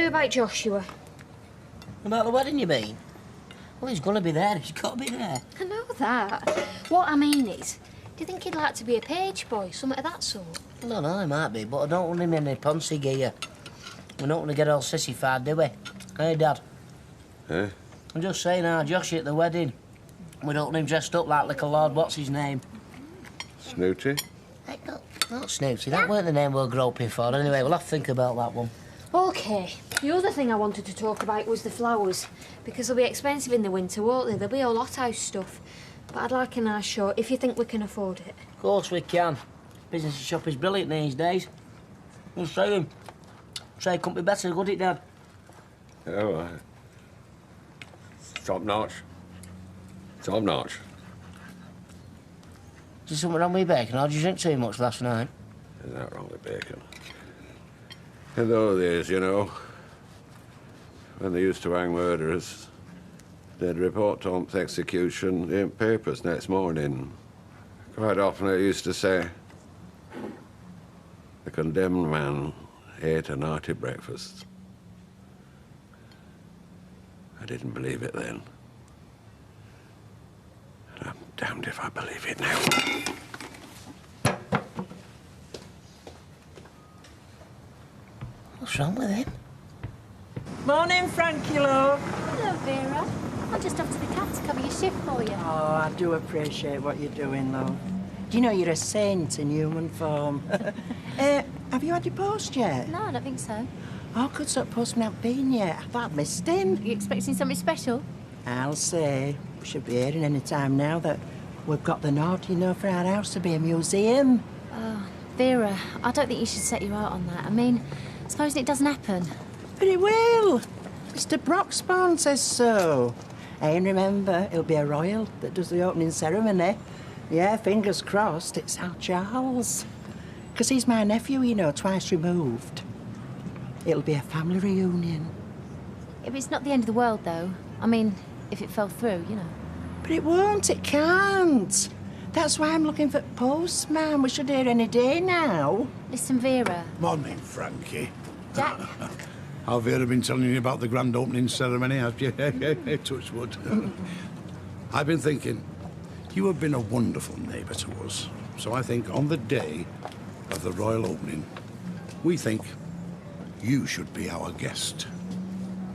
do about Joshua? About the wedding, you mean? Well, he's gonna be there. He's got to be there. I know that. What I mean is, do you think he'd like to be a page boy, something of that sort? No, he might be, but I don't want him in any poncy gear. We don't want to get all sissified, do we? Hey, Dad? Eh? I'm just saying, Joshie at the wedding. We don't want him dressed up like little Lord what's-his-name. Snooty? Hey, not Snooty. That weren't the name we were groping for. Anyway, we'll have to think about that one. OK. The other thing I wanted to talk about was the flowers, because they'll be expensive in the winter, won't they? They'll be all hothouse stuff. But I'd like a nice show, if you think we can afford it. Of course we can. Business shop is brilliant these days. I'm saying. Say it couldn't be better, could it, Dad? Oh, top notch. Top notch. Is there something wrong with bacon, or did you drink too much last night? There's that wrong with bacon. In those days, you know, when they used to hang murderers, they'd report Tom's execution in papers next morning. Quite often it used to say, the condemned man ate a hearty breakfast. I didn't believe it then. And I'm damned if I believe it now. What's wrong with him? Morning, Frankie, love. Hello, Vera. I'm just off to the cab to cover your shift for you. Oh, I do appreciate what you're doing, love. Do you know you're a saint in human form? Have you had your post yet? No, I don't think so. Oh, good, so postman haven't been yet. I thought I'd missed him. You expecting something special? I'll say. We should be hearing any time now that we've got the nod, you know, for our house to be a museum. Oh, Vera, I don't think you should set your heart on that. I mean, supposing it doesn't happen. But it will. Mr. Broxbourne says so. And remember, it'll be a royal that does the opening ceremony. Yeah, fingers crossed, it's our Charles. Because he's my nephew, you know, twice removed. It'll be a family reunion. If it's not the end of the world, though. I mean, if it fell through, you know. But it won't, it can't. That's why I'm looking for postman. We should hear any day now. Listen, Vera. Morning, Frankie. Jack. Have Vera been telling you about the grand opening ceremony, have you? Touch wood. I've been thinking, you have been a wonderful neighbour to us. So I think on the day of the royal opening, we think you should be our guest.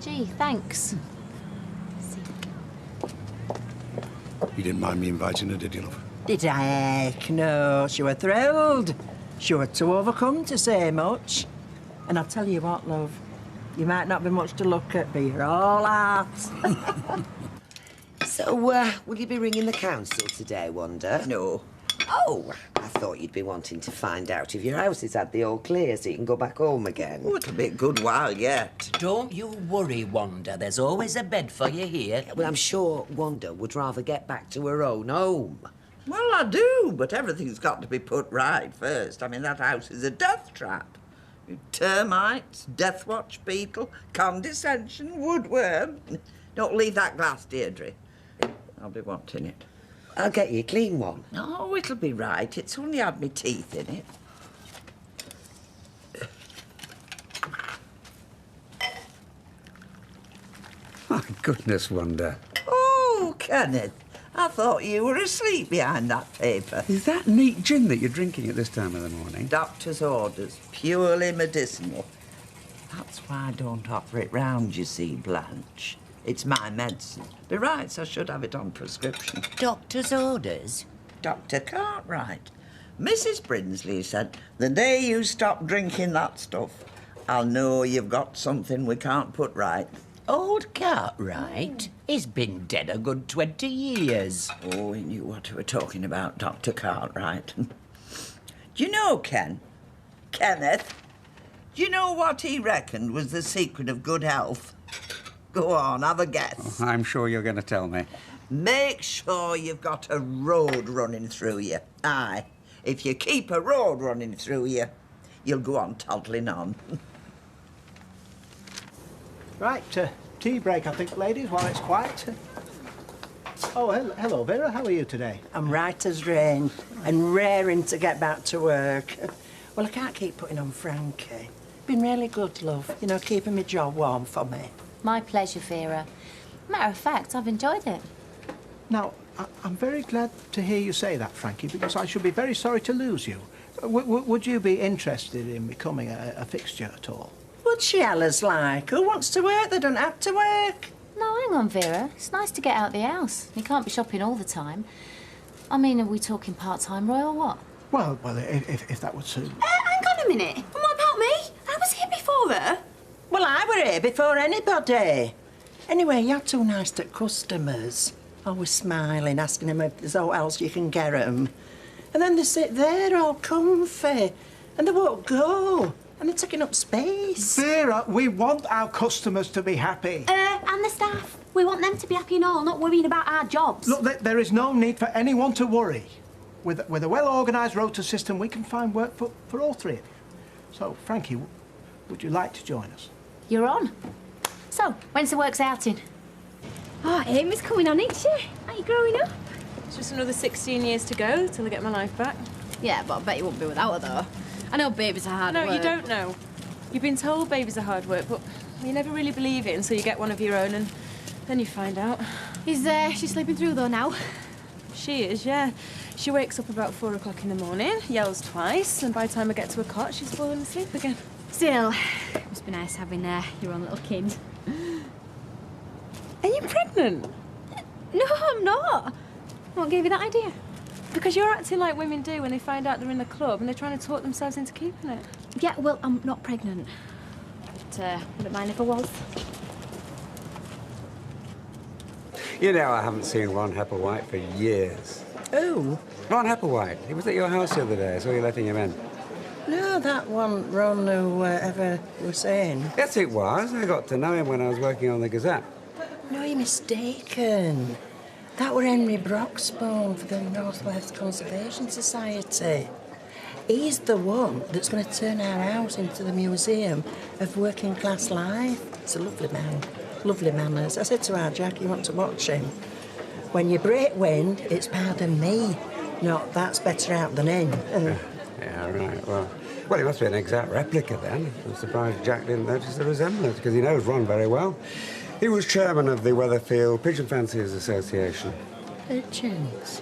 Gee, thanks. You didn't mind me inviting her, did you, love? Did I? Heck no, she were thrilled. She were too overcome to say much. And I'll tell you what, love, you might not be much to look at, but you're all heart. So, will you be ringing the council today, Wanda? No. Oh, I thought you'd be wanting to find out if your house has had the all clear so you can go back home again. Oh, it'll be a good while yet. Don't you worry, Wanda. There's always a bed for you here. Well, I'm sure Wanda would rather get back to her own home. Well, I do, but everything's got to be put right first. I mean, that house is a death trap. Termites, death watch beetle, condescension, woodworm. Don't leave that glass, Deirdre. I'll be wanting it. I'll get you a clean one. Oh, it'll be right. It's only had me teeth in it. My goodness, Wanda. Oh, Kenneth, I thought you were asleep behind that paper. Is that neat gin that you're drinking at this time of the morning? Doctor's orders, purely medicinal. That's why I don't offer it round, you see, Blanche. It's my medicine. By rights, I should have it on prescription. Doctor's orders? Dr. Cartwright. Mrs. Brinsley said, the day you stop drinking that stuff, I'll know you've got something we can't put right. Old Cartwright? He's been dead a good 20 years. Oh, he knew what we were talking about, Dr. Cartwright. Do you know, Kenneth, do you know what he reckoned was the secret of good health? Go on, have a guess. Oh, I'm sure you're going to tell me. Make sure you've got a road running through you. Aye, if you keep a road running through you, you'll go on toddling on. Right, tea break, I think, ladies, while it's quiet. Oh, hello, Vera. How are you today? I'm right as rain and raring to get back to work. Well, I can't keep putting on Frankie. been really good, love. You know, keeping my job warm for me. My pleasure, Vera. Matter of fact, I've enjoyed it. Now, I'm very glad to hear you say that, Frankie, because I should be very sorry to lose you. Would you be interested in becoming a fixture at all? What's she Ella's like? Who wants to work? They don't have to work. No, hang on, Vera. It's nice to get out the house. You can't be shopping all the time. I mean, are we talking part-time, Roy, or what? Well, if that would suit. Hang on a minute. What about me? I was here before her. Well, I were here before anybody. Anyway, you're too nice to customers. Always smiling, asking them if there's what else you can get 'em. And then they sit there all comfy, and they won't go, and they're taking up space. Vera, we want our customers to be happy. And the staff. We want them to be happy and all, not worrying about our jobs. Look, there is no need for anyone to worry. With a well-organised rota system, we can find work for all three of you. So, Frankie, would you like to join us? You're on. So, when's the works outing? Oh, Amy's coming on, ain't she? Are you growing up? It's just another 16 years to go till I get my life back. Yeah, but I bet you won't be without her, though. I know babies are hard work. No, you don't know. You've been told babies are hard work, but you never really believe it until you get one of your own, and then you find out. Is she sleeping through, though, now? She is, yeah. She wakes up about 4 o'clock in the morning, yells twice, and by the time I get to her cot, she's fallen asleep again. Still, must be nice having your own little kid. Are you pregnant? No, I'm not. What gave you that idea? Because you're acting like women do when they find out they're in the club and they're trying to talk themselves into keeping it. Yeah, well, I'm not pregnant. But wouldn't mind if I was. You know, I haven't seen Ron Hepplewhite for years. Who? Ron Hepplewhite. He was at your house the other day. I saw you letting him in. No, that one Ron who ever was saying. Yes, it was. I got to know him when I was working on the Gazette. No, you're mistaken. That were Henry Broxbourne for the North West Conservation Society. He's the one that's going to turn our house into the museum of working class life. He's a lovely man. Lovely manners. I said to our Jack, you want to watch him? When you break wind, it's pardon me. Not that's better out than in. Yeah, right. Well, he must be an exact replica then. I'm surprised Jack didn't notice the resemblance, because he knows Ron very well. He was chairman of the Weatherfield Pigeon Fanciers Association. Pigeons?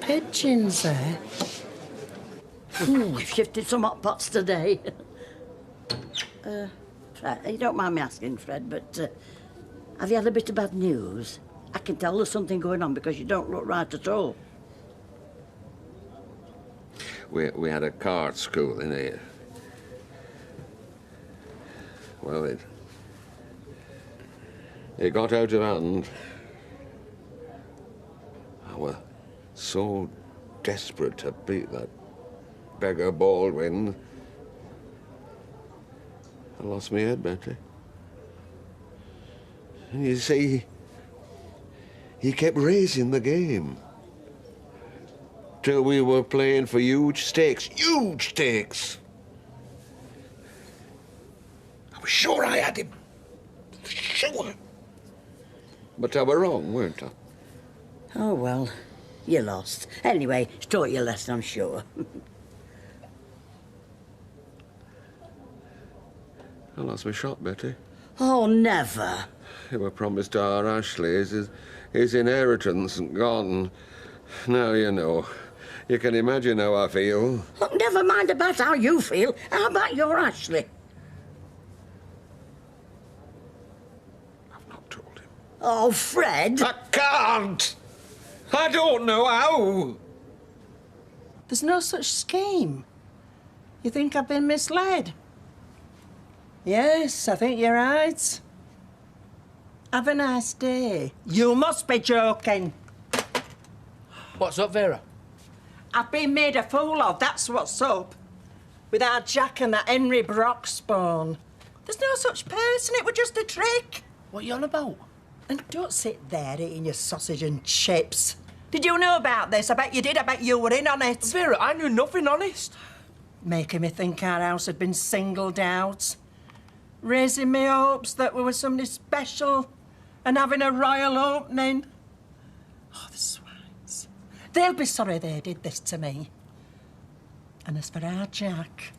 Pigeons, eh? We've shifted some hot pots today. Fred, you don't mind me asking, Fred, but have you had a bit of bad news? I can tell there's something going on because you don't look right at all. We had a card school in here. Well, it got out of hand. I was so desperate to beat that beggar Baldwin. I lost my head, Betty. And you see, he kept raising the game. Till we were playing for huge stakes. Huge stakes! I was sure I had him. Sure. But I were wrong, weren't I? Oh, well, you lost. Anyway, it's taught you a lesson, I'm sure. I lost my shot, Betty. Oh, never. It were promised to our Ashley, his inheritance and gone. Now, you know, you can imagine how I feel. Look, never mind about how you feel. How about your Ashley? I've not told him. Oh, Fred. I can't! I don't know how! There's no such scheme. You think I've been misled? Yes, I think you're right. Have a nice day. You must be joking. What's up, Vera? I've been made a fool of, that's what's up. With our Jack and that Henry Broxbourne. There's no such person, it was just a trick. What are you on about? And don't sit there eating your sausage and chips. Did you know about this? I bet you did. I bet you were in on it. Vera, I knew nothing, honest. Making me think our house had been singled out. Raising me hopes that we were somebody special and having a royal opening. Oh, the swines. They'll be sorry they did this to me. And as for our Jack,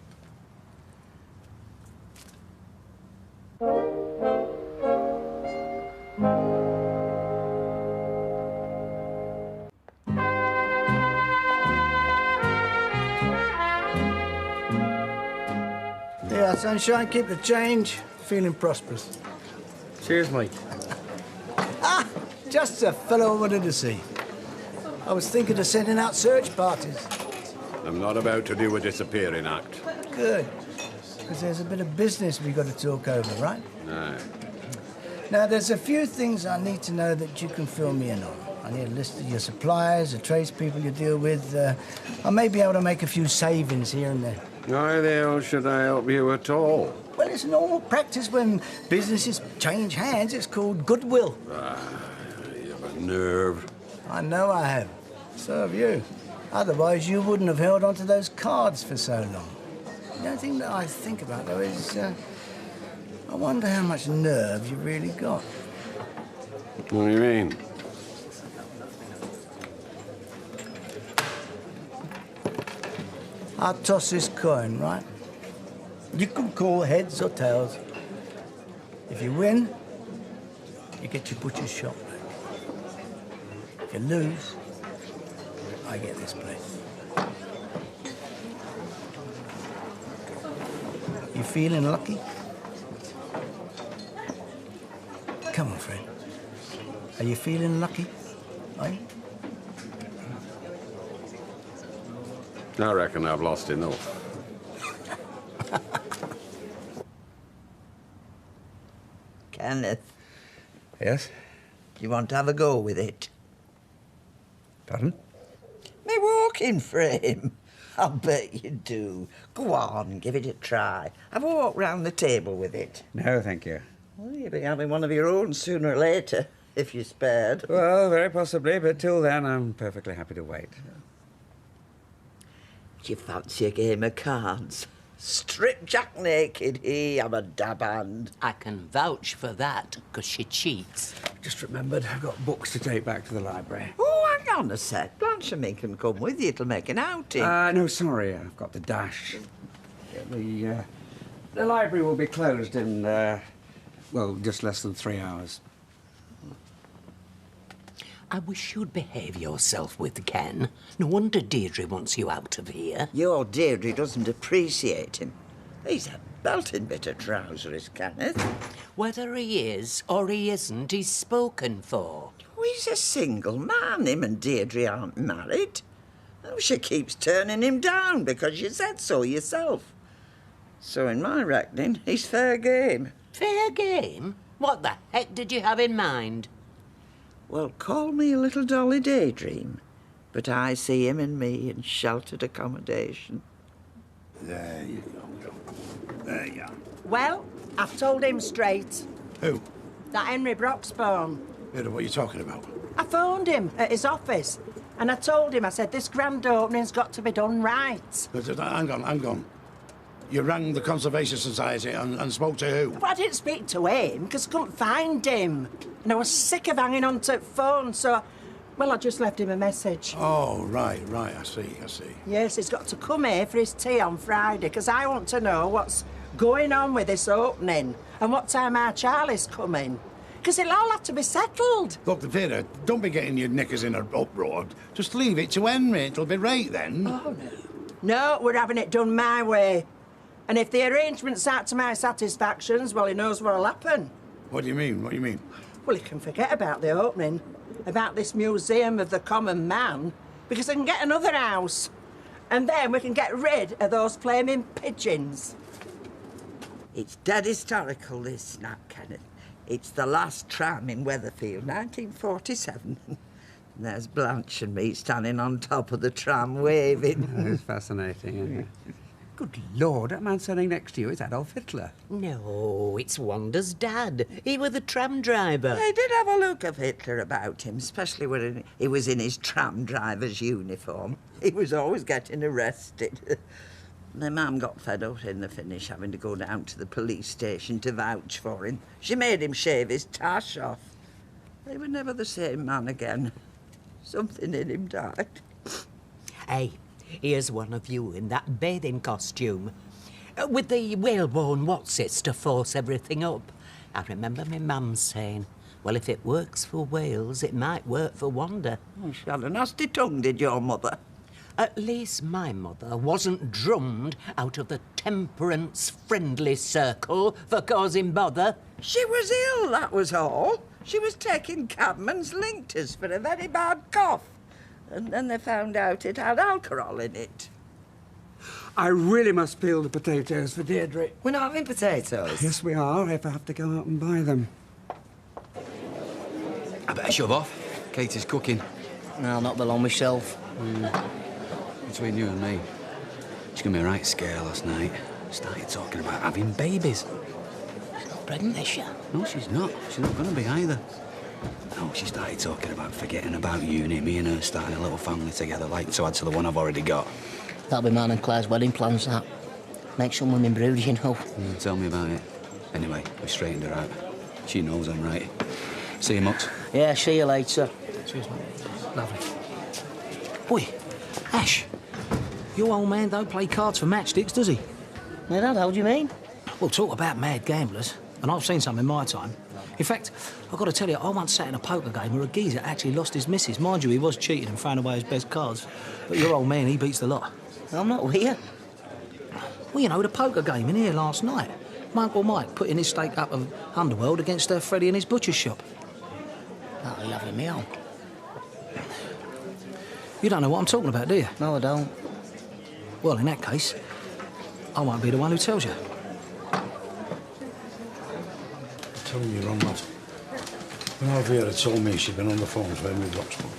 right, sunshine. Keep the change. Feeling prosperous. Cheers, mate. Ah, just a fellow I wanted to see. I was thinking of sending out search parties. I'm not about to do a disappearing act. Good. Because there's a bit of business we've got to talk over, right? Aye. Now, there's a few things I need to know that you can fill me in on. I need a list of your suppliers, the tradespeople you deal with. I may be able to make a few savings here and there. Why the hell should I help you at all? Well, it's normal practice when businesses change hands. It's called goodwill. You have a nerve. I know I have. So have you. Otherwise, you wouldn't have held on to those cards for so long. The only thing that I think about, though, is I wonder how much nerve you've really got. What do you mean? I'll toss this coin, right? You can call heads or tails. If you win, you get your butcher's shop back. If you lose, I get this place. You feeling lucky? Come on, Fred. Are you feeling lucky? Are you? I reckon I've lost enough. Kenneth, Yes? do you want to have a go with it? Pardon? Me walking frame. I'll bet you do. Go on, give it a try. Have a walk round the table with it. No, thank you. Well, you'll be having one of your own sooner or later, if you're spared. Well, very possibly, but till then, I'm perfectly happy to wait. Do you fancy a game of cards? Strip Jack naked, I'm a dab hand. I can vouch for that, because she cheats. Just remembered, I've got books to take back to the library. Oh, hang on a sec. Blanche and me can come with you. It'll make an outing. No, sorry, I've got the dash. The library will be closed in, well, just less than 3 hours. I wish you'd behave yourself with Ken. No wonder Deirdre wants you out of here. Your Deirdre doesn't appreciate him. He's a belting bit of trouser, is Kenneth. Whether he is or he isn't, he's spoken for. Oh, he's a single man. Him and Deirdre aren't married. Oh, she keeps turning him down because you said so yourself. So in my reckoning, he's fair game. Fair game? What the heck did you have in mind? Well, call me a little dolly daydream, but I see him and me in sheltered accommodation. There you go. There you are. Well, I've told him straight. Who? That Henry Broxbourne. What are you talking about? I phoned him at his office, and I told him, I said, this grand opening's got to be done right. Hang on. You rang the Conservation Society and spoke to who? Well, I didn't speak to him, because I couldn't find him. And I was sick of hanging on to the phone, so, well, I just left him a message. Oh, right, I see. Yes, he's got to come here for his tea on Friday, because I want to know what's going on with this opening and what time our Charlie's coming. Because it'll all have to be settled. Look, Vera, don't be getting your knickers in an uproar. Just leave it to Henry. It'll be right then. Oh, no. No, we're having it done my way. And if the arrangements aren't to my satisfactions, well, he knows what'll happen. What do you mean? Well, he can forget about the opening, about this museum of the common man, because I can get another house. And then we can get rid of those flaming pigeons. It's dead historical, this snack, Kenneth. It's the last tram in Weatherfield, 1947. And there's Blanche and me standing on top of the tram waving. It's fascinating, isn't it? Good Lord, that man standing next to you is Adolf Hitler. No, it's Wanda's dad. He was the tram driver. They did have a look of Hitler about him, especially when he was in his tram driver's uniform. He was always getting arrested. My mum got fed up in the finish, having to go down to the police station to vouch for him. She made him shave his tash off. They were never the same man again. Something in him died. Hey, here's one of you in that bathing costume. With the whalebone whatsits to force everything up. I remember my mum saying, well, if it works for Wales, it might work for Wanda. Oh, she had a nasty tongue, did your mother? At least my mother wasn't drummed out of the temperance-friendly circle for causing bother. She was ill, that was all. She was taking Cadman's Linctus for a very bad cough. And then they found out it had alcohol in it. I really must peel the potatoes for Deirdre. We're not having potatoes. Yes, we are, if I have to go out and buy them. I better shove off. Katie's cooking. No, I'll not be long myself. Between you and me, she gave me a right scare last night. Started talking about having babies. She's not pregnant, is she? No, she's not. She's not going to be either. No, she started talking about forgetting about uni, me and her starting a little family together, like to add to the one I've already got. That'll be mine and Claire's wedding plans, that. Make some women brood, you know. Tell me about it. Anyway, we straightened her out. She knows I'm right. See you, Mux. Yeah, see you later. Cheers, mate. Lovely. Boy, Ash, your old man don't play cards for matchsticks, does he? No, Dad, how do you mean? Well, talk about mad gamblers, and I've seen some in my time. In fact, I've got to tell you, I once sat in a poker game where a geezer actually lost his missus. Mind you, he was cheating and throwing away his best cards. But your old man, he beats the lot. I'm not with you. Well, you know, the poker game in here last night. My Uncle Mike putting his stake up of Underworld against Freddie in his butcher's shop. Oh, you're having me on. You don't know what I'm talking about, do you? No, I don't. Well, in that case, I won't be the one who tells you. I'm telling you wrong, lad. When Alvira told me she'd been on the phone with Henry Roxburgh,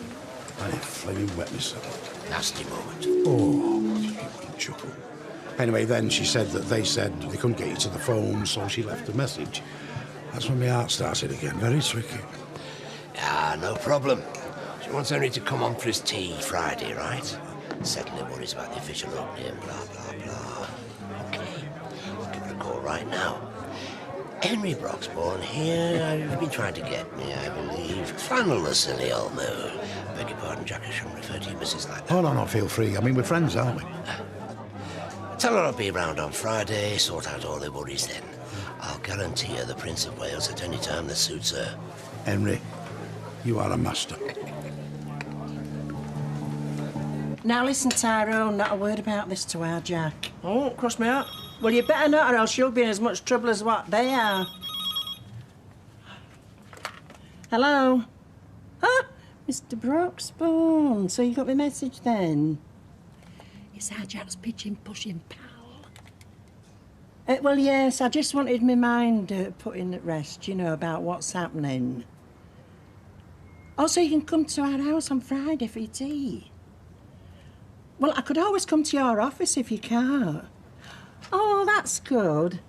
I flaming wet myself. Nasty moment. Oh, you wouldn't chuckle. Anyway, then she said that they said they couldn't get you to the phone, so she left a message. That's when my heart started again. Very tricky. Ah, no problem. She wants Henry to come on for his tea Friday, right? Settling worries about the official opening, blah, blah, blah. OK. I'll give her a call right now. Henry Broxbourne here. You've been trying to get me, I believe. Flannel the silly old mood. Beg your pardon, Jack. I shouldn't refer to you, Mrs. like that. Oh, no, feel free. I mean, we're friends, aren't we? Tell her I'll be around on Friday, sort out all her worries then. I'll guarantee her the Prince of Wales at any time that suits her. Henry, you are a master. Now listen, Tyrone, not a word about this to our Jack. I won't cross me out. Well, you better not, or else you'll be in as much trouble as what they are. Hello? Ah, Mr. Broxbourne. So you got my message then? It's our Jack's pigeon pushing pal. Well, yes, I just wanted my mind putting at rest, you know, about what's happening. Also, you can come to our house on Friday for your tea. Well, I could always come to your office if you can't. Oh, that's good.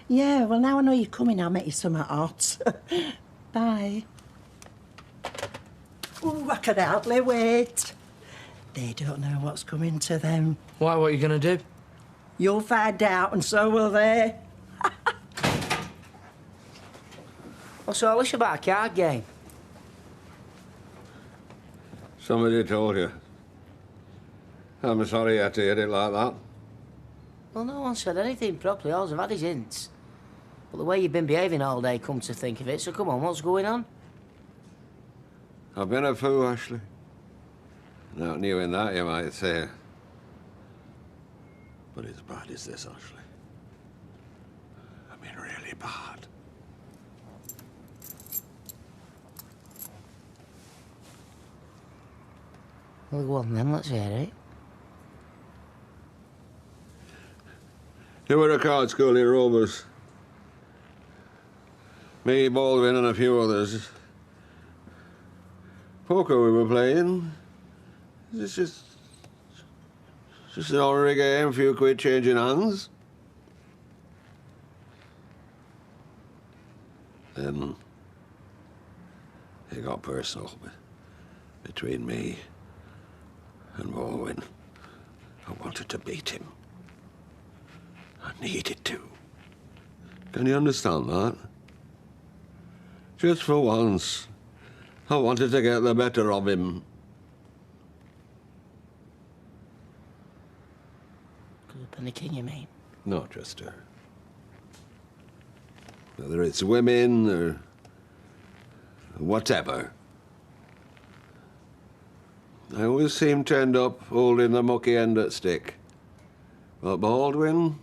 Yeah, well, now I know you're coming, I'll make you something hot. Bye. Ooh, I can hardly wait. They don't know what's coming to them. Why, what are you going to do? You'll find out, and so will they. What's all this about a card game? Somebody told you. I'm sorry you had to hear it like that. Well, no one said anything properly. All I've had is hints. But the way you've been behaving all day, come to think of it, so come on, what's going on? I've been a fool, Ashley. Not new in that, you might say. But as bad as this, Ashley. I mean, really bad. Well, go on then, let's hear it. You were a card school in Rovers. Me, Baldwin, and a few others. Poker we were playing. It's just an ordinary game, a few quid changing hands. Then it got personal between me and Baldwin. I wanted to beat him. I needed to. Can you understand that? Just for once, I wanted to get the better of him. Penny King, you mean? Not just her. Whether it's women or whatever. I always seem to end up holding the mucky end at stick. But Baldwin,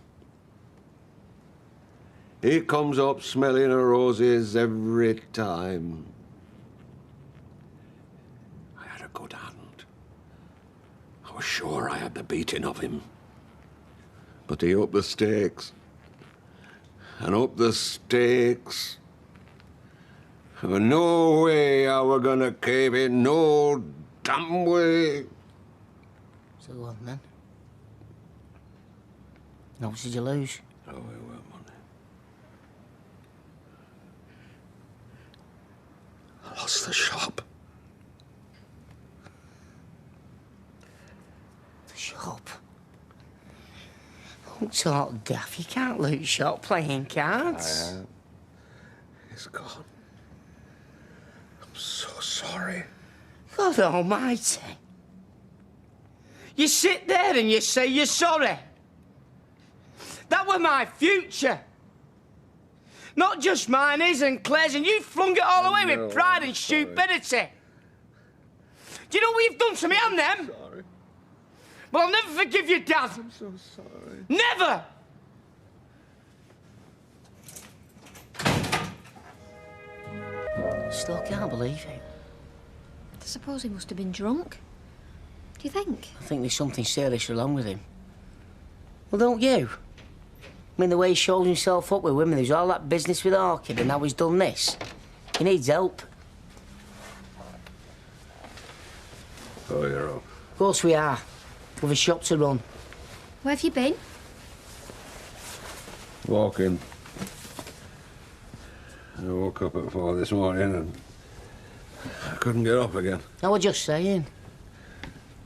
he comes up smelling of roses every time. I had a good hand. I was sure I had the beating of him. But he upped the stakes. And up the stakes. No way I were gonna cave in, no damn way. So what then? How much did you lose? Oh, it weren't money. I lost the shop. The shop? Don't talk daft. You can't loot shop playing cards. I am. It's gone. I'm so sorry. God almighty. You sit there and you say you're sorry. That were my future. Not just mine, his and Claire's, and you flung it all away with pride and stupidity. Do you know what you've done to me and them? Sorry. Well, I'll never forgive you, Dad. I'm so sorry. Never! Still can't believe it. I suppose he must have been drunk. Do you think? I think there's something serious wrong with him. Well, don't you? I mean, the way he shows himself up with women, there's all that business with Orchid, and now he's done this. He needs help. Oh, you're off. Of course we are. With a shop to run. Where have you been? Walking. I woke up at 4 this morning and I couldn't get up again. I was just saying.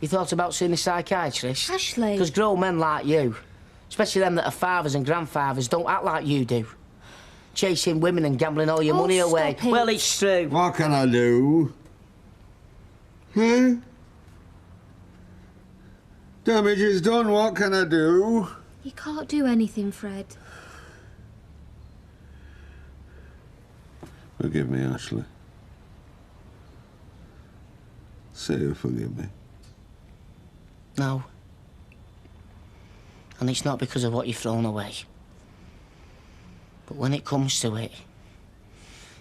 You thought about seeing a psychiatrist? Ashley. Because grown men like you, especially them that are fathers and grandfathers, don't act like you do. Chasing women and gambling all your money away. Stop it. Well, it's true. What can I do? Huh? Damage is done, what can I do? You can't do anything, Fred. Forgive me, Ashley. Say you forgive me. No. And it's not because of what you've thrown away. But when it comes to it,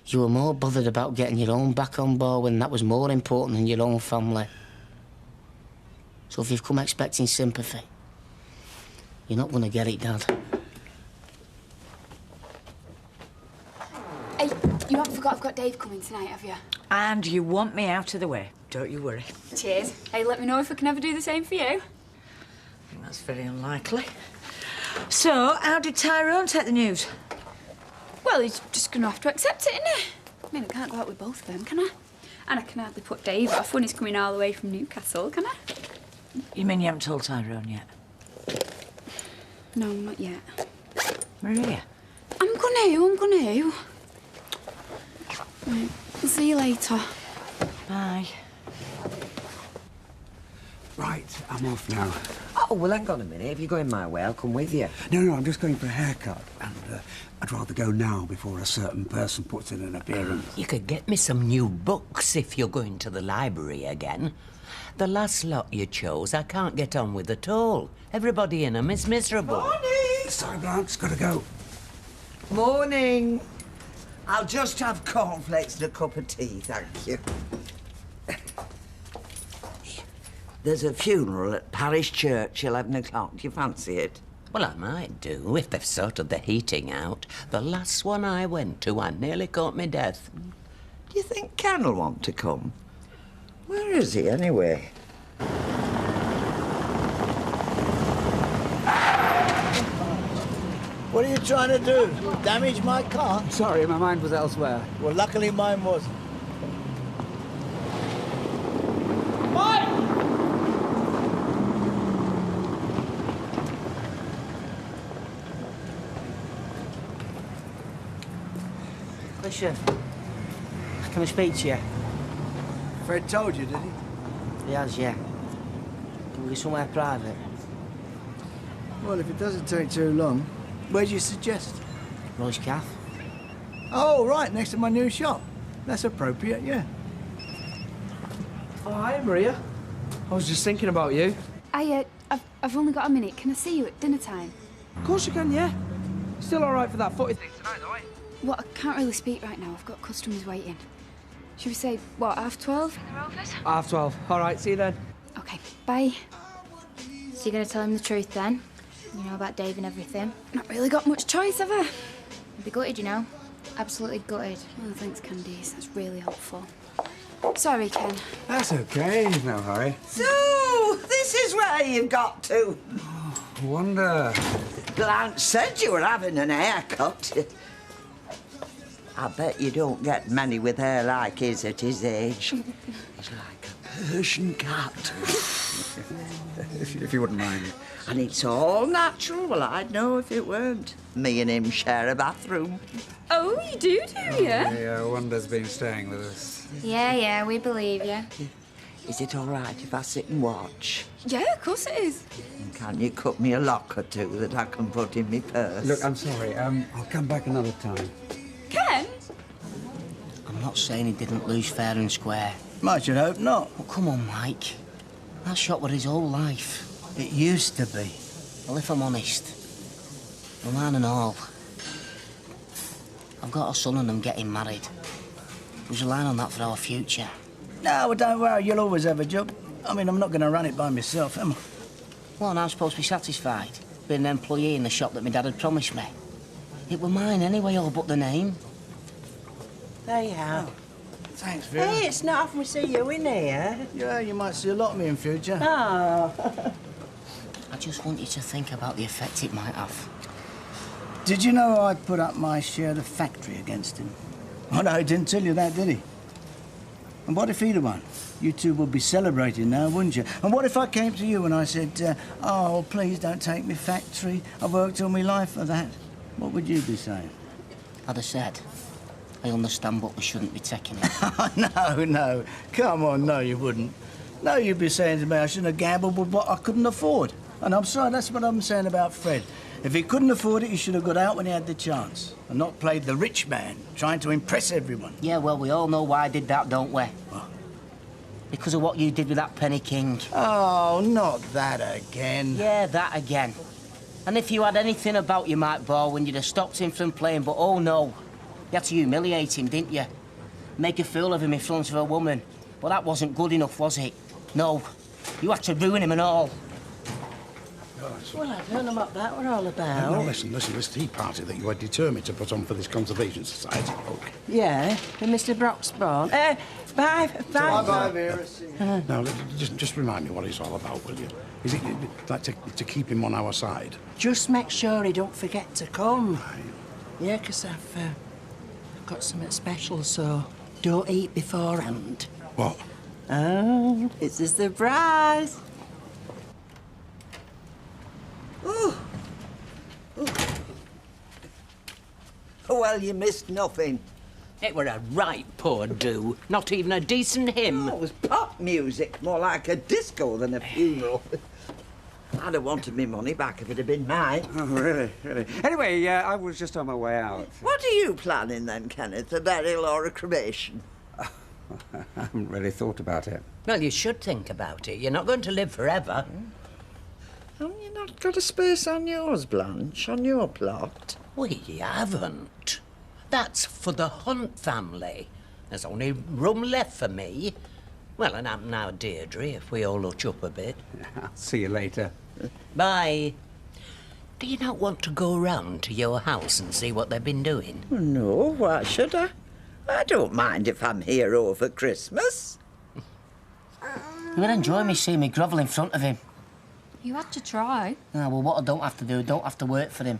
you were more bothered about getting your own back on board when that was more important than your own family. So if you've come expecting sympathy, you're not going to get it, Dad. Hey, you haven't forgot I've got Dave coming tonight, have you? And you want me out of the way. Don't you worry. Cheers. Hey, let me know if I can ever do the same for you. I think that's very unlikely. So, how did Tyrone take the news? Well, he's just going to have to accept it, isn't he? I mean, I can't go out with both of them, can I? And I can hardly put Dave off when he's coming all the way from Newcastle, can I? You mean you haven't told Tyrone yet? No, not yet. Maria? I'm gonna. Right, see you later. Bye. Right, I'm off now. Oh, well, hang on a minute. If you're going my way, I'll come with you. No, I'm just going for a haircut, and I'd rather go now before a certain person puts in an appearance. You could get me some new books if you're going to the library again. The last lot you chose, I can't get on with at all. Everybody in 'em is miserable. Morning! Sorry, Blanche, gotta go. Morning. I'll just have cornflakes and a cup of tea, thank you. There's a funeral at Parish Church, 11 o'clock. Do you fancy it? Well, I might do, if they've sorted the heating out. The last one I went to, I nearly caught me death. Do you think Ken will want to come? Where is he, anyway? What are you trying to do? Damage my car? Sorry, my mind was elsewhere. Well, luckily mine wasn't. Listen, can I speak to you? Fred told you, did he? He has, yeah. Can we go somewhere private? Well, if it doesn't take too long, where do you suggest? Roy's Caff. Oh, right, next to my new shop. That's appropriate, yeah. Oh, hi, Maria. I was just thinking about you. I've only got a minute. Can I see you at dinner time? Of course you can, yeah. Still all right for that footy thing tonight, though, ain't you? Well, I can't really speak right now. I've got customers waiting. Should we say, what, 12:30? 12:30. All right, see you then. Okay, bye. So you're going to tell him the truth then? You know, about Dave and everything? Not really got much choice, have I? You'd be gutted, you know. Absolutely gutted. Oh, thanks, Candice. That's really helpful. Sorry, Ken. That's okay, no hurry. So, this is where you've got to. Wonder. Blanche said you were having an haircut. I bet you don't get many with hair like his at his age. He's like a Persian cat. if you wouldn't mind. And it's all natural. Well, I'd know if it weren't. Me and him share a bathroom. Oh, you do you? Yeah, Wanda's been staying with us. Yeah, we believe you. Is it all right if I sit and watch? Yeah, of course it is. Can you cut me a lock or two that I can put in my purse? Look, I'm sorry. I'll come back another time. Ken? I'm not saying he didn't lose fair and square. I should hope not. Well, come on, Mike. That shot was his whole life. It used to be. Well, if I'm honest, the man and all, I've got a son and I'm getting married. We're relying on that for our future. No, well, don't worry. You'll always have a job. I mean, I'm not going to run it by myself, am I? Well, and I'm supposed to be satisfied, being an employee in the shop that my dad had promised me. It were mine anyway, all but the name. There you are. Thanks, Vera. Hey, it's not often we see you in here. Yeah, you might see a lot of me in future. Oh. I just want you to think about the effect it might have. Did you know I'd put up my share of the factory against him? Oh, no, he didn't tell you that, did he? And what if he'd have won? You two would be celebrating now, wouldn't you? And what if I came to you and I said, oh, please don't take me factory. I've worked all my life for that. What would you be saying? I'd have said, I understand, but we shouldn't be taking it. No. Come on, no, you wouldn't. No, you'd be saying to me I shouldn't have gambled with what I couldn't afford. And I'm sorry, that's what I'm saying about Fred. If he couldn't afford it, he should have got out when he had the chance and not played the rich man, trying to impress everyone. Yeah, well, we all know why I did that, don't we? What? Because of what you did with that Penny King. Oh, not that again. Yeah, that again. And if you had anything about you, Mike Baldwin, you'd have stopped him from playing, but oh no. You had to humiliate him, didn't you? Make a fool of him in front of a woman. But that wasn't good enough, was it? No. You had to ruin him and all. Well, I don't know what that were all about. No, listen, this tea party that you are determined to put on for this Conservation Society folk. Yeah, for Mr. Broxbourne. Bye, Vera. Now, just remind me what it's all about, will you? Is it like to keep him on our side? Just make sure he don't forget to come. Yeah, 'cause I've got something special, so don't eat beforehand. What? Oh, it's a surprise. Well, you missed nothing. It were a right poor do. Not even a decent hymn. Oh, it was pop music, more like a disco than a funeral. I'd have wanted me money back if it had been mine. Oh, really? Anyway, I was just on my way out. What are you planning then, Kenneth? A burial or a cremation? I haven't really thought about it. Well, you should think about it. You're not going to live forever. Haven't you not got a space on yours, Blanche, on your plot? We haven't. That's for the Hunt family. There's only room left for me. Well, and I'm now Deirdre, if we all look up a bit. I'll see you later. Bye. Do you not want to go round to your house and see what they've been doing? No, why should I? I don't mind if I'm here over Christmas. You would enjoy me seeing me grovel in front of him. You had to try. Ah, well, what I don't have to do, I don't have to work for him.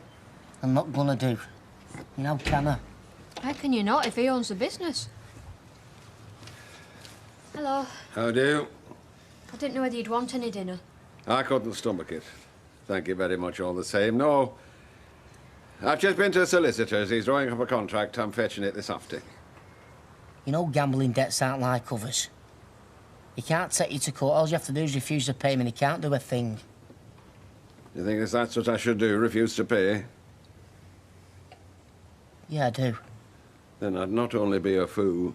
I'm not gonna do. You know, can I? How can you not if he owns the business? Hello. How do? I didn't know whether you'd want any dinner. I couldn't stomach it. Thank you very much all the same. No. I've just been to a solicitor's. He's drawing up a contract. I'm fetching it this afternoon. You know, gambling debts aren't like others. He can't take you to court. All you have to do is refuse to pay him and he can't do a thing. You think that's what I should do, refuse to pay? Yeah, I do. Then I'd not only be a fool,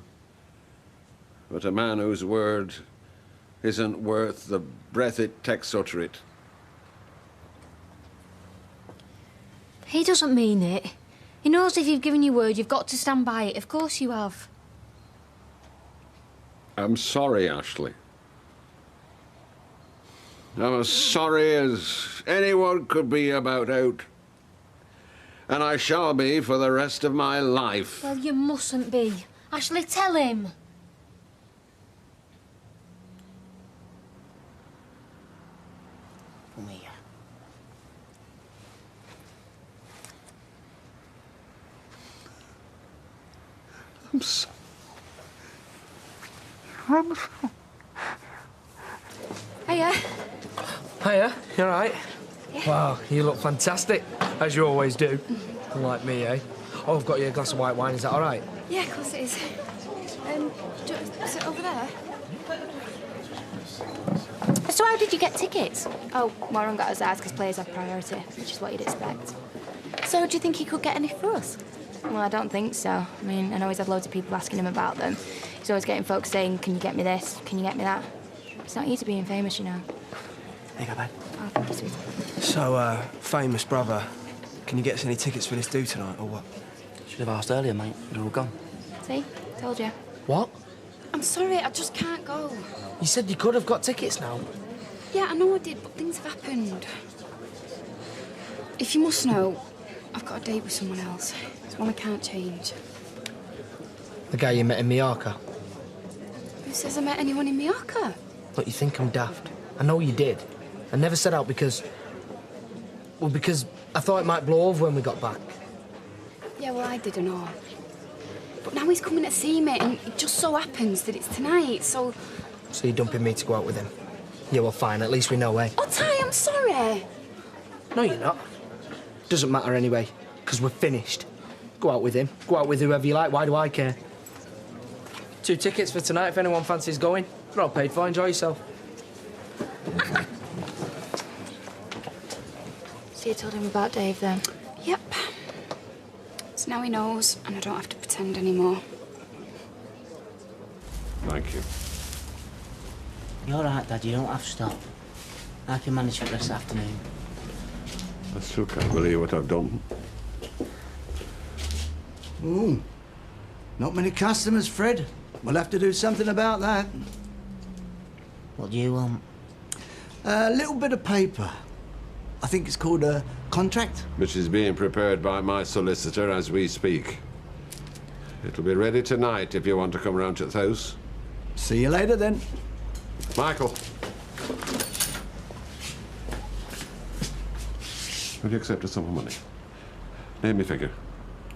but a man whose word isn't worth the breath it takes to utter it. He doesn't mean it. He knows if you've given your word, you've got to stand by it. Of course you have. I'm sorry, Ashley. I'm as sorry as anyone could be about out. And I shall be for the rest of my life. Well, you mustn't be. Ashley, tell him. Come here. I'm sorry. Hiya. Hiya, you all right? Yeah. Wow, you look fantastic, as you always do. Unlike me, eh? Oh, I've got you a glass of white wine, is that all right? Yeah, of course it is. Is it over there? So how did you get tickets? Oh, Warren got us ours because players have priority, which is what you'd expect. So do you think he could get any for us? Well, I don't think so. I mean, I know he's had loads of people asking him about them. He's always getting folks saying, can you get me this? Can you get me that? It's not easy being famous, you know. There you go, babe. Oh, thank you, sweetie. So, famous brother, can you get us any tickets for this do tonight, or what? Should have asked earlier, mate. They're all gone. See? Told you. What? I'm sorry, I just can't go. You said you could have got tickets now. Yeah, I know I did, but things have happened. If you must know, I've got a date with someone else. It's one I can't change. The guy you met in Mallorca. Who says I met anyone in Mallorca? Look, you think I'm daft. I know you did. I never set out because... Well, because I thought it might blow over when we got back. Yeah, well, I didn't know. But now he's coming to see me, and it just so happens that it's tonight, so... So you're dumping me to go out with him? Yeah, well, fine. At least we know, eh? Oh, Ty, I'm sorry. No, you're not. Doesn't matter anyway, because we're finished. Go out with him. Go out with whoever you like. Why do I care? 2 tickets for tonight if anyone fancies going. They're all paid for. Enjoy yourself. So you told him about Dave, then? Yep. So now he knows, and I don't have to pretend anymore. Thank you. You're all right, Dad. You don't have to stop. I can manage for this afternoon. I still can't believe what I've done. Ooh. Not many customers, Fred. We'll have to do something about that. What do you want? A little bit of paper. I think it's called a contract. Which is being prepared by my solicitor as we speak. It'll be ready tonight if you want to come round to the house. See you later, then. Michael. Will you accept a sum of money? Name me figure.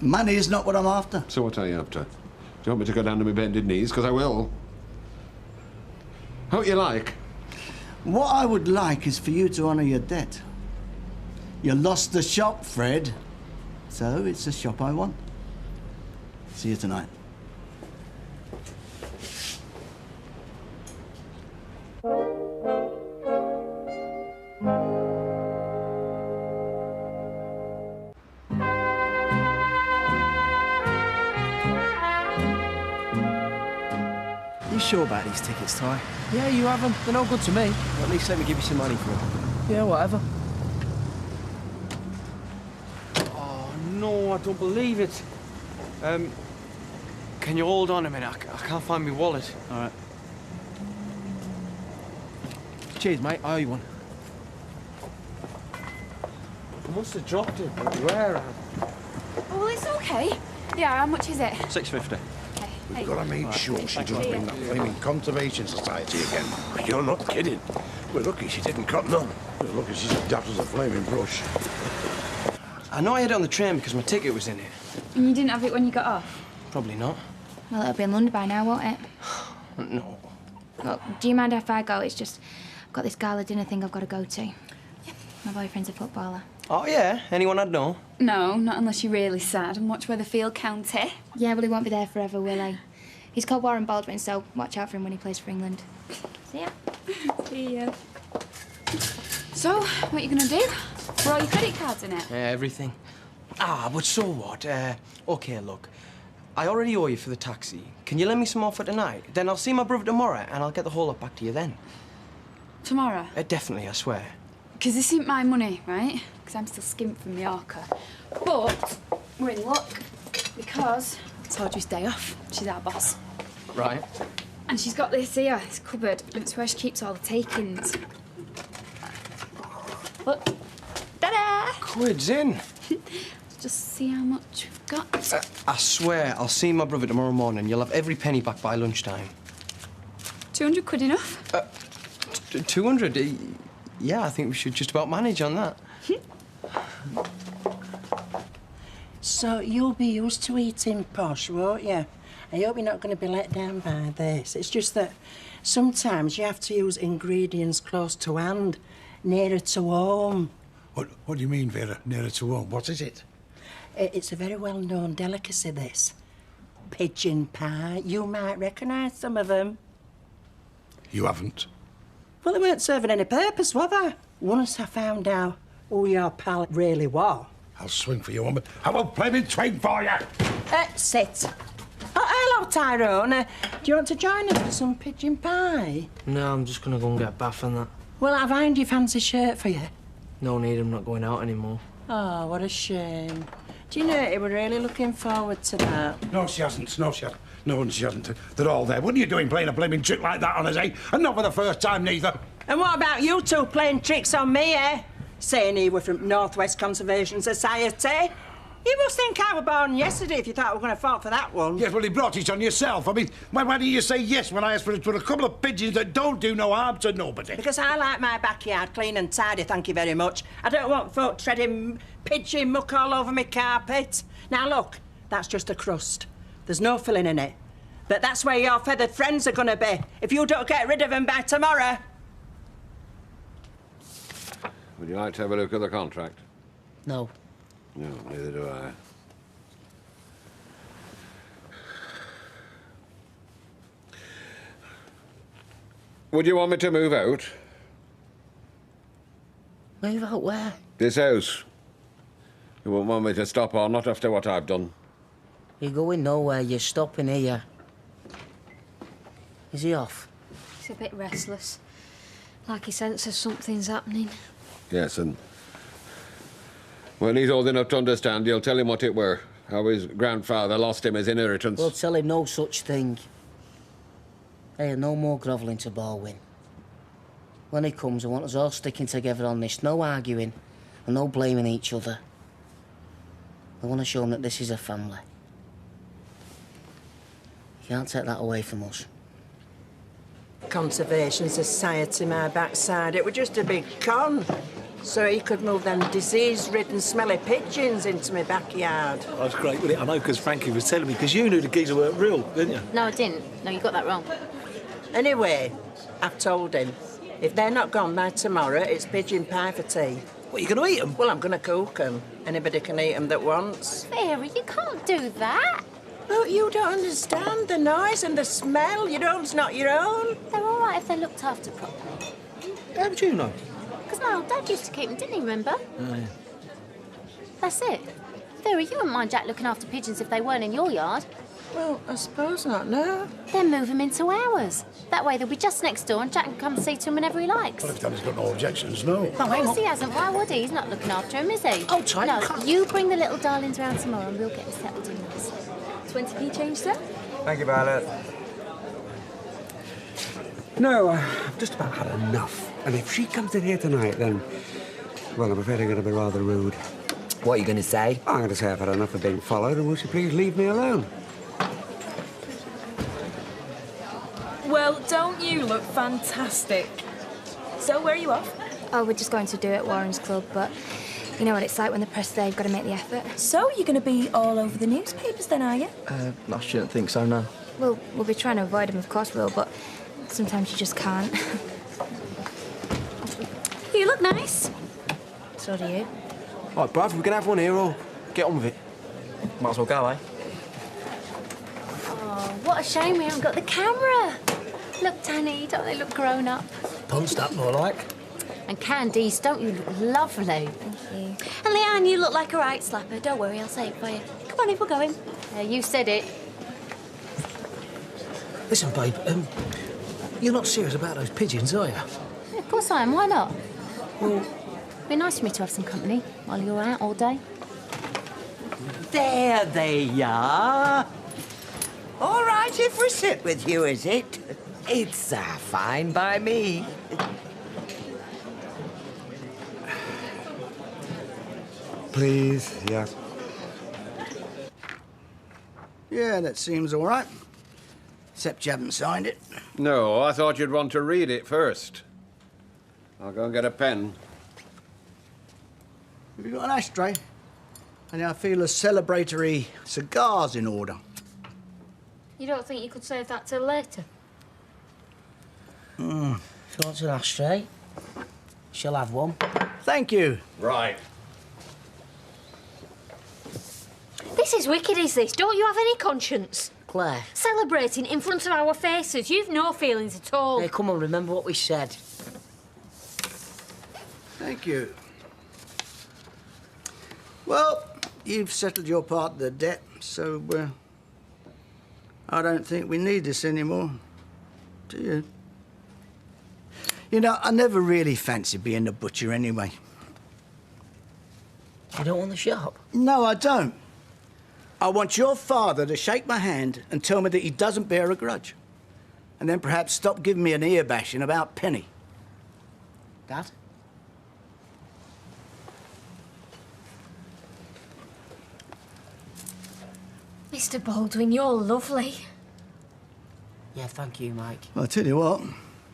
Money is not what I'm after. So what are you after? Do you want me to go down to my bended knees? Because I will. What you like? What I would like is for you to honour your debt. You lost the shop, Fred. So it's the shop I want. See you tonight. You sure about these tickets, Ty? Yeah, you have them. They're no good to me. At least let me give you some money for them. Yeah, whatever. Oh, no, I don't believe it. Can you hold on a minute? I can't find my wallet. All right. Cheers, mate. I owe you one. I must have dropped it, but where? Oh, well, it's okay. Yeah, how much is it? £6.50. We've got to make sure she doesn't bring that flaming Conservation Society again. You're not kidding. We're lucky she didn't cut none. We're lucky she's as daft as a flaming brush. I know I had it on the train because my ticket was in it. And you didn't have it when you got off? Probably not. Well, it'll be in London by now, won't it? No. Look, do you mind if I go? It's just, I've got this gala dinner thing I've got to go to. My boyfriend's a footballer. Oh, yeah? Anyone I'd know? No, not unless you're really sad and watch Weatherfield County. Yeah, well, he won't be there forever, will he? He's called Warren Baldwin, so watch out for him when he plays for England. See ya. See ya. So, what are you gonna do? Were all your credit cards in it? Yeah, everything. Ah, but so what? OK, look. I already owe you for the taxi. Can you lend me some more for tonight? Then I'll see my brother tomorrow and I'll get the whole lot back to you then. Tomorrow? Definitely, I swear. Because this isn't my money, right? Because I'm still skint from Mallorca. But we're in luck because it's Audrey's day off. She's our boss. Right. And she's got this here, this cupboard, and it's where she keeps all the takings. Look. Ta-da! Quid's in. Just see how much we've got. I swear, I'll see my brother tomorrow morning. You'll have every penny back by lunchtime. 200 quid enough? 200? Yeah, I think we should just about manage on that. So you'll be used to eating posh, won't you? I hope you're not going to be let down by this. It's just that sometimes you have to use ingredients close to hand, nearer to home. What do you mean, Vera, nearer to home? What is it? It's a very well-known delicacy, this. Pigeon pie. You might recognise some of them. You haven't? Well, they weren't serving any purpose, were they? Once I found out who your pal really was. I'll swing for you, woman. I will flaming swing for you! Sit. Oh, hello, Tyrone. Do you want to join us for some pigeon pie? No, I'm just gonna go and get a bath and that. Well, I've ironed your fancy shirt for you. No need, I'm not going out anymore. Oh, what a shame. Do you know, you were really looking forward to that. No, she hasn't. No, she hasn't. No, she hasn't. They're all there. What are you doing playing a blaming trick like that on us, eh? And not for the first time, neither. And what about you two playing tricks on me, eh? Saying you were from North West Conservation Society. You must think I were born yesterday if you thought we were going to fall for that one. Yes, well, you brought it on yourself. I mean, why didn't you say yes when I asked for a couple of pigeons that don't do no harm to nobody? Because I like my backyard clean and tidy, thank you very much. I don't want folk treading pigeon muck all over my carpet. Now, look, that's just a crust. There's no filling in it. But that's where your feathered friends are going to be, if you don't get rid of them by tomorrow. Would you like to have a look at the contract? No. No, neither do I. Would you want me to move out? Move out where? This house. You won't want me to stop or not after what I've done. You're going nowhere, you're stopping here. Is he off? He's a bit restless. Like he senses something's happening. Yes, and when he's old enough to understand, you'll tell him what it were. How his grandfather lost him his inheritance. We'll tell him no such thing. Hey, no more grovelling to Baldwin. When he comes, I want us all sticking together on this. No arguing and no blaming each other. I want to show him that this is a family. You can't take that away from us. Conservation Society, my backside. It was just a big con. So he could move them disease-ridden, smelly pigeons into my backyard. That's great, wasn't it? I know, because Frankie was telling me, because you knew the geezer weren't real, didn't you? No, I didn't. No, you got that wrong. Anyway, I've told him, if they're not gone by tomorrow, it's pigeon pie for tea. What, you going to eat them? Well, I'm going to cook them. Anybody can eat them that wants. Vera, you can't do that. Look, you don't understand the noise and the smell. Your own's not your own. They're all right if they're looked after properly. How would you know? Because my old dad used to keep them, didn't he, remember? Oh, yeah. That's it. Vera, you wouldn't mind Jack looking after pigeons if they weren't in your yard. Well, I suppose not, no. Then move them into ours. That way they'll be just next door and Jack can come see to them whenever he likes. Well, if Daddy's got no objections, no. Of course he hasn't. Why would he? He's not looking after him, is he? Oh, Ty, no, come. you bring the little darlings round tomorrow and we'll get them settled in nice. 20p change, sir? Thank you, Violet. No, I've just about had enough. And if she comes in here tonight, then... well, I'm afraid I'm going to be rather rude. What are you going to say? I'm going to say I've had enough of being followed, and will she please leave me alone? Well, don't you look fantastic? So, where are you off? Oh, we're just going to do it at Warren's Club, but you know what it's like when the press there, you've got to make the effort. So, you're going to be all over the newspapers then, are you? I shouldn't think so, no. Well, we'll be trying to avoid them, of course we will, but sometimes you just can't. You look nice. So do you. All right, bruv, we can have one here or get on with it. Might as well go, eh? Oh, what a shame we haven't got the camera. Look, Tanny, don't they look grown up? Punched up, more like. And Candice, don't you look lovely? Thank you. And Leanne, you look like a right slapper. Don't worry, I'll say it for you. Come on, if we're going. You said it. Listen, babe, you're not serious about those pigeons, are you? Yeah, of course I am. Why not? Well, it'd be nice for me to have some company while you're out all day. There they are. All right if we sit with you, is it? It's fine by me. Please, yeah. Yeah, that seems all right. Except you haven't signed it. No, I thought you'd want to read it first. I'll go and get a pen. Have you got an ashtray? And I feel a celebratory cigars in order. You don't think you could save that till later? If she wants an ashtray, she'll have one. Thank you. Right. This is wicked, is this? Don't you have any conscience? Claire. Celebrating in front of our faces. You've no feelings at all. Hey, come on, remember what we said. Thank you. Well, you've settled your part of the debt, so I don't think we need this anymore. Do you? You know, I never really fancied being a butcher anyway. You don't want the shop? No, I don't. I want your father to shake my hand and tell me that he doesn't bear a grudge. And then perhaps stop giving me an ear bashing about Penny. Dad? Mr. Baldwin, you're lovely. Yeah, thank you, Mike. Well, I'll tell you what, I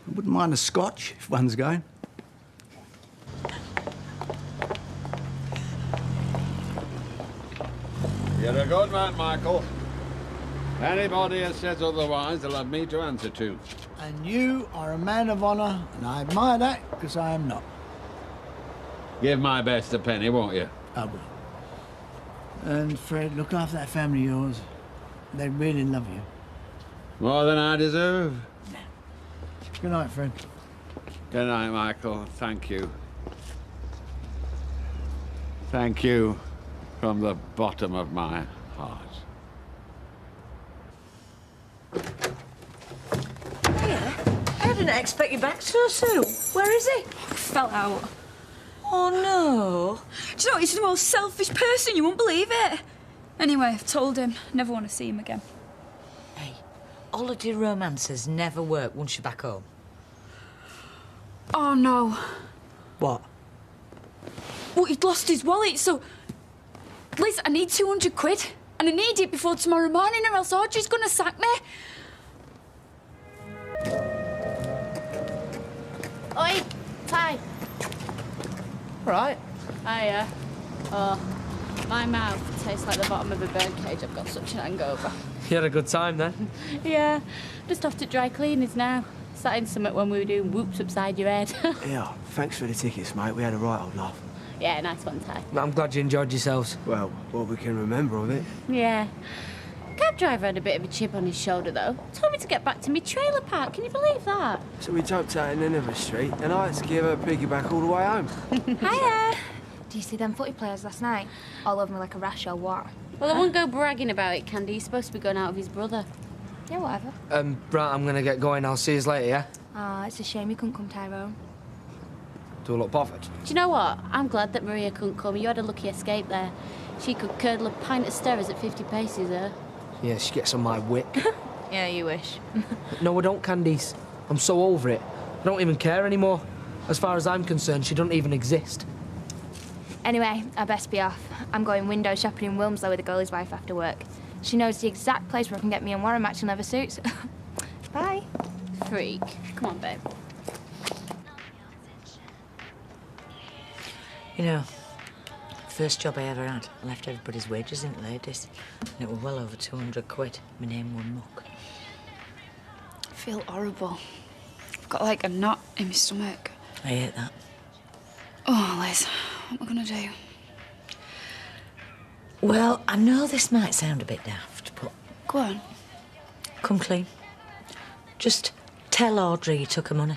wouldn't mind a scotch if one's going. You're a good man, Michael. Anybody who says otherwise, they'll have me to answer to. And you are a man of honour, and I admire that, because I am not. Give my best to Penny, won't you? I will. And Fred, look after that family of yours. They really love you. More than I deserve. Good night, Fred. Good night, Michael. Thank you. Thank you from the bottom of my heart. Hiya. I didn't expect you back so soon. Where is he? Fell out. Oh, no. Do you know, he's the most selfish person, you won't believe it. Anyway, I've told him, never want to see him again. Hey, holiday romances never work once you're back home. Oh, no. What? Well, he'd lost his wallet, so... Liz, I need 200 quid. And I need it before tomorrow morning, or else Audrey's gonna sack me. Oi, Ty. Right. Hiya. Oh, my mouth tastes like the bottom of a bird cage. I've got such an hangover. You had a good time then? Yeah, just off to dry cleaners now. Sat in Summit when we were doing whoops upside your head. Yeah, thanks for the tickets, mate. We had a right old laugh. Yeah, nice one, Ty. I'm glad you enjoyed yourselves. Well, what we can remember of it. Yeah. Cab driver had a bit of a chip on his shoulder, though. Told me to get back to me trailer park. Can you believe that? So we jumped out in Nineveh Street, and I had to give her a piggyback all the way home. Hiya! Do you see them footy players last night? All over me like a rash or what? Well, I won't go bragging about it, Candy. He's supposed to be going out with his brother. Yeah, whatever. Right, I'm gonna get going. I'll see you later, yeah? Ah, it's a shame you couldn't come, Tyrone. Do a lot bothered. Do you know what? I'm glad that Maria couldn't come. You had a lucky escape there. She could curdle a pint of Sterers at 50 paces, her. Yeah, she gets on my wick. Yeah, you wish. No, I don't, Candice. I'm so over it. I don't even care anymore. As far as I'm concerned, she doesn't even exist. Anyway, I best be off. I'm going window shopping in Wilmslow with the goalie's wife after work. She knows the exact place where I can get me and Warren matching leather suits. Bye. Freak. Come on, babe. You know, first job I ever had, I left everybody's wages in ladies. And it was well over 200 quid. My name was Muck. I feel horrible. I've got like a knot in my stomach. I hate that. Oh, Liz, what am I gonna do? Well, I know this might sound a bit daft, but... Go on. Come clean. Just tell Audrey you took her money.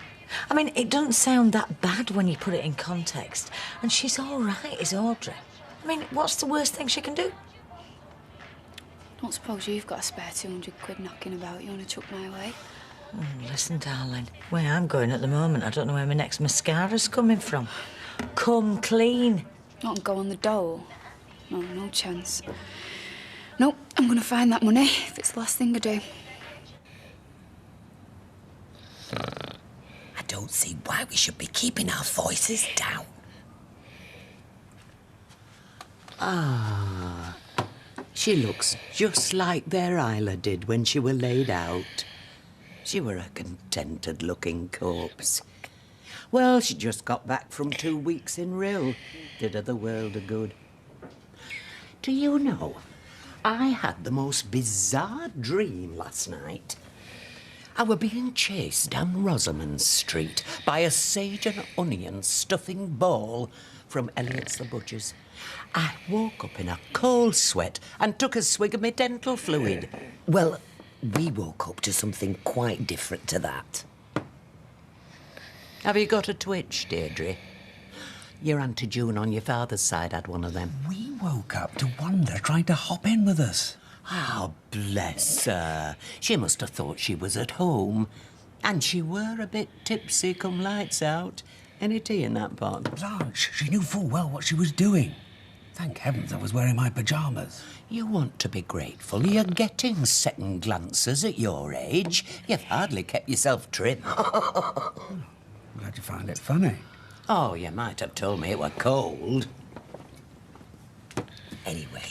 I mean, it doesn't sound that bad when you put it in context. And she's all right, is Audrey. I mean, what's the worst thing she can do? don't suppose you've got a spare 200 quid knocking about you want to chuck my way? Oh, listen, darling. Where I'm going at the moment, I don't know where my next mascara's coming from. Come clean. Not go on the dole? No, no chance. Nope, I'm going to find that money if it's the last thing I do. I don't see why we should be keeping our voices down. Ah, she looks just like their Isla did when she were laid out. She were a contented-looking corpse. Well, she just got back from 2 weeks in Rill. Did her the world of good. Do you know, I had the most bizarre dream last night. I were being chased down Rosamond Street by a sage and onion stuffing ball from Elliot's the Butcher's. I woke up in a cold sweat and took a swig of my dental fluid. Well, we woke up to something quite different to that. Have you got a twitch, Deirdre? Your Auntie June on your father's side had one of them. We woke up to Wanda trying to hop in with us. Ah, bless her. She must have thought she was at home. And she were a bit tipsy come lights out. Any tea in that pot? Blanche, she knew full well what she was doing. Thank heavens I was wearing my pyjamas. You want to be grateful. You're getting second glances at your age. You've hardly kept yourself trim. Glad you find it funny. Oh, you might have told me it were cold. Anyway,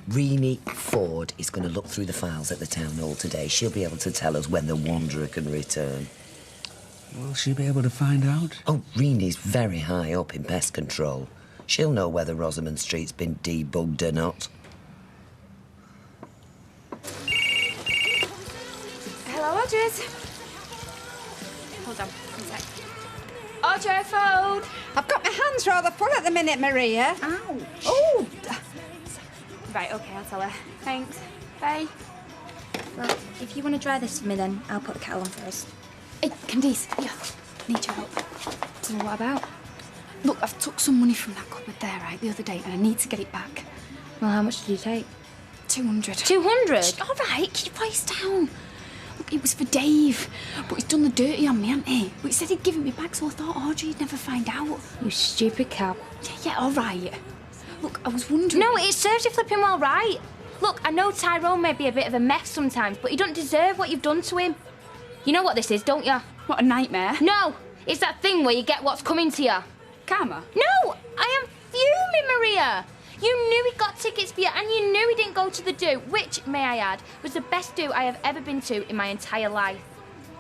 Renée Ford is going to look through the files at the town hall today. She'll be able to tell us when the Wanderer can return. Will she be able to find out? Oh, Renée's very high up in pest control. She'll know whether Rosamond Street's been debugged or not. Hello, Audrey's. Hold on, one sec. Audrey, phone. I've got my hands rather full at the minute, Maria. Ow. Oh! Right, OK, I'll tell her. Thanks. Bye. Well, if you want to dry this for me, then I'll put the kettle on first. Hey, Candice, here. Need your help. Tell me what about? Look, I've took some money from that cupboard there, right, the other day, and I need to get it back. Well, how much did you take? 200. 200? All right, keep your voice down. Look, it was for Dave, but he's done the dirty on me, hasn't he? But he said he'd give it me back, so I thought Audrey'd never find out. You stupid cow. Yeah, all right. Look, I was wondering... No, it serves you flipping well right. Look, I know Tyrone may be a bit of a mess sometimes, but he don't deserve what you've done to him. You know what this is, don't you? What, a nightmare? No, it's that thing where you get what's coming to you. Karma? No, I am fuming, Maria. You knew he got tickets for you and you knew he didn't go to the do, which, may I add, was the best do I have ever been to in my entire life.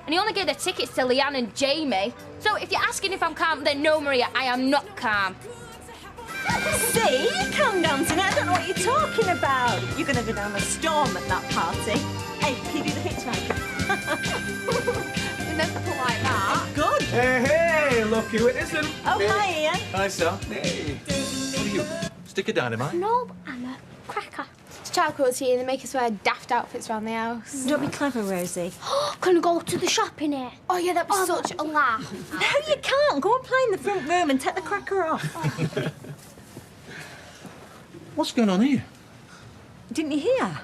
And he only gave the tickets to Leanne and Jamie. So if you're asking if I'm calm, then no, Maria, I am not calm. See? You calm down tonight. I don't know what you're talking about. You're going to go down a storm at that party. Hey, can you do the hitchhiker? Never put like that. Good. Hey, look who it is. Oh, hi, Ian. Hi, sir. Hey. What are you? Stick of dynamite? No, I'm a cracker. It's charcoal tea and they make us wear daft outfits around the house. Don't be clever, Rosie. Can I go to the shop in it? Oh, yeah, that'd be such a laugh. No, you can't. Go and play in the front room and take the cracker off. What's going on here? Didn't you hear?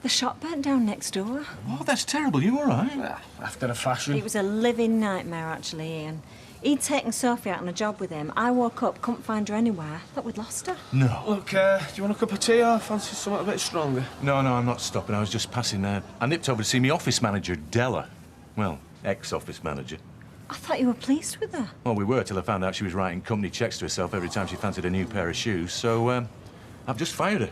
The shop burnt down next door. Oh, that's terrible. You all right? Well, after a fashion. It was a living nightmare, actually, Ian. He'd taken Sophie out on a job with him. I woke up, couldn't find her anywhere. Thought we'd lost her. No. Look, do you want a cup of tea or fancy something a bit stronger? No, I'm not stopping. I was just passing there. I nipped over to see my office manager, Della. Well, ex-office manager. I thought you were pleased with her. Well, we were till I found out she was writing company checks to herself every time she fancied a new pair of shoes. So, I've just fired her.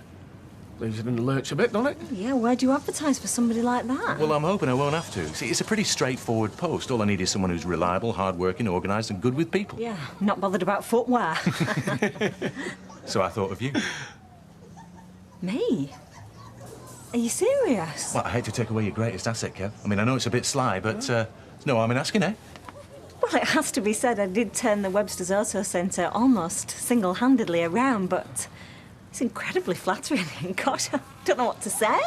Leaves it in the lurch a bit, doesn't it? Yeah, where do you advertise for somebody like that? Well, I'm hoping I won't have to. See, it's a pretty straightforward post. All I need is someone who's reliable, hard-working, organised and good with people. Yeah, not bothered about footwear. So I thought of you. Me? Are you serious? Well, I hate to take away your greatest asset, Kev. I mean, I know it's a bit sly, but no harm in asking, eh? Well, it has to be said I did turn the Webster's Auto Centre almost single-handedly around, but it's incredibly flattering. Gosh, I don't know what to say.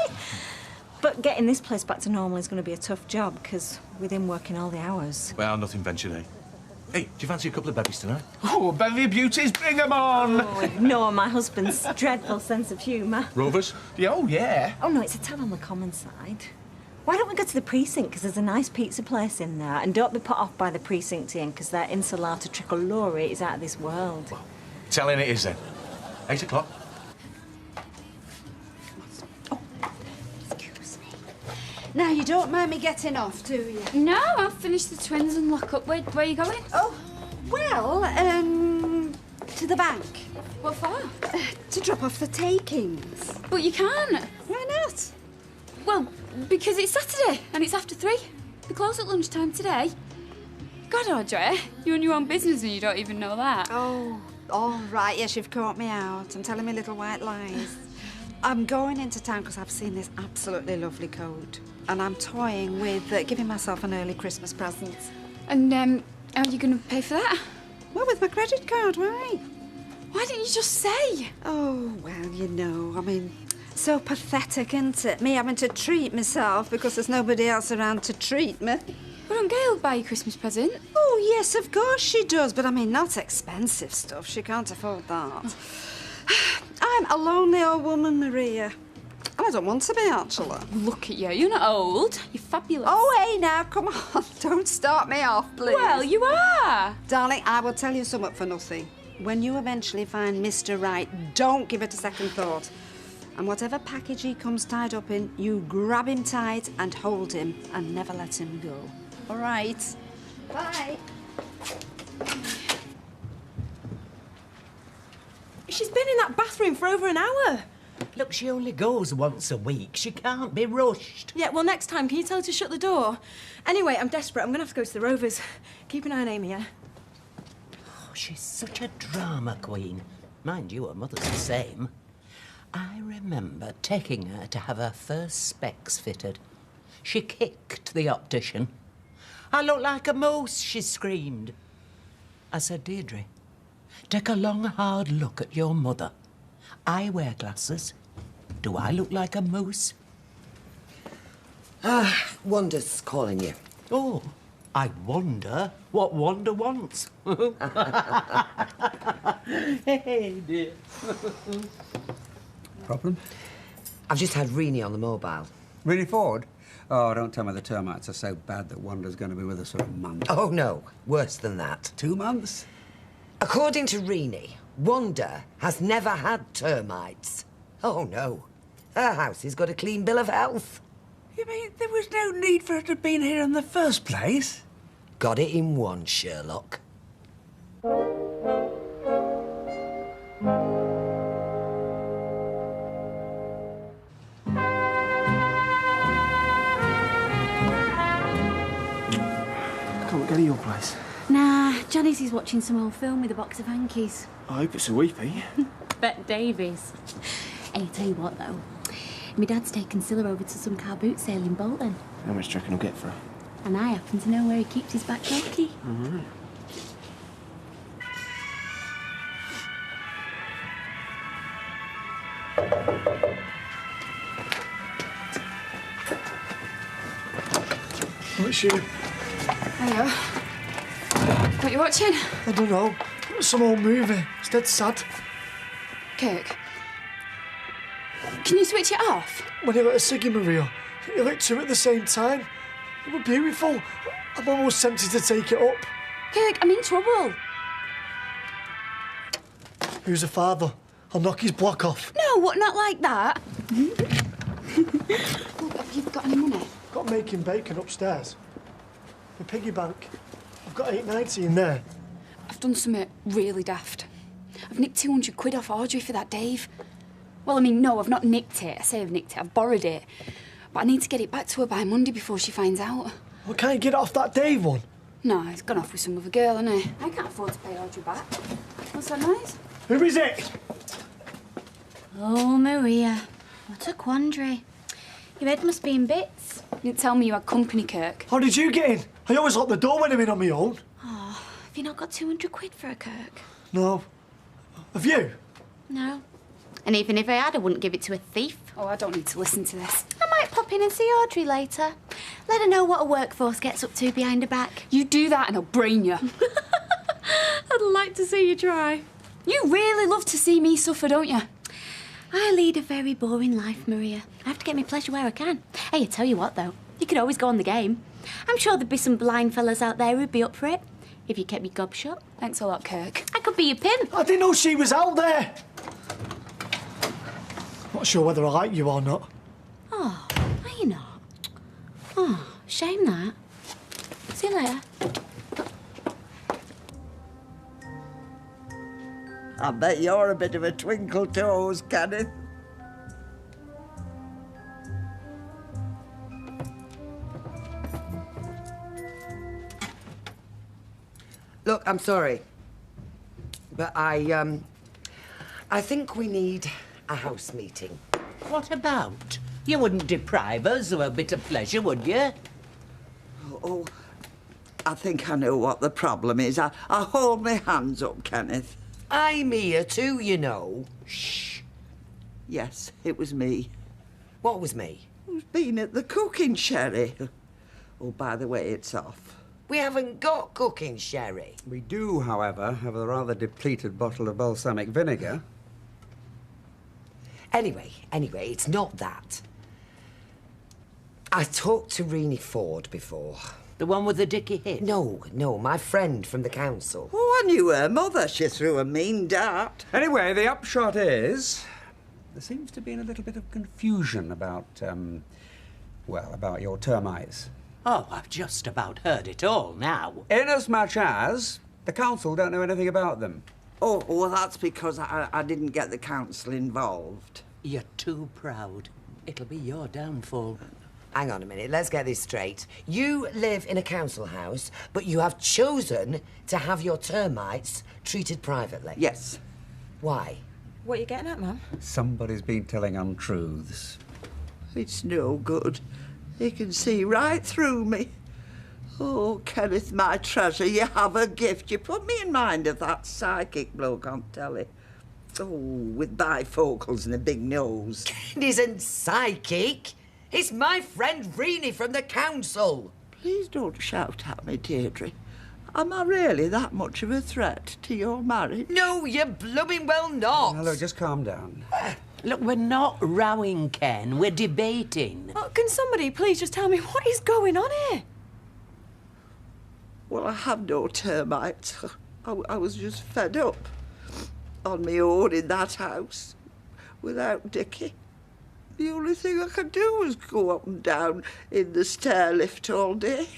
But getting this place back to normal is going to be a tough job, because with him working all the hours... Well, nothing ventured, eh? Hey, do you fancy a couple of bevies tonight? Oh, bevy of beauties, bring 'em on! Oh, ignore my husband's dreadful sense of humour. Rovers? Oh, yeah. Oh, no, it's a tad on the common side. Why don't we go to the precinct, because there's a nice pizza place in there, and don't be put off by the precinct inn, because their insalata tricolore is out of this world. Well, telling it is then. 8 o'clock. Now, you don't mind me getting off, do you? No, I'll finish the twins and lock up. Where are you going? Oh, well, to the bank. What for? To drop off the takings. But you can't. Why not? Well, because it's Saturday and it's after 3. They close at lunchtime today. God, Audrey, you own your own business and you don't even know that. Oh, all right. Yes, you've caught me out. I'm telling me little white lies. I'm going into town because I've seen this absolutely lovely coat. And I'm toying with giving myself an early Christmas present. And, how are you going to pay for that? Well, with my credit card, why? Why didn't you just say? Oh, well, you know, I mean, so pathetic, isn't it? Me having to treat myself because there's nobody else around to treat me. Why don't Gail buy you a Christmas present? Oh, yes, of course she does. But, I mean, not expensive stuff. She can't afford that. I'm a lonely old woman, Maria. And I don't want to be, actually. Look at you. You're not old. You're fabulous. Oh, hey, now, come on. Don't start me off, please. Well, you are. Darling, I will tell you something for nothing. When you eventually find Mr. Right, don't give it a second thought. And whatever package he comes tied up in, you grab him tight and hold him and never let him go. All right? Bye. She's been in that bathroom for over an hour. Look, she only goes once a week. She can't be rushed. Yeah, well, next time, can you tell her to shut the door? Anyway, I'm desperate. I'm going to have to go to the Rovers. Keep an eye on Amy, yeah? Oh, she's such a drama queen. Mind you, her mother's the same. I remember taking her to have her first specs fitted. She kicked the optician. "I look like a moose," she screamed. I said, "Deirdre, take a long, hard look at your mother. I wear glasses. Do I look like a moose?" Wanda's calling you. Oh, I wonder what Wanda wants. Hey, dear. Problem? I've just had Renee on the mobile. Really Ford? Oh, don't tell me the termites are so bad that Wanda's going to be with us for a month. Oh, no. Worse than that. 2 months? According to Renee, Wanda has never had termites. Oh, no. Her house has got a clean bill of health. You mean there was no need for her to have been here in the first place? Got it in one, Sherlock. Can't get to your place. Nah, Janice is watching some old film with a box of hankies. I hope it's a weepy. Bet Davies. Hey, tell you what, though. My dad's taken Scylla over to some car boot sale in Bolton. How much do you reckon I'll get for her? And I happen to know where he keeps his back donkey. All right. Oh, it's you. Hiya. What you watching? I don't know. Some old movie. It's dead sad. Kirk. Can you switch it off? When he lit a ciggy, Maria, he lit two at the same time. It was beautiful. I'm almost tempted to take it up. Kirk, I'm in trouble. Who's the father? I'll knock his block off. No, what, not like that. Look, have you got any money? Got making bacon upstairs. My piggy bank. I've got £8.90 in there. I've done something really daft. I've nicked 200 quid off Audrey for that Dave. Well, I mean, no, I've not nicked it. I say I've nicked it. I've borrowed it. But I need to get it back to her by Monday before she finds out. Well, can't you get it off that Dave one? No, he's gone off with some other girl, hasn't he? I can't afford to pay Audrey back. What's that noise? Who is it? Oh, Maria. What a quandary. Your head must be in bits. You didn't tell me you had company, Kirk. How did you get in? I always lock the door when I'm in on my own. Oh, have you not got 200 quid for a Kirk? No. Have you? No. And even if I had, I wouldn't give it to a thief. Oh, I don't need to listen to this. I might pop in and see Audrey later. Let her know what a workforce gets up to behind her back. You do that and I'll brain you. I'd like to see you try. You really love to see me suffer, don't you? I lead a very boring life, Maria. I have to get my pleasure where I can. Hey, I tell you what, though. You could always go on the game. I'm sure there'd be some blind fellas out there who'd be up for it. If you kept me gob shut. Thanks a lot, Kirk. I could be your pimp. I didn't know she was out there. Not sure whether I like you or not. Oh, are you not? Oh, shame that. See you later. I bet you're a bit of a twinkle toes, Kenneth. Look, I'm sorry, but I think we need a house meeting. What about? You wouldn't deprive us of a bit of pleasure, would you? Oh, I think I know what the problem is. I hold my hands up, Kenneth. I'm here too, you know. Shh. Yes, it was me. What was me? Who's been at the cooking sherry? Oh, by the way, it's off. We haven't got cooking sherry. We do, however, have a rather depleted bottle of balsamic vinegar. Anyway, it's not that. I talked to Rennie Ford before. The one with the dicky hip? No, my friend from the council. Oh, I knew her mother. She threw a mean dart. Anyway, the upshot is there seems to be a little bit of confusion about, well, about your termites. Oh, I've just about heard it all now. Inasmuch as the council don't know anything about them. Oh, well, that's because I didn't get the council involved. You're too proud. It'll be your downfall. Hang on a minute, let's get this straight. You live in a council house, but you have chosen to have your termites treated privately. Yes. Why? What are you getting at, Mum? Somebody's been telling untruths. It's no good. He can see right through me. Oh, Kenneth, my treasure, you have a gift. You put me in mind of that psychic bloke on telly. Oh, with bifocals and a big nose. It isn't psychic. It's my friend Rennie from the council. Please don't shout at me, Deirdre. Am I really that much of a threat to your marriage? No, you're blooming well not. Now, look, just calm down. Look, we're not rowing, Ken. We're debating. Oh, can somebody please just tell me what is going on here? Well, I have no termites. I was just fed up on my own in that house without Dickie. The only thing I could do was go up and down in the stair lift all day.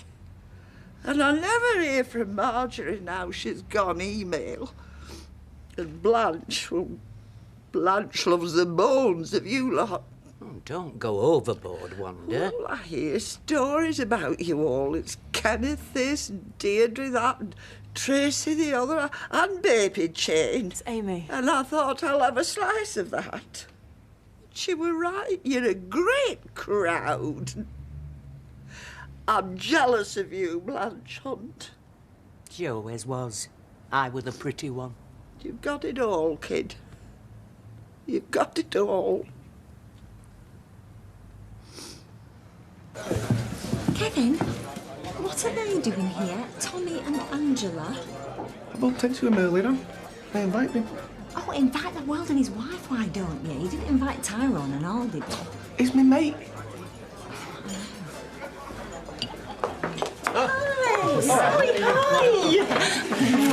And I never hear from Marjorie now she's gone email. And Blanche, well, Blanche loves the bones of you lot. Oh, don't go overboard, Wanda. Well, I hear stories about you all. It's Kenneth this, and Deirdre that, and Tracy the other, and Baby Chain. It's Amy. And I thought I'll have a slice of that. She were right. You're a great crowd. I'm jealous of you, Blanche Hunt. She always was. I were the pretty one. You've got it all, kid. You've got it all. Kevin, what are they doing here? Tommy and Angela? I bumped into him earlier on. They invite me. Oh, invite the world and his wife, why don't you? You didn't invite Tyrone and all, did you? He's my mate. Hi!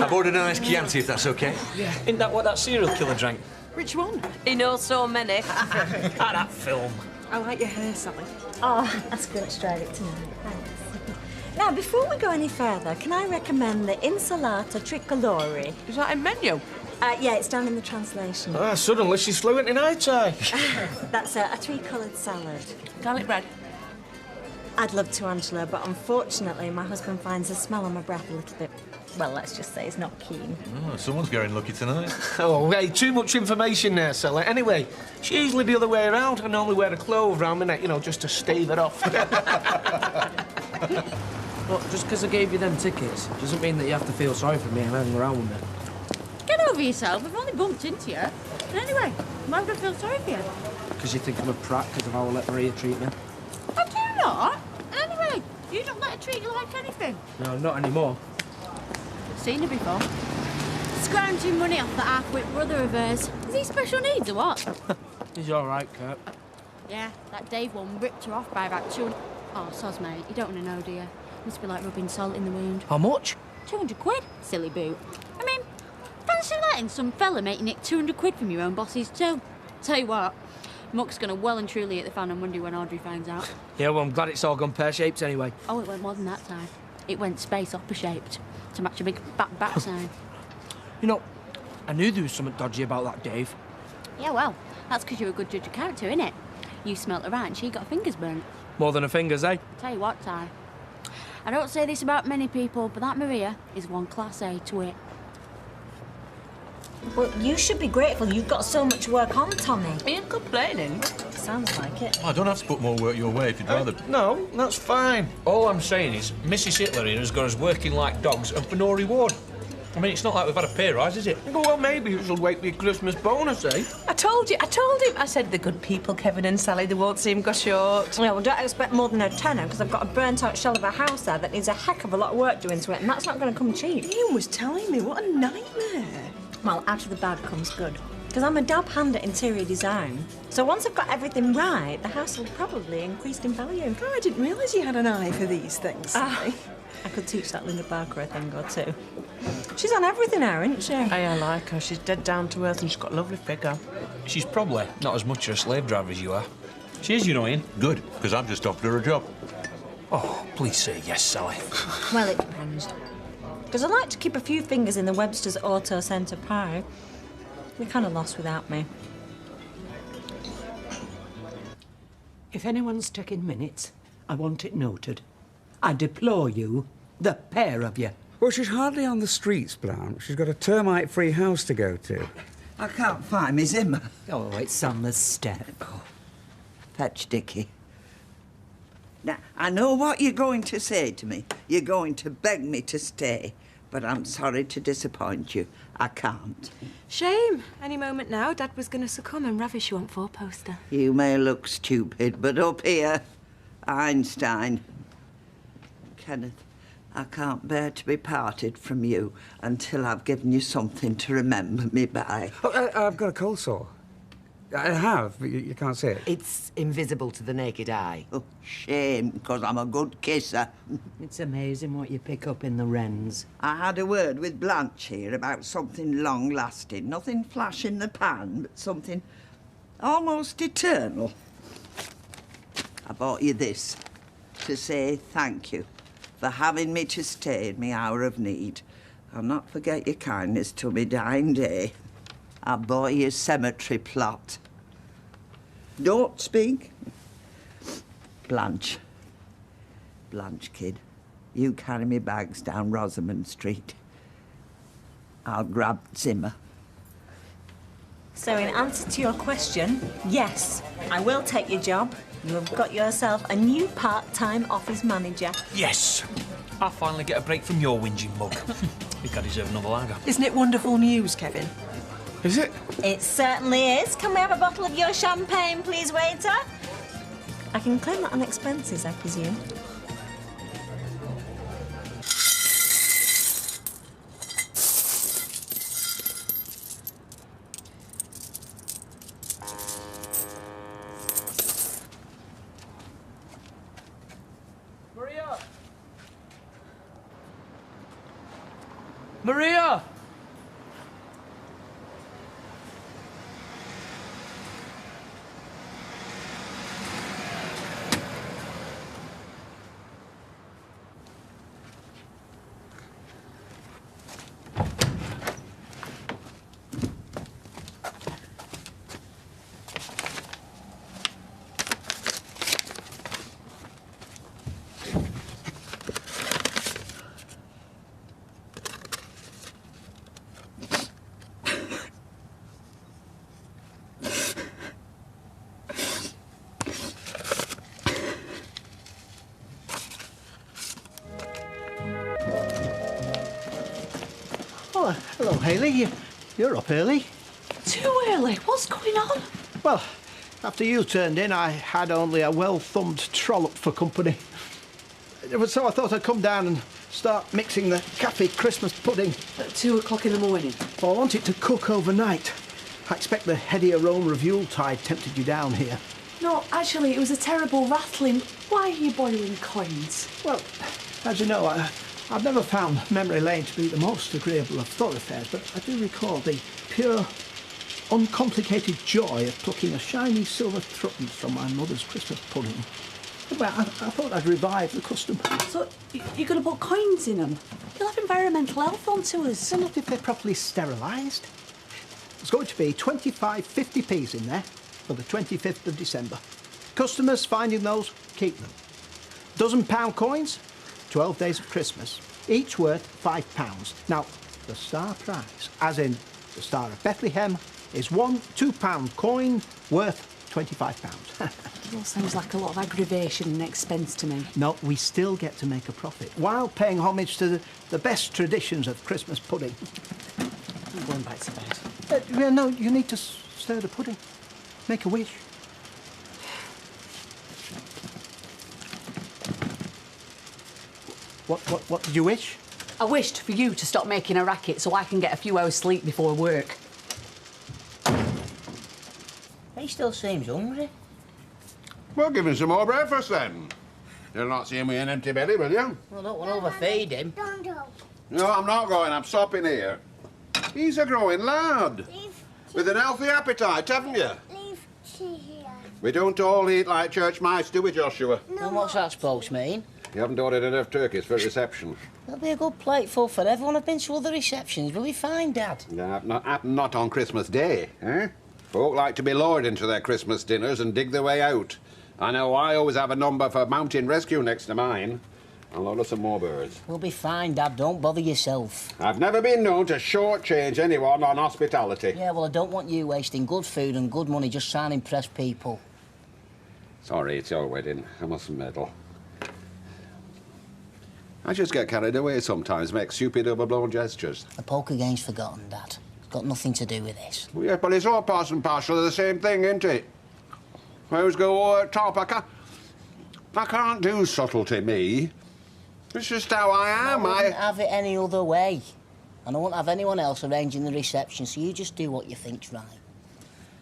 I've ordered a nice Chianti, if that's okay. Yeah. Isn't that what that serial killer drank? Which one? He knows so many. That film. I like your hair, Sally. Oh, that's good. Let's try it tonight. Thanks. Now, before we go any further, can I recommend the insalata tricolore? Is that a menu? Yeah, it's down in the translation. Ah, suddenly she's fluent in Thai. That's a three-coloured salad. Garlic bread. I'd love to, Angela, but unfortunately my husband finds the smell on my breath a little bit, well, let's just say he's not keen. Oh, someone's getting lucky tonight. Oh, hey, too much information there, Sally. Anyway, it's usually the other way around. I normally wear a clove round my neck, you know, just to stave it off. Look, just because I gave you them tickets doesn't mean that you have to feel sorry for me and hang around with me. Get over yourself. We've only bumped into you. And anyway, why would I feel sorry for you? Because you think I'm a prat because of how I let Maria treat me. I do not. Anyway, you don't let her treat you like anything. No, not anymore. Seen her before. scrounging money off that half-wit brother of hers. Is he special needs or what? He's all right, Kurt. Yeah, that Dave one ripped her off by about 200... Oh, soz, mate. You don't want to know, do you? Must be like rubbing salt in the wound. How much? 200 quid, silly boot. I mean, fancy letting some fella make you nick 200 quid from your own bosses too. Tell you what, Muck's gonna well and truly hit the fan on Monday when Audrey finds out. Yeah, well, I'm glad it's all gone pear-shaped anyway. Oh, it went more than that time. It went space opera-shaped to match a big fat bat sign. You know, I knew there was something dodgy about that Dave. Yeah, well, that's because you're a good judge of character, innit? You smelt her out and she got her fingers burnt. More than her fingers, eh? Tell you what, Ty. I don't say this about many people, but that Maria is one class A twit. Well, you should be grateful you've got so much work on, Tommy. Are you complaining? Sounds like it. I don't have to put more work your way if you'd rather. No, that's fine. All I'm saying is Mrs. Hitler here has got us working like dogs and for no reward. I mean, it's not like we've had a pay rise, is it? Well, maybe you should wait for your Christmas bonus, eh? I told him. I said the good people, Kevin and Sally, they won't see him go short. Yeah, well, don't expect more than a tenner, because I've got a burnt-out shell of a house there that needs a heck of a lot of work doing to it, and that's not going to come cheap. Ian was telling me, what a nightmare. Well, out of the bad comes good. Because I'm a dab hand at interior design. So once I've got everything right, the house will probably increase in value. Oh, I didn't realise you had an eye for these things, Sally. I could teach that Linda Barker a thing or two. She's on everything now, isn't she? I like her. She's dead down to earth and she's got a lovely figure. She's probably not as much a slave driver as you are. She is, you know, Ian. Good, because I've just offered her a job. Oh, please say yes, Sally. Well, it depends. Because I like to keep a few fingers in the Webster's Auto Centre pie. We're kind of lost without me. If anyone's taking minutes, I want it noted. I deplore you, the pair of you. Well, she's hardly on the streets, Blanche. She's got a termite-free house to go to. I can't find my Zimmer. Oh, it's on the step. Fetch Dickie. Now, I know what you're going to say to me. You're going to beg me to stay. But I'm sorry to disappoint you. I can't. Shame. Any moment now, Dad was going to succumb and ravish you on four-poster. You may look stupid, but up here, Einstein. Kenneth, I can't bear to be parted from you until I've given you something to remember me by. Oh, I've got a cold sore. I have, but you can't see it. It's invisible to the naked eye. Oh, shame, because I'm a good kisser. It's amazing what you pick up in the wrens. I had a word with Blanche here about something long-lasting. Nothing flash in the pan, but something almost eternal. I bought you this to say thank you for having me to stay in my hour of need. I'll not forget your kindness to me dying day. I bought you a cemetery plot. Don't speak. Blanche. Blanche, kid. You carry me bags down Rosamond Street. I'll grab Zimmer. So in answer to your question, yes, I will take your job. You have got yourself a new part-time office manager. Yes! I finally get a break from your whinging mug. I think I deserve another lager. Isn't it wonderful news, Kevin? Is it? It certainly is. Can we have a bottle of your champagne, please, waiter? I can claim that on expenses, I presume. Maria! Maria! Oh, hello, Hayley. You're up early. Too early? What's going on? Well, after you turned in, I had only a well-thumbed trollop for company. So I thought I'd come down and start mixing the cafe Christmas pudding. At 2 o'clock in the morning? Well, I want it to cook overnight. I expect the heady aroma of Yuletide tempted you down here. No, actually, it was a terrible rattling. Why are you boiling coins? Well, as you know, I've never found Memory Lane to be the most agreeable of thoroughfares, but I do recall the pure, uncomplicated joy of plucking a shiny silver threepence from my mother's Christmas pudding. Well, I thought I'd revive the custom. So, you're going to put coins in them? You'll have environmental health onto us. So not if they're properly sterilised. There's going to be 25 50p's in there for the 25th of December. Customers finding those, keep them. Dozen pound coins, 12 days of Christmas, each worth £5. Now, the star prize, as in the Star of Bethlehem, is one £2 coin worth £25. It all sounds like a lot of aggravation and expense to me. No, we still get to make a profit, while paying homage to the best traditions of Christmas pudding. I'm going back to bed. No, you need to stir the pudding. Make a wish. What did you wish? I wished for you to stop making a racket so I can get a few hours sleep before work. He still seems hungry. Well, give him some more breakfast then. You'll not see him with an empty belly, will you? Well, I don't want to overfeed him. No, I'm not going. I'm stopping here. He's a growing lad. With an healthy appetite, haven't you? Leave tea here. We don't all eat like church mice, do we, Joshua? And what's that supposed to mean? You haven't ordered enough turkeys for a reception. There'll be a good plateful for everyone. I've been to other receptions. We'll be fine, Dad. No, not on Christmas Day, eh? Folk like to be lured into their Christmas dinners and dig their way out. I know I always have a number for mountain rescue next to mine. I'll order some more birds. We'll be fine, Dad. Don't bother yourself. I've never been known to shortchange anyone on hospitality. Yeah, well, I don't want you wasting good food and good money just trying to impress people. Sorry, it's your wedding. I mustn't meddle. I just get carried away sometimes, make stupid, overblown gestures. The poker game's forgotten, Dad. It's got nothing to do with this. Well, yeah, but it's all part and parcel of the same thing, isn't it? I always go over top. I can't do subtlety, me. It's just how I am. I wouldn't have it any other way. And I won't have anyone else arranging the reception, so you just do what you think's right.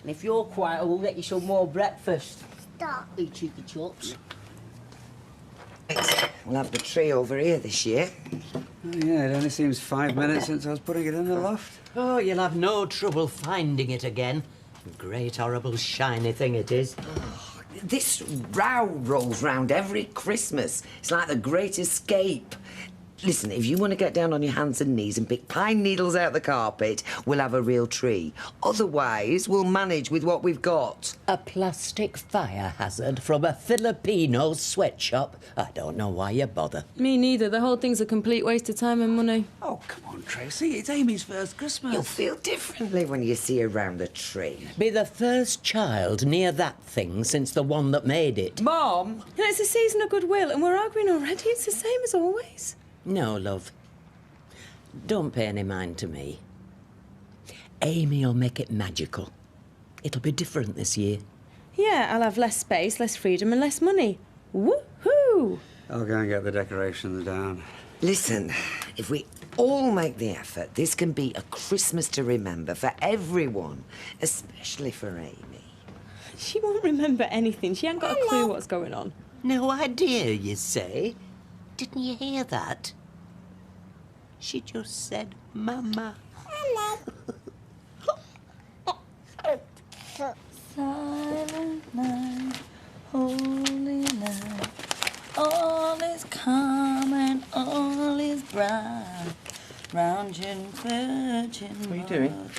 And if you're quiet, we'll get you some more breakfast. Stop. You cheeky chops. We'll have the tree over here this year. Oh, yeah, it only seems 5 minutes since I was putting it in the loft. Oh, you'll have no trouble finding it again. Great, horrible, shiny thing it is. This row rolls round every Christmas. It's like the Great Escape. Listen, if you want to get down on your hands and knees and pick pine needles out the carpet, we'll have a real tree. Otherwise, we'll manage with what we've got. A plastic fire hazard from a Filipino sweatshop. I don't know why you bother. Me neither. The whole thing's a complete waste of time and money. Oh, come on, Tracy. It's Amy's first Christmas. You'll feel differently when you see her round the tree. Be the first child near that thing since the one that made it. Mom! It's a season of goodwill and we're arguing already. It's the same as always. No, love. Don't pay any mind to me. Amy'll make it magical. It'll be different this year. Yeah, I'll have less space, less freedom and less money. Woohoo! I'll go and get the decorations down. Listen, if we all make the effort, this can be a Christmas to remember for everyone, especially for Amy. She won't remember anything. She ain't got a clue what's going on. No idea, you say? Didn't you hear that? She just said, Mama. Silent night, holy night, all is calm and all is bright. Round your virgin. What are you doing?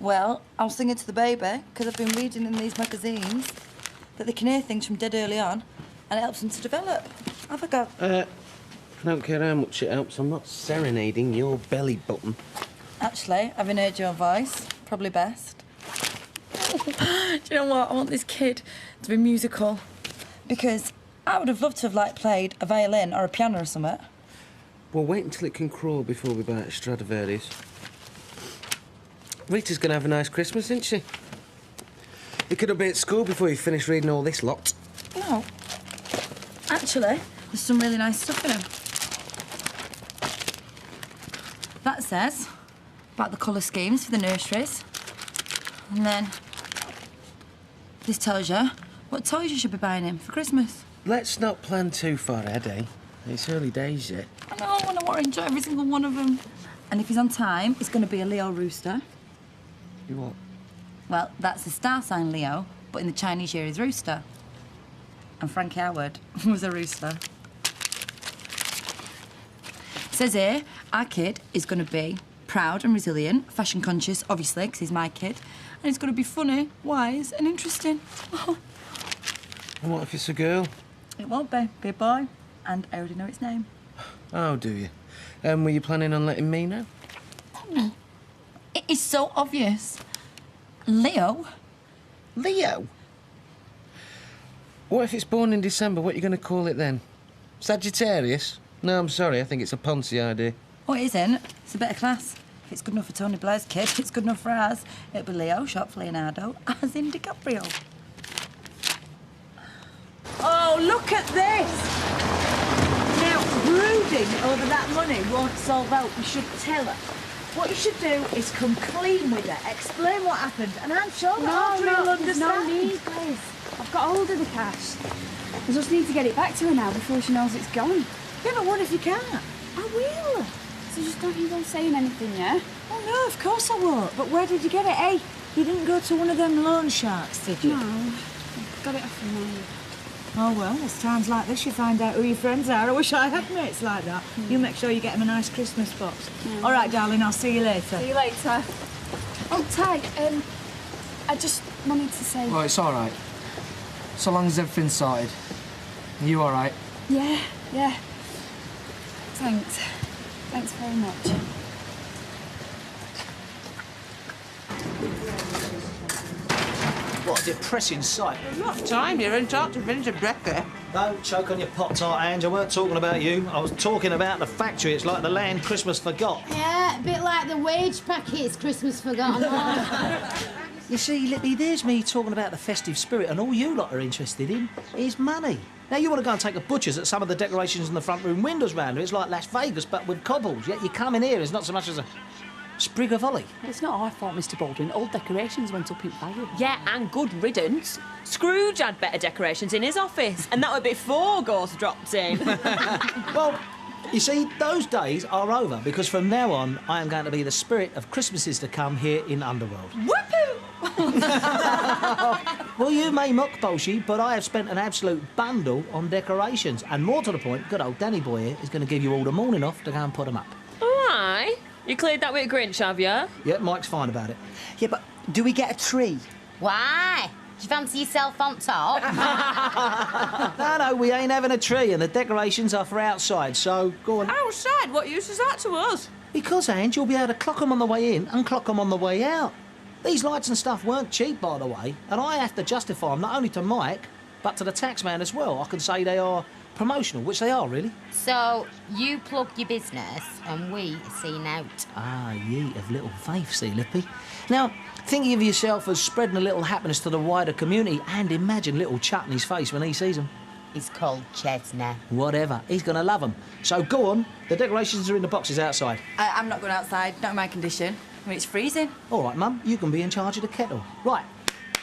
Well, I was singing to the baby because I've been reading in these magazines that they can hear things from dead early on and it helps them to develop. Have a go. I don't care how much it helps. I'm not serenading your belly button. Actually, having heard your voice, probably best. Do you know what? I want this kid to be musical because I would have loved to have played a violin or a piano or something. Well, wait until it can crawl before we buy it Stradivarius. Rita's going to have a nice Christmas, isn't she? You could have been at school before you finished reading all this lot. No. Actually, There's some really nice stuff in them. That says about the colour schemes for the nurseries. And then this tells you what toys you should be buying him for Christmas. Let's not plan too far ahead, eh? It's early days yet. I know, and I want to enjoy every single one of them. And if he's on time, it's going to be a Leo rooster. You what? Well, that's the star sign Leo, but in the Chinese year is rooster. And Frankie Howard was a rooster. It says here, our kid is going to be proud and resilient, fashion conscious, obviously, because he's my kid. And he's going to be funny, wise and interesting. And what if it's a girl? It won't be a boy. And I already know its name. Oh, do you? Were you planning on letting me know? It is so obvious. Leo? Leo? What if it's born in December? What are you going to call it then? Sagittarius? No, I'm sorry. I think it's a Ponzi idea. Oh, it isn't. It's a bit of class. If it's good enough for Tony Blair's kid, it's good enough for ours. It'll be Leo, short for Leonardo, as in DiCaprio. Oh, look at this! Now, brooding over that money won't solve out. You should tell her. What you should do is come clean with her, explain what happened, and I'm sure that Audrey will understand. No need, Liz. I've got hold of the cash. I just need to get it back to her now before she knows it's gone. Yeah, but what if you can't? I will. So just don't keep on saying anything, yeah? Oh, no, of course I won't. But where did you get it, eh? You didn't go to one of them loan sharks, did you? No. I got it off from there. Oh, well, it's times like this you find out who your friends are. I wish I had mates like that. You make sure you get them a nice Christmas box. Yeah. All right, darling, I'll see you later. See you later. Oh, Ty, I just wanted to say... Well, it's all right. So long as everything's sorted. Are you all right? Yeah. Thanks. Thanks very much. What a depressing sight. Enough time, you're in talk to finish a breakfast. Don't choke on your Pop-Tart, Ange. I weren't talking about you. I was talking about the factory. It's like the land Christmas forgot. Yeah, a bit like the wage packets Christmas forgotten. You see, Lippy, there's me talking about the festive spirit, and all you lot are interested in is money. Now, you want to go and take a butcher's at some of the decorations in the front room windows round here. It's like Las Vegas, but with cobbles. Yet you come in here, it's not so much as a sprig of holly. It's not our fault, Mr. Baldwin. All decorations went up in value. Yeah, and good riddance. Scrooge had better decorations in his office, and that was before Ghost dropped in. Well, you see, those days are over, because from now on, I am going to be the spirit of Christmases to come here in Underworld. Whoopoo! Well, you may mock Bolshy, but I have spent an absolute bundle on decorations. And more to the point, good old Danny boy here is going to give you all the morning off to go and put them up. Why? You cleared that with a Grinch, have you? Yeah, Mike's fine about it. Yeah, but do we get a tree? Why? Do you fancy yourself on top? No, we ain't having a tree, and the decorations are for outside, so go on. Outside? What use is that to us? Because, Ange, you'll be able to clock them on the way in and clock them on the way out. These lights and stuff weren't cheap, by the way, and I have to justify them not only to Mike, but to the taxman as well. I can say they are promotional, which they are, really. So, you plug your business and we seen out. Ah, ye of little faith, see, Lippy. Now, thinking of yourself as spreading a little happiness to the wider community, and imagine little Chuck in his face when he sees them. He's called Chesney. Whatever, he's going to love them. So go on, the decorations are in the boxes outside. I'm not going outside, not in my condition. I mean, it's freezing. All right, Mum, you can be in charge of the kettle. Right,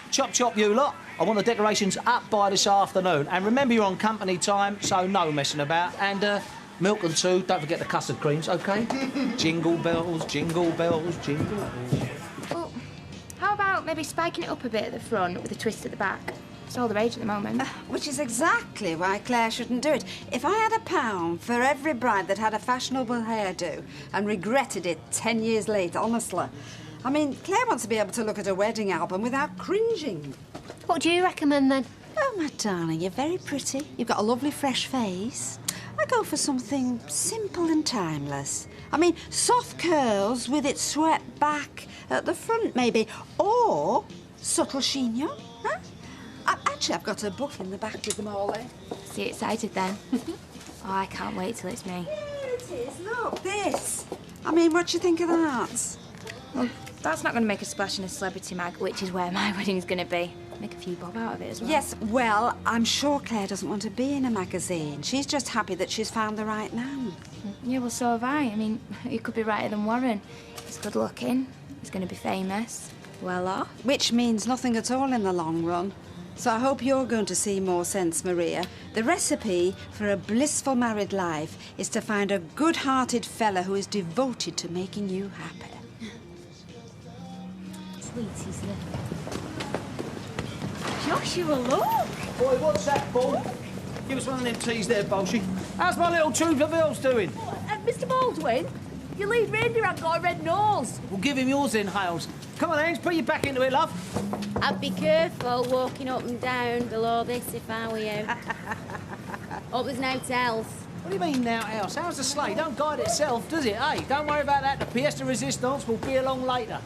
chop chop you lot. I want the decorations up by this afternoon. And remember, you're on company time, so no messing about. And milk and two, don't forget the custard creams, OK? Jingle bells, jingle bells, jingle bells. Well, how about maybe spiking it up a bit at the front with a twist at the back? It's all the rage at the moment. Which is exactly why Claire shouldn't do it. If I had £1 for every bride that had a fashionable hairdo and regretted it 10 years later, honestly. I mean, Claire wants to be able to look at a wedding album without cringing. What do you recommend, then? Oh, my darling, you're very pretty. You've got a lovely fresh face. I go for something simple and timeless. I mean, soft curls with it swept back at the front, maybe. Or subtle chignon, huh? Actually, I've got a book in the back with them all there. See you excited then. Oh, I can't wait till it's me. Here it is, look, this. I mean, what do you think of that? Well, that's not going to make a splash in a celebrity mag, which is where my wedding's going to be. make a few bob out of it as well. Yes, well, I'm sure Claire doesn't want to be in a magazine. She's just happy that she's found the right man. Yeah, well, so have I. I mean, he could be righter than Warren. He's good looking. He's going to be famous. Well off. Which means nothing at all in the long run. So I hope you're going to see more sense, Maria. The recipe for a blissful married life is to find a good-hearted fella who is devoted to making you happy. Sweeties, Joshua, look! Boy, what's that, Paul? Give us one of them teas there, Bolshy. How's my little tube of Bill's doing? Mr. Baldwin, your lead reindeer hasn't got a red nose. We'll give him yours then, Hales. Come on, Ains, put your back into it, love. I'd be careful walking up and down below this if I were you. Hope there's no tells. What do you mean, now, else? How's the sleigh? Don't guide itself, does it, eh? Don't worry about that. The pièce de résistance will be along later.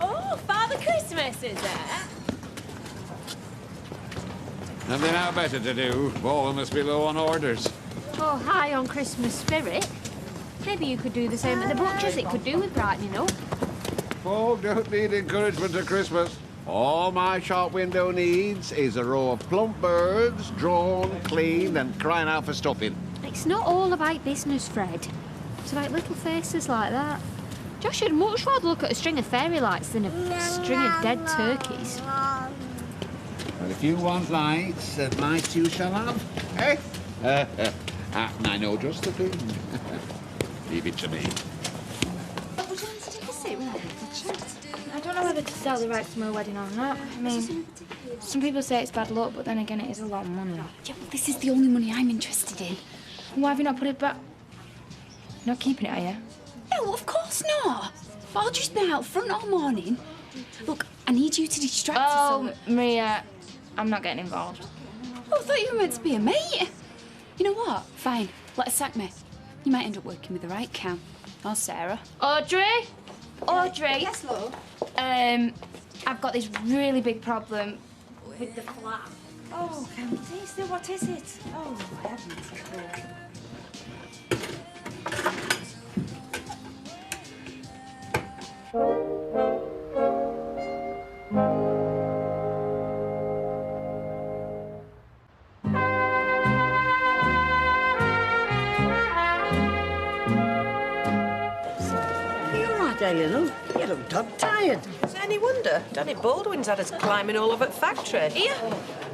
Oh, Father Christmas is there? Nothing now better to do. All must be low on orders. Oh, high on Christmas spirit. Maybe you could do the same at the butcher's. It could do with brightening up. Folk don't need encouragement at Christmas. All my shop window needs is a row of plump birds, drawn, cleaned, and crying out for stuffing. It's not all about business, Fred. It's about little faces like that. Josh would much rather look at a string of fairy lights than a string of dead turkeys. Well, if you want lights, might you shall have. Eh? I know just the thing. Leave it to me. Would you like to take a seat with me? I don't know whether to sell the rights to my wedding or not. I mean, some people say it's bad luck, but then again, it is a lot of money. Yeah, well, this is the only money I'm interested in. Why have you not put it back? You're not keeping it, are you? No, of course not. I'll just be out front all morning. Look, I need you to distract us. Oh, Maria, I'm not getting involved. Oh, I thought you were meant to be a mate. You know what? Fine, let her sack me. You might end up working with the right Cam. Or Sarah. Audrey? Audrey? Yes, love? I've got this really big problem with the flat. Oh, Candice, what is it? Oh, heavens. Eleanor, you look dog-tired. Is it any wonder? Danny Baldwin's had us climbing all over the factory. Here,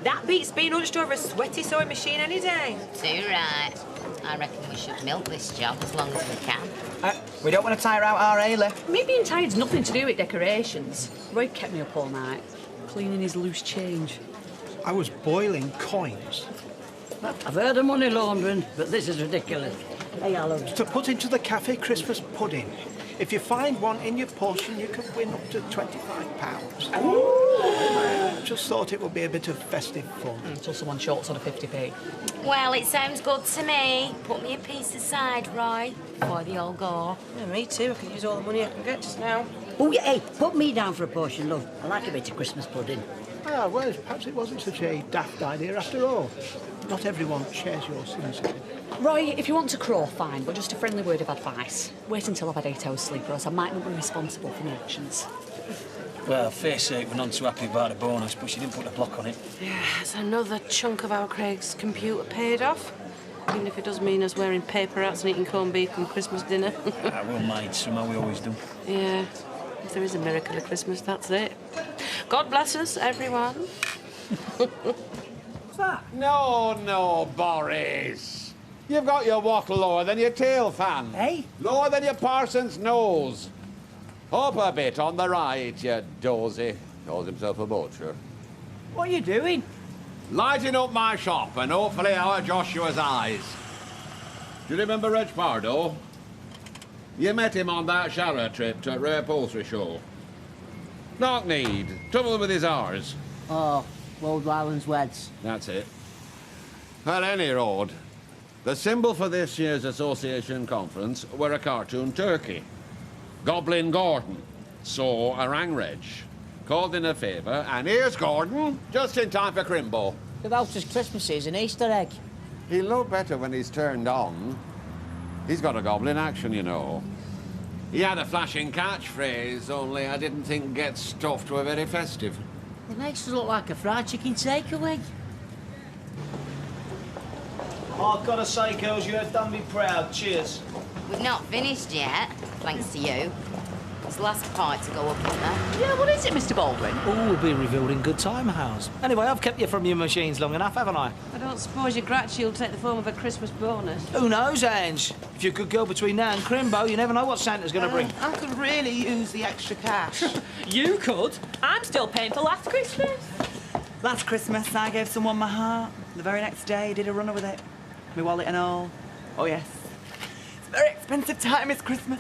that beats being hunched over a sweaty sewing machine any day. Too right. I reckon we should milk this job as long as we can. We don't want to tire out our Ailey. Me being tired's nothing to do with decorations. Roy kept me up all night, cleaning his loose change. I was boiling coins. I've heard of money laundering, but this is ridiculous. Hey, Alan. To put into the cafe Christmas pudding. If you find one in your portion, you can win up to £25. Just thought it would be a bit of festive fun. Until someone shorts on a 50p. Well, it sounds good to me. Put me a piece aside, Roy, before they all go. Yeah, me too. I can use all the money I can get just now. Oh, yeah, hey, put me down for a portion, love. I like a bit of Christmas pudding. Ah, well, perhaps it wasn't such a daft idea after all. Not everyone shares your cynicism. Roy, if you want to crow, fine, but just a friendly word of advice. Wait until I've had 8 hours sleep, or else I might not be responsible for my actions. Well, fair sake, we're none too happy about the bonus, but she didn't put a block on it. Yeah, it's another chunk of our Craig's computer paid off. Even if it does mean us wearing paper hats and eating corned beef come Christmas dinner. We'll manage somehow, we always do. Yeah, if there is a miracle at Christmas, that's it. God bless us, everyone. No, Boris. You've got your wattle lower than your tail fan. Hey? Lower than your parson's nose. Up a bit on the right, you dozy. Calls himself a butcher. What are you doing? Lighting up my shop and hopefully our Joshua's eyes. Do you remember Reg Pardo? You met him on that Shara trip to Rare Upholstery Show. Knock-kneed. Trouble with his R's. Oh, Old Ryland's Weds. That's it. At any road, the symbol for this year's association conference were a cartoon turkey. Goblin Gordon. So a Rangreg. Called in a favour, and here's Gordon, just in time for Crimbo. About his Christmases and Easter egg. He'll look better when he's turned on. He's got a goblin action, you know. He had a flashing catchphrase, only I didn't think get stuffed were very festive. It makes us look like a fried chicken takeaway. I've got to say, girls, you have done me proud. Cheers. We've not finished yet, thanks to you. There's the last pie to go up in there. Yeah, what is it, Mr. Baldwin? All will be revealed in good time, House. Anyway, I've kept you from your machines long enough, haven't I? I don't suppose your gratitude will take the form of a Christmas bonus. Who knows, Ange? If you could go between now and Crimbo, you never know what Santa's going to bring. I could really use the extra cash. You could. I'm still paying for last Christmas. Last Christmas, I gave someone my heart. The very next day, he did a runner with it. My wallet and all. Oh, yes. It's a very expensive time, it's Christmas.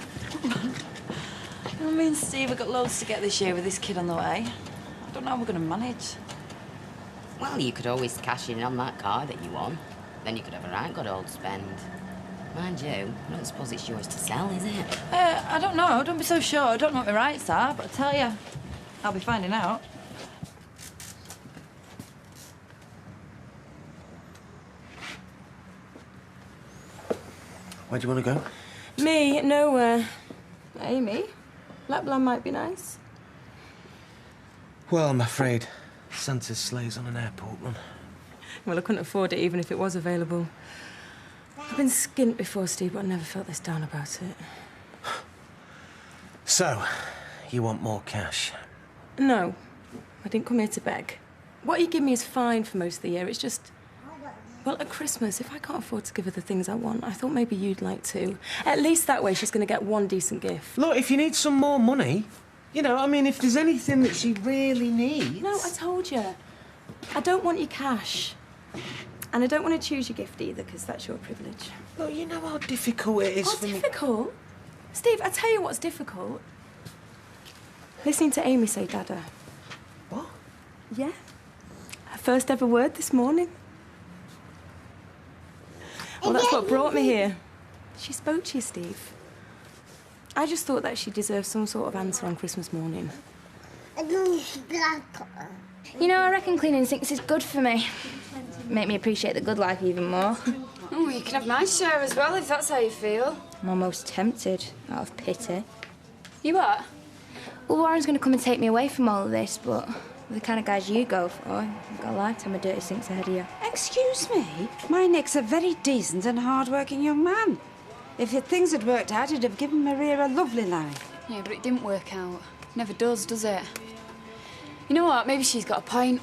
Me and Steve have got loads to get this year with this kid on the way. I don't know how we're going to manage. Well, you could always cash in on that car that you won. Then you could have a right good old spend. Mind you, I don't suppose it's yours to sell, is it? I don't know. Don't be so sure. I don't know what my rights are, but I tell you, I'll be finding out. Where do you want to go? Me? Nowhere. Amy? Lapland might be nice. Well, I'm afraid Santa's sleigh's on an airport run. Well, I couldn't afford it even if it was available. I've been skint before, Steve, but I never felt this down about it. So, you want more cash? No, I didn't come here to beg. What you give me is fine for most of the year. It's just, well, at Christmas, if I can't afford to give her the things I want, I thought maybe you'd like to. At least that way she's going to get one decent gift. Look, if you need some more money, you know, I mean, if there's anything that she really needs... No, I told you. I don't want your cash. And I don't want to choose your gift either, because that's your privilege. Look, you know how difficult it is for me... Difficult? Steve, I tell you what's difficult. Listening to Amy say Dada. What? Yeah. Her first ever word this morning. Well, that's what brought me here. She spoke to you, Steve. I just thought that she deserved some sort of answer on Christmas morning. You know, I reckon cleaning sinks is good for me. Make me appreciate the good life even more. Oh, you can have my share as well, if that's how you feel. I'm almost tempted, out of pity. You are? Well, Warren's going to come and take me away from all of this, but the kind of guys you go for, you've got a lifetime of dirty sinks ahead of you. Excuse me? My Nick's a very decent and hard-working young man. If things had worked out, he'd have given Maria a lovely life. Yeah, but it didn't work out. Never does it? You know what? Maybe she's got a point.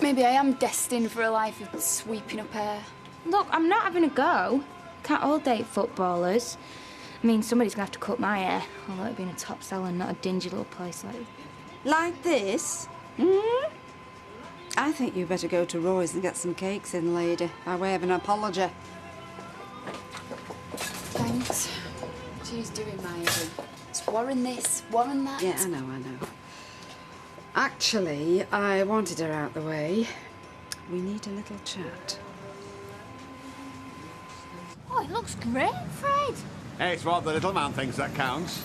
Maybe I am destined for a life of sweeping up air. Look, I'm not having a go. Can't all date footballers. I mean, somebody's going to have to cut my hair, although it'd be in a top seller, not a dingy little place like... Like this? Hmm? I think you better go to Roy's and get some cakes in, lady, by way of an apology. Thanks. She's doing my head. It's Warren this, Warren that. Yeah, I know. Actually, I wanted her out the way. We need a little chat. Oh, it looks great, Fred. It's what the little man thinks that counts.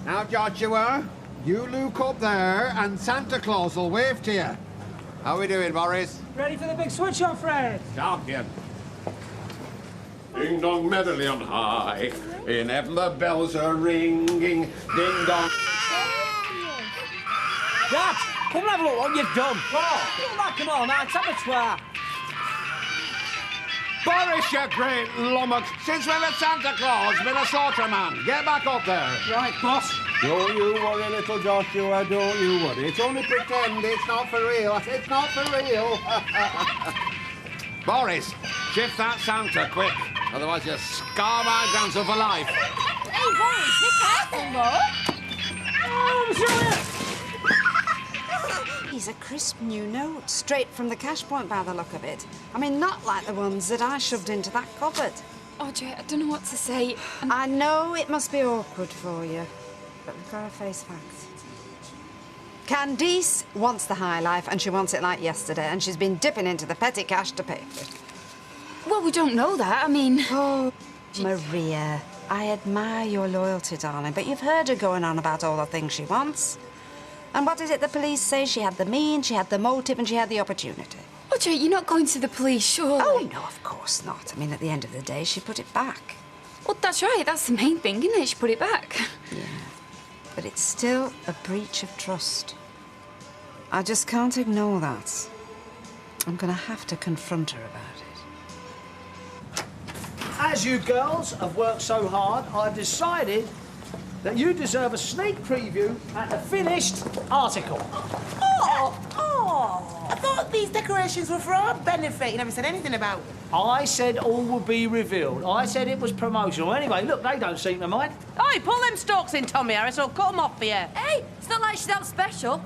Now, Joshua, you look up there and Santa Claus will wave to you. How we doing, Boris? Ready for the big switch off, Fred? Champion. Ding dong merrily on high, in heaven the bells are ringing, ding dong. Dad, come and have a look what you've done. Come on, man, it's abattoir. Boris, you great lummox, since when has Santa Claus been a slaughterman? Get back up there. Right, boss. Don't you worry, little Joshua, don't you worry. It's only pretend, it's not for real. It's not for real. Boris, shift that Santa quick. Otherwise you scar my grandson for life. Hey, Boris, be careful, though. He's a crisp new note, straight from the cash point by the look of it. I mean, not like the ones that I shoved into that cupboard. Audrey, I don't know what to say. I know it must be awkward for you, but we've got to face facts. Candice wants the high life, and she wants it like yesterday, and she's been dipping into the petty cash to pay for it. Well, we don't know that. I mean... Oh, Maria, I admire your loyalty, darling, but you've heard her going on about all the things she wants. And what is it the police say? She had the means, she had the motive, and she had the opportunity. Audrey, you're not going to the police, surely? Oh, no, of course not. I mean, at the end of the day, she put it back. Well, that's right. That's the main thing, isn't it? She put it back. Yeah. But it's still a breach of trust. I just can't ignore that. I'm gonna have to confront her about it. As you girls have worked so hard, I've decided that you deserve a sneak preview at the finished article. I thought these decorations were for our benefit. You never said anything about... I said all would be revealed. I said it was promotional. Anyway, look, they don't seem to mind. Oi, pull them stalks in, Tommy Harris, or cut them off for you. Hey, it's not like she's that special.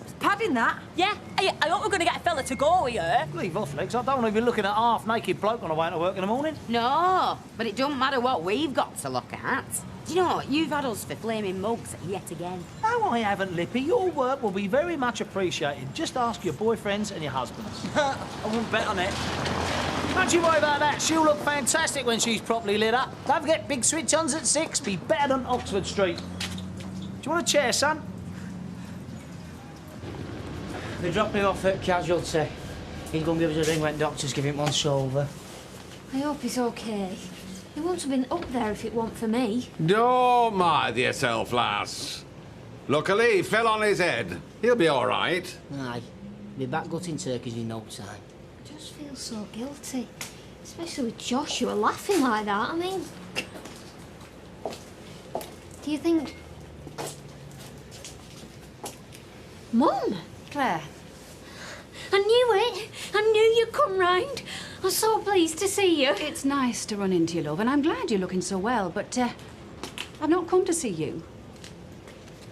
It's padding that. Yeah, hey, I hope we're going to get a fella to go here. Leave off, Lex. I don't want to be looking at a half-naked bloke on the way to work in the morning. No, but it don't matter what we've got to look at. Do you know what? You've had us for flaming mugs yet again. No, I haven't, Lippy. Your work will be very much appreciated. Just ask your boyfriends and your husbands. I wouldn't bet on it. Don't you worry about that. She'll look fantastic when she's properly lit up. Don't forget, big switch-ons at 6. Be better than Oxford Street. Do you want a chair, son? They dropped me off at Casualty. He's going to give us a ring when doctors give him once over. I hope he's okay. He wouldn't have been up there if it weren't for me. Don't mind yourself, lass. Luckily, he fell on his head. He'll be all right. Aye. Be back gutting turkeys in no time. I just feel so guilty. Especially with Joshua laughing like that. I mean... Do you think... Mum? Claire. I knew it. I knew you'd come round. I'm so pleased to see you. It's nice to run into you, love, and I'm glad you're looking so well, but I've not come to see you.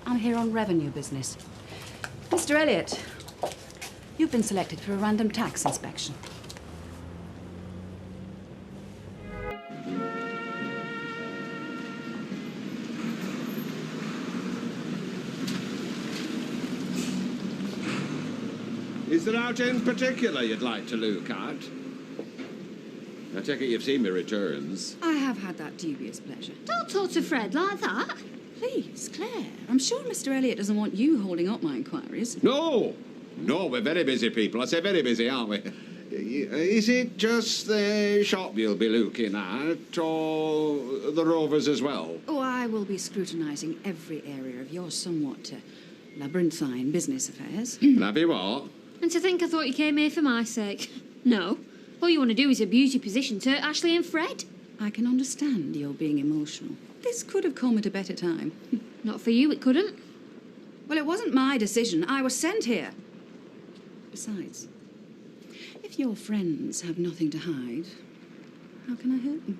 I'm here on revenue business. Mr. Elliot, you've been selected for a random tax inspection. Is there out in particular you'd like to look at? I take it you've seen my returns. I have had that dubious pleasure. Don't talk to Fred like that. Please, Claire, I'm sure Mr. Elliot doesn't want you holding up my inquiries. No! No, we're very busy people. I say very busy, aren't we? Is it just the shop you'll be looking at, or the Rovers as well? Oh, I will be scrutinising every area of your somewhat labyrinthine business affairs. Have you what? And to think I thought you came here for my sake. No. All you want to do is a beauty position to Ashley and Fred. I can understand you're being emotional. This could have come at a better time. Not for you, it couldn't. Well, it wasn't my decision. I was sent here. Besides, if your friends have nothing to hide, how can I help them?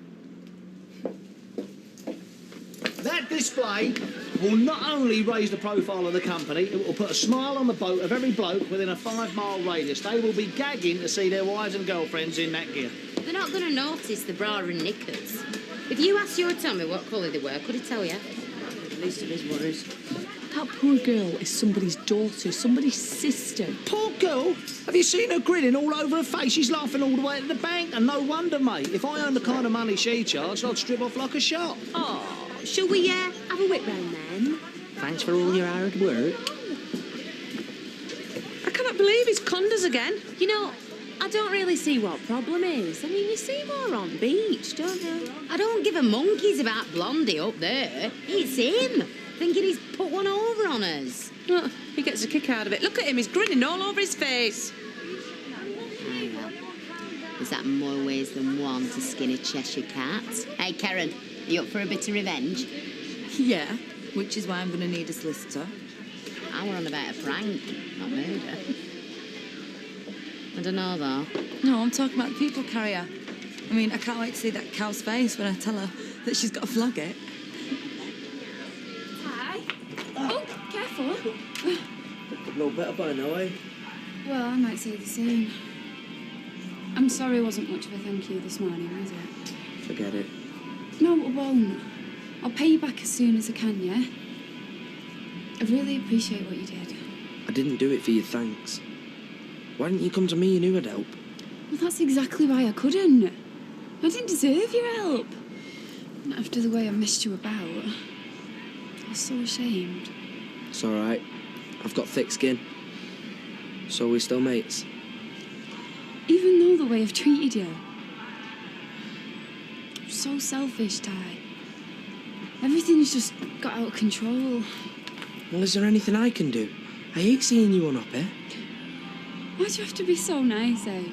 That display will not only raise the profile of the company, it will put a smile on the boat of every bloke within a 5-mile radius. They will be gagging to see their wives and girlfriends in that gear. They're not going to notice the bra and knickers. If you asked your Tommy what colour they were, could he tell you? At least of his worries. That poor girl is somebody's daughter, somebody's sister. Poor girl? Have you seen her grinning all over her face? She's laughing all the way to the bank, and no wonder, mate. If I earned the kind of money she charged, I'd strip off like a shot. Oh, shall we have a whip round then? Thanks for all your hard work. I cannot believe he's conned us again. You know, I don't really see what problem is. I mean, you see more on beach, don't you? I don't give a monkeys about Blondie up there. It's him, thinking he's put one over on us. Oh, he gets a kick out of it. Look at him, he's grinning all over his face. Aye, well, there's that more ways than one to skin a Cheshire cat. Hey, Karen, are you up for a bit of revenge? Yeah, which is why I'm going to need a solicitor. I were on about a prank, not murder. I don't know, though. No, I'm talking about the people carrier. I mean, I can't wait to see that cow's face when I tell her that she's got to flog it. Hi. Oh, careful. No better by now, eh? Well, I might say the same. I'm sorry it wasn't much of a thank you this morning, was it? Forget it. No, it won't. I'll pay you back as soon as I can, yeah? I really appreciate what you did. I didn't do it for your thanks. Why didn't you come to me? You knew I'd help. Well, that's exactly why I couldn't. I didn't deserve your help. And after the way I messed you about, I was so ashamed. It's all right. I've got thick skin. So we're still mates. Even though the way I've treated you. I'm so selfish, Ty. Everything's just got out of control. Well, is there anything I can do? I hate seeing you unhappy. Why do you have to be so nice, eh?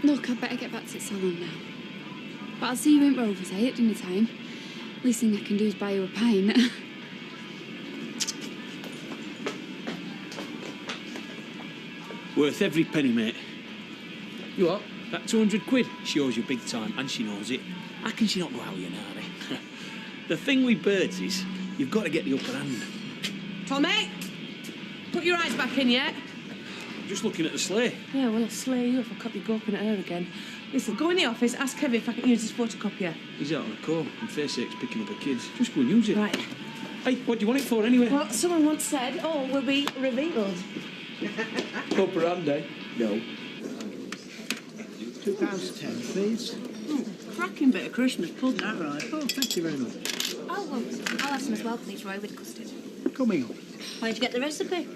Look, I'd better get back to the salon now. But I'll see you in Rovers, eh, at dinner time. Least thing I can do is buy you a pint. Worth every penny, mate. You what? That 200 quid, she owes you big time, and she knows it. How can she not know how you know it? The thing with birds is, you've got to get the upper hand. Tommy, put your eyes back in yet? Just looking at the sleigh. Yeah, well, I'll slay you if I cut you gawping at her again. Listen, go in the office, ask Kevin if I can use his photocopier. He's out on a call, and fair sake's picking up her kids. Just go and use it. Right. Hey, what do you want it for anyway? Well, someone once said all will be revealed. Upper hand, eh? No. £2.10, please. Cracking bit of Christmas pud, that right? Oh, thank you very much. Oh, well, I'll have some as well, please, Roy, with custard. Coming up. Where'd you get the recipe?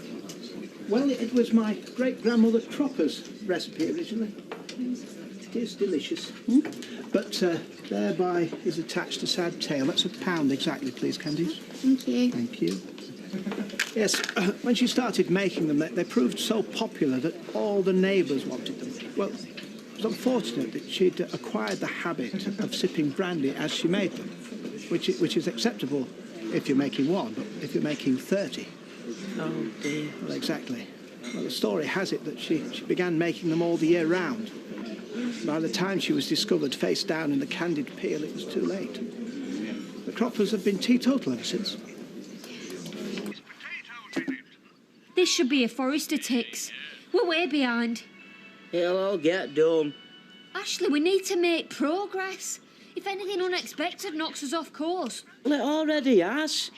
Well, it was my great-grandmother Cropper's recipe originally. It is delicious. But thereby is attached a sad tale. That's £1 exactly, please, Candice. Thank you. Thank you. Yes, when she started making them, they proved so popular that all the neighbours wanted them. Well, it was unfortunate that she'd acquired the habit of sipping brandy as she made them, which is acceptable if you're making one, but if you're making 30... Oh, dear. Well, exactly. Well, the story has it that she began making them all the year round. By the time she was discovered face down in the candied peel, it was too late. The Croppers have been teetotal ever since. This should be a Forester ticks. We're way behind. It'll all get done. Ashley, we need to make progress. If anything unexpected knocks us off course. Well, it already has.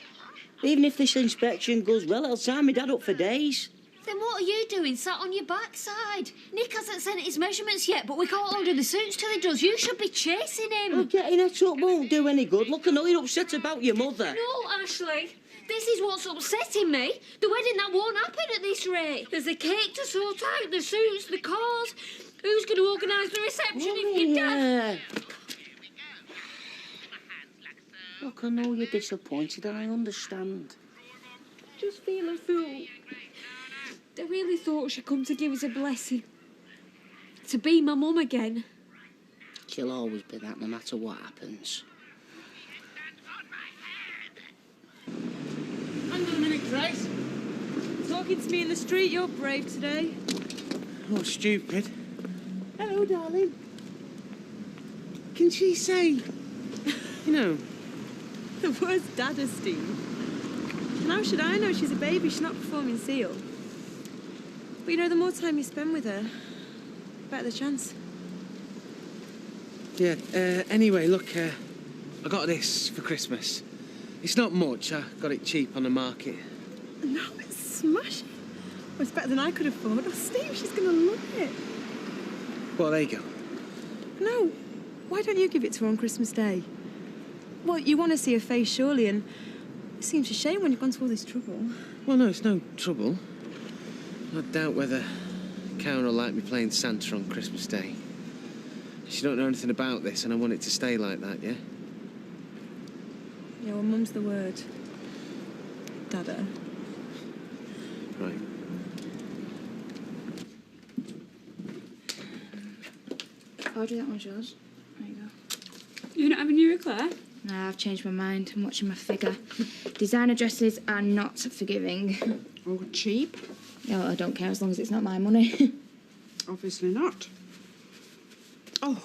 Even if this inspection goes well, it'll sign me dad up for days. Then what are you doing, sat on your backside? Nick hasn't sent his measurements yet, but we can't order the suits till he does. You should be chasing him. Well, getting it up won't do any good. Look, I know you're upset about your mother. No, Ashley. This is what's upsetting me. The wedding, that won't happen at this rate. There's a cake to sort out, the suits, the cars. Who's going to organise the reception if your dad... Look, I know you're disappointed and I understand. Just feel a fool. I really thought she'd come to give us a blessing. To be my mum again. She'll always be that, no matter what happens. Hang on a minute, Grace. Talking to me in the street, you're brave today. Oh, stupid. Hello, darling. Can she say, you know... The worst dada, Steve. And how should I know she's a baby? She's not performing seal. But you know, the more time you spend with her, the better the chance. Yeah, anyway, look, I got this for Christmas. It's not much, I got it cheap on the market. No, it's smashing. Well, it's better than I could afford. Oh, Steve, she's going to love it. Well, there you go. No, why don't you give it to her on Christmas Day? Well, you want to see her face, surely, and it seems a shame when you've gone to all this trouble. Well, no, it's no trouble. I doubt whether Karen will like me playing Santa on Christmas Day. She don't know anything about this, and I want it to stay like that, yeah? Yeah, well, Mum's the word. Dada. Right. Audrey, that one's yours. There you go. You're not having your eclair? Nah, I've changed my mind. I'm watching my figure. Designer dresses are not forgiving. Oh, cheap? Yeah, I don't care as long as it's not my money. Obviously not. Oh.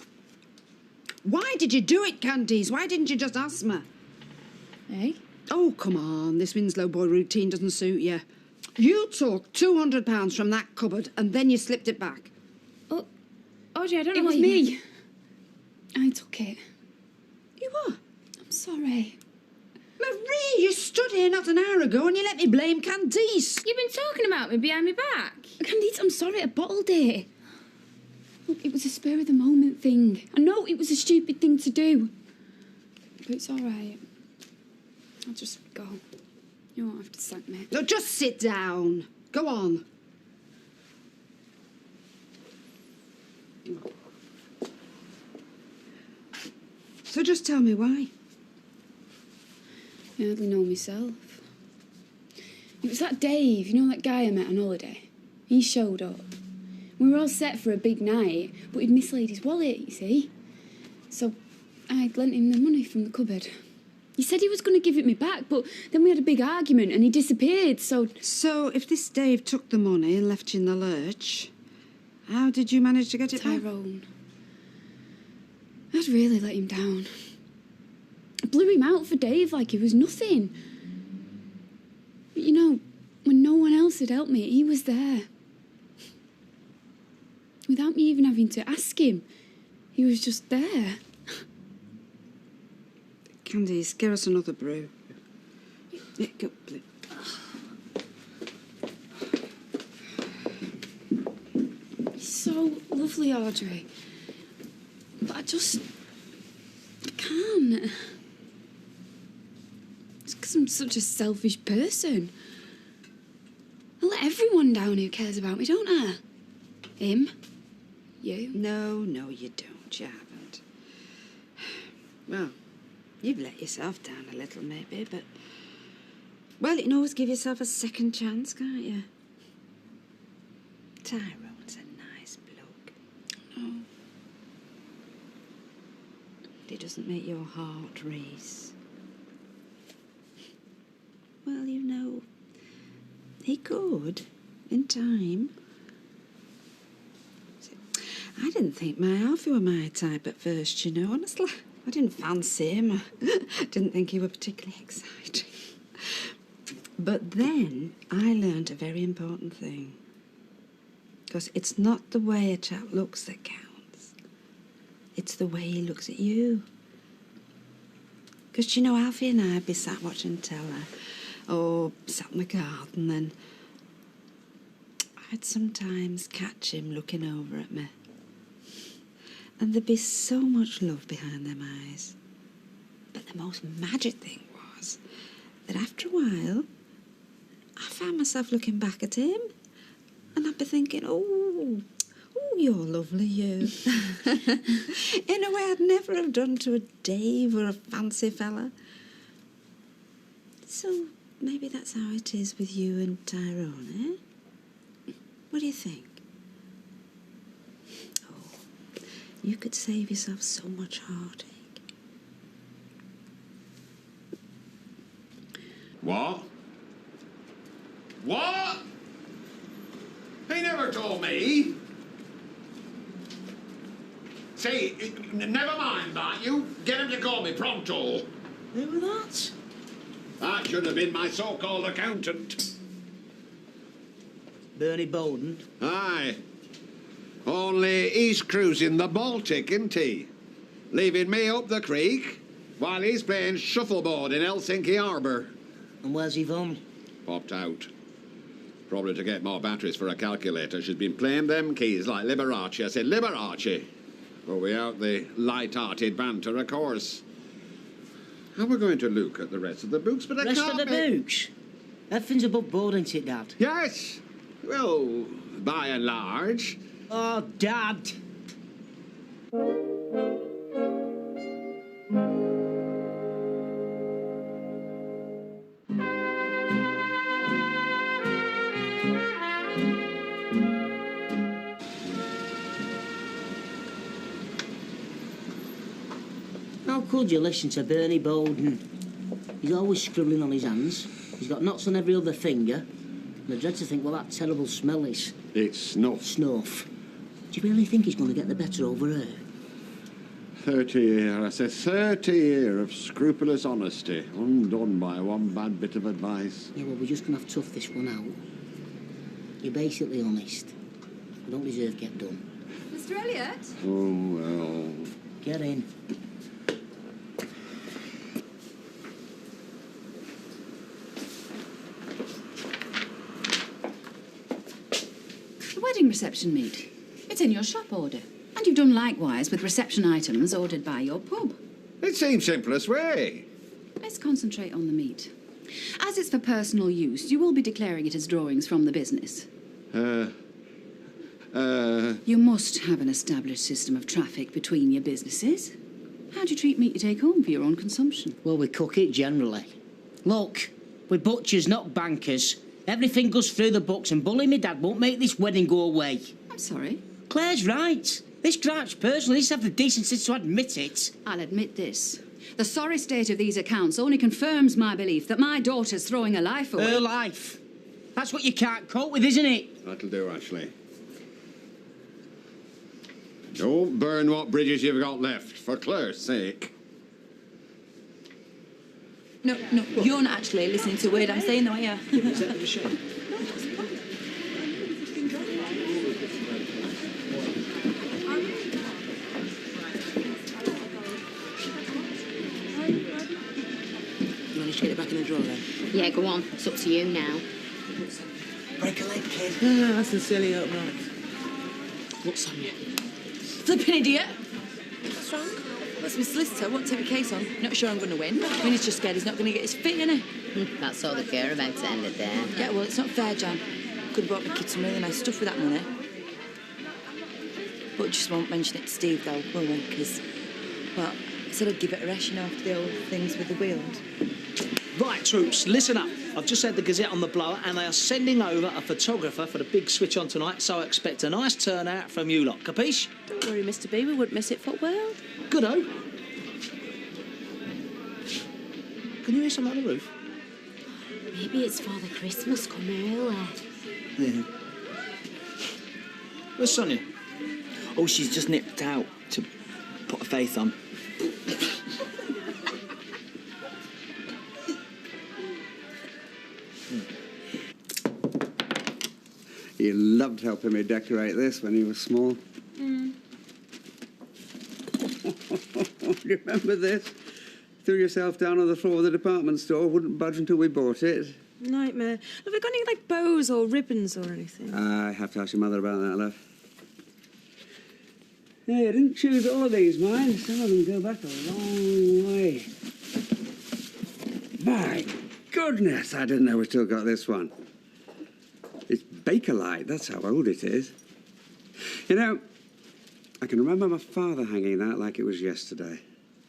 Why did you do it, Candice? Why didn't you just ask me? Eh? Oh, come on. This Winslow boy routine doesn't suit you. You took £200 from that cupboard and then you slipped it back. Oh, Audrey, I don't know It was what you me. mean. I took it. You were? I'm sorry. Marie, you stood here not an hour ago and you let me blame Candice. You've been talking about me behind my back. Candice, I'm sorry I bottled it. Look, it was a spur of the moment thing. I know it was a stupid thing to do. But it's all right. I'll just go. You won't have to thank me. No, just sit down. Go on. So just tell me why. I hardly know myself. It was that Dave, you know that guy I met on holiday? He showed up. We were all set for a big night, but he'd mislaid his wallet, you see. So I lent him the money from the cupboard. He said he was going to give it me back, but then we had a big argument and he disappeared, so... So if this Dave took the money and left you in the lurch, how did you manage to get it back? Tyrone. I'd really let him down. I blew him out for Dave like he was nothing. But you know, when no one else had helped me, he was there. Without me even having to ask him, he was just there. Candice, give us another brew. Yeah, go, please. He's so lovely, Audrey. But I can't. It's because I'm such a selfish person. I let everyone down who cares about me, don't I? Him. You. No, you don't. You haven't. Well, you've let yourself down a little, maybe, but... Well, you can always give yourself a second chance, can't you? Tyrone's a nice bloke. No. But he doesn't make your heart race. Well, you know, he could, in time. I didn't think my Alfie were my type at first, you know, honestly. I didn't fancy him. I didn't think he were particularly exciting. But then I learned a very important thing. Because it's not the way a chap looks that counts. It's the way he looks at you. Because, you know, Alfie and I'd be sat watching telly, or sat in the garden, and I'd sometimes catch him looking over at me. And there'd be so much love behind them eyes. But the most magic thing was that after a while, I found myself looking back at him, and I'd be thinking, oh, you're lovely, you. In a way I'd never have done to a Dave or a fancy fella. So maybe that's how it is with you and Tyrone, eh? What do you think? You could save yourself so much heartache. What? What? He never told me. Say, never mind that. You get him to call me pronto. Who was that? That should have been my so-called accountant. Bernie Bolden? Aye. Only he's cruising the Baltic, isn't he? Leaving me up the creek while he's playing shuffleboard in Helsinki Harbour. And where's he from? Popped out. Probably to get more batteries for a calculator. She's been playing them keys like Liberace. I said, Liberace. Well, we out the light-hearted banter, of course. How we're going to look at the rest of the books, but I Rest can't... of the books? Everything's above board, ain't it, Dad? Yes. Well, by and large... Oh, Dad! How could you listen to Bernie Bolden? He's always scribbling on his hands. He's got knots on every other finger. And I dread to think what that terrible smell is. It's snuff. Snuff. Do you really think he's going to get the better over her? 30 year, I said 30 year of scrupulous honesty, undone by one bad bit of advice. Yeah, well, we're just going to have to tough this one out. You're basically honest. You don't deserve to get done. Mr. Elliot? Oh, well... Get in. The wedding reception meat. It's in your shop order. And you've done likewise with reception items ordered by your pub. It seems simplest way. Let's concentrate on the meat. As it's for personal use, you will be declaring it as drawings from the business. You must have an established system of traffic between your businesses. How do you treat meat you take home for your own consumption? Well, we cook it generally. Look, we're butchers, not bankers. Everything goes through the books and bullying me dad won't make this wedding go away. I'm sorry. Claire's right. This gripes personally needs to have the decency to admit it. I'll admit this. The sorry state of these accounts only confirms my belief that my daughter's throwing her life away. Her life. That's what you can't cope with, isn't it? That'll do, Ashley. Don't burn what bridges you've got left, for Claire's sake. No, you're not actually listening to a word I'm saying, though, are you? Is that the machine? You managed to get it back in the drawer, then? Yeah, go on. It's up to you now. Break a leg, kid. I sincerely hope not. What's on you? Flipping idiot! What's wrong? That's my solicitor. Won't take the case on. Not sure I'm going to win. I mean, he's just scared he's not going to get his fit, innit? That's all they care about to end it there. Yeah, well, it's not fair, Jan. Could have bought my kids some really nice stuff with that money. But just won't mention it to Steve, though, will we? Because, well, I said I'd give it a rest, you know, after the old things with the wheels. Right, troops, listen up. I've just had the Gazette on the blower and they are sending over a photographer for the big switch on tonight, so I expect a nice turnout from you lot. Capiche? Don't worry, Mr. B, we wouldn't miss it for world. Good-o. Can you hear something on the roof? Maybe it's Father Christmas coming early. Yeah. Where's Sonia? Oh, she's just nipped out to put her faith on. He loved helping me decorate this when he was small. Mm. Do you remember this? Threw yourself down on the floor of the department store, wouldn't budge until we bought it. Nightmare. Have we got any, like, bows or ribbons or anything? I have to ask your mother about that, love. Yeah, I didn't choose all of these, mind. Some of them go back a long way. My goodness, I didn't know we still got this one. It's Bakelite, that's how old it is. You know, I can remember my father hanging that like it was yesterday.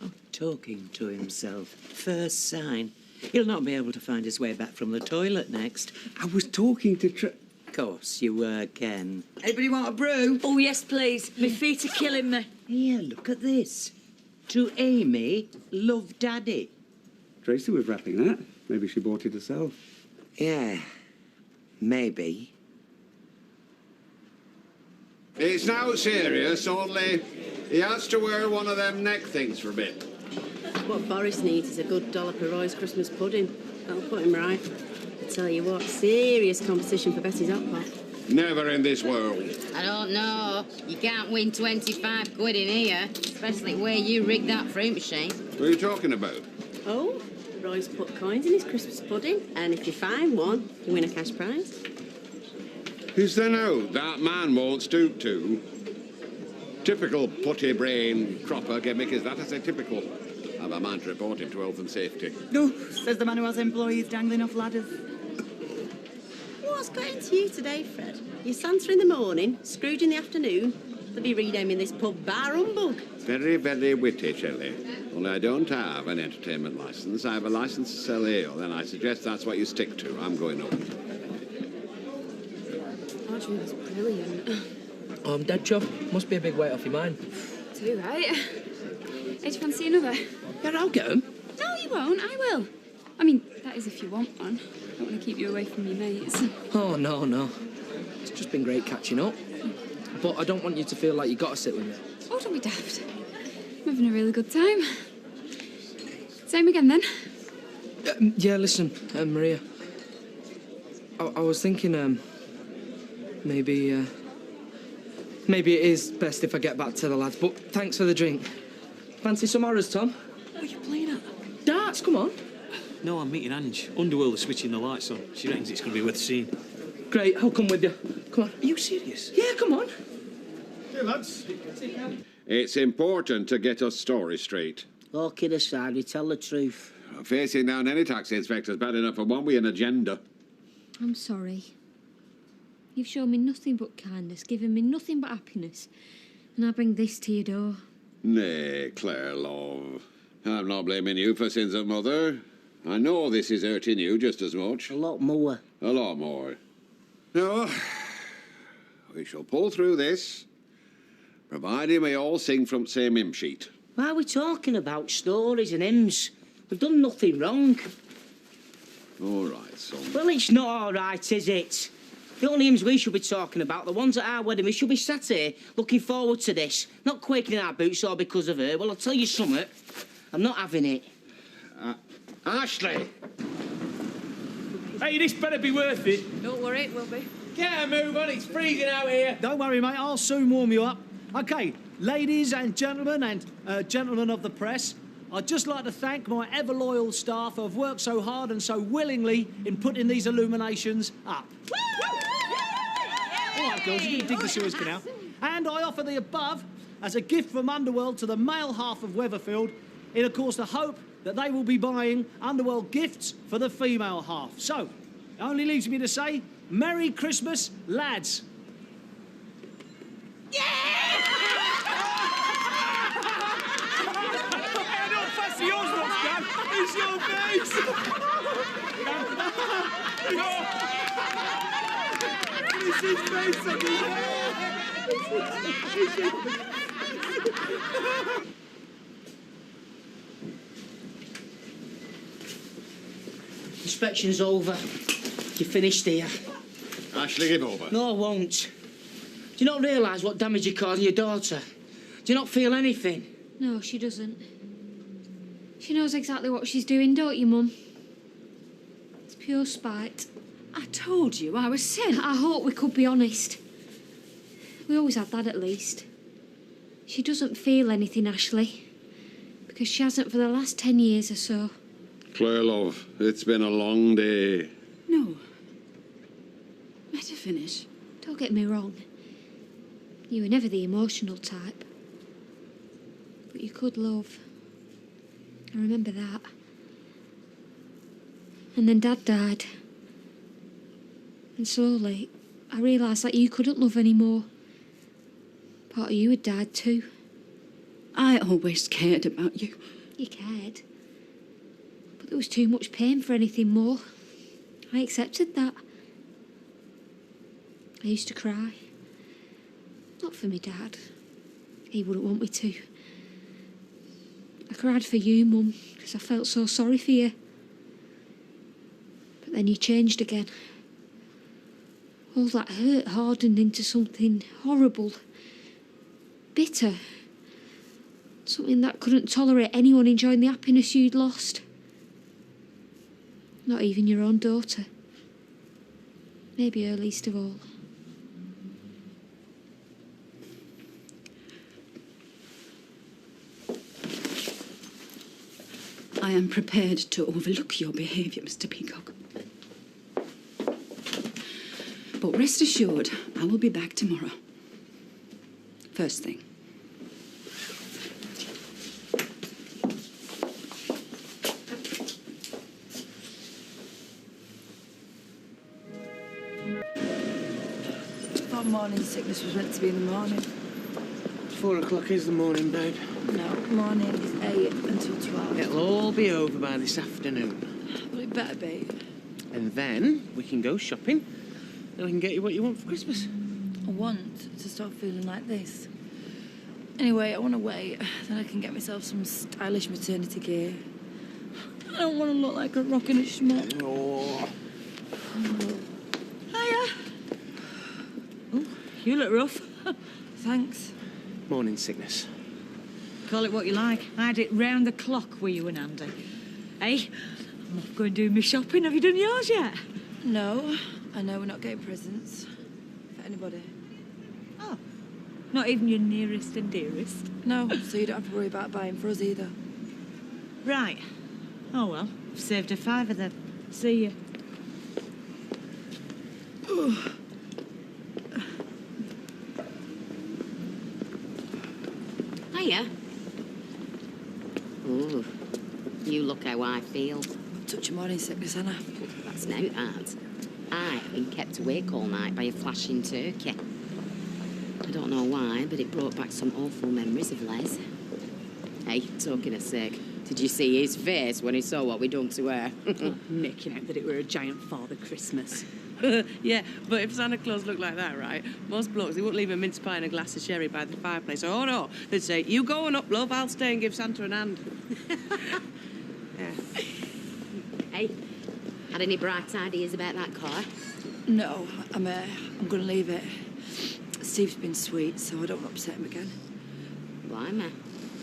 Oh, talking to himself. First sign. He'll not be able to find his way back from the toilet next. I was talking to Of course you were, Ken. Anybody want a brew? Oh, yes, please. My feet are killing me. Here, look at this. To Amy, love Daddy. Tracy was wrapping that. Maybe she bought it herself. Yeah, maybe. It's now serious, only he has to wear one of them neck things for a bit. What Boris needs is a good dollop of Roy's Christmas pudding. That'll put him right. I tell you what, serious competition for Betty's hot pot. Never in this world. I don't know. You can't win 25 quid in here, especially where you rigged that fruit machine. What are you talking about? Oh, Roy's put coins in his Christmas pudding, and if you find one, you win a cash prize. Is there no that man won't stoop to? Typical putty-brain cropper gimmick, is that? I say typical. Have a man to report him to health and safety. No, says the man who has employees dangling off ladders. What's got into you today, Fred? You're Santa in the morning, Scrooge in the afternoon. They'll be renaming this pub Bar Humbug. Very, very witty, Shelley. Only I don't have an entertainment licence. I have a licence to sell ale, and I suggest that's what you stick to. I'm going home. Audrey was brilliant. Oh, I'm dead chuffed. Must be a big weight off your mind. Too right. Hey, do you fancy another? Yeah, I'll get 'em. No, you won't. I will. I mean, that is if you want one. I don't want to keep you away from your mates. Oh, no. It's just been great catching up. But I don't want you to feel like you got to sit with me. Oh, don't be daft. I'm having a really good time. Same again, then. Yeah, listen, Maria. I was thinking, maybe it is best if I get back to the lads, but thanks for the drink. Fancy some horrors, Tom? What are you playing at? Darts, come on. No, I'm meeting Ange. Underworld are switching the lights on. She reckons it's going to be worth seeing. Great, I'll come with you. Come on. Are you serious? Yeah, come on. Hey, lads. It's important to get us stories straight. All kid aside, we tell the truth. Facing down any tax inspector's bad enough for one with an agenda. I'm sorry. You've shown me nothing but kindness, given me nothing but happiness. And I bring this to your door. Nay, Claire, love. I'm not blaming you for sins of mother. I know this is hurting you just as much. A lot more. A lot more. No, we shall pull through this, providing we all sing from the same hymn sheet. Why are we talking about stories and hymns? We've done nothing wrong. All right, son. Well, it's not all right, is it? The only hymns we should be talking about, the ones at our wedding, we should be sat here looking forward to this, not quaking in our boots all because of her. Well, I'll tell you something, I'm not having it. Ashley! Hey, this better be worth it. Don't worry, it will be. Get a move on, it's freezing out here. Don't worry, mate, I'll soon warm you up. OK, ladies and gentlemen and gentlemen of the press, I'd just like to thank my ever-loyal staff who have worked so hard and so willingly in putting these illuminations up. All right, girls, you can dig the Suez Canal. And I offer the above as a gift from Underworld to the male half of Weatherfield in, of course, the hope that they will be buying Underworld gifts for the female half. So, it only leaves me to say, Merry Christmas, lads. Fancy yours, Roscoe. It's your face. It's his face on the Inspection's over. You finished here. Ashley, give over. No, I won't. Do you not realise what damage you're causing your daughter? Do you not feel anything? No, she doesn't. She knows exactly what she's doing, don't you, Mum? It's pure spite. I told you I was sent. I hope we could be honest. We always had that, at least. She doesn't feel anything, Ashley. Because she hasn't for the last 10 years or so. Claire, love, it's been a long day. No. Let her finish. Don't get me wrong. You were never the emotional type. But you could love. I remember that. And then Dad died. And slowly, I realised that you couldn't love anymore. Part of you had died too. I always cared about you. You cared. But there was too much pain for anything more. I accepted that. I used to cry. Not for me dad. He wouldn't want me to. I cried for you, Mum, because I felt so sorry for you. But then you changed again. All that hurt hardened into something horrible. Bitter. Something that couldn't tolerate anyone enjoying the happiness you'd lost. Not even your own daughter. Maybe her least of all. I am prepared to overlook your behaviour, Mr. Peacock. But rest assured, I will be back tomorrow. First thing. Our morning sickness was meant to be in the morning. 4 o'clock is the morning, babe. No, morning is 8 until 12. It'll all be over by this afternoon. Well, it better be. And then we can go shopping and I can get you what you want for Christmas. I want to stop feeling like this. Anyway, I want to wait. Then I can get myself some stylish maternity gear. I don't want to look like a rock in a schmuck. Oh. Hiya. Oh, you look rough. Thanks. Morning sickness. Call it what you like. I had it round the clock with you and Andy. Hey, I'm off going to do my shopping. Have you done yours yet? No, I know we're not getting presents for anybody. Oh, not even your nearest and dearest? No, so you don't have to worry about buying for us either. Right. Oh, well, I've saved a £5 then. See you. Hiya. Ooh, you look how I feel. Touch your morning sickness, Anna. That's now that. I have been kept awake all night by a flashing turkey. I don't know why, but it brought back some awful memories of Les. Hey, talking of sick, Did you see his face when he saw what we'd done to her? Making out that it were a giant Father Christmas. Yeah, but if Santa Claus looked like that, right, most blokes, they wouldn't leave a mince pie and a glass of sherry by the fireplace. Oh, no. They'd say, you going up, love, I'll stay and give Santa an hand. Yeah. Hey, had any bright ideas about that car? No, I'm going to leave it. Steve's been sweet, so I don't upset him again. Blimey.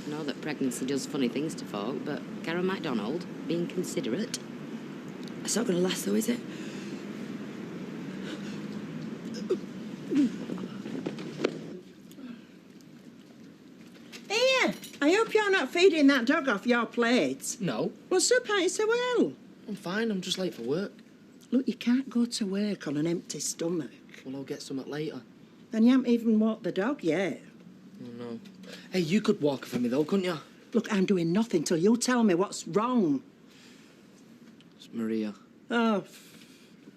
I know that pregnancy does funny things to folk, but Karen MacDonald, being considerate. It's not going to last, though, is it? Here, I hope you're not feeding that dog off your plate. No. Well, soup ain't so well. I'm fine, I'm just late for work. Look, you can't go to work on an empty stomach. Well, I'll get some later. And you haven't even walked the dog yet. Oh, no. Hey, you could walk her for me, though, couldn't you? Look, I'm doing nothing till you tell me what's wrong. It's Maria. Oh.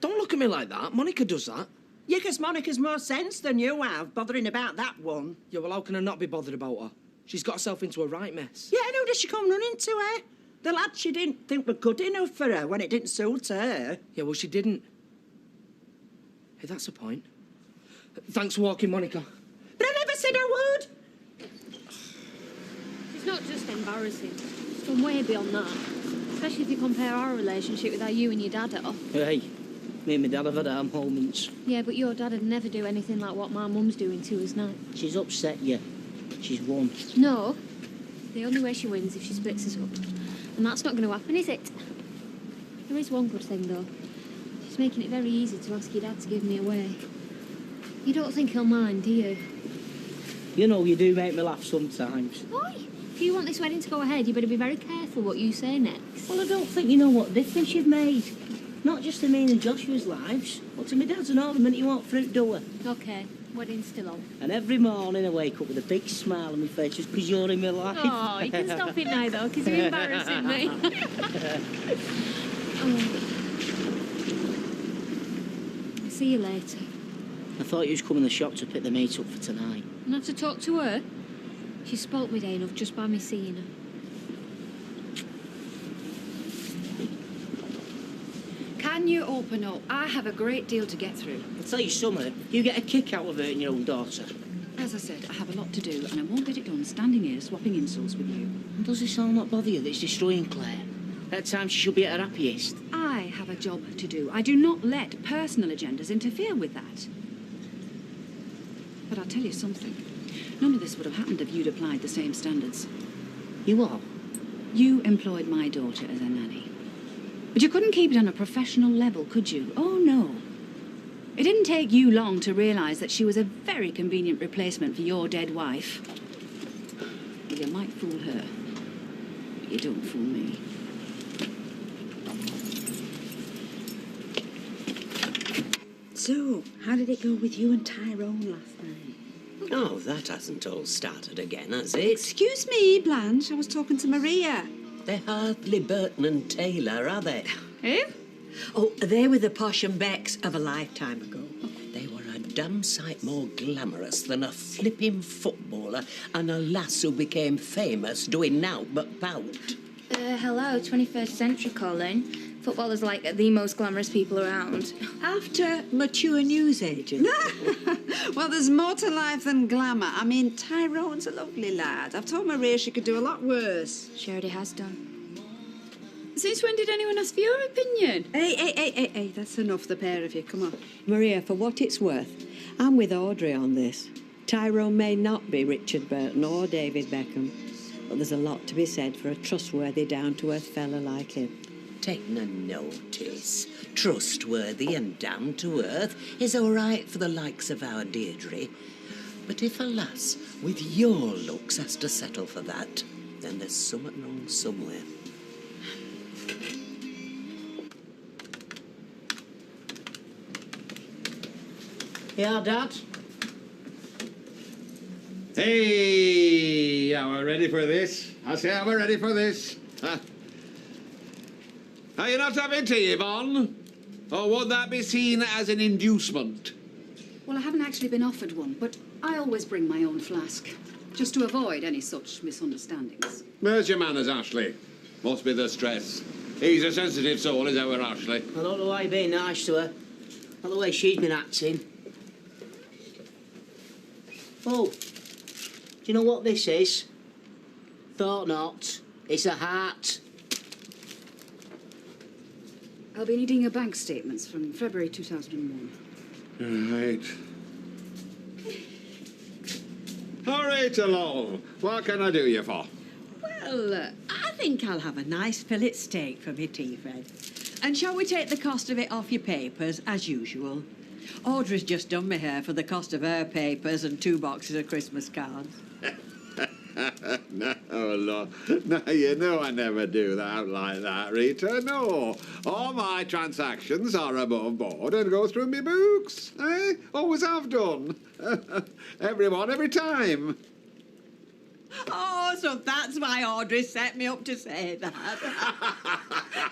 Don't look at me like that. Monica does that. Yeah, because Monica's more sense than you have, bothering about that one. Yeah, well, how can I not be bothered about her? She's got herself into a right mess. Yeah, and who did she come running to her? The lad she didn't think were good enough for her when it didn't suit her. Yeah, well, she didn't. Hey, that's a point. Thanks for walking, Monica. But I never said I would. It's not just embarrassing. It's gone way beyond that. Especially if you compare our relationship with how you and your dad are. Hey, me and my dad have had our moments. Yeah, but your dad would never do anything like what my mum's doing to us now. She's upset you. She's won. No. The only way she wins if she splits us up. And that's not going to happen, is it? There is one good thing, though. She's making it very easy to ask your dad to give me away. You don't think he'll mind, do you? You know, you do make me laugh sometimes. Why? If you want this wedding to go ahead, you better be very careful what you say next. Well, I don't think you know what difference you've made. Not just to me and Joshua's lives, but to my dad's and all the minute you want fruit doer. OK, wedding's still on. And every morning I wake up with a big smile on my face just because you're in my life. Oh, you can stop it now, though, because you're embarrassing me. I'll see you later. I thought you was coming to the shop to pick the meat up for tonight. And have to talk to her? She spoilt me day enough just by me seeing her. Can you open up? I have a great deal to get through. I'll tell you something, you get a kick out of hurting your own daughter. As I said, I have a lot to do, and I won't get it done standing here swapping insults with you. And does this all not bother you that it's destroying Claire? At times she should be at her happiest. I have a job to do. I do not let personal agendas interfere with that. But I'll tell you something. None of this would have happened if you'd applied the same standards. You what? You employed my daughter as a nanny. But you couldn't keep it on a professional level, could you? Oh, no. It didn't take you long to realise that she was a very convenient replacement for your dead wife. You might fool her, but you don't fool me. So, how did it go with you and Tyrone last night? Oh, that hasn't all started again, has it? Excuse me, Blanche. I was talking to Maria. They're hardly Burton and Taylor, are they? Who? Oh, they were the Posh and Becks of a lifetime ago. They were a damn sight more glamorous than a flipping footballer and a lass who became famous doing naught but pout. Hello, 21st century calling. Footballers like the most glamorous people around. After mature newsagents. Well, there's more to life than glamour. I mean, Tyrone's a lovely lad. I've told Maria she could do a lot worse. She already has done. Since when did anyone ask for your opinion? Hey, that's enough, the pair of you. Come on. Maria, for what it's worth, I'm with Audrey on this. Tyrone may not be Richard Burton or David Beckham, but there's a lot to be said for a trustworthy, down-to-earth fella like him. Take no notice. Trustworthy and down to earth is all right for the likes of our Deirdre. But if a lass with your looks has to settle for that, then there's something wrong somewhere. Yeah, Dad? Hey, are we ready for this? I say, are we ready for this? Huh? Are you not having tea, Yvonne? Or would that be seen as an inducement? Well, I haven't actually been offered one, but I always bring my own flask, just to avoid any such misunderstandings. Where's your manners, Ashley? Must be the stress. He's a sensitive soul, is our Ashley. I don't know why you're being nice to her. Not the way she's been acting. Oh, do you know what this is? Thought not. It's a hat. I'll be needing your bank statements from February 2001. Right. All right, along. What can I do you for? Well, I think I'll have a nice fillet steak for my tea, Fred. And shall we take the cost of it off your papers, as usual? Audrey's just done my hair for the cost of her papers and 2 boxes of Christmas cards. No, Lord. No, you know I never do that like that, Rita. No. All my transactions are above board and go through me books. Eh? Always have done. Everyone, every time. Oh, so that's why Audrey set me up to say that.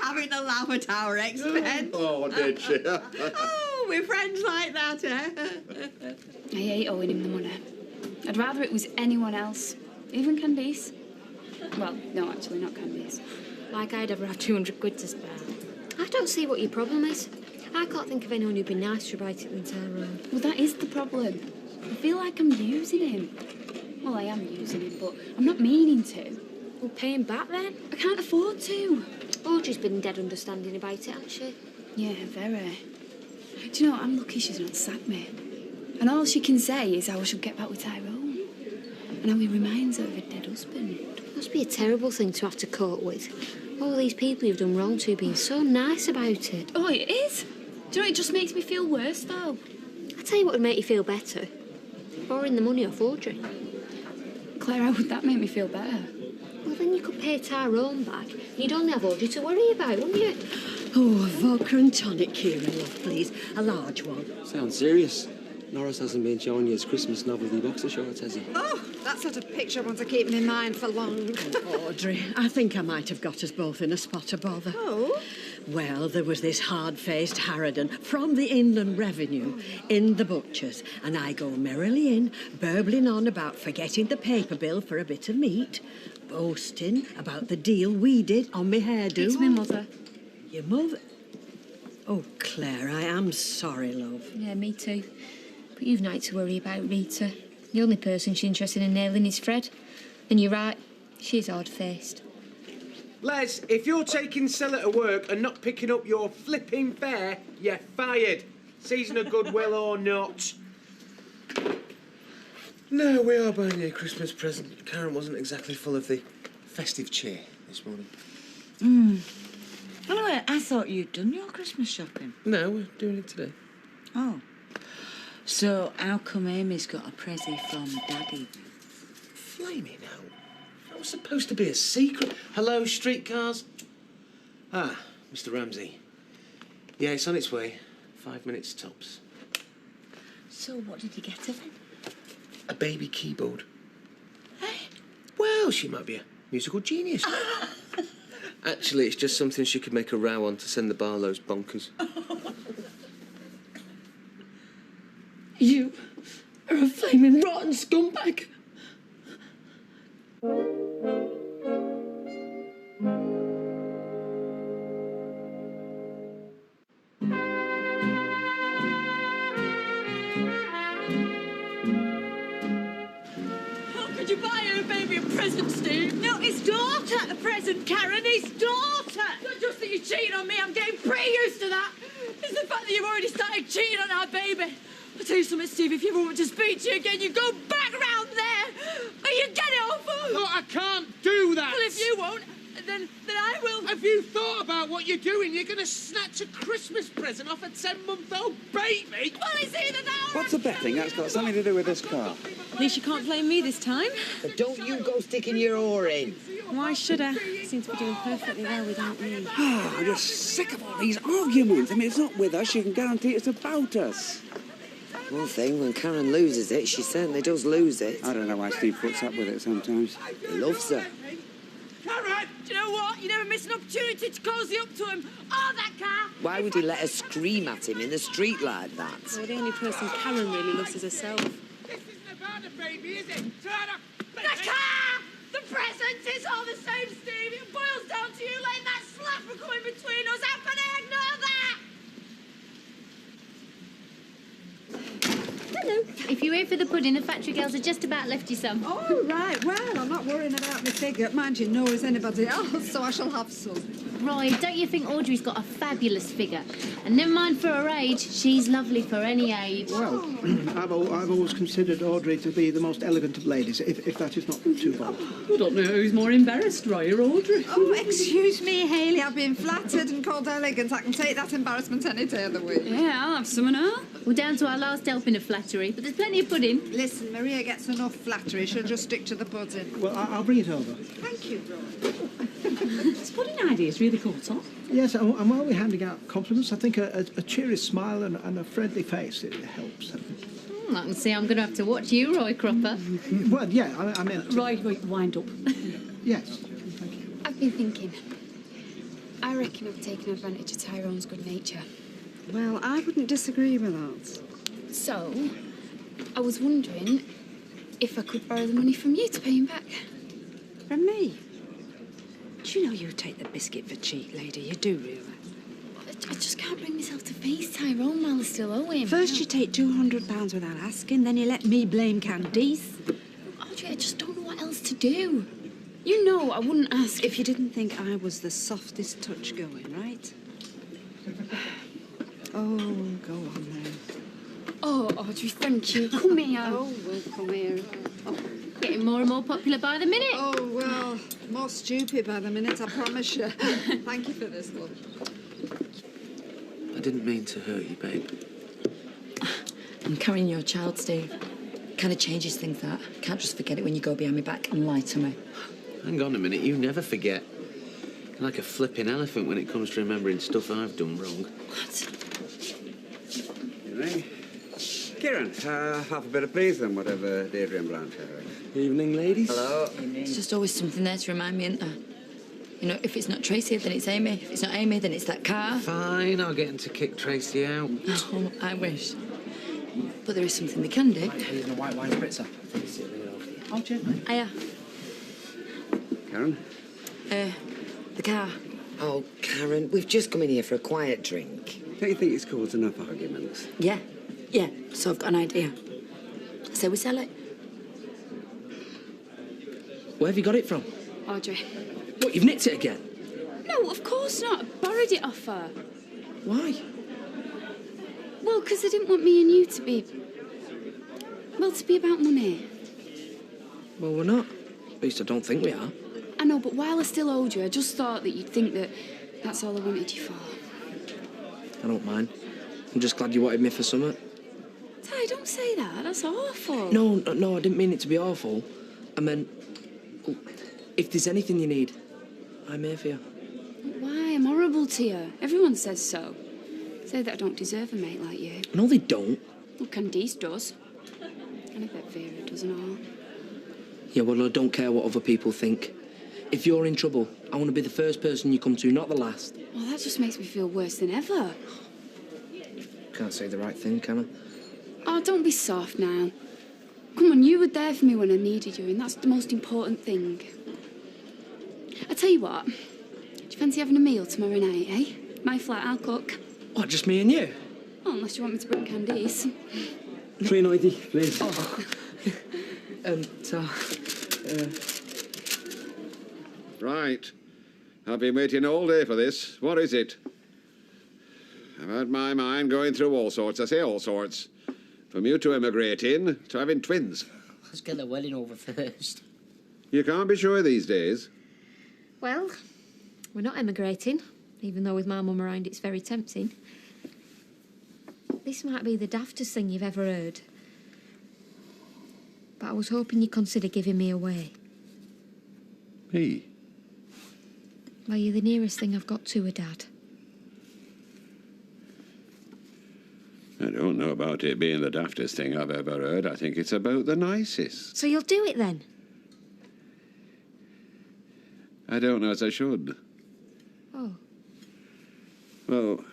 Having to laugh at our expense. Oh, did she? Oh, we're friends like that, eh? I hate owing him the money. I'd rather it was anyone else, even Candice. Well, no, actually, not Candice. Like I'd ever have 200 quid to spare. I don't see what your problem is. I can't think of anyone who'd be nicer about it than Tyrone. Well, that is the problem. I feel like I'm using him. Well, I am using him, but I'm not meaning to. Well, pay him back then. I can't afford to. Audrey's been dead understanding about it, hasn't she? Yeah, very. Do you know, I'm lucky she's not sacked me. And all she can say is how I should get back with Tyrone. And how he reminds her of her dead husband. It must be a terrible thing to have to cope with. All these people you've done wrong to being so nice about it. Oh, it is? Do you know, it just makes me feel worse, though. I tell you what would make you feel better. Borrowing the money off Audrey. Claire, how would that make me feel better? Well, then you could pay Tyrone back. You'd only have Audrey to worry about, wouldn't you? Oh, a vodka and tonic, Kieran, love, please. A large one. Sounds serious. Norris hasn't been showing you his Christmas novelty boxer shorts, has he? Oh, that sort of picture I want to keep in mind for long. Oh, Audrey, I think I might have got us both in a spot of bother. Oh? Well, there was this hard-faced harridan from the Inland Revenue in the butcher's, and I go merrily in, burbling on about forgetting the paper bill for a bit of meat, boasting about the deal we did on me hairdo. It's my mother. Your mother? Oh, Claire, I am sorry, love. Yeah, me too. But you've not to worry about Rita. The only person she's interested in nailing is Fred. And you're right, she's hard-faced. Les, if you're taking Stella to work and not picking up your flipping fare, you're fired. Season of goodwill or not. No, we are buying you a Christmas present. Karen wasn't exactly full of the festive cheer this morning. Anyway, I thought you'd done your Christmas shopping. No, we're doing it today. Oh. So, how come Amy's got a pressie from Daddy? Flaming hell. That was supposed to be a secret. Hello, streetcars. Ah, Mr. Ramsey. Yeah, it's on its way. 5 minutes tops. So, what did you get her then? A baby keyboard. Hey? Well, she might be a musical genius. Actually, it's just something she could make a row on to send the Barlows bonkers. You are a flaming rotten scumbag. How could you buy her a baby a present, Steve? No, his daughter a present, Karen, his daughter! Not just that you're cheating on me, I'm getting pretty used to that. It's the fact that you've already started cheating on our baby. I'll tell you something, Steve, if you ever want me to speak to you again, you go back round there, or you get it off. Look, I can't do that. Well, if you won't, then I will. Have you thought about what you're doing? You're going to snatch a Christmas present off a 10-month-old baby? Well, it's either now or... What's the betting? That's got something to do with this car. At least you can't blame me this time. But don't you go sticking your oar in. Why should I? Seem to be doing perfectly well without me. Oh, I'm just sick of all these arguments. I mean, it's not with us. You can guarantee it's about us. One thing, when Karen loses it, she certainly does lose it. I don't know why Steve puts up with it sometimes. He loves her. Karen! Do you know what? You never miss an opportunity to cozy up to him. Oh, that car! Why would he let her scream at him in the street like that? Well, the only person Karen really loves is herself. This isn't about a baby, is it? The car! The presents, it's all the same, Steve. It boils down to you letting that slapper come in between us. How can I ignore that? Hello. If you're here for the pudding, the factory girls have just about left you some. Oh, right. Well, I'm not worrying about my figure. Mind you, nor is anybody else, so I shall have some. Roy, don't you think Audrey's got a fabulous figure? And never mind for her age, she's lovely for any age. Well, I've always considered Audrey to be the most elegant of ladies, if that is not too bold. I don't know who's more embarrassed, Roy or Audrey. Oh, excuse me, Hayley. I've been flattered and called elegant. I can take that embarrassment any day of the week. Yeah, I'll have some now. We're down to our last helping of flattery, but there's plenty of pudding. Listen, Maria gets enough flattery. She'll just stick to the pudding. Well, I'll bring it over. Thank you, This pudding idea's really caught on. Yes, and while we're handing out compliments, I think a cheery smile and a friendly face, it helps. I can see I'm going to have to watch you, Roy Cropper. Well, yeah, I mean... Roy, wind up. Yes. I've been thinking. I reckon I've taken advantage of Tyrone's good nature. Well, I wouldn't disagree with that. So, I was wondering if I could borrow the money from you to pay him back. From me? Do you know you take the biscuit for cheek, lady? You do, really. I just can't bring myself to face Tyrone while I still owe him. First you take £200 without asking, then you let me blame Candice. Audrey, I just don't know what else to do. You know I wouldn't ask. If you didn't think I was the softest touch going, right? Oh, go on then. Oh, Audrey, thank you. Come here. Oh, well, come here. Oh. Getting more and more popular by the minute. Oh, well, more stupid by the minute, I promise you. Thank you for this, love. I didn't mean to hurt you, babe. I'm carrying your child, Steve. Kind of changes things, that. Can't just forget it when you go behind my back and lie to me. Hang on a minute, you never forget. You're like a flipping elephant when it comes to remembering stuff I've done wrong. What? Evening. Kieran, half a bit of please then, whatever Deirdre and Blanche are. Evening, ladies. Hello. There's just always something there to remind me, isn't there? You know, if it's not Tracy, then it's Amy. If it's not Amy, then it's that car. Fine, I'll get him to kick Tracy out. Oh, I wish. But there is something we can do. Using a white wine spritzer. Oh, cheers, mate. Hiya. Karen? The car. Oh, Karen, we've just come in here for a quiet drink. Don't you think it's caused enough arguments? Yeah. Yeah, so I've got an idea. So we sell it. Where have you got it from? Audrey. What, you've nicked it again? No, of course not. I borrowed it off her. Why? Well, because I didn't want me and you to be... Well, to be about money. Well, we're not. At least I don't think we are. I know, but while I still owed you, I just thought that you'd think that that's all I wanted you for. I don't mind. I'm just glad you wanted me for summer. Ty, don't say that. That's awful. No, I didn't mean it to be awful. I meant, if there's anything you need, I'm here for you. Why? I'm horrible to you. Everyone says so. Say that I don't deserve a mate like you. No, they don't. Well, Candice does. And I bet Vera does and all. Yeah, well, I don't care what other people think. If you're in trouble, I want to be the first person you come to, not the last. Well, that just makes me feel worse than ever. Can't say the right thing, can I? Oh, don't be soft now. Come on, you were there for me when I needed you, and that's the most important thing. I tell you what, do you fancy having a meal tomorrow night, eh? My flat, I'll cook. What, just me and you? Oh, unless you want me to bring Candice. Three nighty, please. Oh. Right. I've been waiting all day for this. What is it? I've had my mind going through all sorts. I say all sorts. From you to emigrating to having twins. Let's get the wedding over first. You can't be sure these days. Well, we're not emigrating, even though with my mum around it's very tempting. This might be the daftest thing you've ever heard. But I was hoping you'd consider giving me away. Me? Well, you're the nearest thing I've got to a dad. I don't know about it being the daftest thing I've ever heard. I think it's about the nicest. So you'll do it then? I don't know as I should. Oh. Well,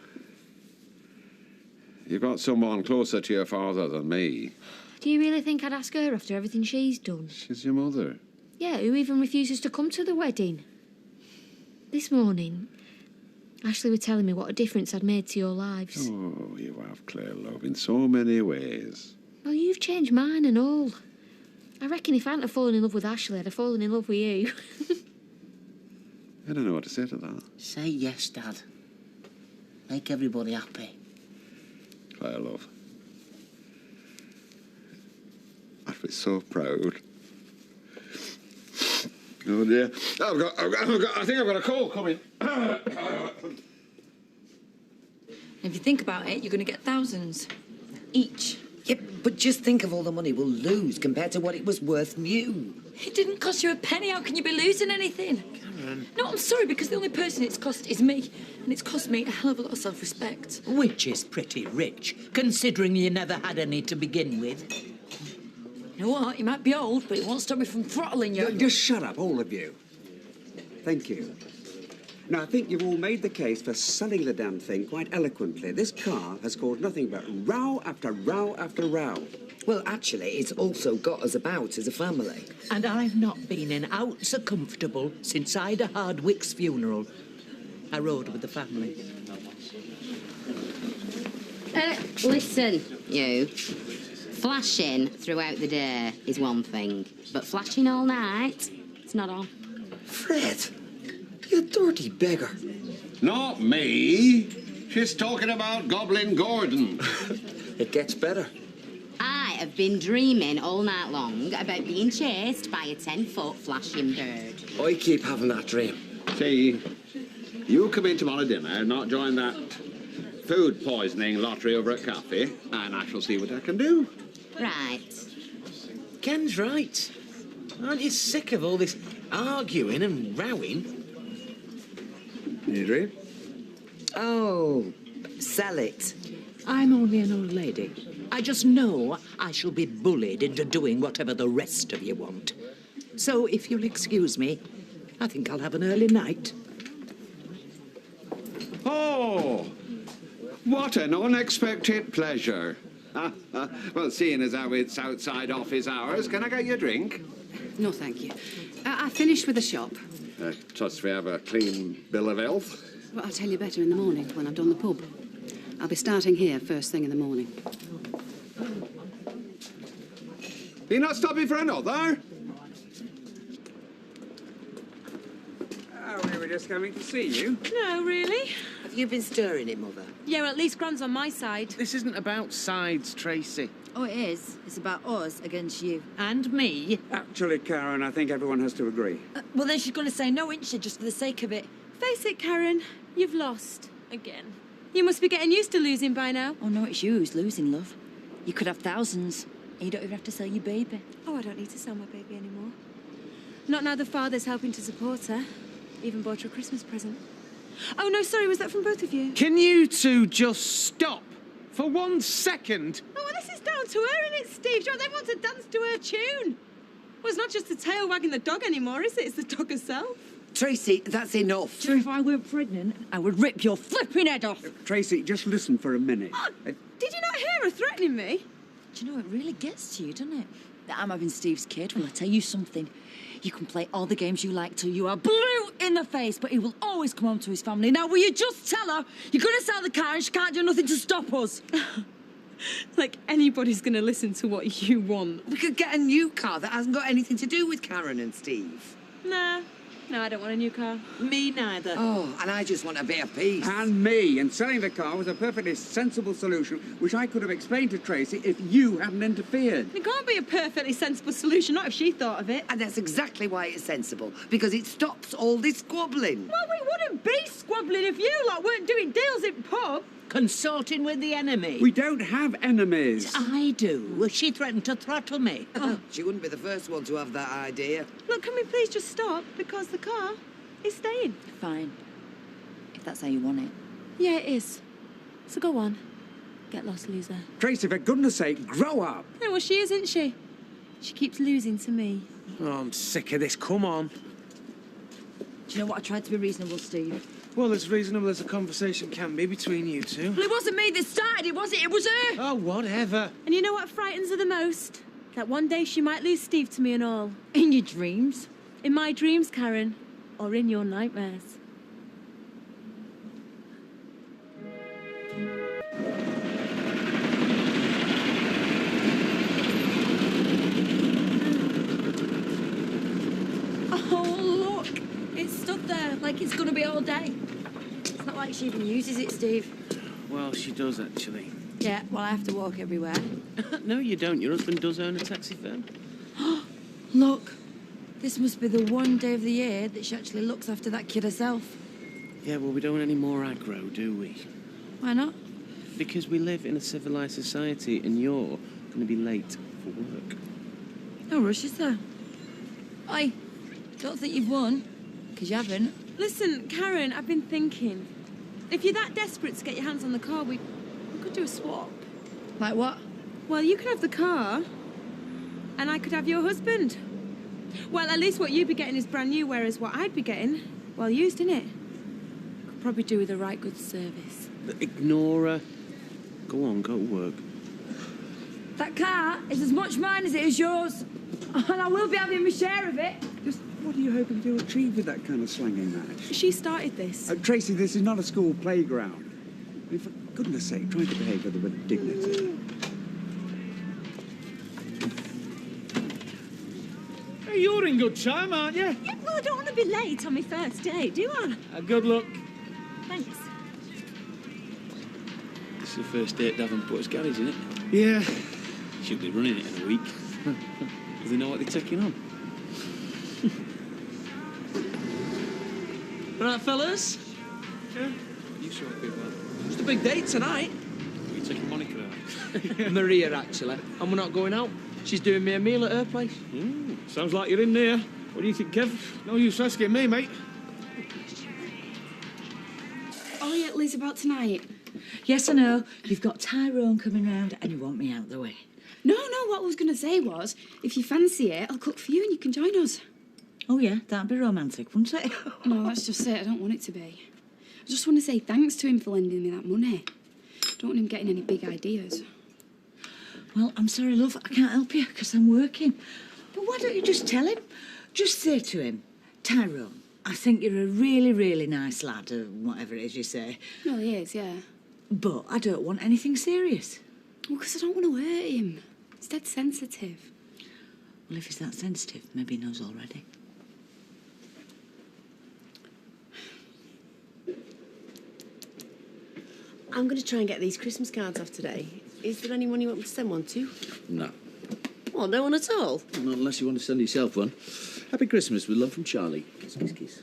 you've got someone closer to your father than me. Do you really think I'd ask her after everything she's done? She's your mother. Yeah, who even refuses to come to the wedding. This morning, Ashley were telling me what a difference I'd made to your lives. Oh, you have, Claire, love, in so many ways. Well, you've changed mine and all. I reckon if I hadn't have fallen in love with Ashley, I'd have fallen in love with you. I don't know what to say to that. Say yes, Dad. Make everybody happy. Claire, love. I'd be so proud. Oh dear. I think I've got a call coming. If you think about it, you're going to get thousands. Each. Yep, but just think of all the money we'll lose compared to what it was worth new. It didn't cost you a penny. How can you be losing anything? Karen. No, I'm sorry, because the only person it's cost is me. And it's cost me a hell of a lot of self-respect. Which is pretty rich, considering you never had any to begin with. You know what? You might be old, but it won't stop me from throttling you. Just shut up, all of you. Thank you. Now, I think you've all made the case for selling the damn thing quite eloquently. This car has caused nothing but row after row after row. Well, actually, it's also got us about as a family. And I've not been in out so comfortable since Ida Hardwick's funeral. I rode with the family. Listen, you. Flashing throughout the day is one thing, but flashing all night, it's not on. Fred, you dirty beggar. Not me. She's talking about Goblin Gordon. It gets better. I have been dreaming all night long about being chased by a 10-foot flashing bird. I keep having that dream. See, you come in tomorrow dinner, not join that food poisoning lottery over at cafe, and I shall see what I can do. Right. Ken's right. Aren't you sick of all this arguing and rowing? Adrian? Oh, sell it. I'm only an old lady. I just know I shall be bullied into doing whatever the rest of you want. So, if you'll excuse me, I think I'll have an early night. Oh, what an unexpected pleasure. Well, seeing as how it's outside office hours, can I get you a drink? No, thank you. I finished with the shop. Trust we have a clean bill of health. Well, I'll tell you better in the morning when I've done the pub. I'll be starting here first thing in the morning. You're not stopping for another? Oh, we were just coming to see you. No, really? Have you been stirring it, Mother? Yeah, well, at least Gran's on my side. This isn't about sides, Tracy. Oh, it is. It's about us against you. And me. Actually, Karen, I think everyone has to agree. Well, then she's going to say no, isn't she, just for the sake of it? Face it, Karen. You've lost. Again. You must be getting used to losing by now. Oh, no, it's you who's losing, love. You could have thousands, and you don't even have to sell your baby. Oh, I don't need to sell my baby anymore. Not now the father's helping to support her. Even bought her a Christmas present. Oh, no, sorry, was that from both of you? Can you two just stop for 1 second? Oh, well, this is down to her, isn't it, Steve? They want to dance to her tune. Well, it's not just the tail wagging the dog anymore, is it? It's the dog herself. Tracy, that's enough. So if I weren't pregnant, I would rip your flipping head off. Tracy, just listen for a minute. Oh, did you not hear her threatening me? Do you know, it really gets to you, doesn't it? That I'm having Steve's kid. Well, I tell you something. You can play all the games you like till you are blue in the face, but he will always come home to his family. Now, will you just tell her you're going to sell the car and she can't do nothing to stop us? Like anybody's going to listen to what you want. We could get a new car that hasn't got anything to do with Karen and Steve. Nah. No, I don't want a new car. Me neither. Oh, and I just want a bit of peace. And me. And selling the car was a perfectly sensible solution, which I could have explained to Tracy if you hadn't interfered. It can't be a perfectly sensible solution, not if she thought of it. And that's exactly why it's sensible, because it stops all this squabbling. Well, we wouldn't be squabbling if you lot weren't doing deals in pub. Consorting with the enemy. We don't have enemies. I do. She threatened to throttle me. She wouldn't be the first one to have that idea. Look, can we please just stop? Because the car is staying. Fine. If that's how you want it. Yeah, it is. So go on. Get lost, loser. Tracy, for goodness sake, grow up. Yeah, well, she is, isn't she? She keeps losing to me. Oh, I'm sick of this. Come on. Do you know what? I tried to be reasonable, Steve. Well, as reasonable as a conversation can be between you two. Well, it wasn't me that started it, was it? It was her. Oh, whatever. And you know what frightens her the most? That one day she might lose Steve to me and all. In your dreams? In my dreams, Karen, or in your nightmares. Oh, look! It's stood there like it's going to be all day. It's not like she even uses it, Steve. Well, she does, actually. Yeah, well, I have to walk everywhere. No, you don't. Your husband does own a taxi firm. Look, this must be the one day of the year that she actually looks after that kid herself. Yeah, well, we don't want any more aggro, do we? Why not? Because we live in a civilised society and you're going to be late for work. No rush, is there? Oi, don't think you've won, because you haven't. Listen, Karen, I've been thinking. If you're that desperate to get your hands on the car, we could do a swap. Like what? Well, you could have the car, and I could have your husband. Well, at least what you'd be getting is brand new, whereas what I'd be getting, well, used, innit? Could probably do with a right good service. Ignore her. Go on, go to work. That car is as much mine as it is yours. And I will be having my share of it. Just what are you hoping to achieve with that kind of slanging match? She started this. Tracy, this is not a school playground. I mean, for goodness sake, try to behave with a bit of dignity. Hey, you're in good time, aren't you? Yeah, well, I don't want to be late on my first day, do I? Good luck. Thanks. This is the first day at Davenport's garage, isn't it? Yeah. Should be running it in a week. Do they know what they're taking on? Right, fellas? Yeah. You sort people out. It's the big date tonight. Are you taking Monica out? Maria, actually. And we're not going out. She's doing me a meal at her place. Sounds like you're in there. What do you think, Kev? No use asking me, mate. Oh, yeah, Liz, about tonight. Yes, I know. You've got Tyrone coming round and you want me out the way. No, what I was going to say was, if you fancy it, I'll cook for you and you can join us. Oh, yeah, that'd be romantic, wouldn't it? No, that's just it. I don't want it to be. I just want to say thanks to him for lending me that money. Don't want him getting any big ideas. Well, I'm sorry, love, I can't help you because I'm working. But why don't you just tell him? Just say to him, Tyrone, I think you're a really, really nice lad, or whatever it is you say. Well, he is, yeah. But I don't want anything serious. Well, because I don't want to hurt him. He's dead sensitive. Well, if he's that sensitive, maybe he knows already. I'm going to try and get these Christmas cards off today. Is there anyone you want me to send one to? No. Well, no one at all. Not unless you want to send yourself one. Happy Christmas with love from Charlie. Kiss, kiss, kiss.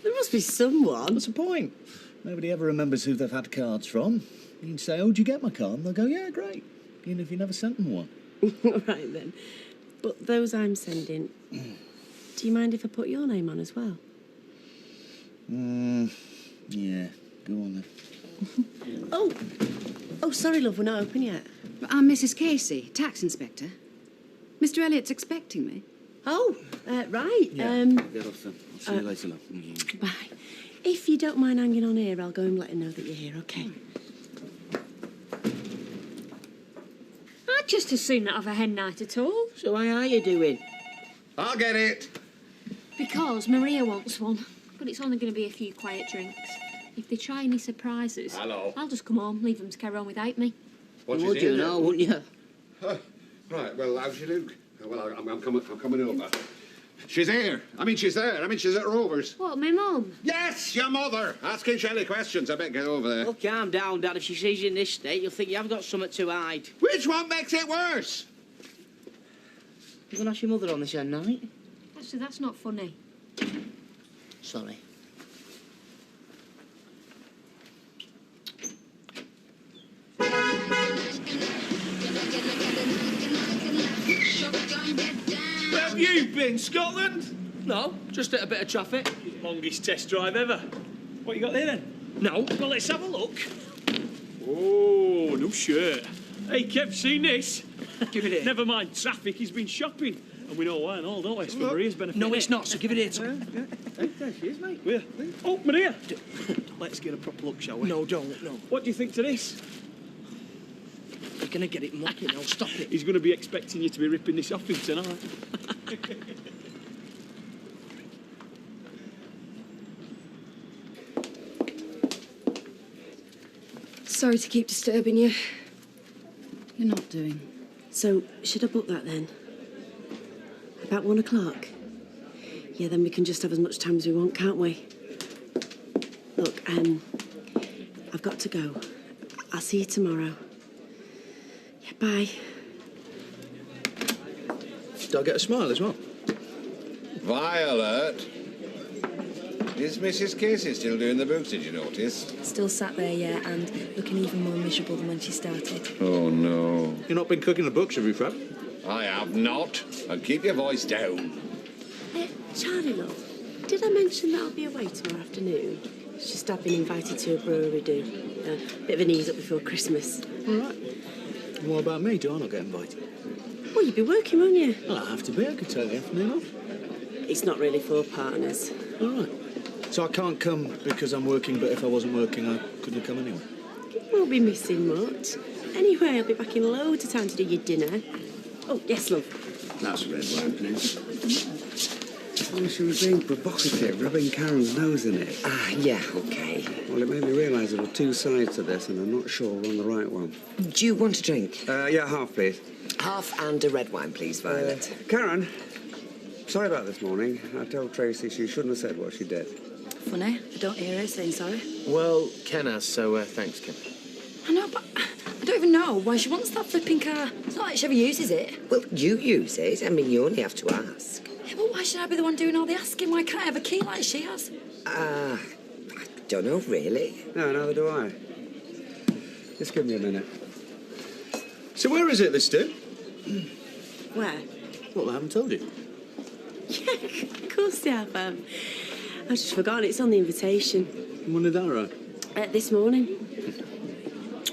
There must be someone. What's the point? Nobody ever remembers who they've had cards from. You can say, oh, did you get my card? And they'll go, yeah, great. Even if you never sent them one. Right, then. But those I'm sending, do you mind if I put your name on as well? Yeah, go on then. Oh, sorry, love, we're not open yet. I'm Mrs. Casey, tax inspector. Mr. Elliott's expecting me. Oh, right. Yeah, get off then. I'll see you later, love. Bye. If you don't mind hanging on here, I'll go and let him know that you're here, OK? I'd just as soon not have a hen night at all. So how are you doing? I'll get it. Because Maria wants one. But it's only going to be a few quiet drinks. If they try any surprises, Hello. I'll just come home, leave them to carry on without me. What Would you know, wouldn't you? Right, well, how's your Luke? Well, I'm coming over. She's here. She's there. She's at Rovers. What, my mum? Yes, your mother. Asking Shelley questions. I bet get over there. Oh, calm down, Dad. If she sees you in this state, you'll think you have got something to hide. Which one makes it worse? You going to ask your mother on this end night? Actually, that's not funny. Sorry. Where have you been, Scotland? No, just at a bit of traffic. Longest test drive ever. What you got there then? No. Well, let's have a look. Oh, no shirt. Hey, Kev, seen this? Give it here. Never mind traffic, he's been shopping. And we know why and all, don't we? It's for Maria's benefit. No, it's not, so give it here, Tom. Hey, there she is, mate. Where? Oh, Maria. Let's get a proper look, shall we? No, don't, no. What do you think to this? You're going to get it mucking, I'll stop it. He's going to be expecting you to be ripping this off him tonight. Sorry to keep disturbing you. You're not doing. So, should I book that then? About 1 o'clock? Yeah, then we can just have as much time as we want, can't we? Look, I've got to go. I'll see you tomorrow. Yeah, bye. Do I get a smile as well? Violet! Is Mrs. Casey still doing the books, did you notice? Still sat there, yeah, and looking even more miserable than when she started. Oh, no. You've not been cooking the books, have you, Fred? I have not. And keep your voice down. Charlie, love, did I mention that I'll be away tomorrow afternoon? It's just I've been invited to a brewery do. A bit of an ease up before Christmas. All right. And what about me? Do I not get invited? Well, you'd be working, won't you? Well, I have to be. I could take the afternoon off. It's not really for partners. All right. So I can't come because I'm working, but if I wasn't working, I couldn't come anyway. You won't be missing much. Anyway, I'll be back in loads of time to do your dinner. Oh, yes, love. That's red wine, please. Oh, she was being provocative, rubbing Karen's nose in it. Ah, yeah, OK. Well, it made me realise there were two sides to this, and I'm not sure we're on the right one. Do you want a drink? Yeah, half, please. Half and a red wine, please, Violet. Karen, sorry about this morning. I told Tracy she shouldn't have said what she did. Funny, I don't hear her saying sorry. Well, Ken has, so thanks, Ken. I know, but I don't even know why she wants that flipping car. It's not like she ever uses it. Well, you use it. I mean, you only have to ask. Yeah, but why should I be the one doing all the asking? Why can't I have a key like she has? I don't know, really. No, neither do I. Just give me a minute. So where is it this day? Where? Well, I haven't told you. Yeah, of course they have. I've just forgotten. It's on the invitation. When did that arrive? This morning.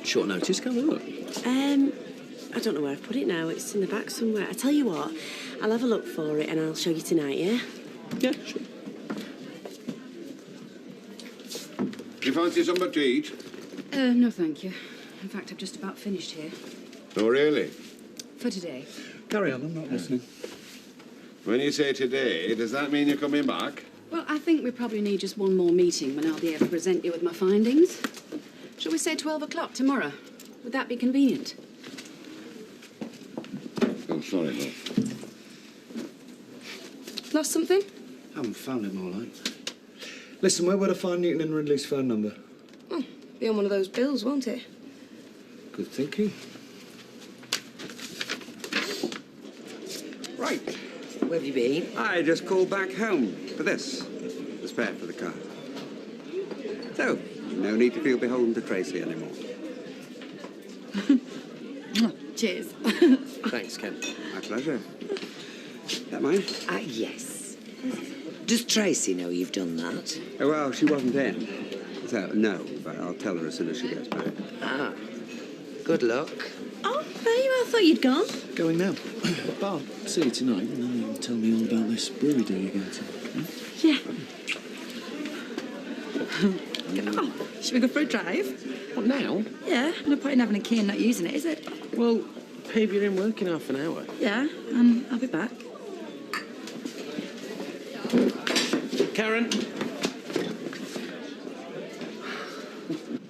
Short notice, can we look? I don't know where I've put it now. It's in the back somewhere. I tell you what, I'll have a look for it and I'll show you tonight, yeah? Yeah, sure. Do you fancy something to eat? No, thank you. In fact, I've just about finished here. Oh, really? For today. Carry on, I'm not listening. When you say today, does that mean you're coming back? Well, I think we probably need just one more meeting when I'll be able to present you with my findings. Shall we say 12 o'clock tomorrow? Would that be convenient? Oh, sorry, love. Lost something? Haven't found him, all right. Listen, where would I find Newton and Ridley's phone number? Oh, be on one of those bills, won't it? Good thinking. Right. Where have you been? I just called back home for this. The spare for the car. So, no need to feel beholden to Tracy anymore. Cheers. Thanks, Ken. My pleasure. That mine? Yes. Does Tracy know you've done that? Oh, well, she wasn't in. So, no, but I'll tell her as soon as she gets back. Ah. Good luck. Oh, there you are. I thought you'd gone. Going now. But I'll see you tonight, and then you can tell me all about this brewery do you go to. Yeah. Oh, should we go for a drive? What, now? Yeah, no point in having a key and not using it, is it? Well, babe, you're in work in half an hour. Yeah, I'll be back. Karen?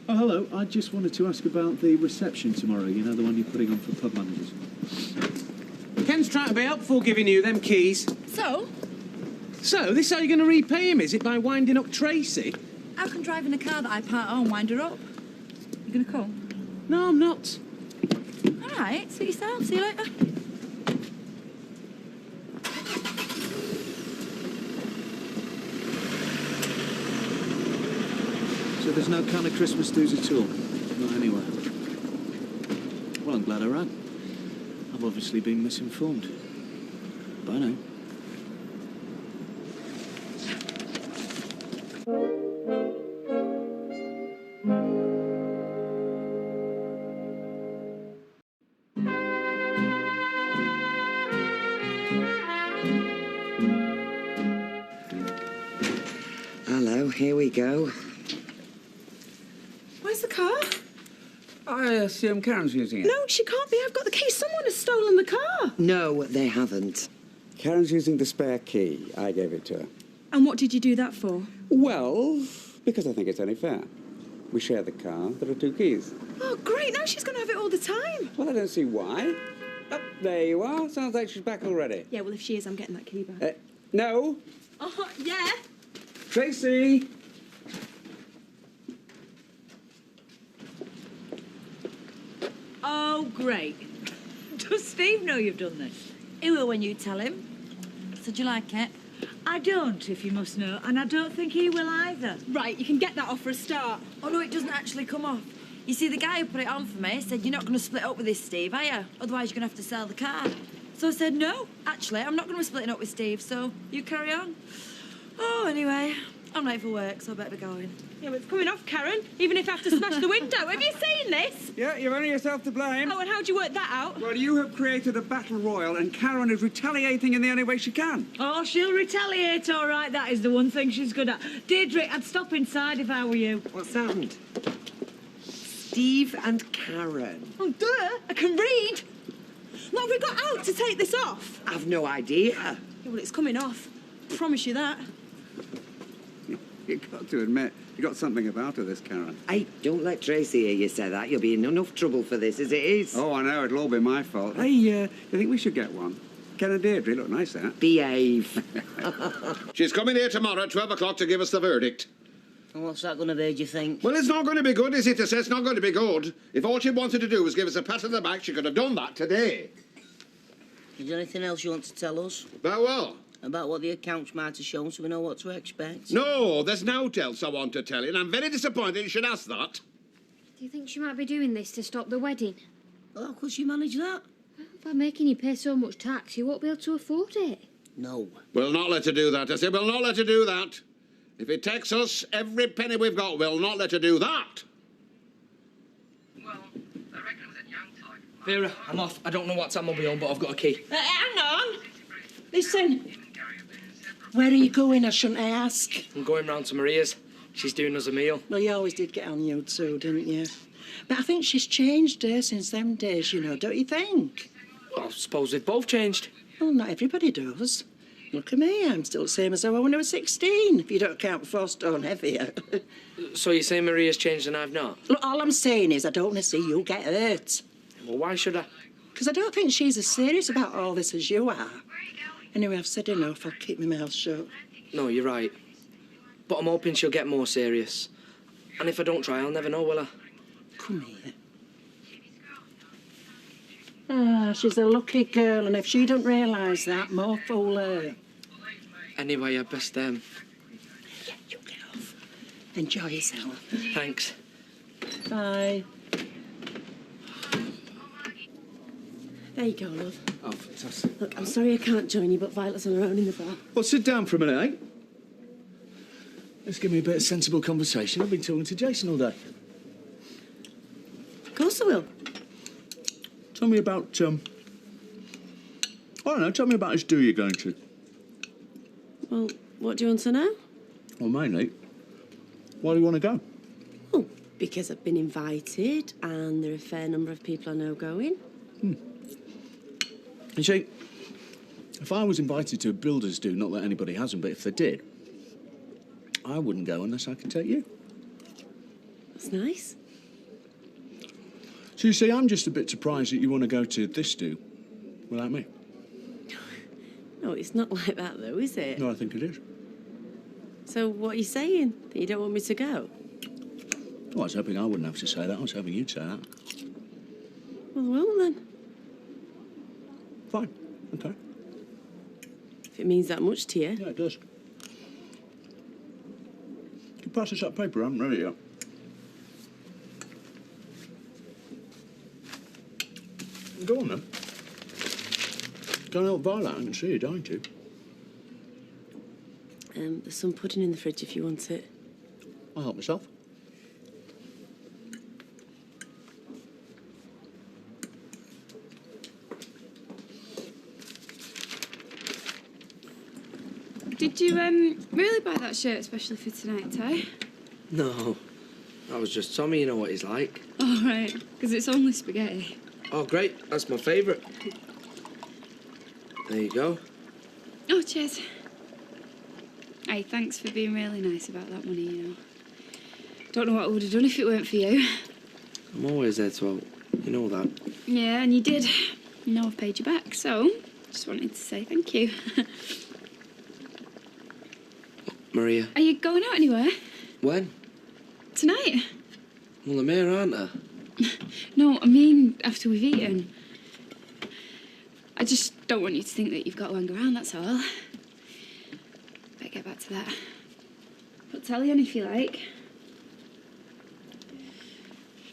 Oh, hello. I just wanted to ask about the reception tomorrow. You know, the one you're putting on for pub managers. Ken's trying to be helpful giving you them keys. So? So, this is how you're going to repay him, is it? By winding up Tracy? How can driving a car that I part on wind her up? You gonna come? No, I'm not. All right, suit yourself. See you later. So there's no kind of Christmas dues at all? Not anywhere? Well, I'm glad I rang. I've obviously been misinformed. Bye now. Hello, here we go. Where's the car? I assume Karen's using it. No, she can't be. I've got the key. Someone has stolen the car. No, they haven't. Karen's using the spare key. I gave it to her. And what did you do that for? Well, because I think it's only fair. We share the car. There are 2 keys. Oh, great. Now she's going to have it all the time. Well, I don't see why. Oh, there you are. Sounds like she's back already. Yeah, well, if she is, I'm getting that key back. No. Oh, yeah. Tracy! Oh, great. Does Steve know you've done this? He will when you tell him. So do you like it? I don't, if you must know, and I don't think he will either. Right, you can get that off for a start. Oh, no, it doesn't actually come off. You see, the guy who put it on for me said, you're not going to split up with this, Steve, are you? Otherwise, you're going to have to sell the car. So I said, no, actually, I'm not going to be splitting up with Steve, so you carry on. Oh, anyway, I'm late for work, so I better be going. Yeah, but it's coming off, Karen, even if I have to smash the window. Have you seen this? Yeah, you've only yourself to blame. Oh, and how'd you work that out? Well, you have created a battle royal, and Karen is retaliating in the only way she can. Oh, she'll retaliate, all right. That is the one thing she's good at. Deirdre, I'd stop inside if I were you. What's happened? Steve and Karen. Oh, duh, I can read. What have we got out to take this off? I've no idea. Yeah, well, it's coming off. Promise you that. You've got to admit, you got something about her, this Karen. Hey, don't let Tracy hear you say that. You'll be in enough trouble for this as it is. Oh, I know, it'll all be my fault. Hey, you think we should get one? Ken and Deirdre look nice, that. Behave. She's coming here tomorrow at 12 o'clock to give us the verdict. And what's that going to be, do you think? Well, it's not going to be good, is it? To say it's not going to be good. If all she wanted to do was give us a pat on the back, she could have done that today. Is there anything else you want to tell us? About what? About what the accounts might have shown so we know what to expect? No, there's nought else I want to tell you, and I'm very disappointed you should ask that. Do you think she might be doing this to stop the wedding? Well, how could she manage that? By making you pay so much tax, you won't be able to afford it. No. We'll not let her do that. I said we'll not let her do that. If it takes us every penny we've got, we'll not let her do that. Vera, I'm off. I don't know what time I'll be home, but I've got a key. Hang on. Listen. Where are you going, I shouldn't I ask? I'm going round to Maria's. She's doing us a meal. Well, you always did get on you too, didn't you? But I think she's changed her since them days, you know, don't you think? Well, I suppose we've both changed. Well, not everybody does. Look at me, I'm still the same as I was when I was 16, if you don't count 4 stone heavier. So you're saying Maria's changed and I've not? Look, all I'm saying is I don't want to see you get hurt. Well, why should I? Because I don't think she's as serious about all this as you are. Anyway, I've said enough. I'll keep my mouth shut. No, you're right. But I'm hoping she'll get more serious. And if I don't try, I'll never know, will I? Come here. Ah, she's a lucky girl, and if she don't realise that, more fool her. Anyway, I'd best, Yeah, you get off. Enjoy yourself. Thanks. Bye. There you go, love. Oh, fantastic. Look, I'm sorry I can't join you, but Violet's on her own in the bar. Well, sit down for a minute, eh? Let's give me a bit of sensible conversation. I've been talking to Jason all day. Of course I will. Tell me about, I don't know, tell me about this do you're going to. Well, what do you want to know? Well, mainly, why do you want to go? Oh, because I've been invited and there are a fair number of people I know going. You see, if I was invited to a builder's do, not that anybody hasn't, but if they did, I wouldn't go unless I could take you. That's nice. So you see, I'm just a bit surprised that you want to go to this do without me. No, it's not like that, though, is it? No, I think it is. So what are you saying? That you don't want me to go? Well, I was hoping I wouldn't have to say that. I was hoping you'd say that. Well, I won't then. Fine. Okay. If it means that much to you. Yeah, it does. You pass us that paper, I haven't read it yet. Go on, then. Go and help Violet. I can see you dying to. There's some pudding in the fridge if you want it. I'll help myself. Did you really buy that shirt especially for tonight, Ty? No. That was just Tommy, you know what he's like. All right, because it's only spaghetti. Oh, great. That's my favourite. There you go. Oh, cheers. Hey, thanks for being really nice about that money, you know. Don't know what I would have done if it weren't for you. I'm always there to help. You know that. Yeah, and you did. You know I've paid you back, so just wanted to say thank you. Maria. Are you going out anywhere? When? Tonight? Well, I'm here, aren't I? No, I mean after we've eaten. I just don't want you to think that you've got to hang around, that's all. Better get back to that. Put telly on if you like.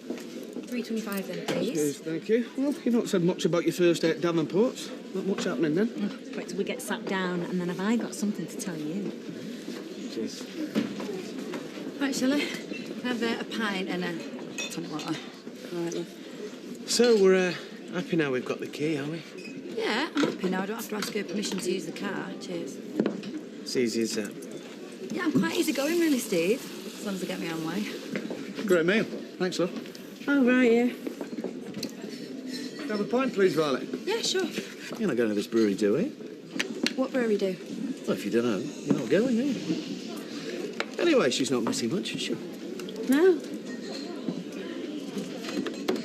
£3.25 then, please. Cheers, thank you. Well, you've not said much about your first day at Davenport's. Not much happening then. Wait till we get sat down and then have I got something to tell you. Cheers. Right, shall I? Have a pint and a tonic water. All right, love. So, we're happy now we've got the key, are we? Yeah, I'm happy now. I don't have to ask her permission to use the car. Cheers. It's easy as that. Yeah, I'm quite easy going, really, Steve. As long as I get my own way. Great meal. Thanks, love. Oh, right, yeah. Have a pint, please, Violet. Yeah, sure. You're not going to this brewery, do you? What brewery do? Well, if you don't know, you're not going, are you? Anyway, she's not missing much, is she? No.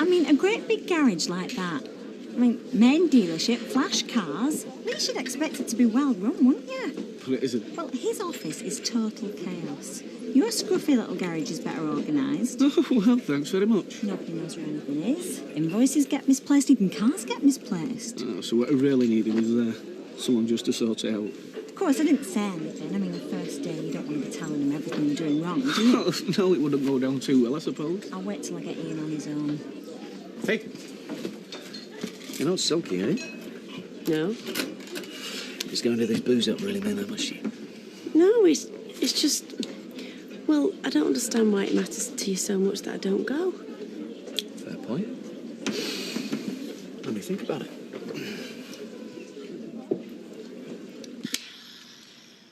I mean, a great big garage like that. I mean, main dealership, flash cars. At least you'd expect it to be well run, wouldn't you? Well, it isn't. Well, his office is total chaos. Your scruffy little garage is better organised. Oh, well, thanks very much. Nobody knows where anything is. Invoices get misplaced, even cars get misplaced. Oh, so what I really needed was someone just to sort it out. Of course, I didn't say anything. I mean, the first day, you don't want to be telling him everything you're doing wrong, do you? No, it wouldn't go down too well, I suppose. I'll wait till I get Ian on his own. Hey. You're not sulky, eh? No. Just going to this booze up really mean that much to you? No, it's just... Well, I don't understand why it matters to you so much that I don't go. Fair point. Let me think about it.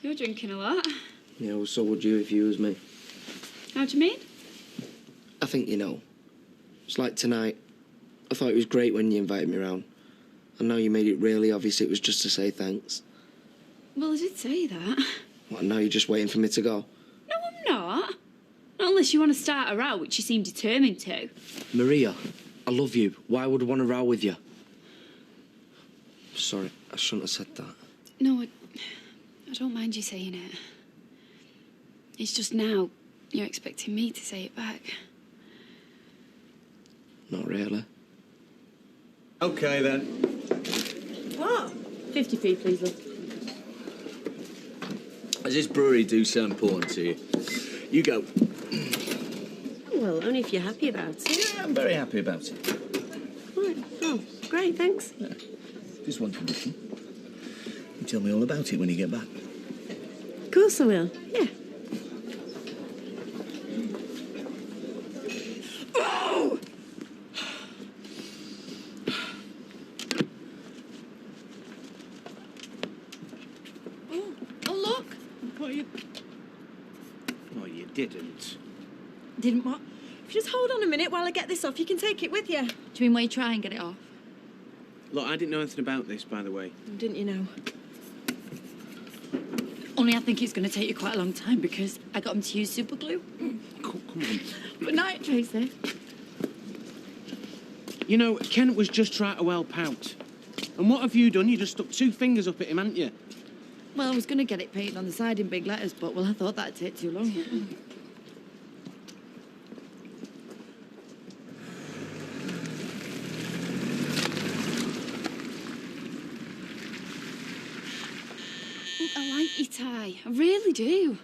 You're drinking a lot. Yeah, well, so would you if you was me. How do you mean? I think you know. It's like tonight. I thought it was great when you invited me round. And now you made it really obvious it was just to say thanks. Well, I did say that. What, now you're just waiting for me to go? No, I'm not. Not unless you want to start a row, which you seem determined to. Maria, I love you. Why would I want to row with you? Sorry, I shouldn't have said that. No, I don't mind you saying it. It's just now you're expecting me to say it back. Not really. OK, then. What? 50p, please, love. Does this brewery do so important to you? You go. Well, only if you're happy about it. Yeah, I'm very happy about it. Right. Oh, great, thanks. Yeah. Just one condition. You tell me all about it when you get back. Of course I will, yeah. Oh! Oh, look! What you... Oh, you didn't. Didn't what? If you just hold on a minute while I get this off, you can take it with you. Do you mean while you try and get it off? Look, I didn't know anything about this, by the way. Didn't you know? Only I think it's going to take you quite a long time because I got him to use super glue. Come on. Good night, Tracy. You know, Kent was just trying to help out. And what have you done? You just stuck two fingers up at him, hadn't you? Well, I was going to get it painted on the side in big letters, but, well, I thought that'd take too long. I like your tie. I really do.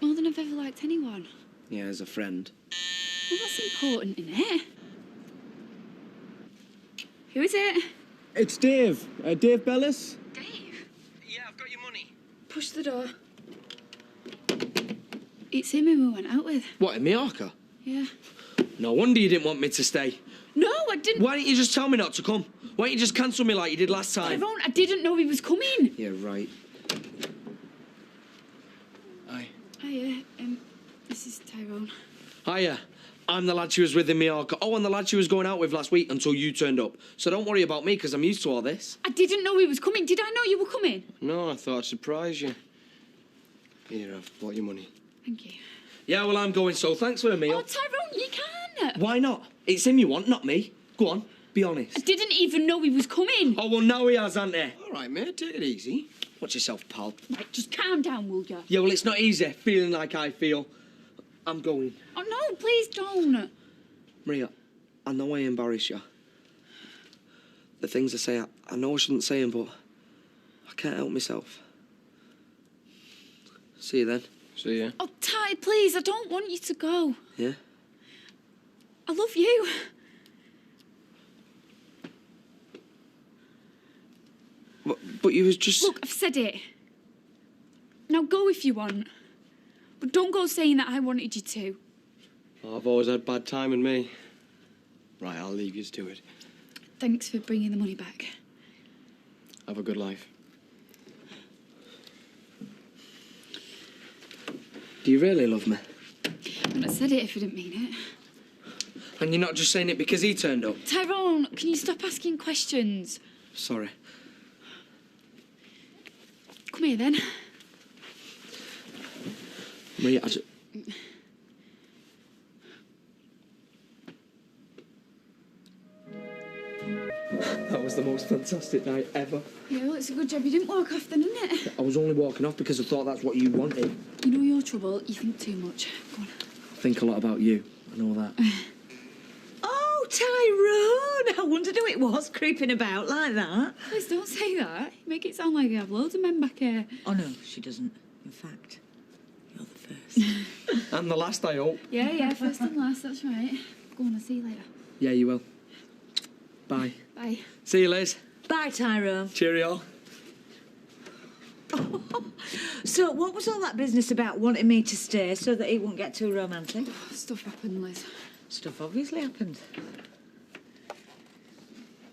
More than I've ever liked anyone. Yeah, as a friend. Well, that's important, isn't it? Who is it? It's Dave. Dave Bellis. Push the door. It's him who we went out with. What, in Mallorca? Yeah. No wonder you didn't want me to stay. No, I didn't. Why didn't you just tell me not to come? Why didn't you just cancel me like you did last time? Tyrone, I didn't know he was coming. Yeah, right. Hi. Hiya, this is Tyrone. Hiya. I'm the lad she was with in Mallorca. Oh, and the lad she was going out with last week until you turned up. So don't worry about me, because I'm used to all this. I didn't know he was coming. Did I know you were coming? No, I thought I'd surprise you. Here, I've bought your money. Thank you. Yeah, well, I'm going, so thanks for a meal. Oh, Tyrone, you can. Why not? It's him you want, not me. Go on, be honest. I didn't even know he was coming. Oh, well, now he has, hasn't he? All right, mate, take it easy. Watch yourself, pal. Right, just calm down, will you? Yeah, well, it's not easy feeling like I feel. I'm going. Oh, no, please don't. Maria, I know I embarrass you. The things I say, I know I shouldn't say them, but I can't help myself. See you then. See ya. Oh, Ty, please, I don't want you to go. Yeah? I love you. But you was just... Look, I've said it. Now go if you want. But don't go saying that I wanted you to. Oh, I've always had bad time in me. Right, I'll leave you to it. Thanks for bringing the money back. Have a good life. Do you really love me? I wouldn't have said it if I didn't mean it. And you're not just saying it because he turned up? Tyrone, can you stop asking questions? Sorry. Come here, then. Maria, I just... That was the most fantastic night ever. Yeah, well, it's a good job you didn't walk off then, isn't it? I was only walking off because I thought that's what you wanted. You know your trouble. You think too much. Go on. I think a lot about you. I know that. Oh, Tyrone! I wondered who it was creeping about like that. Please don't say that. You make it sound like you have loads of men back here. Oh, no, she doesn't. In fact, you're the first. And the last, I hope. Yeah, first and last, that's right. Go on, I'll see you later. Yeah, you will. Bye. Bye. See you, Liz. Bye, Tyrone. Cheerio. So, what was all that business about wanting me to stay so that it wouldn't get too romantic? Stuff happened, Liz. Stuff obviously happened.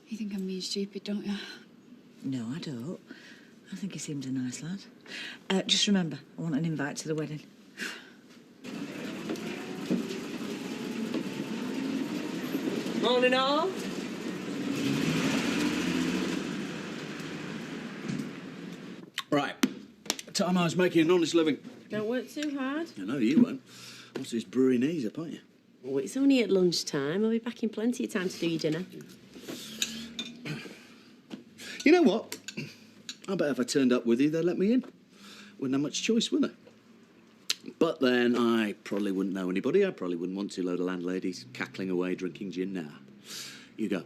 You think I'm being stupid, don't you? No, I don't. I think he seems a nice lad. Just remember, I want an invite to the wedding. Morning, all. Right. Time I was making an honest living. Don't work too hard. I know you won't. What's this brewery knees up, aren't you? Oh, it's only at lunchtime. I'll be back in plenty of time to do your dinner. You know what? I bet if I turned up with you, they'd let me in. Wouldn't have much choice, would they? But then I probably wouldn't know anybody. I probably wouldn't want to load of landladies cackling away drinking gin now. You go.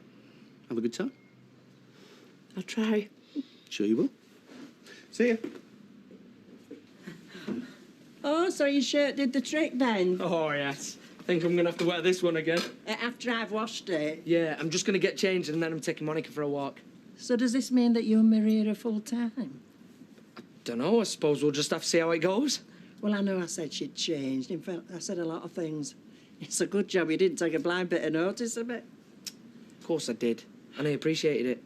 Have a good time. I'll try. Sure you will. See ya. Oh, so your shirt did the trick then? Oh, yes. Think I'm going to have to wear this one again. After I've washed it? Yeah, I'm just going to get changed and then I'm taking Monica for a walk. So does this mean that you and Maria are full-time? Don't know, I suppose we'll just have to see how it goes. Well, I know I said she'd changed. In fact, I said a lot of things. It's a good job you didn't take a blind bit of notice of it. Of course I did, and I appreciated it.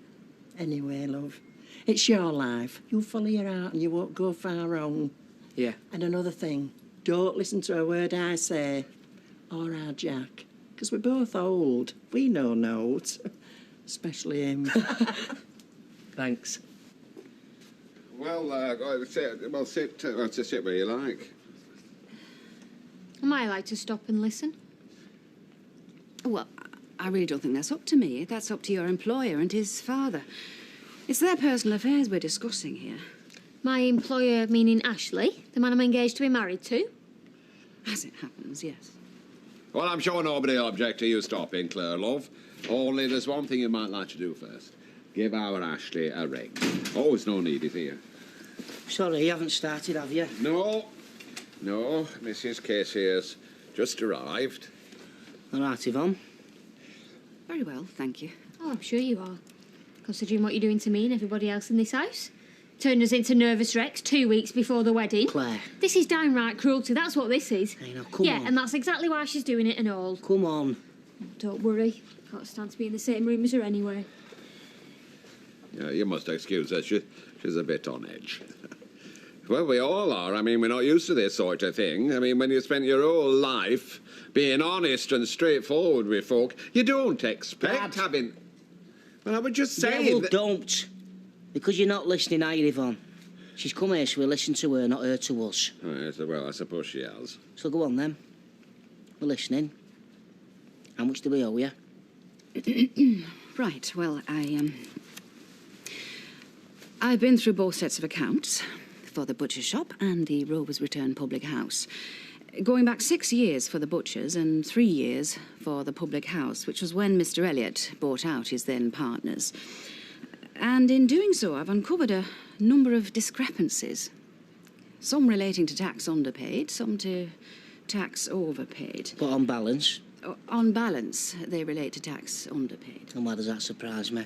Anyway, love, it's your life. You follow your heart and you won't go far wrong. Yeah. And another thing, don't listen to a word I say, or our Jack, because we're both old. We know notes, especially him. Thanks. Well, sit where you like. Am I allowed to stop and listen? Well, I really don't think that's up to me. That's up to your employer and his father. It's their personal affairs we're discussing here. My employer meaning Ashley, the man I'm engaged to be married to? As it happens, yes. Well, I'm sure nobody will object to you stopping, Claire, love. Only there's one thing you might like to do first. Give our Ashley a ring. Oh, it's no need, is here. Sorry, you haven't started, have you? No. No, Mrs. Casey's just arrived. All right, Yvonne. Very well, thank you. Oh, I'm sure you are. Considering what you're doing to me and everybody else in this house. Turned us into nervous wrecks 2 weeks before the wedding. Claire. This is downright cruelty, that's what this is. Hey, now, come on. Yeah, and that's exactly why she's doing it and all. Come on. Don't worry. Can't stand to be in the same room as her anyway. Yeah, you must excuse her. She's a bit on edge. Well, we all are. I mean, we're not used to this sort of thing. I mean, when you spent your whole life being honest and straightforward with folk, you don't expect having... Well, I would just say... Yeah, well, don't. Because you're not listening, are you, Yvonne? She's come here, so we listen to her, not her to us. Oh, yes, well, I suppose she has. So go on, then. We're listening. How much do we owe you? Right, well, I've been through both sets of accounts for the butcher shop and the Rovers Return public house. Going back 6 years for the butchers and 3 years for the public house, which was when Mr. Elliot bought out his then partners. And in doing so, I've uncovered a number of discrepancies. Some relating to tax underpaid, some to tax overpaid. But on balance? On balance, they relate to tax underpaid. And why does that surprise me?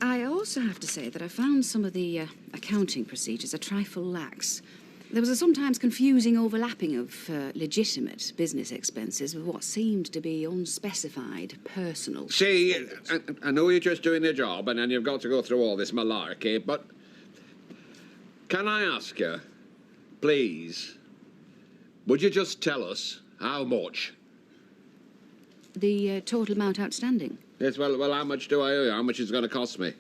I also have to say that I found some of the accounting procedures a trifle lax. There was a sometimes confusing overlapping of legitimate business expenses with what seemed to be unspecified personal. See, I know you're just doing your job and then you've got to go through all this malarkey, but can I ask you, please, would you just tell us how much? The total amount outstanding. Yes, well, how much do I owe you? How much is it going to cost me?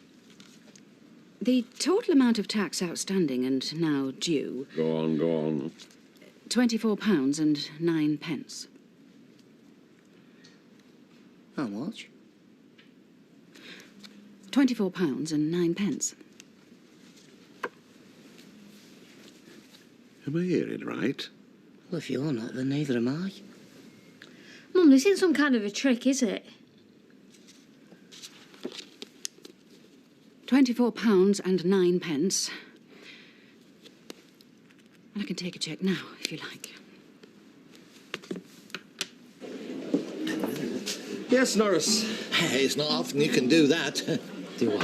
The total amount of tax outstanding and now due... Go on, go on. £24 and 9 pence. How much? £24 and 9 pence. Am I hearing right? Well, if you're not, then neither am I. Mum, this isn't some kind of a trick, is it? £24 and 9 pence. And I can take a cheque now, if you like. Yes, Norris. It's not often you can do that. Do what?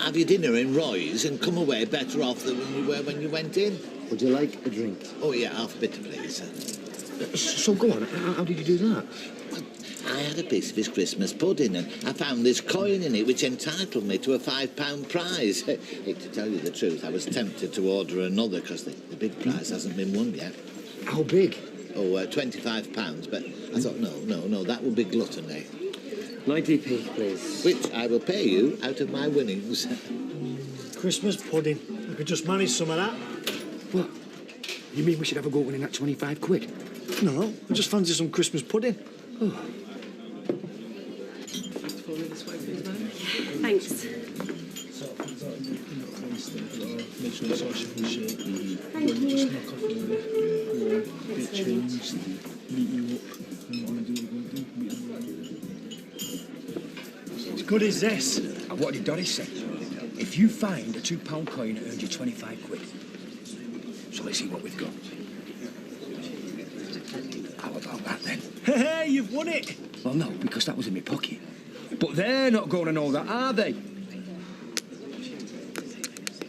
Have your dinner in Roy's and come away better off than you were when you went in. Would you like a drink? Oh, yeah, half a bitter, please. So go on, how did you do that? I had a piece of his Christmas pudding and I found this coin in it which entitled me to a £5 prize. To tell you the truth, I was tempted to order another because the big prize hasn't been won yet. How big? Oh, £25, but I thought, no, that would be gluttony. 90p, please. Which I will pay you out of my winnings. Christmas pudding. I could just manage some of that. What? You mean we should have a go winning that 25 quid? No, I just fancy some Christmas pudding. Oh. Thanks. Make sure it's all shape. Thank you. Just knock off a bit changed, meet you up. As good as this. And what did Doris say? If you find a £2 coin, it earned you 25 quid. So let's see what we've got. How about that then? Hey, you've won it. Well, no, because that was in my pocket. But they're not going to know that, are they?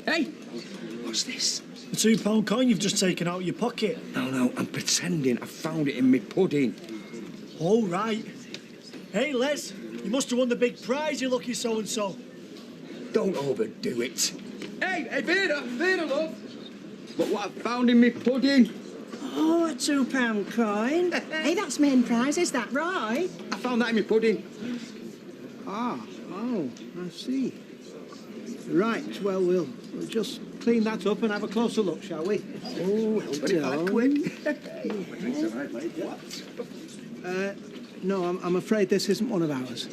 Hey, what's this? A £2 coin you've just taken out of your pocket. No, I'm pretending I found it in my pudding. All right. Hey, Les, you must have won the big prize, you lucky so-and-so. Don't overdo it. Hey, Vera, love. But what I found in my pudding. Oh, a £2 coin. Hey, that's main prize, is that right? I found that in my pudding. Oh, I see. Right, well, we'll just clean that up and have a closer look, shall we? Oh, put it back quick. No, I'm afraid this isn't one of ours.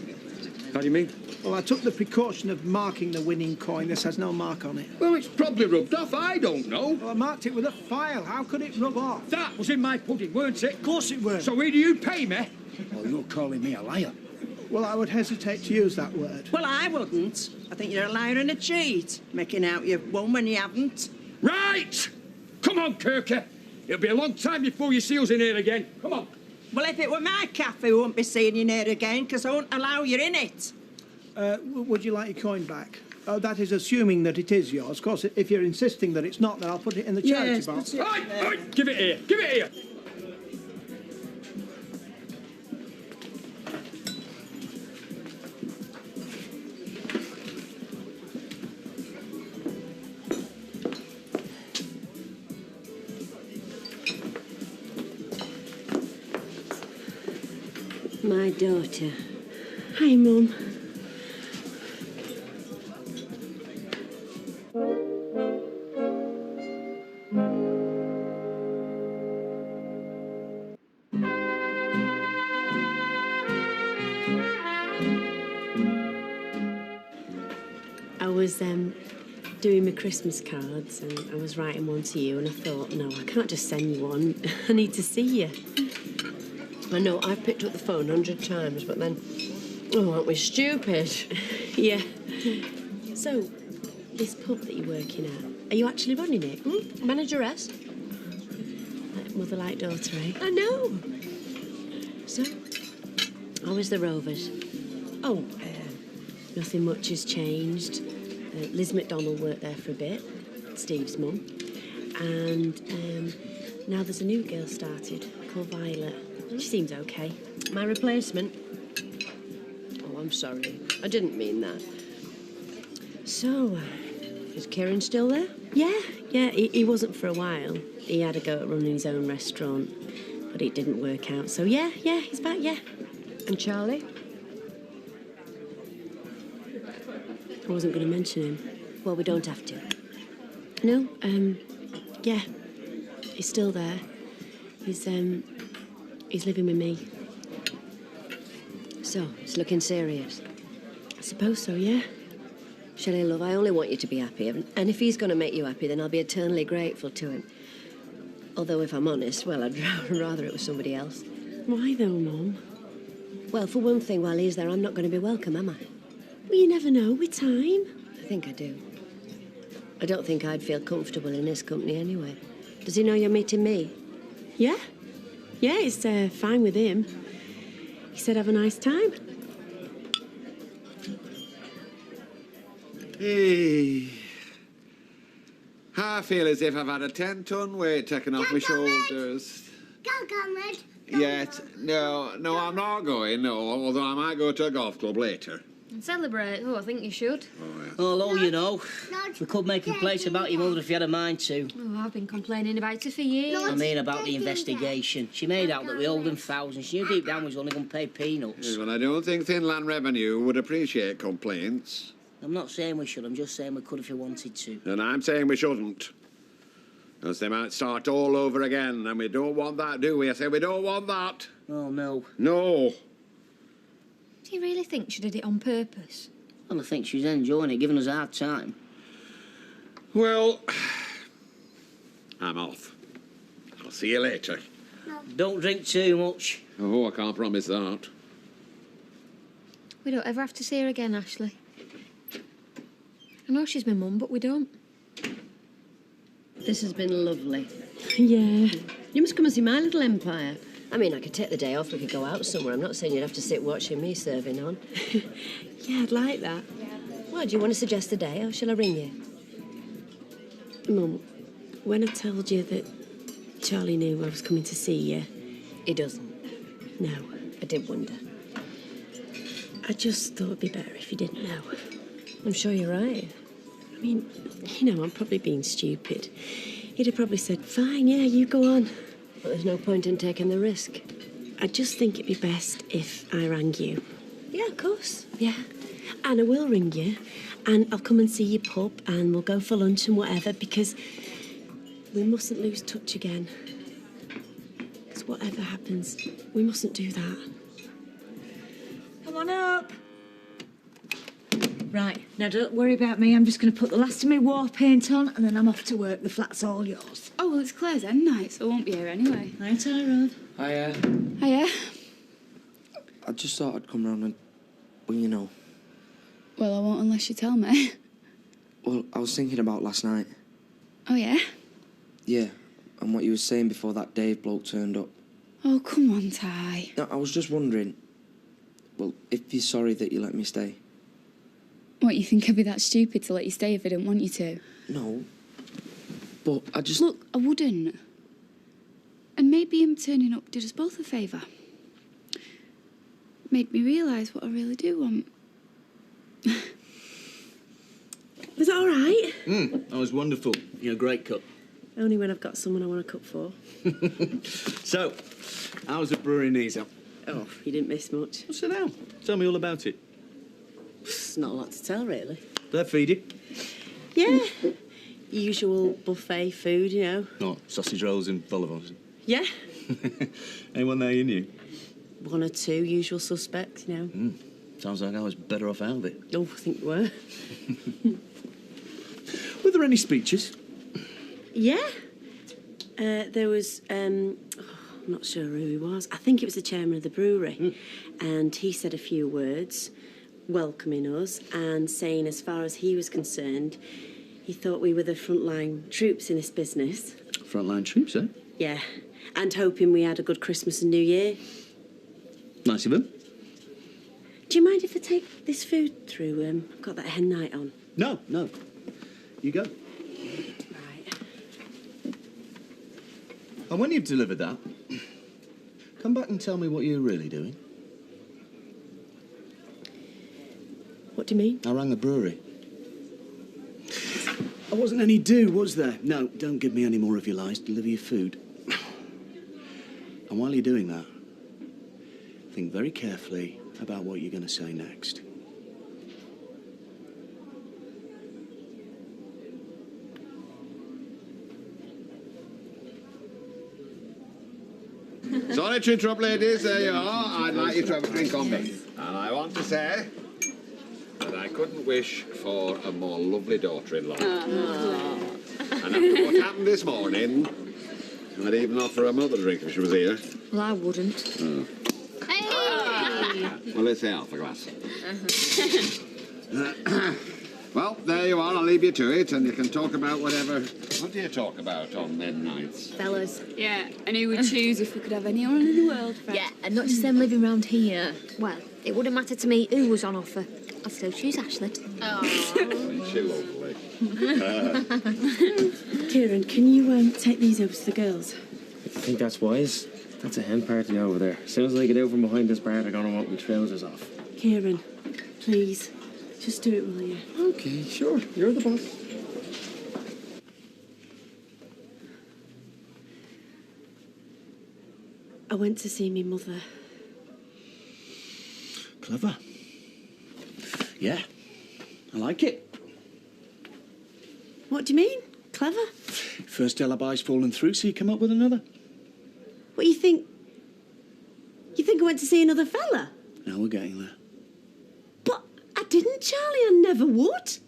How do you mean? Well, I took the precaution of marking the winning coin. This has no mark on it. Well, it's probably rubbed off. I don't know. Well, I marked it with a file. How could it rub off? That was in my pudding, weren't it? Of course it was. So where do you pay me? Oh, you're calling me a liar. Well, I would hesitate to use that word. Well, I wouldn't. I think you're a liar and a cheat, making out you've won when you haven't. Right! Come on, Kirker. It'll be a long time before your seal's in here again. Come on. Well, if it were my cafe, we wouldn't be seeing you in here again, because I won't allow you in it. Would you like your coin back? That is assuming that it is yours. Of course, if you're insisting that it's not, then I'll put it in the charity box. Right, give it here. Give it here. My daughter. Hi, Mum. I was doing my Christmas cards and I was writing one to you and I thought, no, I can't just send you one. I need to see you. I know, I've picked up the phone 100 times, but then, oh, aren't we stupid? Yeah. So, this pub that you're working at, are you actually running it? Manageress? Like mother like daughter, eh? I know. So, how is the Rovers? Oh, nothing much has changed. Liz McDonald worked there for a bit, Steve's mum. And now there's a new girl started called Violet. She seems okay. My replacement. Oh, I'm sorry. I didn't mean that. So, is Kieran still there? Yeah. He wasn't for a while. He had a go at running his own restaurant, but it didn't work out. So, yeah, he's back, yeah. And Charlie? I wasn't going to mention him. Well, we don't have to. No, yeah. He's still there. He's living with me. So, it's looking serious. I suppose so, yeah. Shelley, love, I only want you to be happy. And if he's going to make you happy, then I'll be eternally grateful to him. Although, if I'm honest, well, I'd rather it was somebody else. Why, though, Mum? Well, for one thing, while he's there, I'm not going to be welcome, am I? Well, you never know, with time. I think I do. I don't think I'd feel comfortable in his company anyway. Does he know you're meeting me? Yeah. Yeah, it's fine with him. He said have a nice time. Hey. I feel as if I've had a 10-ton weight taken off my shoulders. Go, Conrad. Yet, no, I'm not going, no, although I might go to a golf club later. And celebrate. Oh, I think you should. Although, you know, we could make a complaint about your mother if you had a mind to. Oh, I've been complaining about it for years. I mean, about the investigation. She made out that we owed them thousands. She knew deep down we was only going to pay peanuts. Yeah, well, I don't think Thinland Revenue would appreciate complaints. I'm not saying we should. I'm just saying we could if you wanted to. And I'm saying we shouldn't. Because they might start all over again, and we don't want that, do we? I say we don't want that. Oh, no. No. Do you really think she did it on purpose? Well, I think she's enjoying it, giving us a hard time. Well, I'm off. I'll see you later. No. Don't drink too much. Oh, I can't promise that. We don't ever have to see her again, Ashley. I know she's my mum, but we don't. This has been lovely. Yeah. You must come and see my little empire. I mean, I could take the day off, we could go out somewhere. I'm not saying you'd have to sit watching me serving on. Yeah, I'd like that. Well, do you want to suggest a day, or shall I ring you? Mum, when I told you that Charlie knew I was coming to see you... He doesn't. No. I did wonder. I just thought it'd be better if you didn't know. I'm sure you're right. I mean, you know, I'm probably being stupid. He'd have probably said, fine, yeah, you go on. But there's no point in taking the risk. I just think it'd be best if I rang you. Yeah, of course. Yeah. And I will ring you, and I'll come and see your pub, and we'll go for lunch and whatever, because we mustn't lose touch again. Because whatever happens, we mustn't do that. Come on up. Right, now don't worry about me. I'm just going to put the last of my war paint on and then I'm off to work. The flat's all yours. Oh, well, it's Claire's end night, so I won't be here anyway. Night, Tyrone. Hiya. Hiya. I just thought I'd come round and, well, you know. Well, I won't unless you tell me. Well, I was thinking about last night. Oh, yeah? Yeah, and what you were saying before that Dave bloke turned up. Oh, come on, Ty. No, I was just wondering, well, if you're sorry that you let me stay. What, you think I'd be that stupid to let you stay if I didn't want you to? No, but I just... Look, I wouldn't. And maybe him turning up did us both a favour. Made me realise what I really do want. Was that all right? That was wonderful. You're a great cook. Only when I've got someone I want to cook for. So, how's the brewery Nisa? Oh, you didn't miss much. Well, sit down. Tell me all about it. It's not a lot to tell, really. Did I feed you? Yeah. Usual buffet food, you know. Not sausage rolls and vol au vents. Yeah. Anyone there you knew? One or two usual suspects, you know. Sounds like I was better off out of it. Oh, I think you were. Were there any speeches? Yeah. There was, I'm not sure who he was. I think it was the chairman of the brewery. And he said a few words, welcoming us and saying as far as he was concerned, he thought we were the frontline troops in this business. Frontline troops, eh? Yeah. And hoping we had a good Christmas and New Year. Nice of him. Do you mind if I take this food through? I've got that hen night on. No. You go. Right. And when you've delivered that, come back and tell me what you're really doing. What do you mean? I rang the brewery. There wasn't any do, was there? No, don't give me any more of your lies. Deliver your food. And while you're doing that, think very carefully about what you're going to say next. Sorry to interrupt, ladies. There you are. I'd like you to have a drink on me. And I want to say that I couldn't wish for a more lovely daughter-in-law. And after what happened this morning, I'd even offer her mother a drink if she was here. Well, I wouldn't. Well, let's say half a glass. Well, there you are. I'll leave you to it, and you can talk about whatever. What do you talk about on them nights? Fellas. Yeah, and who would choose if we could have anyone in the world? Yeah, and not just them living round here. Well, it wouldn't matter to me who was on offer. I'd still choose Ashley. Ain't she lovely? Kieran, can you take these over to the girls? If you think that's wise, that's a hen party over there. As soon as they get out from behind this bar, they're gonna want my trousers off. Kieran, please, just do it, will you? Okay, sure. You're the boss. I went to see me mother. Clever. Yeah, I like it. What do you mean? Clever? First alibi's fallen through, so you come up with another. What, you think? You think I went to see another fella? Now we're getting there. But I didn't, Charlie. I never would.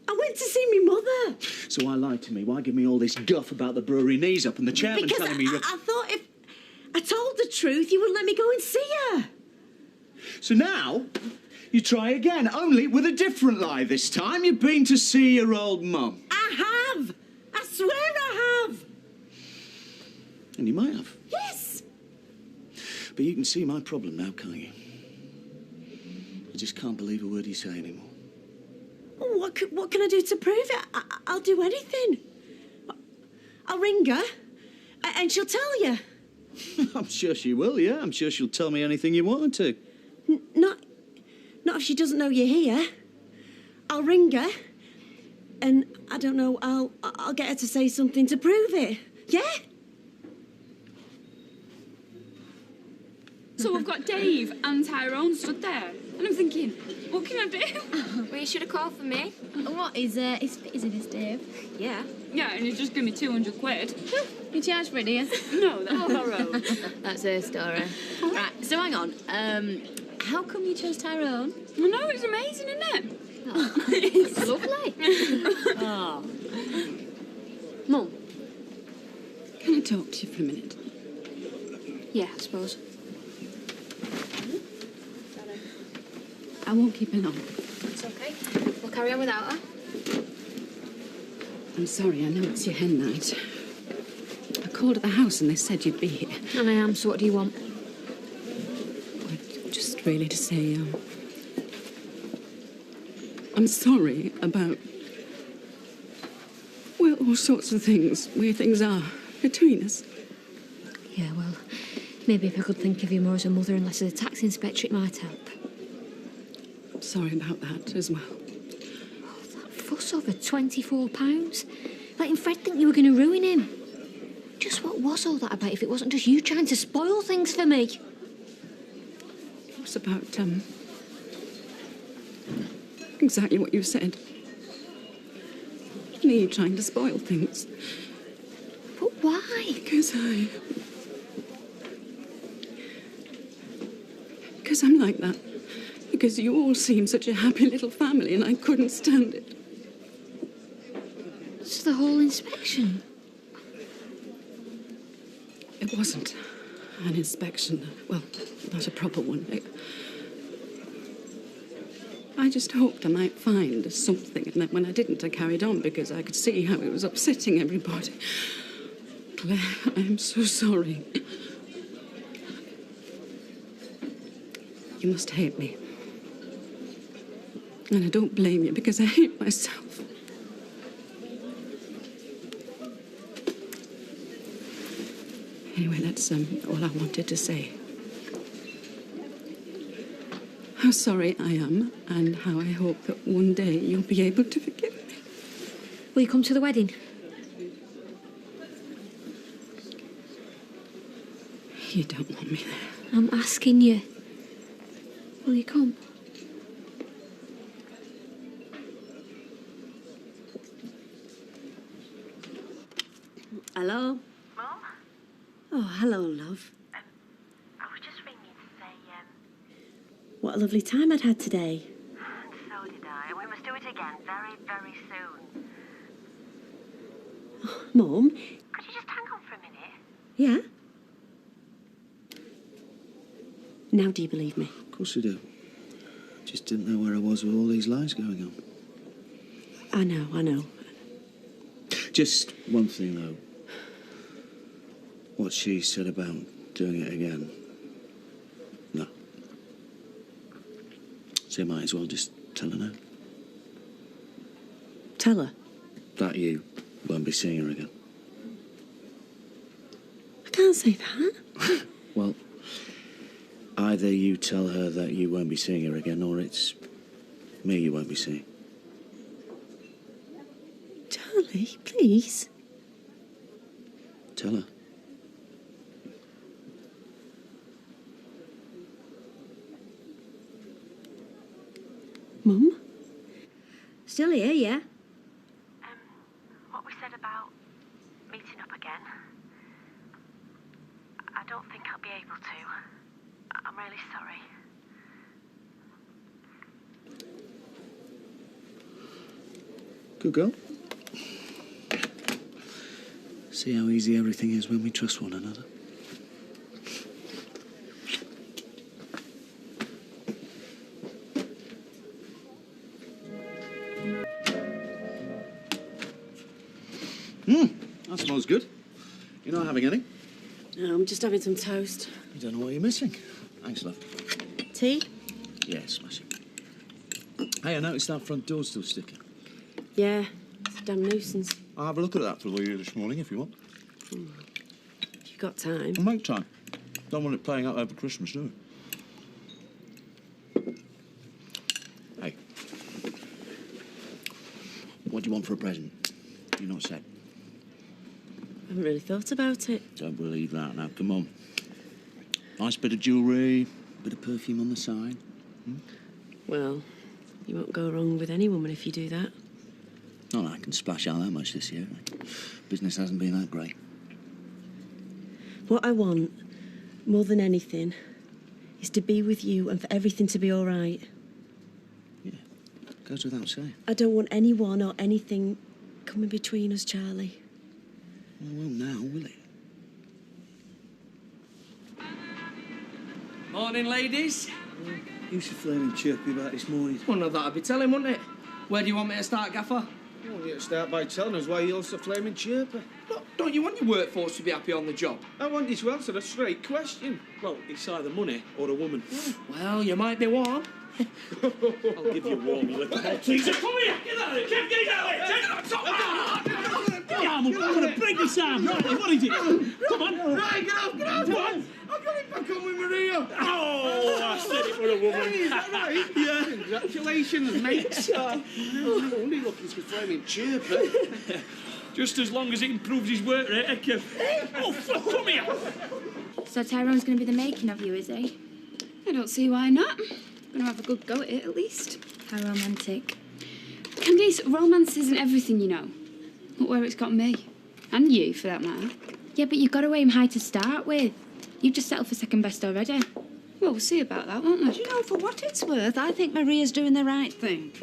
I went to see me mother. So why lie to me? Why give me all this guff about the brewery knees up and the chairman Because telling me... I thought if I told the truth, you would let me go and see her. So now, you try again, only with a different lie this time. You've been to see your old mum. I have. I swear I have. And you might have. Yes. But you can see my problem now, can't you? I just can't believe a word you say anymore. What can I do to prove it? I'll do anything. I'll ring her, and she'll tell you. I'm sure she will, yeah. I'm sure she'll tell me anything you want her to. Not if she doesn't know you're here. I'll ring her, and I don't know. I'll get her to say something to prove it. Yeah. So we've got Dave and Tyrone stood there, and I'm thinking, what can I do? Well, you should have called for me. What, is it his Dave? Yeah. Yeah, and you just give me 200 quid. You charge for it, do you? No, that's horror. That's her story. Right, so hang on. How come you chose Tyrone? I know, it's amazing, isn't it? Oh, it's lovely. Oh. Mum. Can I talk to you for a minute? Yeah, I suppose. I won't keep her long. It's okay. We'll carry on without her. I'm sorry, I know it's your hen night. I called at the house and they said you'd be here. And I am, so what do you want? Just really to say, I'm sorry about, well, all sorts of things, where things are between us. Yeah, well, maybe if I could think of you more as a mother and less as a tax inspector, it might help. Sorry about that as well. Oh, that fuss over £24. Letting Fred think you were going to ruin him. Just what was all that about if it wasn't just you trying to spoil things for me? It was about, exactly what you said. Me trying to spoil things. But why? Because I'm like that. Because you all seem such a happy little family and I couldn't stand it. It's the whole inspection. It wasn't an inspection. Well, not a proper one. I just hoped I might find something, and then when I didn't, I carried on because I could see how it was upsetting everybody. Claire, I am so sorry. You must hate me. And I don't blame you because I hate myself. Anyway, that's all I wanted to say. How sorry I am and how I hope that one day you'll be able to forgive me. Will you come to the wedding? You don't want me there. I'm asking you. Will you come? Hello? Mum? Oh, hello, love. I was just ringing to say, What a lovely time I'd had today. so did I. We must do it again very, very soon. Mum? Could you just hang on for a minute? Yeah? Now do you believe me? Of course I do. Just didn't know where I was with all these lies going on. I know. Just one thing, though. What she said about doing it again. No. So you might as well just tell her now. Tell her. That you won't be seeing her again. I can't say that. Well, either you tell her that you won't be seeing her again, or it's me you won't be seeing. Charlie, please. Tell her. Mum? Still here, yeah? What we said about meeting up again, I don't think I'll be able to. I'm really sorry. Good girl. See how easy everything is when we trust one another. That smells good. You're not having any? No, I'm just having some toast. You don't know what you're missing. Thanks, love. Tea? Yeah, smash it. Hey, I noticed that front door's still sticking. Yeah, it's a damn nuisance. I'll have a look at that for you this morning if you want. If you've got time. I'll make time. Don't want it playing up over Christmas, do we? Hey. What do you want for a present? You're not said. I haven't really thought about it. Don't believe that now. Come on. Nice bit of jewellery, bit of perfume on the side. Well, you won't go wrong with any woman if you do that. Not that I can splash out that much this year. Business hasn't been that great. What I want, more than anything, is to be with you and for everything to be all right. Goes without saying. I don't want anyone or anything coming between us, Charlie. Well, it won't now, will it? Morning, ladies. You should flaming chirpy about this morning. Well, no, that'd be telling, wouldn't it? Where do you want me to start, Gaffer? I want you to start by telling us why you're so flaming chirpy. Look, don't you want your workforce to be happy on the job? I want you to answer a straight question. Well, it's either money or a woman. Well, you might be one. I'll give you one, you little Malteser. Come here! Get out of here! Get out of here! Take it on top! arm up. I'm going to break this arm. Right, what is it? Come on. Right, get off. Come on. I've got it back on with Maria. Oh, I said it for a woman. Hey, is that right? Yeah. Congratulations, mate. Only looking to flaming chirper. Just as long as it improves his work rate, eh, Kev? Oh, fuck, come here. So Tyrone's going to be the making of you, is he? I don't see why not. Going to have a good go at it, at least. How romantic. Candice, romance isn't everything, you know. Look where it's got me. And you, for that matter. Yeah, but you've got to aim high to start with. You've just settled for second best already. Well, we'll see about that, won't we? Do you know, for what it's worth, I think Maria's doing the right thing.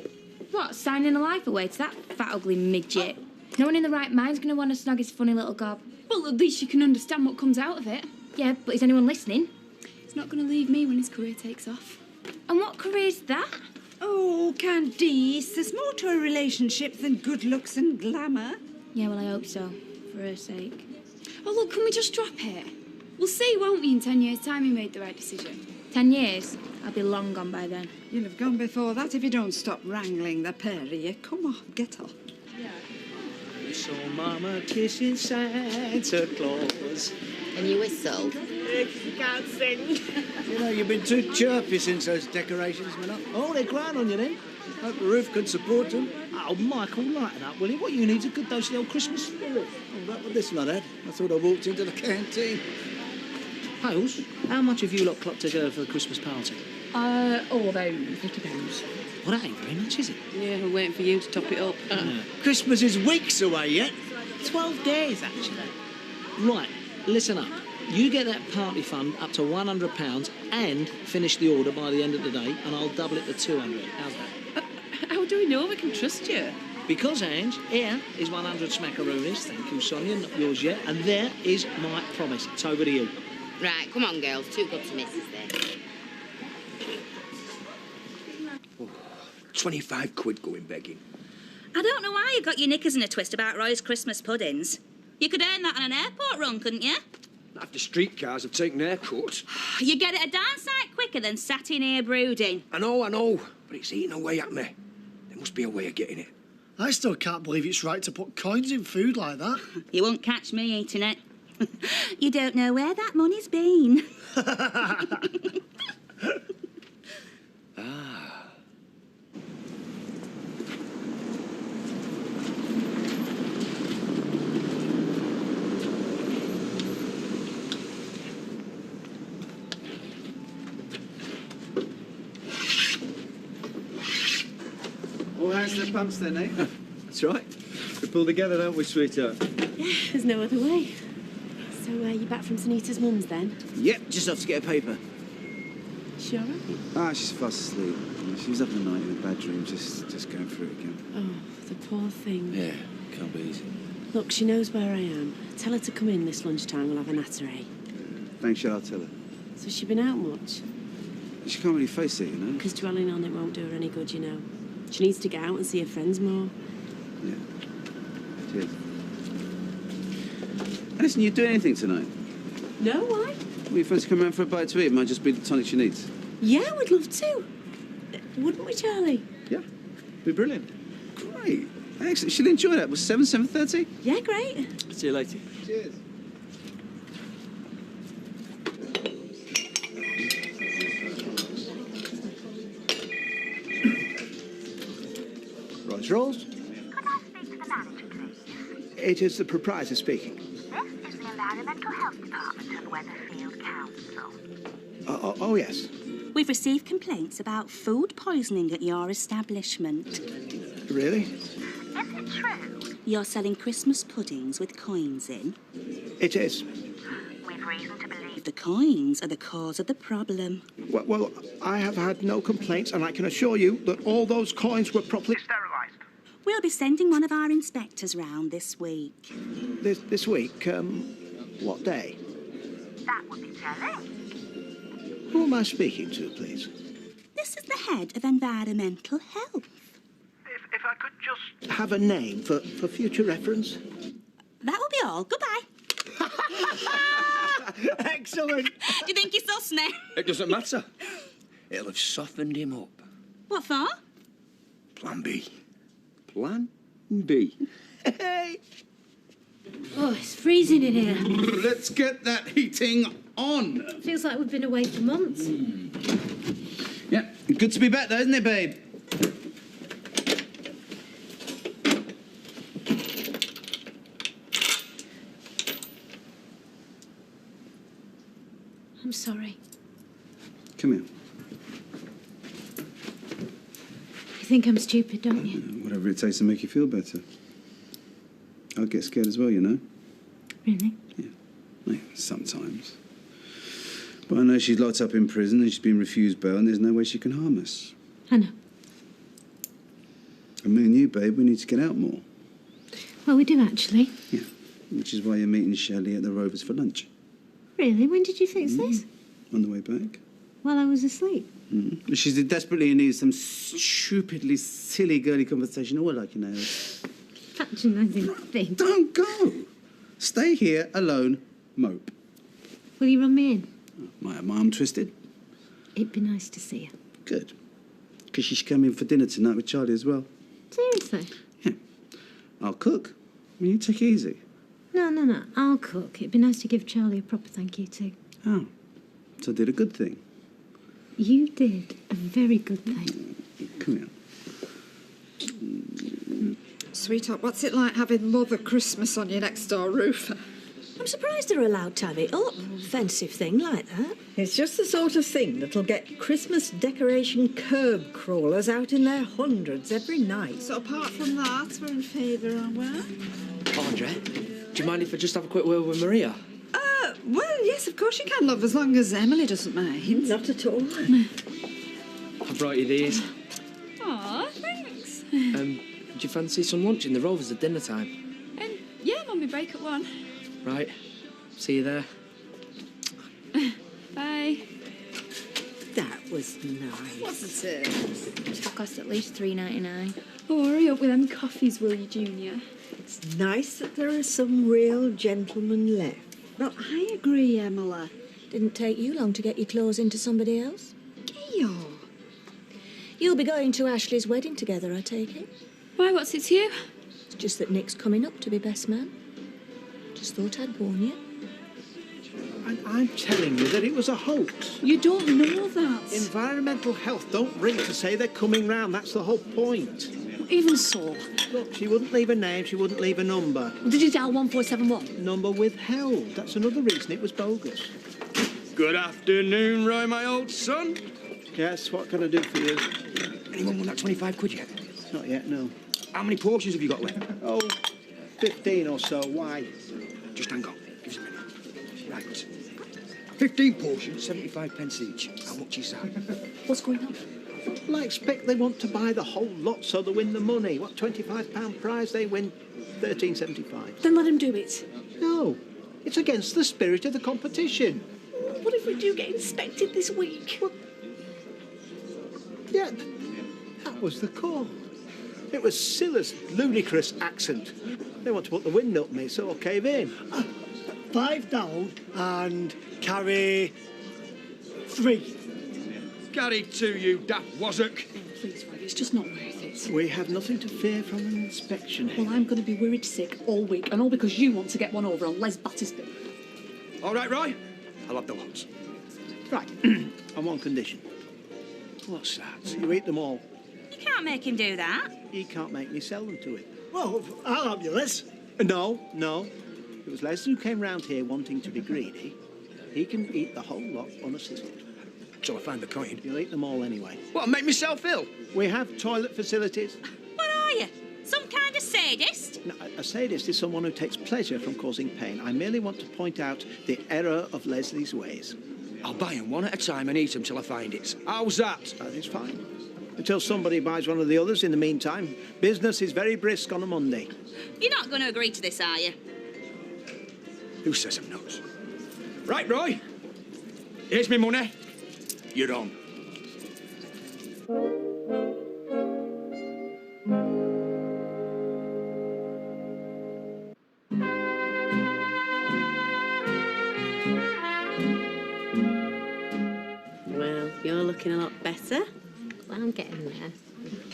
What, signing a life away to that fat, ugly midget? No one in the right mind's going to want to snog his funny little gob. Well, at least you can understand what comes out of it. Yeah, but is anyone listening? He's not going to leave me when his career takes off. And what career's that? Oh, Candice, there's more to a relationship than good looks and glamour. Yeah, well, I hope so, for her sake. Oh, look, can we just drop it? We'll see, won't we, in 10 years' time he made the right decision? 10 years? I'll be long gone by then. You'll have gone before that if you don't stop wrangling the pair of you. Come on, get up. We saw Mama kissing Santa Claus. And you whistled? You can't sing. You know, you've been too chirpy since those decorations went up. Oh, they're grand on you then. Hope the roof can support them. Oh, Michael, lighten up, will you? What you need's a good dose of the old Christmas spirit. Oh, that was this lot, Ed. I thought I walked into the canteen. Hales, how much have you lot clocked together for the Christmas party? About £50. Well, that ain't very much, is it? Yeah, we're waiting for you to top it up. Christmas is weeks away yet. 12 days, actually. Right, listen up. You get that party fund up to £100 and finish the order by the end of the day, and I'll double it to 200. How's that? How do we know we can trust you? Because, Ange, here is 100 smackaroonies. Thank you, Sonia. Not yours yet. And there is my promise. It's over to you. Right, come on, girls. Too good to miss, is there? 25 quid going begging. I don't know why you got your knickers in a twist about Roy's Christmas puddings. You could earn that on an airport run, couldn't you? After streetcars have taken their course. You get it a darn sight quicker than sat in here brooding. I know, but it's eating away at me. There must be a way of getting it. I still can't believe it's right to put coins in food like that. You won't catch me eating it. You don't know where that money's been. All hands to the pumps then, eh? That's right. We pull together, don't we, sweetheart? Yeah, there's no other way. So, you back from Sunita's mum's then? Yep, just off to get a paper. She all right? Ah, she's fast asleep. She was up in the night in a bad dream, just going through it again. Oh, the poor thing. Yeah, can't be easy. Look, she knows where I am. Tell her to come in this lunchtime, we'll have a natter, eh? Thanks, I'll tell her. So she been out much? She can't really face it, you know? Because dwelling on it won't do her any good, you know. She needs to get out and see her friends more. Yeah. Cheers. Listen, you doing anything tonight? No, why? Well, your friends come around for a bite to eat. It might just be the tonic she needs. Yeah, we'd love to. Wouldn't we, Charlie? Yeah, be brilliant. Great. Excellent. She'll enjoy that. Was 7:30? Yeah, great. See you later. Cheers. Rolls? Could I speak to the manager, please? It is the proprietor speaking. This is the Environmental Health Department of Weatherfield Council. Oh, yes. We've received complaints about food poisoning at your establishment. Really? Is it true? You're selling Christmas puddings with coins in? It is. We've reason to believe The coins are the cause of the problem. Well, I have had no complaints, and I can assure you that all those coins were properly sterilised. We'll be sending one of our inspectors round this week. This week. What day? That would be telling. Who am I speaking to, please? This is the head of environmental health. If I could just... Have a name for future reference? That will be all. Goodbye. Excellent. Do you think he's so snake? It doesn't matter. It'll have softened him up. What for? Plan B. Plan B. Hey! Oh, it's freezing in here. Let's get that heating on. Feels like we've been away for months. Yeah, good to be back though, isn't it, babe? I'm sorry. Come here. You think I'm stupid, don't you? Whatever it takes to make you feel better. I'll get scared as well, you know. Really? Yeah, sometimes. But I know she's locked up in prison and she's been refused bail and there's no way she can harm us. I know. And me and you, babe, we need to get out more. Well, we do actually. Yeah, which is why you're meeting Shelley at the Rovers for lunch. Really? When did you fix this? On the way back. While I was asleep. She's desperately in need of some stupidly silly girly conversation. Oh, I like your nails. Patronising thing. Don't go. Stay here alone, mope. Will you run me in? Might have my arm twisted. It'd be nice to see her. Good. Because she's coming for dinner tonight with Charlie as well. Seriously? I'll cook. Will you take it easy? No. I'll cook. It'd be nice to give Charlie a proper thank you too. Oh. So I did a good thing. You did a very good thing. Come here. Sweetheart, what's it like having Mother Christmas on your next door roof? I'm surprised they're allowed to have it up. Offensive thing like that. It's just the sort of thing that'll get Christmas decoration curb crawlers out in their hundreds every night. So apart from that, we're in favour, aren't we? Andre, do you mind if I just have a quick word with Maria? Well, yes, of course you can, love, as long as Emily doesn't mind. Not at all. I brought you these. Aw, thanks. Do you fancy some lunch in the Rovers at dinner time? Yeah, I'm on my break at 1. Right. See you there. Bye. That was nice. Wasn't it? Should cost at least $3.99. Oh, hurry up with them coffees, will you, Junior? It's nice that there are some real gentlemen left. But I agree, Emily. Didn't take you long to get your claws into somebody else. Yo. You'll be going to Ashley's wedding together, I take it? Why, what's it to you? It's just that Nick's coming up to be best man. Just thought I'd warn you. And I'm telling you that it was a hoax. You don't know that. Environmental health don't ring to say they're coming round. That's the whole point. Even so. Look, she wouldn't leave a name, she wouldn't leave a number. Did you dial 1471? Number withheld. That's another reason it was bogus. Good afternoon, Roy, my old son. Yes, what can I do for you? Anyone won that 25 quid yet? Not yet, no. How many portions have you got left? Oh, 15 or so. Why? Just hang on. Give us a minute. Right. 15 portions, 75 pence each. How much is that? What's going on? Well, I expect they want to buy the whole lot so they win the money. What, £25 prize? They win £13.75. Then let him do it. No, it's against the spirit of the competition. What if we do get inspected this week? Well, yeah, that was the call. It was Silla's ludicrous accent. They want to put the wind up me, so I'll cave in. 5 down and carry 3. Carry 2, you daft wazzock. Please, Roy, it's just not worth it. We have nothing to fear from an inspection here. Well, I'm going to be worried sick all week, and all because you want to get one over on Les Battisby. All right, Roy. I'll have the lots. Right, on one condition. What's that? You eat them all. You can't make him do that. He can't make me sell them to him. Well, I'll help you, Les. No. It was Les who came round here wanting to be greedy. He can eat the whole lot unassisted. Till I find the coin. You'll eat them all anyway. What, make myself ill? We have toilet facilities. What are you? Some kind of sadist? No, a sadist is someone who takes pleasure from causing pain. I merely want to point out the error of Leslie's ways. I'll buy them one at a time and eat them till I find it. How's that? That is fine. Until somebody buys one of the others in the meantime. Business is very brisk on a Monday. You're not going to agree to this, are you? Who says I'm not? Right, Roy. Here's my money. You're on. Well, you're looking a lot better. Well, I'm getting there.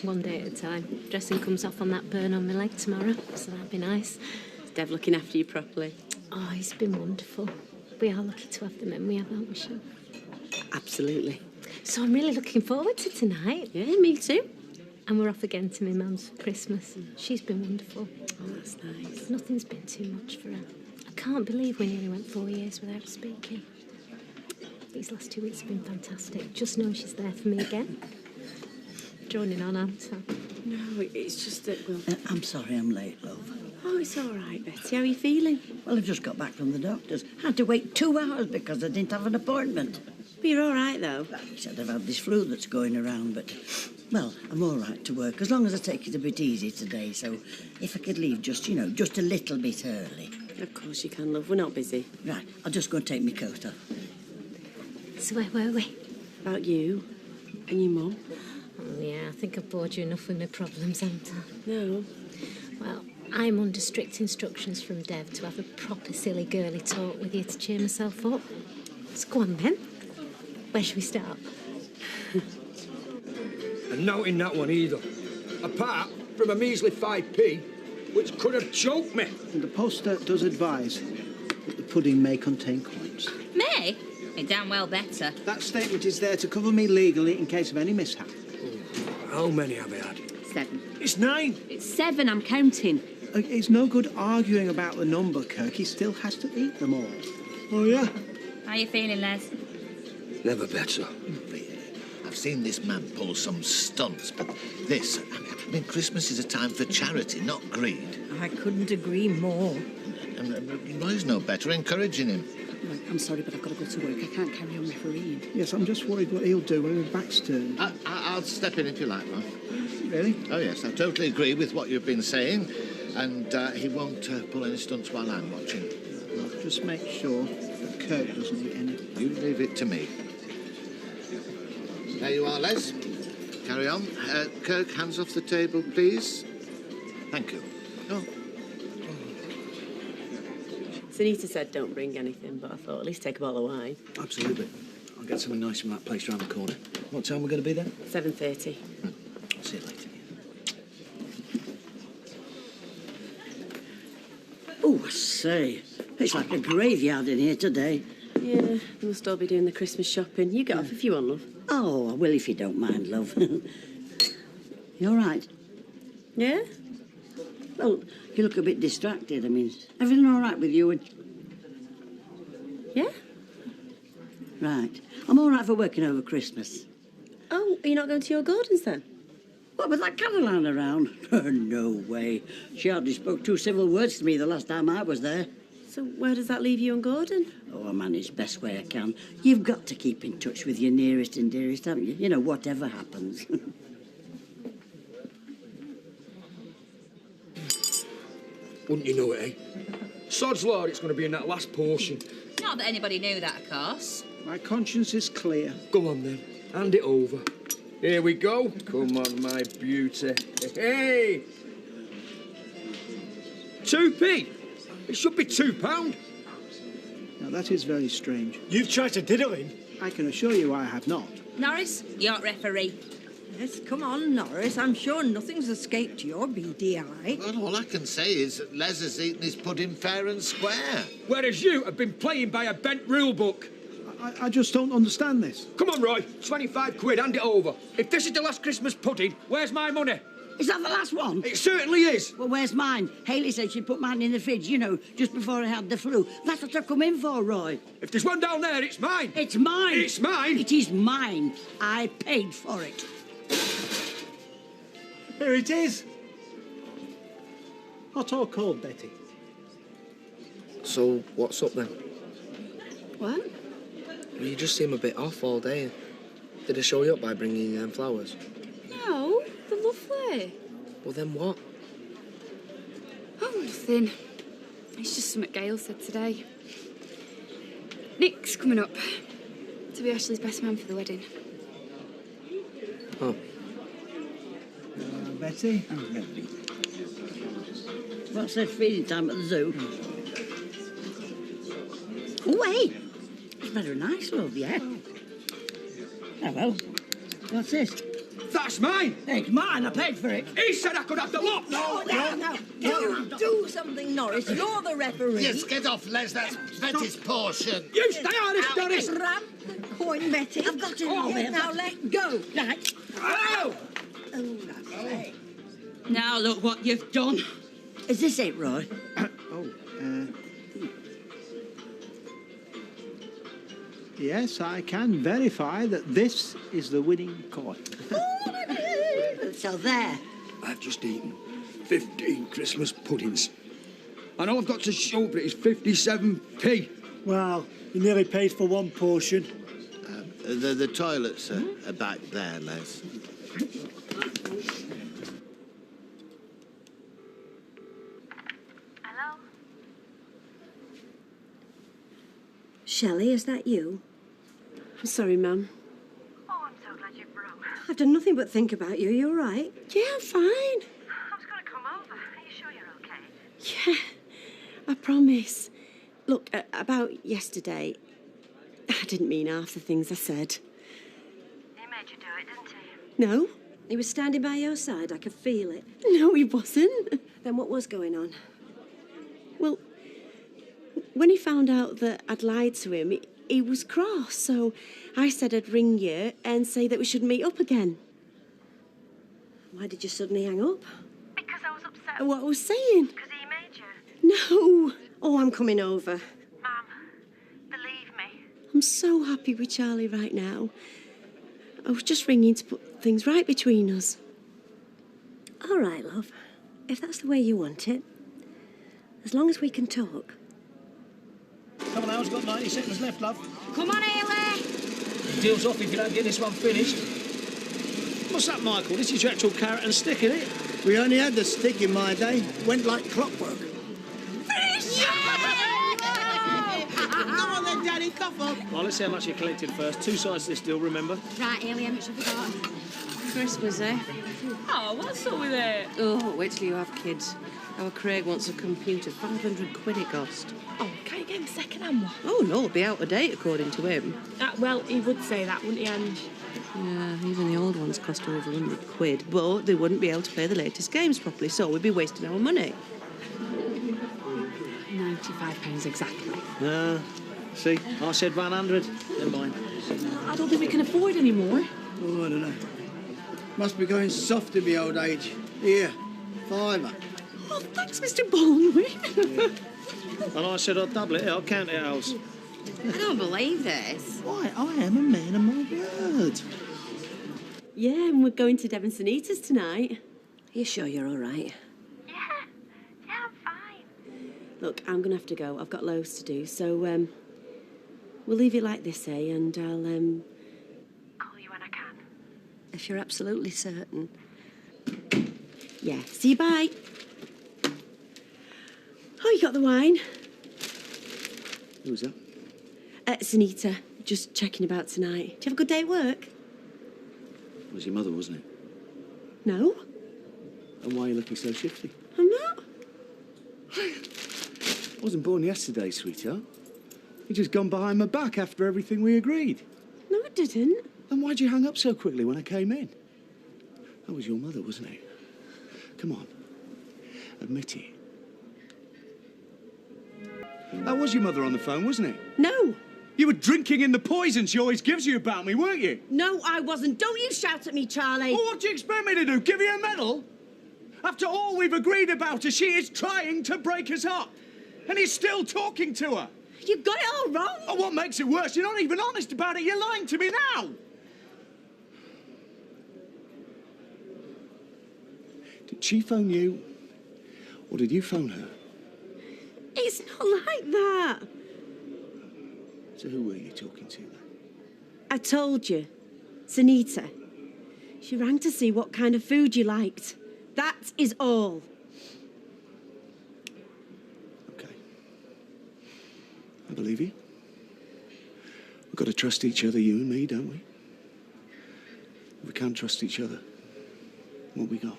One day at a time. Dressing comes off on that burn on my leg tomorrow, so that'd be nice. Dev looking after you properly? Oh, he's been wonderful. We are lucky to have the men we have, aren't we, Sean? Absolutely. So I'm really looking forward to tonight. Yeah, me too. And we're off again to my mum's for Christmas. She's been wonderful. Oh, that's nice. Nothing's been too much for her. I can't believe we nearly went 4 years without speaking. These last 2 weeks have been fantastic. Just knowing she's there for me again. Joining on, aren't I? No, it's just that, well... I'm sorry I'm late, love. Oh, it's all right, Betty. How are you feeling? Well, I've just got back from the doctor's. Had to wait 2 hours because I didn't have an appointment. But you're all right, though. Well, he said I've had this flu that's going around, but... Well, I'm all right to work, as long as I take it a bit easy today, so if I could leave just, you know, just a little bit early. Of course you can, love. We're not busy. Right, I'll just go and take my coat off. So where were we? About you and your mum. Oh, yeah, I think I've bored you enough with my problems, haven't I? No. Well, I'm under strict instructions from Dev to have a proper silly girly talk with you to cheer myself up. So go on, then. Where should we start? And not in that one either. Apart from a measly 5p, which could have choked me. And the poster does advise that the pudding may contain coins. May? It damn well better. That statement is there to cover me legally in case of any mishap. How many have I had? 7. It's 9. It's 7, I'm counting. It's no good arguing about the number, Kirk. He still has to eat them all. Oh, yeah? How you feeling, Les? Never better. I've seen this man pull some stunts, but this... I mean, Christmas is a time for charity, not greed. I couldn't agree more. And Roy's no better, encouraging him. Right, I'm sorry, but I've got to go to work. I can't carry on refereeing. Yes, I'm just worried what he'll do when his back's turned. I'll step in if you like, Roy. Really? Oh, yes, I totally agree with what you've been saying, and he won't pull any stunts while I'm watching. Well, just make sure that Kirk doesn't eat any. You leave it to me. There you are, Les. Carry on. Kirk, hands off the table, please. Thank you. Oh. Sunita said don't bring anything, but I thought at least take a bottle of wine. Absolutely. I'll get something nice from that place round the corner. What time are we going to be there? 7:30. See you later. Oh, I say, it's like a graveyard in here today. Yeah, they must all be doing the Christmas shopping. You get off if you want, love. Oh, I will if you don't mind, love. You all right? Yeah? Well, you look a bit distracted. I mean, everything all right with you? Yeah? Right. I'm all right for working over Christmas. Oh, are you not going to your Gordon's then? What, with that Caroline around? No way. She hardly spoke 2 civil words to me the last time I was there. So where does that leave you and Gordon? Oh, I manage best way I can. You've got to keep in touch with your nearest and dearest, haven't you? You know, whatever happens. Wouldn't you know it, eh? Sod's law, it's going to be in that last portion. Not that anybody knew that, of course. My conscience is clear. Go on, then. Hand it over. Here we go. Come on, my beauty. Hey! 2p? It should be £2. Now, that is very strange. You've tried to diddle him. I can assure you I have not. Norris, you're referee. Yes, come on, Norris. I'm sure nothing's escaped your beady eye. Well, all I can say is that Les has eaten his pudding fair and square. Whereas you have been playing by a bent rule book. I just don't understand this. Come on, Roy. 25 quid, hand it over. If this is the last Christmas pudding, where's my money? Is that the last one? It certainly is. Well, where's mine? Hayley said she'd put mine in the fridge, you know, just before I had the flu. That's what I've come in for, Roy. If there's one down there, it's mine. It's mine. It's mine. It is mine. I paid for it. Here it is. Hot or cold, Betty? So, what's up then? What? Well, you just seem a bit off all day. Did I show you up by bringing you them flowers? No, they're lovely. Well, then what? Oh, nothing. It's just something Gail said today. Nick's coming up to be Ashley's best man for the wedding. Oh. Betty? Oh, lovely. What's their feeding time at the zoo? Oh, hey! It's very nice, love, yeah. Oh, well. What's this? That That's mine. It's mine. I paid for it. He said I could have the lot. No. Do something, Norris. You're the referee. Yes, get off, Les. That's Betty's portion. You stay on it, Doris. Grab the coin, Betty. I've got it. Now let go. Right. Oh! Oh, that's right. Now look what you've done. Is this it, Roy? Yes, I can verify that this is the winning coin. So there. I've just eaten 15 Christmas puddings. I know I've got to show, but it's 57p. Well, you nearly paid for one portion. The toilets are back there, Les. Hello? Shelley, is that you? I'm sorry, Mum. Oh, I'm so glad you rung. I've done nothing but think about you. You all right? Yeah, I'm fine. I was going to come over. Are you sure you're okay? Yeah, I promise. Look, about yesterday, I didn't mean half the things I said. He made you do it, didn't he? No? He was standing by your side. I could feel it. No, he wasn't. Then what was going on? Well, when he found out that I'd lied to him, he was cross, so I said I'd ring you and say that we should meet up again. Why did you suddenly hang up? Because I was upset. What I was saying? Because he made you. No. Oh, I'm coming over. Mum, believe me. I'm so happy with Charlie right now. I was just ringing to put things right between us. All right, love. If that's the way you want it. As long as we can talk. Come on now, it's got 90 seconds left, love. Come on, Ailey. Deal's off if you don't get this one finished. What's that, Michael? This is your actual carrot and stick, isn't it? We only had the stick in my day. Went like clockwork. Come on then, Daddy, cough up. Well, let's see how much you collected first. Two sides to this deal, remember? Right, Ailey, how much have we got? Christmas, eh? Oh, what's up with it? Oh, wait till you have kids. Our Craig wants a computer. 500 quid it cost. Oh, can't you get him second-hand one? Oh, no, it'll be out of date, according to him. Well, he would say that, wouldn't he, Ange? Yeah, even the old ones cost over 100 quid. But they wouldn't be able to play the latest games properly, so we'd be wasting our money. £95 exactly. See, I said 100. Never mind. I don't think we can afford any more. Oh, I don't know. Must be going soft in my old age. Here, £5. Oh, thanks, Mr. Baldwin. And I said I'd double it. I'll count it else. I don't believe this. Why, I am a man of my word. Yeah, and we're going to Devon St Eaters tonight. Are you sure you're all right? Yeah, I'm fine. Look, I'm going to have to go. I've got loads to do, so we'll leave it like this, eh? And I'll Call you when I can. If you're absolutely certain. Yeah, see you, bye. Oh, you got the wine? Who's that? Sunita, just checking about tonight. Do you have a good day at work? It was your mother, wasn't it? No, And why are you looking so shifty? I'm not. I wasn't born yesterday, sweetheart. You just gone behind my back after everything we agreed. No, I didn't. Then why'd you hang up so quickly when I came in? That was your mother, wasn't it? Come on. Admit it. That was your mother on the phone, wasn't it? No. You were drinking in the poison she always gives you about me, weren't you? No, I wasn't. Don't you shout at me, Charlie. Well, what do you expect me to do? Give you a medal? After all we've agreed about her, she is trying to break us up. And he's still talking to her. You've got it all wrong. Oh, what makes it worse? You're not even honest about it. You're lying to me now. Did she phone you? Or did you phone her? It's not like that. So who were you talking to then? I told you. Sunita. She rang to see what kind of food you liked. That is all. Okay. I believe you. We've got to trust each other, you and me, don't we? If we can't trust each other, what we got?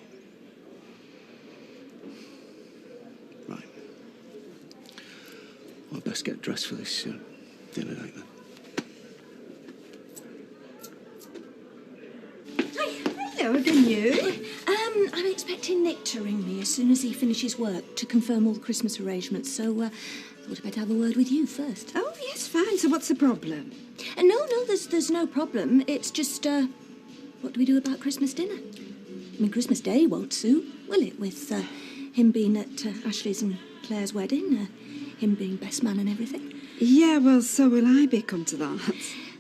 Right. Well, I'd best get dressed for this dinner night then. Hello, then you? I'm expecting Nick to ring me as soon as he finishes work to confirm all the Christmas arrangements, so thought I'd better have a word with you first. Oh, yes, fine. So what's the problem? No, there's no problem. It's just, what do we do about Christmas dinner? I mean, Christmas Day won't suit, will it, with him being at Ashley's and Claire's wedding, him being best man and everything? Yeah, well, so will I be come to that.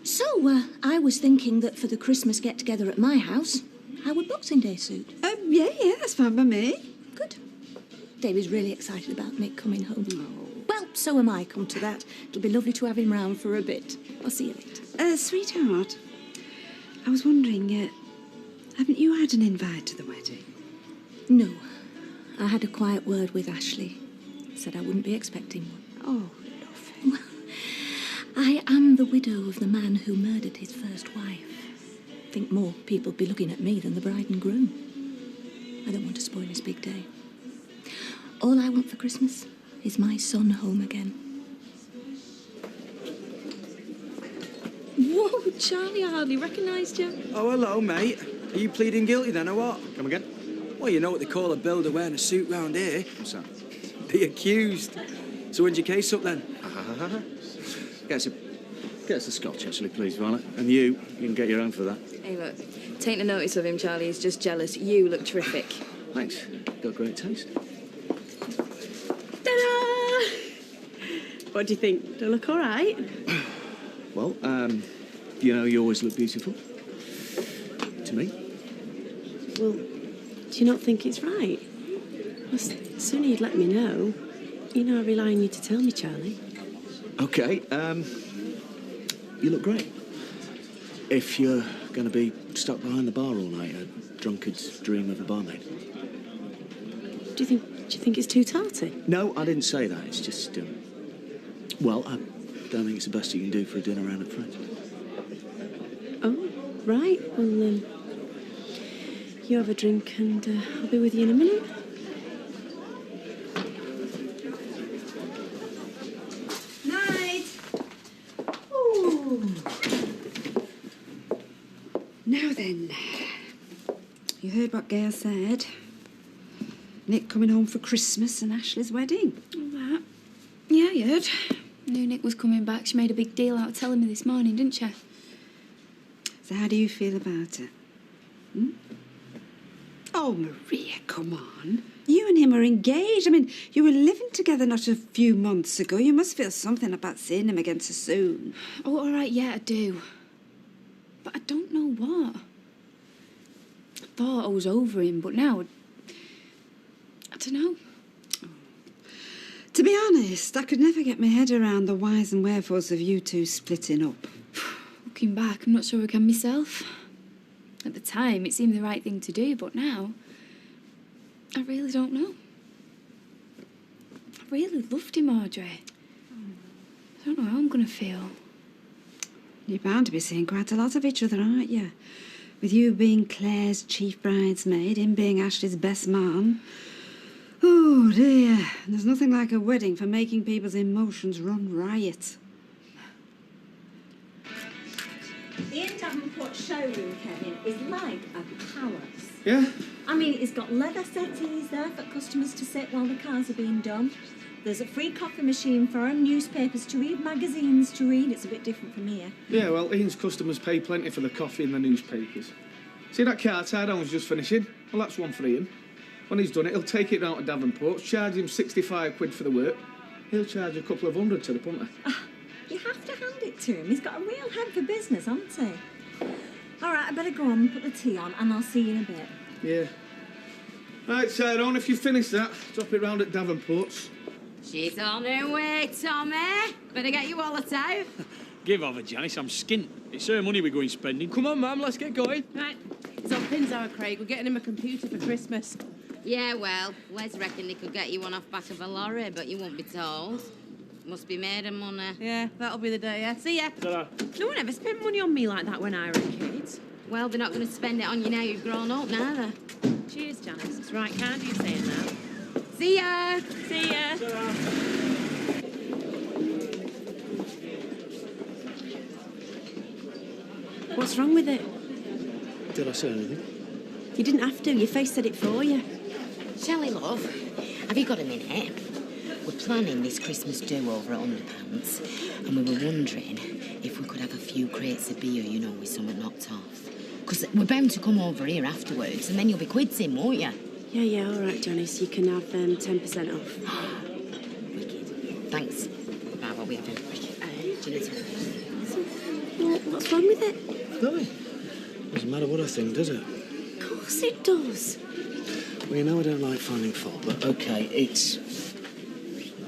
So, I was thinking that for the Christmas get-together at my house, how would Boxing Day suit? Yeah, that's fine by me. Good. Davy's really excited about Nick coming home. Oh. Well, so am I, come to that. It'll be lovely to have him round for a bit. I'll see you later. Sweetheart, I was wondering, haven't you had an invite to the wedding? No. I had a quiet word with Ashley. Said I wouldn't be expecting one. Oh, well, I am the widow of the man who murdered his first wife. I think more people be looking at me than the bride and groom. I don't want to spoil his big day. All I want for Christmas is my son home again. Whoa, Charlie, I hardly recognised you. Oh, hello, mate. Are you pleading guilty then, or what? Come again? Well, you know what they call a builder wearing a suit round here. What's that? The accused. So when's your case up then? Get us a scotch, actually, please, Violet. And you can get your own for that. Hey, look, take no notice of him, Charlie. He's just jealous. You look terrific. Thanks. Got great taste. Ta-da! What do you think? Do I look all right? Well, you know, you always look beautiful. To me. Well, do you not think it's right? Well, sooner you'd let me know. You know I rely on you to tell me, Charlie. OK, you look great. If you're going to be stuck behind the bar all night, a drunkard's dream of a barmaid. Do you think it's too tarty? No, I didn't say that. It's just, well, I don't think it's the best you can do for a dinner round at friends. Oh, right. Well, you have a drink and I'll be with you in a minute. Night. Ooh. Now then, you heard what Gail said. Nick coming home for Christmas and Ashley's wedding. All that. Yeah, you heard. Knew Nick was coming back. She made a big deal out of telling me this morning, didn't she? So how do you feel about it? Hmm? Oh, Maria, come on. You and him are engaged. I mean, you were living together not a few months ago. You must feel something about seeing him again so soon. Oh, all right, yeah, I do. But I don't know what. I thought I was over him, but now I don't know. To be honest, I could never get my head around the whys and wherefores of you two splitting up. Looking back, I'm not sure I can myself. At the time, it seemed the right thing to do, but now I really don't know. I really loved him, Audrey. I don't know how I'm going to feel. You're bound to be seeing quite a lot of each other, aren't you? With you being Claire's chief bridesmaid, him being Ashley's best man. Oh, dear. There's nothing like a wedding for making people's emotions run riot. The Inn Davenport showroom, Kevin, is like a palace. Yeah? I mean, it's got leather settees there for customers to sit while the cars are being done. There's a free coffee machine for 'em, newspapers to read, magazines to read. It's a bit different from here. Yeah, well, Ian's customers pay plenty for the coffee and the newspapers. See that car tied on was just finishing? Well, that's one for Ian. When he's done it, he'll take it down to Davenport, charge him 65 quid for the work. He'll charge a couple of hundred to the punter. You have to hand it to him. He's got a real head for business, hasn't he? All right, I better go on and put the tea on, and I'll see you in a bit. Yeah. Right, Tyrone, if you finish that, drop it round at Davenport's. She's on her way, Tommy. Better get your wallet out. Give over, Janice. I'm skint. It's her money we're going spending. Come on, ma'am, let's get going. Right. It's on Pinsauer, Craig. We're getting him a computer for Christmas. Yeah, well, Wes reckoned he could get you one off back of a lorry, but you won't be told. Must be made of money. Yeah, that'll be the day, yeah. See ya. Ta-ra. No one ever spent money on me like that when I were a kid. Well, they're not going to spend it on you now you've grown up, neither. Cheers, Janice. It's right kind of you saying that. See ya. See ya. Ta-ra. What's wrong with it? Did I say anything? You didn't have to. Your face said it for you. Shelley, love, have you got a minute? We're planning this Christmas do over at Underpants, and we were wondering if we could have a few crates of beer, you know, with something knocked off. Because we're bound to come over here afterwards, and then you'll be quids in, won't you? Yeah, all right, Janice. You can have 10% off. Wicked. Thanks. Right, what we having? Do you need something? What's wrong with it? Nothing. Doesn't matter what I think, does it? Of course it does. Well, you know I don't like finding fault, but okay, it's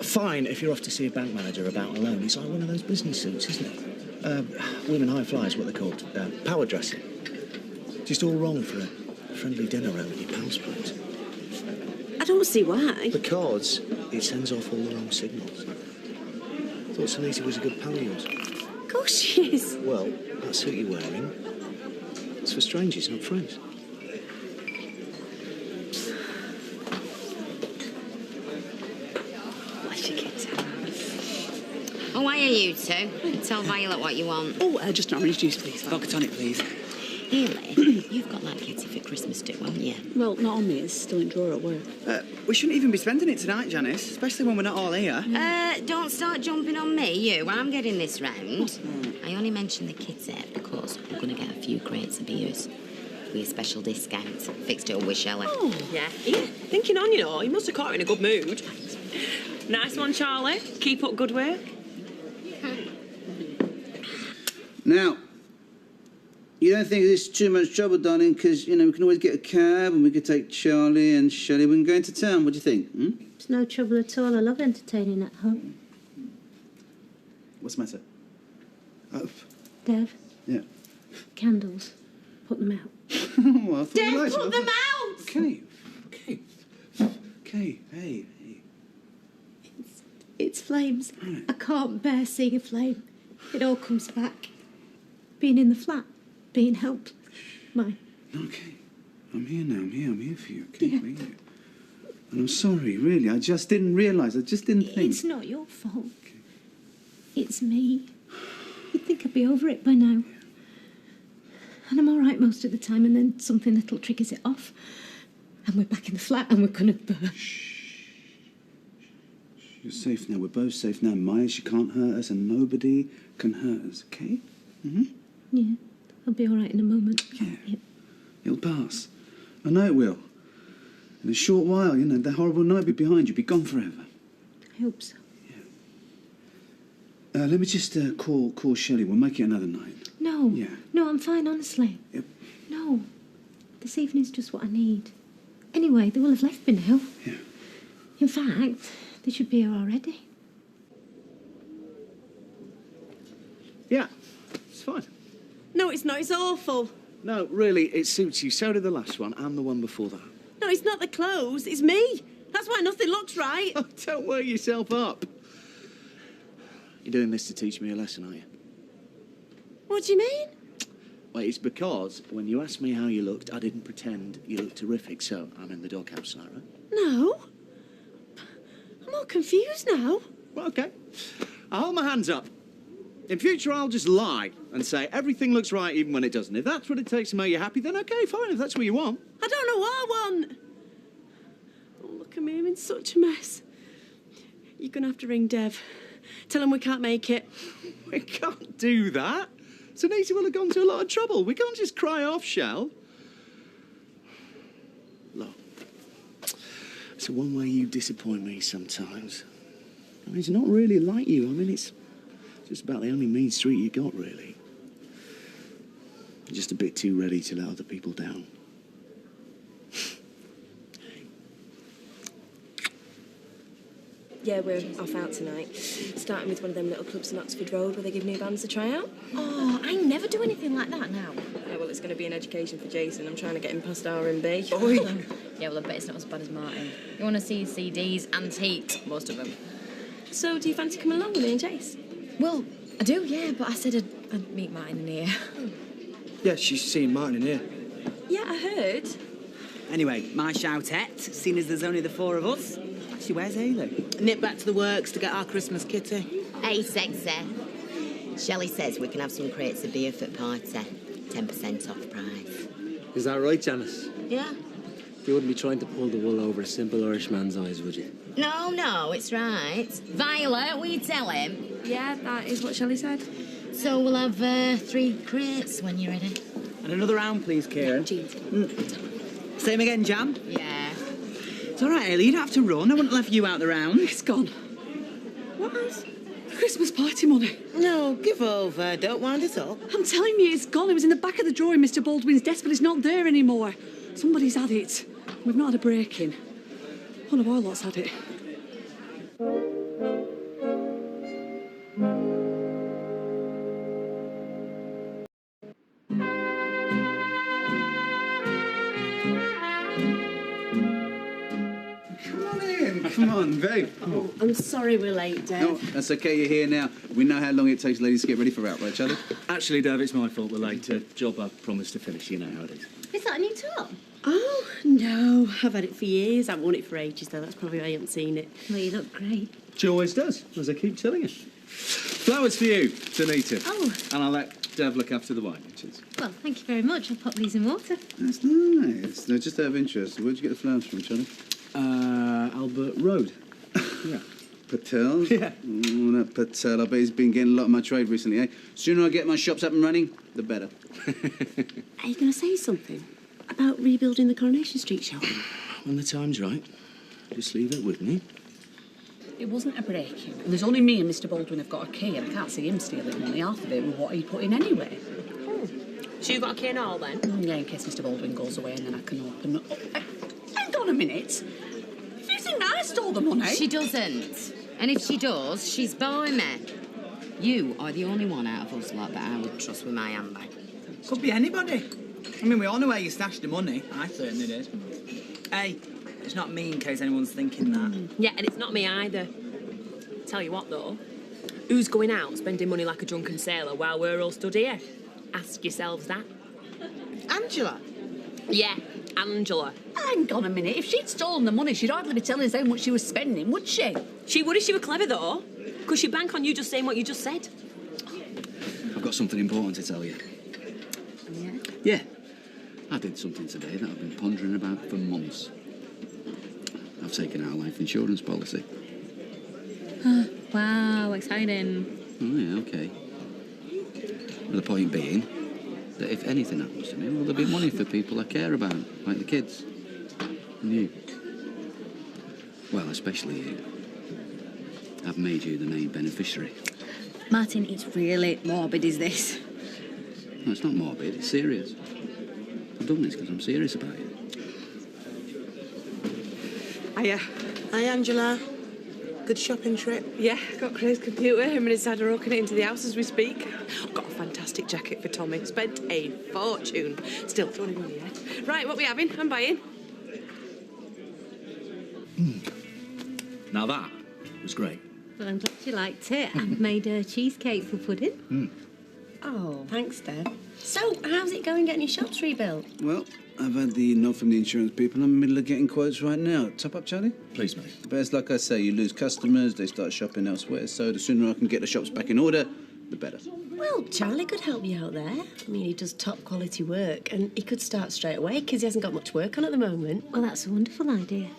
fine if you're off to see a bank manager about a loan. It's like one of those business suits, isn't it? Women high flyers, what they're called. Power dressing. Just all wrong for a friendly dinner out with your pals, please. I don't see why. Because it sends off all the wrong signals. I thought Sunita was a good pal of yours. Of course she is. Well, that suit you're wearing, it's for strangers, not friends. Bless your kids. Oh, why are you two? Tell Violet what you want. Oh, just an orange juice, please. Vodka tonic, please. Here, Len, you've got that kitty for Christmas too, haven't you? Well, not on me. It's still in drawer at work. We shouldn't even be spending it tonight, Janice, especially when we're not all here. Don't start jumping on me, you. I'm getting this round. I only mentioned the kitty because we're going to get a few crates of beers with a special discount. Fixed it up with Shelley. Oh, yeah. Thinking on, you know. You must have caught her in a good mood. Nice one, Charlie. Keep up good work. Now, you don't think this is too much trouble, darling, because, you know, we can always get a cab and we could take Charlie and Shelley. We can go into town. What do you think? It's no trouble at all. I love entertaining at home. What's the matter? Oh, Dev, yeah. candles. Put them out. Oh, I thought you Dev, liked put it. them out! Okay, hey. It's flames. I can't bear seeing a flame. It all comes back. Being in the flat, being helpless. Okay. I'm here now. I'm here for you. Okay, I'm here. And I'm sorry, really. I just didn't realise. I just didn't think. It's not your fault. It's me. You'd think I'd be over it by now. And I'm all right most of the time, and then something little triggers it off. And we're back in the flat, and we're going to burst. You're safe now. We're both safe now. Maya, she can't hurt us, and nobody can hurt us, okay? Yeah, I'll be all right in a moment. Yeah. It'll pass. I know it will. In a short while, you know, the horrible night will be behind you, be gone forever. I hope so. Let me just call Shelley. We'll make it another night. No. Yeah. No, I'm fine, honestly. Yep. No. This evening's just what I need. Anyway, they will have left me now. Yeah. In fact, they should be here already. Yeah, it's fine. No, it's not. It's awful. No, really, it suits you. So did the last one and the one before that. No, it's not the clothes. It's me. That's why nothing looks right. Oh, don't work yourself up. You're doing this to teach me a lesson, aren't you? What do you mean? Well, it's because when you asked me how you looked, I didn't pretend you looked terrific, so I'm in the doghouse tonight, right? No. I'm all confused now. Well, OK. I'll hold my hands up. In future, I'll just lie and say everything looks right even when it doesn't. If that's what it takes to make you happy, then OK, fine, if that's what you want. I don't know what I want. Oh, look at me, I'm in such a mess. You're going to have to ring Dev. Tell him we can't make it. We can't do that. Sunita will have gone to a lot of trouble. We can't just cry off, Shell. Look, it's one way you disappoint me sometimes. I mean, it's not really like you. I mean, it's just about the only mean streak you got, really. You're just a bit too ready to let other people down. Yeah, we're off out tonight. Starting with one of them little clubs in Oxford Road where they give new bands a tryout. Oh, I never do anything like that now. Yeah, well, it's going to be an education for Jason. I'm trying to get him past R&B. Yeah, well, I bet it's not as bad as Martin. You want to see his CDs? Antique, most of them. So, do you fancy coming along with me and Jace? Well, I do, yeah, but I said I'd meet Martin in here. Yeah, she's seeing Martin in here. Yeah, I heard. Anyway, my shoutette, seeing as there's only the four of us. Actually, where's Hayley? Nip back to the works to get our Christmas kitty. Hey, sexy. Shelley says we can have some crates of beer for the party. 10% off price. Is that right, Janice? Yeah? You wouldn't be trying to pull the wool over a simple Irish man's eyes, would you? No, it's right. Violet, will you tell him? Yeah, that is what Shelley said. So we'll have 3 crates when you're ready. And another round, please, Kieran. Same again, Jam? Yeah. It's all right, Ellie. You don't have to run. I wouldn't have left you out the round. It's gone. What is? Christmas party money. No, give over. Don't wind it up. I'm telling you, it's gone. It was in the back of the drawer in Mr. Baldwin's desk, but it's not there anymore. Somebody's had it. We've not had a break-in. One of our lot's had it. Come on, babe. Oh, I'm sorry we're late, Dave. No, that's okay, you're here now. We know how long it takes ladies to get ready for out, right, Charlie? Actually, Dave, it's my fault we're late. Job I promised to finish, you know how it is. Is that a new top? Oh, no. I've had it for years. I've worn it for ages, though. That's probably why you haven't seen it. Well, you look great. She always does, as I keep telling you. Flowers for you, Tanita. Oh. And I'll let Dev look after the wine dishes. Well, thank you very much. I'll pop these in water. That's nice. No, just out of interest, where'd you get the flowers from, Charlie? Albert Road. Yeah. Patel? Yeah. Oh, that Patel. I bet he's been getting a lot of my trade recently, eh? Sooner I get my shops up and running, the better. Are you going to say something about rebuilding the Coronation Street shop? When the time's right, just leave it with me. It wasn't a break-in. And there's only me and Mr. Baldwin have got a key, and I can't see him stealing money. Half of it was what he put in anyway. Oh. So you got a key and all, then? Yeah, in case Mr. Baldwin goes away, and then I can open... Oh, hang on a minute. If you think that I stole the money... She doesn't. And if she does, she's by me. You are the only one out of us lot that I would trust with my handbag. Could be anybody. I mean, we all know where you stashed the money. I certainly did. Hey, it's not me in case anyone's thinking that. Yeah, and it's not me either. Tell you what, though. Who's going out spending money like a drunken sailor while we're all stood here? Ask yourselves that. Angela? Yeah, Angela. Hang on a minute. If she'd stolen the money, she'd hardly be telling us how much she was spending, would she? She would if she were clever, though. Because she'd bank on you just saying what you just said. I've got something important to tell you. Yeah? Yeah. I did something today that I've been pondering about for months. I've taken out a life insurance policy. Wow, exciting. Oh, yeah, OK. Well, the point being that if anything happens to me, well, there'll be money for people I care about, like the kids. And you. Well, especially you. I've made you the main beneficiary. Martin, it's really morbid, is this? No, it's not morbid, it's serious. I've done this because I'm serious about it. Hiya. Hi, Angela. Good shopping trip? Yeah, got Craig's computer. Him and his dad are hooking it into the house as we speak. I've got a fantastic jacket for Tommy. Spent a fortune. Still, don't even money yet. Right, what we having? I'm buying. Now that was great. Well, I'm glad you liked it. I've made a cheesecake for pudding. Oh, thanks, Deb. So, how's it going getting your shops rebuilt? Well, I've had the nod from the insurance people. I'm in the middle of getting quotes right now. Top up, Charlie? Please, mate. But it's like I say, you lose customers, they start shopping elsewhere. So the sooner I can get the shops back in order, the better. Well, Charlie could help you out there. I mean, he does top quality work, and he could start straight away because he hasn't got much work on at the moment. Well, that's a wonderful idea.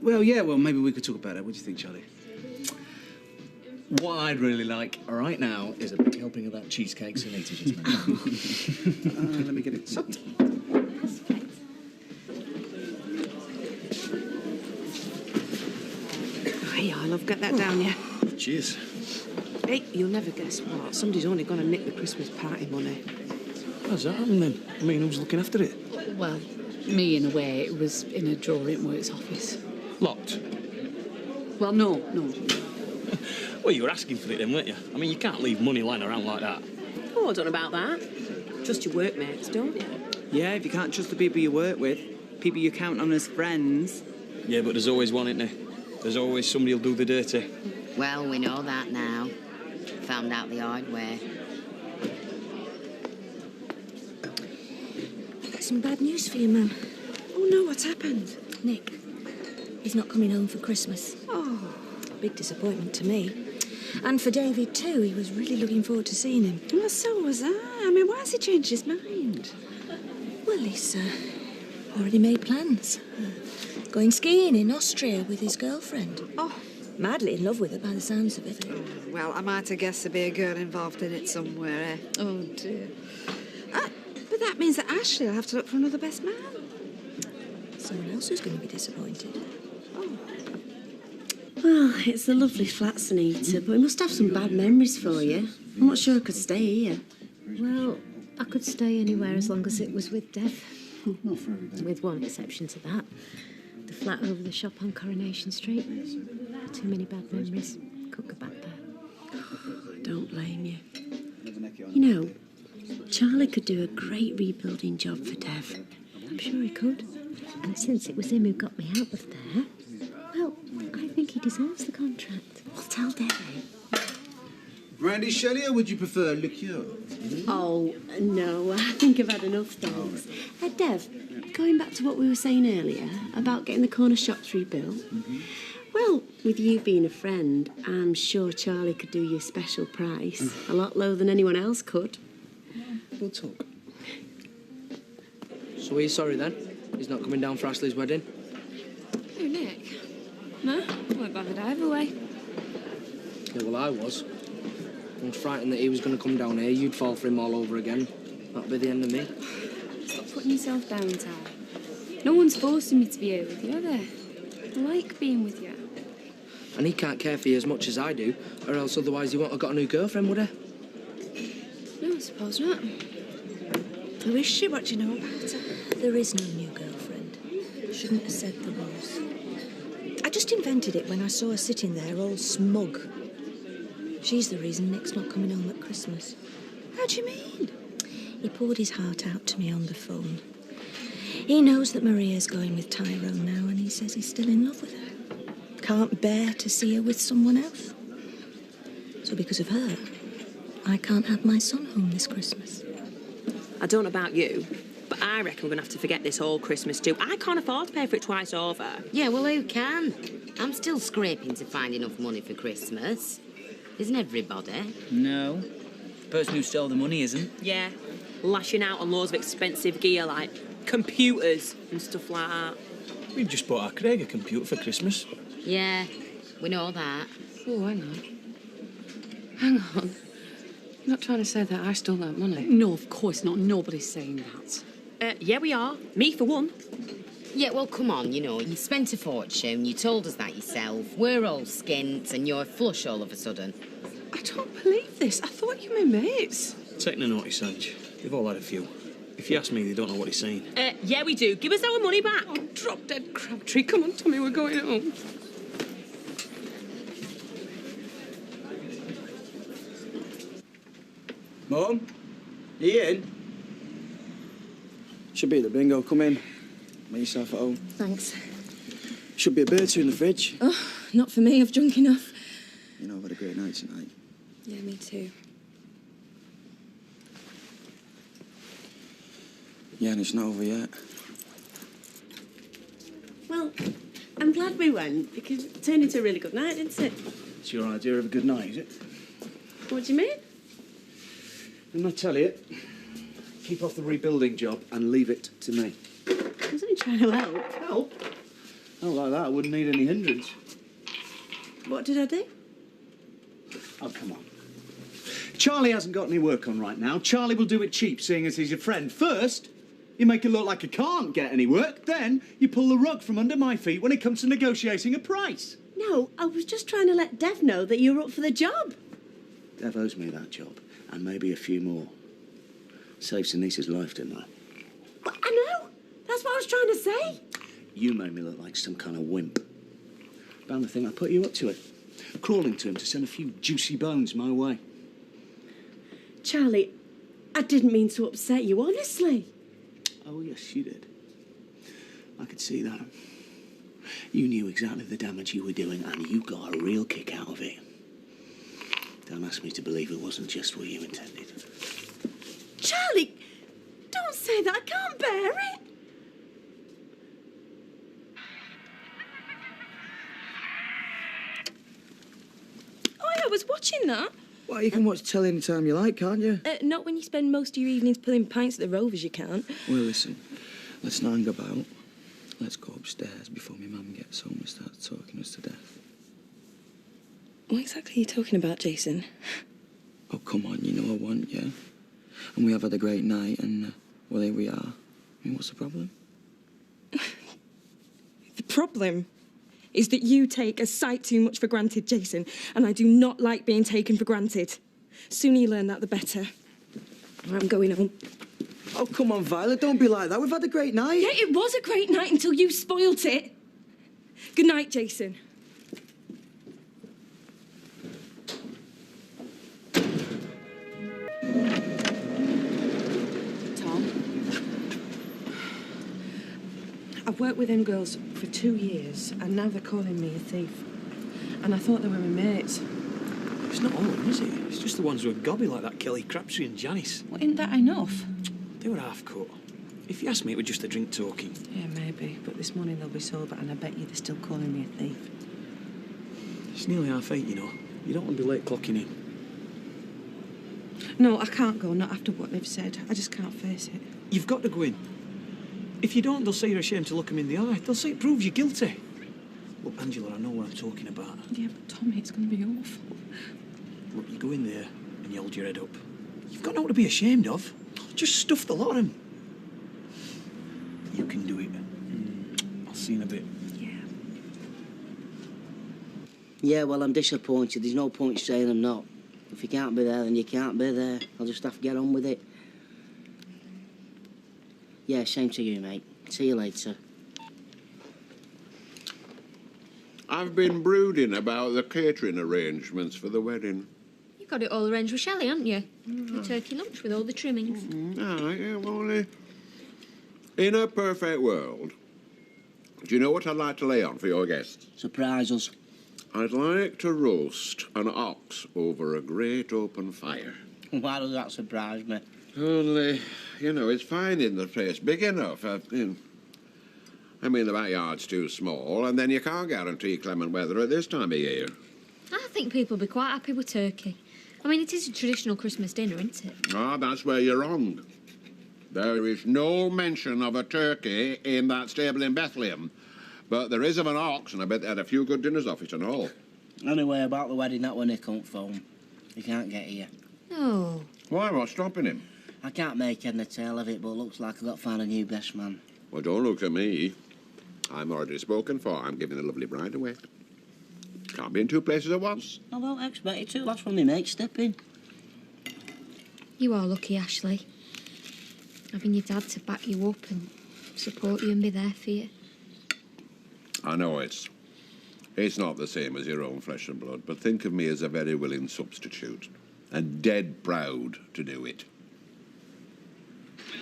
Well, yeah, well, maybe we could talk about it. What do you think, Charlie? What I'd really like right now is a big helping of that cheesecake Sunita just made. Let me get it sucked. Hey, I love get that down, yeah. Cheers. Hey, you'll never guess what. Somebody's only going to nick the Christmas party money. How's that happen then? I mean, who's looking after it? Well, me in a way. It was in a drawer in Work's office. Locked? Well, no. Well, you were asking for it then, weren't you? I mean, you can't leave money lying around like that. Oh, I don't know about that. Trust your workmates, don't you? Yeah, if you can't trust the people you work with, people you count on as friends. Yeah, but there's always one, isn't there? There's always somebody who'll do the dirty. Well, we know that now. Found out the hard way. I've got some bad news for you, Mum. Oh, no, what's happened? Nick, he's not coming home for Christmas. Oh, big disappointment to me. And for David, too. He was really looking forward to seeing him. Well, so was I. I mean, why has he changed his mind? Well, he's Already made plans. Going skiing in Austria with his girlfriend. Oh, madly in love with her by the sounds of it. Well, I might have guessed there'd be a girl involved in it somewhere, eh? Oh, dear. But that means that Ashley will have to look for another best man. Someone else who's going to be disappointed. Well, it's a lovely flat, Anita, but we must have some bad memories for you. I'm not sure I could stay here. Well, I could stay anywhere as long as it was with Dev. With one exception to that. The flat over the shop on Coronation Street. Too many bad memories. Couldn't go back there. I don't blame you. You know, Charlie could do a great rebuilding job for Dev. I'm sure he could. And since it was him who got me out of there, well, I think he deserves the contract. Well, tell Dev. Brandy, Shelley, or would you prefer liqueur? Oh, no, I think I've had enough, thanks. Dev, going back to what we were saying earlier about getting the corner shops rebuilt, well, with you being a friend, I'm sure Charlie could do you a special price, a lot lower than anyone else could. We'll talk. So are you sorry then? He's not coming down for Ashley's wedding? Who, Nick? No, I weren't bothered either way. Yeah, well, I was. I was frightened that he was going to come down here, you'd fall for him all over again. That'd be the end of me. Stop putting yourself down, Ty. No one's forcing me to be here with you, are they? I like being with you. And he can't care for you as much as I do, or else otherwise he won't have got a new girlfriend, would he? No, I suppose not. Who is she? What do you know about her? There is no new girlfriend. Shouldn't have said there was. I just invented it when I saw her sitting there all smug. She's the reason Nick's not coming home at Christmas. How do you mean? He poured his heart out to me on the phone. He knows that Maria's going with Tyrone now, and he says he's still in love with her. Can't bear to see her with someone else. So because of her, I can't have my son home this Christmas. I don't know about you, but I reckon we're going to have to forget this whole Christmas too. I can't afford to pay for it twice over. Yeah, well, who can? I'm still scraping to find enough money for Christmas. Isn't everybody? No. The person who stole the money isn't. Yeah, lashing out on loads of expensive gear like computers and stuff like that. We've just bought our Craig a computer for Christmas. Yeah, we know that. Oh, hang on. Hang on. You're not trying to say that I stole that money? No, of course not. Nobody's saying that. Yeah, we are. Me, for one. Yeah, well, come on, you know, you spent a fortune, you told us that yourself. We're all skint and you're flush all of a sudden. I don't believe this. I thought you were my mates. Taking a notice, Ange. They've all had a few. If you ask me, they don't know what he's saying. Yeah, we do. Give us our money back. Oh, drop dead Crabtree. Come on, Tommy, we're going home. Mum? You in? Should be at the bingo. Come in. Make yourself at home. Thanks. Should be a beer or two in the fridge. Oh, not for me. I've drunk enough. You know, I've had a great night tonight. Yeah, me too. Yeah, and it's not over yet. Well, I'm glad we went, because it turned into a really good night, didn't it? It's your idea of a good night, is it? What do you mean? And I tell you, keep off the rebuilding job and leave it to me. I was only trying to help. Help? Not like that. I wouldn't need any hindrance. What did I do? Oh, come on. Charlie hasn't got any work on right now. Charlie will do it cheap, seeing as he's your friend. First, you make it look like I can't get any work. Then, you pull the rug from under my feet when it comes to negotiating a price. No, I was just trying to let Dev know that you were up for the job. Dev owes me that job, and maybe a few more. Saved Sanisa's life, didn't I? Well, I know. That's what I was trying to say. You made me look like some kind of wimp. Bound to think I put you up to it. Crawling to him to send a few juicy bones my way. Charlie, I didn't mean to upset you, honestly. Oh, yes, you did. I could see that. You knew exactly the damage you were doing, and you got a real kick out of it. Don't ask me to believe it wasn't just what you intended. Charlie, don't say that. I can't bear it. Oh, yeah, I was watching that. Well, you can watch telly any time you like, can't you? Not when you spend most of your evenings pulling pints at the Rovers, you can't. Well, listen, Let's not hang about. Let's go upstairs before my mum gets home and starts talking us to death. What exactly are you talking about, Jason? Oh, come on, you know I want you. And we have had a great night, and, well, here we are. I mean, what's the problem? The problem is that you take a sight too much for granted, Jason, and I do not like being taken for granted. Sooner you learn that, the better. I'm going home. Oh, come on, Violet, don't be like that. We've had a great night. Yeah, it was a great night until you spoilt it. Good night, Jason. Tom, I've worked with them girls for 2 years, and now they're calling me a thief. And I thought they were my mates. It's not all of them, is it? It's just the ones who are gobby like that Kelly Crabtree and Janice. Well, isn't that enough? They were half-cut. If you asked me, it was just a drink talking. Yeah, maybe. But this morning they'll be sober, and I bet you they're still calling me a thief. It's nearly 8:30, you know. You don't want to be late clocking in. No, I can't go, not after what they've said. I just can't face it. You've got to go in. If you don't, they'll say you're ashamed to look them in the eye. They'll say it proves you're guilty. Look, Angela, I know what I'm talking about. Yeah, but Tommy, it's going to be awful. Look, you go in there and you hold your head up. You've got no one to be ashamed of. Just stuff the lot of them. You can do it. I'll see you in a bit. Yeah, well, I'm disappointed. There's no point saying I'm not. If you can't be there, then you can't be there. I'll just have to get on with it. Yeah, same to you, mate. See you later. I've been brooding about the catering arrangements for the wedding. You've got it all arranged with Shelley, haven't you? A turkey lunch with all the trimmings. Yeah, well, in a perfect world, do you know what I'd like to lay on for your guests? Surprise us. I'd like to roast an ox over a great open fire. Why does that surprise me? Only, you know, it's finding the place big enough. I mean, the backyard's too small, and then you can't guarantee clement weather at this time of year. I think people will be quite happy with turkey. I mean, it is a traditional Christmas dinner, isn't it? Ah, that's where you're wrong. There is no mention of a turkey in that stable in Bethlehem. But there is of an ox, and I bet they had a few good dinners off it and all. Anyway, about the wedding, that one he can't phone. He can't get here. No. Why? What's stopping him? I can't make head and tail of it, but looks like I've got to find a new best man. Well, don't look at me. I'm already spoken for. I'm giving the lovely bride away. Can't be in two places at once. I don't expect you to. That's from me, mate. Step in. You are lucky, Ashley. Having your dad to back you up and support you and be there for you. I know it's not the same as your own flesh and blood, but think of me as a very willing substitute and dead proud to do it.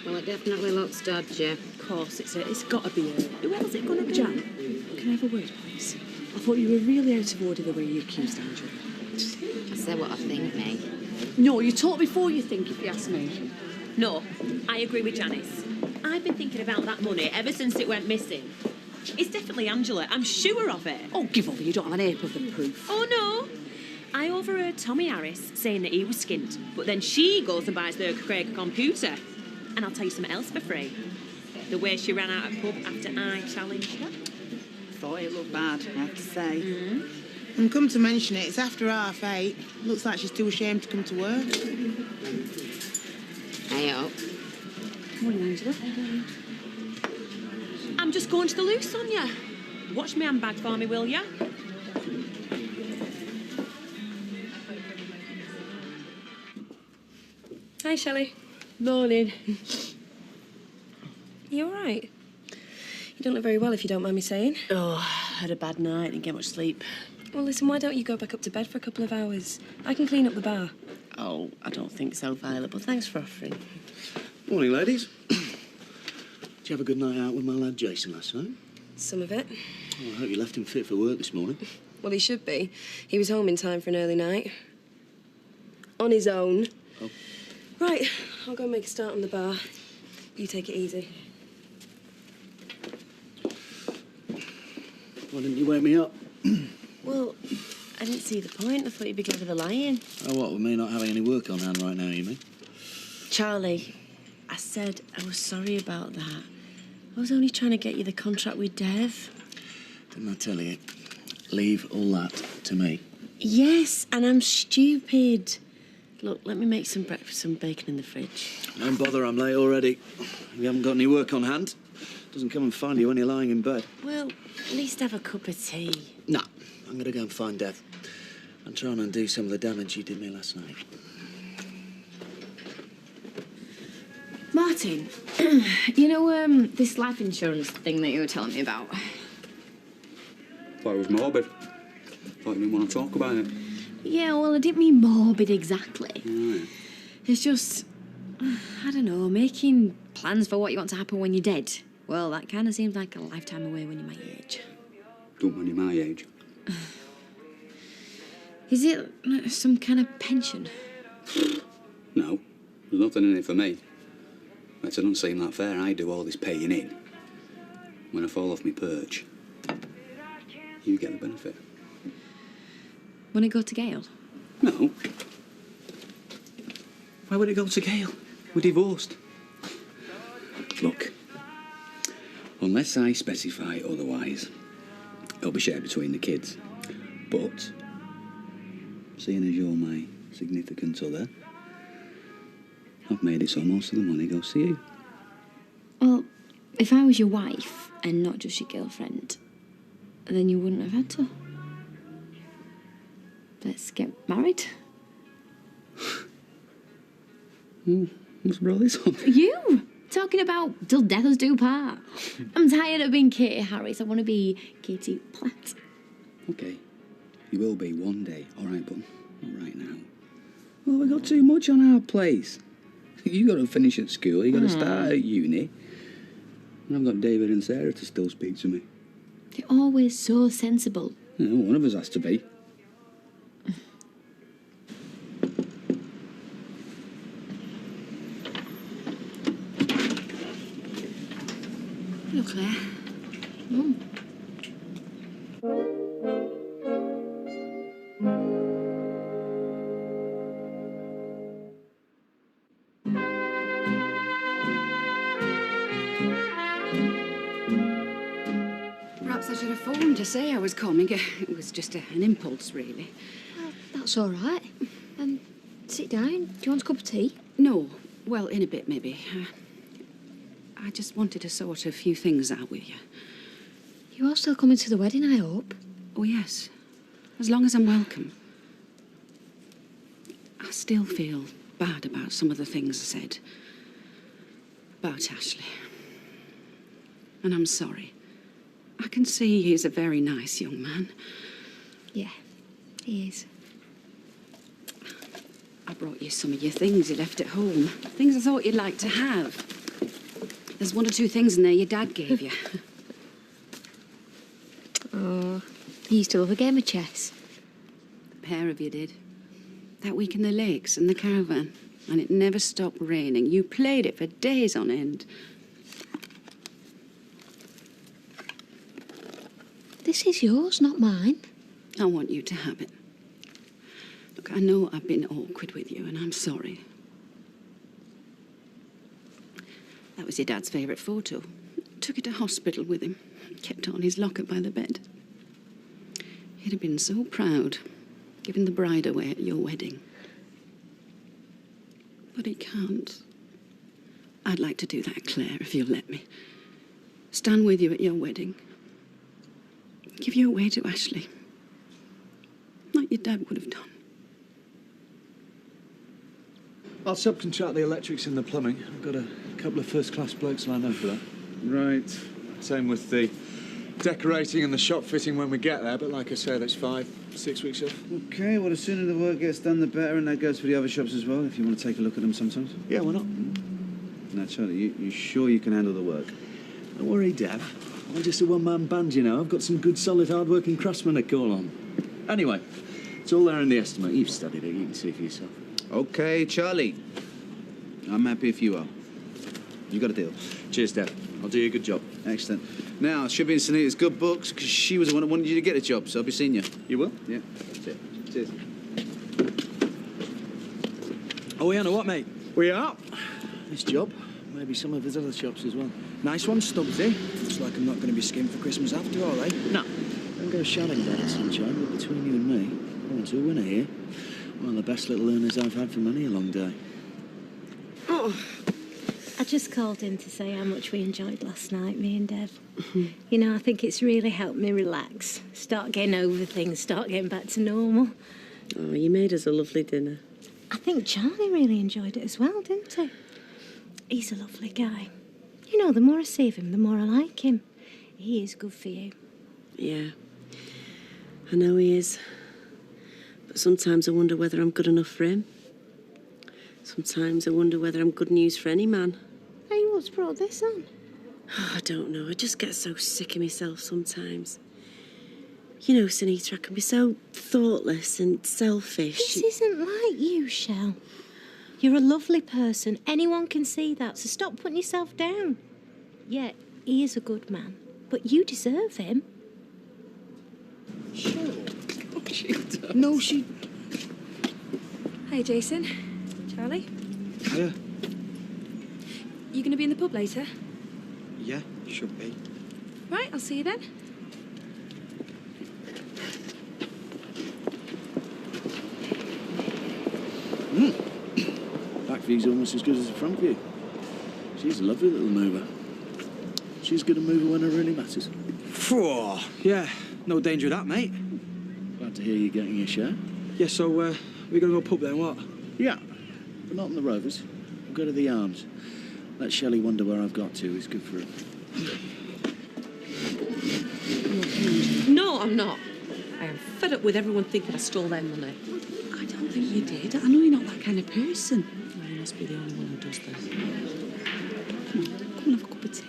Well, it definitely looks dodgy. Of course, it's got to be her. Who else is it going to be? Jan, can I have a word, please? I thought you were really out of order the way you accused Angela. I say what I think, mate. No, you talk before you think, if you ask me. No, I agree with Janice. I've been thinking about that money ever since it went missing. It's definitely Angela. I'm sure of it. Oh, give over. You don't have an ape of the proof. Oh, no. I overheard Tommy Harris saying that he was skint, but then she goes and buys the Craig a computer. And I'll tell you something else for free. The way she ran out of pub after I challenged her. Thought it looked bad, I have to say. And come to mention it, it's after 8:30. Looks like she's too ashamed to come to work. Hey up. Morning, Angela. I'm just going to the loo, Sonia. Watch my handbag for me, will ya? Hi, Shelley. Morning. You all right? You don't look very well, if you don't mind me saying. Oh, I had a bad night, didn't get much sleep. Well, listen, why don't you go back up to bed for a couple of hours? I can clean up the bar. Oh, I don't think so, Violet, but thanks for offering. Morning, ladies. Did you have a good night out with my lad Jason last night? Some of it. Oh, I hope you left him fit for work this morning. Well, he should be. He was home in time for an early night. On his own. Oh. Right, I'll go make a start on the bar. You take it easy. Why didn't you wake me up? Well, I didn't see the point. I thought you'd be glad of the lie-in. Oh, what, with me not having any work on hand right now, you mean? Charlie, I said I was sorry about that. I was only trying to get you the contract with Dev. Didn't I tell you? Leave all that to me. Yes, and I'm stupid. Look, let me make some breakfast, some bacon in the fridge. Don't bother, I'm late already. You haven't got any work on hand. Doesn't come and find you when you're lying in bed. Well, at least have a cup of tea. Nah, I'm going to go and find Dev. I'm trying to undo some of the damage you did me last night. Martin, you know, this life insurance thing that you were telling me about? Thought it was morbid. Thought you didn't want to talk about it. Yeah, well, I didn't mean morbid exactly. Right. It's just, I don't know, making plans for what you want to happen when you're dead. Well, that kind of seems like a lifetime away when you're my age. Don't when you're my age. Is it some kind of pension? No, there's nothing in it for me. It doesn't seem that fair. I do all this paying in. When I fall off my perch, you get the benefit. When it go to Gail? No. Why would it go to Gail? We're divorced. Look, unless I specify otherwise, it'll be shared between the kids. But, seeing as you're my significant other, I've made it so most of the money goes to you. Well, if I was your wife and not just your girlfriend, then you wouldn't have had to. Let's get married. What's brought this on? You! Talking about till death us do part. I'm tired of being Katie Harris. I want to be Katie Platt. Okay, you will be one day, all right, but not right now. Well, we got too much on our plates. You got to finish at school, you got to start at uni. And I've got David and Sarah to still speak to me. They're always so sensible. You know, one of us has to be. Hello, Claire. Mum. Perhaps I should have phoned to say I was coming. It was just an impulse, really. Well, that's all right. Sit down. Do you want a cup of tea? No. Well, in a bit, maybe. I just wanted to sort a few things out with you. You are still coming to the wedding, I hope. Oh, yes. As long as I'm welcome. I still feel bad about some of the things I said about Ashley. And I'm sorry. I can see he's a very nice young man. Yeah, he is. I brought you some of your things you left at home. Things I thought you'd like to have. There's one or two things in there your dad gave you. Oh, he used to love a game of chess. The pair of you did. That week in the lakes in the caravan. And it never stopped raining. You played it for days on end. This is yours, not mine. I want you to have it. Look, I know I've been awkward with you, and I'm sorry. That was your dad's favourite photo. Took it to hospital with him. Kept it on his locker by the bed. He'd have been so proud, giving the bride away at your wedding. But he can't. I'd like to do that, Claire, if you'll let me. Stand with you at your wedding. Give you away to Ashley. Like your dad would have done. I'll subcontract the electrics and the plumbing. I've got a couple of first-class blokes lined up for that. Right. Same with the decorating and the shop fitting when we get there, but like I say, that's 5-6 weeks off. Okay, well, the sooner the work gets done, the better, and that goes for the other shops as well, if you want to take a look at them sometimes. Yeah, why not? Now, Charlie, you sure you can handle the work? Don't worry, Dev. I'm just a one-man band, you know. I've got some good, solid, hard-working craftsmen to call on. Anyway, it's all there in the estimate. You've studied it. You can see for yourself. Okay, Charlie. I'm happy if you are. You got a deal. Cheers, Dev. I'll do you a good job. Excellent. Now, it should be in Sunita's good books, because she was the one that wanted you to get a job, so I'll be seeing you. You will? Yeah. Cheers. Are we on or what, mate? We are. This job, maybe some of his other shops as well. Nice one, Stubbsy. Looks like I'm not going to be skinned for Christmas after all, eh? No. Don't go shouting about it, sunshine. But between you and me, I want to a winner here. One of the best little earners I've had for many a long day. Oh, I just called in to say how much we enjoyed last night, me and Dev. You know, I think it's really helped me relax, start getting over things, start getting back to normal. Oh, you made us a lovely dinner. I think Charlie really enjoyed it as well, didn't he? He's a lovely guy. You know, the more I see of him, the more I like him. He is good for you. Yeah, I know he is. But sometimes I wonder whether I'm good enough for him. Sometimes I wonder whether I'm good news for any man. Hey, what's brought this on? Oh, I don't know. I just get so sick of myself sometimes. You know, Sunita, I can be so thoughtless and selfish. This isn't like you, Shell. You're a lovely person. Anyone can see that, so stop putting yourself down. Yeah, he is a good man, but you deserve him. Sure. She does. No, she... Hey, Jason. Charlie. Hiya. You going to be in the pub later? Yeah, should be. Right, I'll see you then. Back view's almost as good as the front view. She's a lovely little mover. She's good a mover when it really matters. Phew, yeah, no danger of that, mate. Glad to hear you're getting your share. Yeah, so, we're going to go pub then, what? Yeah, but not on the Rovers. We'll go to the Arms. Let Shelley wonder where I've got to. It's good for her. No, I'm not. I am fed up with everyone thinking I stole their money. I don't think you did. I know you're not that kind of person. Well, you must be the only one who does this. Come on, come and have a cup of tea.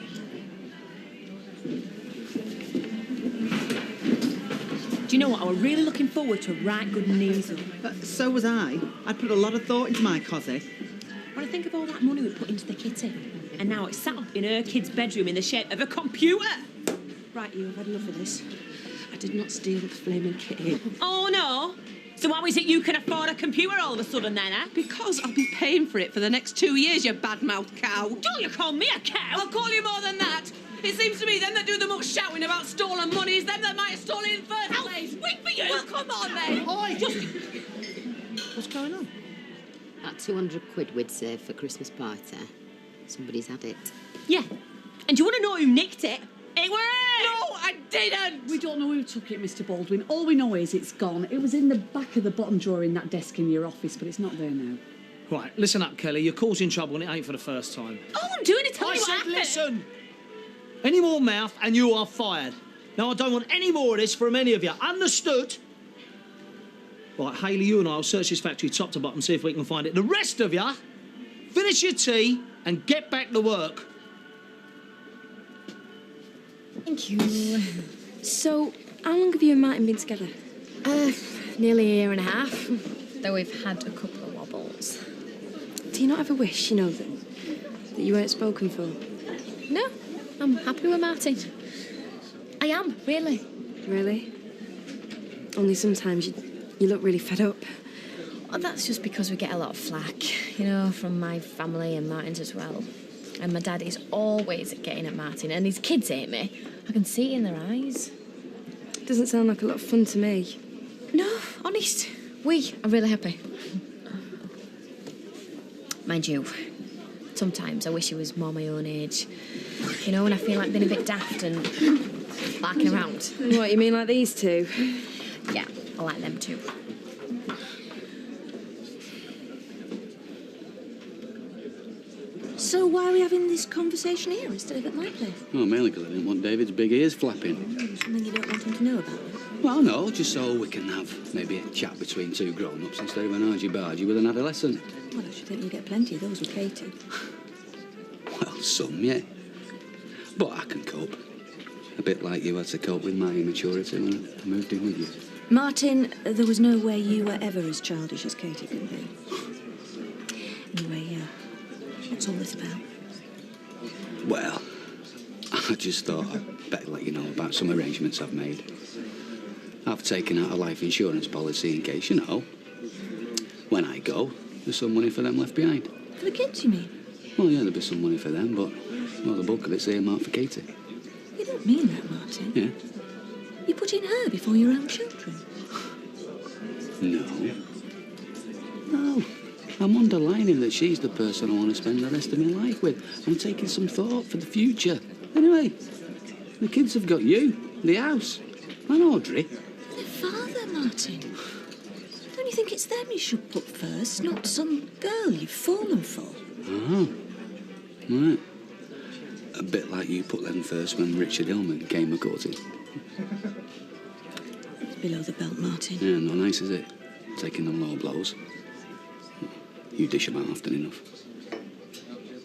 Do you know what? I was really looking forward to a right good nasal. So was I. I'd put a lot of thought into my cosy. When I think of all that money we put into the kitty, and now it's sat up in her kid's bedroom in the shape of a computer. Right, you, I've had enough of this. I did not steal the flaming kitty. Oh, no? So how is it you can afford a computer all of a sudden then, eh? Because I'll be paying for it for the next 2 years, you bad-mouthed cow. Don't you call me a cow? I'll call you more than that. It seems to me them that do the most shouting about stolen money is them that might have stolen it in the first place. Wait for you! Well, come on then. Oi! Just... What's going on? That 200 quid we'd saved for Christmas party. Somebody's had it. Yeah. And do you want to know who nicked it? It were No, I didn't. We don't know who took it, Mr. Baldwin. All we know is it's gone. It was in the back of the bottom drawer in that desk in your office, but it's not there now. Right, listen up, Kelly. You're causing trouble and it ain't for the first time. All I'm doing is telling you what said happened. listen! Any more mouth and you are fired. Now, I don't want any more of this from any of you. Understood? Right, Hayley, you and I will search this factory top to bottom, see if we can find it. The rest of you, finish your tea and get back to work. Thank you. So, how long have you and Martin been together? Nearly a year and a half. Though we've had a couple of wobbles. Do you not ever wish, that you weren't spoken for? No, I'm happy with Martin. I am, really. Really? Only sometimes you look really fed up. Well, that's just because we get a lot of flack, from my family and Martin's as well. And my dad is always getting at Martin, and his kids hate me. I can see it in their eyes. Doesn't sound like a lot of fun to me. No, honest. We are really happy. Mind you, sometimes I wish he was more my own age. When I feel like being a bit daft and barking around. What, you mean like these two? Yeah, I like them too. So why are we having this conversation here instead of at my place? Oh, mainly because I didn't want David's big ears flapping. Something you don't want him to know about? Well, no, just so we can have maybe a chat between two grown-ups instead of an argy-bargy with an adolescent. Well, I should think you get plenty of those with Katie. Well, some, yeah. But I can cope. A bit like you had to cope with my immaturity when I moved in with you. Martin, there was no way you were ever as childish as Katie could be. Anyway, what's all this about? Well, I just thought I'd better let you know about some arrangements I've made. I've taken out a life insurance policy in case, when I go, there's some money for them left behind. For the kids, you mean? Well, yeah, there'll be some money for them, but well, the bulk of it's earmarked for Katie. You don't mean that, Martin. Yeah? You're putting her before your own children. No. No. I'm underlining that she's the person I want to spend the rest of my life with. I'm taking some thought for the future. Anyway, the kids have got you, the house, and Audrey. Their father, Martin. Don't you think it's them you should put first, not some girl you've fallen for? Oh. Right. A bit like you put them first when Richard Hillman came a-courting. It's below the belt, Martin. Yeah, not nice, is it? Taking them low blows. You dish them out often enough.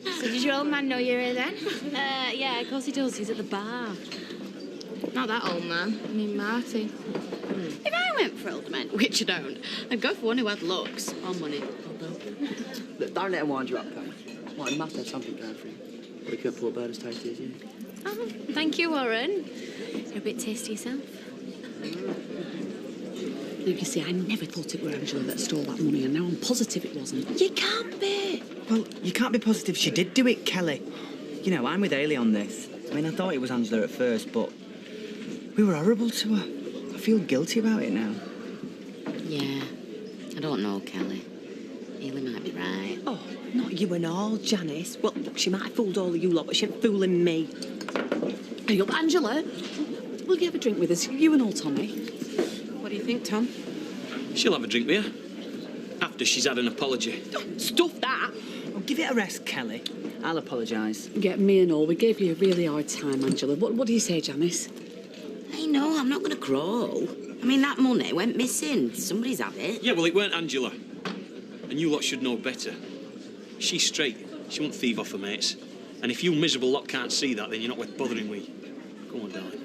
So does your old man know you're here then? Yeah, of course he does. He's at the bar. Not that old man. I mean, Martin. If I went for older men, which I don't, I'd go for one who had looks or money. Look, don't let him wind you up, Pam. Well, he must have something going for him. We can't pour about as tasty as you. Oh, thank you, Warren. You're a bit tasty yourself. Look, you see, I never thought it were Angela that stole that money, and now I'm positive it wasn't. You can't be. Well, you can't be positive she did do it, Kelly. You know, I'm with Ailey on this. I mean, I thought it was Angela at first, but we were horrible to her. I feel guilty about it now. Yeah, I don't know, Kelly. Ailey might be right. Oh, not you and all, Janice. Well, look, she might have fooled all of you lot, but she ain't fooling me. Hey, up, Angela. Will you have a drink with us? You and old Tommy. What do you think, Tom? She'll have a drink with you. After she's had an apology. Stuff that. Well, give it a rest, Kelly. I'll apologise. Yeah, me and all. We gave you a really hard time, Angela. What do you say, Janice? Hey, no, I'm not going to crawl. I mean, that money went missing. Somebody's had it. Yeah, well, it weren't Angela. And you lot should know better. She's straight. She won't thieve off her mates. And if you miserable lot can't see that, then you're not worth bothering with. Go on, darling.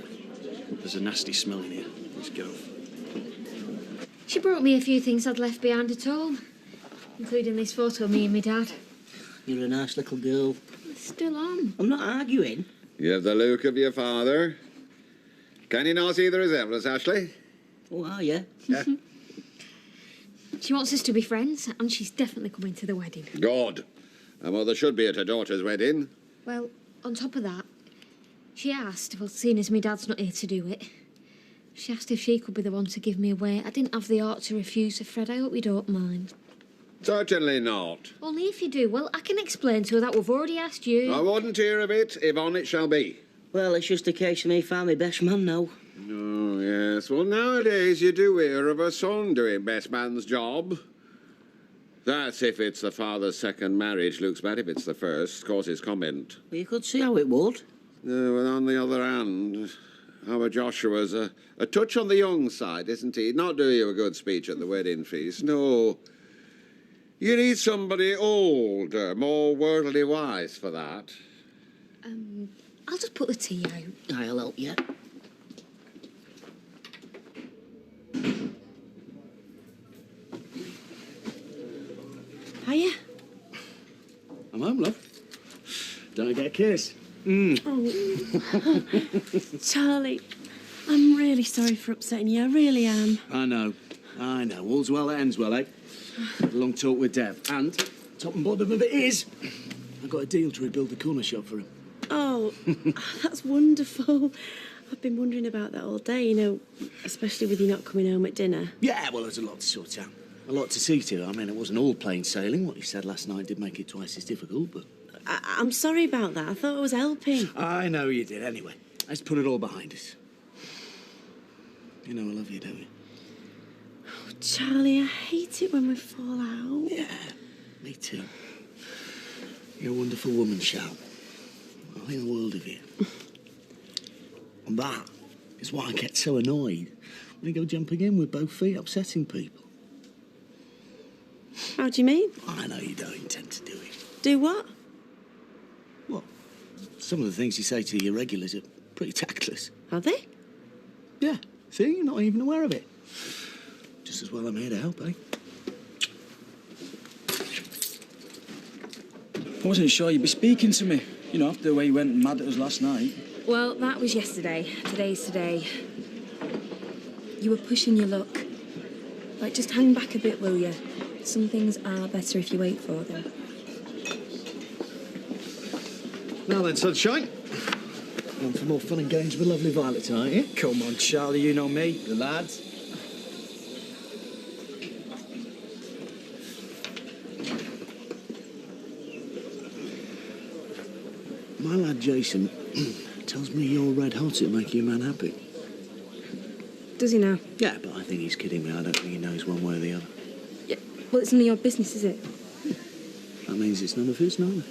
There's a nasty smell in here. Let's go. She brought me a few things I'd left behind at home, including this photo of me and my dad. You're a nice little girl. It's still on. I'm not arguing. You have the look of your father. Can you not see the resemblance, Ashley? Oh, are you? Yeah. She wants us to be friends, and she's definitely coming to the wedding. Good. A mother should be at her daughter's wedding. Well, on top of that, she asked, well, seeing as my dad's not here to do it, she asked if she could be the one to give me away. I didn't have the heart to refuse her, Fred. I hope you don't mind. Certainly not. Only if you do. Well, I can explain to her that we've already asked you. I wouldn't hear of it, if on it shall be. Well, it's just a case of me find my best man now. Oh, yes. Well, nowadays you do hear of a son doing best man's job. That's if it's the father's second marriage. Looks bad if it's the first. Causes comment. Well, you could see how it would. Well, on the other hand, our Joshua's a touch on the young side, isn't he? Not do you a good speech at the wedding feast. No. You need somebody older, more worldly wise for that. I'll just put the tea out. I'll help you. Hiya. I'm home, love. Don't get a kiss. Oh. Charlie, I'm really sorry for upsetting you. I really am. I know. All's well that ends well, eh? Had a long talk with Dev. And, top and bottom of it is, I got a deal to rebuild the corner shop for him. Oh, that's wonderful. I've been wondering about that all day, you know, especially with you not coming home at dinner. Yeah, well, there's a lot to sort out. A lot to see to. I mean, it wasn't all plain sailing. What you said last night did make it twice as difficult, but... I'm sorry about that. I thought I was helping. I know you did. Anyway, let's put it all behind us. You know I love you, don't you? Oh, Charlie, I hate it when we fall out. Yeah, me too. You're a wonderful woman, Shal. I think the world of you. And that is why I get so annoyed when you go jumping in with both feet, upsetting people. How do you mean? I know you don't intend to do it. Do what? What? Some of the things you say to your regulars are pretty tactless. Are they? Yeah. See, you're not even aware of it. Just as well I'm here to help, eh? I wasn't sure you'd be speaking to me, you know, after the way you went mad at us last night. Well, that was yesterday. Today's today. You were pushing your luck. Like, just hang back a bit, will you? Some things are better if you wait for them. Now then, sunshine. On for more fun and games with lovely Violet tonight, eh? Come on, Charlie, you know me. The lads. My lad Jason tells me you're red hot at making a man happy. Does he now? Yeah, but I think he's kidding me. I don't think he knows one way or the other. Yeah. Well, it's none of your business, is it? That means it's none of his, neither.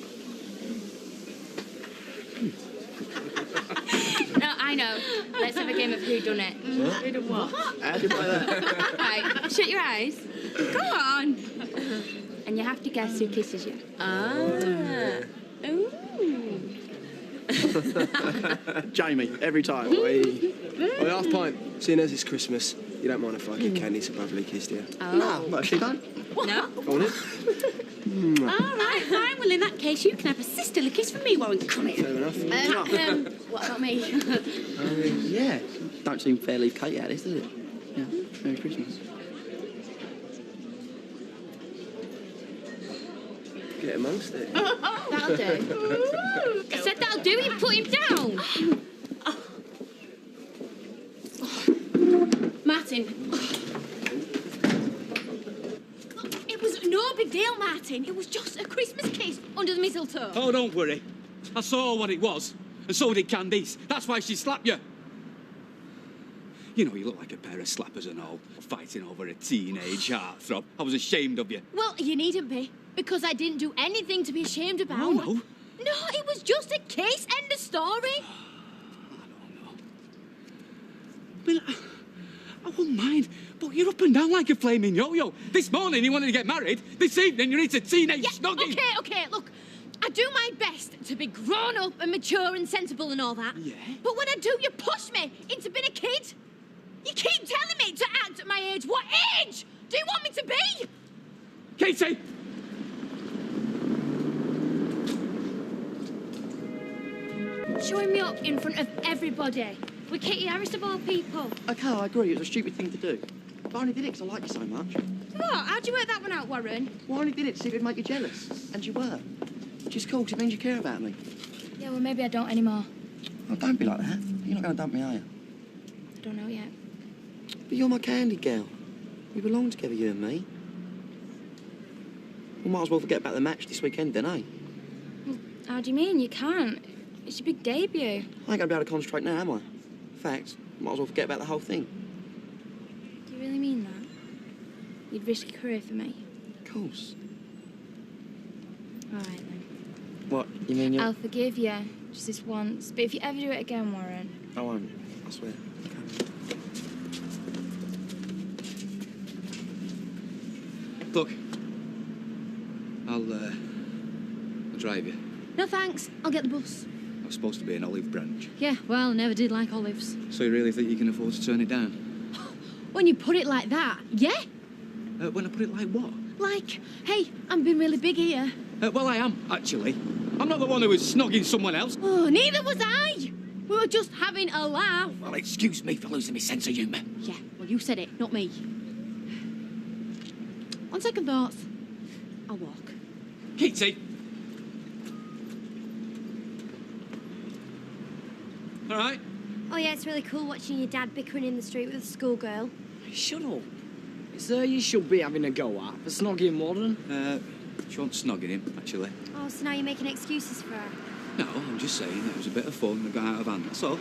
No, I know. Let's have a game of who done it. Who done what? How do you play that? Right, shut your eyes. Go on. And you have to guess who kisses you. Ooh. Jamie, every time. Oi, half pint. Seeing as it's Christmas, you don't mind if I give Candy a brotherly kiss, do you? Oh. No, actually don't. No? Go on in. All right, fine. Well, in that case, you can have a sisterly kiss from me, Warren. Come here. Fair enough. What about me? Yeah. Don't seem fair leave Kate out of this, does it? Yeah. Merry Christmas. Get amongst it. That'll do. I said that'll do. You put him down. Martin. It was no big deal, Martin. It was just a Christmas kiss under the mistletoe. Oh, don't worry. I saw what it was, and so did Candice. That's why she slapped you. You know, you look like a pair of slappers and all, fighting over a teenage heartthrob. I was ashamed of you. Well, you needn't be, because I didn't do anything to be ashamed about. Oh, no. No, it was just a kiss. End of story. I mean, I wouldn't mind, but you're up and down like a flaming yo-yo. This morning you wanted to get married. This evening you're into teenage snogging. Okay, look. I do my best to be grown up and mature and sensible and all that. Yeah? But when I do, you push me into being a kid. You keep telling me to act at my age. What age do you want me to be? Katie! Showing me up in front of everybody. With Katie Harris of all people. Okay, I agree. It was a stupid thing to do. But I only did it because I like you so much. What? How'd you work that one out, Warren? Well, I only did it to see if it'd make you jealous. And you were. Which is cool, 'cause it means you care about me. Yeah, well, maybe I don't anymore. Oh, don't be like that. You're not going to dump me, are you? I don't know yet. But you're my candy girl. We belong together, you and me. We might as well forget about the match this weekend, then, eh? How do you mean? You can't. It's your big debut. I ain't going to be able to concentrate now, am I? In fact, might as well forget about the whole thing. Do you really mean that? You'd risk a career for me? Of course. All right, then. What? You mean you... I'll forgive you, just this once. But if you ever do it again, Warren... I won't. I swear. Look, I'll drive you. No, thanks. I'll get the bus. I was supposed to be an olive branch. Yeah, well, never did like olives. So you really think you can afford to turn it down? When you put it like that, yeah? When I put it like what? Like, hey, I'm being really big here. Well, I am, actually. I'm not the one who was snogging someone else. Oh, neither was I. We were just having a laugh. Well, excuse me for losing my sense of humour. Yeah, well, you said it, not me. On second thoughts, I'll walk. Katie! All right? Oh, yeah, it's really cool watching your dad bickering in the street with a schoolgirl. Shut up. It's her you should be having a go at for snogging Warren. She wants snogging him, actually. Oh, so now you're making excuses for her. No, I'm just saying it was a bit of fun and got out of hand, that's all.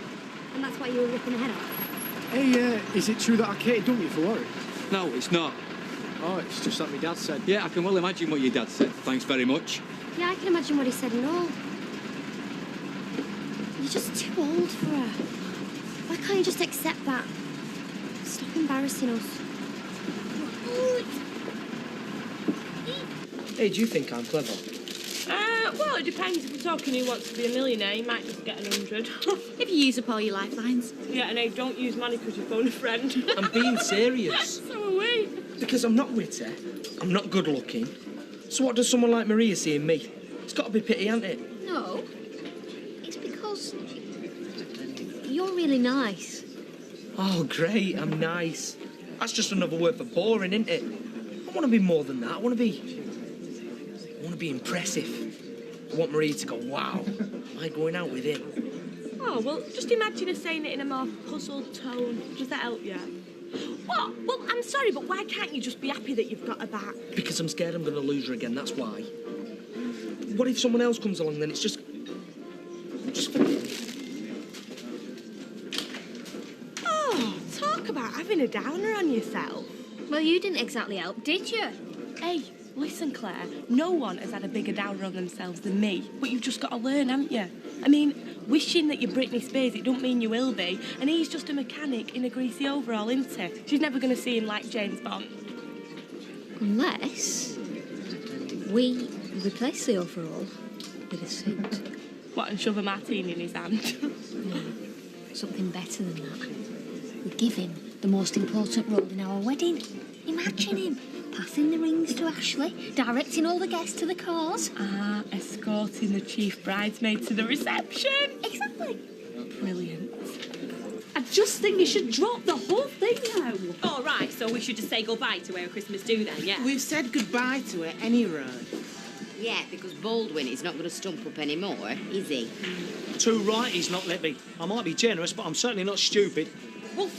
And that's why you were ripping her head off. Hey, is it true that I Katie dumped you for Warren? No, it's not. Oh, it's just like my dad said. Yeah, I can well imagine what your dad said. Thanks very much. Yeah, I can imagine what he said and all. You're just too old for her. Why can't you just accept that? Stop embarrassing us. Hey, do you think I'm clever? Well, it depends. If we're talking who wants to be a millionaire, you might just get 100. If you use up all your lifelines. Yeah, and hey, don't use money because you phone a friend. I'm being serious. So are we. Because I'm not witty, I'm not good looking. So what does someone like Maria see in me? It's got to be pity, hasn't it? No. It's because you're really nice. Oh, great, I'm nice. That's just another word for boring, isn't it? I want to be more than that. I want to be impressive. I want Maria to go, wow, am I going out with him? Oh, well, just imagine her saying it in a more puzzled tone. Does that help you? What? Well, I'm sorry, but why can't you just be happy that you've got her back? Because I'm scared I'm going to lose her again, that's why. What if someone else comes along, then it's just... Oh, talk about having a downer on yourself. Well, you didn't exactly help, did you? Hey, listen, Claire, no one has had a bigger downer on themselves than me, but you've just got to learn, haven't you? I mean, wishing that you're Britney Spears, it don't mean you will be, and he's just a mechanic in a greasy overall, isn't he? She's never going to see him like James Bond. Unless we replace the overall with a suit. What, and shove a martini in his hand? No, something better than that. We give him the most important role in our wedding. Imagine him passing the rings to Ashley, directing all the guests to the cars. Ah, escorting the chief bridesmaid to the reception. Exactly. Brilliant. I just think you should drop the whole thing now. All right, so we should just say goodbye to our Christmas do then, yeah? We've said goodbye to it anyway. Yeah, because Baldwin is not going to stump up anymore, is he? Too right he's not let me. I might be generous, but I'm certainly not stupid. Well,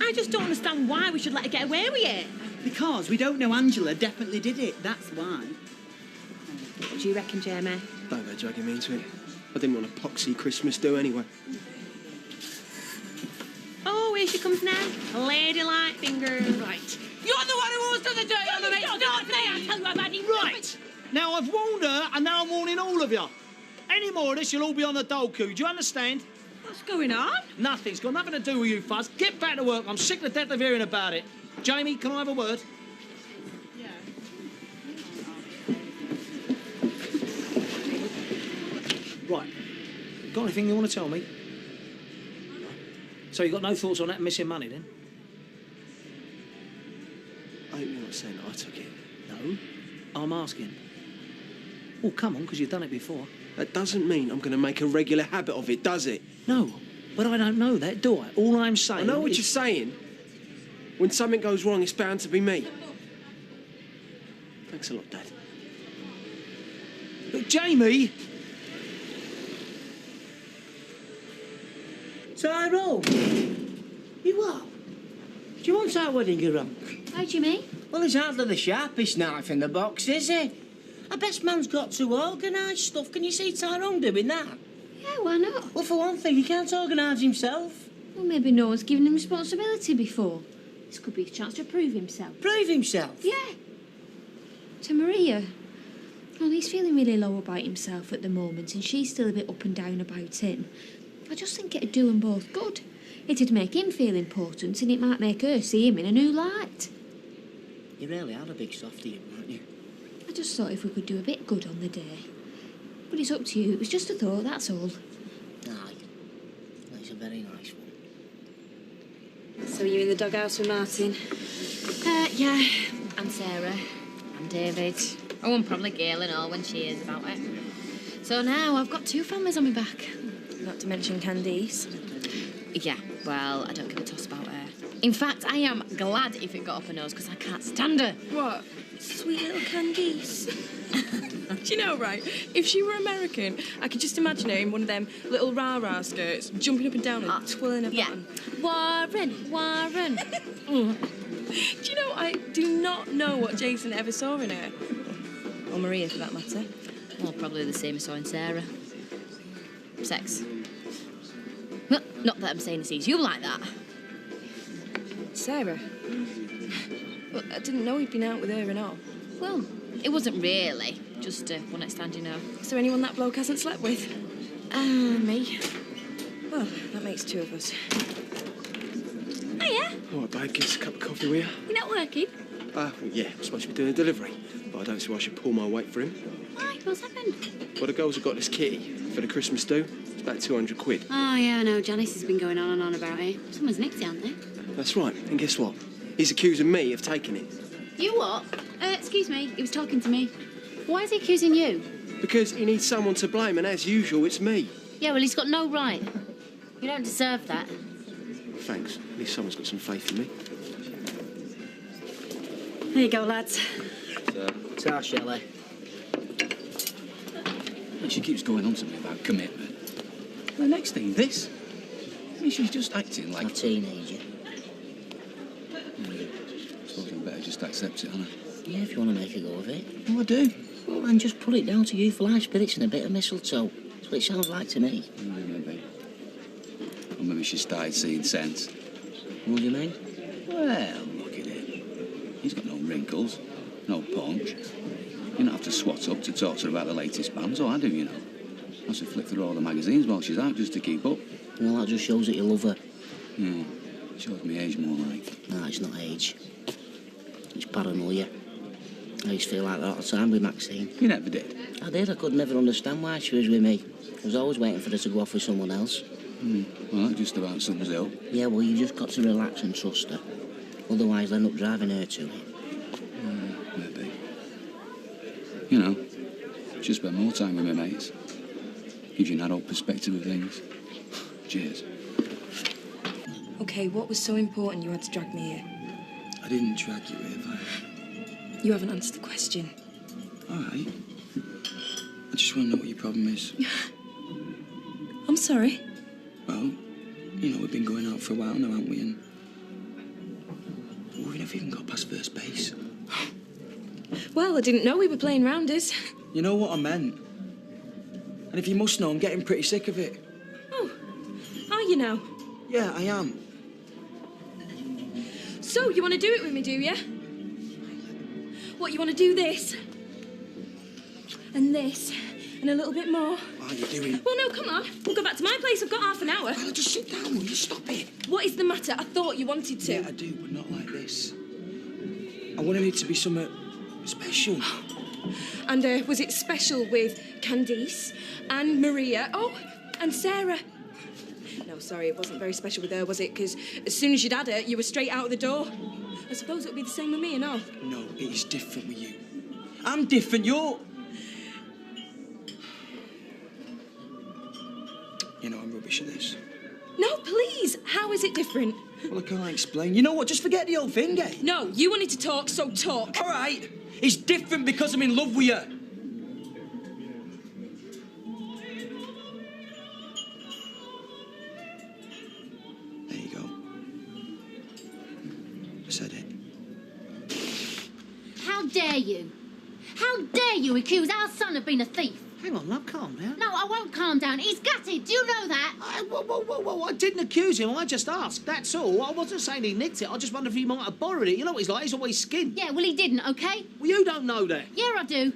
I just don't understand why we should let her get away with it. Because we don't know Angela definitely did it, that's why. What do you reckon, Jamie? Don't go dragging me into it. I didn't want a poxy Christmas do anyway. Oh, here she comes now. Ladylike fingers. Right. You're the one who always does the dirty on the next not me. I tell you about it. Right. Now, I've warned her, and now I'm warning all of you. Any more of this, you'll all be on the dole queue. Do you understand? What's going on? Nothing. It's got nothing to do with you, Fuzz. Get back to work. I'm sick to death of hearing about it. Jamie, can I have a word? Yeah. Right. Got anything you want to tell me? So you got no thoughts on that missing money, then? I hope you're not saying that I took it. No. I'm asking. Oh, come on, because you've done it before. That doesn't mean I'm going to make a regular habit of it, does it? No, but I don't know that, do I? All I'm saying I know what is... you're saying. When something goes wrong, it's bound to be me. Thanks a lot, Dad. But Jamie! Tyrone! You what? Do you want our wedding around? How do you mean? Well, it's hardly the sharpest knife in the box, is it? Our best man's got to organise stuff. Can you see Tyrone doing that? Yeah, why not? Well, for one thing, he can't organise himself. Well, maybe no one's given him responsibility before. This could be a chance to prove himself. Prove himself? Yeah. To Maria. Well, he's feeling really low about himself at the moment, and she's still a bit up and down about him. I just think it'd do them both good. It'd make him feel important, and it might make her see him in a new light. You really are a big softie, aren't you? I just thought if we could do a bit good on the day. But it's up to you. It was just a thought, that's all. Aye. That's a very nice one. So you in the doghouse with Martin? Yeah. And Sarah. And David. Oh, and probably Gail and all when she hears about it. So now I've got two families on my back. Not to mention Candice. Yeah, well, I don't give a toss about her. In fact, I am glad if it got up her nose, because I can't stand her. What? Sweet little Candice. Do you know, right? If she were American, I could just imagine her in one of them little rah-rah skirts, jumping up and down and twirling her button. Warren. Do you know, I do not know what Jason ever saw in her. Or Maria, for that matter. Well, probably the same as saw in Sarah. Sex. Well, not that I'm saying it sees you like that. Sarah? Well, I didn't know he'd been out with her and all. Well, it wasn't really. Just one night stand, you know. Is there anyone that bloke hasn't slept with? Me. Well, that makes two of us. Hiya. All right, babe, give us a cup of coffee, will you? You're not working? Well, yeah, I'm supposed to be doing a delivery, but I don't see why I should pull my weight for him. Why? What's happened? Well, the girls have got this kitty for the Christmas do. It's about 200 quid. Oh, yeah, I know. Janice has been going on and on about it. Someone's nicked it, haven't they? That's right, and guess what? He's accusing me of taking it. You what? Excuse me. He was talking to me. Why is he accusing you? Because he needs someone to blame, and as usual, it's me. Yeah, well, he's got no right. You don't deserve that. Thanks. At least someone's got some faith in me. There you go, lads. Ta, Shelley. And she keeps going on to me about commitment. The next thing, this. I mean, she's just acting like... A teenager. I suppose I'd better just accept it, Anna. Yeah, if you want to make a go of it. Oh, I do. Well, then just pull it down to youthful high spirits and a bit of mistletoe. That's what it sounds like to me. Maybe. Or maybe she started seeing sense. What do you mean? Well, look at him. He's got no wrinkles, no punch. You don't have to swat up to talk to her about the latest bands, or I do, you know. I have to flick through all the magazines while she's out just to keep up. Well, that just shows that you love her. Yeah, shows me age more like. No, it's not age. It's paranoia. I used to feel like that all the time with Maxine. You never did? I did. I could never understand why she was with me. I was always waiting for her to go off with someone else. Well, that just about sums it up. Yeah, well, you've just got to relax and trust her. Otherwise, they'll end up driving her to it. Maybe. You know, just spend more time with my mates. Gives you an adult perspective of things. Cheers. OK, what was so important you had to drag me here? I didn't drag you here, Vi. You haven't answered the question. All right. I just want to know what your problem is. I'm sorry. Well, you know, we've been going out for a while now, haven't we? And we've never even got past first base. Well, I didn't know we were playing rounders. You know what I meant? And if you must know, I'm getting pretty sick of it. Oh, are you now? Yeah, I am. So, you want to do it with me, do you? What, you want to do this? And this? And a little bit more? What are you doing? Well, no, come on. We'll go back to my place. I've got half an hour. Well, just sit down, will you? Stop it. What is the matter? I thought you wanted to. Yeah, I do, but not like this. I wanted it to be something special. And was it special with Candice and Maria? Oh, and Sarah. No, sorry, it wasn't very special with her, was it? Because as soon as you'd had her, you were straight out of the door. I suppose it would be the same with me and all. No, it is different with you. I'm different, you're... You know, I'm rubbish at this. No, please. How is it different? Well, I can't explain. You know what? Just forget the whole thing, eh? No, you wanted to talk, so talk. All right. It's different because I'm in love with you. There you go. I said it. How dare you? How dare you accuse our son of being a thief? Hang on, love, calm down. No, I won't calm down. He's gutted. Do you know that? Whoa. I didn't accuse him. I just asked. That's all. I wasn't saying he nicked it. I just wondered if he might have borrowed it. You know what he's like? He's always skinned. Yeah, well, he didn't, OK? Well, you don't know that. Yeah, I do.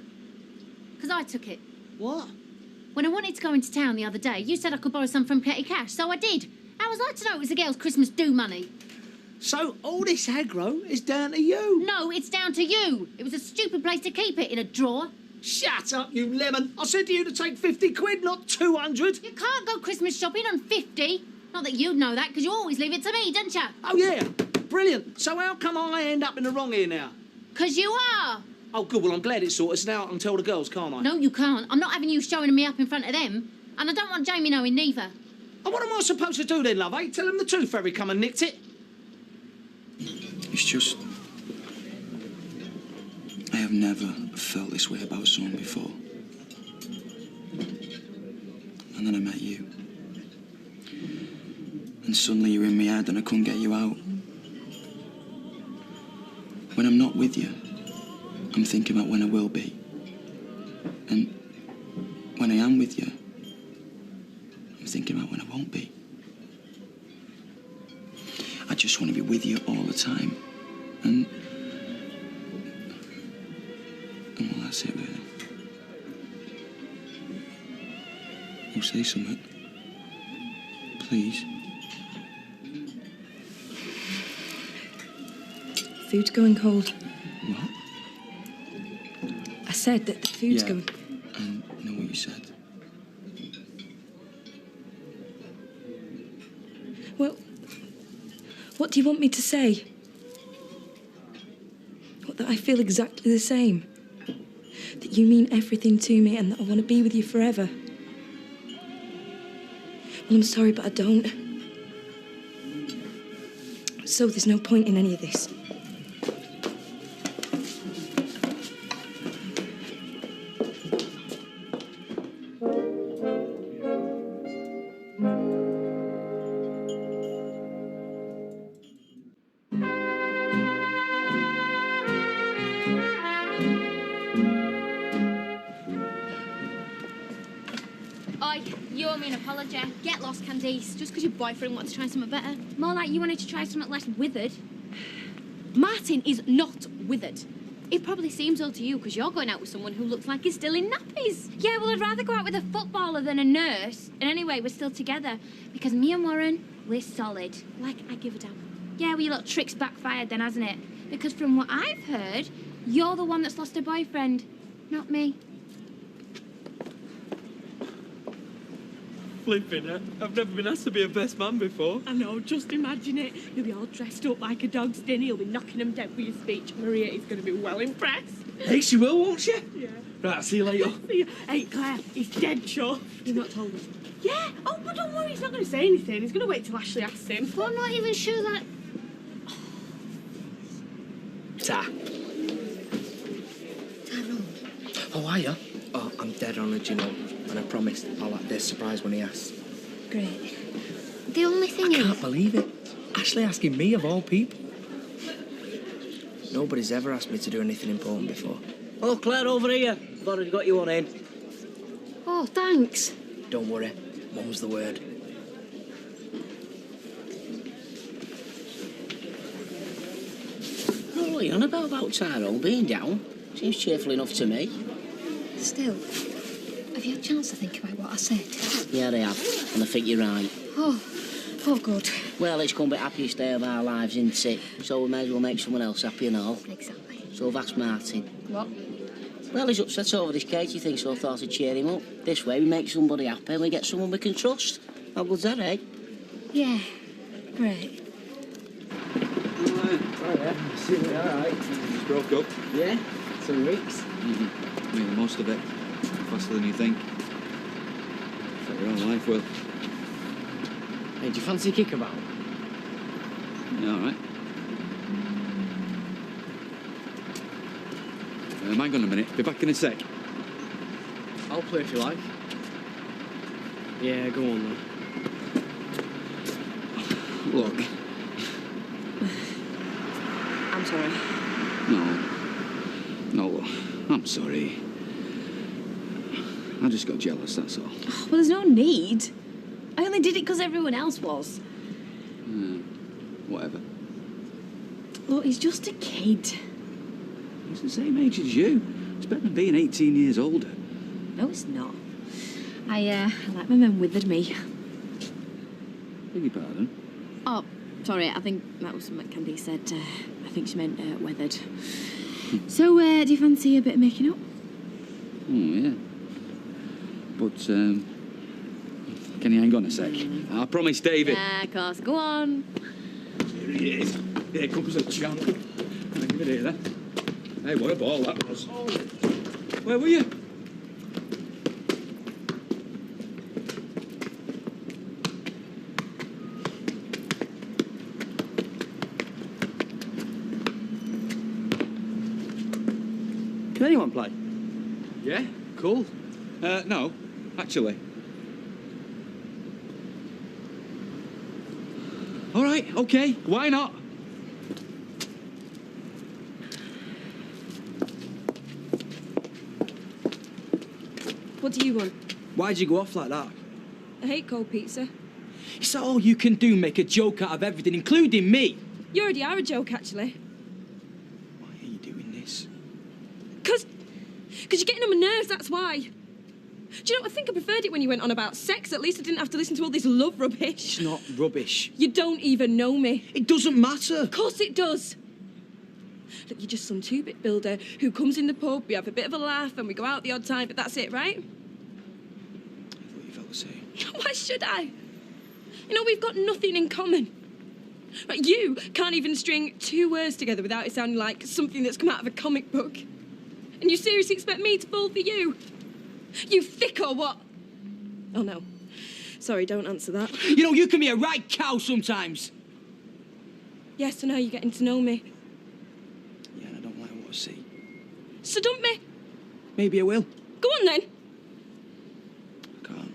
Because I took it. What? When I wanted to go into town the other day, you said I could borrow some from petty cash, so I did. How was I to know it was the girl's Christmas do money? So all this aggro is down to you? No, it's down to you. It was a stupid place to keep it in a drawer. Shut up, you lemon. I said to you to take 50 quid, not 200. You can't go Christmas shopping on 50. Not that you'd know that, because you always leave it to me, don't you? Oh, yeah. Brilliant. So how come I end up in the wrong here now? Because you are. Oh, good. Well, I'm glad it's sorted. So now I can tell the girls, can't I? No, you can't. I'm not having you showing me up in front of them. And I don't want Jamie knowing neither. Oh, what am I supposed to do then, love, eh? Tell him the truth, Harry come and nicked it? It's just... I have never felt this way about someone before. And then I met you. And suddenly you're in my head and I couldn't get you out. When I'm not with you, I'm thinking about when I will be. And when I am with you, I'm thinking about when I won't be. I just want to be with you all the time. And well, that's it, really. You'll say something. Please. Food's going cold. What? I said that the food's going... I know what you said. Well, what do you want me to say? What, that I feel exactly the same? That you mean everything to me and that I want to be with you forever? Well, I'm sorry, but I don't. So there's no point in any of this. apology. Get lost, Candice. Just because your boyfriend wanted to try something better. More like you wanted to try something less withered. Martin is not withered. It probably seems so to you because you're going out with someone who looks like he's still in nappies. Yeah, well, I'd rather go out with a footballer than a nurse. And anyway, we're still together because me and Warren, we're solid. Like, I give a damn. Yeah, well, your little trick's backfired then, hasn't it? Because from what I've heard, you're the one that's lost a boyfriend, not me. Flipping it. I've never been asked to be a best man before. I know, just imagine it. You'll be all dressed up like a dog's dinner. You'll be knocking them dead for your speech. Maria is going to be well impressed. Hey, she will, won't she? Yeah. Right, see you later. See you. Hey, Claire, he's dead chuffed. You've not told him? Yeah. Oh, but don't worry, he's not going to say anything. He's going to wait till Ashley asks him. But I'm not even sure that... Ta. Tyrone. Oh, are you? Oh, I'm dead honoured, you know. And I promised I'll act this surprise when he asks. Great. The only thing I can't believe it. Ashley asking me of all people. Nobody's ever asked me to do anything important before. Oh, Claire, over here. Thought I'd got you one in. Oh, thanks. Don't worry. Mum's the word. Oh, what are you on about Tyrone being down? Seems cheerful enough to me. Still, have you had a chance to think about what I said? Yeah, they have. And I think you're right. Oh, good. Well, it's come to the happiest day of our lives, isn't it? So we may as well make someone else happy and all. Exactly. So I've asked Martin. What? Well, he's upset over this Katie thing, so I thought I'd cheer him up. This way we make somebody happy and we get someone we can trust. How good's that, eh? Yeah, great. All right. Just broke up. Yeah? 2 weeks. Made the most of it. Faster than you think. Thought your own life will. Hey, do you fancy a kickabout? Yeah, all right. Hang on a minute. Be back in a sec. I'll play if you like. Yeah, go on then. Look. I'm sorry. No, I'm sorry. I just got jealous, that's all. Well, there's no need. I only did it because everyone else was. Whatever. Look, he's just a kid. He's the same age as you. It's better than being 18 years older. No, it's not. I like my men withered me. Beg your pardon? Oh, sorry, I think that was what Candy said. I think she meant weathered. So, do you fancy a bit of making up? Oh, yeah. But, can you hang on a sec? I promise, David. Yeah, of course. Go on. Here he is. Here comes a champ. Can I give it here, then? Hey, what a ball that was. Where were you? Can anyone play? Yeah, cool. No, actually. All right, okay, why not? What do you want? Why'd you go off like that? I hate cold pizza. Is that all you can do, make a joke out of everything, including me? You already are a joke, actually. Why are you doing this? Because you're getting on my nerves, that's why. Do you know, I think I preferred it when you went on about sex. At least I didn't have to listen to all this love rubbish. It's not rubbish. You don't even know me. It doesn't matter. Of course it does. Look, you're just some two-bit builder who comes in the pub, we have a bit of a laugh, and we go out the odd time, but that's it, right? I thought you felt the same. Why should I? You know, we've got nothing in common. Like, you can't even string 2 words together without it sounding like something that's come out of a comic book. And you seriously expect me to fall for you? You thick or what? Oh, no. Sorry, don't answer that. You know, you can be a right cow sometimes. Yes, so now you're getting to know me. Yeah, and I don't like what I see. So dump me. Maybe I will. Go on, then. I can't.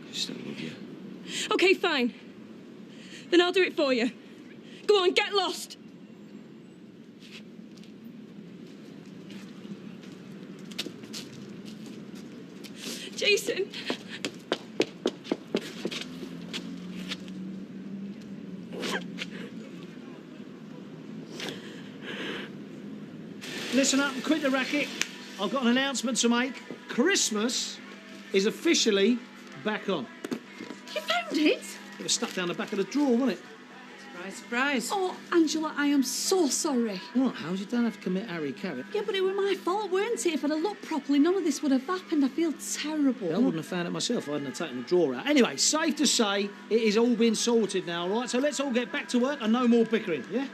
I still love you. OK, fine. Then I'll do it for you. Go on, get lost. Jason, Listen up and quit the racket. I've got an announcement to make. Christmas is officially back on. You found it? It was stuck down the back of the drawer, wasn't it? Surprise, surprise. Oh, Angela, I am so sorry. What? How's you don't have to commit Harry Carrot? Yeah, but it was my fault, weren't it? If I'd have looked properly, none of this would have happened. I feel terrible. Yeah, I wouldn't have found it myself if I hadn't have taken the drawer out. Anyway, safe to say, it is all been sorted now, all right? So let's all get back to work and no more bickering, yeah?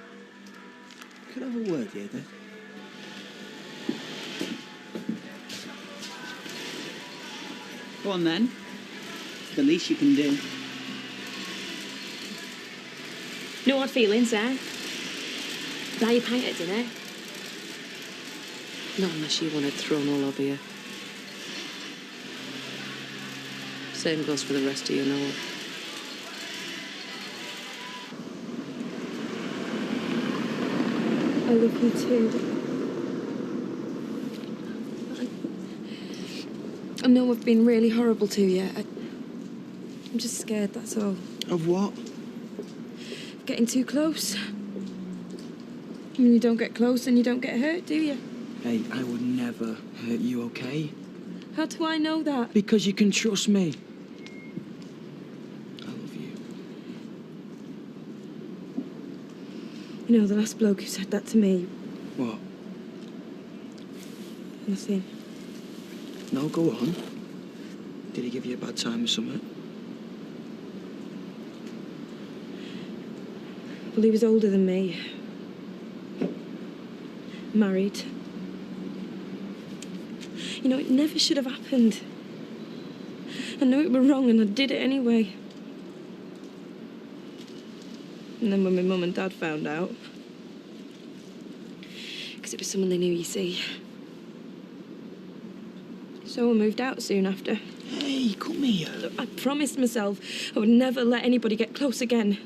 Could I have a word here, Dad? Go on, then. It's the least you can do. No hard feelings, eh? Buy your pint at dinner. Not unless you want it thrown all over you. Same goes for the rest of you, Noel. I love you too. I know I've been really horrible to you. I'm just scared, that's all. Of what? Getting too close. I mean, you don't get close and you don't get hurt, do you? Hey, I would never hurt you, okay? How do I know that? Because you can trust me. I love you. You know, the last bloke who said that to me... What? Nothing. No, go on. Did he give you a bad time or something? Well, he was older than me. Married. You know, it never should have happened. I know it was wrong and I did it anyway. And then when my mum and dad found out... Because it was someone they knew, you see. So I moved out soon after. Hey, come here. Look, I promised myself I would never let anybody get close again.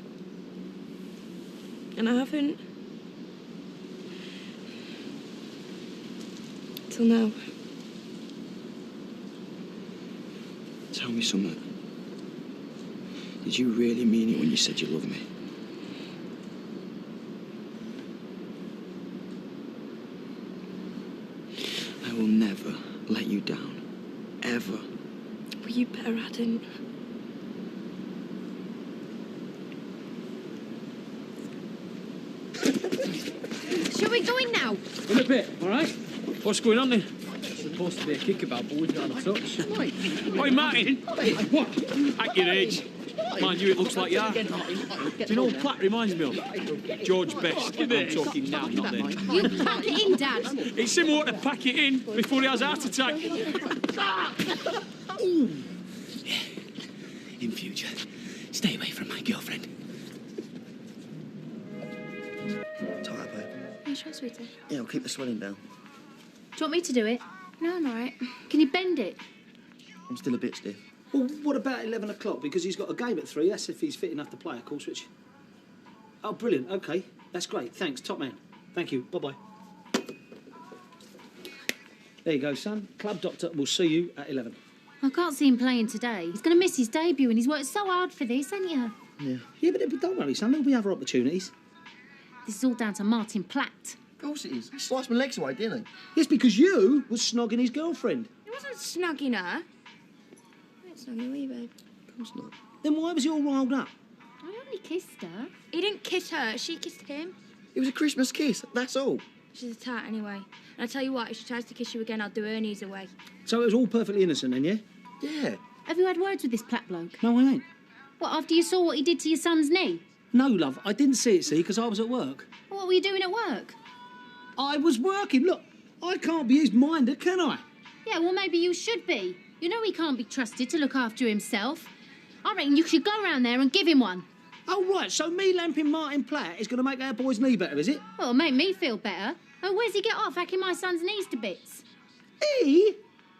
And I haven't. Till now. Tell me something. Did you really mean it when you said you love me? I will never let you down. Ever. Well, you better hadn't. Shall we go in now? In a bit, all right? What's going on then? There's supposed to be a kickabout, but we've not had a touch. Oi, Martin! What? At your age. Mind you, it looks like you are. Do you know what Platt reminds me of? George Best. I'm talking now, not then. You pack it in, Dad. It's similar to pack it in before he has a heart attack. In future, stay away from my girlfriend. Tight, babe. Are you sure, sweetie? Yeah, we'll keep the swelling down. Do you want me to do it? No, I'm all right. Can you bend it? I'm still a bit stiff. Well, what about 11 o'clock? Because he's got a game at 3. That's if he's fit enough to play, of course, which... Oh, brilliant. OK. That's great. Thanks. Top man. Thank you. Bye-bye. There you go, son. Club doctor will see you at 11. I can't see him playing today. He's going to miss his debut and he's worked so hard for this, hasn't you? Yeah. Yeah, but don't worry, son. There'll be other opportunities. This is all down to Martin Platt. Of course it is. He sliced my legs away, didn't he? Yes, because you was snogging his girlfriend. He wasn't snogging her. It's not you, babe. Of course not. Then why was he all riled up? I only kissed her. He didn't kiss her. She kissed him. It was a Christmas kiss, that's all. She's a tart anyway. And I tell you what, if she tries to kiss you again, I'll do her knees away. So it was all perfectly innocent then, yeah? Yeah. Have you had words with this Platt bloke? No, I ain't. What, after you saw what he did to your son's knee? No, love. I didn't see it, see, because I was at work. What were you doing at work? I was working. Look, I can't be his minder, can I? Yeah, well, maybe you should be. You know he can't be trusted to look after himself. I reckon you should go round there and give him one. Oh, right, so me lamping Martin Platt is going to make our boy's knee better, is it? Well, it'll make me feel better. Oh, where's he get off hacking my son's knees to bits? He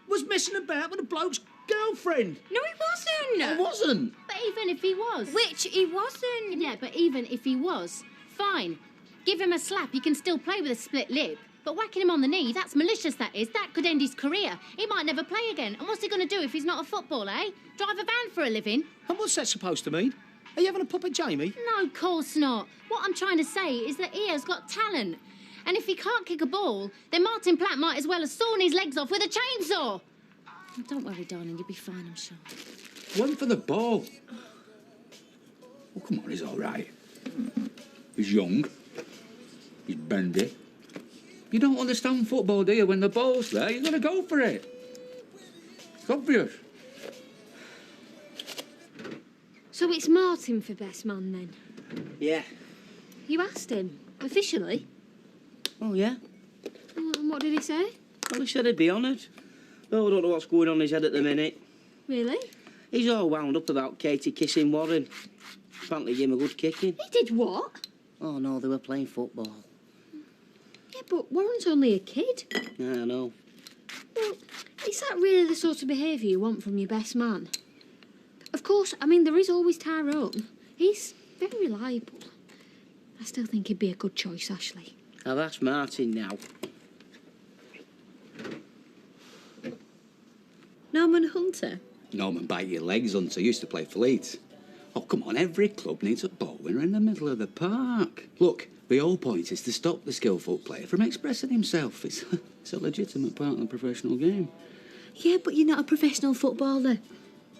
was messing about with a bloke's girlfriend. No, he wasn't. I wasn't. But even if he was... Which he wasn't. Yeah, but even if he was, fine. Give him a slap, he can still play with a split lip. But whacking him on the knee, that's malicious, that is. That could end his career. He might never play again. And what's he going to do if he's not a footballer, eh? Drive a van for a living? And what's that supposed to mean? Are you having a pop at Jamie? No, of course not. What I'm trying to say is that he has got talent. And if he can't kick a ball, then Martin Platt might as well have sawn his legs off with a chainsaw. Oh, don't worry, darling, you'll be fine, I'm sure. Went for the ball. Oh, come on, he's all right. He's young. He's bendy. You don't understand football, do you? When the ball's there, you've got to go for it. It's obvious. So it's Martin for best man, then? Yeah. You asked him, officially? Oh, yeah. And what did he say? Well, he said he'd be honoured. Though I don't know what's going on in his head at the minute. Really? He's all wound up about Katie kissing Warren. Apparently gave him a good kicking. He did what? Oh, no, they were playing football. Yeah, but Warren's only a kid. Yeah, I know. Well, is that really the sort of behaviour you want from your best man? Of course, I mean, there is always Tyrone. He's very reliable. I still think he'd be a good choice, Ashley. I've asked Martin now. Norman Hunter? Norman bite your legs, Hunter. Used to play for Leeds. Oh, come on, every club needs a ball winner in the middle of the park. Look, the whole point is to stop the skillful player from expressing himself. It's a legitimate part of the professional game. Yeah, but you're not a professional footballer.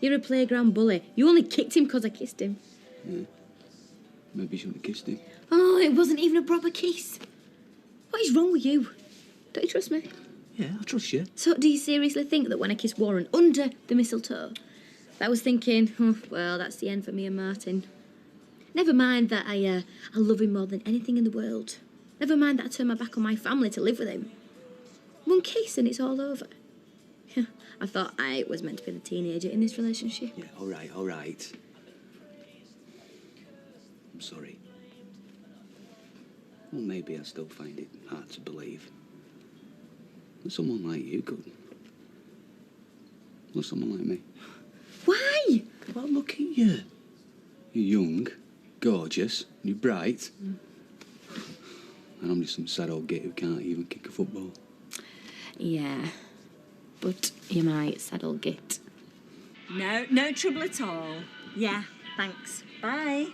You're a playground bully. You only kicked him because I kissed him. Yeah. Maybe you shouldn't have kissed him. Oh, it wasn't even a proper kiss. What is wrong with you? Don't you trust me? Yeah, I trust you. So do you seriously think that when I kissed Warren under the mistletoe, that I was thinking, oh, well, that's the end for me and Martin? Never mind that I love him more than anything in the world. Never mind that I turned my back on my family to live with him. One kiss and it's all over. I thought I was meant to be the teenager in this relationship. Yeah, all right, all right. I'm sorry. Well, maybe I still find it hard to believe that someone like you could love someone like me. Why? Well, look at you. You're young, gorgeous, and you're bright. And I'm just some sad old git who can't even kick a football. Yeah, but you might saddle git. No trouble at all. Yeah, thanks. Bye.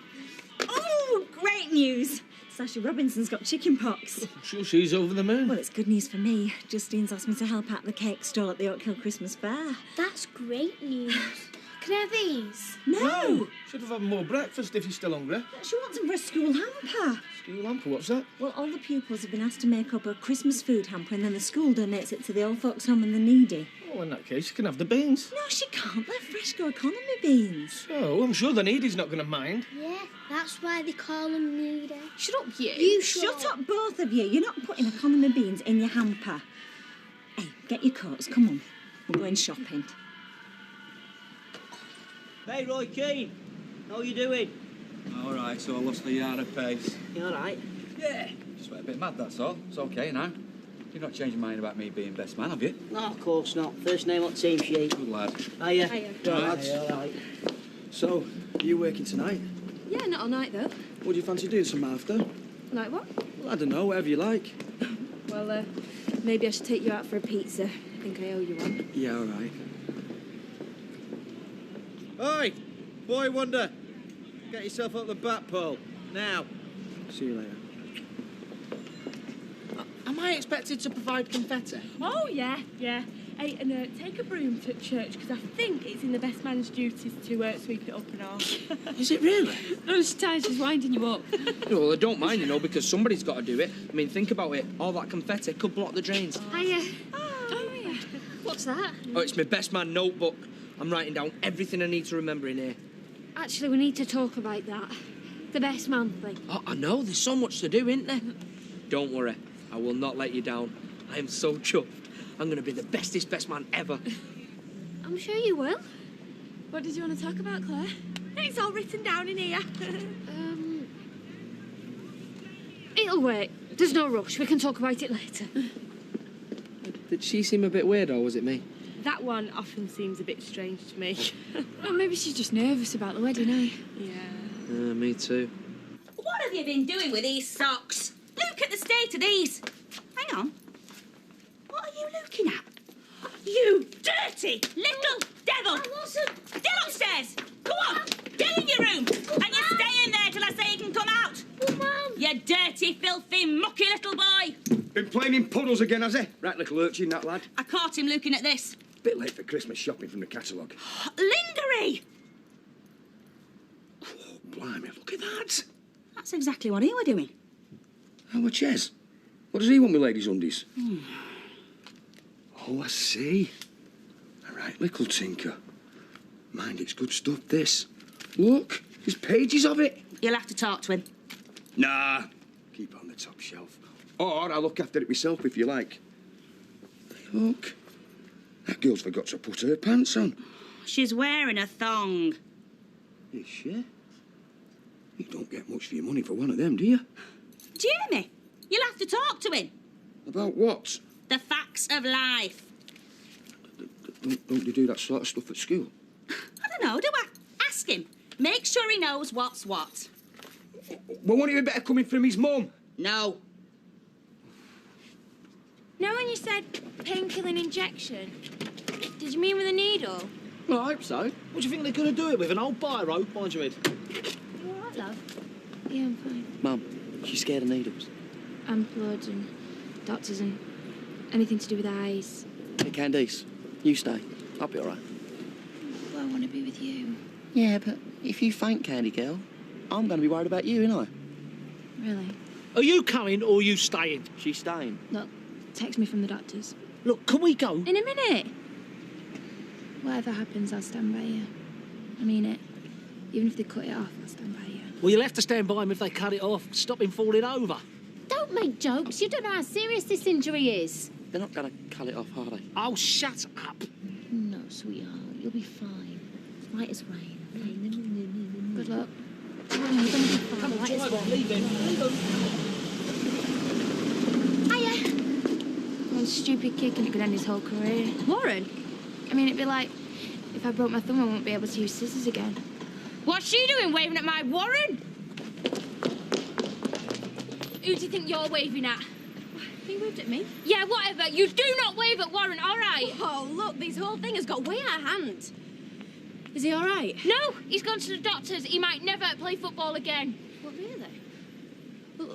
Oh, great news! Sasha Robinson's got chicken pox. I'm sure she's over the moon. Well, it's good news for me. Justine's asked me to help out the cake stall at the Oak Hill Christmas Fair. That's great news. Can I have these? No! Should have had more breakfast if you're still hungry. She wants them for a school hamper. School hamper, what's that? Well, all the pupils have been asked to make up a Christmas food hamper and then the school donates it to the old folks' home and the needy. Oh, in that case, you can have the beans. No, she can't. They're Fresco economy beans. So, I'm sure the needy's not going to mind. Yeah, that's why they call them needy. Shut up, you. You shut up, both of you. You're not putting economy beans in your hamper. Hey, get your coats. Come on. We're going shopping. Hey, Roy Keane. How are you doing? All right, so I lost the yard of pace. You all right? Yeah. Just went a bit mad, that's all. It's okay now. You've not changed your mind about me being best man, have you? No, of course not. First name on team sheet. Good lad. Hiya. Hiya. All Lads. right, all right. So, are you working tonight? Yeah, not all night, though. What do you fancy doing some after? Like what? Well, I don't know, whatever you like. Well, maybe I should take you out for a pizza. I think I owe you one. Yeah, all right. Oi, boy wonder. Get yourself up the bat pole. Now. See you later. Am I expected to provide confetti? Oh, yeah. Hey, and take a broom to church, because I think it's in the best man's duties to sweep it up and all. Is it really? No, she's winding you up. Well, I don't mind, because somebody's got to do it. I mean, think about it. All that confetti could block the drains. Hiya. What's that? Oh, it's my best man notebook. I'm writing down everything I need to remember in here. Actually, we need to talk about that. The best man thing. Oh, I know. There's so much to do, isn't there? Don't worry. I will not let you down. I am so chuffed. I'm going to be the bestest best man ever. I'm sure you will. What did you want to talk about, Claire? It's all written down in here. It'll wait. There's no rush. We can talk about it later. Did she seem a bit weird, or was it me? That one often seems a bit strange to me. Well, maybe she's just nervous about the wedding, eh? Yeah. Me too. What have you been doing with these socks? Look at the state of these. Hang on. What are you looking at? You dirty little devil! I wasn't. Get upstairs! Go on! Get in your room! And you stay in there till I say you can come out! Well, Mum. You dirty, filthy, mucky little boy! Been playing in puddles again, has he? Right little urchin, that lad. I caught him looking at this. Bit late for Christmas shopping from the catalogue. Lingerie! Oh, blimey, look at that. That's exactly what he were doing. Our Ches. What does he want with ladies' undies? Oh, I see. A right little tinker. Mind, it's good stuff, this. Look, there's pages of it. You'll have to talk to him. Nah, keep it on the top shelf. Or I'll look after it myself if you like. Look, that girl's forgot to put her pants on. She's wearing a thong. Is she? You don't get much for your money for one of them, do you? Jamie, you'll have to talk to him. About what? The facts of life. Don't you do that sort of stuff at school? I don't know, do I? Ask him. Make sure he knows what's what. Well, won't it be better coming from his mum? No. Now, when you said painkilling injection, did you mean with a needle? Well, I hope so. What do you think they're going to do it with? An old biro? Mind your head. You all right, love? Yeah, I'm fine. Mum, she's scared of needles. And blood and doctors and anything to do with eyes. Hey, Candice, you stay. I'll be all right. Well, I want to be with you. Yeah, but if you faint, Candy Girl, I'm going to be worried about you, ain't I? Really? Are you coming or are you staying? She's staying. Look, text me from the doctors. Look, can we go? In a minute. Whatever happens, I'll stand by you. I mean it. Even if they cut it off, I'll stand by you. Well, you'll have to stand by him if they cut it off. Stop him falling over. Don't make jokes. You don't know how serious this injury is. They're not going to cut it off, are they? Oh, shut up. No, sweetheart. You'll be fine. Light as rain. Good luck. You're gonna be fine. Come on, Light as drive on, rain. leave him. Hiya. One stupid kick and it could end his whole career. Warren? I mean, it'd be like if I broke my thumb, I won't be able to use scissors again. What's she doing waving at my Warren? Who do you think you're waving at? He waved at me. Yeah, whatever. You do not wave at Warren, all right? Oh, look, this whole thing has got way out of hand. Is he all right? No, he's gone to the doctors. He might never play football again. What, really?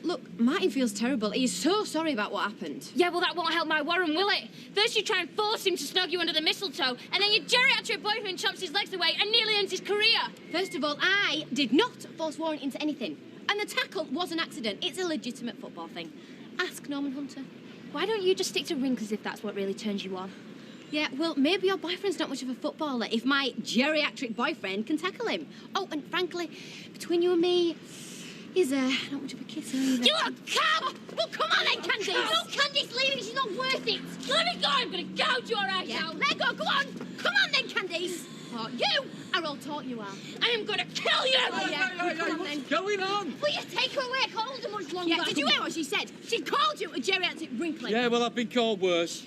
Look, Martin feels terrible. He's so sorry about what happened. Yeah, well, that won't help my Warren, will it? First you try and force him to snog you under the mistletoe, and then your geriatric boyfriend chops his legs away and nearly ends his career. First of all, I did not force Warren into anything. And the tackle was an accident. It's a legitimate football thing. Ask Norman Hunter. Why don't you just stick to wrinkles if that's what really turns you on? Yeah, well, maybe your boyfriend's not much of a footballer if my geriatric boyfriend can tackle him. Oh, and frankly, between you and me, he's not much of a kisser either. You are come! Well, come on then, Candice! No, Candice, leave it. She's not worth it. Let me go. I'm going to gouge your eyes out. Let go, go on. Come on then, Candice. Oh, you are all taught you are. I am going to kill you! Oh, yeah. Come on, then. What's going on? Will you take her away? I can't hold her much longer. Yeah, did you hear what she said? She called you a geriatric wrinkling. Yeah, well, I've been called worse.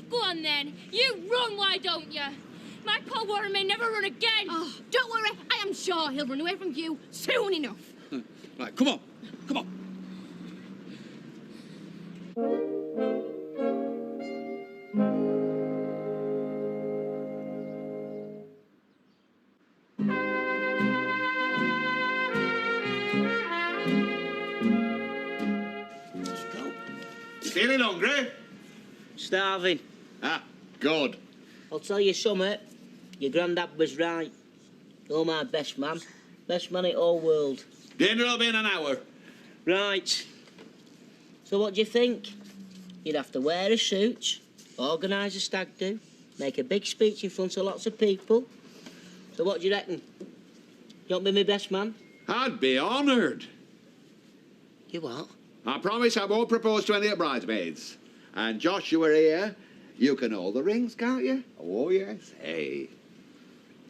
Go on then. You run, why don't you? My poor Warren may never run again. Oh, don't worry. I am sure he'll run away from you soon enough. Right, come on. Come on. Feeling hungry? Starving. Ah, good. I'll tell you something. Your granddad was right. You're my best man. Best man in the whole world. Dinner will be in an hour. Right. So what do you think? You'd have to wear a suit, organise a stag do, make a big speech in front of lots of people. So what do you reckon? You want to be my best man? I'd be honoured. You what? I promise I won't propose to any of the bridesmaids. And Josh, you were here. You can hold the rings, can't you? Oh, yes. Hey.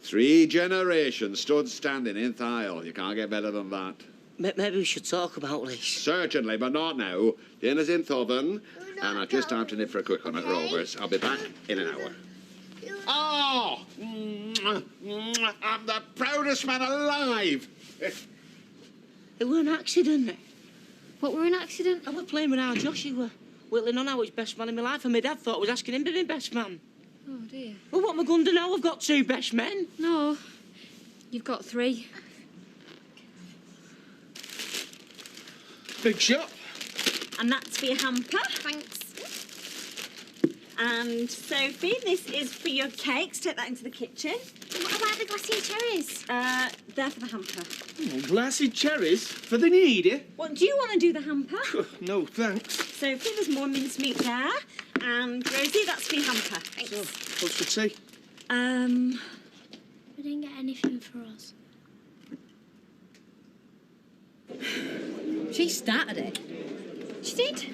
3 generations stood standing in Thyle. You can't get better than that. Maybe we should talk about this. Certainly, but not now. Dinner's in the oven, and I've just time to nip for a quick one at Rover's. I'll be back in an hour. Oh! I'm the proudest man alive! It were an accident. What were an accident? I was playing with our Josh. He were whittling on how he's best man in my life, and my dad thought I was asking him to be best man. Oh, dear. Well, what am I going to do now? I've got 2 best men. No. You've got 3. Big shot. And that's for your hamper. Thanks. And Sophie, this is for your cakes. Take that into the kitchen. What about the glassy cherries? They're for the hamper. Oh, glassy cherries for the need, yeah? What, do you want to do the hamper? No, thanks. Sophie, there's more mincemeat there. And Rosie, that's for your hamper. Thanks. So, what's for tea? We didn't get anything for us. She started it. She did?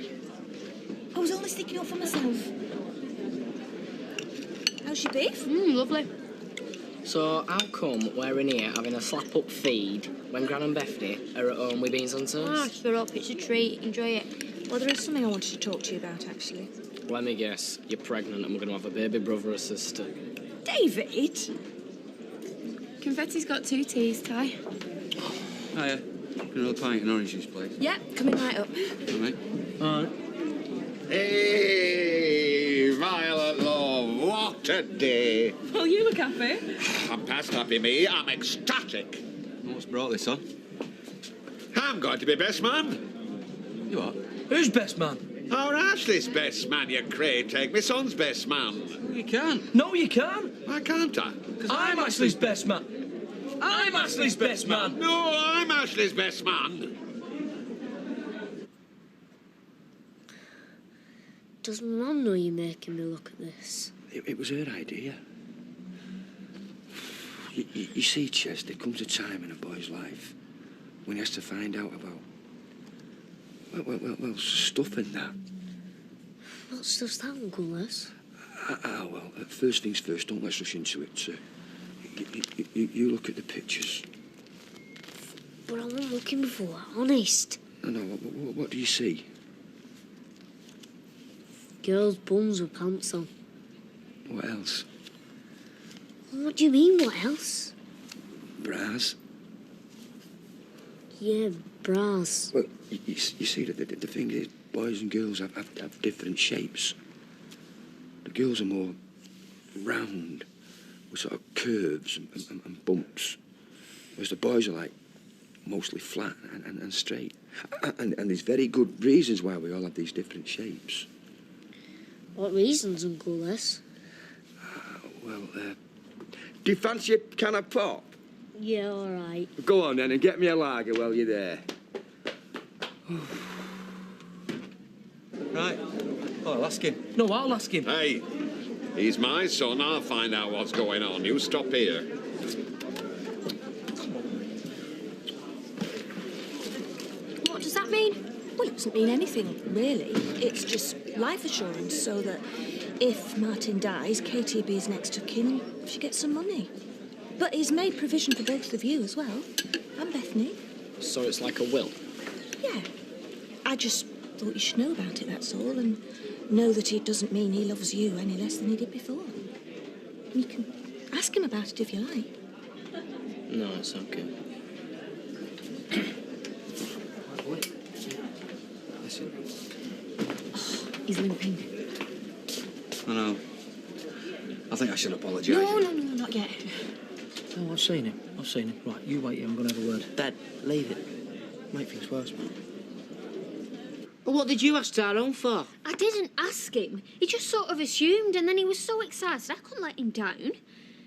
I was only sticking up for myself. How's your beef? Lovely. So, how come we're in here having a slap-up feed when Gran and Bethany are at home with beans on toast? Ah, shut up. It's a treat. Enjoy it. Well, there is something I wanted to talk to you about, actually. Let me guess, you're pregnant and we're going to have a baby brother or sister. David! Confetti's got 2 teas, Ty. Hiya. Another pint and orange juice, please. Yeah, coming right up. All right. All right. Hey, Violet love, what a day. Well, you look happy. I'm past happy me, I'm ecstatic. What's brought this on? I'm going to be best man. You are? Who's best man? Our Ashley's best man, you cray take. My son's best man. You can't. No, you can't. Why can't I? I'm Ashley's best man. I'm Ashley's best man. No, I'm Ashley's best man. Does my mum know you're making me look at this? It was her idea. You see, Ches, there comes a time in a boy's life when he has to find out about, well, stuff in that. What stuff's that, Uncle Les? Well, first things first, don't let's rush into it. You look at the pictures. But I wasn't looking for, honest. No, what do you see? Girls' bums with pants on. What else? What do you mean, what else? Bras. Yeah, bras. Well, you see, the thing is, boys and girls have different shapes. The girls are more round, with sort of curves and bumps, whereas the boys are like mostly flat and straight. And there's very good reasons why we all have these different shapes. What reasons, Uncle Les? Do you fancy a can of pop? Yeah, all right. Go on then and get me a lager while you're there. Right. Oh, I'll ask him. No, I'll ask him. Hey, he's my son. I'll find out what's going on. You stop here. What does that mean? Well, it doesn't mean anything, really. It's just life assurance so that if Martin dies, Katie will be his next of kin and she gets some money. But he's made provision for both of you as well. And Bethany. So it's like a will? Yeah. I just thought you should know about it, that's all, and know that it doesn't mean he loves you any less than he did before. You can ask him about it if you like. No, it's okay. Listen. He's limping. I know. I think I should apologise. No, not yet. Oh, I've seen him. Right, you wait here, I'm going to have a word. Dad, leave it. Make things worse, man. Well, what did you ask Tyrone for? I didn't ask him. He just sort of assumed, and then he was so excited I couldn't let him down.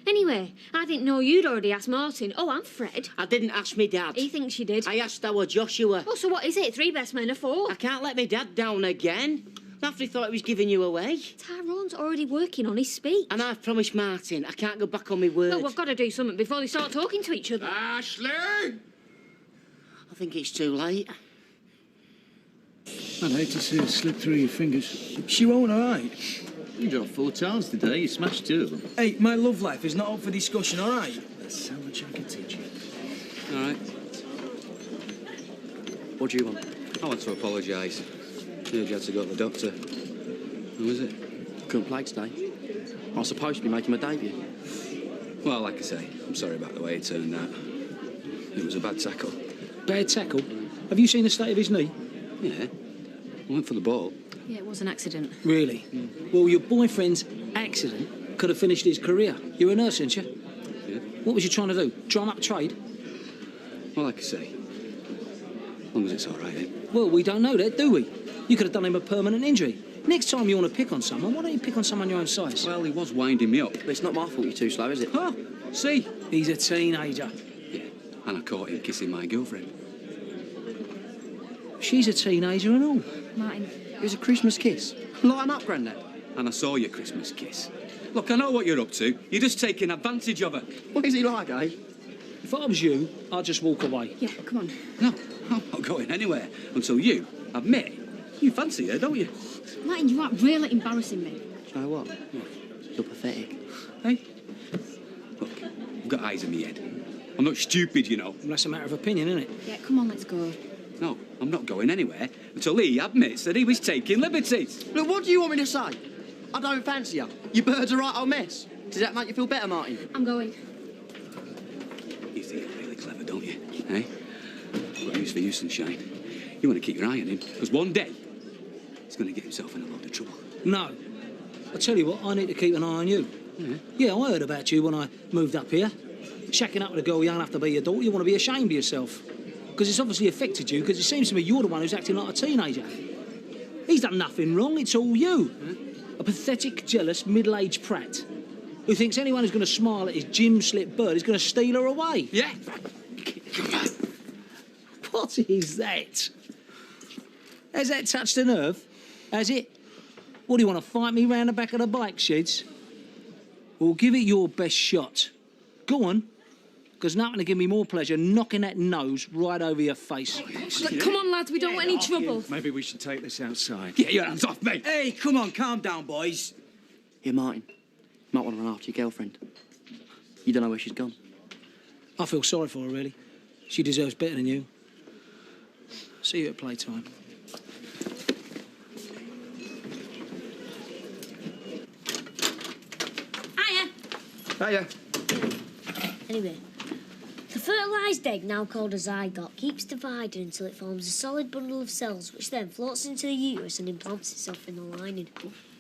Anyway, I didn't know you'd already asked Martin. Oh, and Fred. I didn't ask me dad. He thinks you did. I asked our Joshua. Oh, so what is it? 3 best men or 4? I can't let me dad down again. After he thought he was giving you away. Tyrone's already working on his speech. And I've promised Martin I can't go back on my word. Well, we've got to do something before they start talking to each other. Ashley! I think it's too late. I'd hate to see it slip through your fingers. She won't, all right? You dropped 4 tiles today. You smashed 2 of them. Hey, my love life is not up for discussion, all right? There's so much I can teach you. All right. What do you want? I want to apologise. Heard you had to go to the doctor. Who was it? Couldn't play today. I was supposed to be making my debut. Well, like I say, I'm sorry about the way it turned out. It was a bad tackle. Bad tackle? Have you seen the state of his knee? Yeah. I went for the ball. Yeah, it was an accident. Really? Well, your boyfriend's accident could have finished his career. You're a nurse, aren't you? Yeah. What was you trying to do? Drum up trade? Well, like I say, long as it's all right, eh? Well, we don't know that, do we? You could have done him a permanent injury. Next time you want to pick on someone, why don't you pick on someone your own size? Well, he was winding me up. But it's not my fault you're too slow, is it? Huh? See? He's a teenager. Yeah, and I caught him kissing my girlfriend. She's a teenager and all. Martin. It was a Christmas kiss. Lighten up, Grandad. And I saw your Christmas kiss. Look, I know what you're up to. You're just taking advantage of her. What is he like, eh? If I was you, I'd just walk away. Yeah, come on. No, I'm not going anywhere until you admit you fancy her, don't you? Martin, you are really embarrassing me. Do you know what? You're pathetic. Hey? Look, I've got eyes in my head. I'm not stupid, you know. Well, that's a matter of opinion, isn't it? Yeah, come on, let's go. No, I'm not going anywhere until he admits that he was taking liberties. Look, what do you want me to say? I don't fancy you. Your bird's a right old mess. Does that make you feel better, Martin? I'm going. You think you're really clever, don't you? Eh? Good news for you, sunshine. You want to keep your eye on him, because one day he's going to get himself in a load of trouble. No. I tell you what, I need to keep an eye on you. Yeah, I heard about you when I moved up here. Shacking up with a girl young enough to be your daughter, you want to be ashamed of yourself. Because it's obviously affected you, because it seems to me you're the one who's acting like a teenager. He's done nothing wrong, it's all you. A pathetic, jealous, middle-aged prat who thinks anyone who's going to smile at his gym-slip bird is going to steal her away. Yeah? What is that? Has that touched a nerve? Has it? What, do you want to fight me round the back of the bike sheds? Well, give it your best shot. Go on. Because nothing will give me more pleasure knocking that nose right over your face. Look, come on, lads, we don't want any trouble. Maybe we should take this outside. Get your hands off me! Hey, come on, calm down, boys. Here, Martin. You might want to run after your girlfriend. You don't know where she's gone. I feel sorry for her, really. She deserves better than you. See you at playtime. Hiya. Anyway, the fertilised egg, now called a zygote, keeps dividing until it forms a solid bundle of cells, which then floats into the uterus and implants itself in the lining.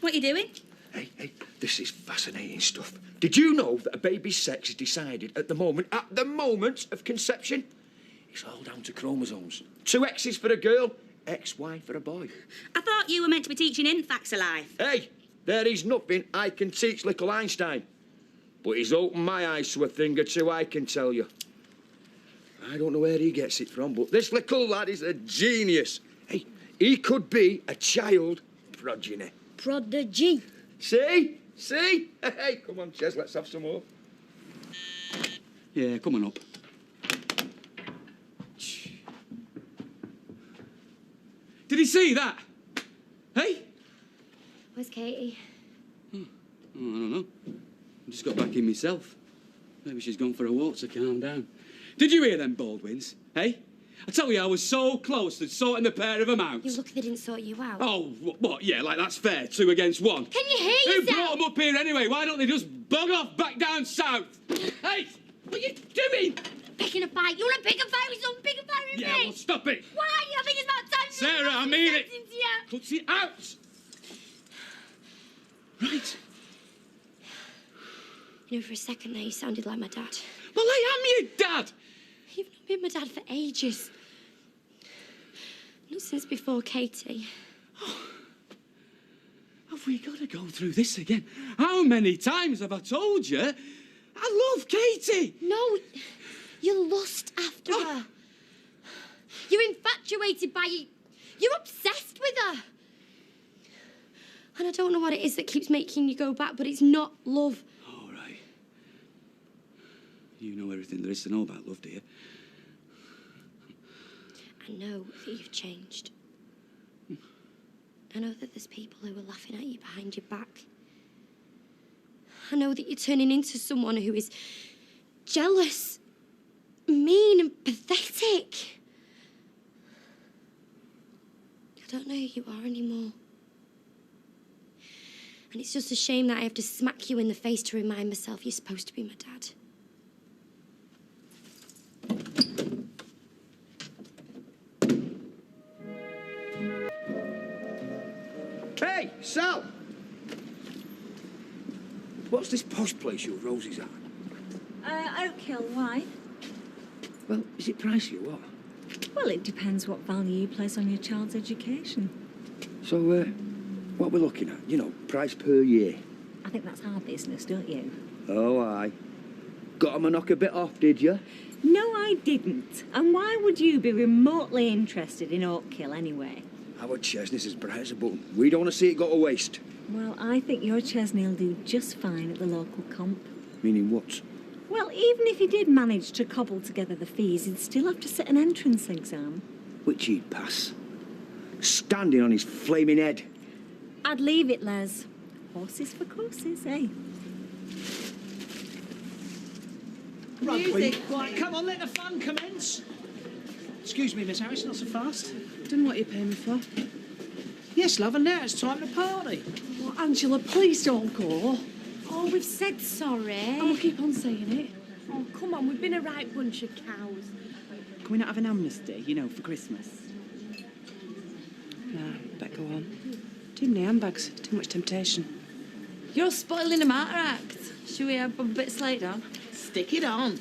What are you doing? Hey, this is fascinating stuff. Did you know that a baby's sex is decided at the moment of conception? It's all down to chromosomes. 2 X's for a girl, XY for a boy. I thought you were meant to be teaching him facts of life. Hey, there is nothing I can teach little Einstein. But he's opened my eyes to a thing or two, I can tell you. I don't know where he gets it from, but this little lad is a genius. Hey, he could be a child progeny. Prodigy. See? See? Hey, come on, Ches, let's have some more. Yeah, come on up. Did he see that? Hey? Where's Katie? Oh, I don't know. I just got back in myself. Maybe she's gone for a walk to calm down. Did you hear them Baldwins? Hey? I tell you, I was so close to sorting the pair of them out. You lucky they didn't sort you out. Oh, what? Yeah, like that's fair. 2 against 1. Can you hear Who yourself? brought them up here anyway? Why don't they just bug off back down south? Hey, what are you doing? Picking a fight. You want to pick a fight with someone? Pick a fight with Yeah, me. well, stop it. Why? I think it's about time. Sarah, I mean it. Cut it out. Right. You know, for a second there, you sounded like my dad. Well, I am your dad. You've not been my dad for ages. Not since before Katie. Have we got to go through this again? How many times have I told you? I love Katie. No, you lust after her. You're infatuated by her. You're obsessed with her. And I don't know what it is that keeps making you go back, but it's not love. All right. You know everything there is to know about love, do you? I know that you've changed. I know that there's people who are laughing at you behind your back. I know that you're turning into someone who is jealous, mean and pathetic. I don't know who you are anymore. And it's just a shame that I have to smack you in the face to remind myself you're supposed to be my dad. Hey, Sal! What's this posh place your Rosie's at? Oak Hill, why? Well, is it pricey or what? Well, it depends what value you place on your child's education. So, what we're looking at, you know, price per year. I think that's our business, don't you? Oh, aye. Got 'em a knock a bit off, did you? No, I didn't. And why would you be remotely interested in Oakkill anyway? Our Chesney's as bright as a button. We don't want to see it go to waste. Well, I think your Chesney'll do just fine at the local comp. Meaning what? Well, even if he did manage to cobble together the fees, he'd still have to sit an entrance exam. Which he'd pass. Standing on his flaming head. I'd leave it, Les. Horses for courses, eh? Music. Right, come on, let the fun commence. Excuse me, Miss Harris, not so fast. Don't know what you're paying me for. Yes, love, and now it's time to party. Oh, Angela, please don't go. Oh, we've said sorry. And we'll keep on saying it. Oh, come on, we've been a right bunch of cows. Can we not have an amnesty, you know, for Christmas? No, better go on. Too many handbags, too much temptation. You're spoiling the matter act. Should we have a bit slate on? Stick it on.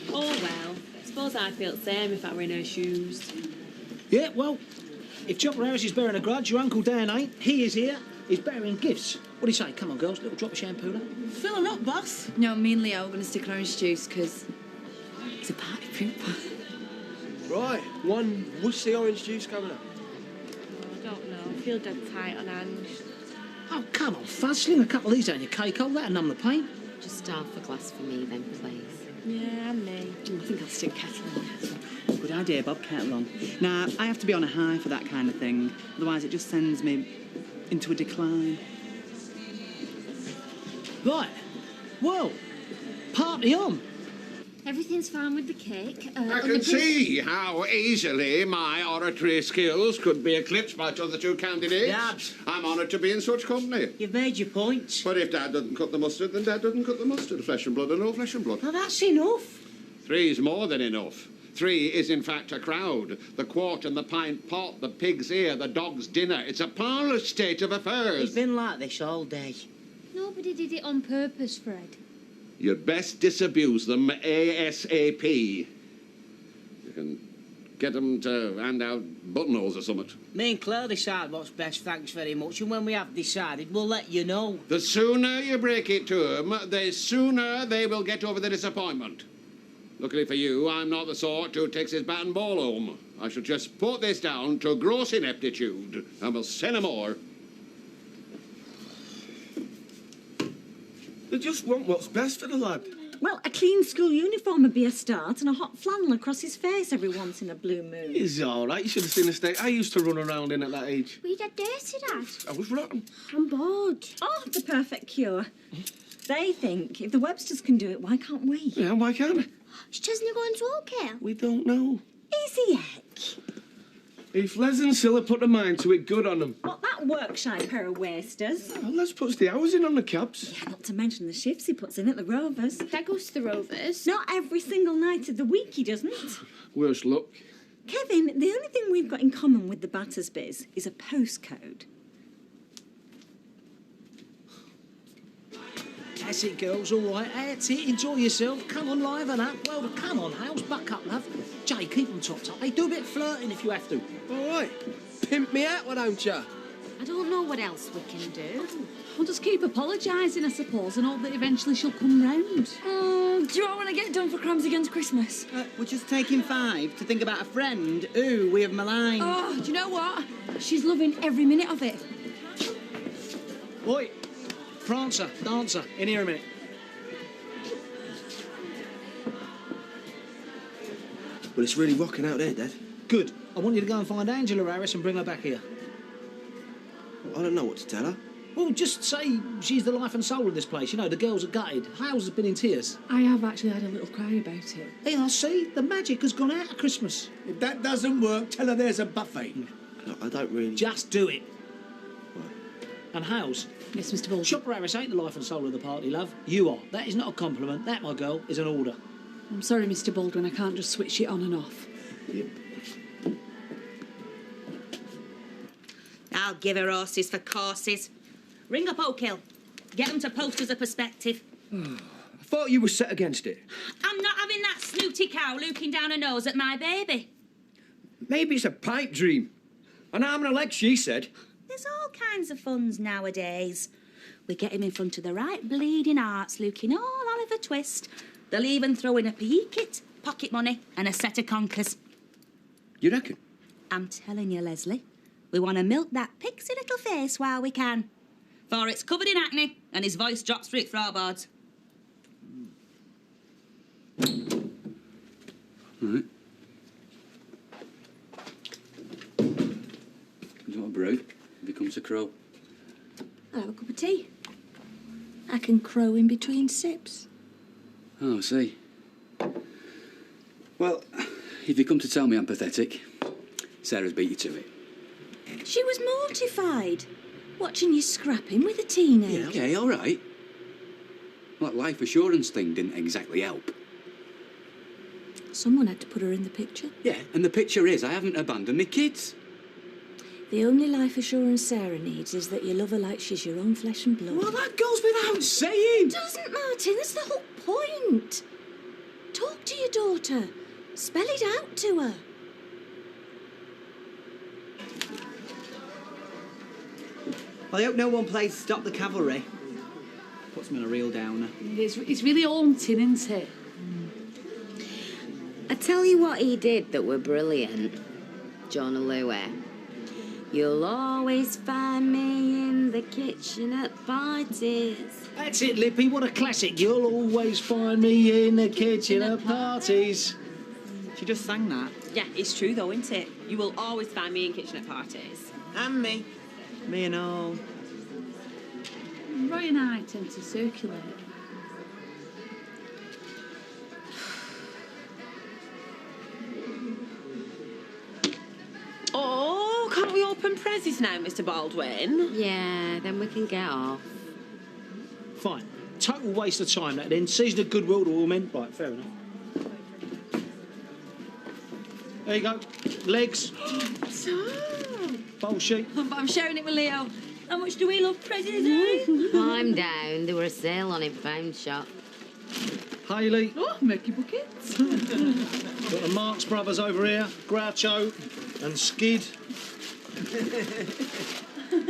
Oh, well. Suppose I'd feel the same if I were in her shoes. Yeah, well, if Chopper Harris is bearing a grudge, your Uncle Dan ain't. He is here. He's bearing gifts. What do you say? Come on, girls, little drop of shampoo there. Filling up, boss. No, me and Leo are going to stick orange juice because it's a party pooper. Right, one wussy orange juice coming up. I don't know. I feel dead tight on Ange. Oh, come on, Fuzz. Sling a couple of these down your cake hole. That'll numb the pain. Just half a glass for me then, please. Yeah, and me. I think I'll stick kettle on. Good idea, Bob, kettle on. Nah, I have to be on a high for that kind of thing. Otherwise it just sends me into a decline. Right. Well, party on. Everything's fine with the cake. I can see how easily my oratory skills could be eclipsed by the other two candidates. Dad. I'm honoured to be in such company. You've made your point. But if Dad doesn't cut the mustard, then Dad doesn't cut the mustard. Flesh and blood or no flesh and blood. Well, that's enough. 3 is more than enough. 3 is, in fact, a crowd. The quart and the pint pot, the pig's ear, the dog's dinner. It's a parlous state of affairs. It's been like this all day. Nobody did it on purpose, Fred. You'd best disabuse them ASAP. You can get them to hand out buttonholes or something. Me and Claire decide what's best, thanks very much, and when we have decided, we'll let you know. The sooner you break it to them, the sooner they will get over the disappointment. Luckily for you, I'm not the sort who takes his bat and ball home. I shall just put this down to gross ineptitude, and we'll say no more. They just want what's best for the lad. Well, a clean school uniform would be a start, and a hot flannel across his face every once in a blue moon. He's all right. You should have seen the state I used to run around in at that age. We had dirty, Dad. I was rotten. I'm bored. Oh, the perfect cure. They think if the Websters can do it, why can't we? Yeah, why can't we? Is Chesney going to Oakhill? We don't know. Easy heck. If Les and Scylla put their mind to it, good on them. What, that work-shy pair of wasters? Well, Les puts the hours in on the cabs. Yeah, not to mention the shifts he puts in at the Rovers. That goes to the Rovers. Not every single night of the week he doesn't. Worse luck. Kevin, the only thing we've got in common with the Battersbys is a postcode. That's it, girls, all right. That's it, enjoy yourself. Come on, liven up. Well, come on, Hales, buck up, love. Jay, keep them topped up. Hey, do a bit of flirting if you have to. All right. Pimp me out, why don't you? I don't know what else we can do. We'll just keep apologising, I suppose, and hope that eventually she'll come round. Do you all want to get done for crumbs against Christmas? We're just taking 5 to think about a friend who we have maligned. Oh, do you know what? She's loving every minute of it. Oi, Prancer, Dancer, in here a minute. Well, it's really rocking out there, Dad. Good. I want you to go and find Angela Harris and bring her back here. I don't know what to tell her. Well, just say she's the life and soul of this place. You know, the girls are gutted. Hales has been in tears. I have actually had a little cry about it. Hey, I see. The magic has gone out of Christmas. If that doesn't work, tell her there's a buffet. Look, I don't really... Just do it. And Hales. Yes, Mr. Baldwin. Chopper Harris ain't the life and soul of the party, love. You are. That is not a compliment. That, my girl, is an order. I'm sorry, Mr. Baldwin, I can't just switch it on and off. I'll give her horses for courses. Ring up Oakhill. Get them to post us a perspective. I thought you were set against it. I'm not having that snooty cow looking down her nose at my baby. Maybe it's a pipe dream. An arm and a leg, she said. There's all kinds of funds nowadays. We get him in front of the right bleeding arts, looking all Oliver Twist. They'll even throw in a PE kit, pocket money, and a set of conkers. You reckon? I'm telling you, Leslie, we want to milk that pixie little face while we can. For it's covered in acne, and his voice drops through its floorboards. All right. Do you want a brew? If he comes to crow. I'll have a cup of tea. I can crow in between sips. Oh, I see. Well, if you come to tell me I'm pathetic, Sarah's beat you to it. She was mortified, watching you scrapping with a teenager. Yeah, OK, all right. Well, that life assurance thing didn't exactly help. Someone had to put her in the picture. Yeah, and the picture is I haven't abandoned my kids. The only life assurance Sarah needs is that you love her like she's your own flesh and blood. Well, that goes without saying. It doesn't, Martin. That's the whole point. Talk to your daughter. Spell it out to her. Well, I hope no one plays Stop the Cavalry. Puts me on a real downer. It's really haunting, isn't it? I tell you what he did that were brilliant, John Louis. You'll always find me in the kitchen at parties. That's it, Lippy. What a classic. You'll always find me in the kitchen at parties. She just sang that. Yeah, it's true though, isn't it? You will always find me in kitchen at parties. And me. Me and all. Roy and I tend to circulate. Oh, can't we open prezzies now, Mr. Baldwin? Yeah, then we can get off. Fine. Total waste of time, that then. Season of goodwill to all men. Right, fair enough. There you go. Legs. Bowl sheet. But I'm sharing it with Leo. How much do we love prezzies, I'm down. There were a sale on in Pound Shop. Hayley. Oh, Murky Buckets. Got the Marx Brothers over here. Groucho and Skid.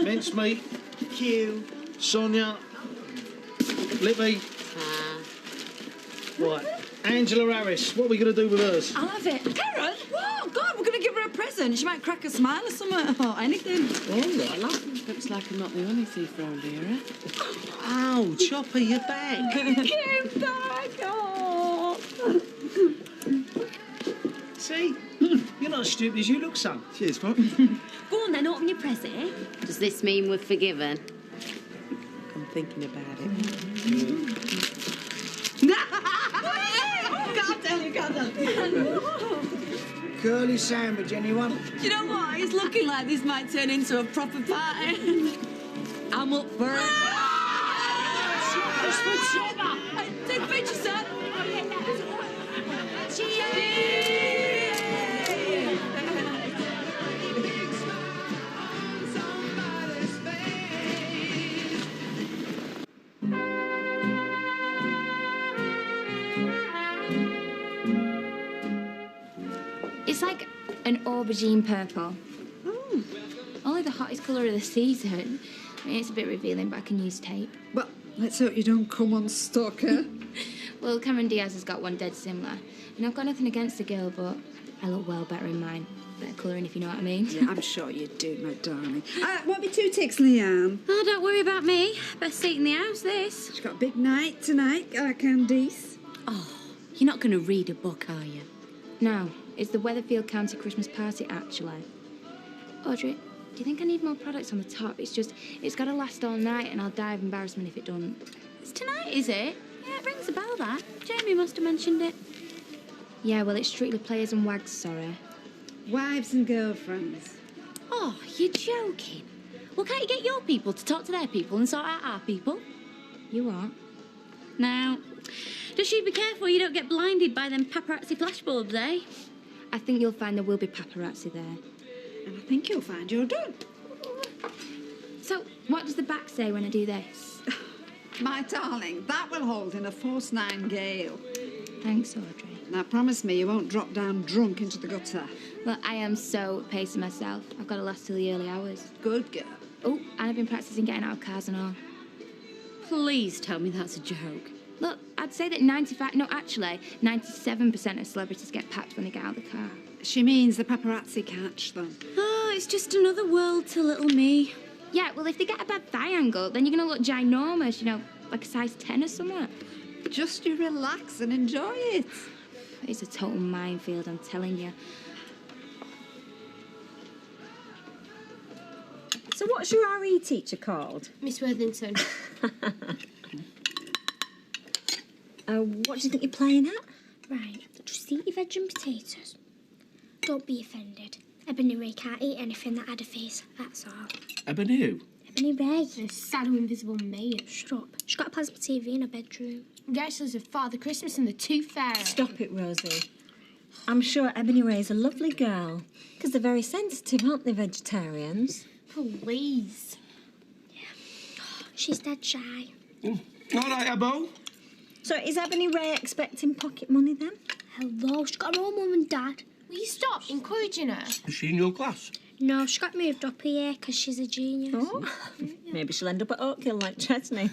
Mincemeat. Q. Sonia. Lippy. Right. Angela Harris. What are we going to do with hers? I'll have it. Karen? Oh, God, we're going to give her a present. She might crack a smile or something, or anything. Looks like I'm not the only thief round here, eh? Ow, Chopper, you're back. You're back. Oh. See? You're not as stupid as you look, son. Cheers, Pop. Go on then, open your present. Does this mean we're forgiven? I'm thinking about it. Can't tell. Curly sandwich, anyone? Do you know what? It's looking like this might turn into a proper party. I'm up for it. Take a picture, son. It's like an aubergine purple. Only the hottest colour of the season. I mean, it's a bit revealing, but I can use tape. Well, let's hope you don't come unstuck, eh? Well, Cameron Diaz has got one dead similar. And I've got nothing against the girl, but I look well better in mine. Better colouring, if you know what I mean. Yeah, I'm sure you do, my darling. What be 2 ticks, Leanne? Oh, don't worry about me. Best seat in the house, this. She's got a big night tonight, Candice. Oh, you're not going to read a book, are you? No, it's the Weatherfield County Christmas party, actually. Audrey, do you think I need more products on the top? It's just, it's got to last all night and I'll die of embarrassment if it doesn't. It's tonight, is it? Yeah, it rings a bell, that. Jamie must have mentioned it. Yeah, well, it's strictly players and wags, sorry. Wives and girlfriends. Oh, you're joking. Well, can't you get your people to talk to their people and sort out our people? You are? Now, just you be careful you don't get blinded by them paparazzi flashbulbs, eh? I think you'll find there will be paparazzi there. And I think you'll find you're done. So, what does the back say when I do this? My darling, that will hold in a force 9 gale. Thanks, Audrey. Now promise me you won't drop down drunk into the gutter. Well, I am so pacing myself. I've got to last till the early hours. Good girl. Oh, and I've been practising getting out of cars and all. Please tell me that's a joke. Look, I'd say that 97% of celebrities get packed when they get out of the car. She means the paparazzi catch them. Oh, it's just another world to little me. Yeah, well, if they get a bad thigh angle, then you're going to look ginormous, you know, like a size 10 or something. Just you relax and enjoy it. It's a total minefield, I'm telling you. So what's your RE teacher called? Miss Worthington. What do you think you're playing at? Right, just eat your veg and potatoes. Don't be offended. Ebony Ray can't eat anything that had a face, that's all. Ebony who? Ebony Ray. The shadow invisible maid. Shut up. She's got a plasma TV in her bedroom. Guess there's a Father Christmas and the Tooth Fairy. Stop it, Rosie. I'm sure Ebony Ray's a lovely girl, because they're very sensitive, aren't they, vegetarians? Please. Yeah. She's dead shy. All right, Ebbo. So is Ebony Ray expecting pocket money then? Hello, she's got her own mum and dad. Will you stop encouraging her? Is she in your class? No, she got moved up here because she's a genius. Oh, maybe she'll end up at Oak Hill like Chesney.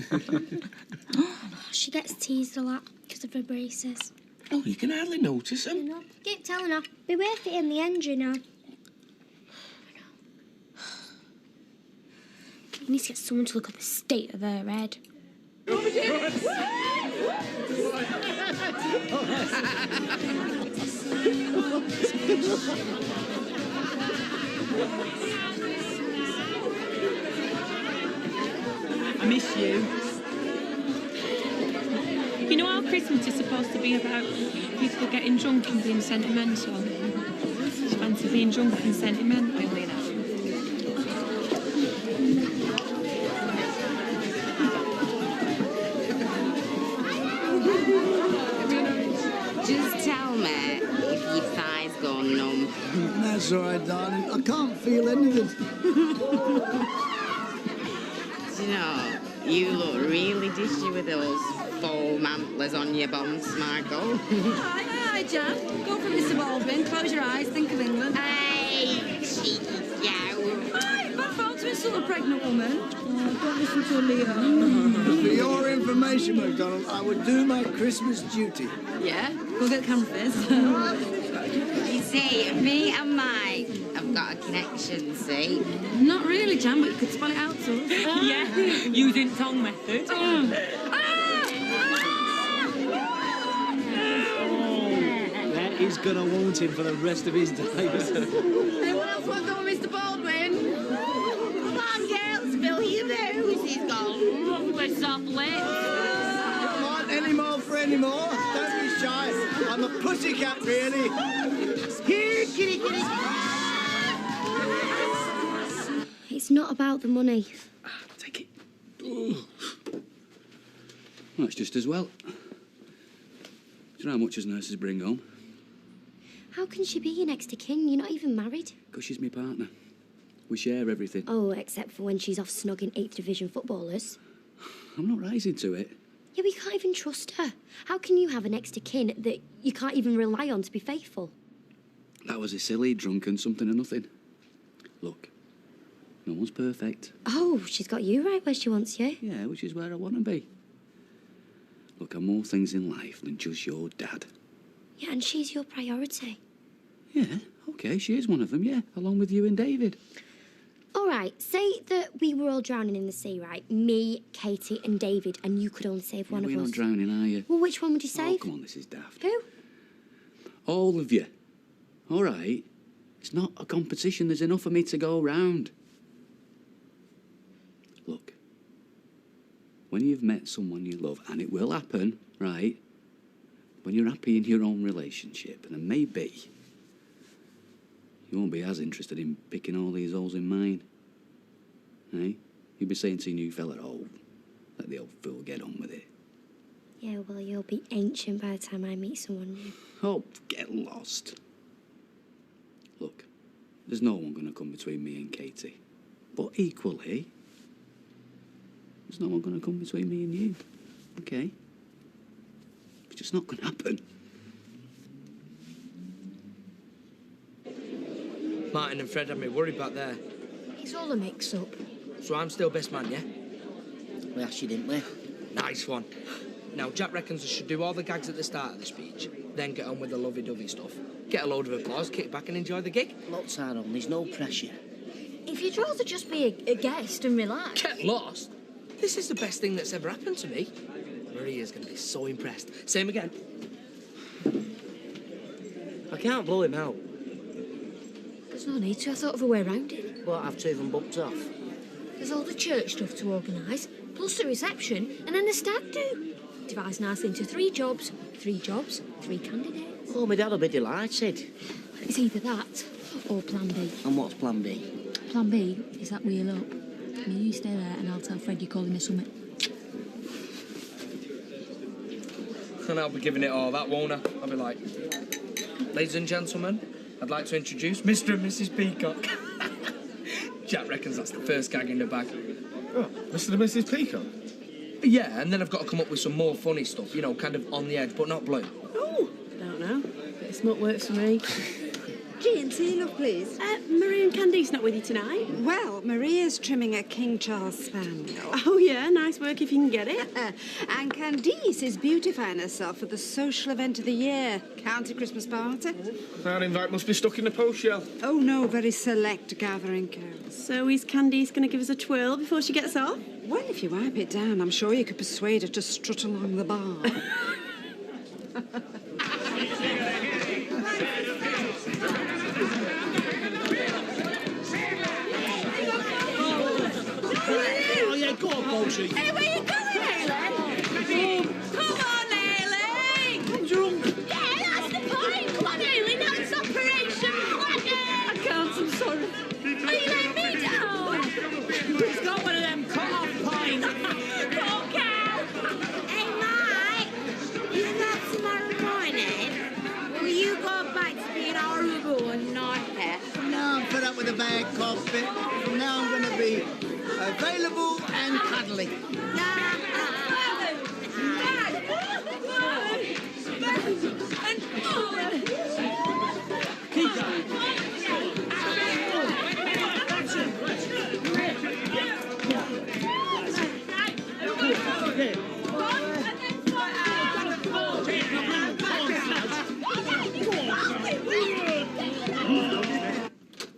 She gets teased a lot because of her braces. Oh, you can hardly notice them. You know, keep telling her. Be worth it in the end, you know. You need to get someone to look at the state of her head. I miss you. You know how Christmas is supposed to be about people getting drunk and being sentimental? Do you fancy being drunk and sentimental, you know? Just tell me if your thighs go numb. That's all right, darling. I can't feel anything. Do you know, you look really dishy with those foam antlers on your bums, Michael. Hi, Jan. Go for Mr. Baldwin. Close your eyes. Think of England. Hey, cheeky cow. Hi, bad fault to insult a pregnant woman. Oh, don't listen to Leo. For your information, MacDonald, I would do my Christmas duty. Yeah? Go get the camera first. You see, me and Mike have got a connection, see? Not really, Jan, but you could spell it out to us. Yeah, using tongue method. That is going to haunt him for the rest of his days. Anyone else want to go with Mr. Baldwin? Come on, girls, spill your booze. He's got lovely soft lips. Come on, any more for any more? Don't be shy. I'm a pussycat, really. Here, kitty, kitty. It's not about the money. Take it. Ooh. Well, it's just as well. Do you know how much his nurses bring home? How can she be your next of kin? You're not even married. Because she's my partner. We share everything. Oh, except for when she's off snogging 8th Division footballers. I'm not rising to it. Yeah, we can't even trust her. How can you have a next of kin that you can't even rely on to be faithful? That was a silly, drunken something or nothing. Look, no one's perfect. Oh, she's got you right where she wants you. Yeah, which is where I want to be. Look, I'm more things in life than just your dad. Yeah, and she's your priority. Yeah, okay, she is one of them, yeah, along with you and David. All right, say that we were all drowning in the sea, right? Me, Katie and David, and you could only save one of We're us. not drowning, are you? Well, which one would you Oh, save? come on, this is daft. Who? All of you. All right? It's not a competition. There's enough of me to go round. Look, when you've met someone you love, and it will happen, right? When you're happy in your own relationship, and maybe you won't be as interested in picking all these holes in mine. Eh? You'll be saying to your new fella, oh, let the old fool get on with it. Yeah, well, you'll be ancient by the time I meet someone new. Oh, get lost. Look, there's no one going to come between me and Katie. But equally, there's no one going to come between me and you. Okay? It's just not going to happen. Martin and Fred had me worried back there. It's all a mix-up. So I'm still best man, yeah? We asked you, didn't we? Nice one. Now, Jack reckons I should do all the gags at the start of the speech, then get on with the lovey-dovey stuff. Get a load of applause, kick back and enjoy the gig. Lots are on, there's no pressure. If you'd rather just be a guest and relax... Get lost? This is the best thing that's ever happened to me. Maria's going to be so impressed. Same again. I can't blow him out. There's no need to. I thought of a way around it. What, have two of them booked off? There's all the church stuff to organise, plus the reception, and then the stag do. Divides nicely into 3 jobs, 3 candidates. Oh, my dad'll be delighted. It's either that or Plan B. And what's Plan B? Plan B is that wheel up. I mean, you stay there and I'll tell Fred you're calling me something. And I'll be giving it all that, won't I? I'll be like, ladies and gentlemen, I'd like to introduce Mr. and Mrs. Peacock. Jack reckons that's the first gag in the bag. Oh, Mr. and Mrs. Peacock? Yeah, and then I've got to come up with some more funny stuff, you know, kind of on the edge, but not blue. Oh, I don't know. Bit of smut works for me. G&T, love, please. Maria and Candice not with you tonight? Well, Maria's trimming a King Charles Spaniel. Oh, yeah, nice work if you can get it. And Candice is beautifying herself for the social event of the year, County Christmas Party. That invite must be stuck in the post shell. Oh, no, very select gathering, Carol. So is Candice going to give us a twirl before she gets off? Well, if you wipe it down, I'm sure you could persuade her to strut along the bar. Oh, yeah, go on, Bolshy. Hey, where you going, Ailey? Come on, Ailey! I'm drunk. Yeah, that's the point. Come on, Ailey, now it's Operation Planet. I can't, I'm sorry. Are you letting me down? He's got one of them cut-off pints. Poor cow. Hey, Mike, you know tomorrow morning, will you go back to being horrible and naughty? Now I'm fed up with the bad coffee. From now I'm going to be available and cuddly. Keep going.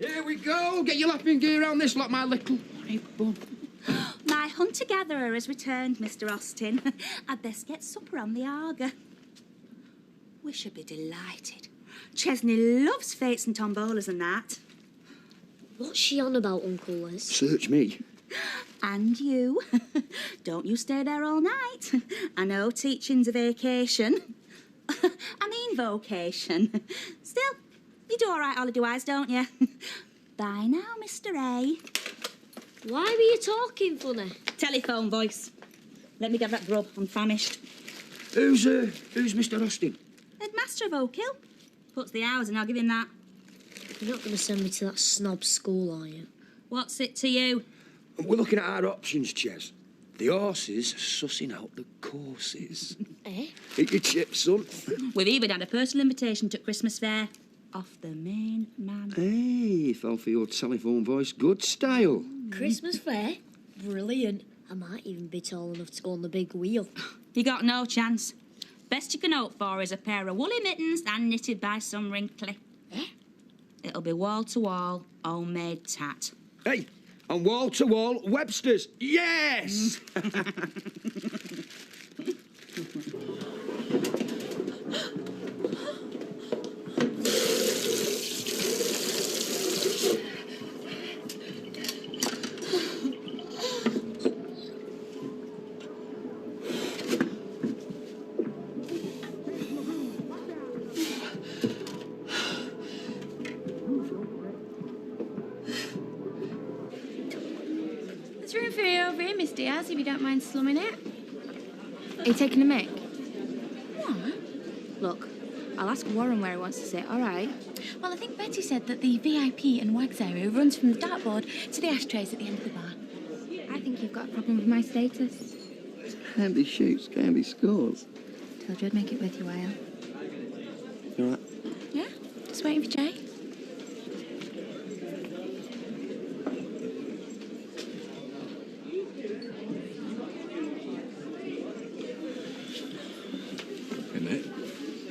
Here we go. Get your lapping gear on this lot, my little... My hunter-gatherer has returned, Mr. Austin. I'd best get supper on the Arga. We should be delighted. Chesney loves fates and tombolas and that. What's she on about, Uncle Liz? Search me. And you. Don't you stay there all night. I know teaching's a vacation. I mean vocation. Still, you do all right, holiday-wise, don't you? Bye now, Mr. A. Why were you talking funny? Telephone voice. Let me get that grub. I'm famished. Who's Mr. Austin? Headmaster of Oak Hill. Puts the hours and I'll give him that. You're not going to send me to that snob school, are you? What's it to you? We're looking at our options, Ches. The horses are sussing out the courses. Eh? Eat your chips, son. We've even had a personal invitation to Christmas fair. Off the main man. Hey, fell for your telephone voice. Good style. Christmas fair? Brilliant. I might even be tall enough to go on the big wheel. You got no chance. Best you can hope for is a pair of woolly mittens and knitted by some wrinkly. Eh? It'll be wall-to-wall, homemade tat. Hey, and wall-to-wall Webster's. Yes! There's room for you over here, Miss Diaz, if you don't mind slumming it. Are you taking a mic? What? Look, I'll ask Warren where he wants to sit, all right? Well, I think Betty said that the VIP and wags area runs from the dartboard to the ashtrays at the end of the bar. I think you've got a problem with my status. Candy shoots, candy scores. Told you I'd make it worth your while. You all right? Yeah? Just waiting for Jay.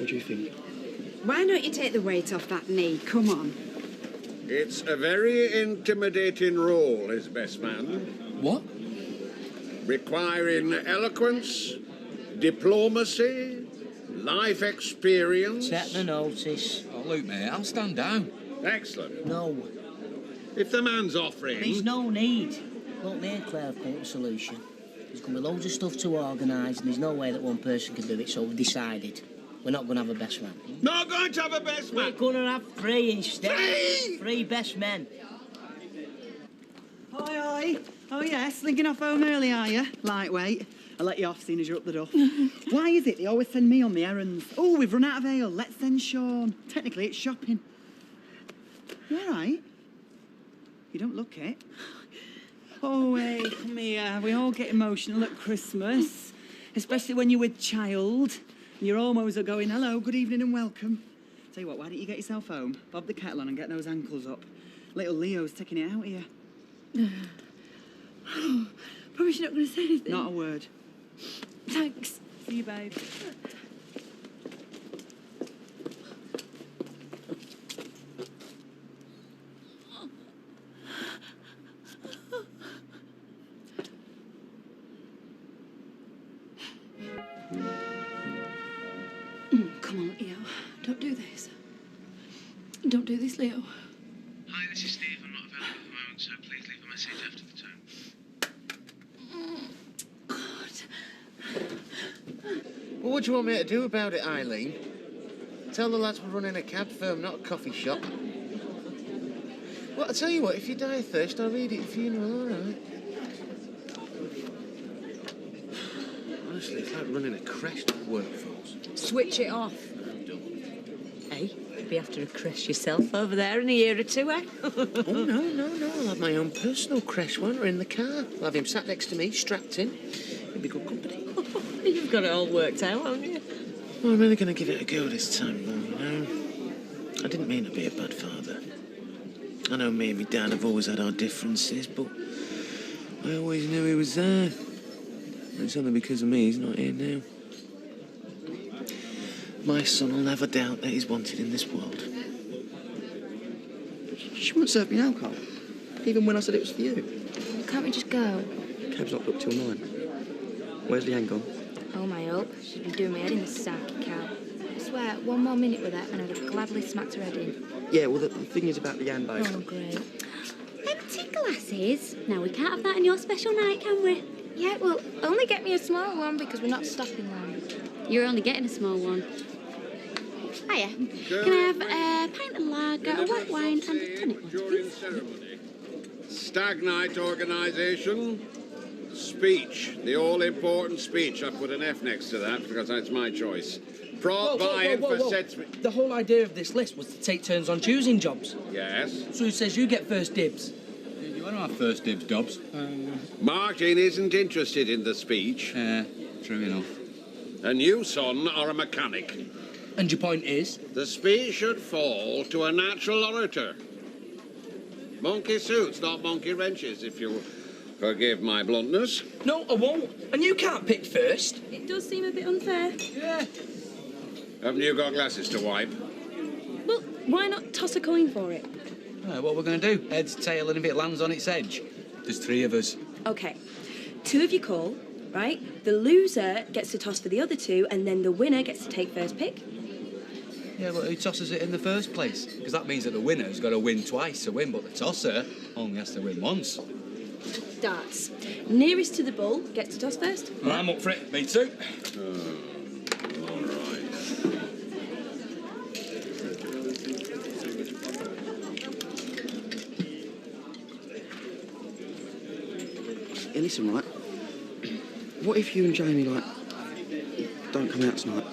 What do you think? Why don't you take the weight off that knee? Come on. It's a very intimidating role, his best man. What? Requiring eloquence, diplomacy, life experience. Take the notice. Oh, Luke, mate, I'll stand down. Excellent. No. If the man's offering... There's no need. Look, me and Claire have come up with a solution. There's going to be loads of stuff to organise, and there's no way that one person can do it, so we've decided we're not going to have a best man. Not going to have a best man! We're going to have 3 instead. 3? 3 best men. Oi, oi. Oh, yes, slinking off home early, are you? Lightweight. I'll let you off, seeing as you're up the duff. Why is it they always send me on the errands? Oh, we've run out of ale. Let's send Sean. Technically, it's shopping. You all right? You don't look it. Oh, hey, come here. We all get emotional at Christmas, especially when you're with child. And your almos are going, hello, good evening and welcome. Tell you what, why don't you get yourself home, bob the kettle on and get those ankles up. Little Leo's taking it out here. Promise you're not going to say anything? Not a word. Thanks. See you, babe. Come on, Leo. Don't do this. Don't do this, Leo. Hi, this is Steve. I'm not available at the moment, so please leave a message after the tone. Well, what do you want me to do about it, Eileen? Tell the lads we're running a cab firm, not a coffee shop. Well, I'll tell you what, if you die of thirst, I'll read at your funeral, all right? Honestly, it's like running a creche workforce. Switch it off. Hey, you'll be after a creche yourself over there in a year or two, eh? Oh, no. I'll have my own personal creche, won't I, in the car. I'll have him sat next to me, strapped in. He'll be good company. You've got it all worked out, haven't you? Well, I'm really going to give it a go this time, Mum, you know. I didn't mean to be a bad father. I know me and my dad have always had our differences, but I always knew he was there. And it's only because of me he's not here now. My son will never doubt that he's wanted in this world. She wouldn't serve me alcohol, even when I said it was for you. Can't we just go? Cab's not booked till 9. Where's Leanne gone? Oh, my hope. She's been doing my head in the sack, cow. I swear, one more minute with her and I'd have gladly smacked her head in. Yeah, well, the thing is about Leanne, babe. Oh, great. Empty glasses? Now, we can't have that on your special night, can we? Yeah, well, only get me a small one because we're not stopping long. You're only getting a small one. Hiya. Can I have a pint of lager, a white wine and a tonic one, please? Ceremony. Stag night organisation. Speech. The all-important speech. I put an F next to that because that's my choice. Brought by him for sets... The whole idea of this list was to take turns on choosing jobs. Yes? So who says you get first dibs? You want to have first dibs, Dobbs? Martin isn't interested in the speech. True enough. And you, son, are a mechanic. And your point is? The speech should fall to a natural orator. Monkey suits, not monkey wrenches, if you'll forgive my bluntness. No, I won't. And you can't pick first. It does seem a bit unfair. Yeah. Haven't you got glasses to wipe? Well, why not toss a coin for it? What we're going to do? Heads, tail, and if it lands on its edge? There's 3 of us. OK. 2 of you call, right? The loser gets to toss for the other 2, and then the winner gets to take first pick. Yeah, but who tosses it in the first place? Because that means that the winner's got to win twice to win, but the tosser only has to win once. Darts. Nearest to the bull gets to toss first. Well, I'm up for it. Me too. All right. Hey, listen, right? What if you and Jamie, like, don't come out tonight?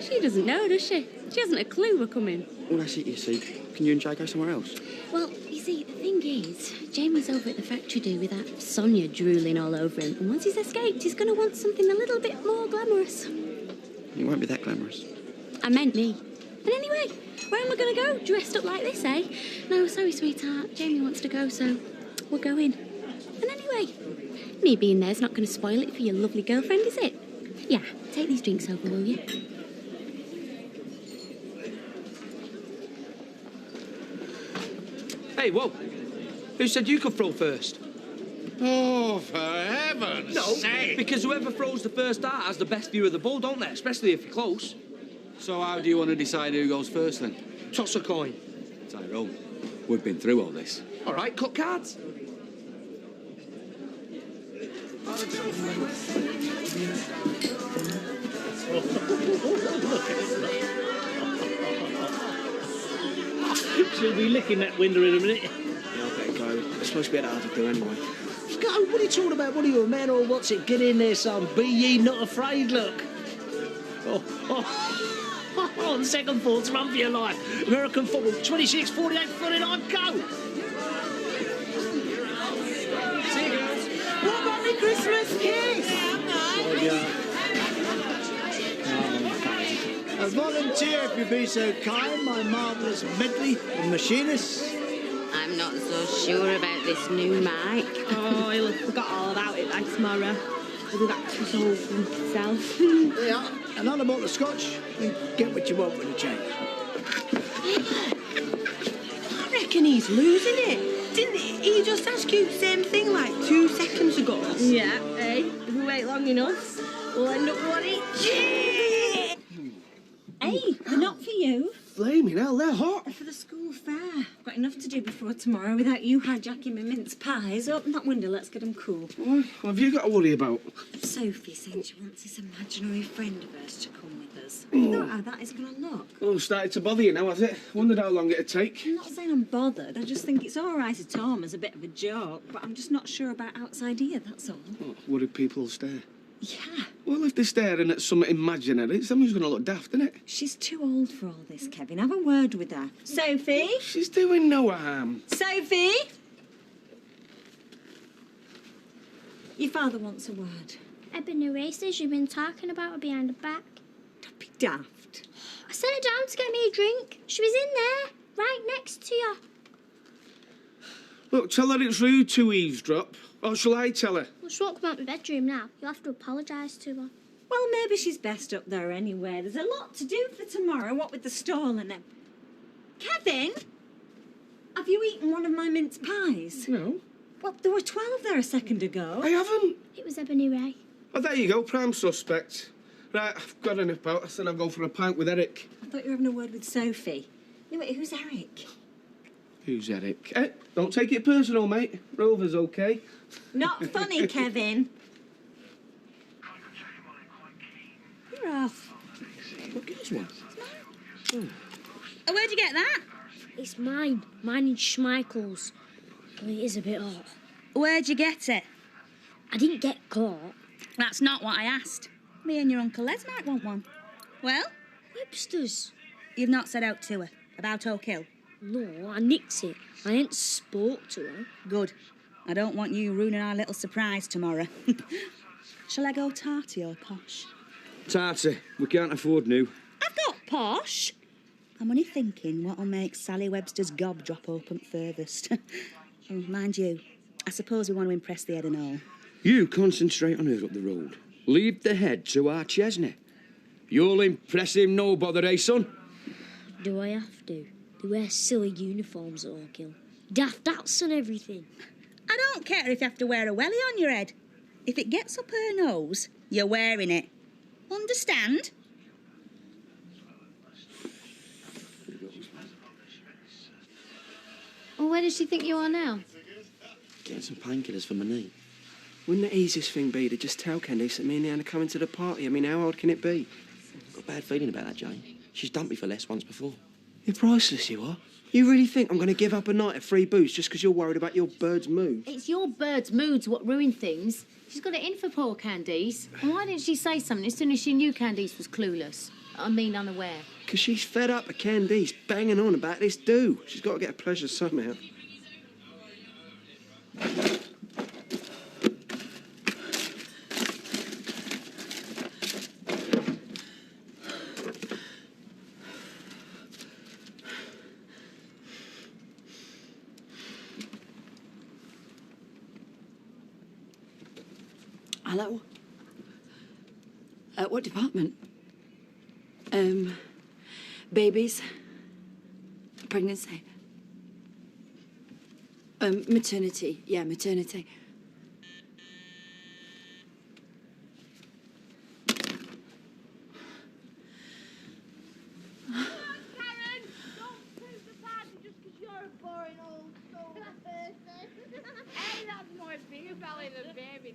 She doesn't know, does she? She hasn't a clue we're coming. Well, that's it, you see. Can you and Jay go somewhere else? Well, you see, the thing is, Jamie's over at the factory do with that Sonia drooling all over him. And once he's escaped, he's going to want something a little bit more glamorous. It won't be that glamorous. I meant me. And anyway, where am I going to go? Dressed up like this, eh? No, sorry, sweetheart. Jamie wants to go, so we're going. And anyway, me being there's not going to spoil it for your lovely girlfriend, is it? Yeah, take these drinks over, will you? Hey, whoa. Who said you could throw first? Oh, for heaven's sake! Because whoever throws the first dart has the best view of the ball, don't they? Especially if you're close. So how do you want to decide who goes first, then? Toss a coin. Tyrone, we've been through all this. All right, cut cards. She'll be licking that window in a minute. Yeah, I better go. It's supposed to be hard to do anyway. Go, what are you talking about? What are you, a man or what's it? Get in there, son. Be ye not afraid, look. On second thoughts, run for your life. American football, 26, 48, 49, go! See you, girls. What about me Christmas kiss? A volunteer, if you be so kind, my marvellous medley of machinists. I'm not so sure about this new mic. Oh, he'll have forgot all about it by tomorrow. He'll be back to his old self. Yeah, another bottle of scotch, and get what you want with the change. I reckon he's losing it. Didn't he just ask you the same thing like 2 seconds ago? Yeah, eh? If we wait long enough, we'll end up wanting cheese. Hey, they're not for you. Flaming hell, they're hot. They're for the school fair. I've got enough to do before tomorrow without you hijacking my mince pies. Open that window, let's get them cool. What have you got to worry about? Sophie said she wants this imaginary friend of hers to come with us. I don't know how that is going to look. Oh, started to bother you now, has it? Wondered how long it'd take. I'm not saying I'm bothered. I just think it's all right at home as a bit of a joke, but I'm just not sure about outside here, that's all. Oh, worried people will stare. Yeah. Well, if they're staring at something imaginary, somebody's going to look daft, isn't it? She's too old for all this, Kevin. Have a word with her. Sophie? She's doing no harm. Sophie? Your father wants a word. Ebony races you've been talking about her behind her back. Don't be daft. I sent her down to get me a drink. She was in there, right next to you. Look, tell her it's rude to eavesdrop. Or shall I tell her? Well, she won't come out my bedroom now. You'll have to apologise to her. Well, maybe she's best up there anyway. There's a lot to do for tomorrow, what with the stall and them. Kevin? Have you eaten one of my mince pies? No. Well, there were 12 there a second ago. I haven't. It was Ebony Ray. Oh, there you go, prime suspect. Right, I've got a nip out. I said I'll go for a pint with Eric. I thought you were having a word with Sophie. Anyway, who's Eric? Who's Eric? Don't take it personal, mate. Rover's okay. Not funny, Kevin. You're off. Look, here's one. Oh, where'd you get that? It's mine. Mine and Schmeichel's. Well, it is a bit hot. Where'd you get it? I didn't get caught. That's not what I asked. Me and your Uncle Les might want one. Well? Webster's. You've not said out to her about Oak Hill? No, I nicked it. I ain't spoke to her. Good. I don't want you ruining our little surprise tomorrow. Shall I go tarty or posh? Tarty, we can't afford new. I've got posh. I'm only thinking what'll make Sally Webster's gob drop open furthest. Oh, mind you, I suppose we want to impress the head and all. You concentrate on her up the road. Leave the head to our Chesney. You'll impress him no bother, eh, son? Do I have to? They wear silly uniforms at Oak Hill. Daft hats and everything. I don't care if you have to wear a wellie on your head. If it gets up her nose, you're wearing it. Understand? Well, where does she think you are now? Getting some painkillers for my knee. Wouldn't the easiest thing be to just tell Candice that me and Leanne are coming to the party? I mean, how hard can it be? Got a bad feeling about that, Jane. She's dumped me for less once before. You're priceless, you are. You really think I'm going to give up a night of free booze just because you're worried about your bird's mood? It's your bird's moods what ruin things. She's got it in for poor Candice. And why didn't she say something as soon as she knew Candice was clueless? I mean, unaware. Because she's fed up of Candice banging on about this do. She's got to get a pleasure somehow. Hello? What department? Babies? Pregnancy? Maternity. Yeah, maternity.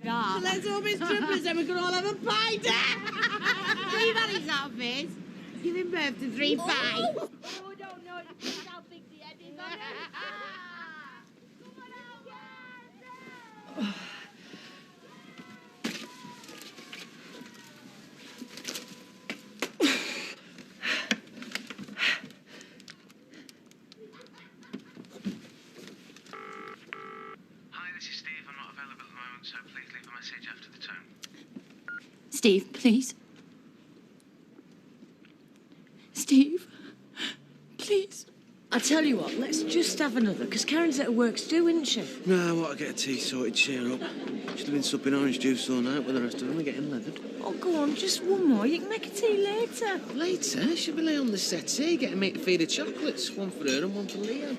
So let's all be strippers and we can all have a pint. You've had his outfit. Giving birth to 3 pies. Oh, don't know how big the head is on it. Steve, please. Steve, please. I tell you what, let's just have another, because Karen's at her work stew, isn't she? No, I want to get a tea sorted, cheer up. Should have been supping orange juice all night with the rest of them and getting leathered. Oh, go on, just one more. You can make a tea later. Later? She'll be lay on the settee, getting me to feed her chocolates. One for her and one for Leo.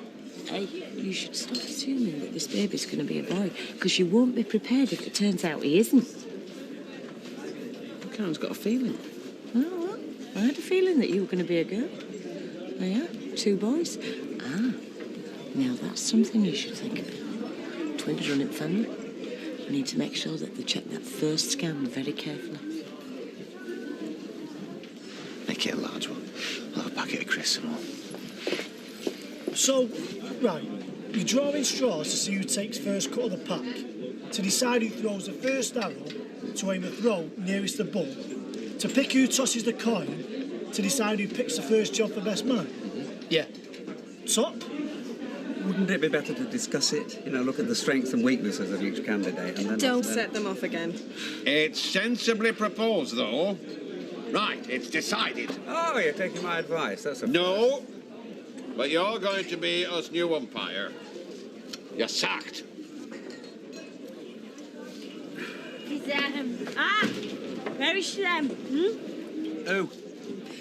Hey, you should stop assuming that this baby's going to be a boy, because you won't be prepared if it turns out he isn't. Karen's got a feeling. Oh, well, I had a feeling that you were going to be a girl. Oh, yeah, 2 boys. Ah, now that's something you should think about. Twins running family. We need to make sure that they check that first scan very carefully. Make it a large one. I'll have a packet of crisps and all. So, right, you're drawing straws to see who takes first cut of the pack, to decide who throws the first arrow, to aim a throw nearest the bull, to pick who tosses the coin, to decide who picks the first job for best man. Yeah. Top? Wouldn't it be better to discuss it? You know, look at the strengths and weaknesses of each candidate and then... Don't set them off again. It's sensibly proposed, though. Right, it's decided. Oh, you're taking my advice. That's a... No, but you're going to be us new umpire. You're sacked. Where is she then? Who?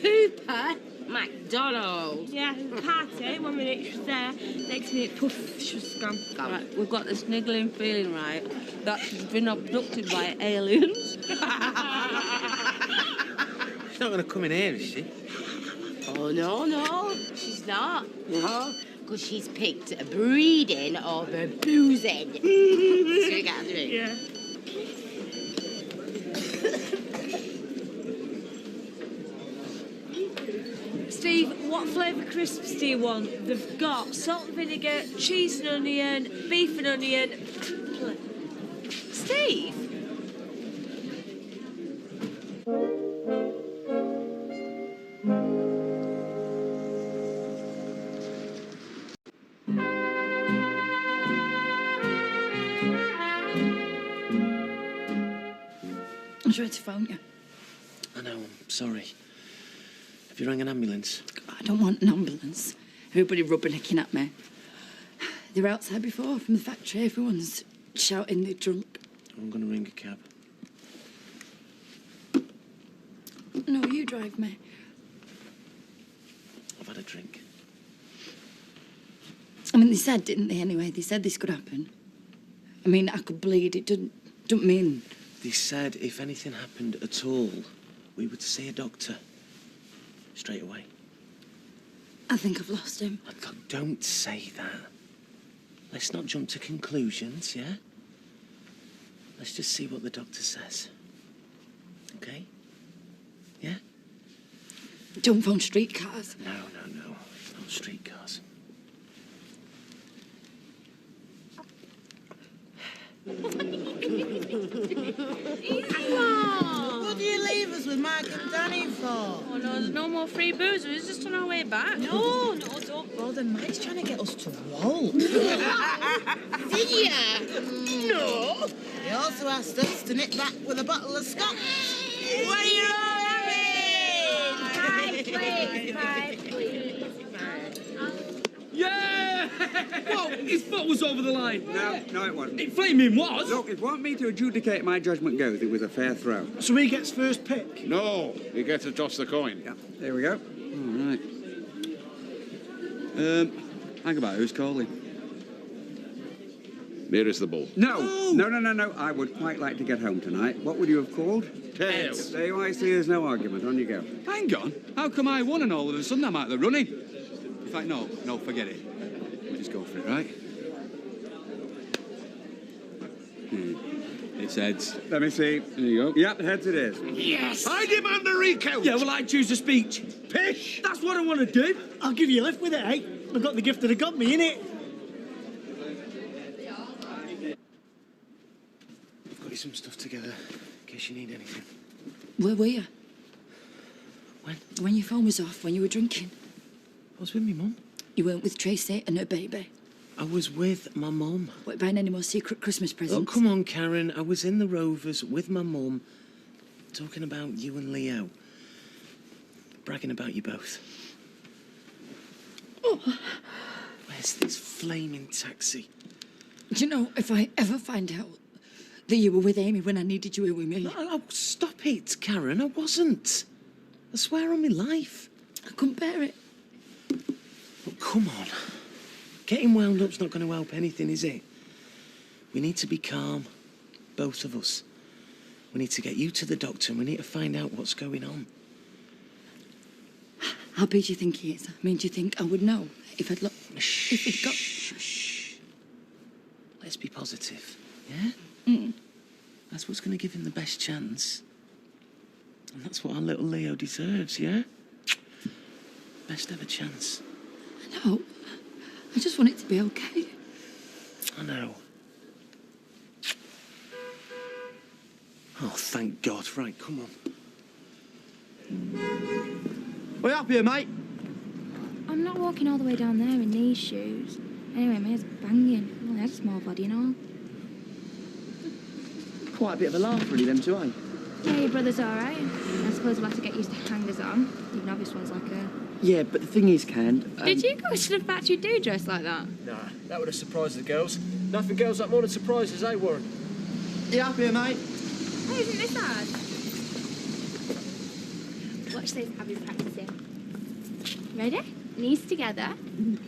Hooper. McDonald's. Yeah, party. 1 minute she's there, next minute, poof, she's gone. Right, we've got this niggling feeling, right, that she's been abducted by aliens. She's not going to come in here, is she? Oh, no, she's not. No, because she's picked breeding over boozing. So you got to drink. Yeah. Steve, what flavour crisps do you want? They've got salt and vinegar, cheese and onion, beef and onion. Steve? I tried to phone you. I know, I'm sorry. Have you rang an ambulance? I don't want an ambulance. Everybody rubbernecking at me. They were outside before from the factory. Everyone's shouting they're drunk. I'm going to ring a cab. No, you drive me. I've had a drink. I mean, they said, didn't they, anyway? They said this could happen. I mean, I could bleed. It don't mean... They said if anything happened at all, we would see a doctor. Straight away. I think I've lost him. Look, don't say that. Let's not jump to conclusions, yeah? Let's just see what the doctor says. Okay? Yeah? Don't phone streetcars. No. Not streetcars. What do you leave us with Mike and Danny for? Oh, no, there's no more free booze. We're just on our way back. No, don't bother. Mike's trying to get us to waltz. Did ya? No. He also asked us to nip back with a bottle of scotch. What are you all having? Five, please. Yeah! Whoa, his foot was over the line. No, it wasn't. It flaming was. Look, it wasn't me to adjudicate my judgment goes. It was a fair throw. So he gets first pick? No, he gets to toss the coin. Yeah, there we go. All right. Hang about, who's calling? Here is the bull. No. I would quite like to get home tonight. What would you have called? Tails. There you are, see, there's no argument. On you go. Hang on. How come I won and all of a sudden I'm out of the running? In fact, no, forget it. We'll just go for it, right? It's heads. Let me see. There you go. Yep, heads it is. Yes! I demand a recount! Yeah, well, I choose a speech. Pish! That's what I want to do. I'll give you a lift with it, eh? I've got the gift of the got me, innit? I've got you some stuff together, in case you need anything. Where were you? When? When your phone was off, when you were drinking. I was with me mum. You weren't with Tracy and her baby. I was with my mum. What, buying any more secret Christmas presents? Oh, come on, Karen. I was in the Rovers with my mum, talking about you and Leo. Bragging about you both. Oh. Where's this flaming taxi? Do you know, if I ever find out that you were with Amy when I needed you here with me... No, stop it, Karen. I wasn't. I swear on my life. I couldn't bear it. Oh, come on. Getting wound up's not going to help anything, is it? We need to be calm, both of us. We need to get you to the doctor and we need to find out what's going on. How big do you think he is? I mean, do you think I would know if I'd look... Shh. If he'd got... Shh. Let's be positive, yeah? That's what's going to give him the best chance. And that's what our little Leo deserves, yeah? Best ever chance. No. I just want it to be okay. I know. Oh, thank God. Right, come on. Way up here, mate. I'm not walking all the way down there in these shoes. Anyway, my head's banging. Well, that's a small body and all. Quite a bit of a laugh, really, them two, eh? Yeah, your brother's all right. I suppose we'll have to get used to hangers on. Even though this one's like a... Yeah, but the thing is, Cand... Did you go to the factory do dress like that? Nah, that would have surprised the girls. Nothing girls like more than surprises, eh, Warren? Yeah, up here, mate. Hey, isn't this hard? Watch this, I'll be practicing. Ready? Knees together. 10,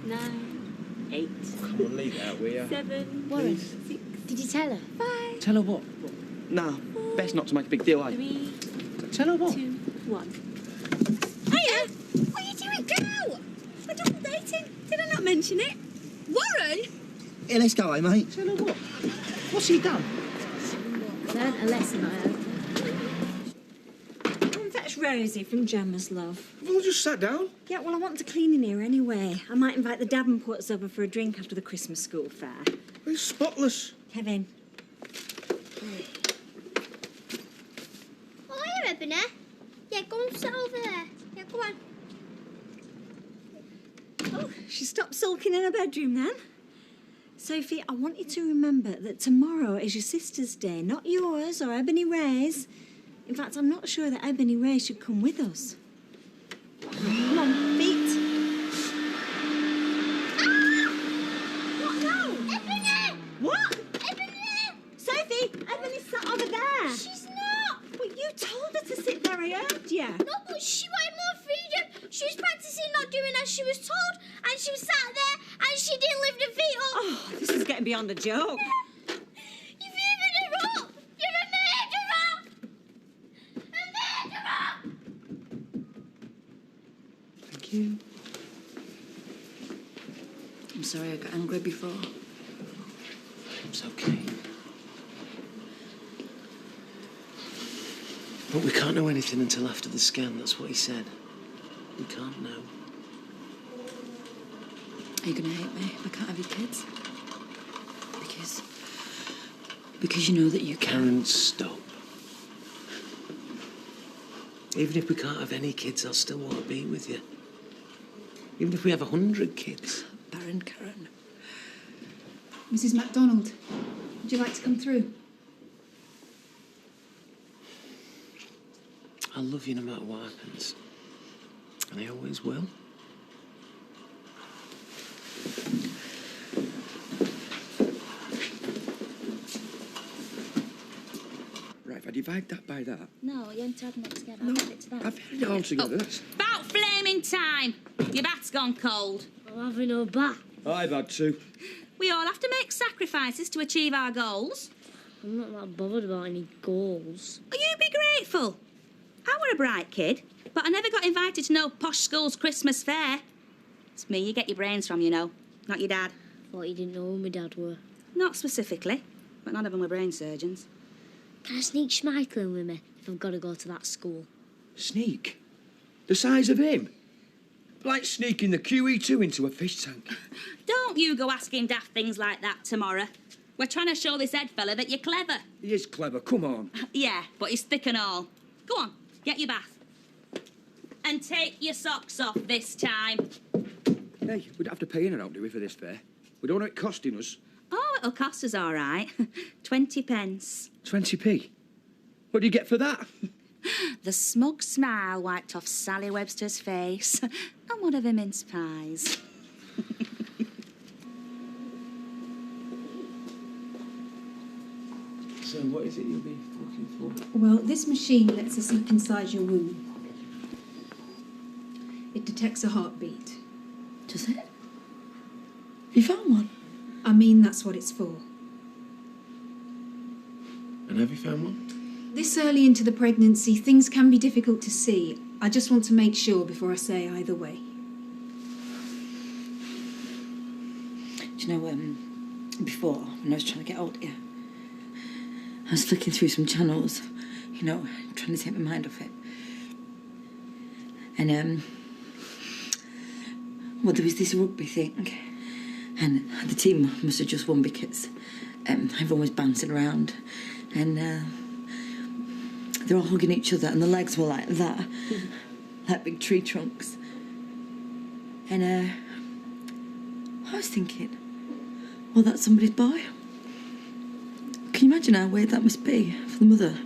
9, 8. Come on, leave it out, will ya? 7, Warren, 6. Did you tell her? 5. Tell her what? Nah, best not to make a big deal, eh? 3. Tell her what? 2, 1. Hiya! What are you doing? Go! We're double dating. Did I not mention it? Warren! Here, let's go, eh, mate? Tell her what? What's he done? Learned a lesson, I hope. Fetch Rosie from Gemma's, love. Well, just sat down. Yeah, well, I want to clean in here anyway. I might invite the Davenports over for a drink after the Christmas school fair. It's spotless. Kevin. Oh, hiya, Ebony. Yeah, go and sit over there. Yeah, go on. Oh, she stopped sulking in her bedroom then. Sophie, I want you to remember that tomorrow is your sister's day, not yours or Ebony Ray's. In fact, I'm not sure that Ebony Ray should come with us. Come on, feet. Ah! What now? Ebony! What? Ebony! Sophie, Ebony's sat over there. She's not! But you told her to sit there, I heard you. No, but she wanted more freedom. She was practicing not doing as she was told, and she was sat there, and she didn't lift her feet up. Oh, this is getting beyond a joke. You've even her up! You're a murderer! A murderer! Thank you. I'm sorry I got angry before. It's okay. But we can't know anything until after the scan, that's what he said. We can't know. Are you going to hate me if I can't have your kids? Because you know that you can. Karen, stop. Even if we can't have any kids, I'll still want to be with you. Even if we have 100 kids. Baron Karen. Mrs. MacDonald, would you like to come through? I'll love you no matter what happens. And I always will. Right, if I divide that by that... No, you ain't adding it together. I'll add it to that. I've had it all together. That's... About flaming time! Your bath's gone cold. I'm having her back. I've had to. We all have to make sacrifices to achieve our goals. I'm not that bothered about any goals. Will you be grateful? I were a bright kid, but I never got invited to no posh school's Christmas fair. It's me you get your brains from, you know, not your dad. Thought you didn't know who my dad were. Not specifically, but none of them were brain surgeons. Can I sneak Schmeichel with me if I've got to go to that school? Sneak? The size of him? Like sneaking the QE2 into a fish tank. Don't you go asking daft things like that tomorrow. We're trying to show this Ed fella that you're clever. He is clever, come on. Yeah, but he's thick and all. Go on, get your bath. And take your socks off this time. Hey, we'd have to pay in and out, do we, for this fare? We don't want it costing us. Oh, it'll cost us all right. 20 pence. 20p? What do you get for that? The smug smile wiped off Sally Webster's face. And one of her mince pies. So what is it you'll be looking for? Well, this machine lets us look inside your womb. It detects a heartbeat. Does it? You found one? I mean, that's what it's for. And have you found one? This early into the pregnancy, things can be difficult to see. I just want to make sure before I say either way. Do you know, before, when I was trying to get hold of you, I was flicking through some channels, you know, trying to take my mind off it. And, well, there was this rugby thing, and the team must have just won because everyone was bouncing around, and they're all hugging each other, and the legs were like that, like big tree trunks. And I was thinking, well, that's somebody's boy. Can you imagine how weird that must be for the mother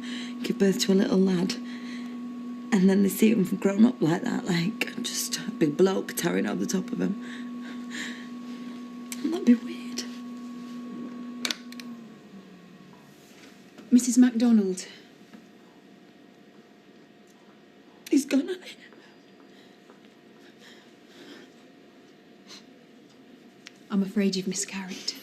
give birth to a little lad, and then they see him grown up like that, like just a big bloke towering over the top of him? Wouldn't that be weird? Mrs. MacDonald. He's gone on it. I'm afraid you've miscarried.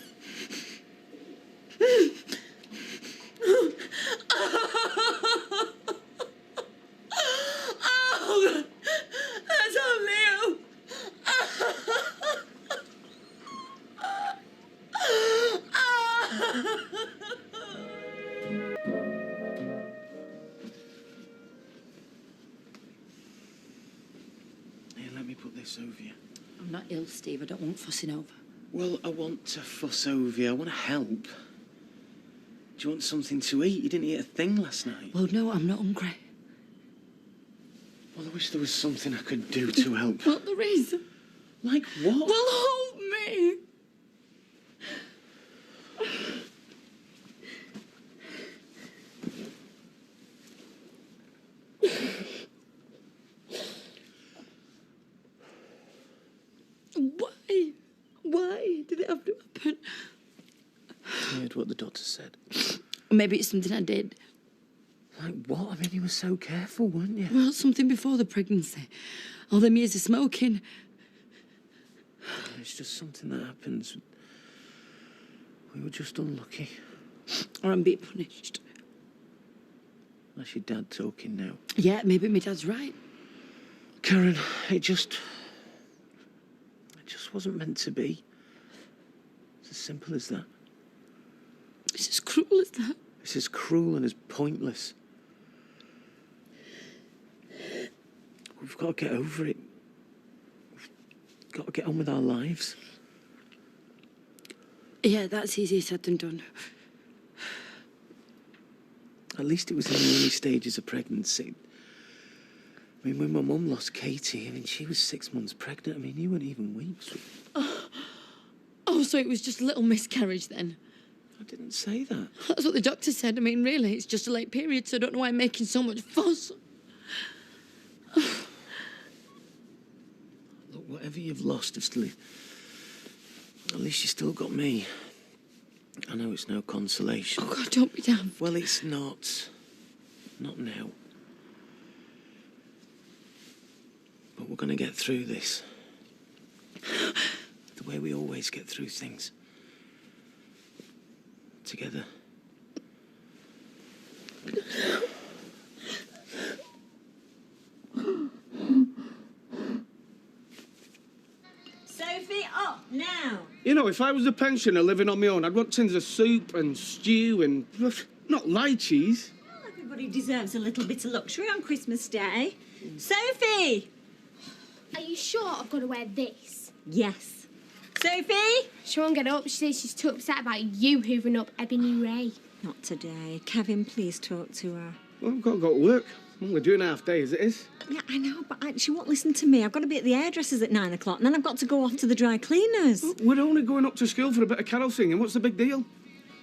Oh, that's only you. Here, let me put this over you. I'm not ill, Steve. I don't want fussing over. Well, I want to fuss over you. I want to help. Do you want something to eat? You didn't eat a thing last night. Well, no, I'm not hungry. Well, I wish there was something I could do to help. Well, there is. Like what? Well, hold me. Why? Why did it have to happen? I heard what the doctor said. Maybe it's something I did. Like what? I mean, you were so careful, weren't you? Well, something before the pregnancy. All them years of smoking. It's just something that happens. We were just unlucky. Or I'm being punished. That's your dad talking now. Yeah, maybe my dad's right. Karen, it just wasn't meant to be. It's as simple as that. It's as cruel as that. It's as cruel and as pointless. We've got to get over it. We've got to get on with our lives. Yeah, that's easier said than done. At least it was in the early stages of pregnancy. I mean, when my mum lost Katie, I mean, she was 6 months pregnant. I mean, you weren't even weeks. Oh, so it was just a little miscarriage then? I didn't say that. That's what the doctor said. I mean, really, it's just a late period, so I don't know why I'm making so much fuss. Look, whatever you've lost, at least you still got me. I know it's no consolation. Oh, God, don't be damned. Well, it's not. Not now. But we're going to get through this. the way we always get through things. Together. Sophie, up now. You know, if I was a pensioner living on my own, I'd want tins of soup and stew and not lychees. Well, everybody deserves a little bit of luxury on Christmas Day. Sophie! Are you sure I've got to wear this? Yes. Sophie? She won't get up. She says she's too upset about you hoovering up Ebony Ray. Not today. Kevin, please talk to her. Well, I've got to go to work. I'm only doing half day as it is. Yeah, I know, but she won't listen to me. I've got to be at the hairdresser's at 9 o'clock, and then I've got to go off to the dry cleaners. Well, we're only going up to school for a bit of carol singing. What's the big deal?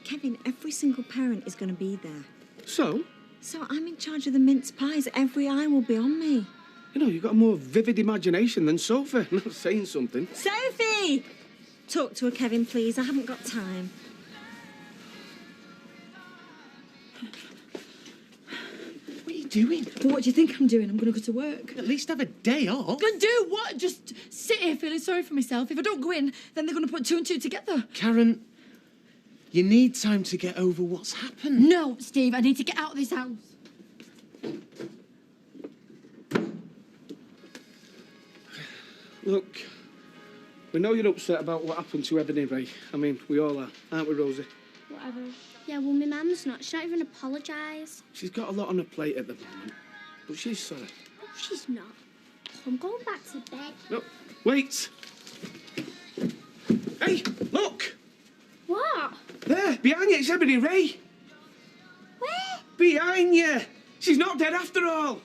Kevin, every single parent is going to be there. So? So I'm in charge of the mince pies. Every eye will be on me. You know, you've got a more vivid imagination than Sophie. I'm not saying something. Sophie! Talk to her, Kevin, please. I haven't got time. What are you doing? Well, what do you think I'm doing? I'm going to go to work. At least have a day off. Gonna do what? Just sit here feeling sorry for myself. If I don't go in, then they're going to put two and two together. Karen, you need time to get over what's happened. No, Steve, I need to get out of this house. Look, we know you're upset about what happened to Ebony Ray. I mean, we all are, aren't we, Rosie? Whatever. Yeah, well, my mum's not. She don't even apologise. She's got a lot on her plate at the moment, but she's sorry. No, she's not. I'm going back to bed. No, wait! Hey, look! What? There, behind you, it's Ebony Ray. Where? Behind you! She's not dead after all!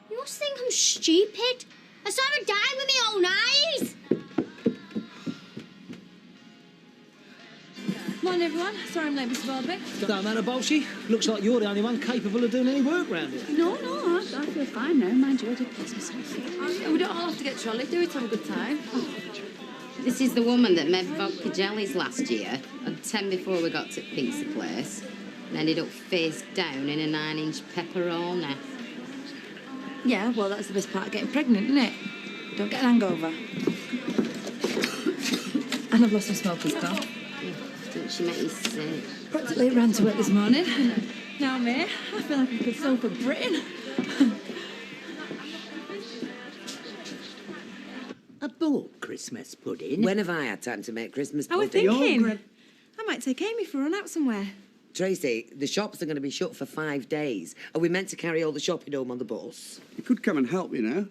You must think I'm stupid. I saw her die with my own eyes. Morning, everyone. Sorry I'm late, Mr. Baldby. Don't matter, Bolshy. Looks like you're the only one capable of doing any work round here. No, I feel fine now. Mind you, I did piss myself. We don't all have to get trolley, do we, to have a good time? This is the woman that made vodka jellies last year, had 10 before we got to Pizza Place, and ended up face down in a 9-inch pepperoni. Yeah, well, that's the best part of getting pregnant, isn't it? Don't get an hangover. And I've lost my smoker's cough. Didn't she make you sick? Practically ran to work this morning. Now, me, I feel like I could sew for Britain. A bulk Christmas pudding? When have I had time to make Christmas I was pudding? thinking, I might take Amy for a run out somewhere. Tracy, the shops are going to be shut for 5 days. Are we meant to carry all the shopping home on the bus? You could come and help, you know.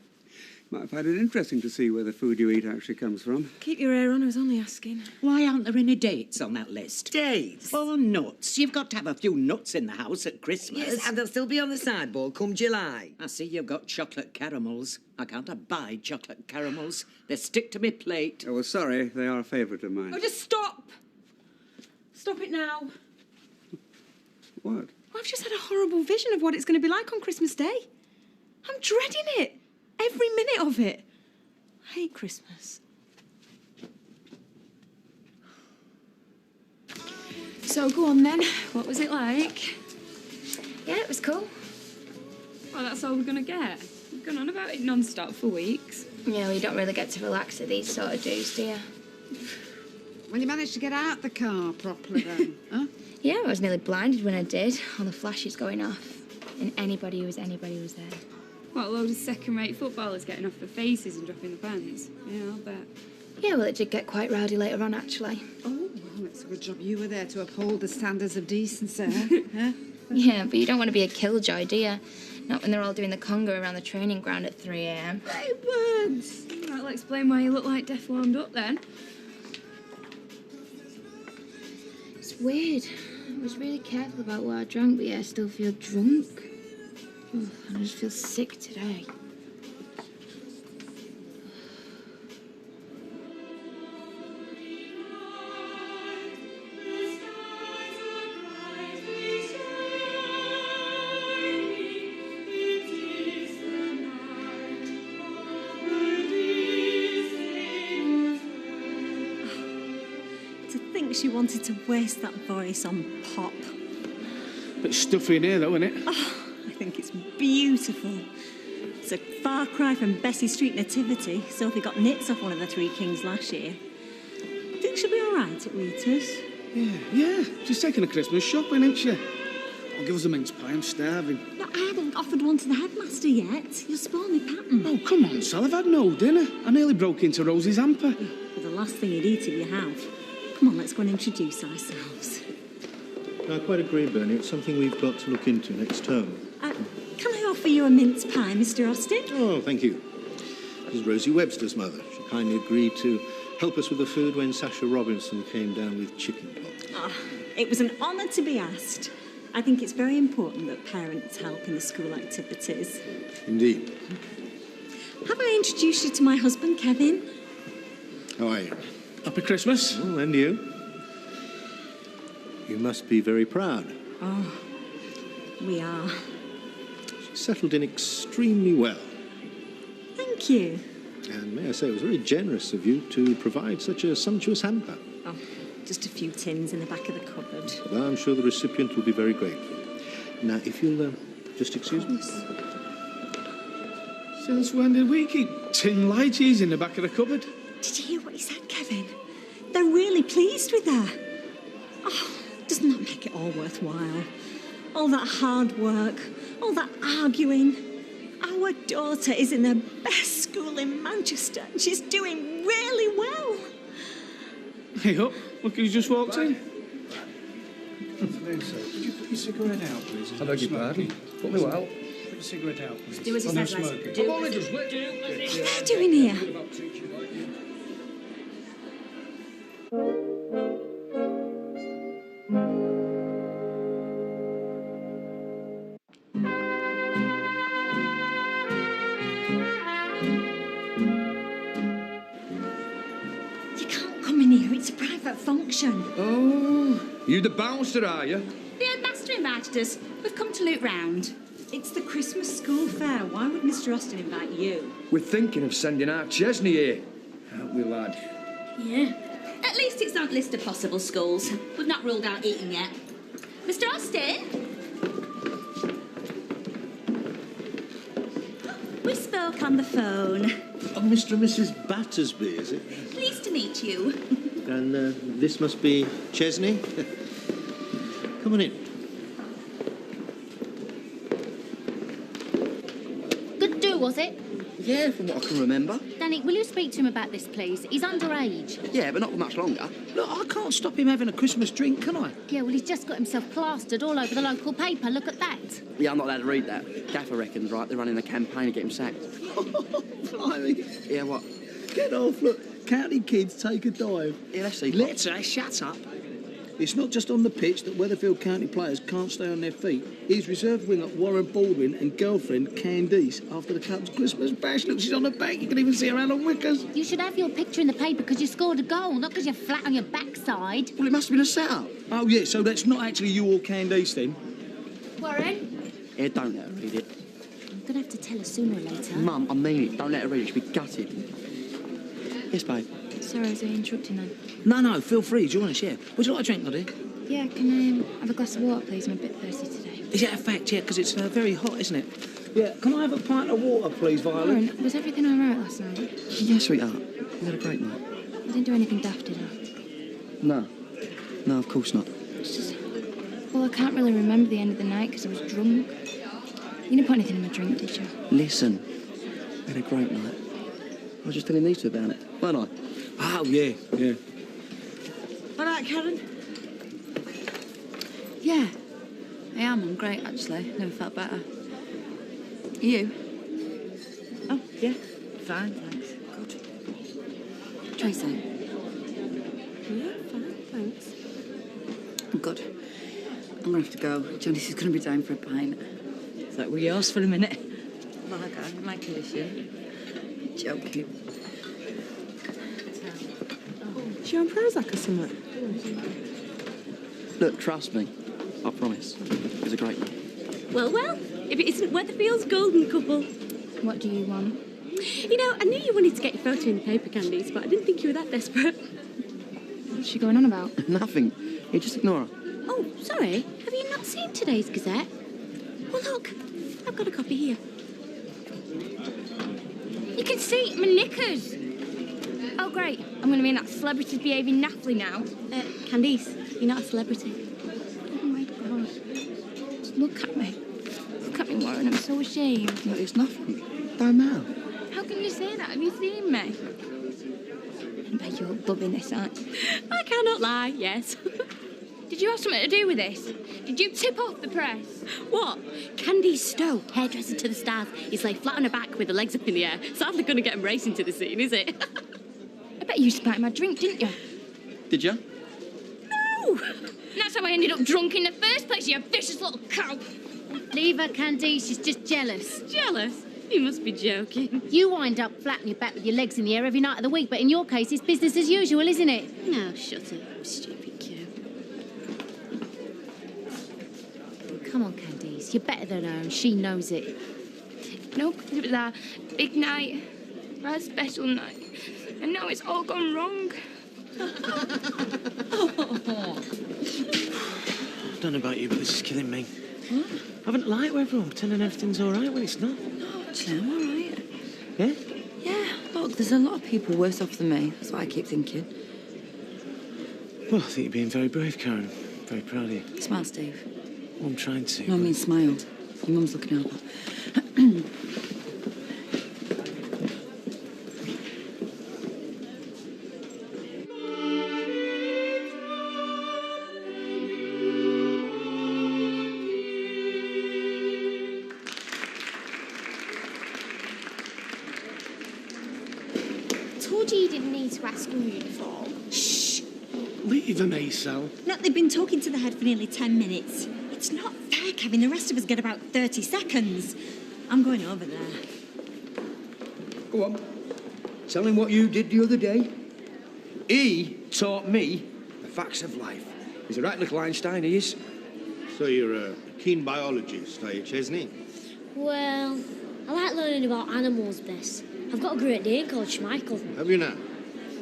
Might find it interesting to see where the food you eat actually comes from. Keep your ear on, I was only asking. Why aren't there any dates on that list? Dates? Oh, nuts. You've got to have a few nuts in the house at Christmas. Yes, and they'll still be on the sideboard come July. I see you've got chocolate caramels. I can't abide chocolate caramels. They stick to my plate. Oh, well, sorry, they are a favourite of mine. Oh, just stop! Stop it now. What? I've just had a horrible vision of what it's going to be like on Christmas Day. I'm dreading it. Every minute of it. I hate Christmas. So, go on then. What was it like? Yeah, it was cool. Well, that's all we're going to get. We've gone on about it non-stop for weeks. Yeah, well, you don't really get to relax at these sort of dues, do you? Well, you managed to get out the car properly then, huh? Yeah, I was nearly blinded when I did. All the flashes going off. And anybody who was there. What, a load of second-rate footballers getting off their faces and dropping the pants? Yeah, I'll bet. Yeah, well, it did get quite rowdy later on, actually. Oh, well, it's a good job you were there to uphold the standards of decency, huh? Yeah, but you don't want to be a killjoy, do you? Not when they're all doing the conga around the training ground at 3 a.m. Hey, birds! That'll explain why you look like death warmed up, then. It's weird. I was really careful about what I drank, but yeah, I still feel drunk. Oh, I just feel sick today. To think she wanted to waste that voice on pop. Bit stuffy in here, though, isn't it? Oh, I think it's beautiful. It's a far cry from Bessie Street Nativity. Sophie got nits off one of the Three Kings last year. think she'll be all right at Rita's? Yeah. She's taking a Christmas shopping, ain't she? Oh, give us a mince pie. I'm starving. No, I haven't offered one to the headmaster yet. You'll spoil me pattern. Oh, come on, Sal. I've had no dinner. I nearly broke into Rosie's hamper. Well, the last thing you'd eat if you have. Come on, let's go and introduce ourselves. I quite agree, Bernie. It's something we've got to look into next term. Can I offer you a mince pie, Mr. Austin? Oh, thank you. This is Rosie Webster's mother. She kindly agreed to help us with the food when Sasha Robinson came down with chicken pox. Oh, it was an honour to be asked. I think it's very important that parents help in the school activities. Indeed. Have I introduced you to my husband, Kevin? How are you? Happy Christmas. Oh, and you? You must be very proud. Oh, we are. She settled in extremely well. Thank you. And may I say, it was very generous of you to provide such a sumptuous hamper. Oh, just a few tins in the back of the cupboard. Well, I'm sure the recipient will be very grateful. Now, if you'll just excuse me. Since when did we keep tin lighties in the back of the cupboard? Did you hear what he said, Kevin? They're really pleased with her. Oh, doesn't that make it all worthwhile? All that hard work, all that arguing. Our daughter is in the best school in Manchester and she's doing really well. Hey up, look who's just walked in. Afternoon, sir. Could you put your cigarette out, please? I beg your pardon? Put me what out? Put your cigarette out, please. Do as he No says, Les. smoking. Do only as just lit. What are they doing here? You can't come in here, it's a private function. Oh, you the bouncer, are you? The headmaster invited us. We've come to loot round. It's the Christmas school fair. Why would Mr. Austin invite you? We're thinking of sending our Chesney here. Aren't we, lad? Yeah. At least it's on the list of possible schools. We've not ruled out Eton yet. Mr. Austin? We spoke on the phone. Oh, Mr. and Mrs. Battersby, is it? Pleased to meet you. And this must be Chesney? Come on in. Good do, was it? Yeah, from what I can remember. Danny, will you speak to him about this, please? He's underage. Yeah, but not for much longer. Look, I can't stop him having a Christmas drink, can I? Yeah, well, he's just got himself plastered all over the local paper. Look at that. Yeah, I'm not allowed to read that. Gaffer reckons, right, they're running a campaign to get him sacked. Blimey. Yeah, what? Get off, look. County kids take a dive. Yeah, let's see. Let's shut up. It's not just on the pitch that Weatherfield County players can't stay on their feet. He's reserve winger Warren Baldwin and girlfriend Candice after the club's Christmas bash. Look, she's on the back. You can even see her out on Wickers. You should have your picture in the paper because you scored a goal, not because you're flat on your backside. Well, it must have been a setup. Oh, yeah, so that's not actually you or Candice, then? Warren? Yeah, don't let her read it. I'm going to have to tell her sooner or later. Mum, I mean it. Don't let her read it. She'll be gutted. Yes, babe. Sorry, was I interrupting then? No, feel free. Do you want a share? Would you like a drink, Lottie? Yeah, can I have a glass of water, please? I'm a bit thirsty today. Is that a fact? Yeah, because it's very hot, isn't it? Yeah, can I have a pint of water, please, Violet? Warren, was everything all right last night? Yeah, sweetheart. You had a great night. I didn't do anything daft, did I? No. No, of course not. It's just... Well, I can't really remember the end of the night because I was drunk. You didn't put anything in my drink, did you? Listen, we had a great night. I was just telling these two about it, weren't I? Oh, yeah. All right, Karen? Yeah, I am. I'm great, actually. Never felt better. You? Oh, yeah. Fine, thanks. Good. Tracy? Yeah, fine, thanks. I'm good. I'm gonna have to go. Janice is gonna be down for a pint. It's like, will you ask for a minute? My condition. Joking. Is she on Prozac or something? Look, trust me. I promise. It was a great night. Well, if it isn't Weatherfield's golden couple. What do you want? You know, I knew you wanted to get your photo in the paper, Candice, but I didn't think you were that desperate. What's she going on about? Nothing. You just ignore her. Oh, sorry. Have you not seen today's Gazette? Well, look. I've got a copy here. You can see my knickers. Oh, great. I'm going to be in that celebrities behaving naffly now. Candice, you're not a celebrity. Oh, my God. Just look at me. Look at me, Warren. I'm so ashamed. No, it's nothing. Don't know. How can you say that? Have you seen me? I bet you're loving this, aren't you? I cannot lie, yes. Did you have something to do with this? Did you tip off the press? What? Candice Stowe, hairdresser to the stars, is laid flat on her back with her legs up in the air. It's hardly going to get him racing to the scene, is it? I bet you spiked my drink, didn't you? Did you? No! And that's how I ended up drunk in the first place, you vicious little cow. Leave her, Candice. She's just jealous. Jealous? You must be joking. You wind up flat on your back with your legs in the air every night of the week, but in your case, it's business as usual, isn't it? No, shut up, stupid kid. Come on, Candice. You're better than her, and she knows it. No, because it was our big night, our special night, and now it's all gone wrong. I don't know about you, but this is killing me. What? I haven't lied to everyone, pretending everything's all right when it's not. No, actually, I'm all right. Yeah? Yeah, look, there's a lot of people worse off than me. That's what I keep thinking. Well, I think you're being very brave, Karen. Very proud of you. Smile, Steve. Well, I'm trying to. No, I mean smile. Your mum's looking over. Told you didn't need to ask for uniform. Shh! Leave them, Sal. Look, they've been talking to the head for nearly 10 minutes. It's not fair, Kevin. The rest of us get about 30 seconds. I'm going over there. Go on. Tell him what you did the other day. He taught me the facts of life. He's a right little Einstein, he is. So you're a keen biologist, are you, Chesney? Well, I like learning about animals best. I've got a Great Dane called Schmeichel. Have you now?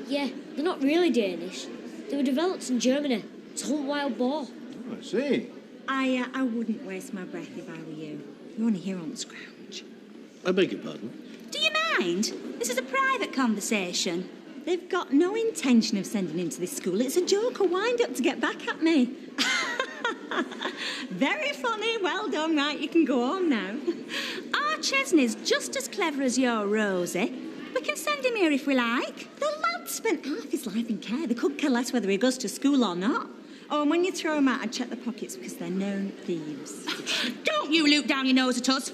Yeah, they're not really Danish. They were developed in Germany to hunt wild boar. Oh, I see. I wouldn't waste my breath if I were you. You're only here on the scrounge. I beg your pardon? Do you mind? This is a private conversation. They've got no intention of sending him to this school. It's a joke, a wind-up to get back at me. Very funny. Well done. Right, you can go on now. Our Chesney's just as clever as your Rosie. We can send him here if we like. The lad spent half his life in care. They couldn't care less whether he goes to school or not. Oh, and when you throw him out, I'd check the pockets because they're known thieves. Don't you look down your nose at us.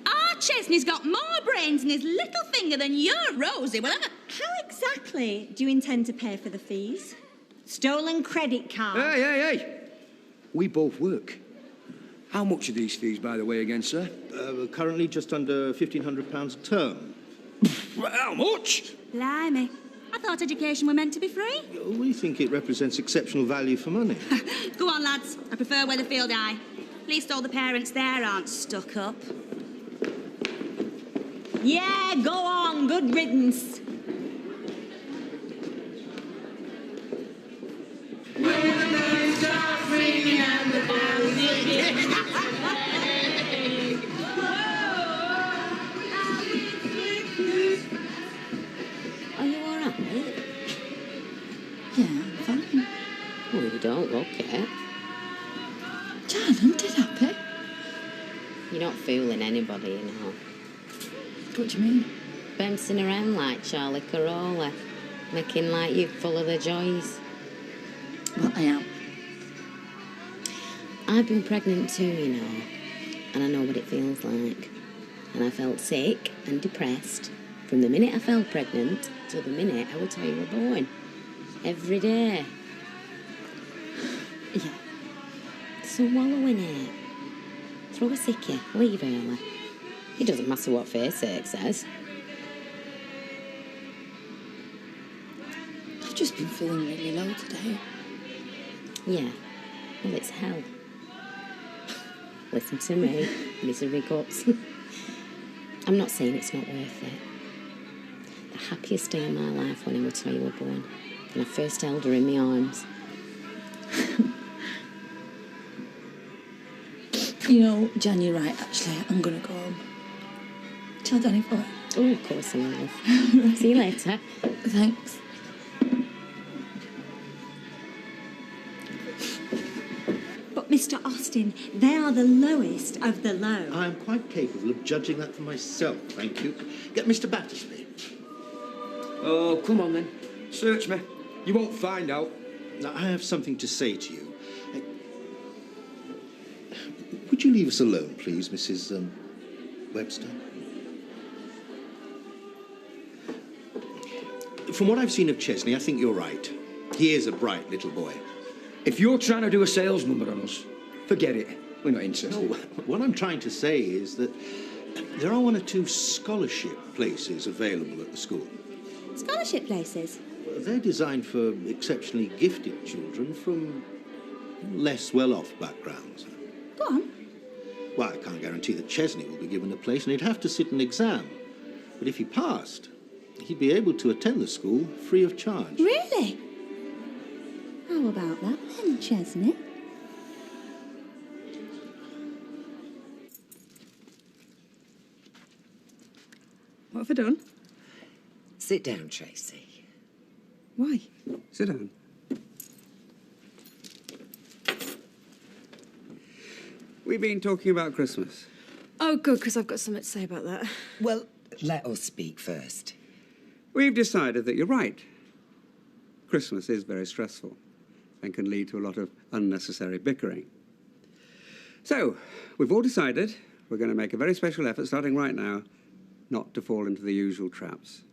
Our Chesney's got more brains in his little finger than your Rosie will ever... How exactly do you intend to pay for the fees? Stolen credit card. Hey! We both work. How much are these fees, by the way, again, sir? Currently just under £1,500 a term. How much? Blimey. I thought education were meant to be free. We think it represents exceptional value for money. Go on, lads. I prefer Weatherfield Eye. At least all the parents there aren't stuck up. Yeah, go on. Good riddance. Are you all right? Yeah, I'm fine. Well, you don't look it. Jan, I'm dead happy. You're not fooling anybody, you know. What do you mean? Bouncing around like Charlie Corolla, making like you're full of the joys. Well, I am. I've been pregnant too, you know, and I know what it feels like. And I felt sick and depressed from the minute I fell pregnant till the minute I would tell you were born. Every day. Yeah. So wallow in it. Throw a sickie, leave early. It doesn't matter what face-ache says. I've just been feeling really low today. Yeah, well, it's hell. Listen to me, misery guts. I'm not saying it's not worth it. The happiest day of my life when I would tell you were born, when I first held her in my arms. You know, Jan, you're right, actually. I'm going to go home. Tell Danny for it. Oh, of course I will. See you later. Thanks. But, Mr. Austin, they are the lowest of the low. I am quite capable of judging that for myself, thank you. Get Mr. Battersby. Oh, come on then. Search me. You won't find out. Now, I have something to say to you. Would you leave us alone, please, Mrs. Webster? From what I've seen of Chesney, I think you're right. He is a bright little boy. If you're trying to do a sales number on us, forget it. We're not interested. No, what I'm trying to say is that there are 1 or 2 scholarship places available at the school. Scholarship places? They're designed for exceptionally gifted children from less well-off backgrounds. Go on. Well, I can't guarantee that Chesney will be given a place, and he'd have to sit an exam. But if he passed, he'd be able to attend the school free of charge. Really? How about that then, Chesney? What have I done? Sit down, Tracy. Why? Sit down. We've been talking about Christmas. Oh, good, because I've got something to say about that. Well, let us speak first. We've decided that you're right. Christmas is very stressful and can lead to a lot of unnecessary bickering. So, we've all decided we're going to make a very special effort, starting right now, not to fall into the usual traps.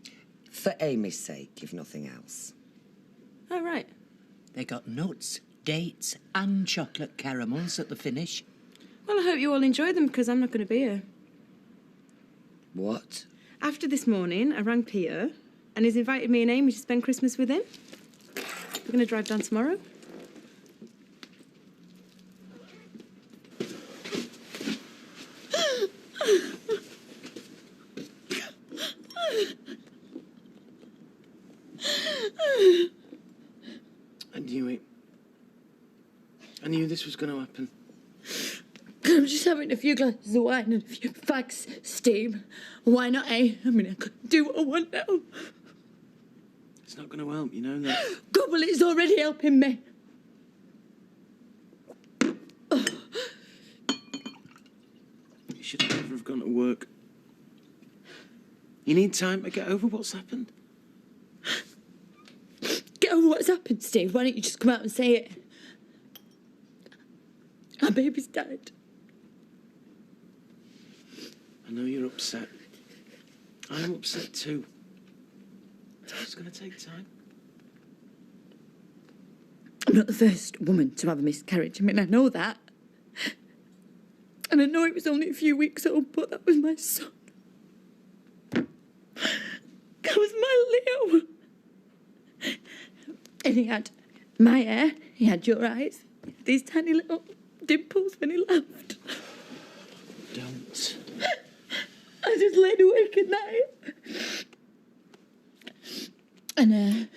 For Amy's sake, if nothing else. Oh, right. They got nuts, dates, and chocolate caramels at the finish. Well, I hope you all enjoy them, because I'm not going to be here. What? After this morning, I rang Peter, and he's invited me and Amy to spend Christmas with him. We're going to drive down tomorrow. I knew it. I knew this was going to happen. I'm just having a few glasses of wine and a few fags, Steve. Why not, eh? I mean, I could do what I want now. It's not going to help, you know that. God, well, it's already helping me. You should never have gone to work. You need time to get over what's happened. Get over what's happened, Steve. Why don't you just come out and say it? Our baby's died. I know you're upset. I'm upset too. It's going to take time. I'm not the first woman to have a miscarriage. I mean, I know that. And I know it was only a few weeks old, but that was my son. That was my Leo. And he had my hair, he had your eyes, he had these tiny little dimples when he laughed. Don't. I just laid awake at night. And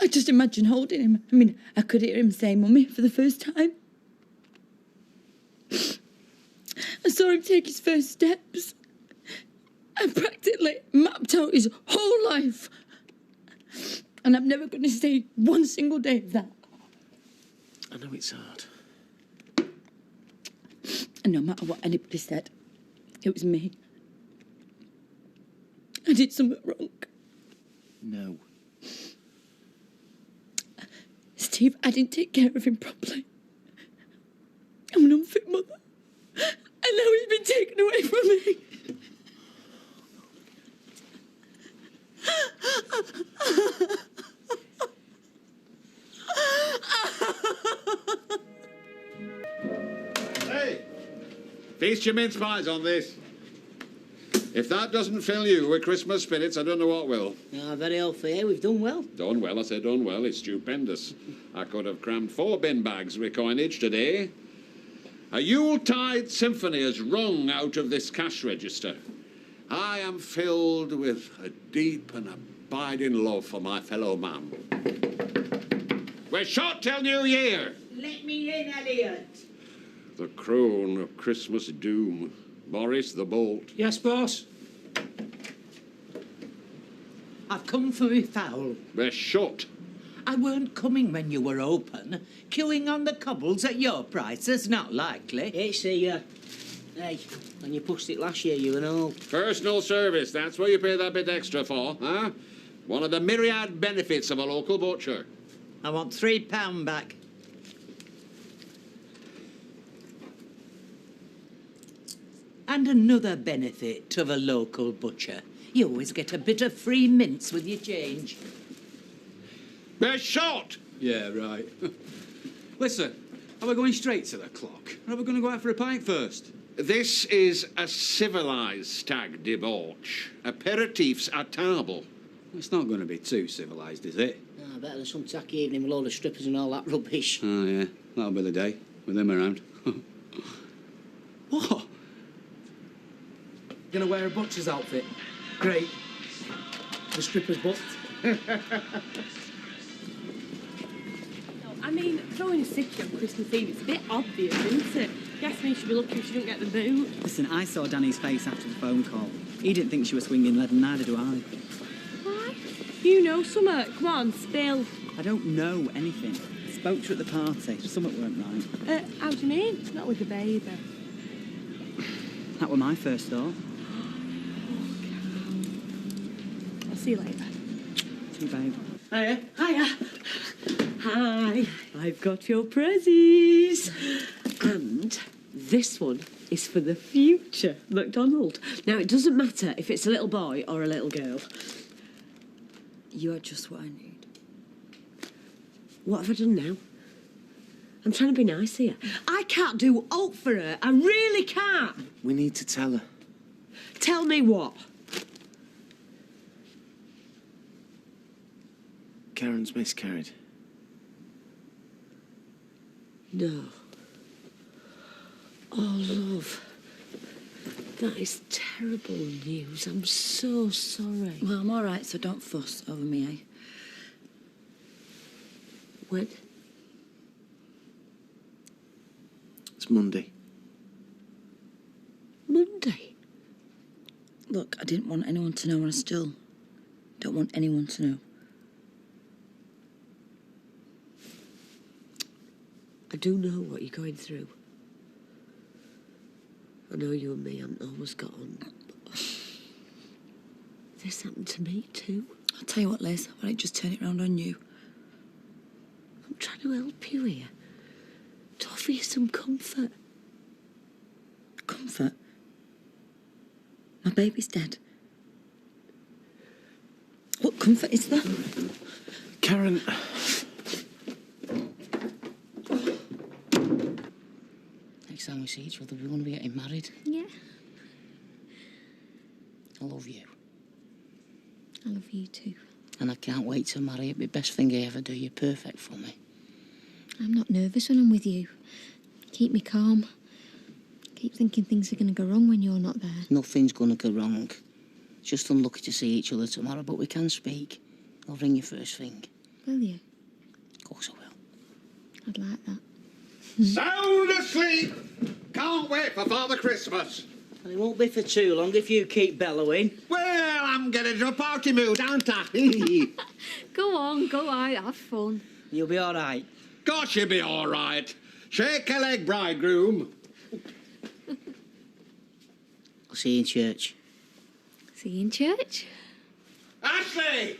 I just imagine holding him. I mean, I could hear him say "Mummy" for the first time. I saw him take his first steps. I practically mapped out his whole life. And I'm never going to say one single day of that. I know it's hard. And no matter what anybody said, it was me. I did something wrong. No. Steve, I didn't take care of him properly. I'm an unfit mother. And now he's been taken away from me. Hey! Feast your mince pies on this. If that doesn't fill you with Christmas spirits, I don't know what will. Ah, very healthy, eh? We've done well. Done well, I said done well. It's stupendous. I could have crammed 4 bin bags with coinage today. A Yuletide symphony has rung out of this cash register. I am filled with a deep and abiding love for my fellow man. We're short till New Year. Let me in, Elliot. The crone of Christmas doom. Boris the Bolt. Yes, boss? I've come for my fowl. They're shut. I weren't coming when you were open. Queuing on the cobbles at your prices, not likely. It's the, hey, when you pushed it last year, you and all. Personal service, that's what you pay that bit extra for, huh? One of the myriad benefits of a local butcher. I want £3 back. And another benefit of a local butcher. You always get a bit of free mince with your change. They're shot! Yeah, right. Listen, are we going straight to the clock? Or are we going to go out for a pint first? This is a civilised stag debauch. Aperitifs à table. It's not going to be too civilised, is it? No, better than some tacky evening with all the strippers and all that rubbish. Oh, yeah. That'll be the day, with them around. What? Gonna wear a butcher's outfit. Great. The stripper's booked. I mean, throwing a sickie on Christmas Eve, it's a bit obvious, isn't it? Guess me, she'd be lucky if she didn't get the boot. Listen, I saw Danny's face after the phone call. He didn't think she was swinging lead, and neither do I. Why? You know something. Come on, spill. I don't know anything. Spoke to her at the party. Something weren't right. How do you mean? Not with the baby. That were my first thought. I'll see you later. See you, babe. Hiya. Hiya. Hi. I've got your prezzies. And this one is for the future McDonald. Now, it doesn't matter if it's a little boy or a little girl. You are just what I need. What have I done now? I'm trying to be nice here. I can't do aught for her. I really can't. We need to tell her. Tell me what? Karen's miscarried. No. Oh, love. That is terrible news. I'm so sorry. Well, I'm all right, so don't fuss over me, eh? When? It's Monday. Monday? Look, I didn't want anyone to know, and I still don't want anyone to know. I do know what you're going through. I know you and me haven't always got on. This happened to me too. I'll tell you what, Liz, why don't you just turn it round on you? I'm trying to help you here. To offer you some comfort. Comfort? My baby's dead. What comfort is there? Karen... Next time we see each other, we're going to be getting married. Yeah. I love you. I love you too. And I can't wait to marry you. It'll be the best thing I ever do. You're perfect for me. I'm not nervous when I'm with you. Keep me calm. Keep thinking things are going to go wrong when you're not there. Nothing's going to go wrong. Just unlucky to see each other tomorrow, but we can speak. I'll ring you first thing. Will you? Of course I will. I'd like that. Sound asleep! Can't wait for Father Christmas. And it won't be for too long if you keep bellowing. Well, I'm getting into a party mood, aren't I? Go on, go out, have fun. You'll be all right. Gosh, you'll be all right. Shake a leg, bridegroom. I'll see you in church. See you in church. Ashley!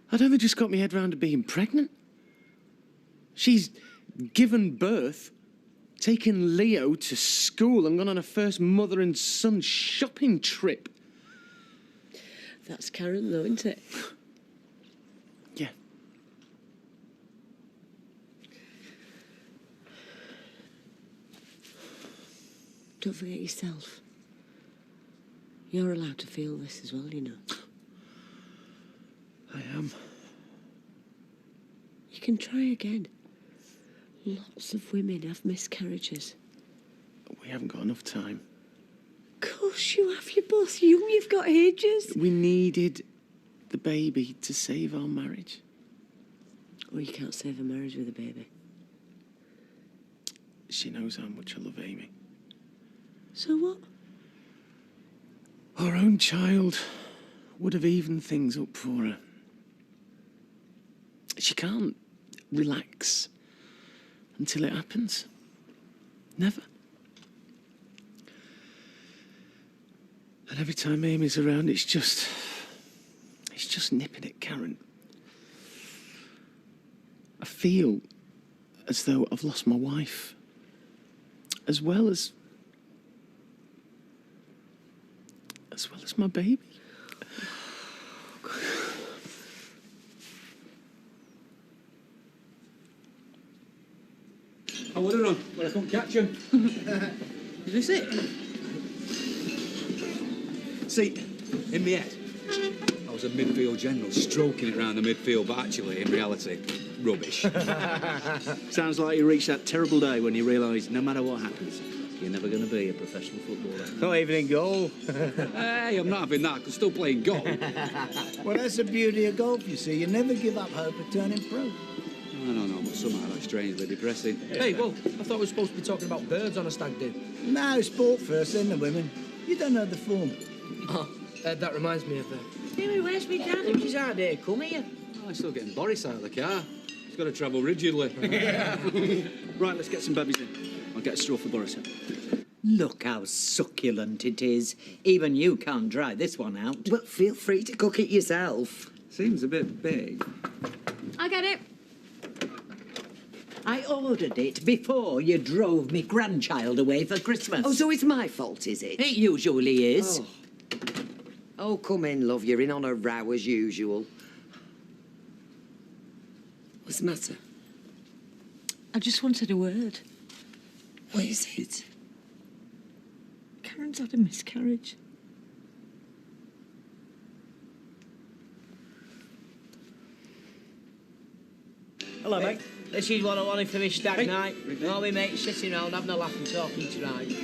I'd only just got my head round to being pregnant. She's given birth, taken Leo to school and gone on her first mother and son shopping trip. That's Karen, though, isn't it? Yeah. Don't forget yourself. You're allowed to feel this as well, you know. I am. You can try again. Lots of women have miscarriages. We haven't got enough time. Of course you have. You're both young. You've got ages. We needed the baby to save our marriage. Or you can't save a marriage with a baby. she knows how much I love Amy. So what? Our own child would have evened things up for her. She can't relax until it happens. Never. And every time Amy's around, it's just nipping at Karen. I feel as though I've lost my wife, as well as my baby. I would have run, but I couldn't catch him. Is this it? See, in my head, I was a midfield general, stroking it round the midfield, but actually, in reality, rubbish. Sounds like you reached that terrible day when you realised no matter what happens, you're never going to be a professional footballer. Not even in goal. Hey, I'm not having that. I'm still playing golf. Well, that's the beauty of golf, you see. You never give up hope of turning pro. I don't know, but somehow that's strangely depressing. Hey, well, I thought we were supposed to be talking about birds on a stag do. No, sport first, then the women. You don't know the form. Oh, that reminds me of Hey, where's me dad? She's out there, come here. Oh, I'm still getting Boris out of the car. He's got to travel rigidly. Right, let's get some babies in. I'll get a straw for Boris. Look how succulent it is. Even you can't dry this one out. Well, feel free to cook it yourself. Seems a bit big. I get it. I ordered it before you drove me grandchild away for Christmas. Oh, so it's my fault, is it? It usually is. Oh, come in, love. You're in on a row as usual. What's the matter? I just wanted a word. What is it? Karen's had a miscarriage. Hello, mate. This is what I wanted for my stag night. All my mates sitting round having a laugh and talking tonight.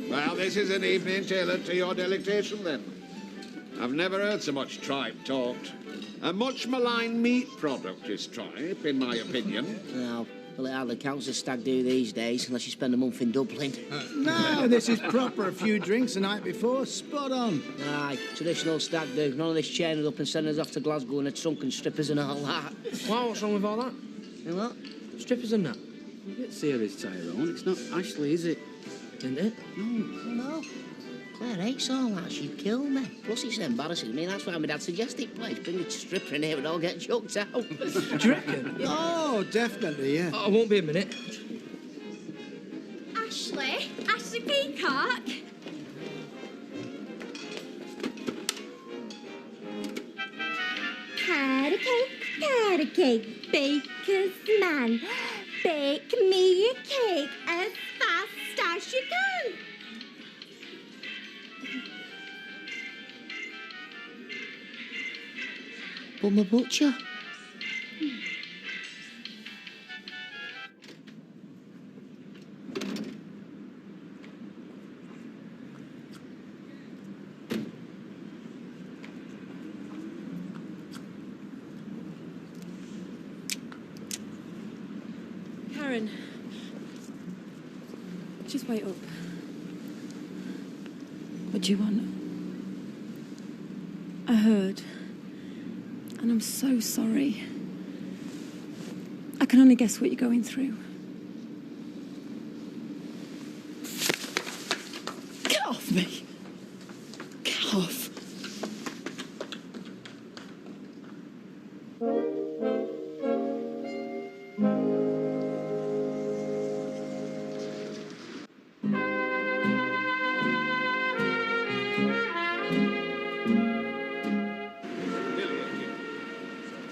Well, this is an evening tailored to your delectation, then. I've never heard so much tripe talked. A much maligned meat product is tripe, in my opinion. Now, well, it hardly counts as stag do these days, unless you spend a month in Dublin. No, this is proper. A few drinks the night before. Spot on. Aye, traditional stag do. None of this chaining up and sending us off to Glasgow in a trunk and strippers and all that. Well, what's wrong with all that? You what? Strippers and that. You get serious, Tyrone. It's not Ashley, is it? Isn't it? No. Claire hates all that. She'd kill me. Plus, it's embarrassing. I mean, that's why my dad suggested place. Bring a stripper in here and all get chucked out. Do you reckon? Oh, definitely, yeah. I won't be a minute. Ashley Peacock. Patty cake, baker's man. Bake me a cake as fast as you can. But my butcher. Karen, just wait up. What do you want? I heard, and I'm so sorry. I can only guess what you're going through. Get off me! Get off!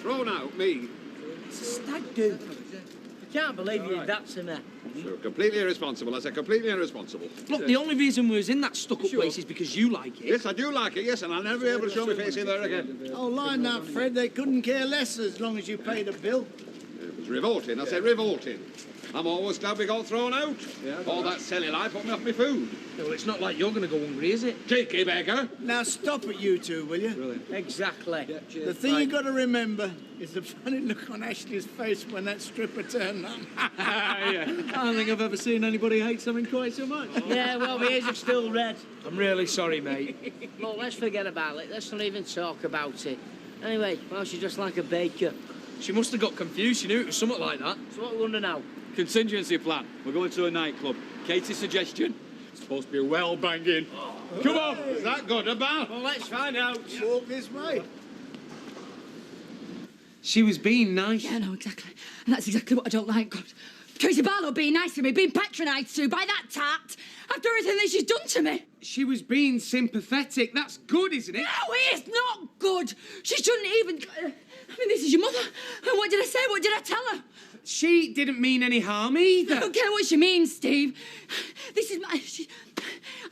Thrown out, me. It's a stag do. I can't believe you did that to me. So completely irresponsible. I said completely irresponsible. Look, the only reason we was in that stuck-up place is because you like it. Yes, I do like it, yes, and I'll never be able to show my face in there again. Oh, line up, Fred. They couldn't care less as long as you paid a bill. It was revolting. I said revolting. I'm always glad we got thrown out. Yeah, All that silly lie put me off my food. Well, it's not like you're going to go hungry, is it? Cheeky beggar. Now stop it, you two, will you? Brilliant. Exactly. Yeah, The thing you got to remember is the funny look on Ashley's face when that stripper turned up. Yeah. I don't think I've ever seen anybody hate something quite so much. Yeah, well, my ears are still red. I'm really sorry, mate. Look, let's forget about it. Let's not even talk about it. Anyway, well, she's just like a baker. She must have got confused. She knew it was something like that. So what we want to know? Contingency plan. We're going to a nightclub. Katie's suggestion? It's supposed to be well banging. Come on! Is that good or bad? Well, let's find out. Walk this way. She was being nice. Yeah, no, exactly. And that's exactly what I don't like. God. Tracy Barlow being nice to me, being patronised to by that tart after everything that she's done to me. She was being sympathetic. That's good, isn't it? No, it is not good. She shouldn't even... I mean, this is your mother. And what did I say? What did I tell her? She didn't mean any harm either. I don't care what she means, Steve. This is my...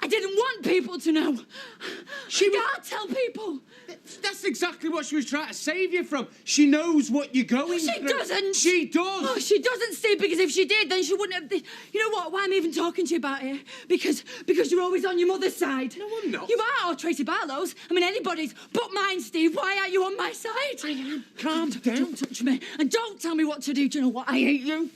I didn't want people to know. I can't tell people. That's exactly what she was trying to save you from. She knows what you're going She through. doesn't. She does. Oh, she doesn't, Steve, because if she did, then she wouldn't have... You know what? Why I'm even talking to you about it? Because you're always on your mother's side. No, I'm not. You are, or Tracy Barlow's. I mean, anybody's but mine, Steve. Why aren't you on my side? I am. Calm down. Don't touch me. And don't tell me what to do. Do you know what? I hate you.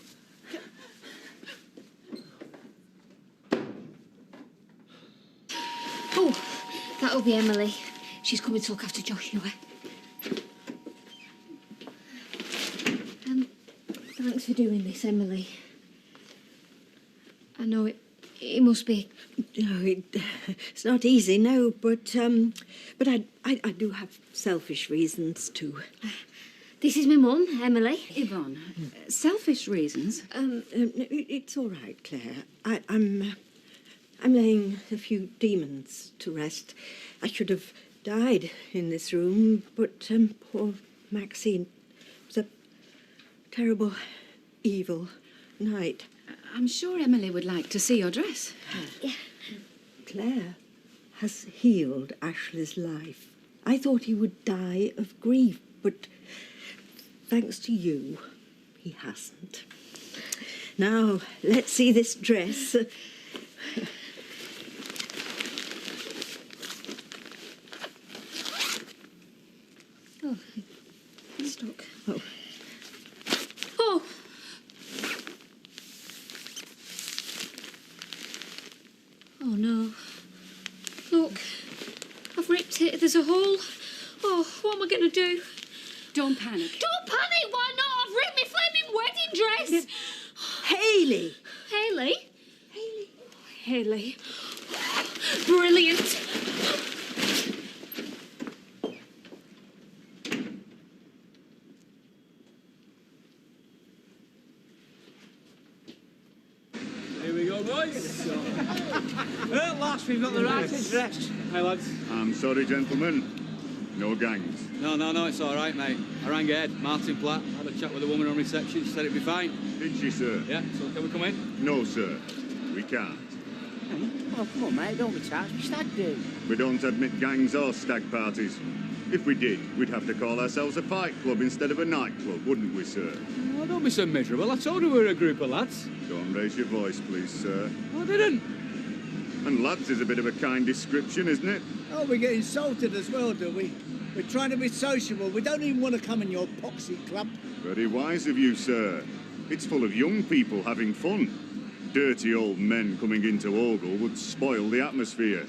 Oh, that'll be Emily. She's coming to look after Joshua. Thanks for doing this, Emily. I know it must be... No, it's not easy, no, but I do have selfish reasons too. This is my mum, Emily. Yvonne, selfish reasons? It's all right, Claire. I'm laying a few demons to rest. I should have died in this room, but poor Maxine, it was a terrible, evil night. I'm sure Emily would like to see your dress. Yeah. Claire has healed Ashley's life. I thought he would die of grief, but thanks to you, he hasn't. Now, let's see this dress. Oh, it's stuck. Oh. Oh! Oh, no. Look, I've ripped it. There's a hole. Oh, what am I going to do? Don't panic. Don't panic! Why not? I've ripped my flaming wedding dress! Hayley! Hayley? Hayley. Brilliant! Here we go, boys. At last, we've got the right address. Hi, lads. I'm sorry, gentlemen. No gangs. No, it's all right, mate. I rang Ed, Martin Platt, had a chat with a woman on reception. She said it'd be fine. Did she, sir? Yeah, so can we come in? No, sir. We can't. Oh, come on, mate, don't be charged. We stag do. We don't admit gangs or stag parties. If we did, we'd have to call ourselves a fight club instead of a nightclub, wouldn't we, sir? Oh, don't be so miserable. I told you we were a group of lads. Don't raise your voice, please, sir. I didn't. And lads is a bit of a kind description, isn't it? Oh, we get insulted as well, do we? We're trying to be sociable. We don't even want to come in your poxy club. Very wise of you, sir. It's full of young people having fun. Dirty old men coming into Ogle would spoil the atmosphere.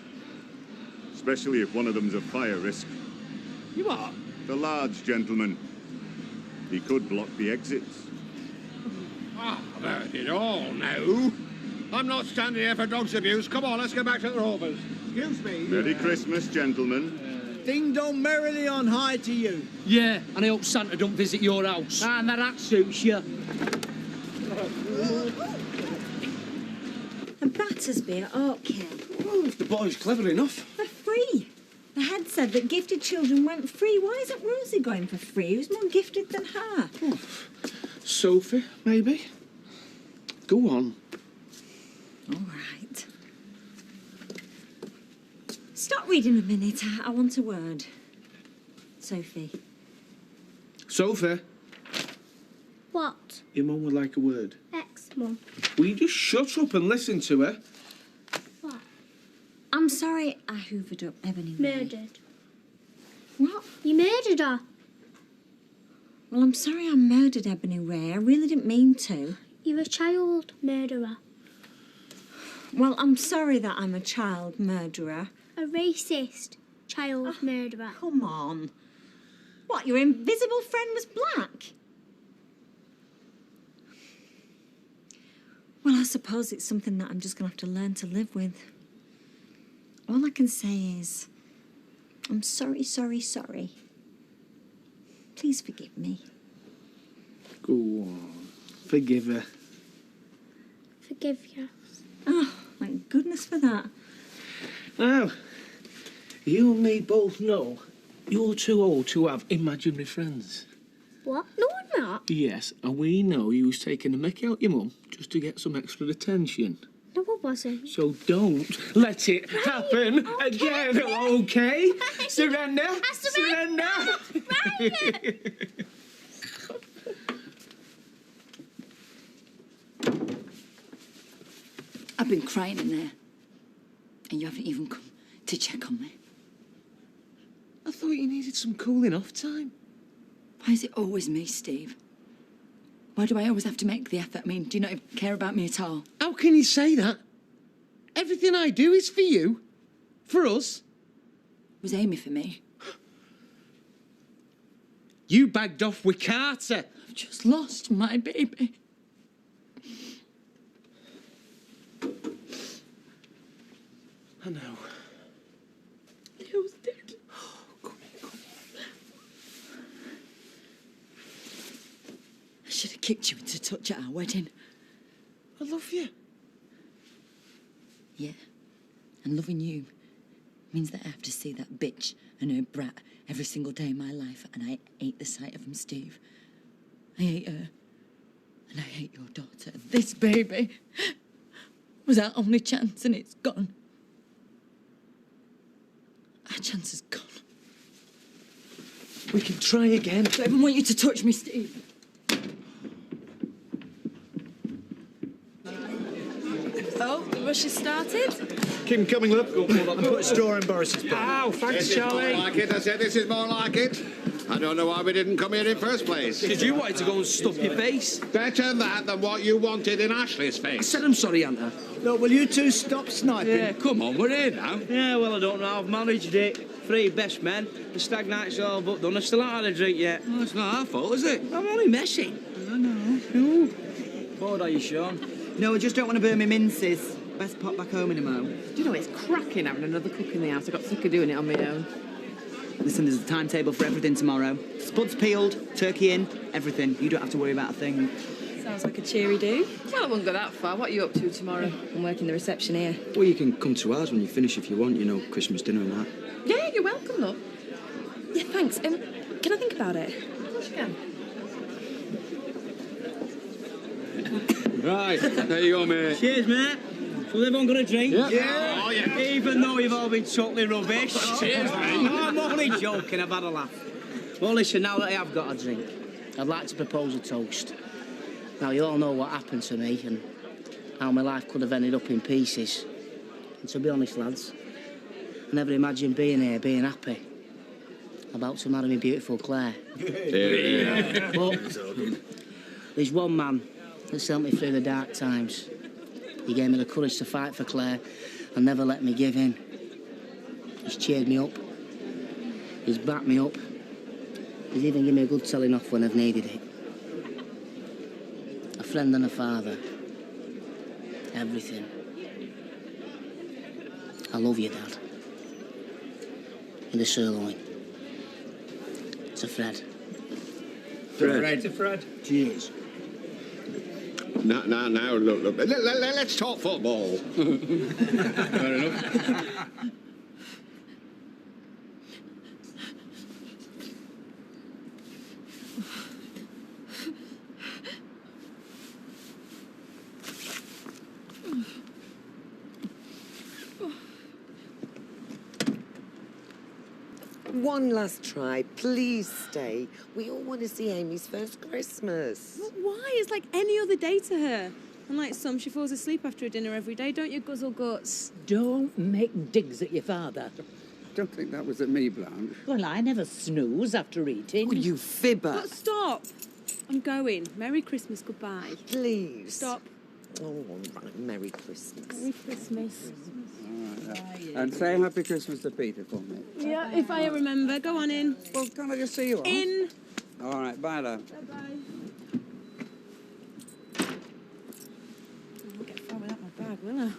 Especially if one of them's a fire risk. You are? The large gentleman. He could block the exits. Ah, I've heard it all now. I'm not standing here for dogs abuse. Come on, let's get back to the Rovers. Excuse me. Merry Christmas, gentlemen. Ding dong merrily on high to you. Yeah, and I hope Santa don't visit your house. Ah, and that suits you. And Battersby at Arkhill. Oh, if the boy's clever enough. They're free. The head said that gifted children went free. Why isn't Rosie going for free? Who's more gifted than her? Oh, Sophie, maybe? Go on. All right. Stop reading a minute. I want a word. Sophie. Sophie? What? Your mum would like a word. Ex-mum. Will you just shut up and listen to her? What? I'm sorry I hoovered up Ebony Ray. Murdered. What? You murdered her. Well, I'm sorry I murdered Ebony Ray. I really didn't mean to. You're a child murderer. Well, I'm sorry that I'm a child murderer. A racist child murderer. Come on. What, your invisible friend was black? Well, I suppose it's something that I'm just going to have to learn to live with. All I can say is, I'm sorry, sorry, sorry. Please forgive me. Go on. Forgive her. Forgive you. Oh, thank goodness for that. Now, you and me both know you're too old to have imaginary friends. What? No, I'm not. Yes, and we know you was taking the mickey out your mum just to get some extra attention. No, I wasn't. So don't let it happen again, okay? Surrender! Surrender! I've been crying in there, and you haven't even come to check on me. I thought you needed some cooling off time. Why is it always me, Steve? Why do I always have to make the effort? I mean, do you not care about me at all? How can you say that? Everything I do is for you. For us. It was Amy for me. You bagged off with Carter. I've just lost my baby. I know. He was dead. Come here. I should have kicked you into touch at our wedding. I love you. Yeah. And loving you means that I have to see that bitch and her brat every single day of my life, and I hate the sight of them, Steve. I hate her. And I hate your daughter. And this baby was our only chance, and it's gone. Our chance is gone. We can try again. I don't even want you to touch me, Steve. Oh, the rush has started. Keep him coming, love. Go and put a straw in Boris's pipe. Ow, thanks, This is more Charlie. like it. I said this is more like it. I don't know why we didn't come here in first place. Because you wanted to go and stuff your face. Better that than what you wanted in Ashley's I face. said I'm sorry, Anta. Look, will you two stop sniping? Yeah, come on, we're here now. Yeah, well, I don't know. I've managed it. 3 best men. The stag night's all but done. I still haven't had a drink yet. Well, it's not our fault, is it? I'm only messing. I know. Ooh. Bored are you, Sean? No, I just don't want to burn my minces. Best pop back home in a mo. Do you know, it's cracking having another cook in the house. I got sick of doing it on my own. Listen, there's a timetable for everything tomorrow. Spuds peeled, turkey in, everything. You don't have to worry about a thing. Sounds like a cheery do. Well, I won't go that far. What are you up to tomorrow? I'm working the reception here. Well, you can come to ours when you finish if you want, you know, Christmas dinner and that. Yeah, you're welcome, love. Yeah, thanks. Can I think about it? Of course you can. Right, there you go, mate. Cheers, mate. So everyone got a drink? Yeah. Oh, yeah. Even though you've all been totally rubbish. Cheers, mate. No, I'm only joking. I've had a laugh. Well, listen, now that I have got a drink, I'd like to propose a toast. Now, you all know what happened to me and how my life could have ended up in pieces. And to be honest, lads, I never imagined being here, being happy. About to marry my beautiful Claire. Yeah. But there's one man that's helped me through the dark times. He gave me the courage to fight for Claire and never let me give in. He's cheered me up. He's backed me up. He's even given me a good telling off when I've needed it. A friend and a father. Everything. I love you, Dad. In the sirloin. To Fred. Fred. To Fred. Cheers. Now, look. Let's talk football. Fair enough. one last try. Please stay. We all want to see Amy's first Christmas. Why? It's like any other day to her. And like some, she falls asleep after a dinner every day, don't you, Guzzle Guts? Don't make digs at your father. Don't think that was at me, Blanche. Well, I never snooze after eating. Oh, you fibber. But stop. I'm going. Merry Christmas, goodbye. Please. Stop. Oh, all right. Merry Christmas. Merry Christmas. And say Happy Christmas to Peter for me. Yeah, if I remember. Go on in. Well, can't I just see you off? In. All right, bye, love. Bye-bye. I won't get far without my bag, will I?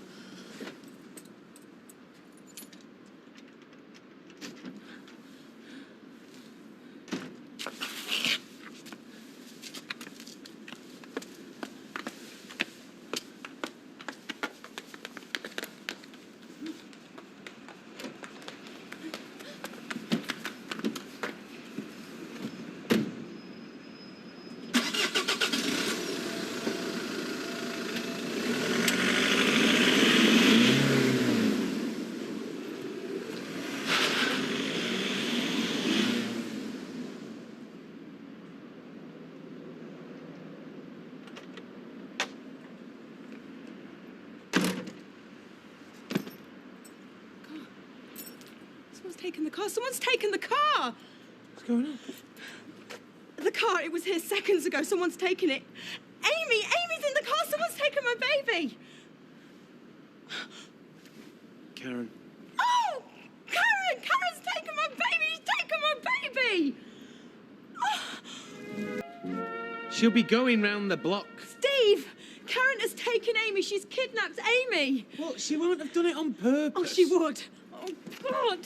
Someone's taken the car. Someone's taken the car! What's going on? The car, it was here seconds ago. Someone's taken it. Amy! Amy's in the car! Someone's taken my baby! Karen. Oh! Karen! Karen's taken my baby! She's taken my baby! She'll be going round the block. Steve! Karen has taken Amy. She's kidnapped Amy. Well, she won't have done it on purpose. Oh, she would. Oh, God.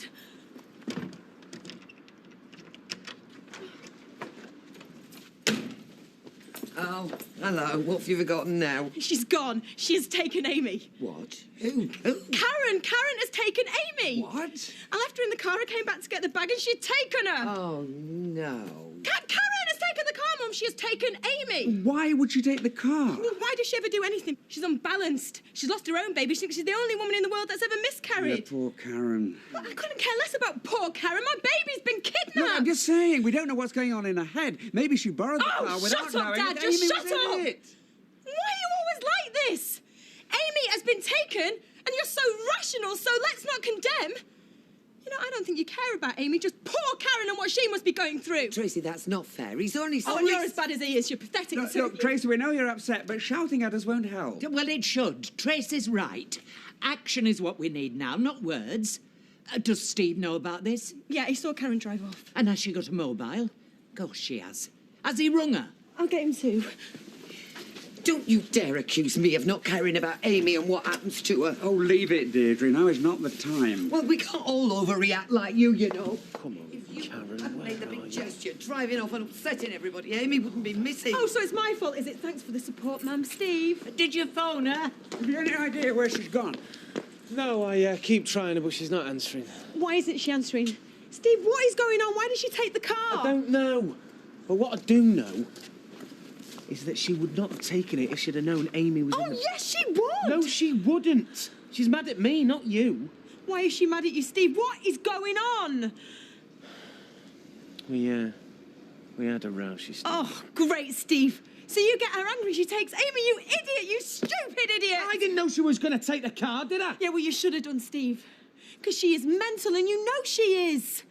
Oh, hello. What have you forgotten now? She's gone. She has taken Amy. What? Who? Karen! Karen has taken Amy! What? I left her in the car. I came back to get the bag and she'd taken her. Oh, no. Karen has taken the car, Mum. She has taken Amy. Why would she take the car? Well, why does she ever do anything? She's unbalanced. She's lost her own baby. She thinks she's the only woman in the world that's ever miscarried. Yeah, poor Karen. Well, I couldn't care less about poor Karen. My baby's been kidnapped. No, I'm just saying, we don't know what's going on in her head. Maybe she borrowed the car without shut up, knowing Dad. that Just Amy shut was in up. it. Why are you always like this? Amy has been taken, and you're so rational, so let's not condemn. You know, I don't think you care about Amy, just poor Karen and what she must be going through. Tracy, that's not fair. He's only... Oh, and you're as bad as he is. You're pathetic. Look, Tracy, we know you're upset, but shouting at us won't help. Well, it should. Tracy's right. Action is what we need now, not words. Does Steve know about this? Yeah, he saw Karen drive off. And has she got a mobile? Gosh, she has. Has he rung her? I'll get him too. Don't you dare accuse me of not caring about Amy and what happens to her. Oh, leave it, Deirdre. Now is not the time. Well, we can't all overreact like you know. Come on, Karen, I'd made the big gesture, driving off and upsetting everybody. Amy wouldn't be missing. Oh, so it's my fault, is it? Thanks for the support, Ma'am. Steve. Did you phone her? Have you any idea where she's gone? No, I keep trying her, but she's not answering. Why isn't she answering? Steve, what is going on? Why did she take the car? I don't know. But what I do know is that she would not have taken it if she'd have known Amy was in the... Yes, she would. No, she wouldn't. She's mad at me, not you. Why is she mad at you, Steve? What is going on? We had a row, she said. Oh, great, Steve. So you get her angry, she takes Amy, you idiot, you stupid idiot. I didn't know she was going to take the car, did I? Yeah, well, you should have done, Steve. Because she is mental, and you know she is.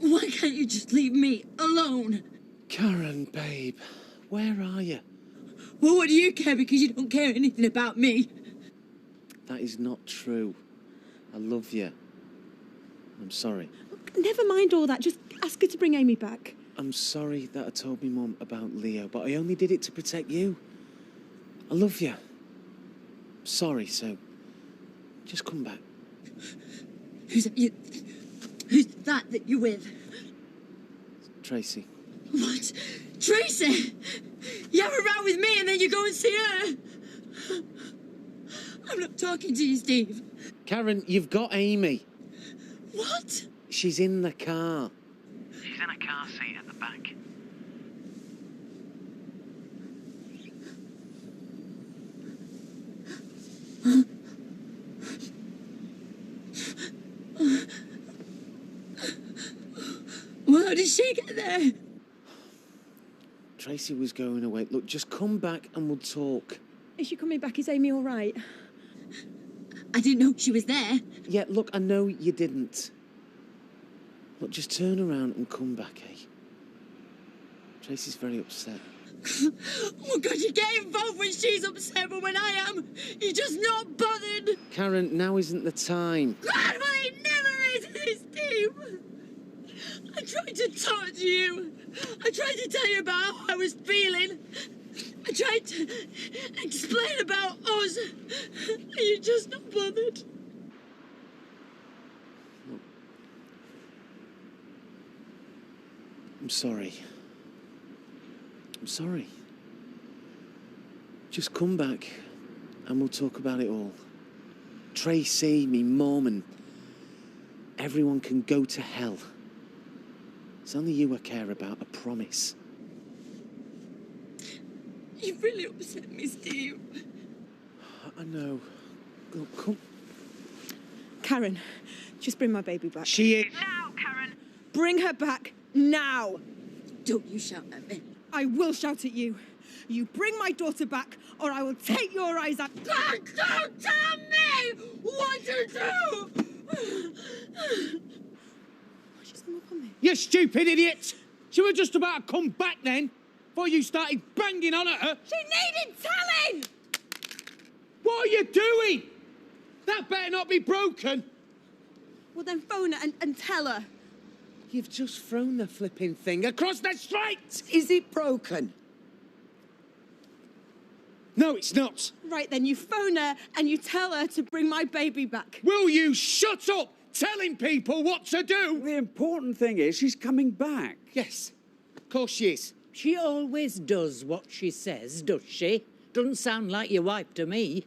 Why can't you just leave me alone? Karen, babe, where are you? Well, what do you care because you don't care anything about me? That is not true. I love you. I'm sorry. Never mind all that. Just ask her to bring Amy back. I'm sorry that I told me Mum about Leo, but I only did it to protect you. I love you. I'm sorry, so just come back. Who's that you're with? Tracy. What? Tracy? You have a row with me and then you go and see her? I'm not talking to you, Steve. Karen, you've got Amy. What? She's in the car. She's in a car seat at the back. she get there? Tracy was going away. Look, just come back and we'll talk. Is she coming back? Is Amy all right? I didn't know she was there. Yeah, look, I know you didn't. Look, just turn around and come back, eh? Tracy's very upset. Oh, God, you get involved when she's upset, but when I am, you're just not bothered. Karen, now isn't the time. God, well, it never is in this team. I tried to talk to you. I tried to tell you about how I was feeling. I tried to explain about us. And you're just not bothered. I'm sorry. I'm sorry. Just come back and we'll talk about it all. Tracy, me mum, and everyone can go to hell. It's only you I care about, I promise. You've really upset me, Steve. I know. Look, come. Karen, just bring my baby back. She is. Now, Karen. Bring her back now. Don't you shout at me. I will shout at you. You bring my daughter back, or I will take your eyes out. God, don't tell me what to do! She's come up on me. You stupid idiot! She was just about to come back then, before you started banging on at her. She needed telling! What are you doing? That better not be broken. Well, then phone her and tell her. You've just thrown the flipping thing across the street! Is it broken? No, it's not. Right, then you phone her and you tell her to bring my baby back. Will you shut up telling people what to do? The important thing is she's coming back. Yes, of course she is. She always does what she says, does she? Doesn't sound like your wife to me.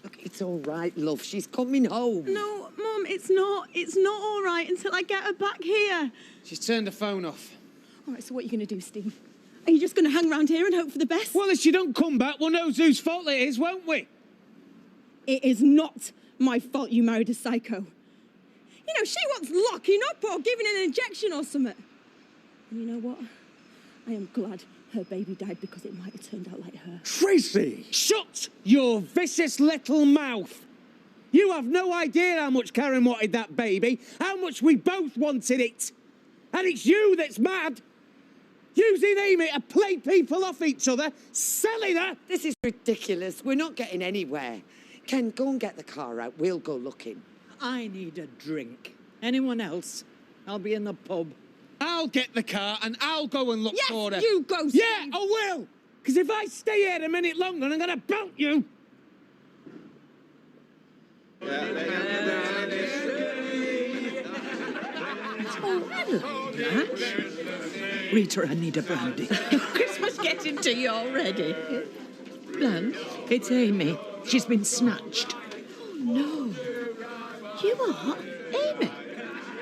Look, it's all right, love. She's coming home. No, Mum, it's not. It's not all right until I get her back here. She's turned the phone off. All right, so what are you going to do, Steve? Are you just going to hang around here and hope for the best? Well, if she don't come back, we'll know whose fault it is, won't we? It is not my fault you married a psycho. You know, she wants locking up or giving an injection or something. And you know what? I am glad her baby died because it might have turned out like her. Tracy! Shut your vicious little mouth! You have no idea how much Karen wanted that baby, how much we both wanted it. And it's you that's mad. Using Amy to play people off each other, selling her. This is ridiculous. We're not getting anywhere. Ken, go and get the car out. We'll go looking. I need a drink. Anyone else? I'll be in the pub. I'll get the car and I'll go and look for her. Yes, you go, Steve. Yeah, I will. Because if I stay here a minute longer, I'm going to belt you. Oh, hello, Blanche. Rita, I need a brandy. Christmas getting to you already. Blanche, it's Amy. She's been snatched. Oh, no. You are? Amy?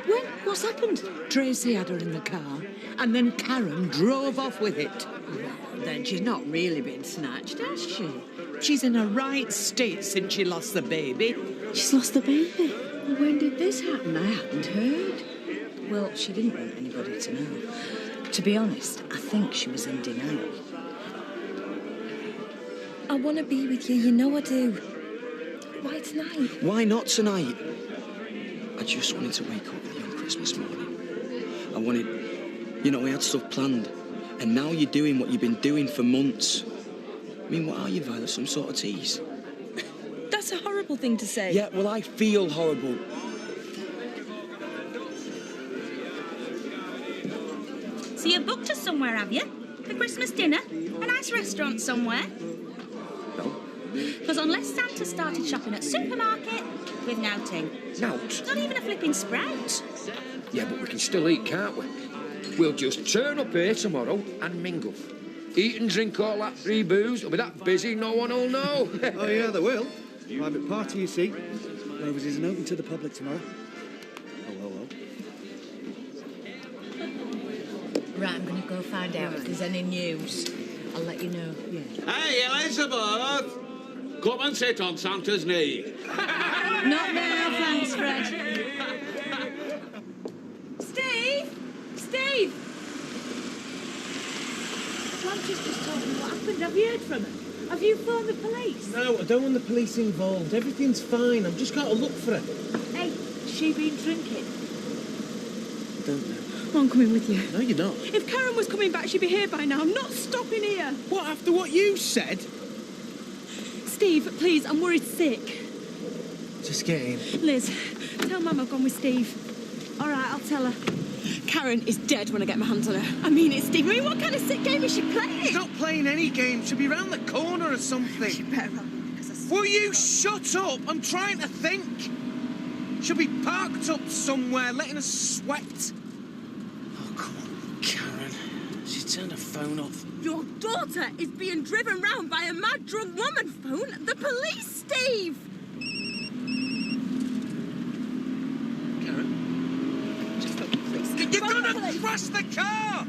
When? What's happened? Tracy had her in the car, and then Karen drove off with it. Well, then she's not really been snatched, has she? She's in a right state since she lost the baby. She's lost the baby? Well, when did this happen? I hadn't heard. Well, she didn't want anybody to know. To be honest, I think she was in denial. I want to be with you, you know I do. Why tonight? Why not tonight? I just wanted to wake up with you on Christmas morning. I wanted... You know, we had stuff planned. And now you're doing what you've been doing for months. I mean, what are you, Violet? Some sort of tease? That's a horrible thing to say. Yeah, well, I feel horrible. So you booked us somewhere, have you? For Christmas dinner? A nice restaurant somewhere? No. Because unless Santa started shopping at supermarket, we've nouting. Nout? Not even a flipping Sprout. Yeah, but we can still eat, can't we? We'll just turn up here tomorrow and mingle. Eat and drink all that free booze. It'll be that busy, no one will know. Oh, yeah, they will. Private party, you see. Rovers isn't open to the public tomorrow. Oh. Right, I'm going to go find out if there's any news. I'll let you know. Yeah. Hey, Elizabeth! Come and sit on Santa's knee. Not now, thanks, Fred. Steve! She's just told me what happened. Have you heard from her? Have you phoned the police? No, I don't want the police involved. Everything's fine. I've just got to look for her. Hey, has she been drinking? I don't know. I'm coming with you. No, you're not. If Karen was coming back, she'd be here by now. I'm not stopping here. What, after what you said? Steve, please, I'm worried sick. Just get in. Liz, tell Mum I've gone with Steve. All right, I'll tell her. Karen is dead when I get my hands on her. I mean it, Steve. I mean, what kind of sick game is she playing? She's not playing any game. She'll be round the corner or something. She better run. Will you shut up? I'm trying to think. She'll be parked up somewhere, letting us sweat. Oh, come on, Karen. She turned her phone off. Your daughter is being driven round by a mad drunk woman. Phone the police, Steve. Karen? Just look, please. You're gonna crash the car!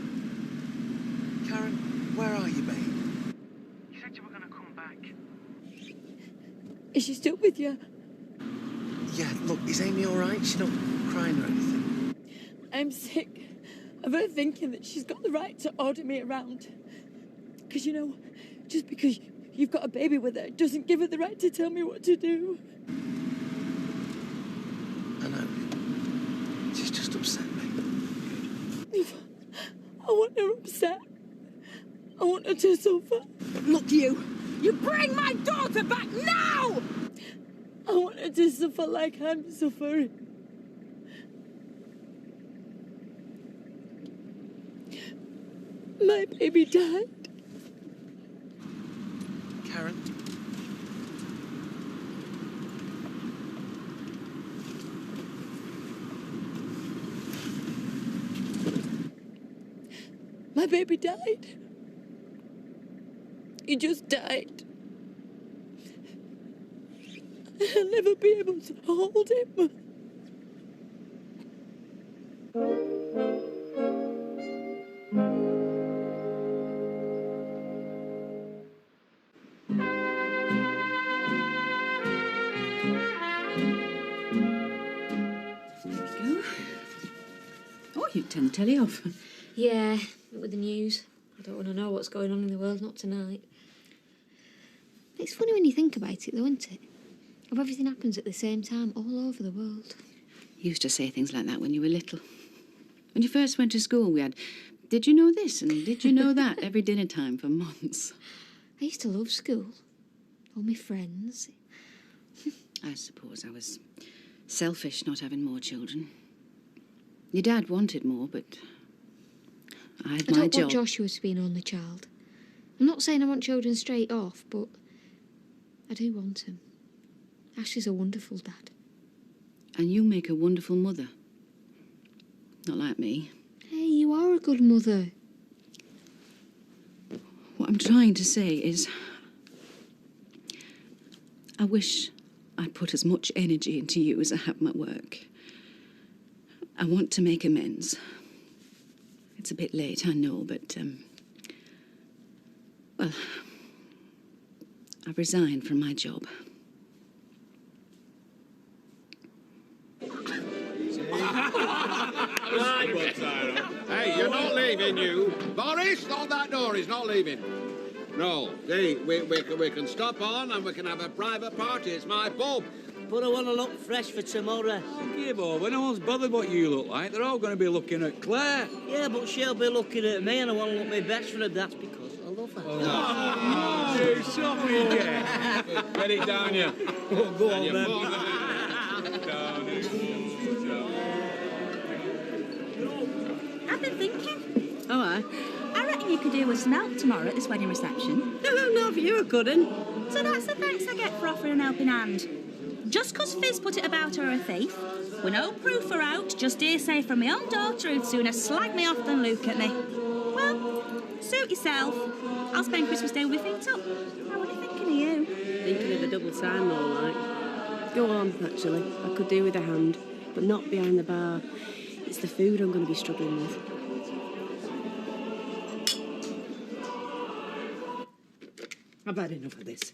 Karen, where are you, babe? You said you were gonna come back. Is she still with you? Yeah, look, is Amy all right? She's not crying or anything. I'm sick of her thinking that she's got the right to order me around. Because, you know, just because you've got a baby with her doesn't give her the right to tell me what to do. I know. She's just upset, mate. I want her upset. I want her to suffer. Look, you bring my daughter back now! I want her to suffer like I'm suffering. My baby died. Karen? My baby died. He just died. I'll never be able to hold him. Oh, you turn the telly off. Yeah, with the news. I don't want to know what's going on in the world, not tonight. It's funny when you think about it, though, isn't it? How everything happens at the same time all over the world. You used to say things like that when you were little. When you first went to school, we had, did you know this and did you know that every dinner time for months. I used to love school. All my friends. I suppose I was selfish not having more children. Your dad wanted more, but I had my job. I don't want Joshua to be an only child. I'm not saying I want children straight off, but I do want him. Ashley's a wonderful dad. And you make a wonderful mother. Not like me. Hey, you are a good mother. What I'm trying to say is, I wish I'd put as much energy into you as I have my work. I want to make amends. It's a bit late, I know, but, well, I've resigned from my job. Hey, you're not leaving, you. Boris, not that door, he's not leaving. No, hey, we can stop on and we can have a private party. It's my pub. But I want to look fresh for tomorrow. Give over. No one's bothered what you look like. They're all going to be looking at Claire. Yeah, but she'll be looking at me and I want to look my best for her. That's because I love her. Oh, you sorry, yeah. Get it down, you. Oh, go on, then. I've been thinking. Oh, aye? I reckon you could do with some help tomorrow at this wedding reception. No, for you I couldn't. So that's the thanks I get for offering an helping hand. Just 'cause Fizz put it about her a thief, with no proof or out, just hearsay from my own daughter who'd sooner slag me off than look at me. Well, suit yourself. I'll spend Christmas Day with my feet up. How are you thinking of you? Thinking of a double time, all right. Go on, actually. I could do with a hand, but not behind the bar. It's the food I'm going to be struggling with. I've had enough of this.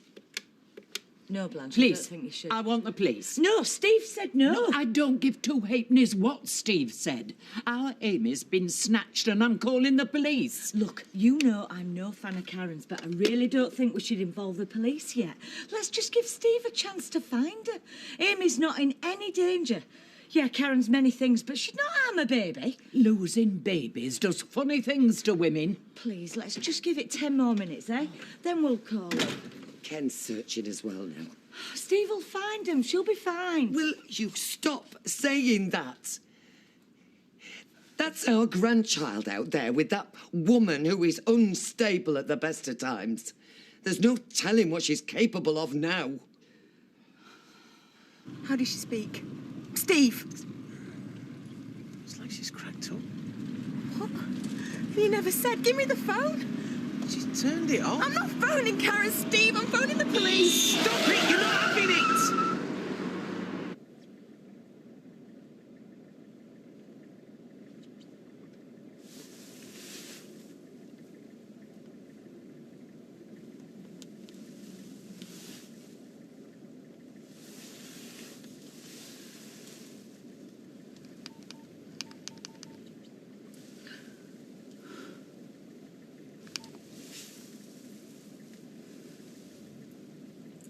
No, Blanche, Please, I don't think you should. I want the police. No, Steve said no. No, I don't give two halfpennies what Steve said. Our Amy's been snatched and I'm calling the police. Look, you know I'm no fan of Karen's, but I really don't think we should involve the police yet. Let's just give Steve a chance to find her. Amy's not in any danger. Yeah, Karen's many things, but she'd not harm a baby. Losing babies does funny things to women. Please, let's just give it 10 more minutes, eh? Then we'll call her. Ken's searching as well now. Steve will find him. She'll be fine. Will you stop saying that? That's our grandchild out there with that woman who is unstable at the best of times. There's no telling what she's capable of now. How did she speak? Steve! It's like she's cracked up. What? You never said. Give me the phone. She's turned it off. I'm not phoning Karen, Steve. I'm phoning the police. Stop it! You're not having it!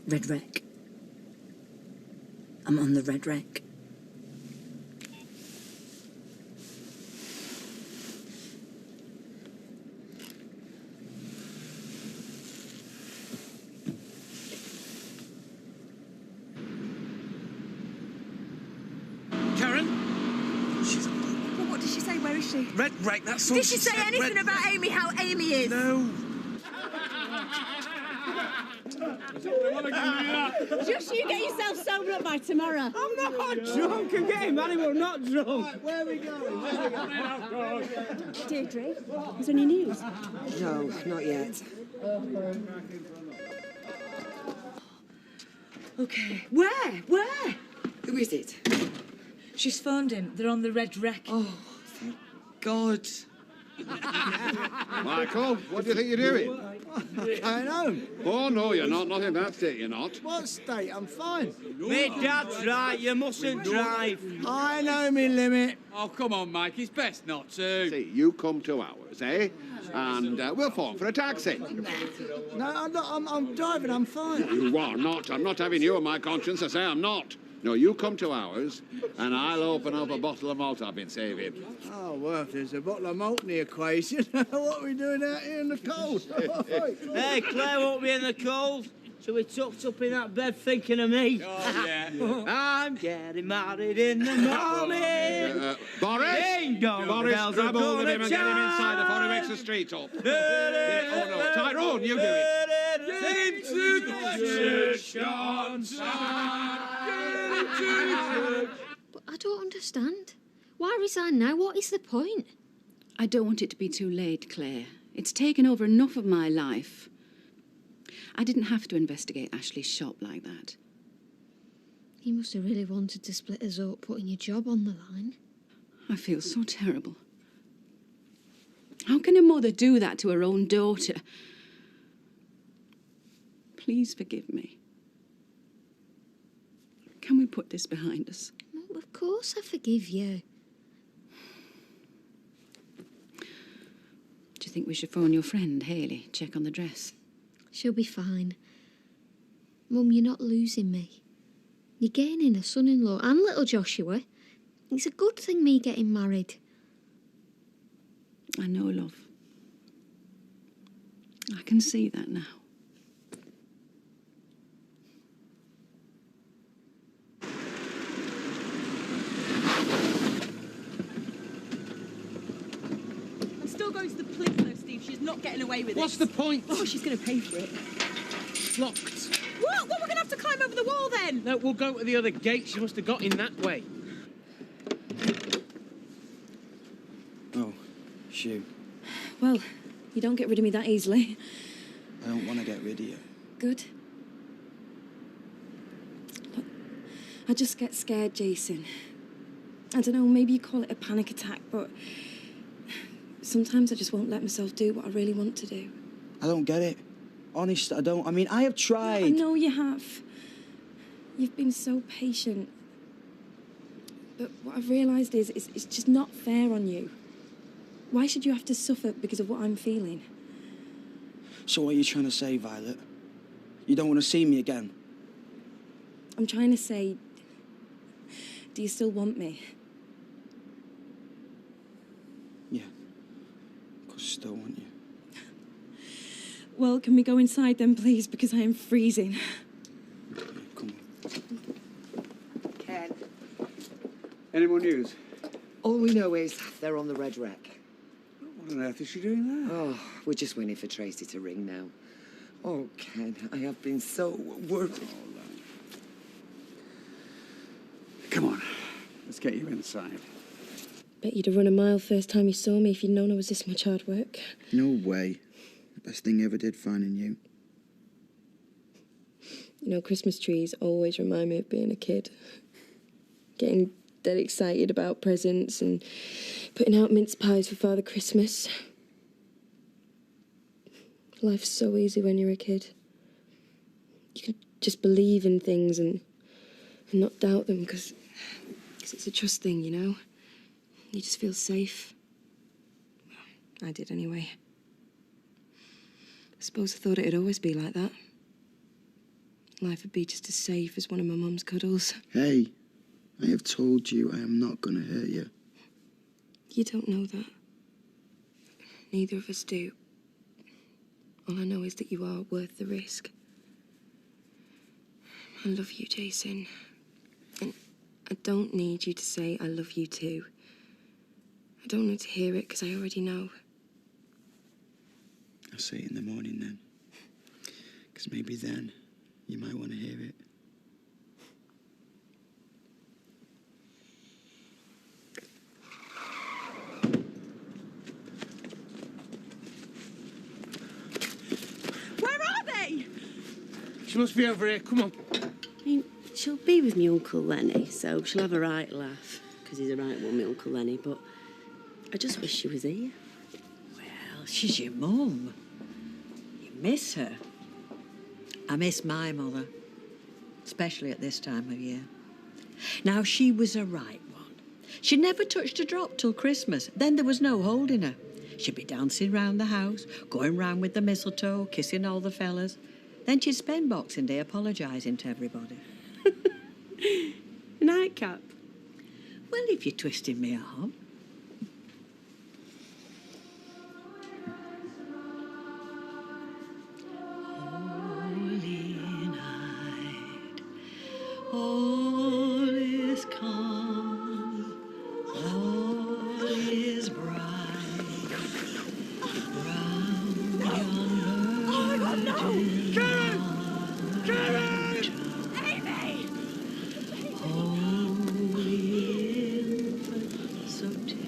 Red Wreck. I'm on the Red Wreck. Karen? She's... Well, what did she say? Where is she? Red Wreck, that's all Did she say said. anything Red about Wreck. Amy, how Amy is? No. Just you get yourself sobered up by tomorrow. I'm not drunk. I'm getting married, but not drunk. Right, where are we going? Deirdre, is there any news? No, not yet. OK. Where? Who is it? She's phoned him. They're on the Red Wreck. Oh, thank God. Michael, what do you think you're doing? I know. Oh, no, you're not. Not in that state, you're not. What state? I'm fine. Mate, Dad's right. You mustn't drive. I know me limit. Oh, come on, Mike. It's best not to. See, you come to ours, eh? And we'll phone for a taxi. No, I'm not. I'm driving. I'm fine. You are not. I'm not having you on my conscience. I say I'm not. No, you come to ours, and I'll open up a bottle of malt I've been saving. Oh, well, if there's a bottle of malt in the equation, what are we doing out here in the cold? Hey, Claire won't be in the cold. She'll be tucked up in that bed thinking of me. Oh, yeah. I'm getting married in the morning. Boris! Ding dong, Boris, bells grab are hold of gonna him and get him inside before he makes the street up. Oh, no. Tyrone, you do it. Into the church on But I don't understand. Why resign now? What is the point? I don't want it to be too late, Claire. It's taken over enough of my life. I didn't have to investigate Ashley's shop like that. You must have really wanted to split us up, putting your job on the line. I feel so terrible. How can a mother do that to her own daughter? Please forgive me. Can we put this behind us? Well, of course I forgive you. Do you think we should phone your friend, Hayley, check on the dress? She'll be fine. Mum, you're not losing me. You're gaining a son-in-law and little Joshua. It's a good thing me getting married. I know, love. I can see that now. I'm still going to the police, though, Steve. She's not getting away with it. What's the point? Oh, she's going to pay for it. It's locked. What? Well, we're going to have to climb over the wall, then. No, we'll go to the other gate. She must have got in that way. Oh, shoot. Well, you don't get rid of me that easily. I don't want to get rid of you. Good. Look, I just get scared, Jason. I don't know, maybe you call it a panic attack, but sometimes I just won't let myself do what I really want to do. I don't get it. Honest, I don't. I mean, I have tried. I know you have. You've been so patient. But what I've realised is it's just not fair on you. Why should you have to suffer because of what I'm feeling? So what are you trying to say, Violet? You don't want to see me again? I'm trying to say, do you still want me? Yeah. Of course I still want you. Well, can we go inside then, please? Because I am freezing. Come on. Ken. Any more news? All we know is they're on the Red Wreck. What on earth is she doing there? Oh, we're just waiting for Tracy to ring now. Oh, Ken, I have been so worried. Come on, let's get you inside. Bet you'd have run a mile first time you saw me if you'd known I was this much hard work. No way. Best thing ever did finding you. You know, Christmas trees always remind me of being a kid. Getting dead excited about presents and putting out mince pies for Father Christmas. Life's so easy when you're a kid. You can just believe in things and not doubt them because it's a trust thing, you know? You just feel safe. I did anyway. I suppose I thought it'd always be like that. Life would be just as safe as one of my mum's cuddles. Hey, I have told you I am not going to hurt you. You don't know that. Neither of us do. All I know is that you are worth the risk. I love you, Jason. And I don't need you to say I love you too. I don't need to hear it because I already know. I'll say it in the morning then. Because maybe then you might want to hear it. Where are they? She must be over here. Come on. I mean, she'll be with me Uncle Lenny, so she'll have a right laugh, because he's a right one, my Uncle Lenny, but I just wish she was here. Well, she's your mum. You miss her. I miss my mother, especially at this time of year. Now, she was a right one. She never touched a drop till Christmas. Then there was no holding her. She'd be dancing round the house, going round with the mistletoe, kissing all the fellas. Then she'd spend Boxing Day apologising to everybody. Nightcap? Well, if you're twisting me arm. All is calm, all is bright. Round yon virgin Karen! Amy! Holy infant, so tender.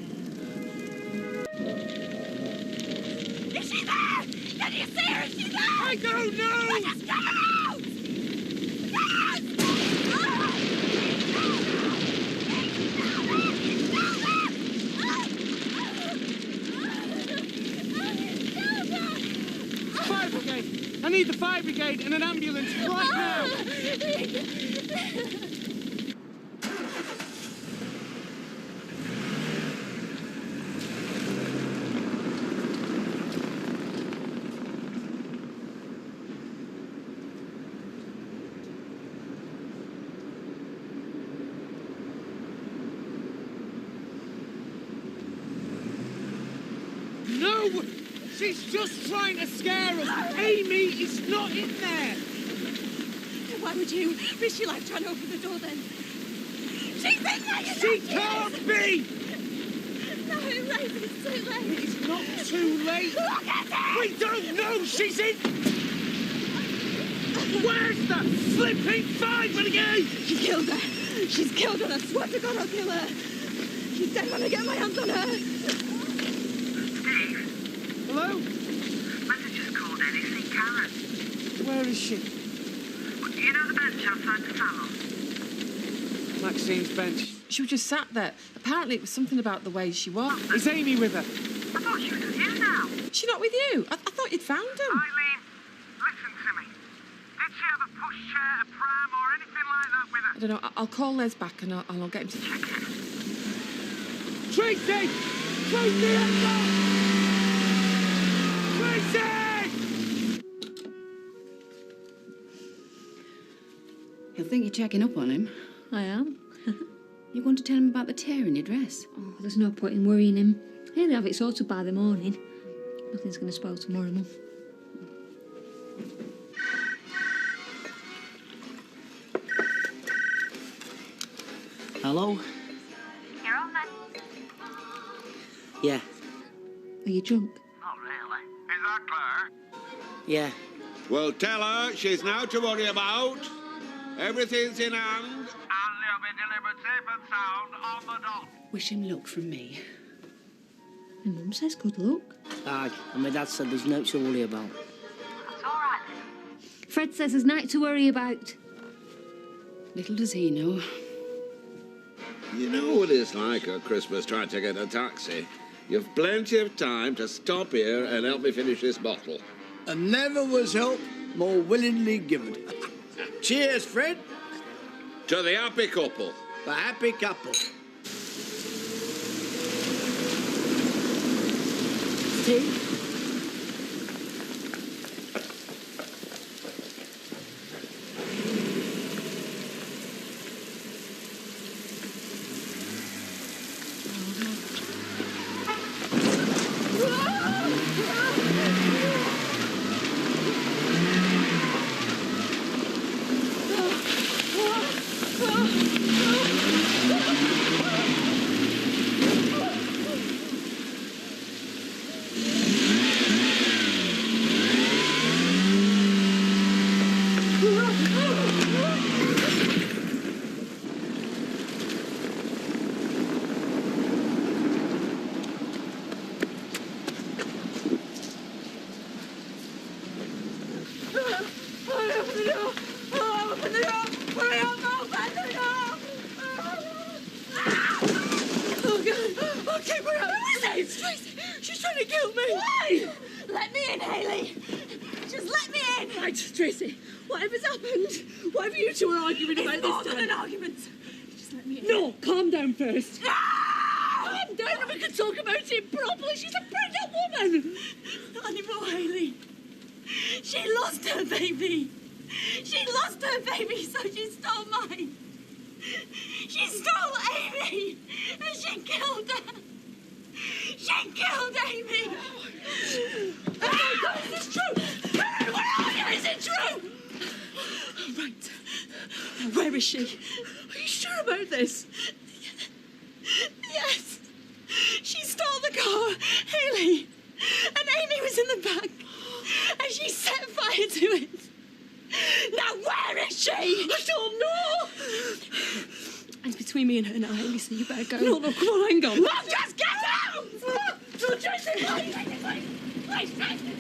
Is she there? Can you see her? Is she there? I don't know! Let us get her out! Yes! Fire brigade! I need the fire brigade and an ambulance right now! No! She's just trying to scare us! Amy is not in there! Why would you risk your life trying to open the door then? She's in there! She can't be! No, Rose, it's too late. It's not too late! Look at it! We don't know! She's in... Where's the flipping fire brigade? She killed her. She's killed her. I swear to God I'll kill her. She's dead when I get my hands on her. Hello? Messages called in. He's seen Karen. Where is she? You know the bench outside the salon? Maxine's bench. She was just sat there. Apparently it was something about the way she was. Is Amy with her? I thought she was with you now. She's not with you? I thought you'd found him. Eileen, I don't know. I'll call Les back and I'll get him to check it. Tracy! Tracy! Tracy! He'll think you're checking up on him. I am. You want to tell him about the tear in your dress? Oh, there's no point in worrying him. He'll have it sorted by the morning. Nothing's going to spoil tomorrow, Mum. Hello? You're on then? Yeah. Are you drunk? Not really. Is that clear? Yeah. Well, tell her she's now to worry about. Everything's in hand. And they'll be delivered safe and sound on the dot. Wish him luck from me. My mum says good luck. Aye, and my dad said there's no to worry about. That's all right then. Fred says there's naught to worry about. Little does he know. You know what it's like at Christmas trying to get a taxi. You've plenty of time to stop here and help me finish this bottle. And never was help more willingly given. Cheers, Fred. To the happy couple. The happy couple. Tea? She's trying to kill me! Why? Let me in, Hayley! Just let me in! Right, Tracy, whatever's happened, whatever you two are arguing about this time... It's more than an argument! Just let me in. No, calm down first. No! Calm down and we can talk about it properly. She's a pregnant woman! Not anymore, Hayley. She lost her baby. She lost her baby, so she stole mine. She stole Amy, and she killed her. She killed Amy! Oh, God, is this true? Where are you? Is it true? Right. Where is she? Are you sure about this? Yes. She stole the car, Hayley. And Amy was in the back. And she set fire to it. Now, where is she? I don't know. It's between me and her now, Hayley, so you better go. No, come on, hang on. Mom, just get out! No, Tracy! Please, Tracy!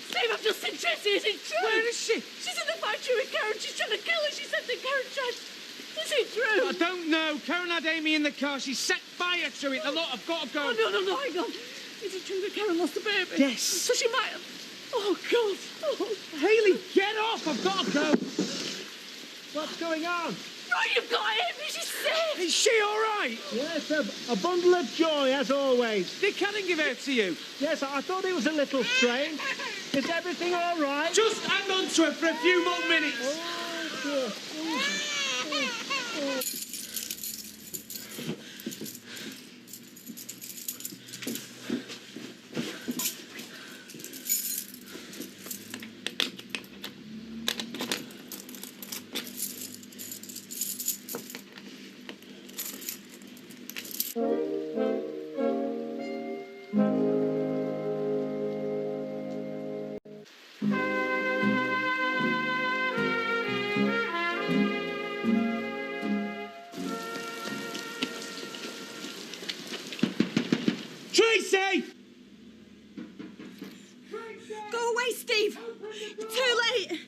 Steve, I've just seen Tracy. Is it true? Where is she? She's in the factory with Karen. She's trying to kill her. She said the Karen tried. Is it true? I don't know. Karen had Amy in the car. She set fire to it. The lot have got to go. Oh, no, hang on. Is it true that Karen lost the baby? Yes. So she might have... Oh, God. Oh. Hayley, get off. I've got to go. What's going on? Right, you've got Amy. She's sick. Is she all right? Yes, a bundle of joy, as always. Did Karen give her to you? Yes, I thought it was a little strange. Is everything all right? Just hang on to her for a few more minutes. Oh, dear. Tracy! Go away, Steve. You're too late.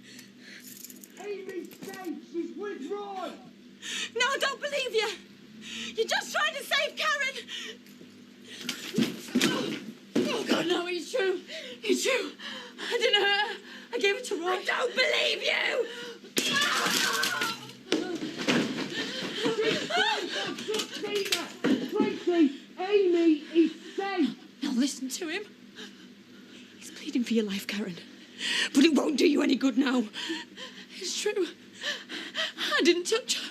Amy's safe. She's with Roy. No, I don't believe you. You're just trying to save Karen. Oh, God, no, it's true. It's true. I didn't hurt her. I gave it to Roy. I don't believe you. Tracy, Amy is safe. Now listen to him. He's pleading for your life, Karen. But it won't do you any good now. It's true. I didn't touch her.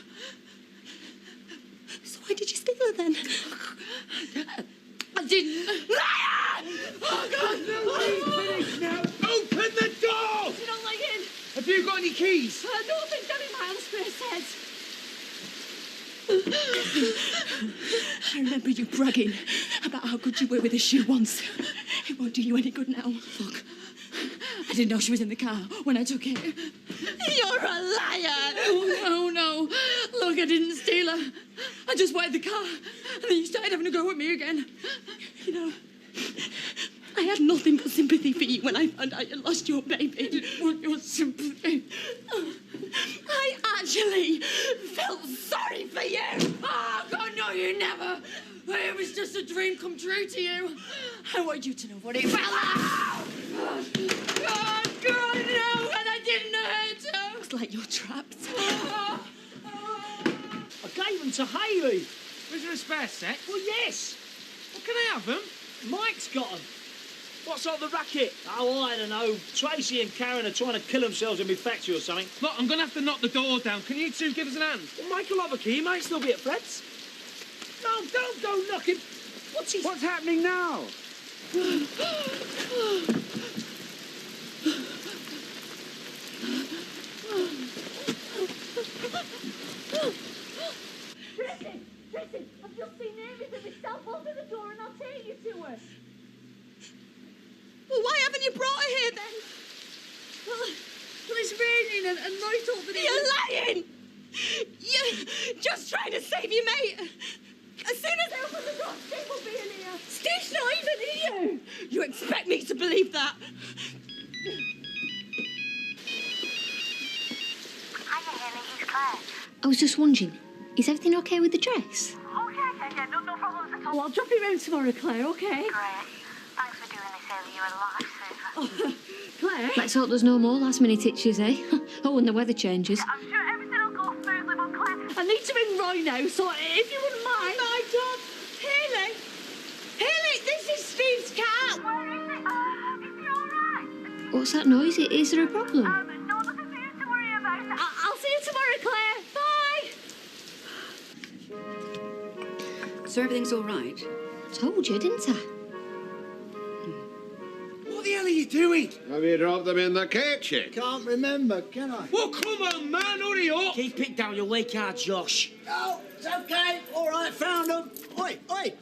So why did you steal her then? I didn't. Liar! Oh, God! Finished now. Open the door! You don't like it? Have you got any keys? Nothing done in my house, Chris said. I remember you bragging about how good you were with a shoe once. It won't do you any good now. Look, I didn't know she was in the car when I took it. You're a liar. Oh, no. Look, I didn't steal her. I just waited the car, and then you started having a go at me again. You know, I had nothing but sympathy for you when I found out you lost your baby. I didn't want your sympathy. I actually felt sorry for you. Oh, God, no, you never. It was just a dream come true to you. I wanted you to know what it felt like. God, no, and I didn't hurt her. It's like you're trapped. I gave them to Hayley. Was there a spare set? Well, yes. Well, can I have them? Mike's got them. What's up the racket? Oh, I don't know. Tracy and Karen are trying to kill themselves in my factory or something. Look, I'm going to have to knock the door down. Can you two give us an hand? Well, Mike will have a key. He might still be at Fred's. No, don't go knocking. What's happening now? Tracy, I've just seen Amy with myself. Open the door and I'll take you to her. Well, why haven't you brought her here then? Well, it's raining and Roy thought that You're lying! You're just trying to save your mate. As soon as I open the door, Steve will be in here. Steve's not even here. You expect me to believe that? Hiya, Haley, it's Claire. I was just wondering, is everything okay with the dress? Oh, yeah, no problems at all. I'll drop you round tomorrow, Claire, okay? Great. Thanks for doing this, Haley. You're a lifesaver. Oh, Claire? Let's hope there's no more last-minute itches, eh? Oh, and the weather changes. I'm sure everything will go smoothly, but Claire... I need to ring Roy now, so if you wouldn't mind... My God! Haley! Haley, this is Steve's car! Where is it? Is he all right? What's that noise? Is there a problem? No, nothing for you to worry about. I'll see you tomorrow, Claire. Bye! So everything's all right? Told you, didn't I? What the hell are you doing? Have you dropped them in the kitchen? Can't remember, can I? Well, come on, man, hurry up. Keep it down, you'll wake our Josh. No, it's okay. All right, found them. Oi, oi.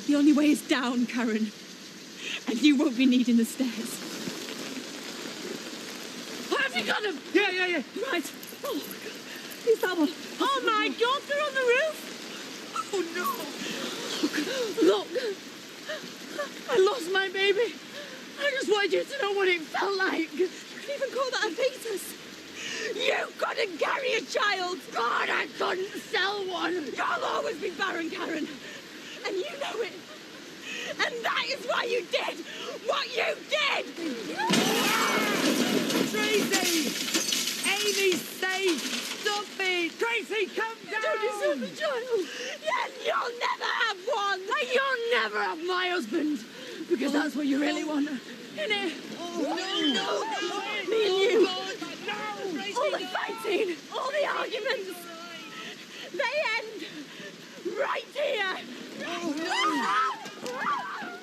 The only way is down, Karen. And you won't be needing the stairs. Have you got them? Yeah. Right. Oh, God. Who's that one? Oh, my God, they're on the roof. Oh, no. Look. I lost my baby. I just wanted you to know what it felt like. You can even call that a fetus. You couldn't carry a child. God, I couldn't sell one. You'll always be barren, Karen. And you know it. And that is why you did what you did. Tracy! Amy's safe! Stop it! Tracy, come down! You don't deserve a child. Yes, you'll never have one. And you'll never have my husband. Because that's what you really want. Innit? Oh, no! Me and you. No! Tracy, All the fighting, all the arguments, they end right here. Oh, no!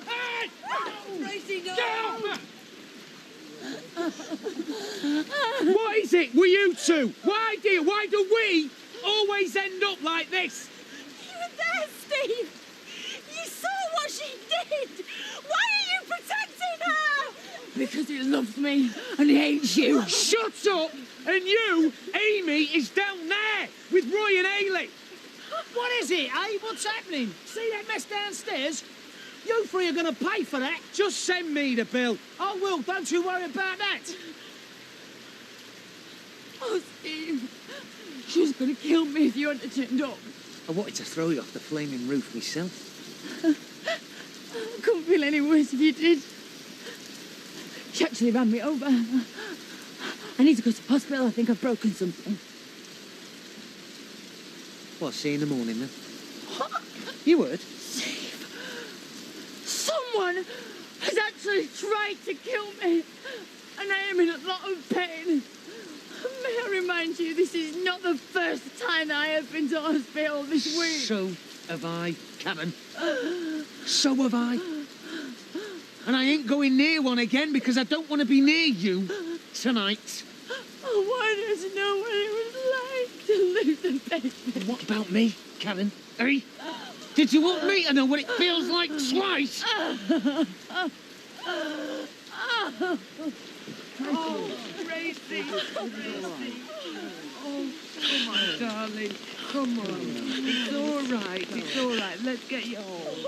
Hey! Tracy, no! What is it with you two? Why do we always end up like this? You were there, Steve. You saw what she did. Why are you protecting her? Because he loves me and he hates you. Shut up! And you, Amy, is down there with Roy and Hayley. What is it, eh? What's happening? See that mess downstairs? You three are going to pay for that. Just send me the bill. I will, don't you worry about that. Oh, Steve. She was going to kill me if you hadn't turned up. I wanted to throw you off the flaming roof myself. I couldn't feel any worse if you did. She actually ran me over. I need to go to the hospital. I think I've broken something. Well, see you in the morning, then. You would? Steve, someone has actually tried to kill me, and I am in a lot of pain. May I remind you, this is not the first time I have been to hospital this week. So have I, Karen. So have I. And I ain't going near one again because I don't want to be near you tonight. I wanted to know what it was like to lose a baby. What about me, Karen? Eh? Did you want me to know what it feels like twice? Oh, Gracie. Oh, come on, darling. Come on. It's all right. It's all right. Let's get you home.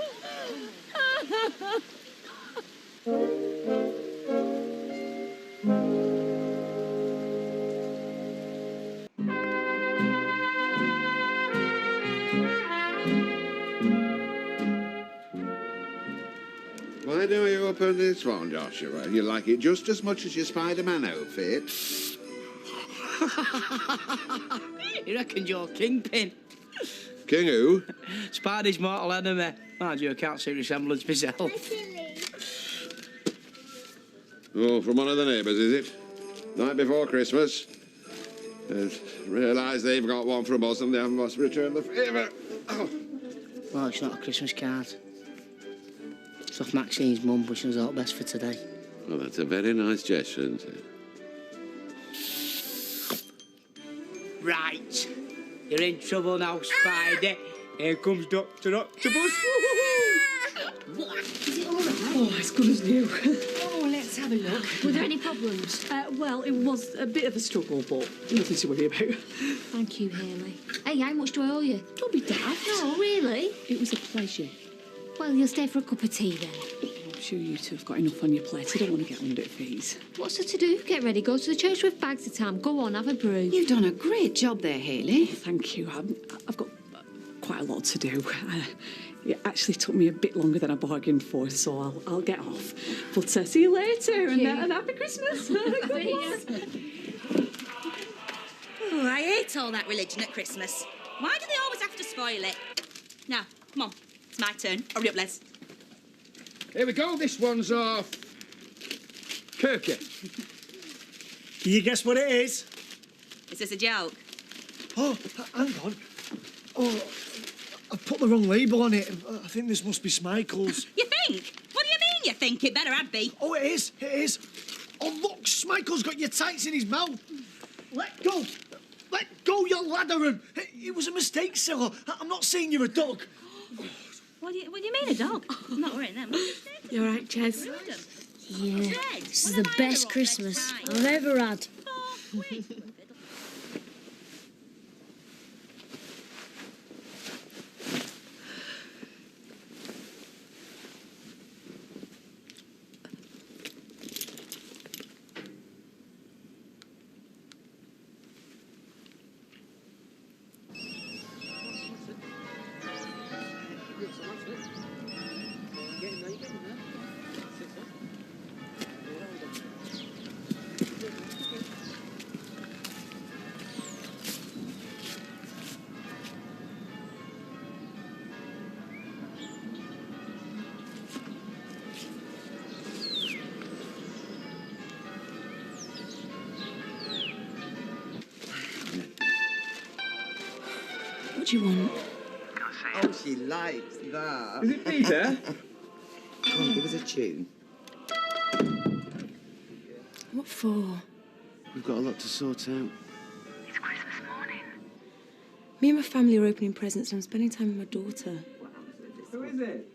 Why don't you open this one, Joshua? You like it just as much as your Spider-Man outfit. You reckon you're Kingpin? King who? Spidey's mortal enemy. Mind you, I can't see resemblance myself. Oh, from one of the neighbours, is it? Night before Christmas. Realise they've got one from us and they must return the favour. Oh. Well, it's not a Christmas card. It's off Maxine's mum wishing us all the best for today. Well, that's a very nice gesture, isn't it? Right. You're in trouble now, Spidey. Here comes Dr. Octopus. What? Is it all right? Oh, as good as new. Oh, let's have a look. Were there any problems? Well, it was a bit of a struggle, but nothing to worry about. Thank you, Hayley. Hey, how much do I owe you? Don't be daft. No, really? It was a pleasure. Well, you'll stay for a cup of tea then. I'm sure you two have got enough on your plate. I don't want to get under fees. What's there to do? Get ready, go to the church with bags of time. Go on, have a brew. You've done a great job there, Hayley. Thank you. I've got quite a lot to do. It actually took me a bit longer than I bargained for, so I'll get off. But see you later, and happy Christmas. Oh, I hate all that religion at Christmas. Why do they always have to spoil it? Now, come on. It's my turn. Hurry up, Les. Here we go. This one's off. Kirky. Can you guess what it is? Is this a joke? Oh, hang on. Oh, I've put the wrong label on it. I think this must be Schmeichel's. You think? What do you mean you think? It better had be. Oh, it is. It is. Oh, look, Schmeichel's got your tights in his mouth. Let go. Let go, you ladderer. It was a mistake, Cilla. I'm not saying you're a dog. What do you mean, a dog? I'm not wearing them. You all right, Ches? Yeah, this is the best Christmas I've ever had. What do you want? Oh, she likes that. Is it Peter? Come on, give us a tune. What for? We've got a lot to sort out. It's Christmas morning. Me and my family are opening presents and I'm spending time with my daughter. Who is it?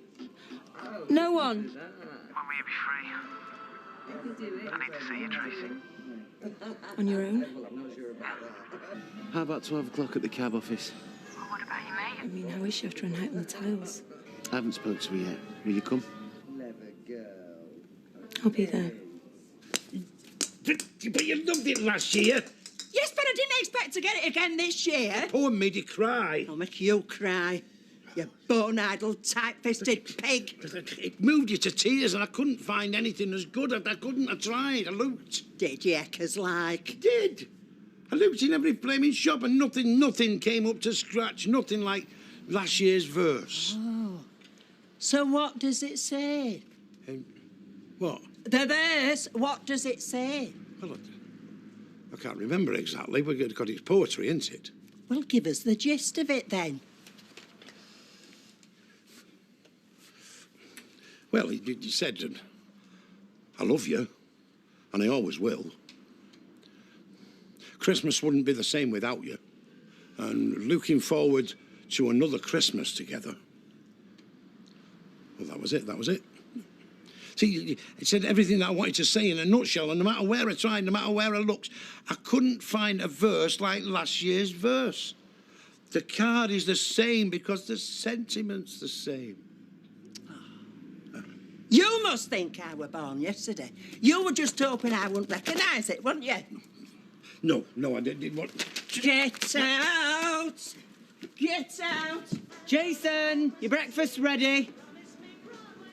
No one. When will you be free? I need to see you, Tracy. On your own? How about 12 o'clock at the cab office? Well, what about your mate? I mean, how is she after a night on the tiles? I haven't spoken to her yet. Will you come? I'll be there. But you loved it last year. Yes, but I didn't expect to get it again this year. Poor made you cry. I'll make you cry. You bone-idle, tight-fisted pig. It moved you to tears, and I couldn't find anything as good. I couldn't. I tried. I looked. Did you, Eckers, like? Did. I looked in every flaming shop, and nothing came up to scratch. Nothing like last year's verse. Oh. So what does it say? What? The verse, what does it say? Well, I can't remember exactly, but it's got its poetry, isn't it? Well, give us the gist of it, then. Well, he said, I love you, and I always will. Christmas wouldn't be the same without you, and looking forward to another Christmas together. Well, that was it. See, it said everything that I wanted to say in a nutshell, and no matter where I tried, no matter where I looked, I couldn't find a verse like last year's verse. The card is the same because the sentiment's the same. You must think I were born yesterday. You were just hoping I wouldn't recognise it, weren't you? No, I didn't want... Get out! Get out! Jason, your breakfast's ready.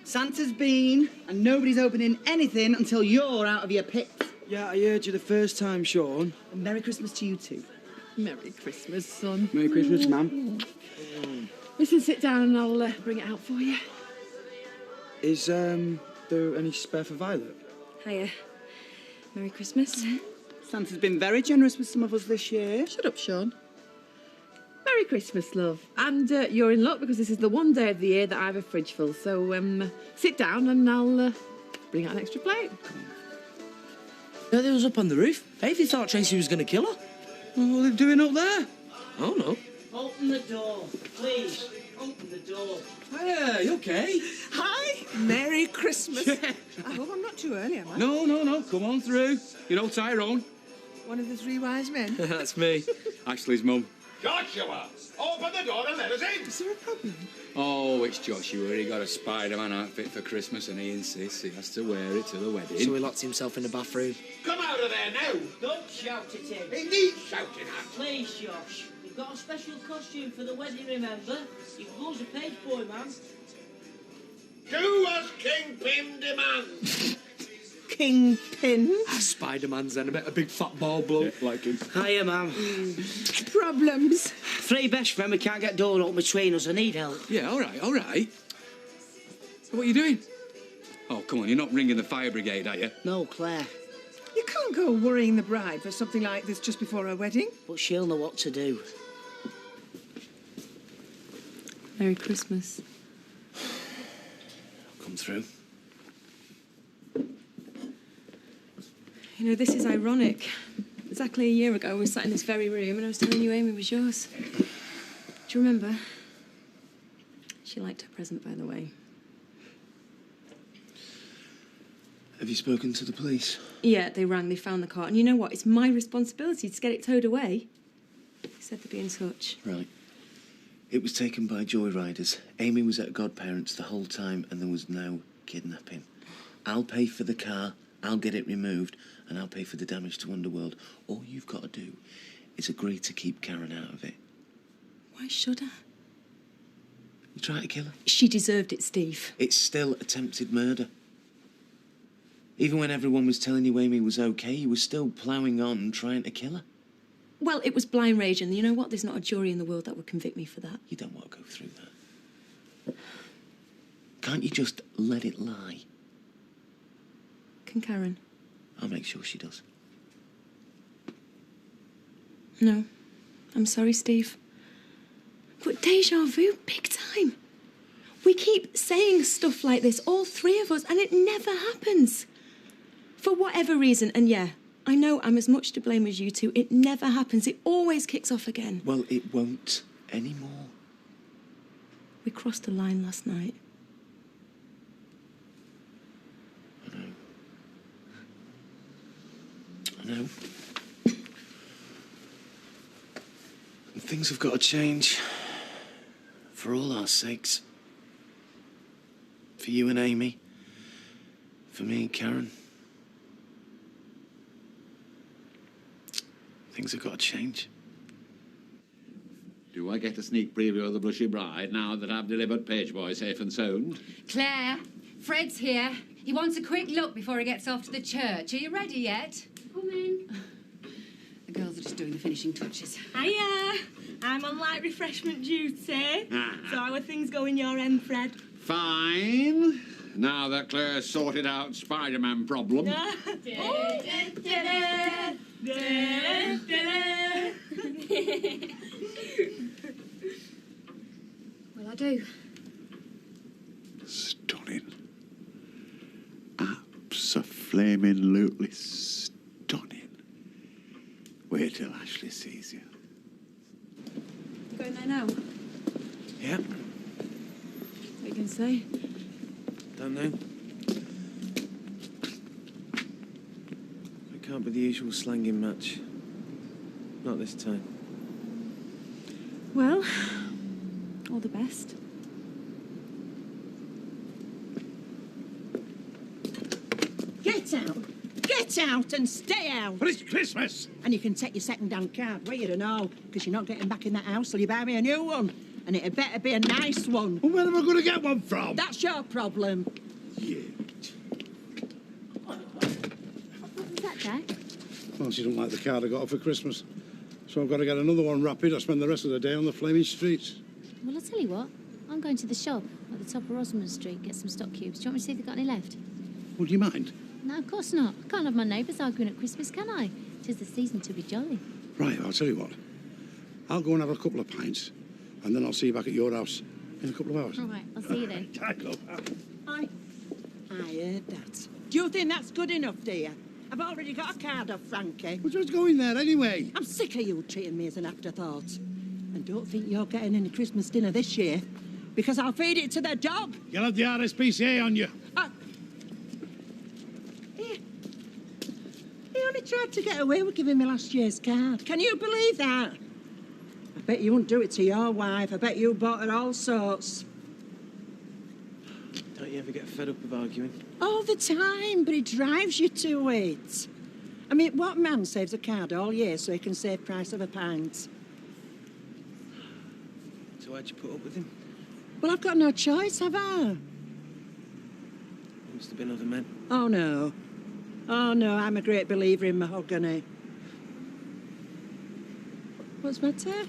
Santa's been, and nobody's opening anything until you're out of your pits. Yeah, I heard you the first time, Sean. And Merry Christmas to you too. Merry Christmas, son. Merry Christmas, ma'am. Listen, sit down and I'll bring it out for you. Is there any spare for Violet? Hiya. Merry Christmas. Santa's been very generous with some of us this year. Shut up, Sean. Merry Christmas, love. And you're in luck because this is the one day of the year that I have a fridge full. So sit down and I'll bring out an extra plate. No, they was up on the roof. Davey thought Tracy was going to kill her. What are they doing up there? Oh, no. Open the door, please. Open the door. Hiya, you okay? Hi, Merry Christmas. I hope I'm not too early, am I? No, come on through. You know Tyrone? One of the three wise men. That's me. Ashley's mum. Joshua, open the door and let us in. Is there a problem? Oh, it's Joshua. He got a Spider-Man outfit for Christmas and he insists he has to wear it to the wedding. So he locked himself in the bathroom. Come out of there now. Don't shout at him. He needs shouting at. Please, Josh. We've got a special costume for the wedding, remember? You can close a page, boy, man. Do as Kingpin demands. Kingpin? Spider-Man's then a big fat ball bloke. Like him. Hiya, ma'am. Problems? Three best men, we can't get door open between us. I need help. Yeah, all right. So what are you doing? Oh, come on, you're not ringing the fire brigade, are you? No, Claire. You can't go worrying the bride for something like this just before her wedding. But she'll know what to do. Merry Christmas. Come through. You know, this is ironic. Exactly a year ago, we sat in this very room and I was telling you Amy was yours. Do you remember? She liked her present, by the way. Have you spoken to the police? Yeah, they rang, they found the car. And you know what? It's my responsibility to get it towed away. They said they'd be in touch. Right. It was taken by joyriders. Amy was at godparents the whole time and there was no kidnapping. I'll pay for the car, I'll get it removed, and I'll pay for the damage to Underworld. All you've got to do is agree to keep Karen out of it. Why should I? You try to kill her? She deserved it, Steve. It's still attempted murder. Even when everyone was telling you Amy was okay, you were still ploughing on and trying to kill her. Well, it was blind rage, and you know what? There's not a jury in the world that would convict me for that. You don't want to go through that. Can't you just let it lie? Can Karen? I'll make sure she does. No. I'm sorry, Steve. But deja vu, big time. We keep saying stuff like this, all three of us, and it never happens. For whatever reason, and yeah, I know I'm as much to blame as you two. It never happens. It always kicks off again. Well, it won't anymore. We crossed the line last night. I know. And things have got to change. For all our sakes. For you and Amy. For me and Karen. Things have got to change. Do I get a sneak preview of the Blushy Bride now that I've delivered Pageboy safe and sound? Claire, Fred's here. He wants a quick look before he gets off to the church. Are you ready yet? Come in. The girls are just doing the finishing touches. Hiya! I'm on light refreshment duty. So how are things going your end, Fred? Fine. Now that Claire's sorted out Spider-Man problem. Well, I do. Stunning. Abso-flaming-lutely stunning. Wait till Ashley sees you. Going there now? Yeah, What are you going to say? don't know. It can't be the usual slanging match. Not this time. Well, all the best. Get out! Get out and stay out! But it's Christmas! And you can take your second-hand card, where you don't know, because you're not getting back in that house till you buy me a new one. And it had better be a nice one. Well, where am I going to get one from? That's your problem. What's that, Jack? Well, she don't like the card I got her for Christmas. So I've got to get another one rapid. I spend the rest of the day on the flaming streets. Well, I'll tell you what. I'm going to the shop at the top of Rosamond Street, get some stock cubes. Do you want me to see if they've got any left? Well, do you mind? No, of course not. I can't have my neighbours arguing at Christmas, can I? 'Tis the season to be jolly. Right, I'll tell you what. I'll go and have a couple of pints, and then I'll see you back at your house in a couple of hours. All right, I'll see you then. I heard that. Do you think that's good enough, dear? I've already got a card off Frankie. Well, just go in there anyway. I'm sick of you treating me as an afterthought. And don't think you're getting any Christmas dinner this year, because I'll feed it to the dog. You'll have the RSPCA on you. He only tried to get away with giving me last year's card. Can you believe that? I bet you wouldn't do it to your wife. I bet you bought her all sorts. Don't you ever get fed up of arguing? All the time, but it drives you to it. I mean, what man saves a card all year so he can save price of a pint? So why'd you put up with him? Well, I've got no choice, have I? There must have been other men. Oh, no. Oh, no, I'm a great believer in mahogany. What's the matter?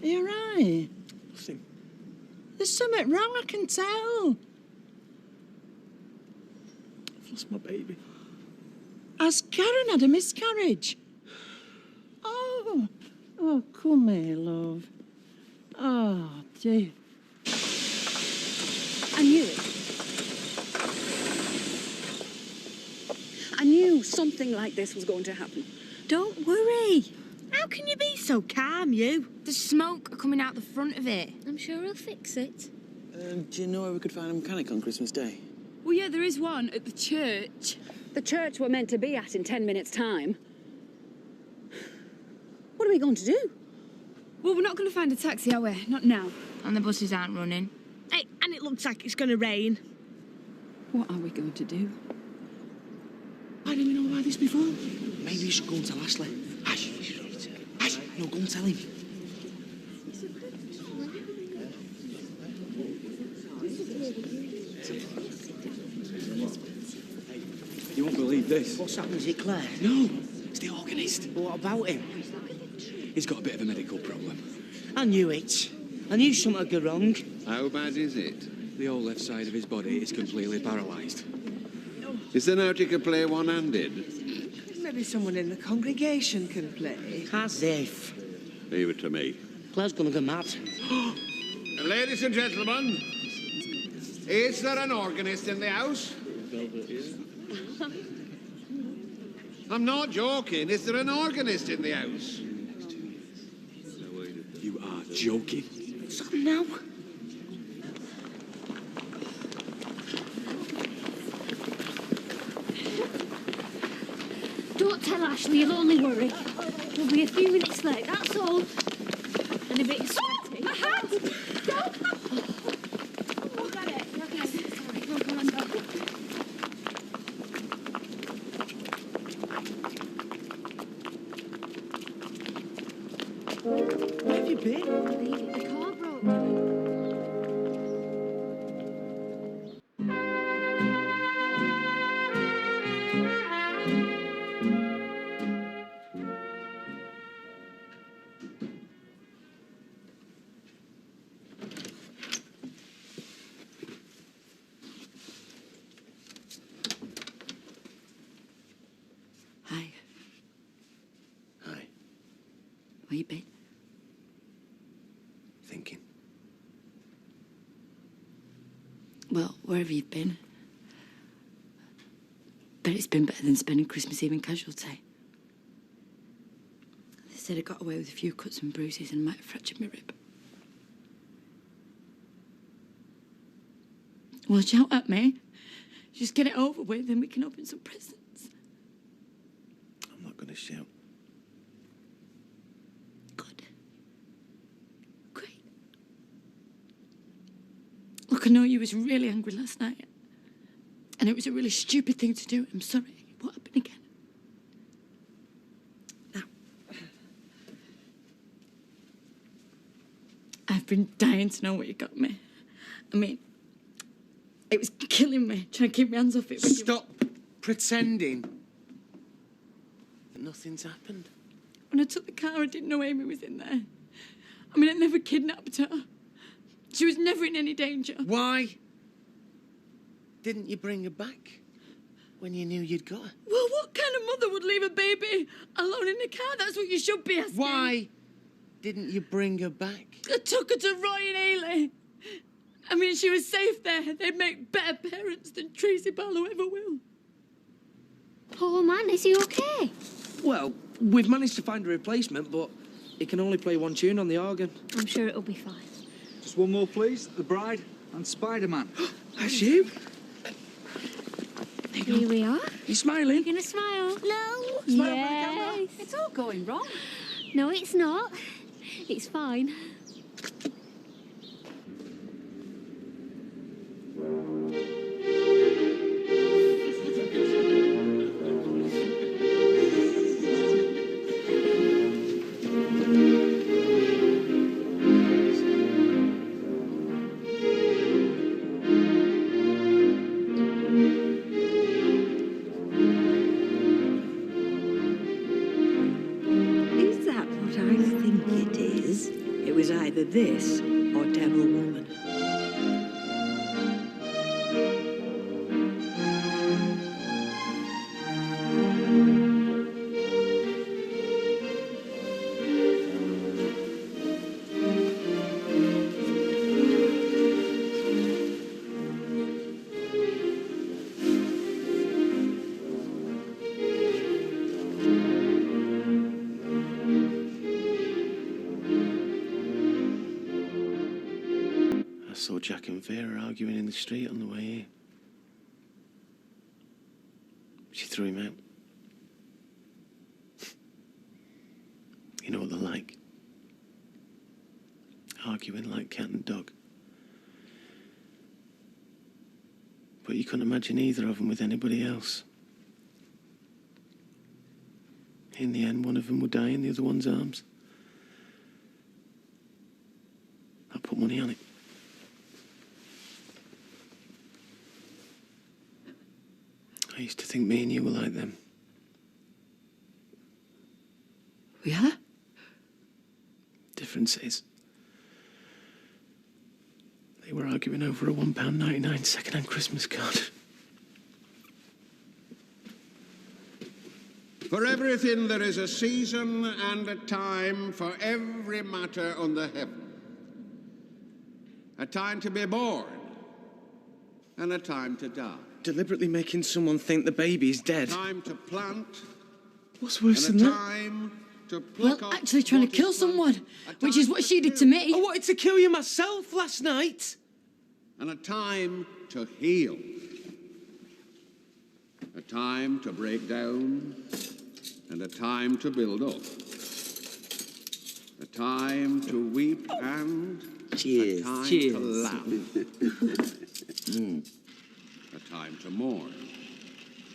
Are you all right? Nothing. There's something wrong, I can tell. I've lost my baby. Has Karen had a miscarriage? Oh. Oh, come here, love. Oh, dear. I knew it. I knew something like this was going to happen. Don't worry. How can you be so calm, you? There's smoke coming out the front of it. I'm sure he'll fix it. Do you know where we could find a mechanic on Christmas Day? Well, yeah, there is one at the church. The church we're meant to be at in 10 minutes' time. What are we going to do? Well, we're not going to find a taxi, are we? Not now. And the buses aren't running. Hey, and it looks like it's going to rain. What are we going to do? Why didn't we know about this before? Maybe you should go and tell Ashley. Ash, Ash, no, go and tell him. You won't believe this. What's happened? Is it Claire? No, it's the organist. Well, what about him? He's got a bit of a medical problem. I knew it. I knew something would go wrong. How bad is it? The whole left side of his body is completely paralysed. Is there no he can play one-handed? Maybe someone in the congregation can play. As if. Leave it to me. Claire's gonna go mad. Ladies and gentlemen, is there an organist in the house? I'm not joking. Is there an organist in the house? You are joking. What's happened now? Don't tell Ashley, you'll only worry. We'll be a few minutes late, that's all. And a bit sweaty. My hat! Don't! Oh, got it. Okay. babe? Baby, the car broke down. Hi. Hi. Where you been? Thinking. Well, wherever you've been. Bet it's been better than spending Christmas Eve in casualty. They said I got away with a few cuts and bruises and might have fractured my rib. Well, shout at me. Just get it over with and we can open some presents. I'm not going to shout. Look, I know you was really angry last night. And it was a really stupid thing to do. I'm sorry. What happened again? Now, I've been dying to know what you got me. I mean, it was killing me, trying to keep my hands off it. Stop pretending. Nothing's happened. When I took the car, I didn't know Amy was in there. I mean, I never kidnapped her. She was never in any danger. Why didn't you bring her back when you knew you'd got her? Well, what kind of mother would leave a baby alone in the car? That's what you should be asking. Why didn't you bring her back? I took her to Roy and Ailey. I mean, she was safe there. They'd make better parents than Tracy Barlow ever will. Poor man, is he okay? Well, we've managed to find a replacement, but he can only play one tune on the organ. I'm sure it'll be fine. Just one more, please. The Bride and Spider-Man. That's you. Here we are. You smiling? You're gonna smile? No. Smile for the Yes. It's all going wrong. No, it's not. It's fine. Is that what I think it is? It was either this or Devil Woman. I saw Jack and Vera arguing in the street on the way here. She threw him out. You know what they're like? Arguing like cat and dog. But you couldn't imagine either of them with anybody else. In the end, one of them would die in the other one's arms. I put money on it. I used to think me and you were like them. We are? Difference is, they were arguing over a £1.99 second-hand Christmas card. For everything there is a season and a time for every matter under heaven. A time to be born and a time to die. Deliberately making someone think the baby's dead. Time to plant. What's worse than and a that? time to pluck Well, off actually trying to kill someone, which is what she did to me. I wanted to kill you myself last night. and a time to heal. A time to break down and a time to build up. A time to weep and Cheers. a time Cheers. to laugh. A time to mourn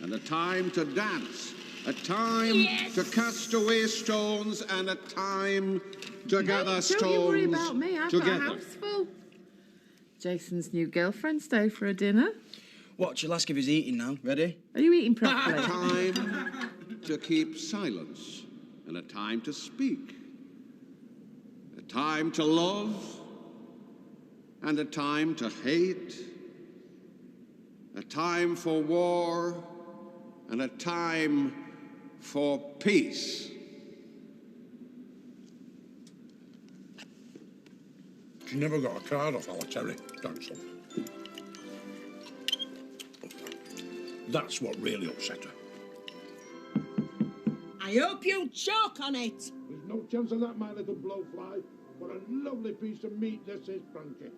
and a time to dance. A time to cast away stones and a time Together, Don't you worry Stones. about me. I've got a Together. house full. Jason's new girlfriend stayed for a dinner. Watch, you'll ask if he's eating now. Ready? Are you eating properly? Time to keep silence and a time to speak. A time to love and a time to hate. A time for war and a time for peace. She never got a card off our Terry, Dodson. That's what really upset her. I hope you choke on it. There's no chance of that, my little blowfly. What a lovely piece of meat this is, Frankie.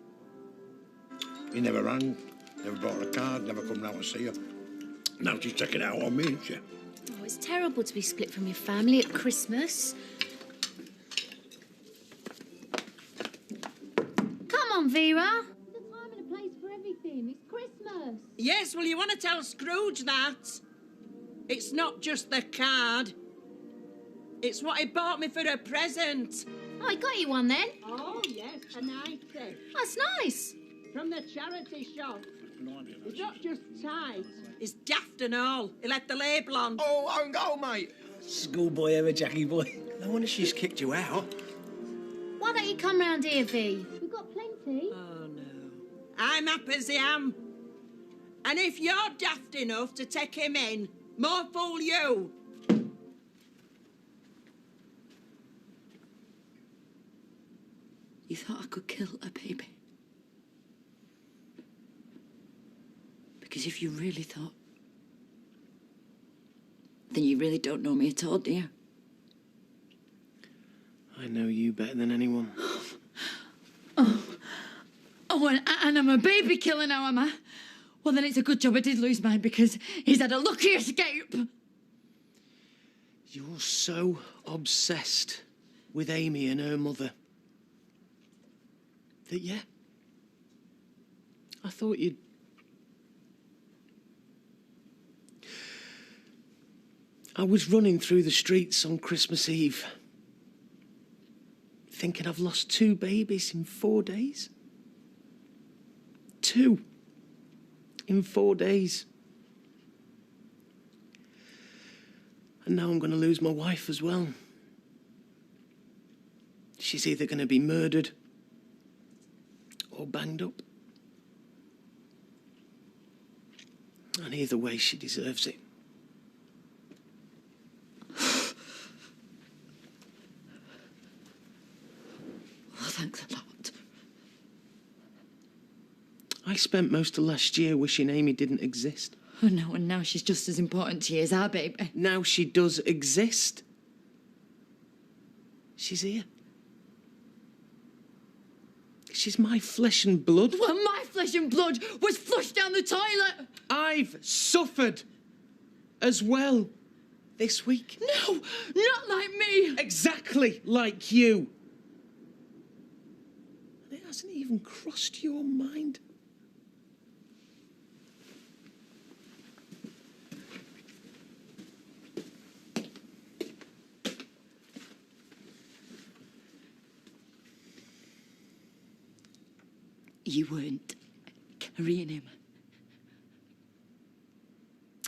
He never rang, never bought a card, never come round to see her. Now she's taking it out on me, isn't she? Oh, it's terrible to be split from your family at Christmas. Come on, Vera. There's a time and a place for everything. It's Christmas. Yes, well, you want to tell Scrooge that. It's not just the card. It's what he bought me for a present. Oh, I got you one then. Oh, yes, a nice thing. That's nice. From the charity shop. It's not just tight, it's daft and all. He let the label on. Oh, I won't go, mate. Schoolboy ever, Jackie boy. No wonder she's kicked you out. Why don't you come round here, V? We've got plenty. Oh, no. I'm happy as I am. And if you're daft enough to take him in, more fool you. You thought I could kill a baby? Because if you really thought, then you really don't know me at all, do you? I know you better than anyone. Oh, and I'm a baby killer now, am I? Well, then it's a good job I did lose mine because he's had a lucky escape. You're so obsessed with Amy and her mother that, yeah, I thought you'd... I was running through the streets on Christmas Eve thinking I've lost 2 babies in 4 days. 2 in 4 days. And now I'm going to lose my wife as well. She's either going to be murdered or banged up. And either way, she deserves it. Oh, thanks a lot. I spent most of last year wishing Amy didn't exist. Oh, no, and now she's just as important to you as our baby. Now she does exist. She's here. She's my flesh and blood. Well, my flesh and blood was flushed down the toilet. I've suffered as well this week. No, not like me. Exactly like you. And it hasn't even crossed your mind. You weren't carrying him.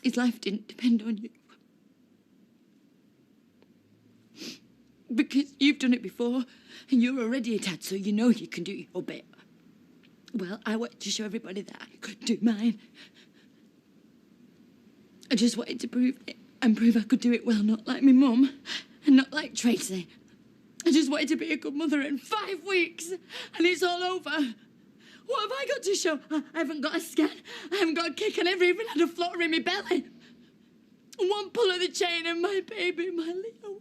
His life didn't depend on you. Because you've done it before, and you're already a dad, so you know you can do your bit. Well, I wanted to show everybody that I could do mine. I just wanted to prove it, and prove I could do it well, not like my mum, and not like Tracy. I just wanted to be a good mother in 5 weeks, and it's all over. What have I got to show? I haven't got a scan. I haven't got a kick. I never even had a flutter in my belly. One pull of the chain and my baby, my Leo,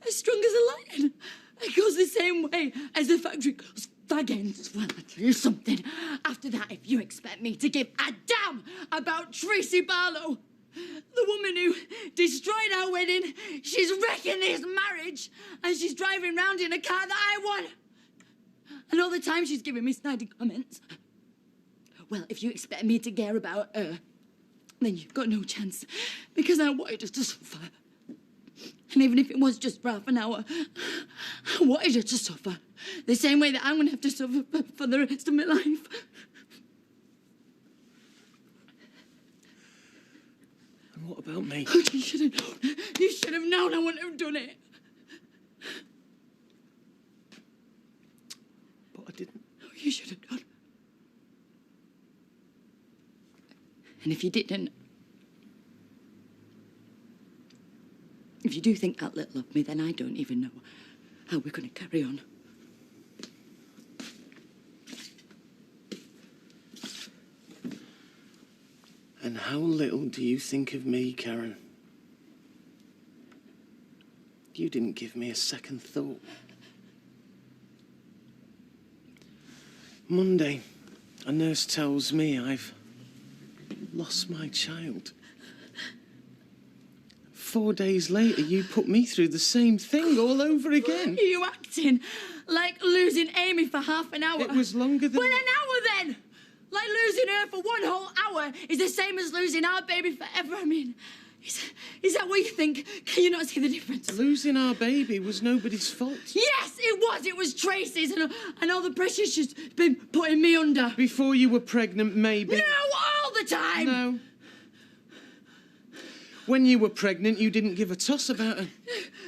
as strong as a lion. It goes the same way as the factory goes against. Well, I'll tell you something. After that, if you expect me to give a damn about Tracy Barlow, the woman who destroyed our wedding, she's wrecking this marriage, and she's driving round in a car that I won. And all the time she's giving me snidey comments. Well, if you expect me to care about her, then you've got no chance, because I wanted her to suffer. And even if it was just for half an hour, I wanted her to suffer. The same way that I'm going to have to suffer for the rest of my life. And what about me? Oh, you should have known. You should have known I wouldn't have done it. But I didn't. Oh, you should have done. And if you didn't, if you do think that little of me, then I don't even know how we're going to carry on. And how little do you think of me, Karen? You didn't give me a second thought. Monday, a nurse tells me I've lost my child. 4 days later, you put me through the same thing all over again. Are you acting like losing Amy for half an hour? It was longer than... Well, an hour then! Like losing her for 1 whole hour is the same as losing our baby forever. I mean, is that what you think? Can you not see the difference? Losing our baby was nobody's fault. Yes, it was. It was Tracy's and all the pressure she's been putting me under. Before you were pregnant, maybe. No, all the time. No. When you were pregnant, you didn't give a toss about her.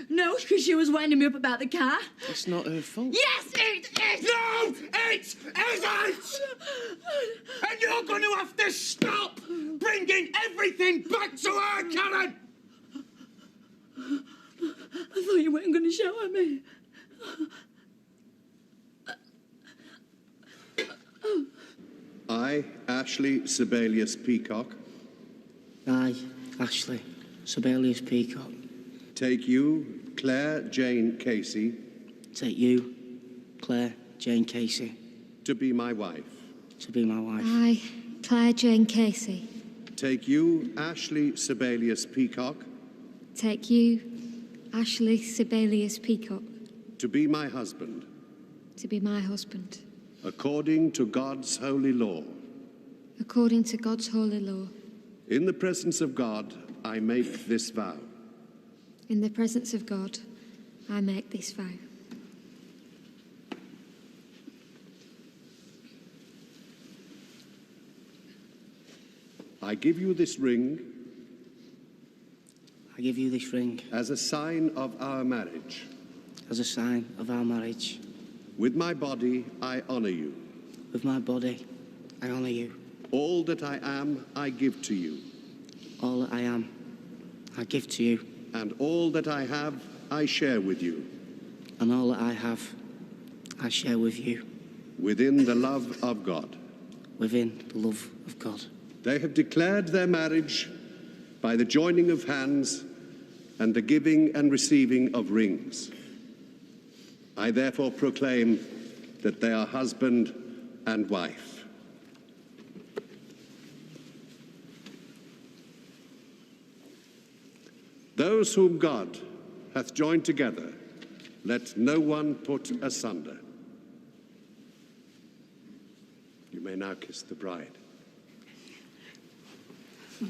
No, because she was winding me up about the car. It's not her fault. Yes, it is! No, it isn't! And you're going to have to stop bringing everything back to her, Karen! I thought you weren't going to shout at me. I, Ashley Sibelius Peacock. I, Ashley Sibelius Peacock. Take you, Claire Jane Casey. Take you, Claire Jane Casey. To be my wife. To be my wife. I, Claire Jane Casey. Take you, Ashley Sibelius Peacock. Take you, Ashley Sibelius Peacock. To be my husband. To be my husband. According to God's holy law. According to God's holy law. In the presence of God, I make this vow. In the presence of God, I make this vow. I give you this ring. I give you this ring. As a sign of our marriage. As a sign of our marriage. With my body, I honor you. With my body, I honor you. All that I am, I give to you. All that I am, I give to you. And all that I have, I share with you. And all that I have, I share with you. Within the love of God. Within the love of God. They have declared their marriage by the joining of hands and the giving and receiving of rings. I therefore proclaim that they are husband and wife. Those whom God hath joined together, let no one put asunder. You may now kiss the bride. Do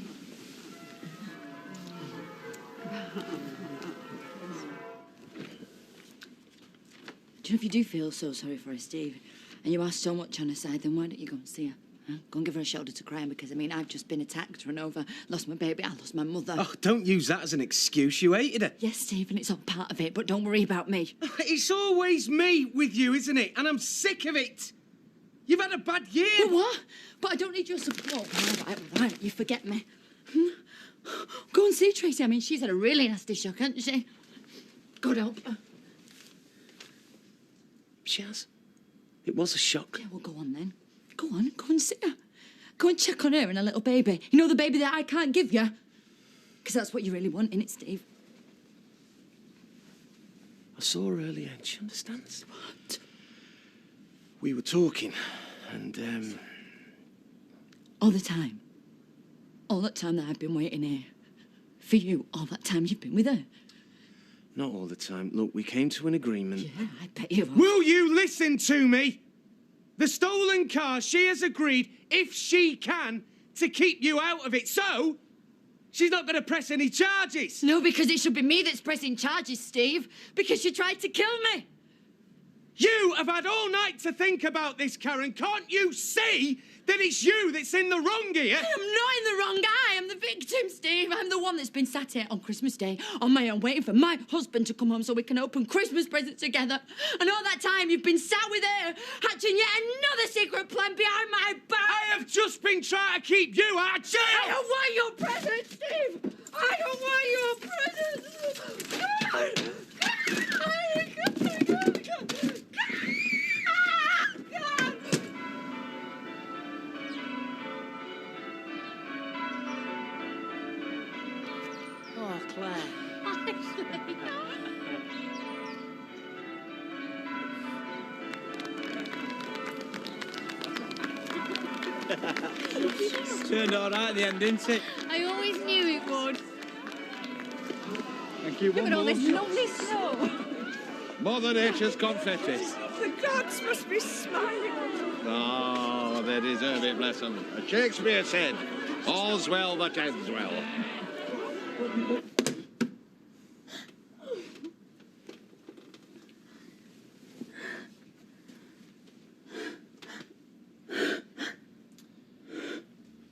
you know, if you do feel so sorry for her, Steve, and you are so much on her side, then why don't you go and see her? Huh? Go and give her a shoulder to cry on, because, I mean, I've just been attacked, run over, lost my baby, I lost my mother. Oh, don't use that as an excuse. You hated her. Yes, Stephen, it's all part of it, but don't worry about me. It's always me with you, isn't it? And I'm sick of it. You've had a bad year. But what? But I don't need your support. All right, you forget me. Go and see Tracy. I mean, she's had a really nasty shock, hasn't she? God help her. She has. It was a shock. Yeah, well, go on then. Go and see her. Go and check on her and her little baby. You know, the baby that I can't give you? Because that's what you really want, innit, Steve? I saw her earlier and she understands. What? We were talking and, All the time. All that time that I've been waiting here. For you, all that time you've been with her. Not all the time. Look, we came to an agreement. Yeah, I bet you have. Will you listen to me? The stolen car, she has agreed, if she can, to keep you out of it. So, She's not going to press any charges. No, because it should be me that's pressing charges, Steve. Because she tried to kill me. You have had all night to think about this, Karen. Can't you see that it's you that's in the wrong here? I am not in the wrong. I am the victim, Steve. I'm the one that's been sat here on Christmas Day on my own, waiting for my husband to come home so we can open Christmas presents together. And all that time you've been sat with her, hatching yet another secret plan behind my back. I have just been trying to keep you out of jail. I don't want your present, Steve. I don't want your present. Oh, Claire. Turned all right at the end, didn't it? I always knew it would. Thank you. Look at all this lovely snow. Mother Nature's confetti. The gods must be smiling on them. Oh, they deserve it, bless them. Shakespeare said, all's well that ends well.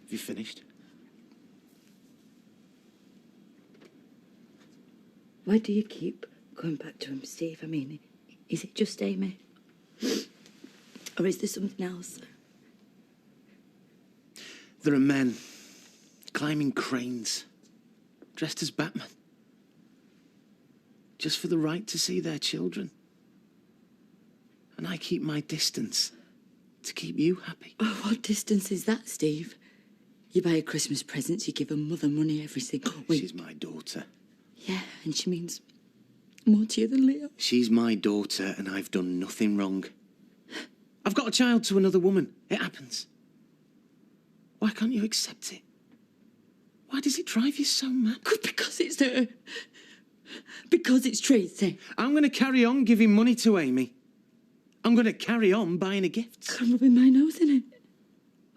Have you finished? Why do you keep going back to him, Steve? I mean, is it just Amy? Or is there something else? There are men climbing cranes, dressed as Batman, just for the right to see their children. And I keep my distance to keep you happy. Oh, what distance is that, Steve? You buy her Christmas presents, you give her mother money every single week. She's my daughter. Yeah, and she means more to you than Leo. She's my daughter, and I've done nothing wrong. I've got a child to another woman. It happens. Why can't you accept it? Why does it drive you so mad? Because it's her. Because it's Tracy. I'm going to carry on giving money to Amy. I'm going to carry on buying her gifts. I'm rubbing my nose in it.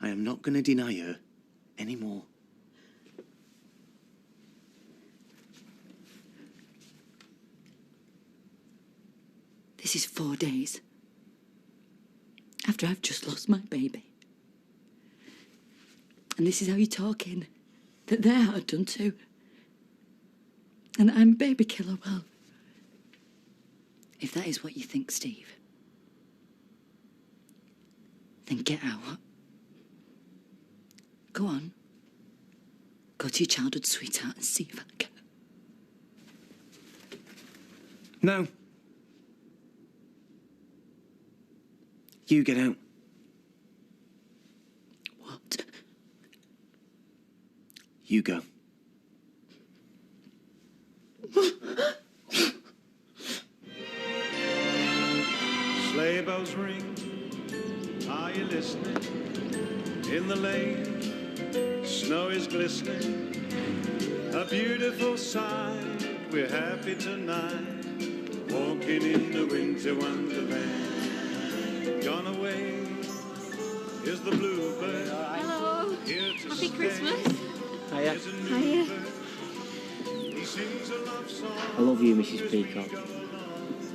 I am not going to deny her anymore. This is 4 days after I've just lost my baby. And this is how you're talking. That their heart done too. And I'm a baby killer. Well, if that is what you think, Steve, then get out. Go on. Go to your childhood sweetheart and see if I can. No. You get out. What? You go. Sleigh bells ring, are you listening? In the lane, snow is glistening. A beautiful sight, we're happy tonight. Walking in the winter wonderland. Gone away is the bluebird. Hello. Here to Happy stay. Christmas. Hiya. Is a new Hiya. bird. He sings a love song. I love you, Mrs. Peacock.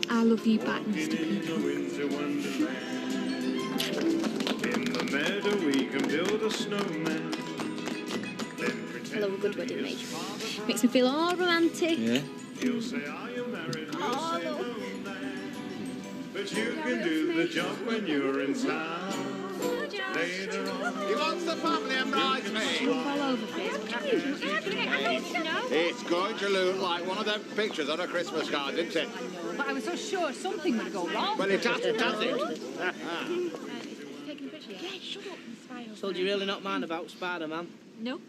I love you back, Mr. In the Peacock. winter wonderland. In the meadow we can build a snowman. Then pretend I love a good wedding, mate. Makes me feel all romantic. Yeah. he'll say, are you married? We'll Oh, say, look. no, man. But you can do the job when you're in town. Later on. He wants the family and bridesmaids. All over Facebook. It's going to look like one of them pictures on a Christmas card, isn't it? But I was so sure something would go wrong. Well, it hasn't, has it? Taking a picture? Yeah, shut up and smile. So do you really not mind about Spider-Man? No.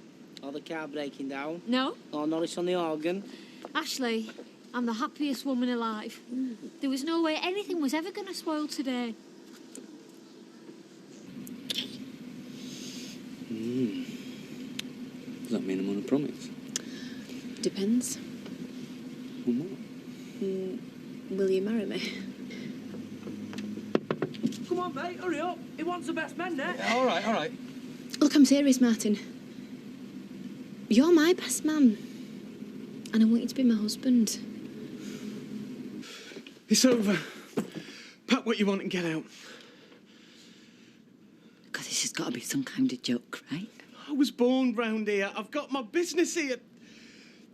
Or the car breaking down? No. Or Norris on the organ? Ashley, I'm the happiest woman alive. There was no way anything was ever going to spoil today. Does that mean I'm on a promise? Depends. On what? Will you marry me? Come on, mate, hurry up. He wants the best men there. All right, all right. Look, I'm serious, Martin. You're my best man. And I want you to be my husband. It's over. Pack what you want and get out. God, this has got to be some kind of joke, right? I was born round here. I've got my business here.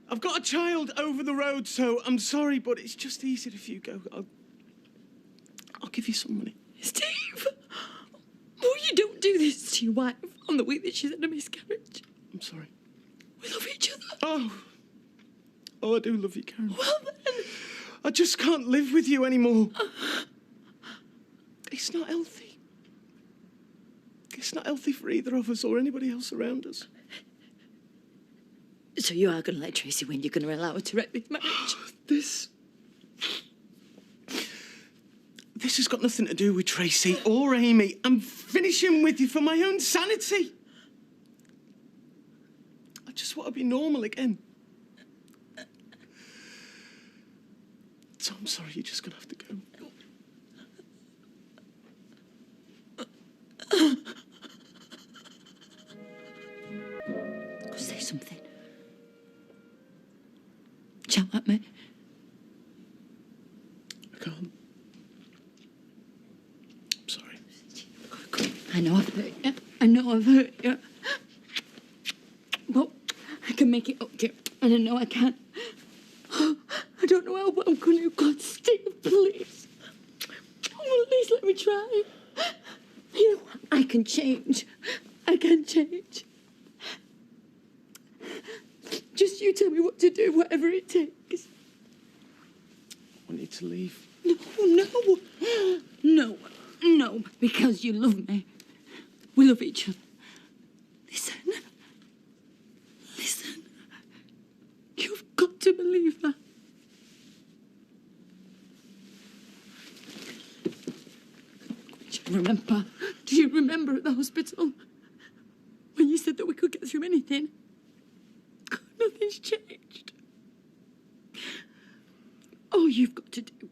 I've got a child over the road, so I'm sorry, but it's just easier if you go. I'll give you some money. Steve! Oh, you don't do this to your wife on the week that she's had a miscarriage. I'm sorry. We love each other. Oh, I do love you, Karen. Well, then. I just can't live with you anymore. It's not healthy. It's not healthy for either of us or anybody else around us. So you are going to let Tracy win? You're going to allow her to wreck this marriage? This has got nothing to do with Tracy or Amy. I'm finishing with you for my own sanity. I just want to be normal again. So I'm sorry, you're just going to have to go. Say something. Shout at me. I can't. I'm sorry. I know I've hurt you. I know I've hurt you. But I can make it up to you. And I know I can. I don't know how, but I'm going to. God, Steve, please. Oh, at least let me try. You know, I can change. I can change. Just you tell me what to do, whatever it takes. I need to leave. No, because you love me. We love each other. Listen. You've got to believe that. Do you remember at the hospital when you said that we could get through anything? God, nothing's changed. All you've got to do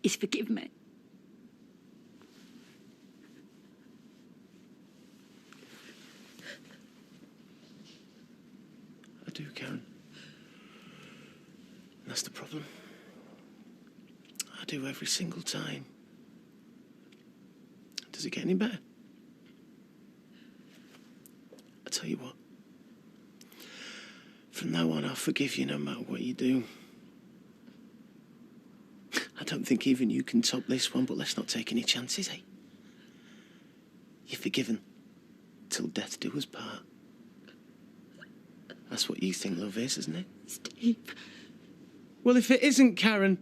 is forgive me. I do, Karen. That's the problem. I do every single time. Does it get any better? I tell you what. From now on, I'll forgive you no matter what you do. I don't think even you can top this one, but let's not take any chances, eh? You're forgiven. Till death do us part. That's what you think love is, isn't it? Steve. Well, if it isn't, Karen,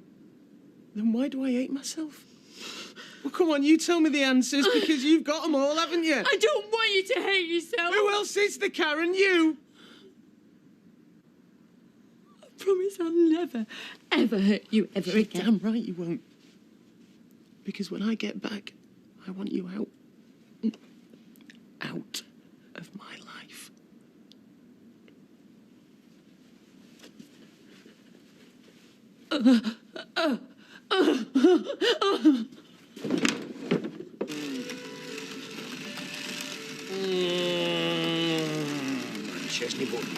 then why do I hate myself? Well, come on, you tell me the answers, because you've got them all, haven't you? I don't want you to hate yourself. Who else is the Karen? You! I promise I'll never, ever hurt you ever again. Damn right you won't. Because when I get back, I want you out. Out of my life. Chesney Button,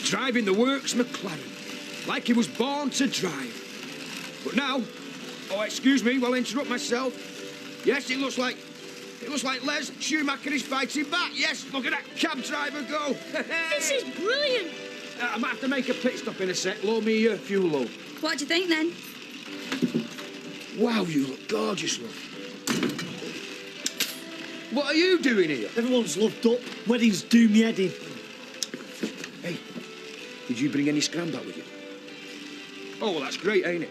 driving the works McLaren, like he was born to drive. But now, oh, excuse me, while I interrupt myself. Yes, it looks like Les Schumacher is fighting back. Yes, look at that cab driver go. This is brilliant. I might have to make a pit stop in a sec. Load me fuel low. What do you think then? Wow, you look gorgeous, love. What are you doing here? Everyone's loved up. Weddings do me head in. Hey, did you bring any scram back with you? Oh, well, that's great, ain't it?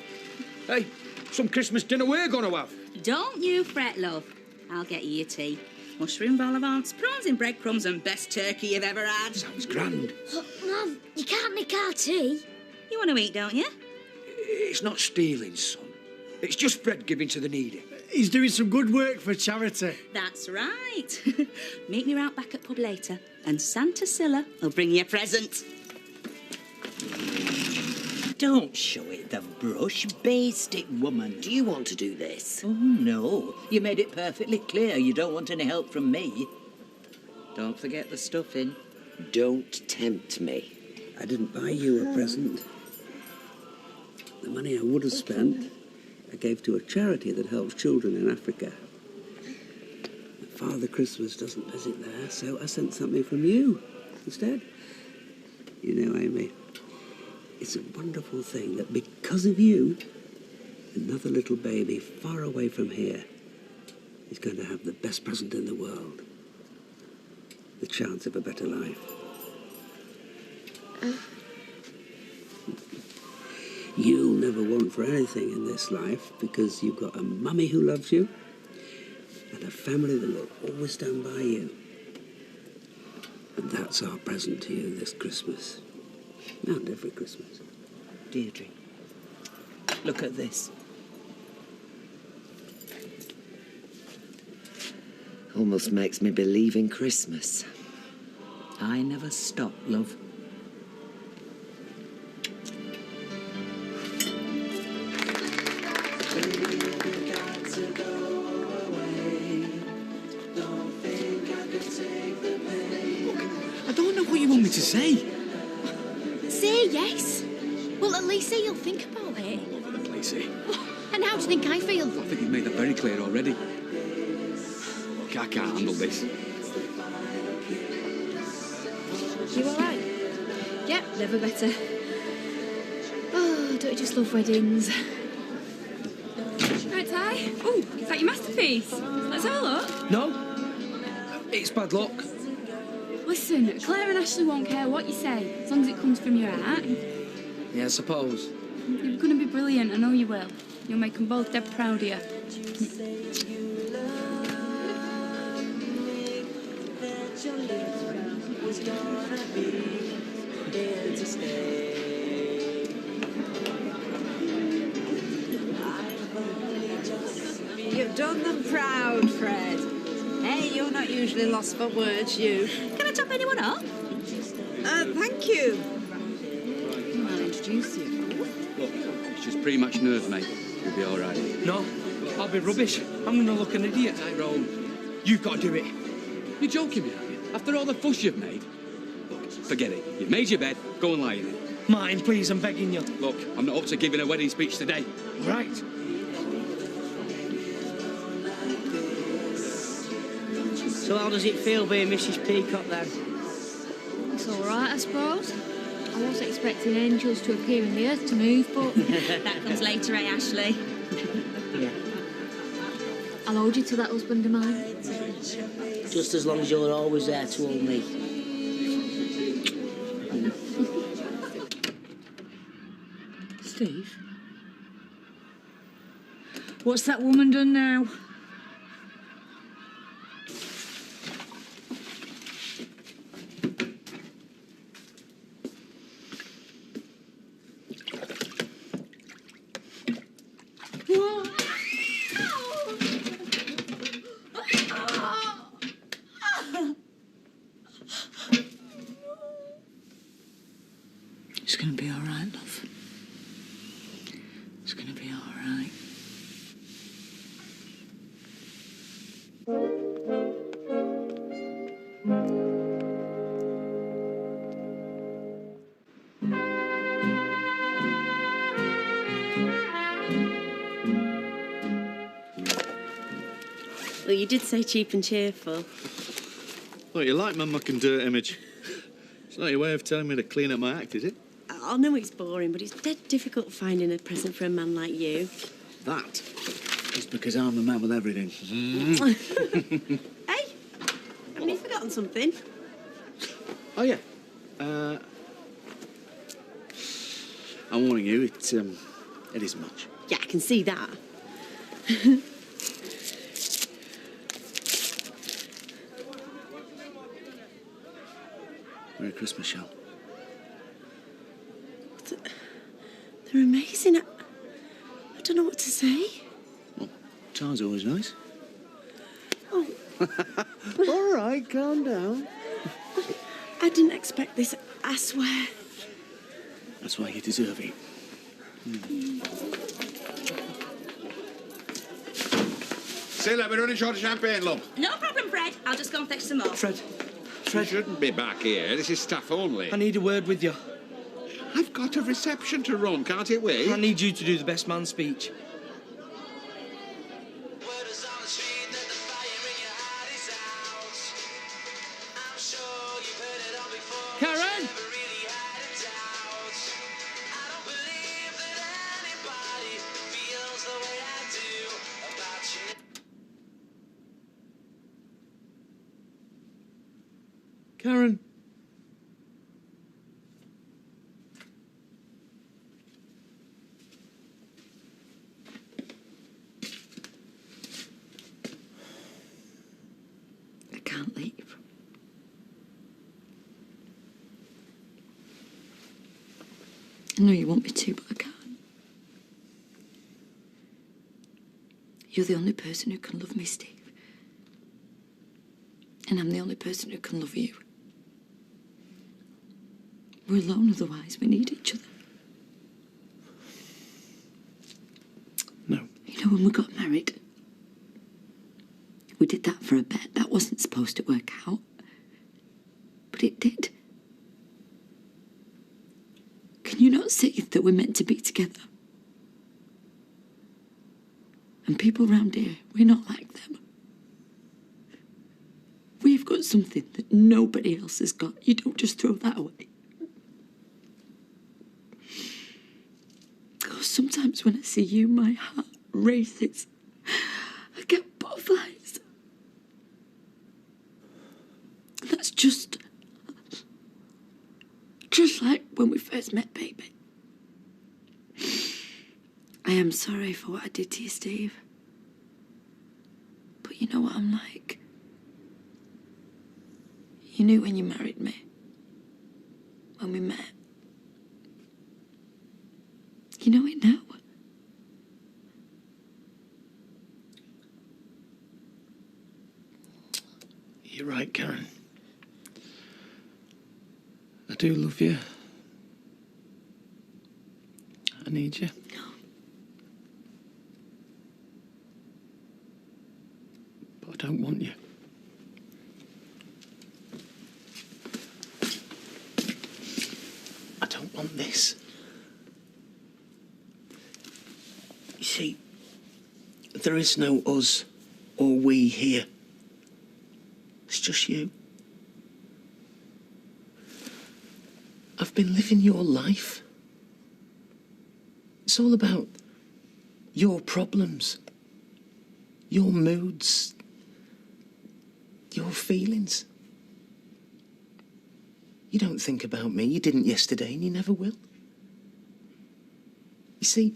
Hey, some Christmas dinner we're going to have. Don't you fret, love. I'll get you your tea. Mushroom vol au vent, prawns in breadcrumbs, and best turkey you've ever had. Sounds grand. Look, Mum, you can't nick our tea. You want to eat, don't you? It's not stealing, son. It's just bread giving to the needy. He's doing some good work for charity. That's right. Meet me round back at pub later, and Santa Scylla will bring you a present. Don't show it the brush. Baste it, woman. Do you want to do this? Oh, no. You made it perfectly clear you don't want any help from me. Don't forget the stuffing. Don't tempt me. I didn't buy you a present. The money I would have spent, I gave to a charity that helps children in Africa. Father Christmas doesn't visit there, so I sent something from you instead. You know, Amy, it's a wonderful thing that because of you, another little baby far away from here is going to have the best present in the world. The chance of a better life. You'll never want for anything in this life because you've got a mummy who loves you and a family that will always stand by you. And that's our present to you this Christmas. And every Christmas. Deirdre, look at this. Almost makes me believe in Christmas. I never stop, love. I don't know what you want me to say. Say yes. Well, at least say you'll think about it. All over the place here. And how do you think I feel? I think you've made that very clear already. Look, I can't handle this. You all right? Yep, never better. Oh, don't you just love weddings? Right, Ty. Oh, is that your masterpiece? Let's have a look. No, it's bad luck. Listen, Claire and Ashley won't care what you say, as long as it comes from your heart. Yeah, I suppose. You're going to be brilliant, I know you will. You'll make them both dead proud of you. You've done them proud, Fred. Hey, you're not usually lost for words, you. Can I top anyone up? Thank you. I'll introduce you. Look, it's just pre-match nerves, mate. You'll be all right. No, I'll be rubbish. I'm going to look an idiot. Tyrone, You've got to do it. you're joking me, aren't you? After all the fuss you've made? Look, forget it. You've made your bed. Go and lie in it. Mine, please, I'm begging you. Look, I'm not up to giving a wedding speech today. Right. So how does it feel being Mrs. Peacock then? It's all right, I suppose. I was expecting angels to appear in the earth to move, but That comes later, eh, Ashley? Yeah. I'll hold you to that husband of mine. Just as long as you're always there to hold me. Steve? What's that woman done now? It's going to be all right, love. It's going to be all right. Well, you did say cheap and cheerful. Well, you like my muck and dirt image. It's not your way of telling me to clean up my act, is it? I know it's boring, but it's dead difficult finding a present for a man like you. That is because I'm the man with everything. Hey, haven't you forgotten something? Oh, yeah. I'm warning you, it isn't much. Yeah, I can see that. Merry Christmas, Shell. They're amazing. I don't know what to say. Well, Char's always nice. Oh, All right, calm down. I didn't expect this, I swear. That's why you deserve it. Silla, we're running short of champagne, love. No problem, Fred. I'll just go and fetch some more. Fred, You shouldn't be back here. This is staff only. I need a word with you. I've got a reception to run. Can't it wait? I need you to do the best man speech. Karen! Karen. I can't leave. I know you want me to, but I can't. You're the only person who can love me, Steve. And I'm the only person who can love you. We're alone otherwise. We need each other. No. You know, when we got married, we did that for a bet. That wasn't supposed to work out. But it did. Can you not see that we're meant to be together? And people round here, we're not like them. We've got something that nobody else has got. You don't just throw that away. Oh, sometimes when I see you, my heart races. I get butterflies. That's just like when we first met, baby. I am sorry for what I did to you, Steve. But you know what I'm like. You knew when you married me. When we met. You know it now. You're right, Karen. I do love you. I need you. But I don't want you. I don't want this. You see, there is no us or we here. It's just you. I've been living your life. It's all about your problems, your moods, your feelings. You don't think about me. You didn't yesterday and you never will. You see,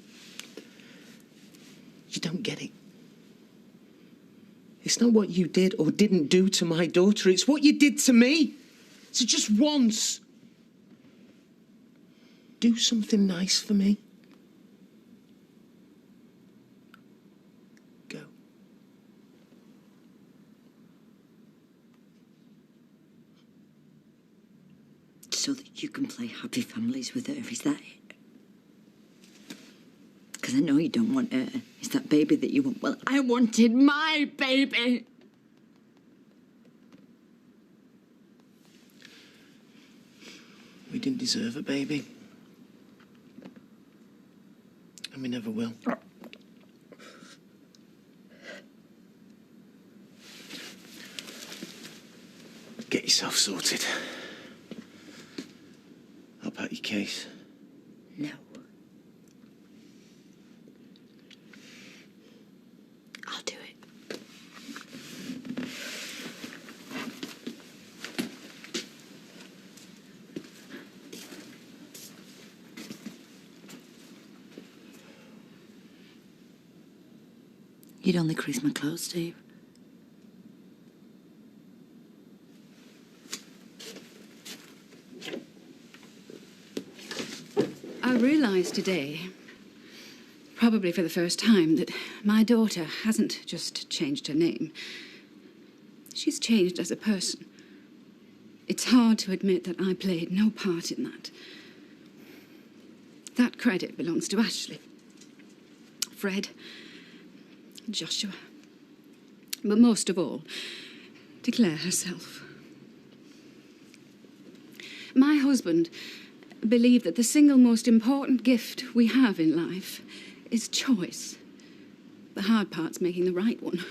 you don't get it. It's not what you did or didn't do to my daughter. It's what you did to me. So just once, do something nice for me. Go. So that you can play happy families with her, is that it? Because I know you don't want her. It's that baby that you want. Well, I wanted my baby. We didn't deserve a baby. And we never will. Get yourself sorted. How about your case? No. I'll do it. You'd only crease my clothes, Steve. I realised today, probably for the first time, that my daughter hasn't just changed her name. She's changed as a person. It's hard to admit that I played no part in that. That credit belongs to Ashley, Fred, Joshua, but most of all, to Claire herself. My husband believed that the single most important gift we have in life is choice. The hard part's making the right one.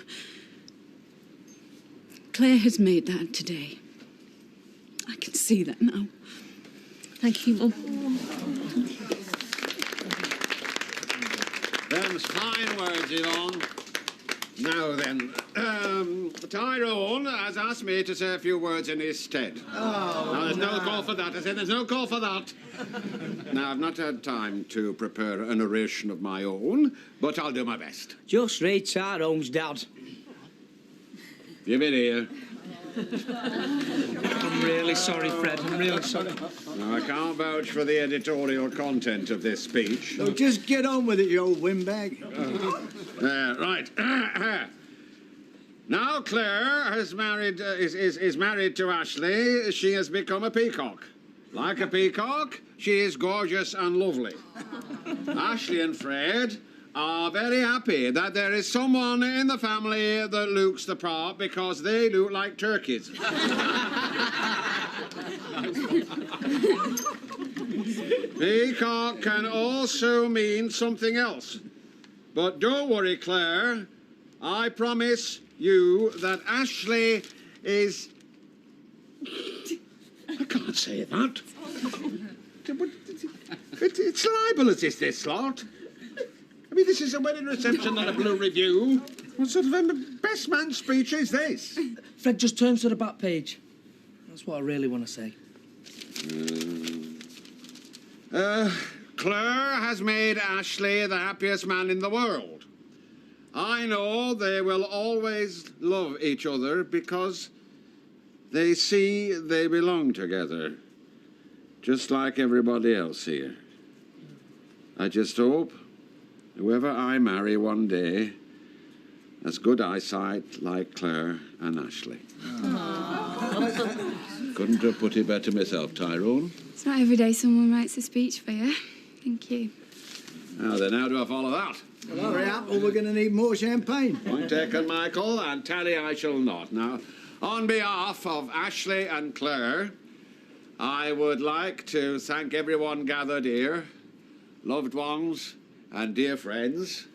Claire has made that today. I can see that now. Thank you, Mum. Them's fine words, Yvonne. Now then, Tyrone has asked me to say a few words in his stead. Now, there's no call for that. I said there's no call for that. Now, I've not had time to prepare an oration of my own, but I'll do my best. Just read Tyrone's dad. Give it here. I'm really sorry, Fred. I'm really sorry. Now, I can't vouch for the editorial content of this speech. So just get on with it, you old windbag. Right. Now Claire has married, is married to Ashley. She has become a peacock. Like a peacock, she is gorgeous and lovely. Ashley and Fred are very happy that there is someone in the family that looks the part because they look like turkeys. Peacock can also mean something else. But don't worry, Claire. I promise you that Ashley is... I can't say that. It's libelous, is this lot? I mean, this is a wedding reception, not a blue review. What sort of a best man speech is this? Fred, just turn to the back page. That's what I really want to say. Claire has made Ashley the happiest man in the world. I know they will always love each other because they see they belong together, just like everybody else here. I just hope whoever I marry one day has good eyesight like Claire and Ashley. Couldn't have put it better myself, Tyrone. It's not every day someone writes a speech for you. Thank you. Now then, how do I follow that? Well, hurry up, or we're going to need more champagne. Point taken, Michael, and tally I shall not. Now, on behalf of Ashley and Claire, I would like to thank everyone gathered here, loved ones and dear friends,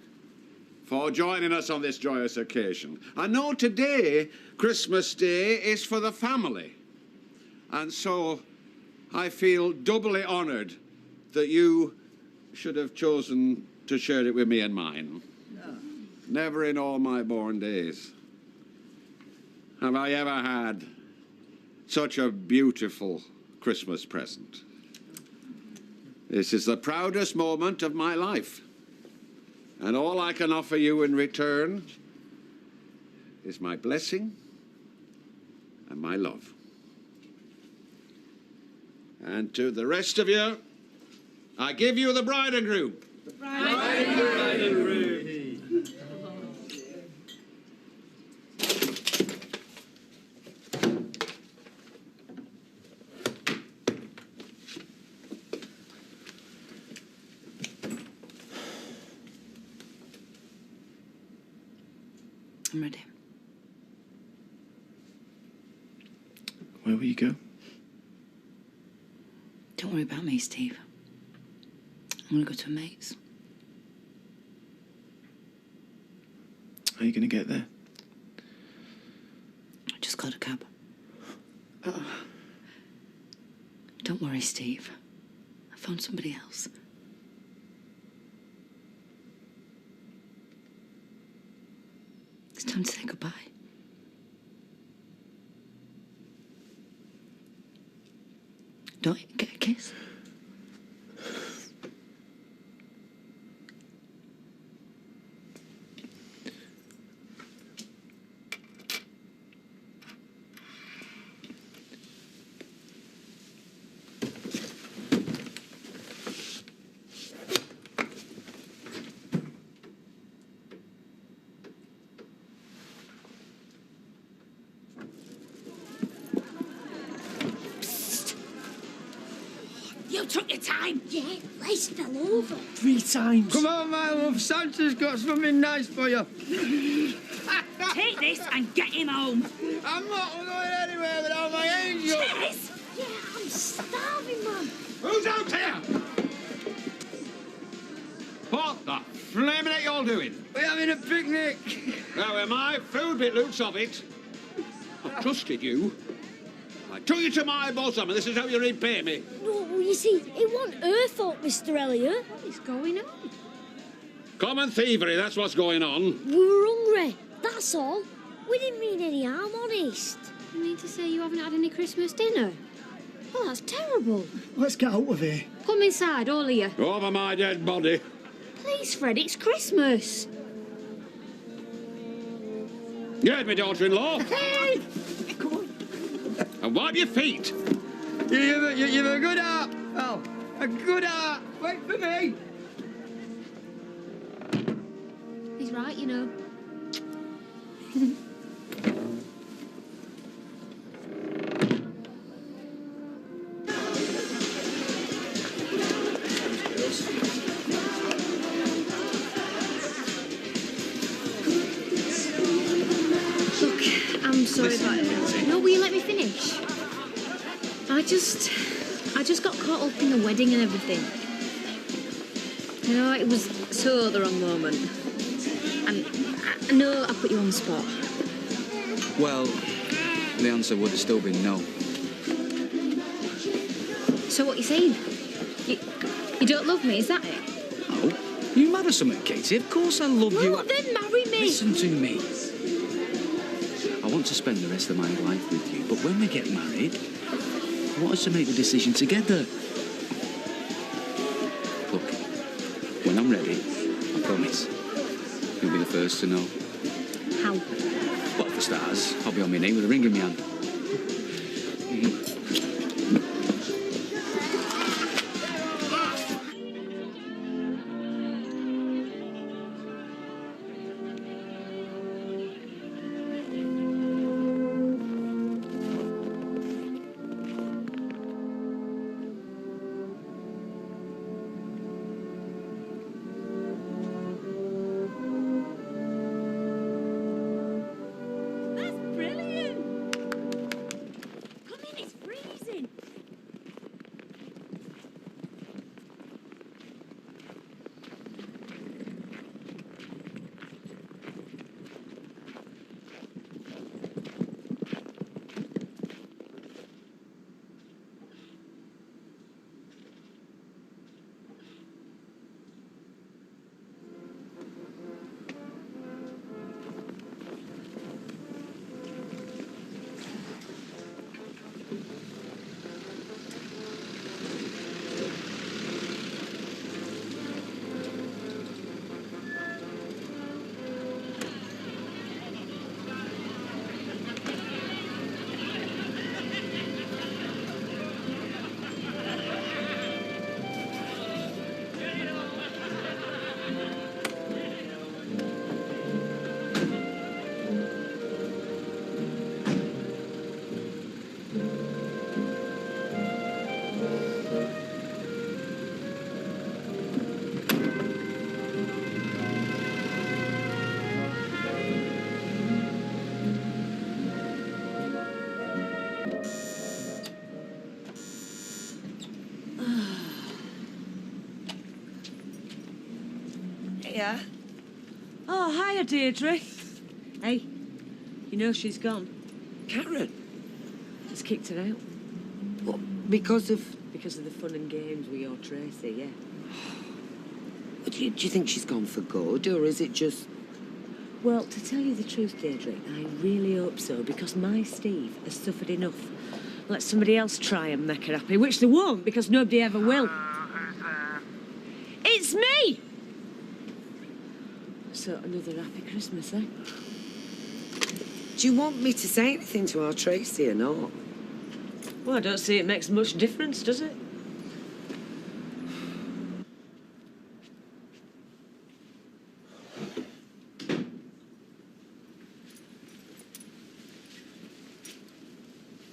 for joining us on this joyous occasion. I know today, Christmas Day, is for the family, and so I feel doubly honoured that you should have chosen to share it with me and mine. Never in all my born days have I ever had such a beautiful Christmas present. This is the proudest moment of my life, and all I can offer you in return is my blessing and my love. And to the rest of you, I give you the bride and groom. The bride and groom. I'm ready. Where will you go? Don't worry about me, Steve. I'm going to go to a mate's. How are you going to get there? I just got a cab. Don't worry, Steve. I found somebody else. It's time to say goodbye. Don't you get a kiss? You took your time. Yeah, lace fell over. 3 times. Come on, my love. Santa's got something nice for you. Take this and get him home. I'm not going anywhere without my angel. Cheers! Yeah, I'm starving. flaming it y'all doing? We're having a picnic. Well, my food bit looks of it. I trusted you. I took you to my bosom, and this is how you repay me. No, well, you see, it wasn't her fault, Mr. Elliot. What is going on? Common thievery, that's what's going on. We were hungry, that's all. We didn't mean any harm, honest. You mean to say you haven't had any Christmas dinner? Oh, that's terrible. Let's get out of here. Come inside, all of you. Over my dead body. Please, Fred, it's Christmas. You heard me, daughter-in-law. Hey! Come on. And wipe your feet. You've a good heart, pal. A good heart. Wait for me. He's right, you know. Look, I'm sorry about it. No, will you let me finish? I just got caught up in the wedding and everything. You know, it was so the wrong moment. And I know I put you on the spot. Well, the answer would have still been no. So what you saying? You don't love me, is that it? Oh, you mad or something, Katie? Of course I love you. Well, then marry me. Listen to me. I want to spend the rest of my life with you, but when we get married, I want us to make the decision together. Look, when I'm ready, I promise, you'll be the first to know. How? Well, for starters, I'll be on my knee with a ring in my hand. Yeah. Oh, hiya, Deirdre. Hey, you know she's gone. Karen? Just kicked her out. What, because of... Because of the fun and games with your Tracy, yeah. Do you think she's gone for good, or is it just... Well, to tell you the truth, Deirdre, I really hope so, because my Steve has suffered enough. Let somebody else try and make her happy, which they won't, because nobody ever will. It's me! So, another happy Christmas, eh? Do you want me to say anything to our Tracy or not? Well, I don't see it makes much difference, does it?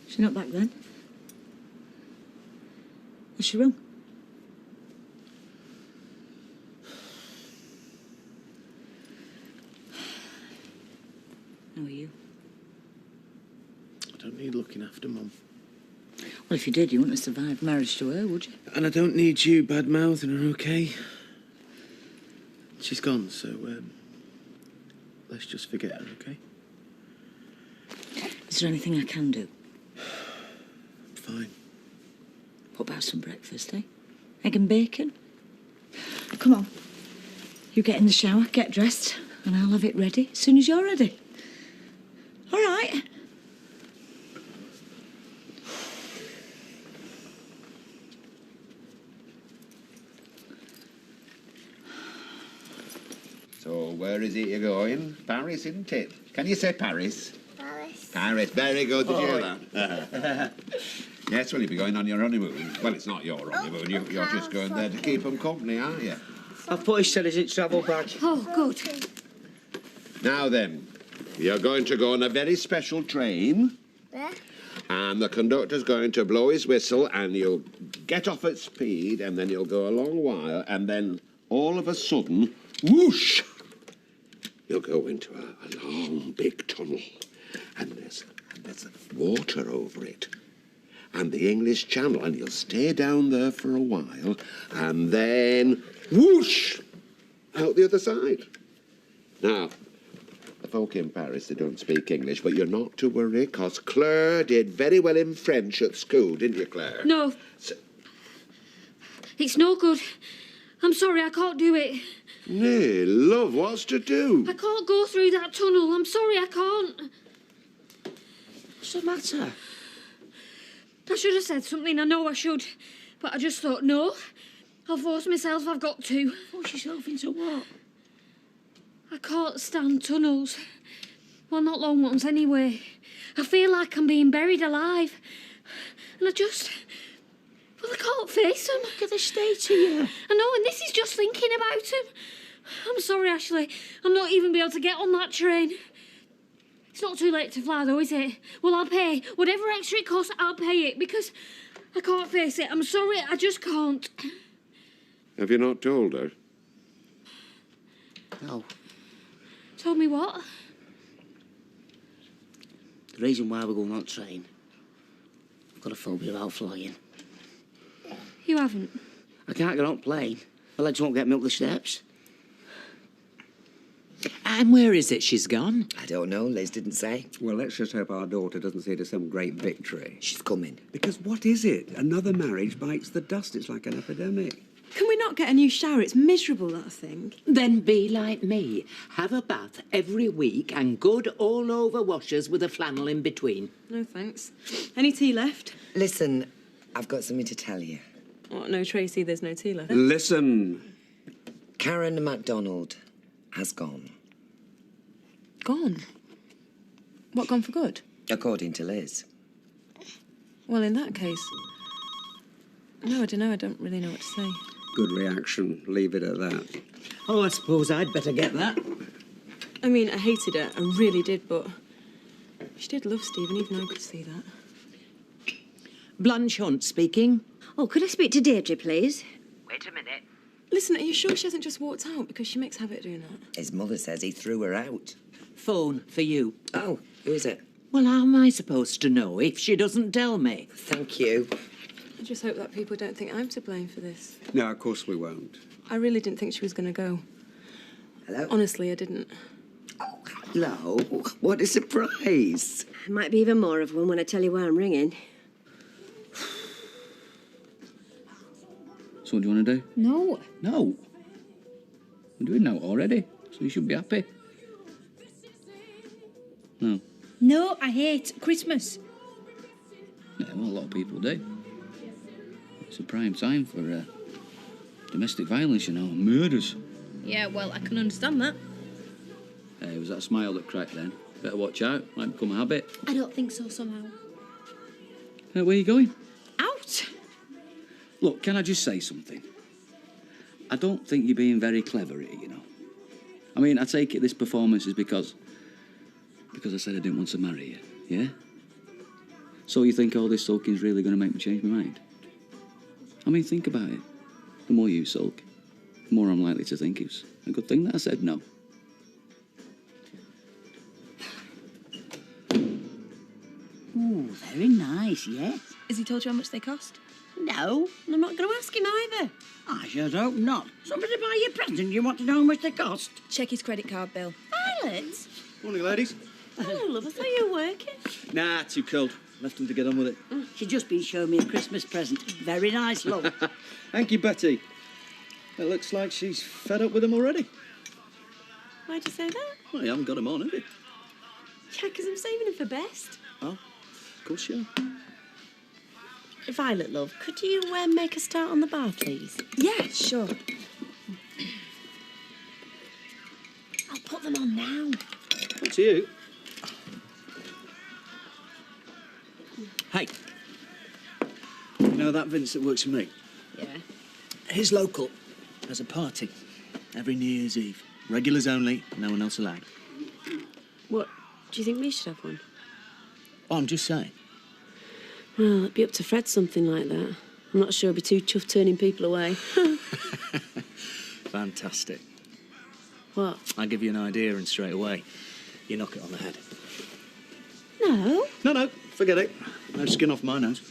She not back then? Was she wrong? How are you? I don't need looking after Mum. Well, if you did, you wouldn't have survived marriage to her, would you? And I don't need you bad-mouthing her, okay? She's gone, so let's just forget her, okay? Is there anything I can do? Fine. What about some breakfast, eh? Egg and bacon? Come on. You get in the shower, get dressed, and I'll have it ready as soon as you're ready. All right? So, where is it you're going? Paris, isn't it? Can you say Paris? Paris. Paris, very good. Did you hear that? Yes, well, you'll be going on your honeymoon. Well, it's not your honeymoon. You're just going there to keep them company, aren't you? I've put his said his travel badge. Oh, good. Now then, you're going to go on a very special train. Where? And the conductor's going to blow his whistle and you'll get off at speed and then you'll go a long while and then all of a sudden, whoosh, you'll go into a long, big tunnel and there's water over it and the English Channel and you'll stay down there for a while and then, whoosh, out the other side. Now, the folk in Paris, they don't speak English, but you're not to worry, because Claire did very well in French at school, didn't you, Claire? No. It's no good. I'm sorry, I can't do it. Nay, love, what's to do? I can't go through that tunnel. I'm sorry, I can't. What's the matter? I should have said something, I know I should. But I just thought, no, I'll force myself, I've got to. Force yourself into what? I can't stand tunnels. Well, not long ones anyway. I feel like I'm being buried alive. And I can't face them. Look at the state of you. I know, and this is just thinking about them. I'm sorry, Ashley. I'm not even be able to get on that train. It's not too late to fly, though, is it? Well, I'll pay. Whatever extra it costs, I'll pay it, because I can't face it. I'm sorry, I just can't. Have you not told her? No. Told me what? The reason why we're going on train, I've got a phobia about flying. You haven't? I can't get on plane. My legs won't get me up the steps. And where is it she's gone? I don't know, Liz didn't say. Well, let's just hope our daughter doesn't see it as some great victory. She's coming. Because what is it? Another marriage bites the dust. It's like an epidemic. Can we not get a new shower? It's miserable, that thing. Then be like me. Have a bath every week and good all-over washers with a flannel in between. No, thanks. Any tea left? Listen, I've got something to tell you. What, no Tracy, there's no tea left? Listen. Karen MacDonald has gone. Gone? What, gone for good? According to Liz. Well, in that case... No, I don't know. I don't really know what to say. Good reaction. Leave it at that. Oh, I suppose I'd better get that. I mean, I hated her. I really did, but... She did love Stephen, even I could see that. Blanche Hunt speaking. Oh, could I speak to Deirdre, please? Wait a minute. Listen, are you sure she hasn't just walked out? Because she makes habit of doing that. His mother says he threw her out. Phone for you. Oh, who is it? Well, how am I supposed to know if she doesn't tell me? Thank you. I just hope that people don't think I'm to blame for this. No, of course we won't. I really didn't think she was going to go. Hello? Honestly, I didn't. Hello? What a surprise. There might be even more of one when I tell you why I'm ringing. So what do you want to do? No. No. We're doing now already, so you should be happy. No. No, I hate Christmas. Yeah, well, a lot of people do. It's a prime time for domestic violence, you know, and murders. Yeah, well, I can understand that. It was that smile that cracked then. Better watch out, might become a habit. I don't think so, somehow. Where are you going? Out! Look, can I just say something? I don't think you're being very clever here, you know. I mean, I take it this performance is because I said I didn't want to marry you, yeah? So you think all this sulking's really going to make me change my mind? I mean, think about it. The more you sulk, the more I'm likely to think it's a good thing that I said no. Ooh, very nice, yes. Has he told you how much they cost? No, and I'm not going to ask him either. I should hope not. Somebody buy you a present. You want to know how much they cost? Check his credit card bill. Violet? Morning, ladies. Hello, love. I thought you were working. Nah, too cold. Left them to get on with it. She's just been showing me a Christmas present. Very nice, love. Thank you, Betty. It looks like she's fed up with them already. Why'd you say that? Well, you haven't got them on, have you? Yeah, because I'm saving them for best. Oh, of course you are. Violet, love, could you make a start on the bar, please? Yeah, sure. I'll put them on now. Up to you. Hey. You know that Vince that works for me? Yeah. His local has a party every New Year's Eve. Regulars only, no one else allowed. What? Do you think we should have one? Oh, I'm just saying. Well, it'd be up to Fred something like that. I'm not sure he'd be too chuffed turning people away. Fantastic. What? I'll give you an idea and straight away you knock it on the head. No. No, forget it. No skin off my nose.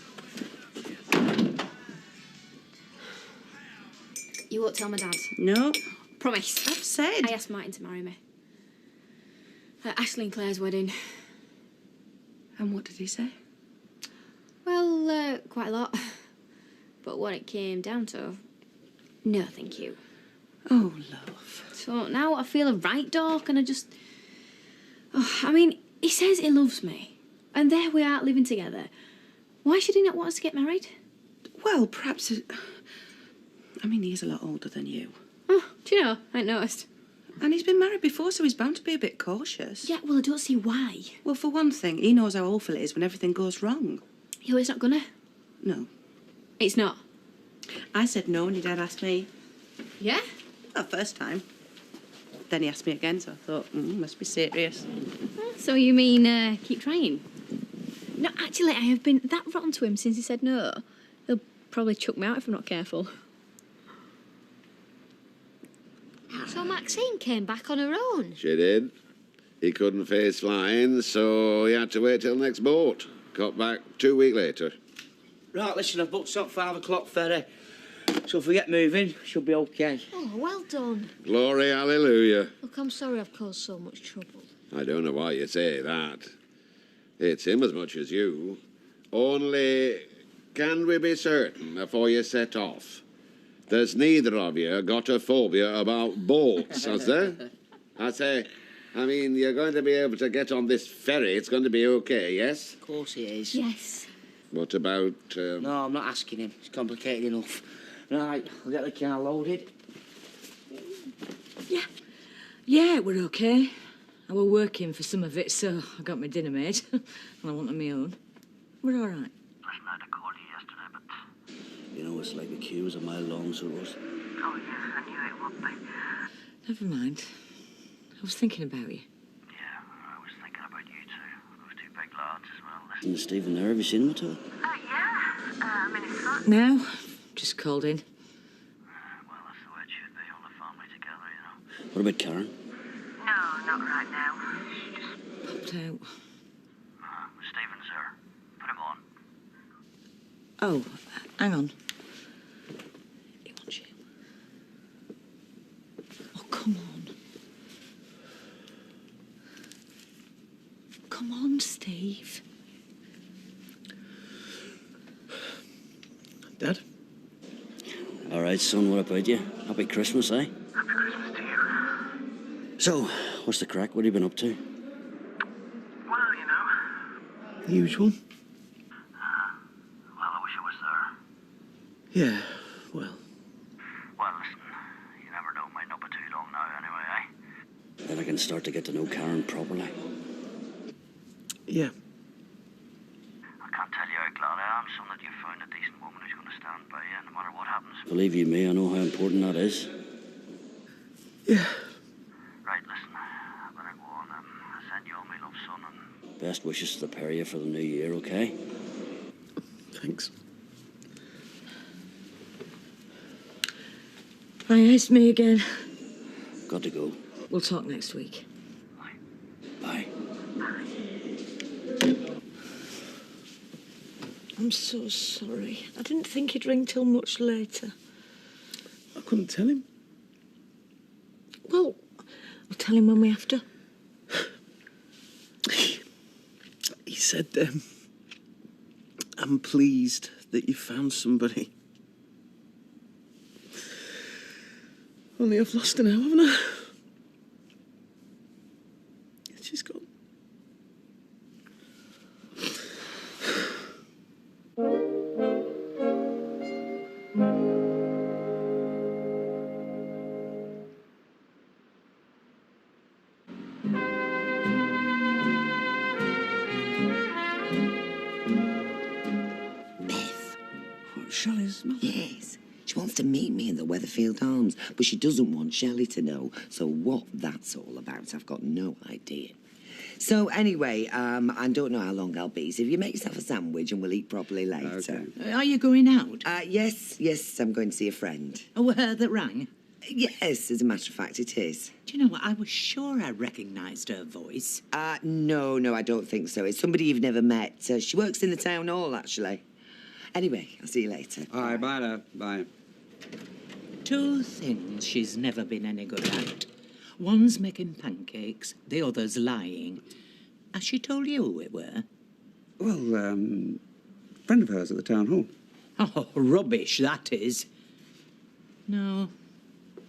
You won't tell my dad? No. Promise. I've said. I asked Martin to marry me. At Ashley and Claire's wedding. And what did he say? Well, quite a lot. But what it came down to, no thank you. Oh, love. So now I feel a right dog and I just... Oh, I mean, he says he loves me. And there we are living together. Why should he not want us to get married? Well, perhaps... I mean, he is a lot older than you. Oh, do you know? I ain't noticed. And he's been married before, so he's bound to be a bit cautious. Yeah, well, I don't see why. Well, for one thing, he knows how awful it is when everything goes wrong. Yo, it's not gonna? No. It's not? I said no, and your dad asked me. Yeah? Well, first time. Then he asked me again, so I thought, must be serious. So you mean keep trying? No, actually, I have been that rotten to him since he said no. He'll probably chuck me out if I'm not careful. So Maxine came back on her own? She did. He couldn't face flying, so he had to wait till next boat. Got back 2 weeks later. Right, listen, I've booked up 5 o'clock ferry. So if we get moving, she'll be okay. Oh, well done. Glory, hallelujah. Look, I'm sorry I've caused so much trouble. I don't know why you say that. It's him as much as you. Only, can we be certain before you set off? There's neither of you got a phobia about boats, has there? I mean, you're going to be able to get on this ferry. It's going to be okay, yes? Of course he is. Yes. What about... No, I'm not asking him. It's complicated enough. Right, I'll get the car loaded. Yeah, we're okay. I were working for some of it, so I got my dinner made. And I wanted my own. We're all right. Listen, I'd have called you yesterday, but... You know, it's like the queue was a mile long, so it was. Oh, yeah, I knew it would be. Never mind. I was thinking about you. Yeah, I was thinking about you too. Those two big lads as well. Listen. And Stephen there, have you seen him at all? Yeah. I'm in his flat. Now, just called in. Well, that's the way it should be, all the family together, you know. What about Karen? No, not right now. She just... Popped out. Stephen's there. Put him on. Oh, hang on. He wants you. Oh, come on. Come on, Steve. Dad? All right, son, what about you? Happy Christmas, eh? Happy Christmas to you. So, what's the crack? What have you been up to? Well, you know. The usual. Well, I wish I was there. Yeah, well. Well, listen, you never know. Might not be too long now anyway, eh? Then I can start to get to know Karen properly. Yeah. I can't tell you how glad I am, son, that you've found a decent woman who's going to stand by you no matter what happens. Believe you me, I know how important that is. Yeah. Right, listen, I better go on. I send you all my love, son, and... Best wishes to the pair of you for the new year, okay? Thanks. Hi, it's me again. Got to go. We'll talk next week. Bye. I'm so sorry. I didn't think he'd ring till much later. couldn't tell him. Well, we'll tell him when we have to. He said, I'm pleased that you found somebody. Only I've lost her now, haven't I? She's gone. Shelley's mother? Yes. She wants to meet me in the Weatherfield Arms, but she doesn't want Shelley to know. So what that's all about, I've got no idea. So anyway, I don't know how long I'll be, so if you make yourself a sandwich and we'll eat properly later. Okay. Are you going out? Yes, I'm going to see a friend. Oh, her that rang? Yes, as a matter of fact, it is. Do you know what? I was sure I recognised her voice. No, I don't think so. It's somebody you've never met. She works in the town hall, actually. Anyway, I'll see you later. All right, bye now. Bye. 2 things she's never been any good at. One's making pancakes, the other's lying. Has she told you who it were? Well, friend of hers at the town hall. Oh, rubbish, that is. No,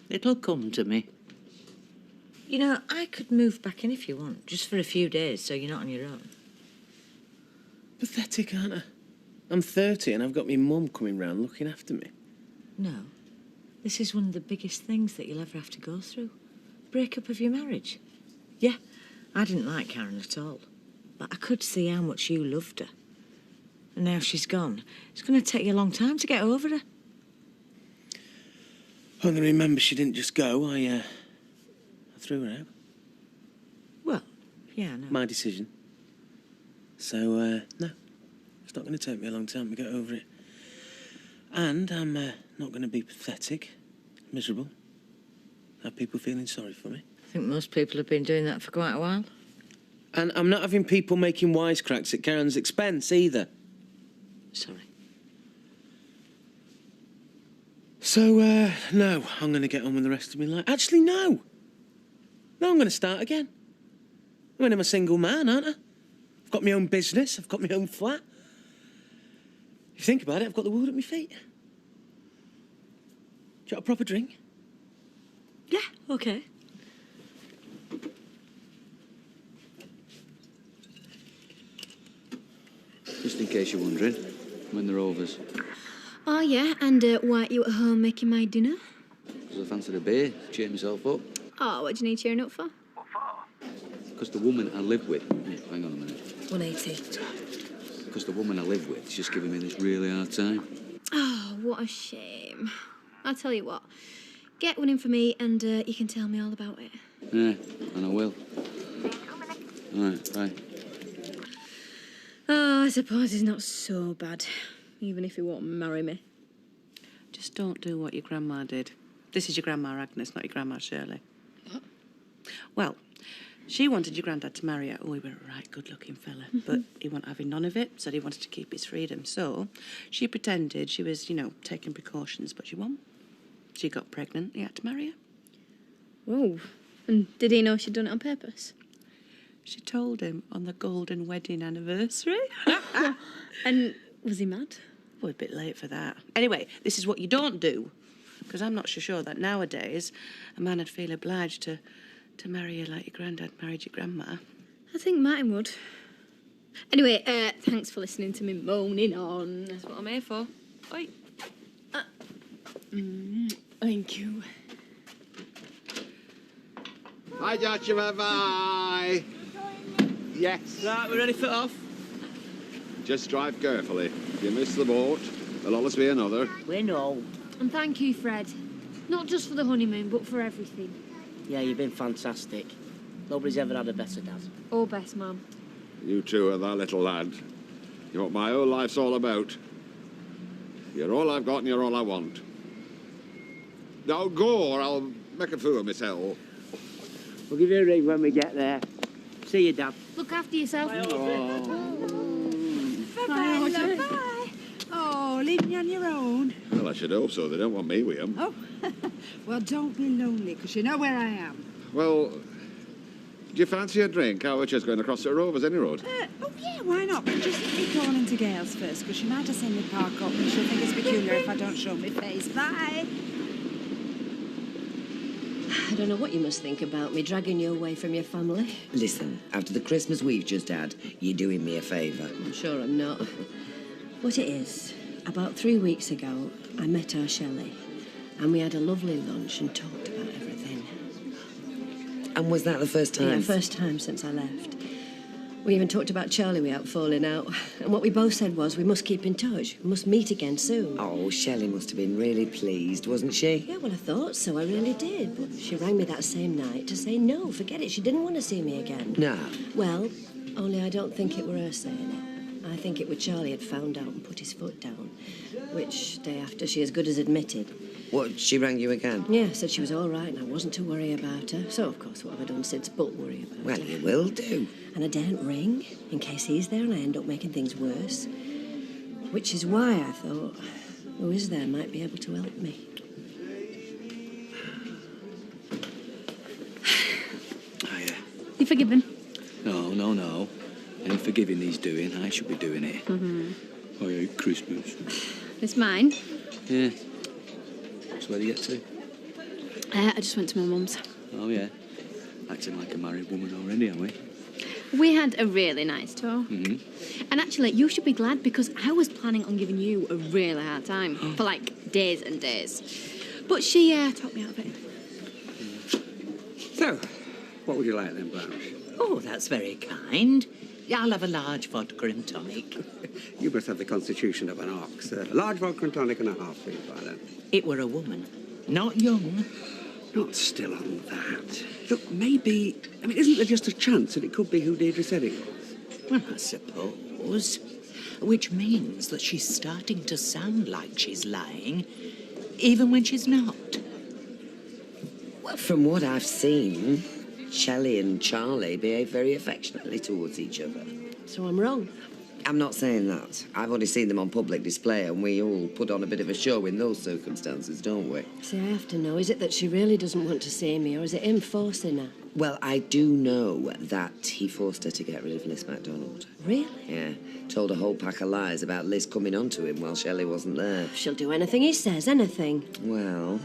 it'll come to me. You know, I could move back in if you want, just for a few days, so you're not on your own. Pathetic, aren't I? I'm 30 and I've got my mum coming round looking after me. No. This is one of the biggest things that you'll ever have to go through. Breakup of your marriage. Yeah, I didn't like Karen at all. But I could see how much you loved her. And now she's gone. It's going to take you a long time to get over her. Only remember she didn't just go. I threw her out. Well, yeah, no. My decision. So, no. It's not going to take me a long time to get over it. And I'm not going to be pathetic, miserable, have people feeling sorry for me. I think most people have been doing that for quite a while. And I'm not having people making wisecracks at Karen's expense either. Sorry. So, no, I'm going to get on with the rest of my life. Actually, no. No, I'm going to start again. I mean, I'm a single man, aren't I? I've got my own business. I've got my own flat. If you think about it, I've got the world at my feet. Do you want a proper drink? Yeah, OK. Just in case you're wondering, when they're overs. Oh, yeah, and why aren't you at home making my dinner? Because I fancied a beer, cheer myself up. Oh, what do you need cheering up for? Because the woman I live with... Hang on a minute. 180. Because the woman I live with is just giving me this really hard time. Oh, what a shame. I'll tell you what. Get one in for me and you can tell me all about it. Yeah, and I will. All right, bye. Oh, I suppose it's not so bad, even if he won't marry me. Just don't do what your grandma did. This is your grandma Agnes, not your grandma Shirley. What? Well, she wanted your granddad to marry her. Oh, he were a right good-looking fella. But he wasn't having none of it, said he wanted to keep his freedom. So she pretended she was, you know, taking precautions, but she won't. She got pregnant. He had to marry her. Whoa. And did he know she'd done it on purpose? She told him on the golden wedding anniversary. And was he mad? Oh, a bit late for that. Anyway, this is what you don't do. Because I'm not so sure that nowadays a man would feel obliged to marry you like your granddad married your grandma. I think Martin would. Anyway, thanks for listening to me moaning on. That's what I'm here for. Oi. Thank you. Hi, Joshua, bye. Yes. Right, we're ready for off? Just drive carefully. If you miss the boat, there'll always be another. We know. And thank you, Fred. Not just for the honeymoon, but for everything. Yeah, you've been fantastic. Nobody's ever had a better dad. Or best, Mum. You two are that little lad. You're what my whole life's all about. You're all I've got and you're all I want. Now go or I'll make a fool of myself. We'll give you a ring when we get there. See you, Dad. Look after yourself. Bye, love, bye. Oh, leaving you on your own? No, Well, I should hope so. They don't want me with them. Oh, well, don't be lonely, because you know where I am. Well, do you fancy a drink? We're just going across the Rovers any road. Oh, yeah, why not? But just let me go on into Gale's first, because she might have seen me park up, and she'll think it's peculiar if I don't show my face. Bye. I don't know what you must think about me dragging you away from your family. Listen, after the Christmas we've just had, you're doing me a favour. I'm sure I'm not. What it is, about 3 weeks ago, I met our Shelley, and we had a lovely lunch and talked about everything. And was that the first time? Yeah, first time since I left. We even talked about Charlie without falling out. And what we both said was we must keep in touch. We must meet again soon. Oh, Shelley must have been really pleased, wasn't she? Yeah, well, I thought so. I really did. But she rang me that same night to say no, forget it. She didn't want to see me again. No. Well, only I don't think it were her saying it. I think it were Charlie had found out and put his foot down, which, day after, she as good as admitted. What, she rang you again? Yeah, said she was all right and I wasn't to worry about her. So, of course, what have I done since but worry about her? Well, you will do. And I daren't ring, in case he's there and I end up making things worse. Which is why I thought, who is there might be able to help me. Hiya. You forgiven? No. Any forgiving he's doing, I should be doing it. Mm-hmm. I hate Christmas. It's mine. Yeah. So where do you get to? I just went to my mum's. Oh, yeah. Acting like a married woman already, aren't we? We had a really nice tour. Mm-hmm. And actually, you should be glad because I was planning on giving you a really hard time for like days and days. But she talked me out of it. So, what would you like then, Blanche? Oh, that's very kind. I'll have a large vodka and tonic. You must have the constitution of an ox. A large vodka and tonic and a half, please, by then. It were a woman, not young. Not still on that. Look, maybe... I mean, isn't there just a chance that it could be who Deirdre said it was? Well, I suppose. Which means that she's starting to sound like she's lying, even when she's not. Well, from what I've seen, Shelley and Charlie behave very affectionately towards each other. So I'm wrong? I'm not saying that. I've only seen them on public display and we all put on a bit of a show in those circumstances, don't we? See, I have to know, is it that she really doesn't want to see me, or is it him forcing her? Well, I do know that he forced her to get rid of Liz MacDonald. Really? Yeah. Told a whole pack of lies about Liz coming on to him while Shelley wasn't there. She'll do anything he says, anything. Well...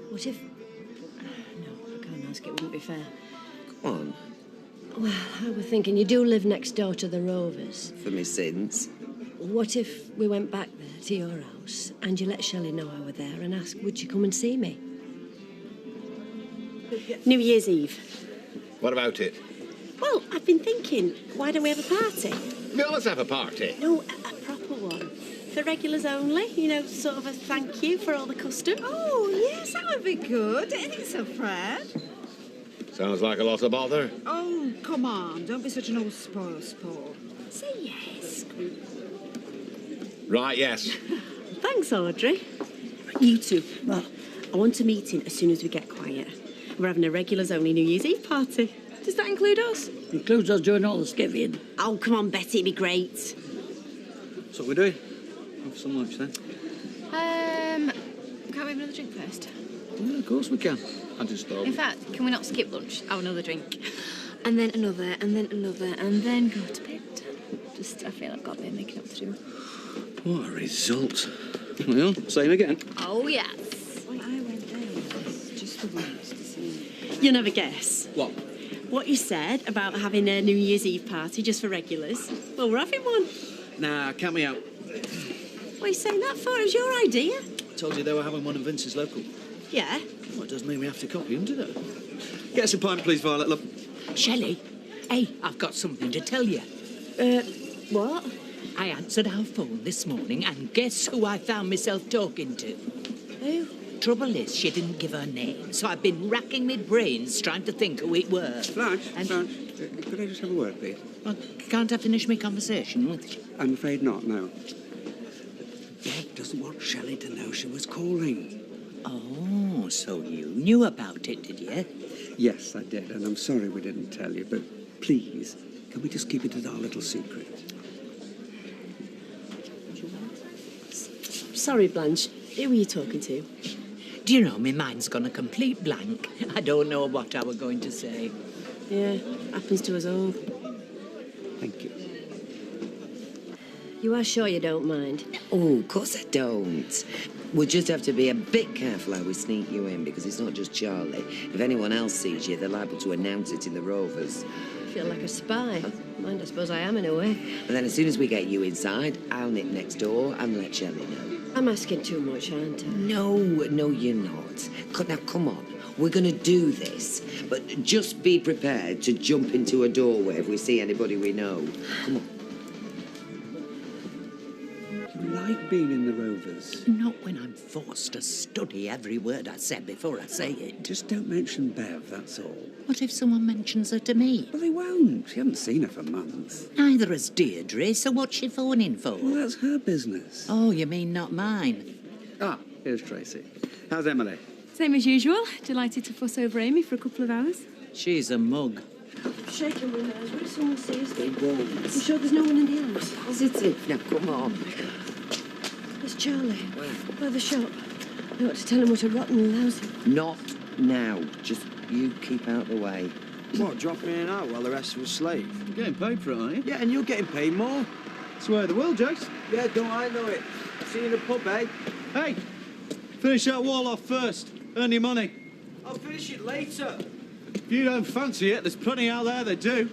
What if... No, I can't ask, it wouldn't be fair. Come on. Well, I was thinking you do live next door to the Rovers. For me sins. What if we went back there to your house and you let Shelley know I were there and asked, would you come and see me? New Year's Eve. What about it? Well, I've been thinking, why don't we have a party? Well, let's have a party. No, a proper one. For regulars only, you know, sort of a thank you for all the custom. Oh, yes, that would be good. Isn't it so, Fred? Sounds like a lot of bother. Oh, come on. Don't be such an old spoil sport. Say yes. Right, yes. Thanks, Audrey. You too. Well, I want a meeting as soon as we get quiet. We're having a regulars-only New Year's Eve party. Does that include us? Includes us doing all the skipping. Oh, come on, Betty, it'd be great. So what we're doing? Have some lunch then? Can't we have another drink first? Yeah, of course we can. I just thought... In fact, can we not skip lunch? Have another drink. And then another, and then another, and then go to bed. I feel I've got a bit of making up to do. What a result. Well, same again. Oh, yes. I went there just for once to see... You'll never guess. What? What you said about having a New Year's Eve party just for regulars. Well, we're having one. Nah, count me out. What are you saying that for? It was your idea. I told you they were having one in Vince's local. Yeah. Well, it doesn't mean we have to copy them, does it? Get us a pint, please, Violet, love. Shelley, hey, I've got something to tell you. What? I answered our phone this morning, and guess who I found myself talking to? Who? Trouble is, she didn't give her name, so I've been racking my brains trying to think who it were. Blanche, could I just have a word, please? Well, can't I finish my conversation? I'm afraid not, no. Deb doesn't want Shelley to know she was calling. Oh, so you knew about it, did you? Yes, I did, and I'm sorry we didn't tell you, but please, can we just keep it as our little secret? Sorry, Blanche. Who were you talking to? Do you know, my mind's gone a complete blank. I don't know what I were going to say. Yeah, happens to us all. Thank you. You are sure you don't mind? Oh, of course I don't. We'll just have to be a bit careful how we sneak you in, because it's not just Charlie. If anyone else sees you, they're liable to announce it in the Rovers. I feel like a spy. Mind, I suppose I am in a way. And then as soon as we get you inside, I'll nip next door and let Shelley know. I'm asking too much, aren't I? No, you're not. Now, come on. We're going to do this. But just be prepared to jump into a doorway if we see anybody we know. Come on. You like being in the Rovers? Not when I'm forced to study every word I said before I say it. Just don't mention Bev, that's all. What if someone mentions her to me? Well, they won't. You haven't seen her for months. Neither has Deirdre, so what's she phoning for? Well, that's her business. Oh, you mean not mine? Ah, here's Tracy. How's Emily? Same as usual. Delighted to fuss over Amy for a couple of hours. She's a mug. I'm shaking my nerves. What if someone sees They me? won't. You sure there's no one in the house? Positive. Now, come on. There's Charlie. By the shop. I ought to tell him what a rotten lousy... Not now. Just you keep out the way. What, drop me in out while the rest of us slave? You're getting paid for it, aren't you? Yeah, and you're getting paid more. Swear the will, Jace. Yeah, don't I know it? See you in the pub, eh? Hey, finish that wall off first. Earn your money. I'll finish it later. If you don't fancy it, there's plenty out there that do.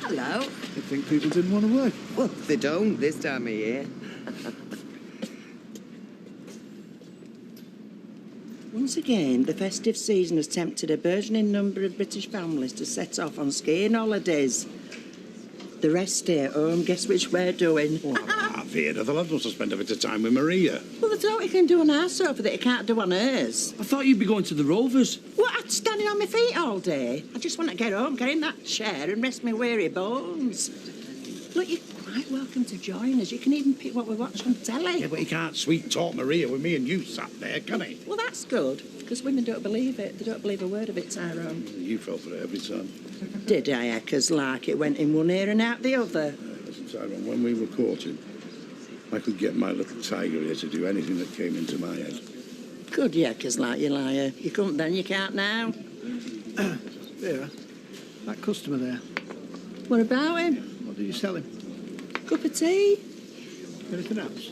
Hello. You think people didn't want to work? Well, they don't this time of year. Once again, the festive season has tempted a burgeoning number of British families to set off on skiing holidays. The rest stay at home. Guess which we're doing? I've heard the lad wants to spend a bit of time with Maria. Well, there's what he can do on our sofa that he can't do on hers. I thought you'd be going to the Rovers. What, I'm standing on my feet all day? I just want to get home, get in that chair and rest my weary bones. Look, you're quite welcome to join us. You can even pick what we watch on telly. Yeah, but he can't sweet talk Maria with me and you sat there, can he? Well, that's good, because women don't believe it. They don't believe a word of it, Tyrone. You fell for it every time. Did I, Eckers, like it went in one ear and out the other? Listen, Tyrone, when we were courting, I could get my little tiger here to do anything that came into my head. Good, Eckers, like you liar. You couldn't then, you can't now. Vera, that customer there, What about him? what did you sell him? Cup of tea? Anything else?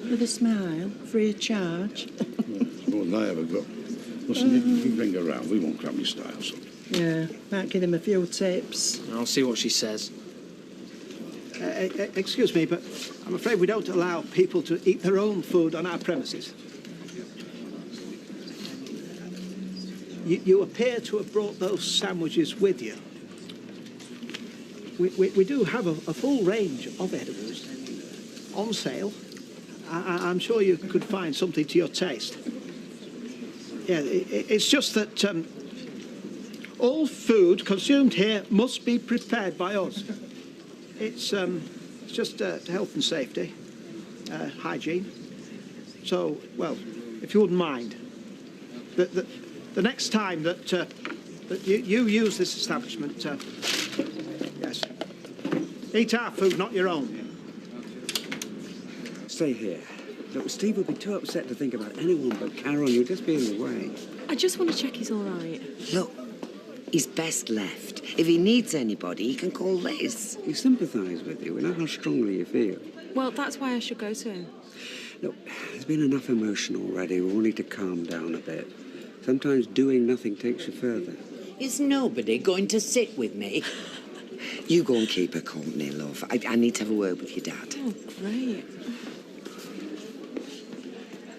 With a smile, free of charge. It's more than I ever got. Listen, you bring her round. We won't cram your style, son. Yeah, might give him a few tips. I'll see what she says. Excuse me, but I'm afraid we don't allow people to eat their own food on our premises. You appear to have brought those sandwiches with you. We do have a full range of edibles on sale. I'm sure you could find something to your taste. Yeah, it's just that all food consumed here must be prepared by us. It's just health and safety, hygiene. So, well, if you wouldn't mind, the next time that you use this establishment, yes, eat our food, not your own. Stay here. Look, Steve would be too upset to think about anyone but Carol. You'll just be in the way. I just want to check he's all right. Look, he's best left. If he needs anybody, he can call Liz. We sympathise with you. We know how strongly you feel. Well, that's why I should go to him. Look, there's been enough emotion already. We all need to calm down a bit. Sometimes doing nothing takes you further. Is nobody going to sit with me? You go and keep her company, love. I need to have a word with your dad. Oh, great.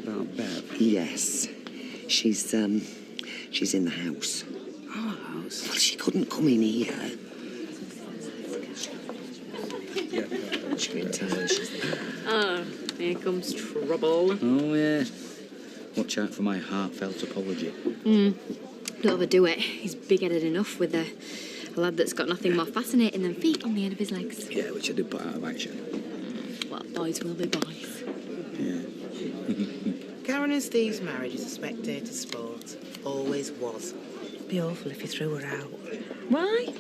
About Bev? Yes. She's in the house. Our house? Well, she couldn't come in here. She can tell her she's there. Oh, here comes trouble. Oh, yeah. Watch out for my heartfelt apology. Don't overdo it. He's big-headed enough with a lad that's got nothing more fascinating than feet on the end of his legs. Yeah, which I did put out of action. Well, boys will be boys. Yeah. Karen and Steve's marriage is a spectator sport. Always was. It'd be awful if you threw her out. Why?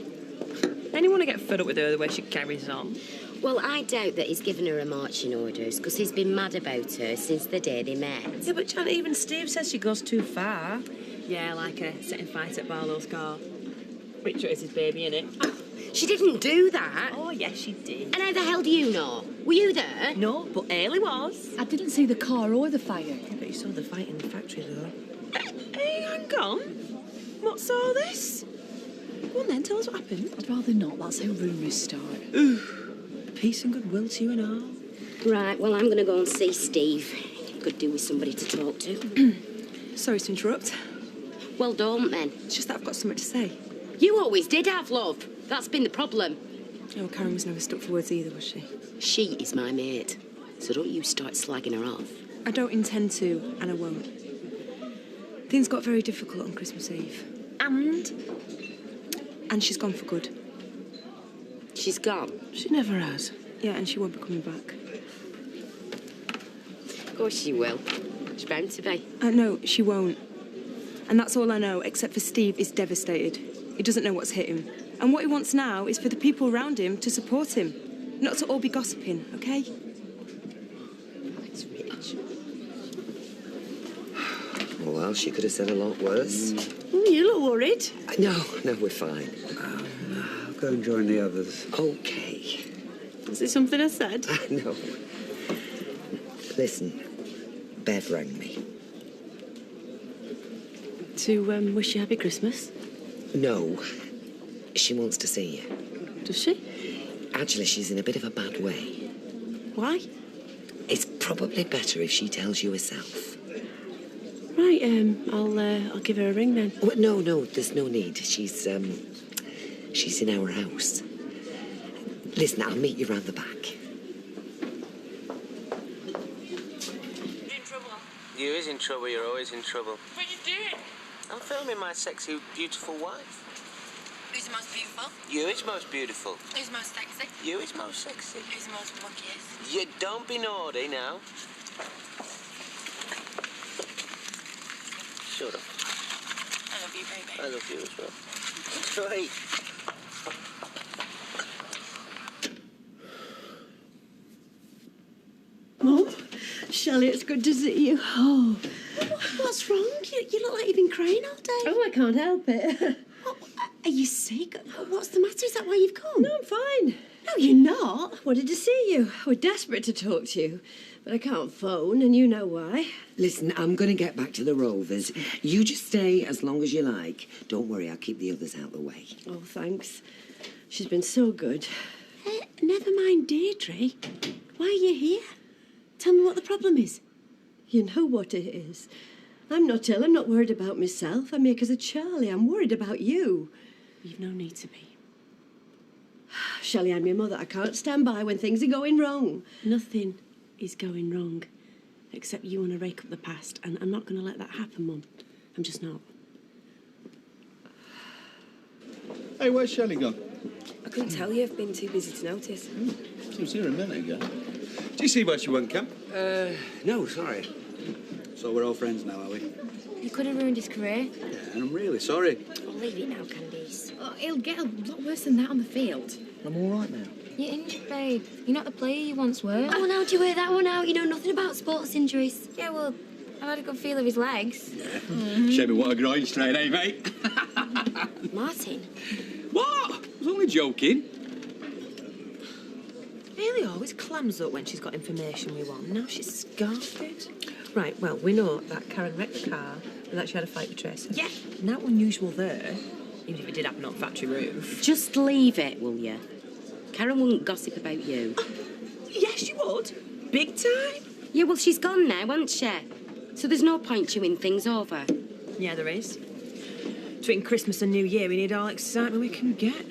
Anyone to get fed up with her the way she carries on? Well, I doubt that he's given her a marching orders, because he's been mad about her since the day they met. Yeah, but Janet, even Steve says she goes too far. Yeah, like setting fire at Barlow's car. Richard is his baby, innit? She didn't do that. Oh, yes, she did. And how the hell do you know? Were you there? No, but Ailey was. I didn't see the car or the fire. Yeah, but you saw the fight in the factory, though. Hey, hang on. What's all this? Go on then, tell us what happened. I'd rather not. That's how rumours start. Ooh, peace and goodwill to you and all. Right, well, I'm going to go and see Steve. Could do with somebody to talk to. Sorry to interrupt. Well, don't then. It's just that I've got something to say. You always did have love. That's been the problem. Oh, Karen was never stuck for words either, was she? She is my mate, so don't you start slagging her off. I don't intend to, and I won't. Things got very difficult on Christmas Eve. And she's gone for good. She's gone? She never has. Yeah, and she won't be coming back. Of course she will. She's bound to be. No, she won't. And that's all I know, except for Steve is devastated. He doesn't know what's hit him. And what he wants now is for the people around him to support him, not to all be gossiping, okay? That's rich. Well, she could have said a lot worse. You look worried. No, we're fine. I'll go and join the others. Okay. Is it something I said? No. Listen, Bev rang me. To wish you happy Christmas? No, she wants to see you. Does she? Actually, she's in a bit of a bad way. Why? It's probably better if she tells you herself. Right, I'll give her a ring then. Oh, no, there's no need. She's in our house. Listen, I'll meet you round the back. You is in trouble, you're always in trouble. What are you doing? I'm filming my sexy, beautiful wife. Who's the most beautiful? You is most beautiful. Who's most sexy? You is most sexy. Who's the most luckiest? You don't be naughty now. Shut up. I love you, baby. I love you as well. Right. Mum, Shelley, it's good to see you. Oh. What's wrong? You look like you've been crying all day. Oh, I can't help it. Are you sick? What's the matter? Is that why you've come? No, I'm fine. No, you're not. Wanted to see you. We're desperate to talk to you, but I can't phone, and you know why. Listen, I'm going to get back to the Rovers. You just stay as long as you like. Don't worry, I'll keep the others out of the way. Oh, thanks. She's been so good. Never mind Deirdre. Why are you here? Tell me what the problem is. You know what it is. I'm not ill. I'm not worried about myself. I'm here because of Charlie. I'm worried about you. You've no need to be. Shelley, I'm your mother. I can't stand by when things are going wrong. Nothing is going wrong, except you want to rake up the past, and I'm not going to let that happen, Mum. I'm just not. Hey, where's Shelley gone? I couldn't tell you. I've been too busy to notice. She was here a minute ago. Do you see where she went, Cam? No, sorry. So we're all friends now, are we? You could have ruined his career. Yeah, and I'm really sorry. Well, leave it now, Candice. Oh, he'll get a lot worse than that on the field. I'm all right now. You're injured, babe. You're not the player you once were. Oh, now do you wear that one out? You know nothing about sports injuries. Yeah, well, I've had a good feel of his legs. Show me what a groin strain, eh, mate? Martin. What? I was only joking. Ailey always clams up when she's got information we want. Now she's scarfed it. Right, well, we know that Karen wrecked the car and that she had a fight with Tracy. Yeah, not unusual there, even if it did happen on factory roof. Just leave it, will you? Karen wouldn't gossip about you. Yes, she would. Big time. Yeah, well, she's gone now, hasn't she? So there's no point chewing things over. Yeah, there is. Between Christmas and New Year, we need all excitement we can get.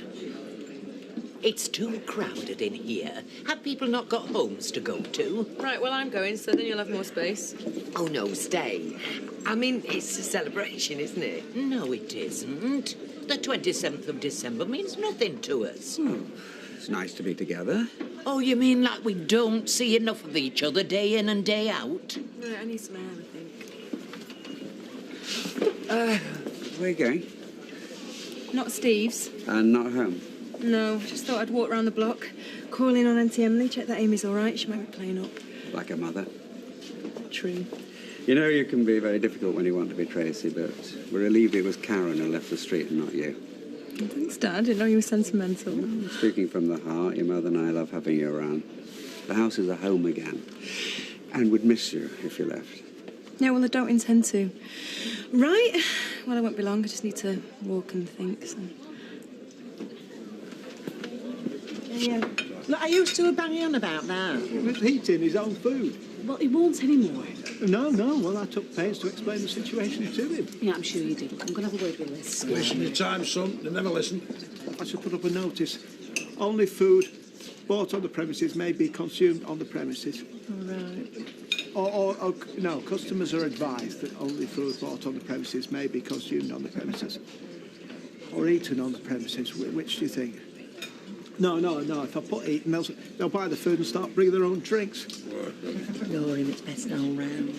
It's too crowded in here. Have people not got homes to go to? Right, well, I'm going, so then you'll have more space. Oh, no, stay. I mean, it's a celebration, isn't it? No, it isn't. The 27th of December means nothing to us. It's nice to be together. Oh, you mean like we don't see enough of each other day in and day out? Right, I need some air, I think. Where are you going? Not Steve's. And not home. No, just thought I'd walk round the block. Call in on Auntie Emily, check that Amy's all right. She might be playing up. Like a mother. True. You know, you can be very difficult when you want to be Tracy, but we're relieved it was Karen who left the street and not you. Thanks, Dad. I didn't know you were sentimental. Speaking from the heart, your mother and I love having you around. The house is a home again, and would miss you if you left. Yeah, well, I don't intend to. Right. Well, I won't be long. I just need to walk and think, so... Yeah. Look, I used to bang on about that. He was eating his own food. Well, he won't anymore. No. Well, I took pains to explain the situation to him. Yeah, I'm sure you did. I'm going to have a word with Liz. Wasting your time, son. They never listen. I should put up a notice. Only food bought on the premises may be consumed on the premises. All right. Or no, customers are advised that only food bought on the premises may be consumed on the premises. Or eaten on the premises. Which do you think? No. If I put eating, they'll buy the food and start bringing their own drinks. Ignore him, it's best all round.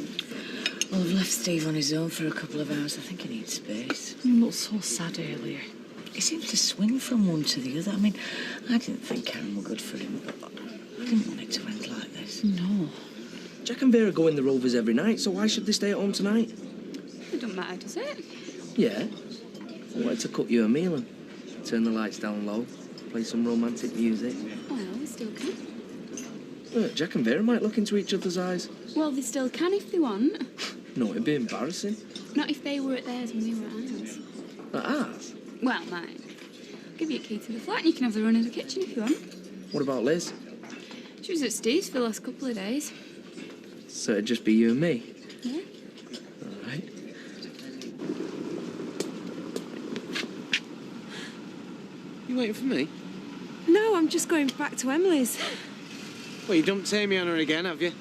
Well, I've left Steve on his own for a couple of hours. I think he needs space. You looked so sad earlier. He seemed to swing from one to the other. I mean, I didn't think Karen were good for him, but I didn't want it to end like this. No. Jack and Vera go in the Rovers every night, so why should they stay at home tonight? It doesn't matter, does it? Yeah. I wanted to cook you a meal and turn the lights down low, play some romantic music. Well, we still can. Jack and Vera might look into each other's eyes. Well, they still can if they want. No, it'd be embarrassing. Not if they were at theirs and we were at ours. At ours? Well, mine. I'll give you a key to the flat and you can have the run of the kitchen if you want. What about Liz? She was at Steve's for the last couple of days. So it'd just be you and me? Yeah. All right. You waiting for me? No, I'm just going back to Emily's. Well, you dumped Amy on her again, have you?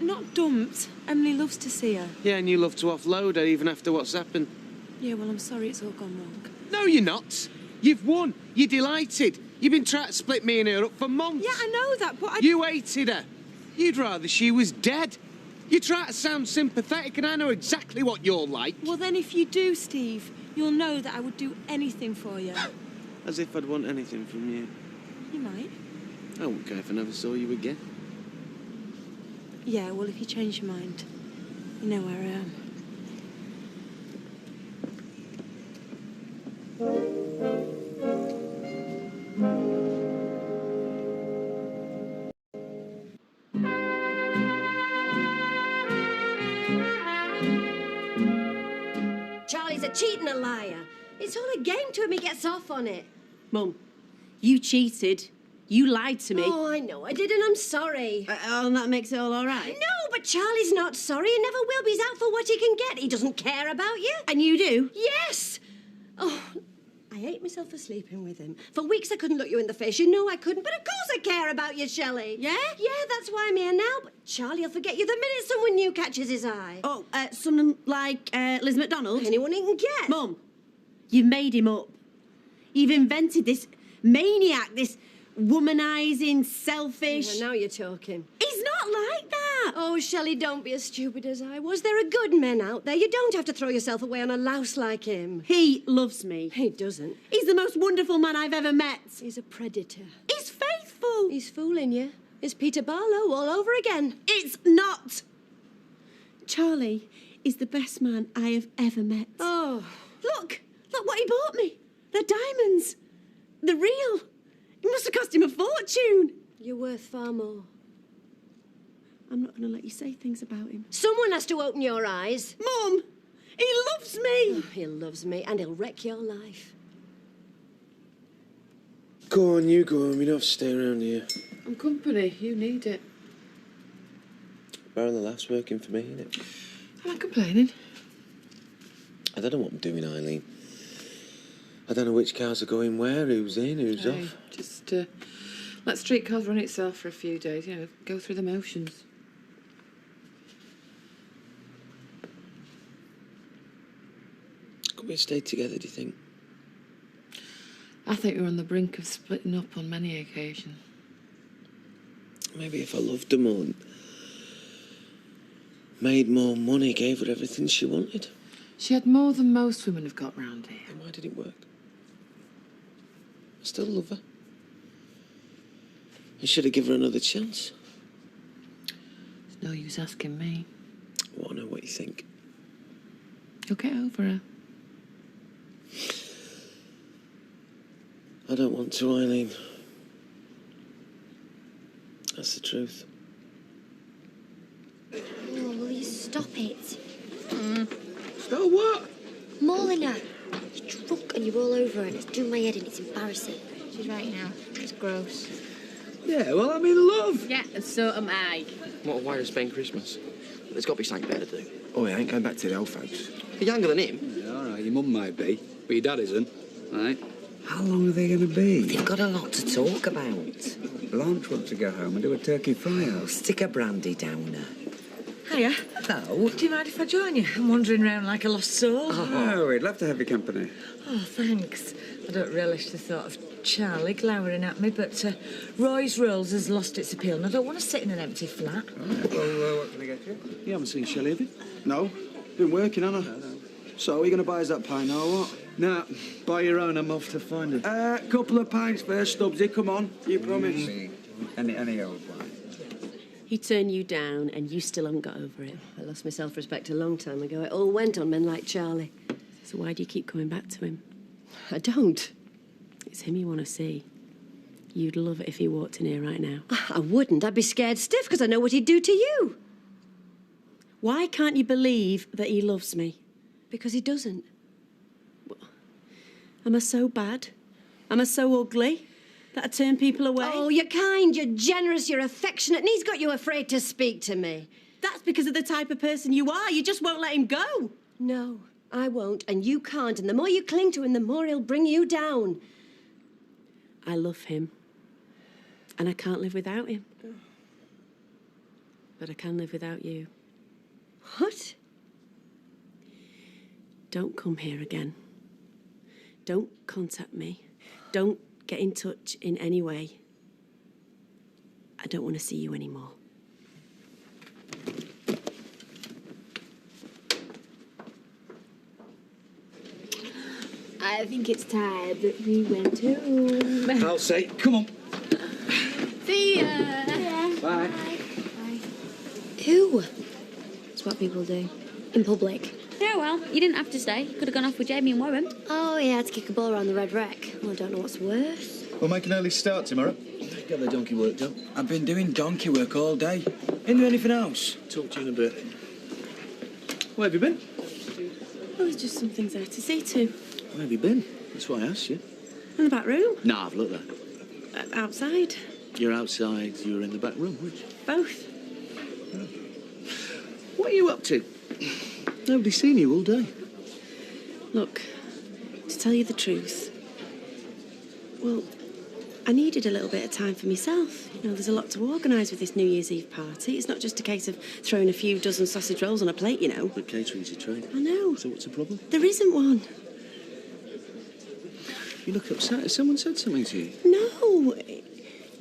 Not dumped. Emily loves to see her. Yeah, and you love to offload her even after what's happened. Yeah, well, I'm sorry it's all gone wrong. No, you're not. You've won. You're delighted. You've been trying to split me and her up for months. Yeah, I know that, but You hated her. You'd rather she was dead. You try to sound sympathetic, and I know exactly what you're like. Well, then if you do, Steve, you'll know that I would do anything for you. As if I'd want anything from you. You might. I wouldn't care if I never saw you again. Yeah, well, if you change your mind, you know where I am. Charlie's a cheat and a liar. It's all a game to him. He gets off on it. Mum, you cheated. You lied to me. Oh, I know I did, and I'm sorry. And that makes it all right? No, but Charlie's not sorry. He never will be. He's out for what he can get. He doesn't care about you. And you do? Yes. Oh, I hate myself for sleeping with him. For weeks I couldn't look you in the face. You know I couldn't. But of course I care about you, Shelley. Yeah? Yeah, that's why I'm here now. But Charlie'll forget you the minute someone new catches his eye. Oh, someone like Liz McDonald? Anyone he can get. Mum, you've made him up. You've invented this maniac, this womanising, selfish... Yeah, now you're talking. He's not like that. Oh, Shelley, don't be as stupid as I was. There are good men out there. You don't have to throw yourself away on a louse like him. He loves me. He doesn't. He's the most wonderful man I've ever met. He's a predator. He's faithful. He's fooling you. It's Peter Barlow all over again. It's not. Charlie is the best man I have ever met. Oh. Look what he bought me. The diamonds. The real. It must have cost him a fortune. You're worth far more. I'm not going to let you say things about him. Someone has to open your eyes. Mum, he loves me. Oh, he loves me, and he'll wreck your life. Go on, you go on. We don't have to stay around here. I'm company. You need it. Baron the laugh's working for me, innit? I'm not complaining. I don't know what I'm doing, Eileen. I don't know which cars are going where, who's in, who's off. Just let streetcars run itself for a few days, you know, go through the motions. Could we stay together, do you think? I think we're on the brink of splitting up on many occasions. Maybe if I loved her more and made more money, gave her everything she wanted. She had more than most women have got round here. Then why did it work? I still love her. You should have given her another chance. It's no use asking me. I want to know what you think. You'll get over her. I don't want to, Eileen. That's the truth. Oh, will you stop it? Stop what? Mauling her. You're drunk and you're all over her and it's doing my head in. It's embarrassing. She's right now. It's gross. Yeah, well, I'm in love. Yeah, and so am I. What a way to spend Christmas. There's got to be something better to do. Oh, I ain't going back to the old folks. You're younger than him. Yeah, all right, your mum might be, but your dad isn't. Right? How long are they going to be? They've got a lot to talk about. Blanche wants to go home and do a turkey fry-out. Stick a brandy down her. Hiya. Hello. Do you mind if I join you? I'm wandering around like a lost soul. Oh, we'd love to have your company. Oh, thanks. I don't relish the thought of Charlie glowering at me, but Roy's Rolls has lost its appeal and I don't want to sit in an empty flat. Well, what can I get you? You haven't seen Shelley, have you? No. Been working, haven't I? So, are you going to buy us that pint now or what? Nah, buy your own. I'm off to find her. Couple of pints first, Stubbsy. Come on. You promise. Any old wine. He turned you down and you still haven't got over it. I lost my self-respect a long time ago. It all went on men like Charlie. So why do you keep coming back to him? I don't. It's him you want to see. You'd love it if he walked in here right now. I wouldn't. I'd be scared stiff because I know what he'd do to you. Why can't you believe that he loves me? Because he doesn't. Am I so bad? Am I so ugly that I turn people away? Oh, you're kind, you're generous, you're affectionate, and he's got you afraid to speak to me. That's because of the type of person you are. You just won't let him go. No, I won't, and you can't. And the more you cling to him, the more he'll bring you down. I love him. And I can't live without him. But I can live without you. What? Don't come here again. Don't contact me. Don't get in touch in any way. I don't want to see you anymore. I think it's time that we went home. I'll say, come on. See ya. Bye. Who? It's what people do. In public. Yeah, well, you didn't have to stay. You could have gone off with Jamie and Warren. Oh, yeah, to kick a ball around the red wreck. Well, I don't know what's worse. We'll make an early start tomorrow. Get the donkey work done. I've been doing donkey work all day. Into anything else? Talk to you in a bit. Where have you been? Oh, there's just some things I had to see to. Where have you been? That's why I asked you. In the back room. Nah, I've looked there. Outside. You're outside, you're in the back room, which? Both. What are you up to? Nobody's seen you all day. Look, to tell you the truth, well, I needed a little bit of time for myself. You know, there's a lot to organise with this New Year's Eve party. It's not just a case of throwing a few dozen sausage rolls on a plate, you know. But catering's a trade. I know. So what's the problem? There isn't one. You look upset. Has someone said something to you? No.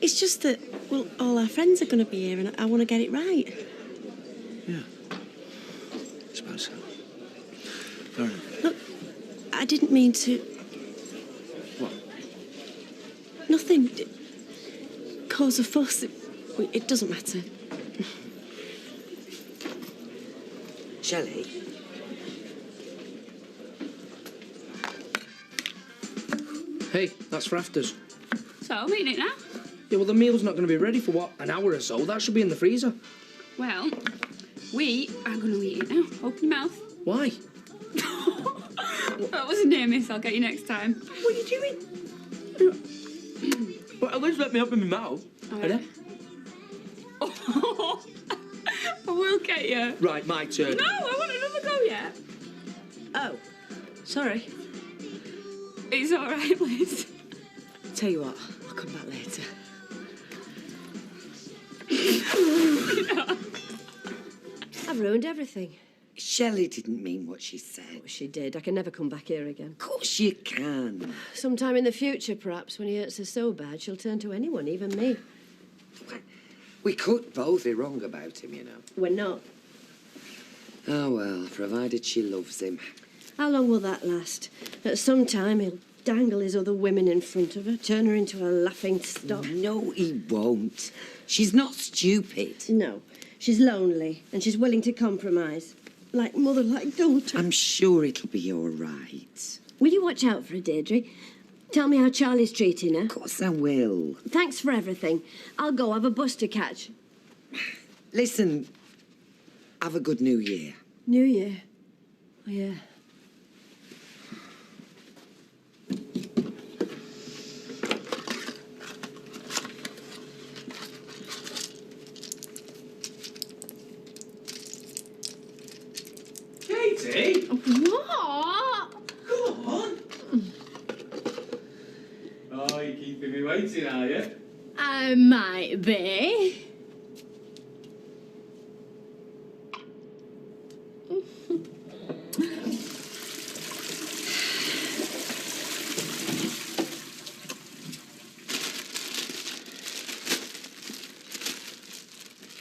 It's just that, well, all our friends are going to be here and I want to get it right. Yeah. I suppose so. Fair enough. Look, I didn't mean to... What? Nothing. Cause a fuss. It doesn't matter. Shelley? Hey, that's rafters. So, I'm eating it now. Yeah, well, the meal's not going to be ready for, what, an hour or so? That should be in the freezer. Well, we are going to eat it now. Open your mouth. Why? That was near miss. I'll get you next time. What are you doing? But at least let me open my mouth. Oh, Ready? I will get you. Right, my turn. No, I want another go yet. Oh, sorry. It's all right, Liz. Tell you what, I'll come back later. I've ruined everything. Shelley didn't mean what she said. Oh, she did. I can never come back here again. Of course you can. Sometime in the future, perhaps, when he hurts her so bad, she'll turn to anyone, even me. We could both be wrong about him, you know. We're not. Oh, well, provided she loves him. How long will that last? At some time, he'll dangle his other women in front of her, turn her into a laughing stock. No, he won't. She's not stupid. No, she's lonely and she's willing to compromise. Like mother, like daughter. I'm sure it'll be all right. Will you watch out for her, Deirdre? Tell me how Charlie's treating her. Of course I will. Thanks for everything. I'll go have a bus to catch. Listen, have a good New Year. New Year? Oh, yeah. Katie? What? Come on. Oh, you're keeping me waiting, are you? I might be.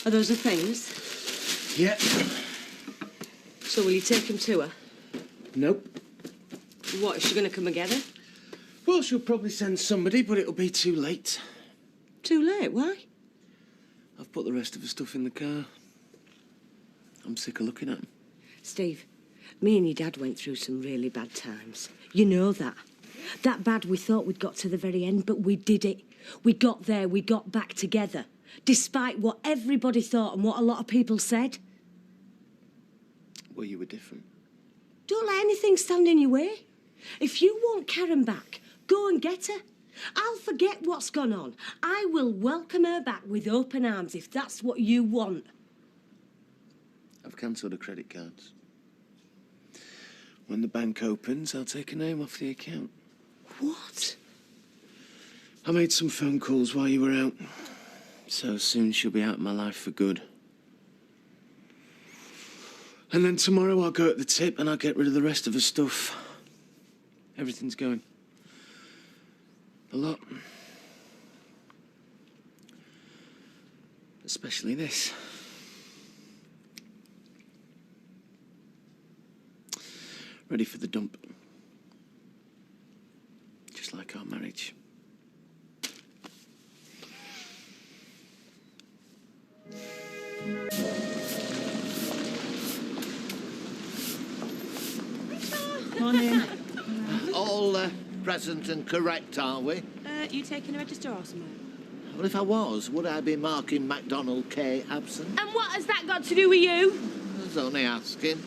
Are those the things? Yeah. So will you take him to her? Nope. What, is she going to come again? Well, she'll probably send somebody, but it'll be too late. Too late, why? I've put the rest of the stuff in the car. I'm sick of looking at them. Steve, me and your dad went through some really bad times. You know that. That bad we thought we'd got to the very end, but we did it. We got there, we got back together. Despite what everybody thought and what a lot of people said. Well, you were different. Don't let anything stand in your way. If you want Karen back, go and get her. I'll forget what's gone on. I will welcome her back with open arms if that's what you want. I've cancelled her credit cards. When the bank opens, I'll take her name off the account. What? I made some phone calls while you were out. So soon she'll be out of my life for good. And then tomorrow I'll go at the tip and I'll get rid of the rest of her stuff. Everything's going. A lot. Especially this. Ready for the dump. Just like our marriage. Morning. All present and correct, are we? You taking a register or something? Well, if I was, would I be marking MacDonald K absent? And what has that got to do with you? I was only asking.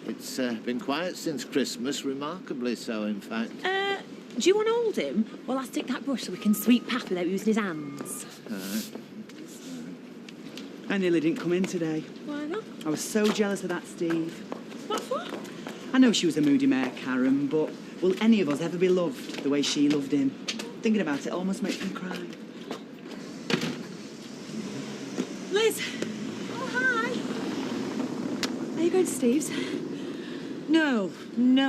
It's been quiet since Christmas, remarkably so, in fact. Do you want to hold him while I stick that brush so we can sweep past without using his hands? I nearly didn't come in today. Why not? I was so jealous of that Steve. What for? I know she was a moody mare, Karen, but will any of us ever be loved the way she loved him? Thinking about it almost makes me cry. Liz! Oh, hi! Are you going to Steve's? No,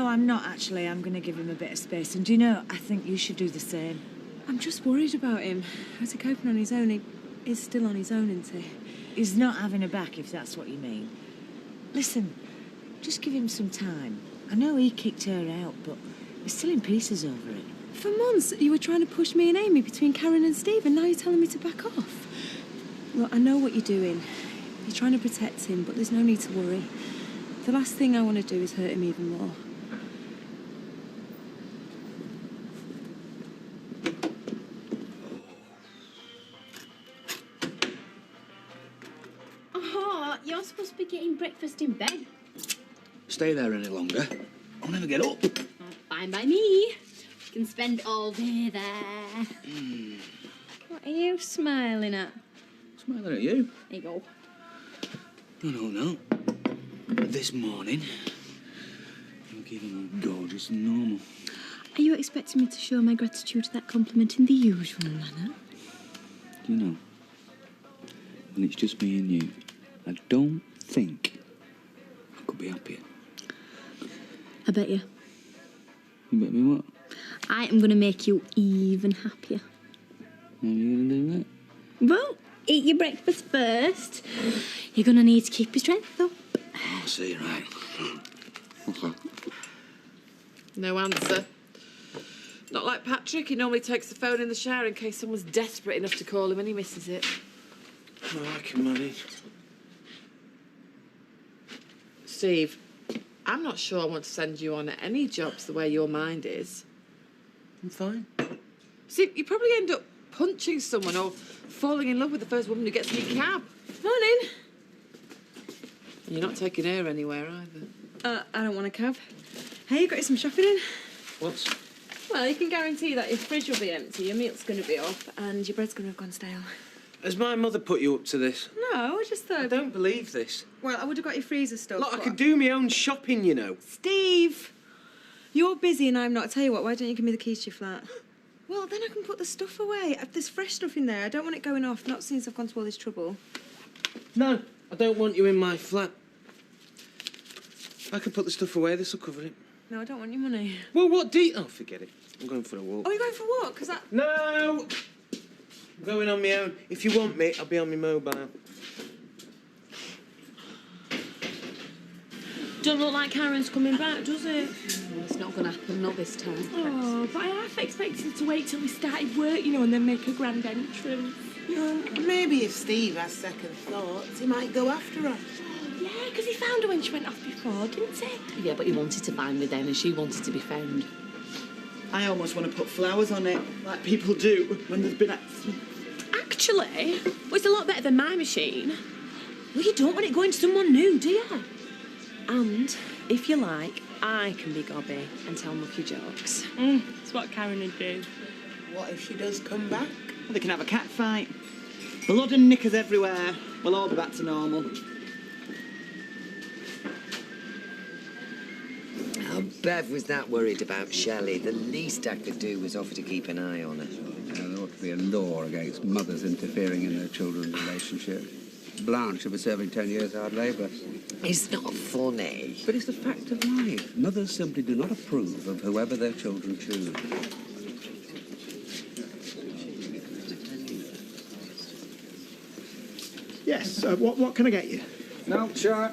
I'm not actually. I'm going to give him a bit of space. And do you know, I think you should do the same. I'm just worried about him. How's he coping on his own? He is still on his own, isn't he? He's not having a back, if that's what you mean. Listen, just give him some time. I know he kicked her out, but he's still in pieces over it. For months, you were trying to push me and Amy between Karen and Steve, and now you're telling me to back off. Look, I know what you're doing. You're trying to protect him, but there's no need to worry. The last thing I want to do is hurt him even more. Oh, you're supposed to be getting breakfast in bed. Stay there any longer. I'll never get up. Fine by me. You can spend all day there. What are you smiling at? Smiling at you? There you go. No. This morning, you're even more gorgeous than normal. Are you expecting me to show my gratitude to that compliment in the usual manner? Do you know, when it's just me and you, I don't think I could be happier. I bet you. You bet me what? I am going to make you even happier. How are you going to do that? Well, eat your breakfast first. You're going to need to keep your strength up. I see, right. Okay. No answer. Not like Patrick, he normally takes the phone in the shower in case someone's desperate enough to call him and he misses it. Oh, I can manage. Steve, I'm not sure I want to send you on any jobs the way your mind is. I'm fine. See, you probably end up punching someone or falling in love with the first woman who gets in your cab. Morning. And you're not taking her anywhere either. I don't want a cab. Hey, you got you some shopping in? What? Well, you can guarantee that your fridge will be empty, your milk's going to be up, and your bread's going to have gone stale. Has my mother put you up to this? No, I just thought... I don't believe this. Well, I would have got your freezer stuff. Look, I but- could do my own shopping, you know. Steve! You're busy and I'm not. I tell you what, why don't you give me the keys to your flat? Well, then I can put the stuff away. There's fresh stuff in there. I don't want it going off, not since I've gone to all this trouble. No, I don't want you in my flat. I can put the stuff away, this'll cover it. No, I don't want your money. Well, what do you... Oh, forget it. I'm going for a walk. Oh, you're going for a walk? Because that... No! I'm going on my own. If you want me, I'll be on my mobile. Don't look like Karen's coming back, does it? It's not going to happen, not this time. Oh, but I half expected her to wait till we started work, you know, and then make a grand entrance. Maybe if Steve has second thoughts, he might go after her. Yeah, because he found her when she went off before, didn't he? Yeah, but he wanted to find me then, and she wanted to be found. I almost want to put flowers on it, like people do when there's been accidents. Actually, well, it's a lot better than my machine. Well, you don't want it going to someone new, do you? And, if you like, I can be gobby and tell mucky jokes. It's what Karen would do. What if she does come back? Well, they can have a cat fight. Blood and knickers everywhere. We'll all be back to normal. Oh, Bev was that worried about Shelley. The least I could do was offer to keep an eye on her. There ought to be a law against mothers interfering in their children's relationship. Blanche should be serving 10 years hard labour. It's not funny. But it's the fact of life. Mothers simply do not approve of whoever their children choose. Yes, what can I get you? No, sure.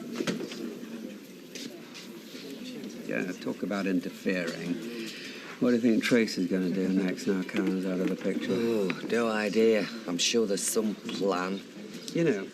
Yeah, talk about interfering. What do you think Tracy's going to do next now Karen's out of the picture? Oh, no idea. I'm sure there's some plan. You know,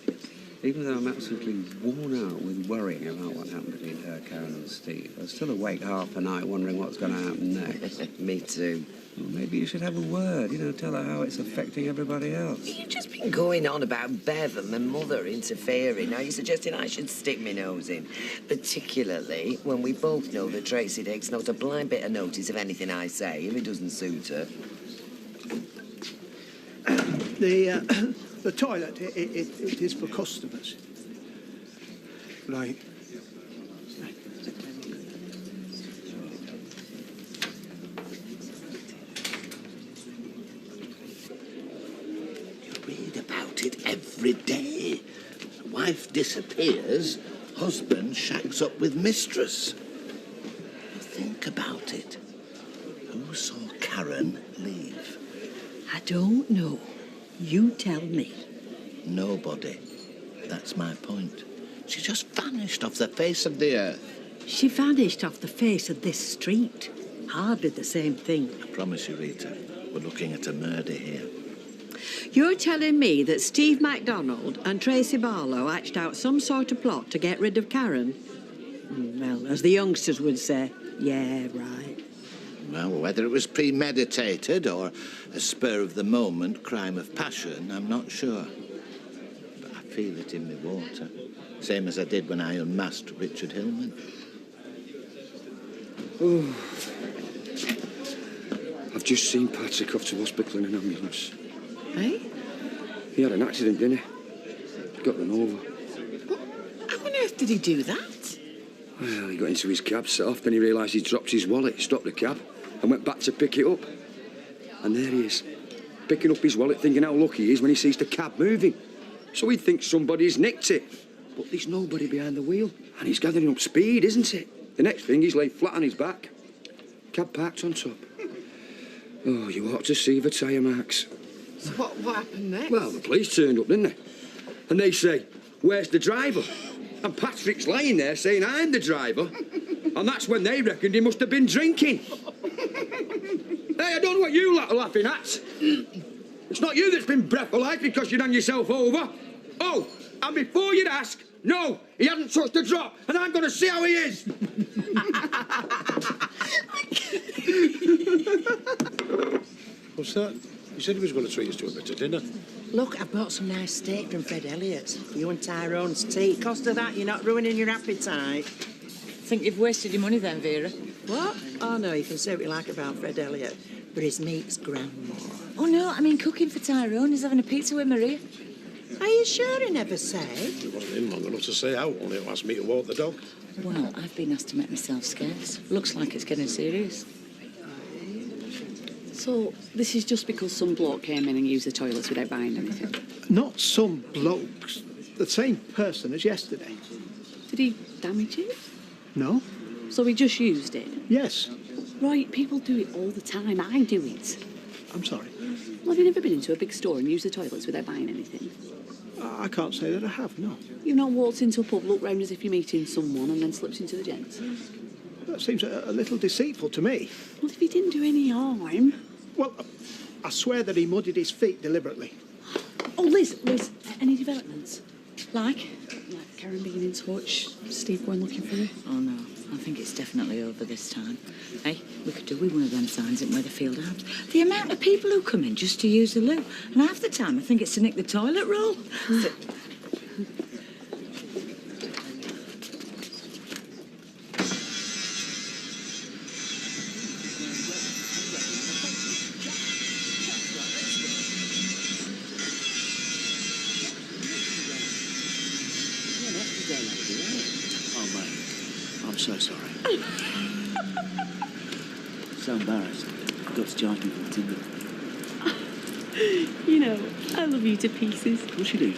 even though I'm absolutely worn out with worrying about what happened between her, Karen and Steve, I'm still awake half the night wondering what's going to happen next. Me too. Well, maybe you should have a word, you know, tell her how it's affecting everybody else. You've just been going on about Bev and my mother interfering. Now you're suggesting I should stick my nose in. Particularly when we both know that Tracy takes not a blind bit of notice of anything I say if it doesn't suit her. The toilet, it is for customers. Right. Read about it every day. Wife disappears, husband shacks up with mistress. Think about it. Who saw Karen leave? I don't know. You tell me. Nobody. That's my point. She just vanished off the face of the earth. She vanished off the face of this street. Hardly the same thing. I promise you, Rita, we're looking at a murder here. You're telling me that Steve MacDonald and Tracy Barlow hatched out some sort of plot to get rid of Karen? Well, as the youngsters would say, yeah, right. Well, whether it was premeditated or a spur-of-the-moment crime of passion, I'm not sure. But I feel it in my water, same as I did when I unmasked Richard Hillman. Oh. I've just seen Patrick off to hospital in an ambulance. Eh? He had an accident, didn't he? Got run over. How on earth did he do that? Well, he got into his cab, set off, then he realised he'd dropped his wallet, stopped the cab, and went back to pick it up. And there he is, picking up his wallet, thinking how lucky he is when he sees the cab moving. So he'd think somebody's nicked it. But there's nobody behind the wheel, and he's gathering up speed, isn't it? The next thing, he's laid flat on his back. Cab parked on top. Oh, you ought to see the tyre marks. So what happened next? Well, the police turned up, didn't they? And they say, where's the driver? And Patrick's lying there saying, I'm the driver. And that's when they reckoned he must have been drinking. Hey, I don't know what you lot are laughing at. It's not you that's been breath of life because you done yourself over. Oh, and before you'd ask, no, he hasn't touched a drop, and I'm going to see how he is. What's that? You said he was going to treat us to a bit of dinner. Look, I've bought some nice steak from Fred Elliott's for you and Tyrone's tea. Cost of that, you're not ruining your appetite. Think you've wasted your money then, Vera? What? Oh, no, you can say what you like about Fred Elliott, but his meat's grand. Oh, no, I mean cooking for Tyrone. He's having a pizza with Maria. Are you sure he never said? He wasn't in long enough to say out, only to ask me to walk the dog. Well, I've been asked to make myself scarce. Looks like it's getting serious. So, this is just because some bloke came in and used the toilets without buying anything? Not some blokes. The same person as yesterday. Did he damage it? No? So he just used it? Yes. Right, people do it all the time. I do it. I'm sorry. Well, have you never been into a big store and used the toilets without buying anything? I can't say that I have, no. You've not walked into a pub, looked round as if you're meeting someone and then slipped into the gents? That seems a little deceitful to me. Well, if he didn't do any harm... Well, I swear that he muddied his feet deliberately. Oh, Liz, any developments? Like Karen being in touch, Steve going looking for her? Oh, no. I think it's definitely over this time. Hey, we could do with one of them signs at Weatherfield Arms. The amount of people who come in just to use the loo. And half the time I think it's to nick the toilet roll. Oh, mate, I'm so sorry. So embarrassed. I've got to charge me for the timber. You know, I love you to pieces. Of course you do.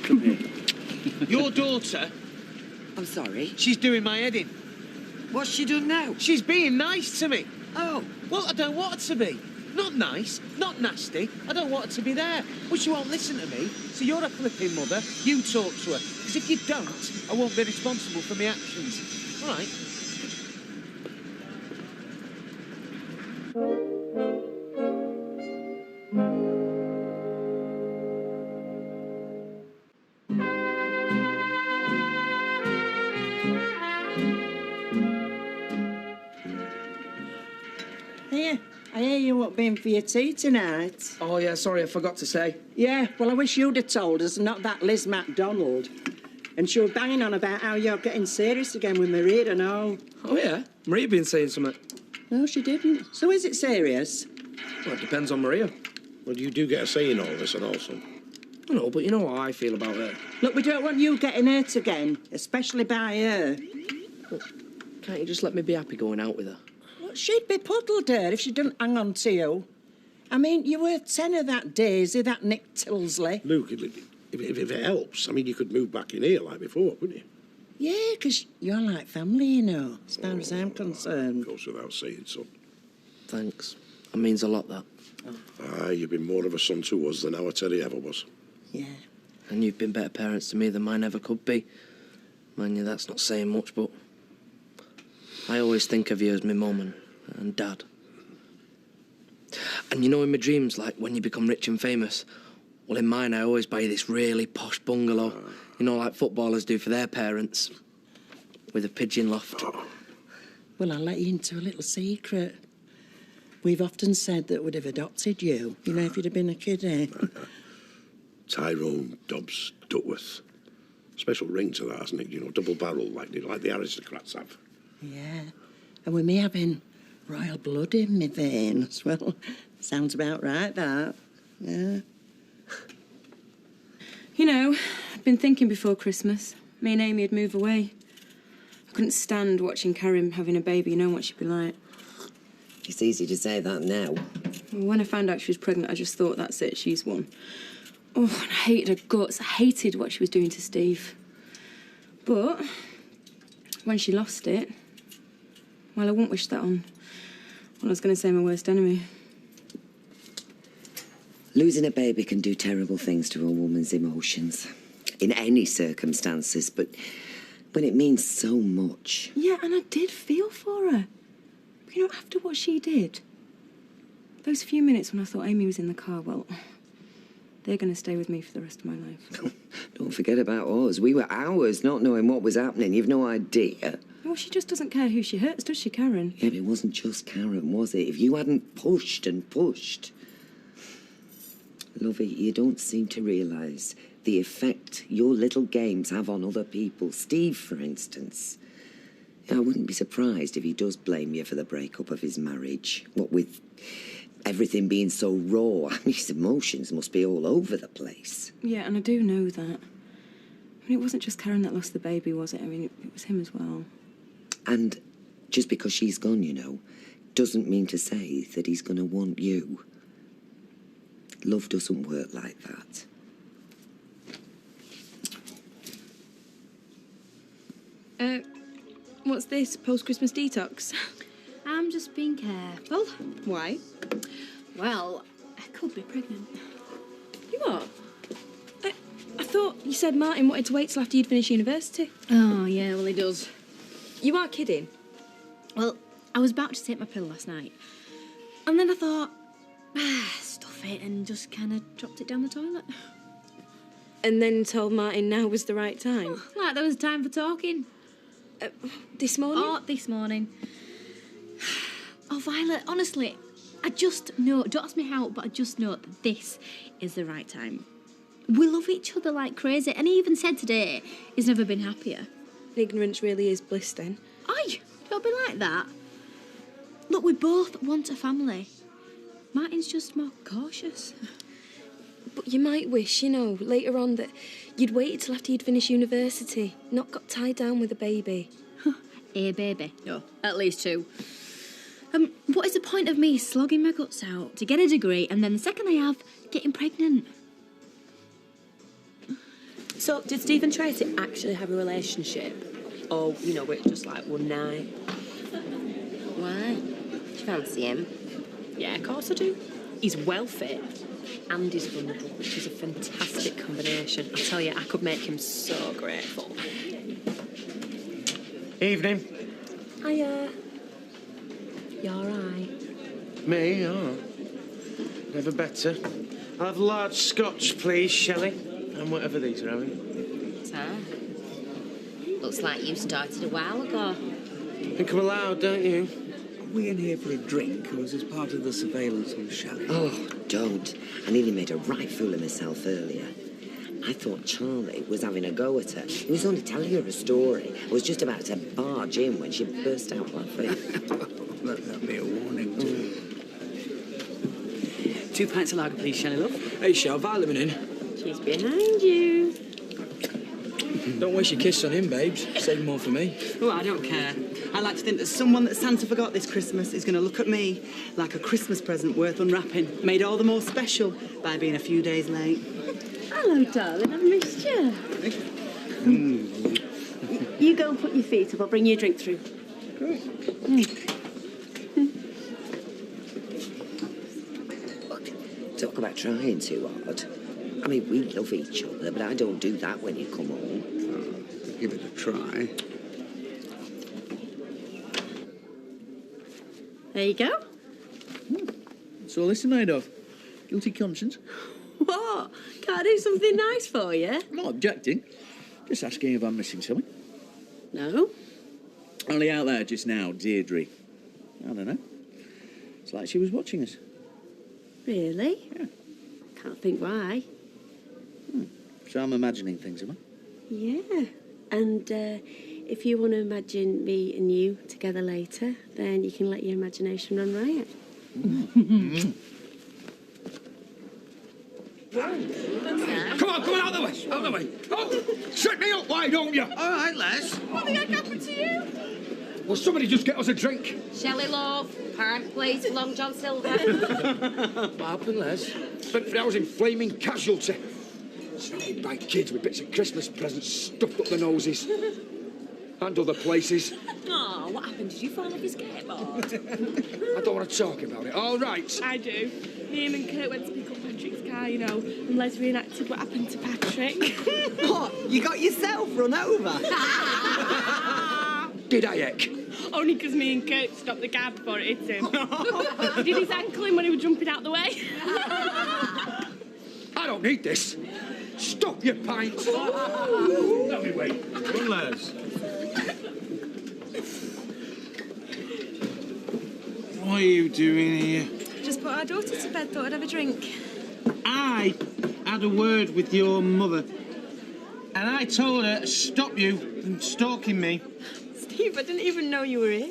Come here. Your daughter? I'm sorry? She's doing my head in. What's she done now? She's being nice to me. Oh. Well, I don't want her to be. Not nice, not nasty. I don't want her to be there. But she won't listen to me. So you're a flipping mother. You talk to her. Because if you don't, I won't be responsible for my actions. All right? Here, I hear you up being for your tea tonight. Oh, yeah, sorry, I forgot to say. Yeah, well, I wish you'd have told us, not that Liz MacDonald. And she was banging on about how you're getting serious again with Maria and all. Oh, yeah? Maria been saying something? No, she didn't. So is it serious? Well, it depends on Maria. Well, you do get a say in all this and also. I know, but you know how I feel about her. Look, we don't want you getting hurt again, especially by her. Can't you just let me be happy going out with her? Well, she'd be puddled her if she didn't hang on to you. I mean, you were tenor that Daisy, that Nick Tilsley. Luke, if it helps, I mean, you could move back in here like before, couldn't you? Yeah, 'cause you're like family, you know, as far as I'm concerned. Goes without saying so. Thanks. That means a lot, that. Ah, you've been more of a son to us than our Terry ever was. Yeah. And you've been better parents to me than mine ever could be. Mind you, that's not saying much, but I always think of you as my mum and dad. And you know, in my dreams, like when you become rich and famous, well, in mine, I always buy you this really posh bungalow, you know, like footballers do for their parents, with a pigeon loft. Well, I'll let you into a little secret. We've often said that we'd have adopted you, you know, if you'd have been a kid, eh? Tyrone Dobbs Duckworth. Special ring to that, hasn't it? You know, double barrel like the aristocrats have. Yeah. And with me having royal blood in my veins, well, sounds about right, that. Yeah. You know, I've been thinking before Christmas, me and Amy would move away. I couldn't stand watching Karen having a baby, you know what she'd be like. It's easy to say that now. Well, when I found out she was pregnant, I just thought, that's it, she's one. Oh, and I hated her guts. I hated what she was doing to Steve. But when she lost it, well, I wouldn't wish that on. Well, I was going to say my worst enemy. Losing a baby can do terrible things to a woman's emotions, in any circumstances, but when it means so much. Yeah, and I did feel for her. You know, after what she did, Those few minutes when I thought Amy was in the car, well, they're going to stay with me for the rest of my life. Don't forget about us. We were hours not knowing what was happening. You've no idea. Well, she just doesn't care who she hurts, does she, Karen? Yeah, but it wasn't just Karen, was it? If you hadn't pushed and pushed... Lovey, you don't seem to realise the effect your little games have on other people. Steve, for instance. I wouldn't be surprised if he does blame you for the breakup of his marriage. What with everything being so raw, I mean, his emotions must be all over the place. Yeah, and I do know that. I mean, it wasn't just Karen that lost the baby, was it? I mean, it was him as well. And just because she's gone, you know, doesn't mean to say that he's going to want you. Love doesn't work like that. What's this, post-Christmas detox? I'm just being careful. Why? Well, I could be pregnant. You what? I thought you said Martin wanted to wait till after you'd finished university. Oh, yeah, well, he does. You are kidding? Well, I was about to take my pill last night. And then I thought, stuff it, and just kind of dropped it down the toilet. And then told Martin now was the right time? Like there was time for talking. This morning? Oh, this morning. Oh, Violet, honestly, I just know, don't ask me how, but I just know that this is the right time. We love each other like crazy, and he even said today he's never been happier. Ignorance really is bliss, then. Aye, don't be like that. Look, we both want a family. Martin's just more cautious. But you might wish, you know, later on that you'd waited till after you'd finished university, not got tied down with a baby. A baby? No, at least two. What is the point of me slogging my guts out to get a degree and then the second I have, getting pregnant? So, did Steve and Tracy actually have a relationship? Or, you know, it's just like one night? Why? Do you fancy him? Yeah, of course I do. He's well fit and he's vulnerable, which is a fantastic combination. I tell you, I could make him so grateful. Evening. Hiya. You all right? Me? Oh. Never better. I'll have large scotch, please, Shelley. And whatever these are having. So? Looks like you started a while ago. Think I'm allowed, don't you? Are we in here for a drink, or is this part of the surveillance on Shelley? Oh, don't. I nearly made a right fool of myself earlier. I thought Charlie was having a go at her. He was only telling her a story. I was just about to barge in when she burst out laughing. Let that be a warning to you. 2 pints of lager, please, Shelley, love. Hey, Shell, vitamin in. She's behind you. Don't waste your kiss on him, babes. Save more for me. Oh, I don't care. I like to think that someone that Santa forgot this Christmas is going to look at me like a Christmas present worth unwrapping, made all the more special by being a few days late. Hello, darling. I've missed you. You go and put your feet up. I'll bring you a drink through. Talk about trying too hard. I mean, we love each other, but I don't do that when you come home. Oh, give it a try. There you go. What's all this made of? Guilty conscience? What? Can't I do something nice for you? I'm not objecting. Just asking if I'm missing something. No. Only out there just now, Deirdre. I don't know. It's like she was watching us. Really? Yeah. Can't think why. So I'm imagining things, am I? Yeah. And if you want to imagine me and you together later, then you can let your imagination run riot. Come on, out of the way, out of the way. Oh, shut me up, why don't you? All right, Les. What the heck happened to you? Will somebody just get us a drink? Shelley, love. Pint, please, for Long John Silver. What happened, Les? Spent 3 hours in flaming casualty. Surrounded by kids with bits of Christmas presents stuffed up their noses. And other places. Oh, what happened? Did you fall off your skateboard? I don't want to talk about it, all right? I do. Me and Kurt went to pick up Patrick's car, you know, and Les reenacted what happened to Patrick. What? You got yourself run over? Did I, Eck? Only because me and Kurt stopped the cab before it hit him. He did his ankle in when he was jumping out the way. I don't need this. Stop your pints. Let me wait. Well, Les. What are you doing here? Just put our daughter to bed, thought I'd have a drink. I had a word with your mother, and I told her to stop you from stalking me. Steve, I didn't even know you were here.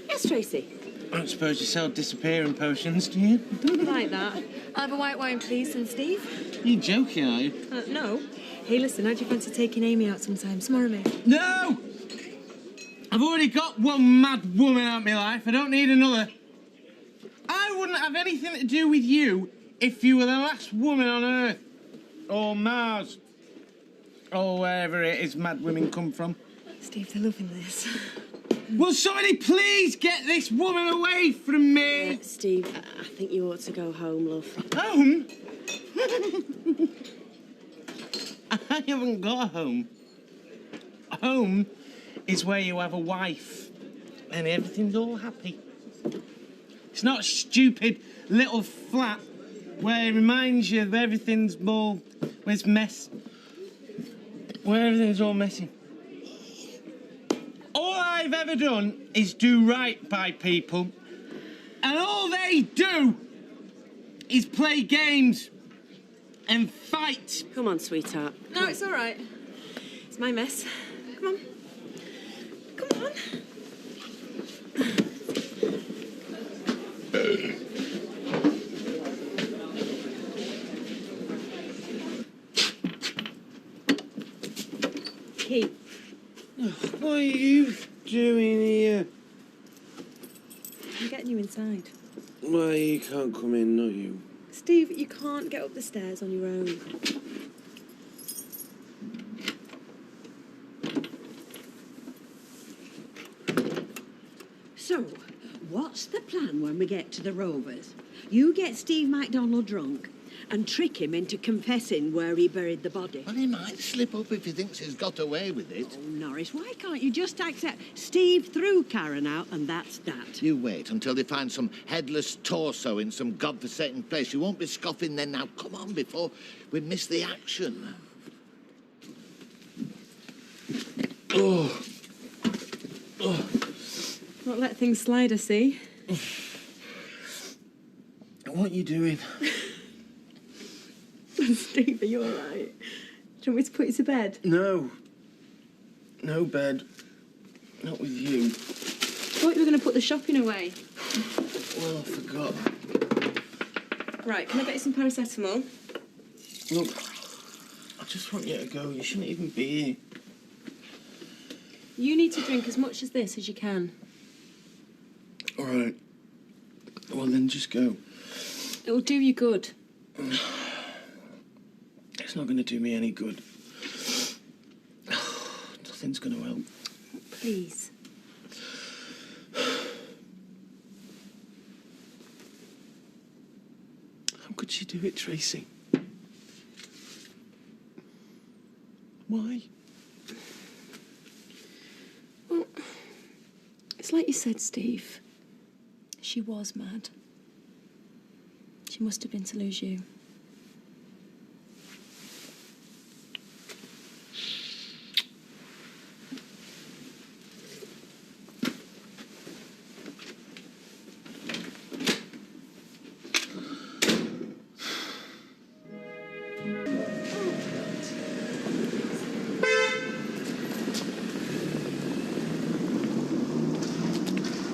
Yes, Tracy. I don't suppose you sell disappearing potions, do you? Don't like that. I'll have a white wine, please, and Steve. You're joking, are you? No. Hey, listen, how do you fancy taking Amy out sometime? Tomorrow, maybe? No! I've already got one mad woman out of my life. I don't need another. I wouldn't have anything to do with you if you were the last woman on Earth. Or Mars. Or wherever it is mad women come from. Steve, they're loving this. Will somebody please get this woman away from me? Steve, I think you ought to go home, love. Home? I haven't got a home. A home is where you have a wife and everything's all happy. It's not a stupid little flat where it reminds you of everything's all, where it's mess, where everything's all messy. All I've ever done is do right by people, and all they do is play games and fight. Come on, sweetheart. No, it's all right. It's my mess. Come on. Come on. Keith. What are you doing here? I'm getting you inside. Well, you can't come in, not you. Steve, you can't get up the stairs on your own. So, what's the plan when we get to the Rovers? You get Steve MacDonald drunk and trick him into confessing where he buried the body. Well, he might slip up if he thinks he's got away with it. Oh, Norris, why can't you just accept Steve threw Karen out and that's that? You wait until they find some headless torso in some godforsaken place. You won't be scoffing then. Now, come on, before we miss the action. Oh. Not let things slide, I see. What are you doing? Steve, are you all right? Do you want me to put you to bed? No. No bed. Not with you. I thought you were going to put the shopping away. Well, I forgot. Right, can I get you some paracetamol? Look, I just want you to go. You shouldn't even be here. You need to drink as much as this as you can. All right. Well, then just go. It'll do you good. It's not going to do me any good. Nothing's going to help. Please. How could she do it, Tracy? Why? Well, it's like you said, Steve. She was mad. She must have been to lose you.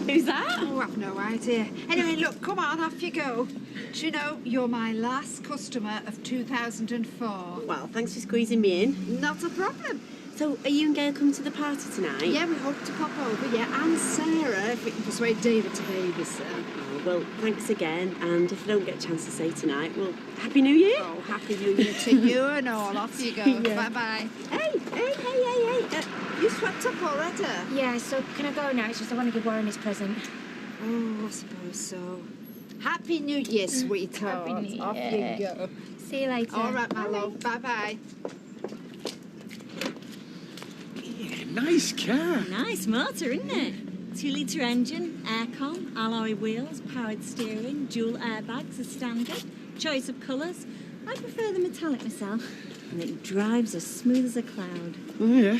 Who's that? Oh, I've no idea. Anyway, look, come on, off you go. Do you know, you're my last customer of 2004. Well, thanks for squeezing me in. Not a problem. So, are you and Gail coming to the party tonight? Yeah, we hope to pop over, yeah, and Sarah, if we can persuade David to babysit. Oh, well, thanks again, and if I don't get a chance to say tonight, well, Happy New Year! Oh, Happy New Year to you and all. Off you go. Yeah. Bye-bye. Hey! You swept up already? Yeah, so can I go now? It's just I want to give Warren his present. Oh, I suppose so. Happy New Year, sweetheart. Happy New Off Year. you go. See you later. All right, my love. Bye-bye. Yeah, nice car. Nice motor, isn't it? 2-litre engine, aircon, alloy wheels, powered steering, dual airbags as standard, choice of colours. I prefer the metallic myself, and it drives as smooth as a cloud. Oh, yeah?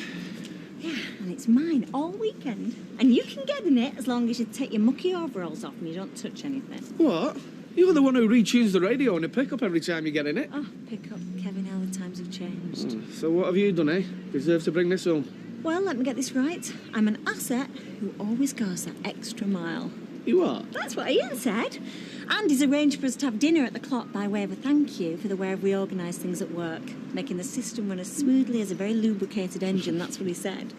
Yeah, and it's mine all weekend. And you can get in it as long as you take your mucky overalls off and you don't touch anything. What? You're the one who retunes the radio on the pickup every time you get in it. Oh, pick up, Kevin, how the times have changed. So what have you done, eh? Deserve to bring this home? Well, let me get this right. I'm an asset who always goes that extra mile. You are? That's what Ian said. And he's arranged for us to have dinner at the Clock by way of a thank you for the way we organise things at work, making the system run as smoothly as a very lubricated engine, that's what he said.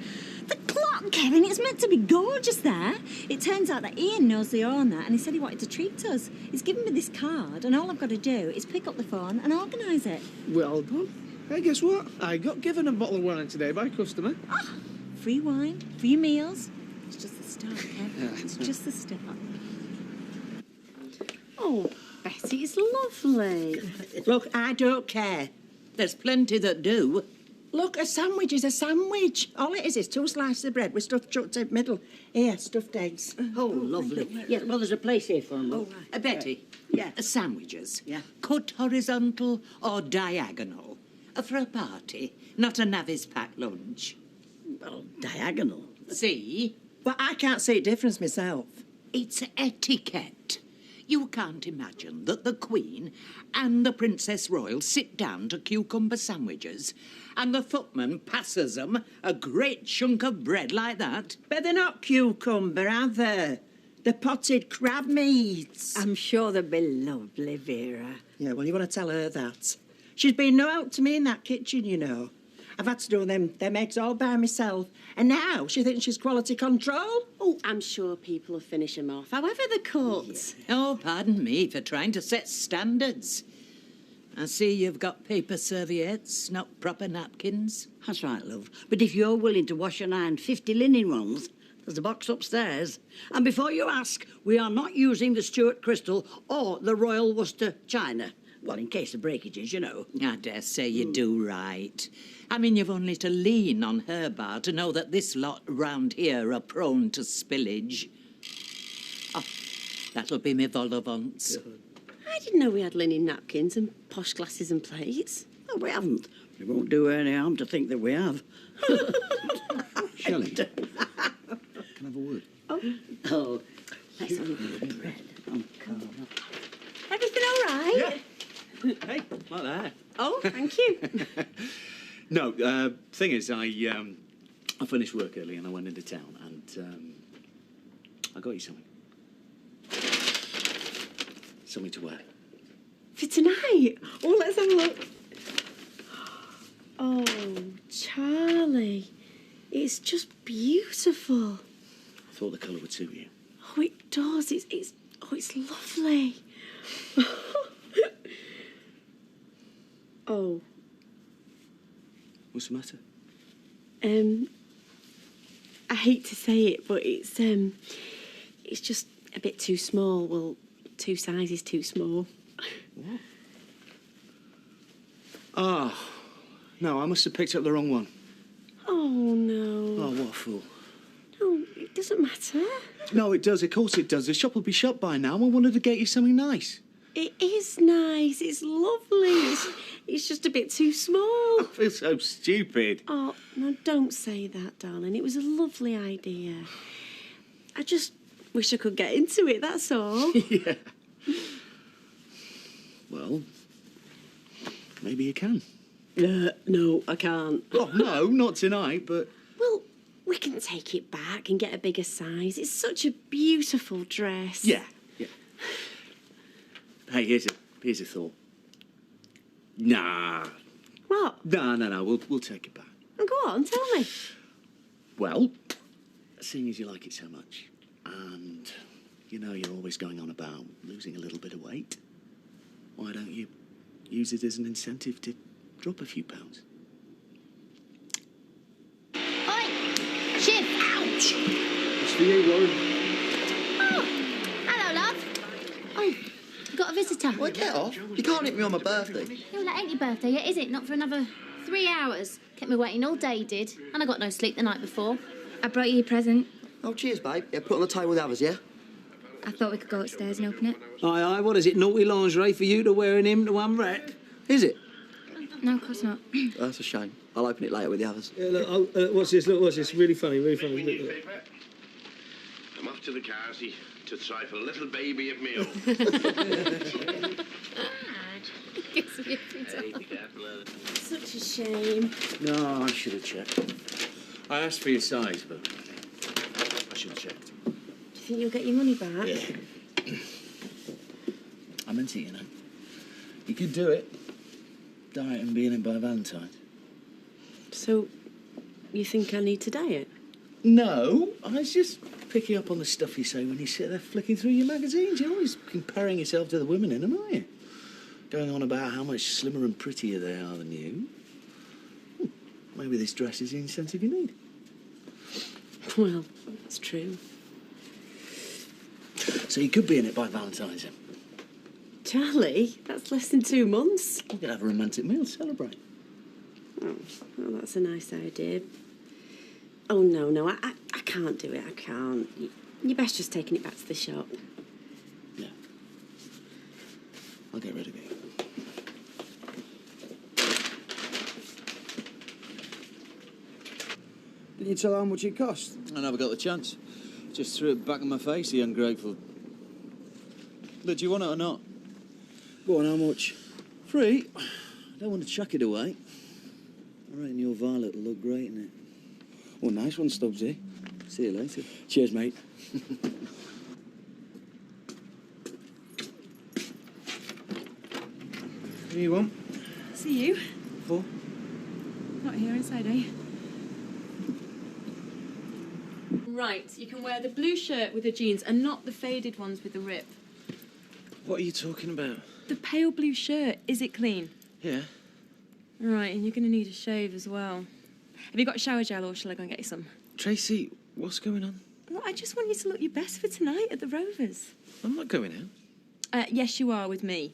The Clock, Kevin, it's meant to be gorgeous there. It turns out that Ian knows the owner and he said he wanted to treat us. He's given me this card and all I've got to do is pick up the phone and organise it. Well done. Hey, guess what? I got given a bottle of wine today by a customer. Oh, free wine, free meals. It's just the start, Kevin. It's just the start. Oh, Betty, it's lovely. Look, I don't care. There's plenty that do. Look, a sandwich is a sandwich. All it is 2 slices of bread with stuff chucked in the middle. Here, stuffed eggs. Oh, lovely. Yes, well, there's a place here for them. Oh, right. Betty. Yeah. Sandwiches. Yeah. Cut horizontal or diagonal? For a party, not a navvy's pack lunch. Well, diagonal. See? Well, I can't see a difference myself. It's etiquette. You can't imagine that the Queen and the Princess Royal sit down to cucumber sandwiches and the footman passes them a great chunk of bread like that. But they're not cucumber, are they? They're potted crab meats. I'm sure they'll be lovely, Vera. Yeah, well, you want to tell her that. She's been no help to me in that kitchen, you know. I've had to do them eggs all by myself. And now she thinks she's quality control. Oh, I'm sure people will finish them off, however they're cooked. Oh, pardon me for trying to set standards. I see you've got paper serviettes, not proper napkins. That's right, love. But if you're willing to wash and iron 50 linen ones, there's a box upstairs. And before you ask, we are not using the Stuart Crystal or the Royal Worcester China. Well, in case of breakages, you know. I dare say you do right. I mean, you've only to lean on her bar to know that this lot round here are prone to spillage. Oh, that'll be me vol au vent. I didn't know we had linen napkins and posh glasses and plates. Oh, we haven't. It won't do any harm to think that we have. Shelley, can I have a word? Oh, let's have a look at the bread. Oh, God. Everything all right? Yeah. Hey, like that. Oh, thank you. No, thing is, I finished work early and I went into town and I got you something. Something to wear. For tonight? Oh, let's have a look. Oh, Charlie, it's just beautiful. I thought the colour would suit you. Oh, it does. It's lovely. Oh. What's the matter? I hate to say it, but it's just a bit too small. Well, 2 sizes too small. What? Oh, no, I must have picked up the wrong one. Oh, no. Oh, what a fool. No, it doesn't matter. No, it does. Of course it does. The shop will be shut by now. I wanted to get you something nice. It is nice. It's lovely. It's just a bit too small. I feel so stupid. Oh, no, don't say that, darling. It was a lovely idea. I just wish I could get into it, that's all. Yeah. Well, maybe you can. No, I can't. Oh, no, not tonight, but... Well, we can take it back and get a bigger size. It's such a beautiful dress. Yeah. Hey, here's a thought. Nah. What? No. We'll take it back. Oh, go on, tell me. Well, seeing as you like it so much, and you know you're always going on about losing a little bit of weight, why don't you use it as an incentive to drop a few pounds? Oi! Shiv! Ouch! It's for you, Warren. Oh, hello, love. Oh, got a visitor. Well, get off. You can't hit me on my birthday. Yeah, well, that ain't your birthday yet, is it? Not for another 3 hours. Kept me waiting all day, did. And I got no sleep the night before. I brought you your present. Oh, cheers, babe. Yeah, put on the table with the others, yeah? I thought we could go upstairs and open it. Aye, aye, what is it, naughty lingerie for you to wear in him to unwrap? Is it? No, of course not. That's a shame. I'll open it later with the others. Yeah, look, what's this? Look, what's this? Really funny, really funny. Look, look. I'm off to the carsey to try for a little baby of me own. Such a shame. No, I should have checked. I asked for your size, but I should have checked. Do you think you'll get your money back? Yeah. I meant it, you know. You could do it. Diet and be in it by Valentine's. So, you think I need to diet? No, I was just picking up on the stuff you say when you sit there flicking through your magazines. You're always comparing yourself to the women in them, aren't you? Going on about how much slimmer and prettier they are than you. Maybe this dress is the incentive you need. Well, it's true. So you could be in it by Valentine's then. Charlie, that's less than 2 months. We could have a romantic meal to celebrate. Oh, well, that's a nice idea. Oh, no, I can't do it, I can't. You're best just taking it back to the shop. Yeah. I'll get rid of it. Didn't you tell her how much it cost? I never got the chance. Just threw it back in my face, the ungrateful. Look, do you want it or not? Go on, how much? Free. I don't want to chuck it away. I reckon your Violet will look great in it. Oh, nice one, Stubbsy. See you later. Cheers, mate. What do you want? See you. For? Not here inside, eh? Right, you can wear the blue shirt with the jeans and not the faded ones with the rip. What are you talking about? The pale blue shirt, is it clean? Yeah. Right, and you're going to need a shave as well. Have you got shower gel or shall I go and get you some? Tracy, what's going on? Well, I just want you to look your best for tonight at the Rovers. I'm not going out. Yes, you are with me.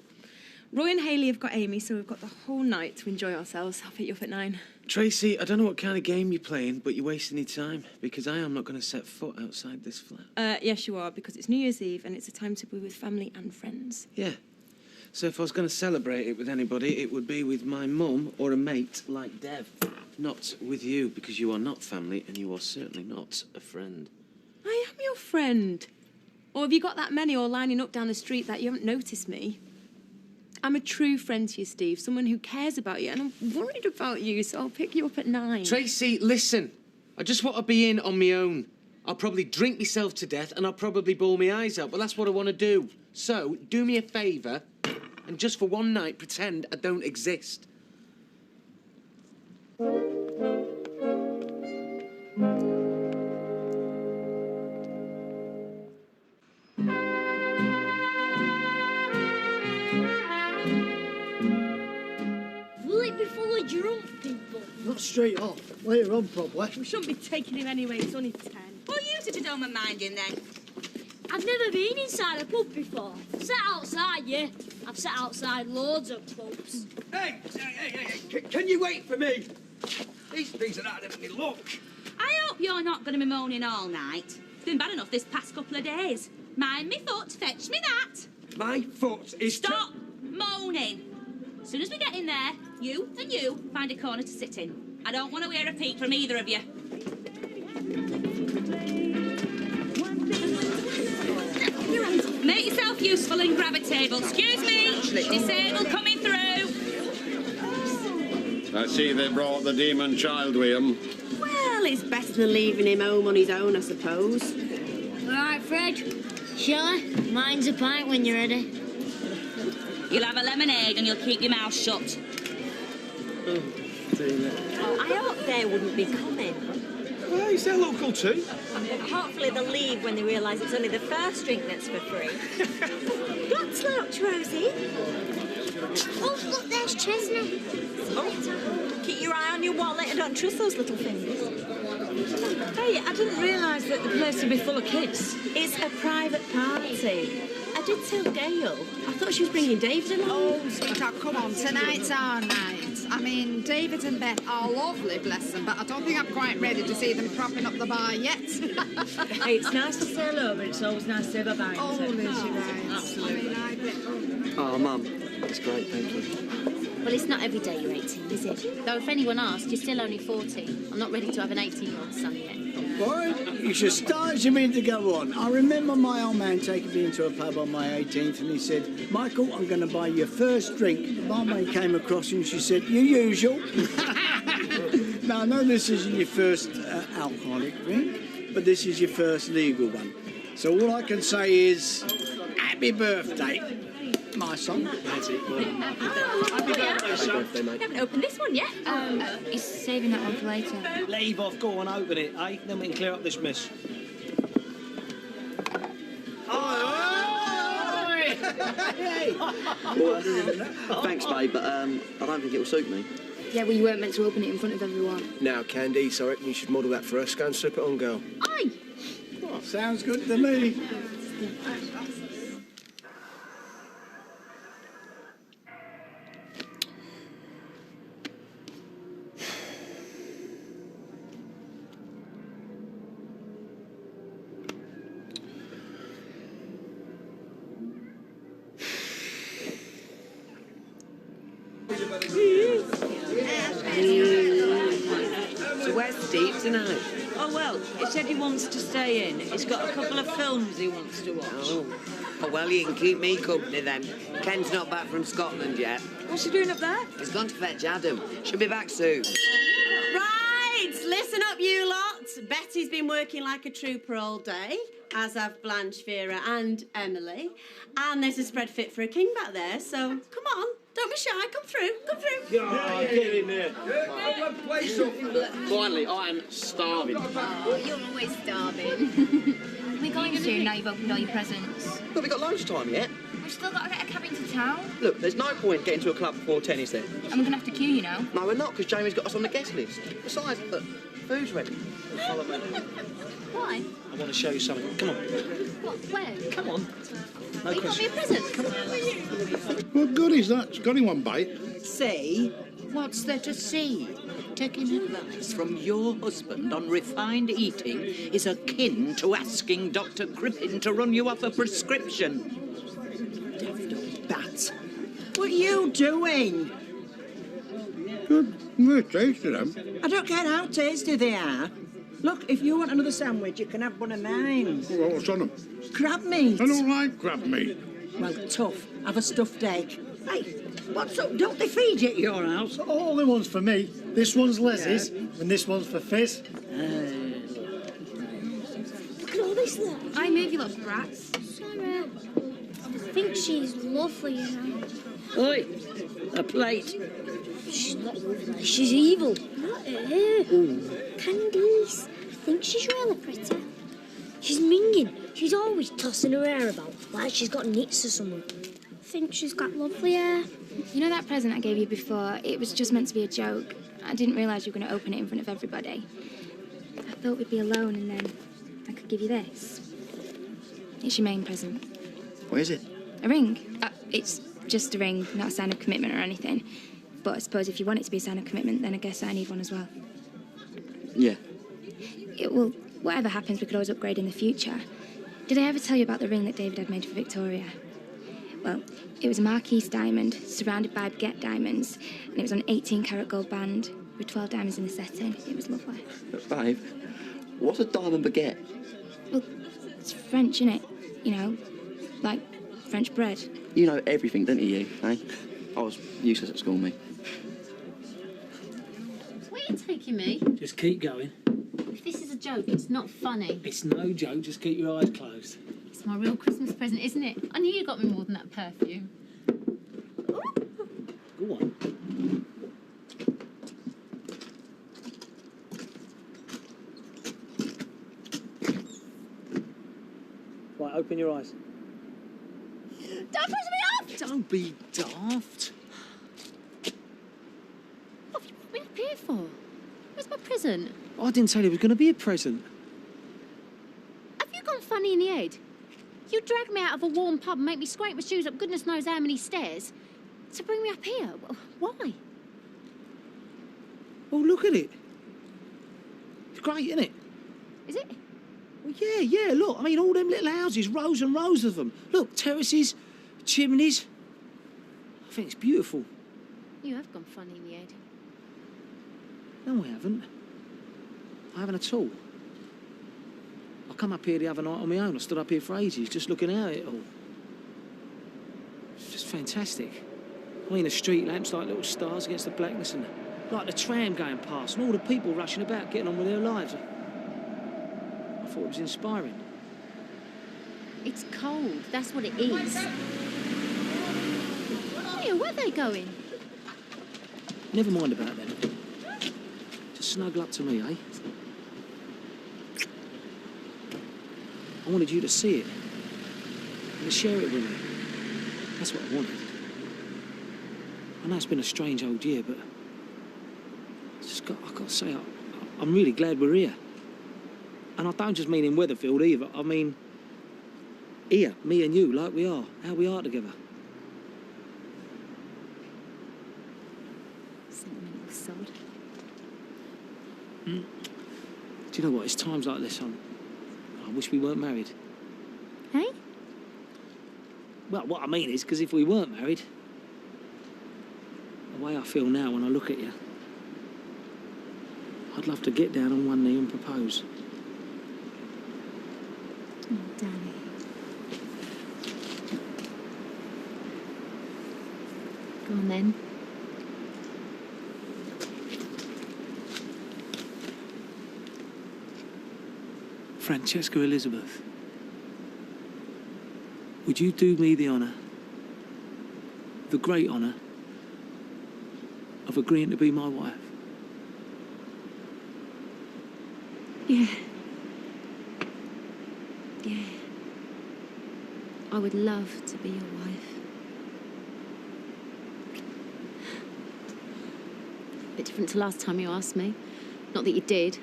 Roy and Hayley have got Amy, so we've got the whole night to enjoy ourselves. I'll pick you up at 9. Tracy, I don't know what kind of game you're playing, but you're wasting your time, because I am not going to set foot outside this flat. Yes, you are, because it's New Year's Eve and it's a time to be with family and friends. Yeah. So if I was going to celebrate it with anybody, it would be with my mum or a mate like Dev. Not with you, because you are not family and you are certainly not a friend. I am your friend. Or have you got that many all lining up down the street that you haven't noticed me? I'm a true friend to you, Steve, someone who cares about you, and I'm worried about you, so I'll pick you up at 9. Tracy, listen. I just want to be in on my own. I'll probably drink myself to death and I'll probably bawl my eyes out, but that's what I want to do. So, do me a favour and just for one night pretend I don't exist. Will it be full of drunk people? Not straight off. Later on, probably. We shouldn't be taking him anyway, he's only 10. Well, you two don't mind him then. I've never been inside a pub before. Sat outside, yeah. I've sat outside loads of pubs. Hey, can you wait for me? These things are not having me look. I hope you're not going to be moaning all night. It's been bad enough this past couple of days. Mind me foot, fetch me that. My foot is... Stop moaning. As soon as we get in there, you and you find a corner to sit in. I don't want to hear a peep from either of you. Make yourself useful and grab a table. Excuse me. Disabled coming through. I see they brought the demon child with him. Well, it's better than leaving him home on his own, I suppose. All right, Fred. Shelley, mine's a pint when you're ready. You'll have a lemonade and you'll keep your mouth shut. I hope they wouldn't be coming. Well, is that local too? Hopefully they'll leave when they realise it's only the first drink that's for free. Don't slouch, Rosie. Oh, look, there's Chesney. Oh, keep your eye on your wallet and don't trust those little fingers. Hey, I didn't realise that the place would be full of kids. It's a private party. I did tell Gail. I thought she was bringing David along. Oh, sweetheart, come on. Tonight's our night. I mean, David and Beth are lovely, bless them, but I don't think I'm quite ready to see them propping up the bar yet. Hey, it's nice to say hello, but it's always nice to say bye-bye. Oh, isn't it? Liz, you're right. Absolutely. I mean, Oh, Mum, it's great, thank you. Well, it's not every day you're 18, is it? Though if anyone asks, you're still only 14. I'm not ready to have an 18-year-old son yet. Boy, you should start as you mean to go on. I remember my old man taking me into a pub on my 18th and he said, Michael, I'm going to buy you your first drink. The barmaid came across and she said, your usual. Now, I know this isn't your first alcoholic drink, but this is your first legal one. So all I can say is, happy birthday, my son. That's it, Happy birthday, son. mate. Haven't opened this one yet. He's saving that one for later. Leave off, go on, open it, eh? Then we can clear up this mess. Thanks, babe, but I don't think it'll suit me. Yeah, well, you weren't meant to open it in front of everyone. Now, Candice, I reckon you should model that for us. Go and slip it on, girl. Aye. Oh, sounds good to me. So where's Steve tonight? Oh, well, he said he wants to stay in. He's got a couple of films he wants to watch. Oh, well, you can keep me company then. Ken's not back from Scotland yet. What's he doing up there? He's gone to fetch Adam. She'll be back soon. Right, listen up, you lot. Betty's been working like a trooper all day, as have Blanche, Vera and Emily. And there's a spread fit for a king back there, so come on. Don't be shy, come through, come through. Yeah, get in there. Finally, I am starving. Well, you're always starving. We're going soon now you've opened all your presents. Look, we've got loads of time yet. We've still got to get a cab into town. Look, there's no point getting to a club before 10, is there? And we're going to have to queue, you know. No, we're not, because Jamie's got us on the guest list. Besides, look, food's ready. Follow me. Why? I want to show you something. Come on. What? Where? Come on. No you got me a present? Come on. What good is that? It's got anyone bite. See? What's there to see? Taking advice from your husband on refined eating is akin to asking Dr. Crippen to run you off a prescription. Daft old bat. What are you doing? Good. We're tasting them. I don't care how tasty they are. Look, if you want another sandwich, you can have one of mine. Well, what's on them? Crab meat. I don't like crab meat. Well, tough. Have a stuffed egg. Hey, what's up? Don't they feed you at your house? All the ones for me. This one's Leslie's, and this one's for Fizz. Look at all this there. I move, you little brats. Sarah, I think she's lovely, you know. Oi, a plate. She's not lovely. She's evil. Not her. Candice, I think she's really pretty. She's minging. She's always tossing her hair about, like she's got nits or something. I think she's got lovely hair. You know that present I gave you before? It was just meant to be a joke. I didn't realise you were going to open it in front of everybody. I thought we'd be alone and then I could give you this. It's your main present. What is it? A ring. It's just a ring, not a sign of commitment or anything. But I suppose if you want it to be a sign of commitment, then I guess I need one as well. Yeah. Well, whatever happens, we could always upgrade in the future. Did I ever tell you about the ring that David had made for Victoria? Well, it was a Marquise diamond, surrounded by baguette diamonds, and it was on an 18-carat gold band with 12 diamonds in the setting. It was lovely. Babe, what's a diamond baguette? Well, it's French, innit? You know, like French bread. You know everything, don't you, eh? I was useless at school, me. Where are you taking me? Just keep going. If this is a joke, it's not funny. It's no joke, just keep your eyes closed. It's my real Christmas present, isn't it? I knew you got me more than that perfume. Go on. Right, open your eyes. Don't push me off! Don't be daft. What have you brought me up here for? Where's my present? I didn't tell you it was going to be a present. Have you gone funny in the head? You dragged me out of a warm pub and make me scrape my shoes up goodness knows how many stairs to bring me up here. Why? Well, look at it. It's great, isn't it? Is it? Well, yeah, look. I mean, all them little houses, rows and rows of them. Look, terraces, chimneys. I think it's beautiful. You have gone funny in the head. No, I haven't. I haven't at all. I come up here the other night on my own. I stood up here for ages, just looking out at it all. It's just fantastic. I mean, the street lamps like little stars against the blackness, and like the tram going past, and all the people rushing about, getting on with their lives. I thought it was inspiring. It's cold, that's what it is. Hey, where are they going? Never mind about them. Just snuggle up to me, eh? I wanted you to see it and to share it with me. That's what I wanted. I know it's been a strange old year, but I've got to say, I'm really glad we're here. And I don't just mean in Weatherfield either. I mean here, me and you, like we are, how we are together. Sentimental sod. Do you know what? It's times like this I wish we weren't married. Hey? Well, what I mean is, because if we weren't married, the way I feel now when I look at you, I'd love to get down on one knee and propose. Oh, Danny. Go on then. Francesca Elizabeth, would you do me the honour, the great honour, of agreeing to be my wife? Yeah. Yeah. I would love to be your wife. A bit different to last time you asked me. Not that you did.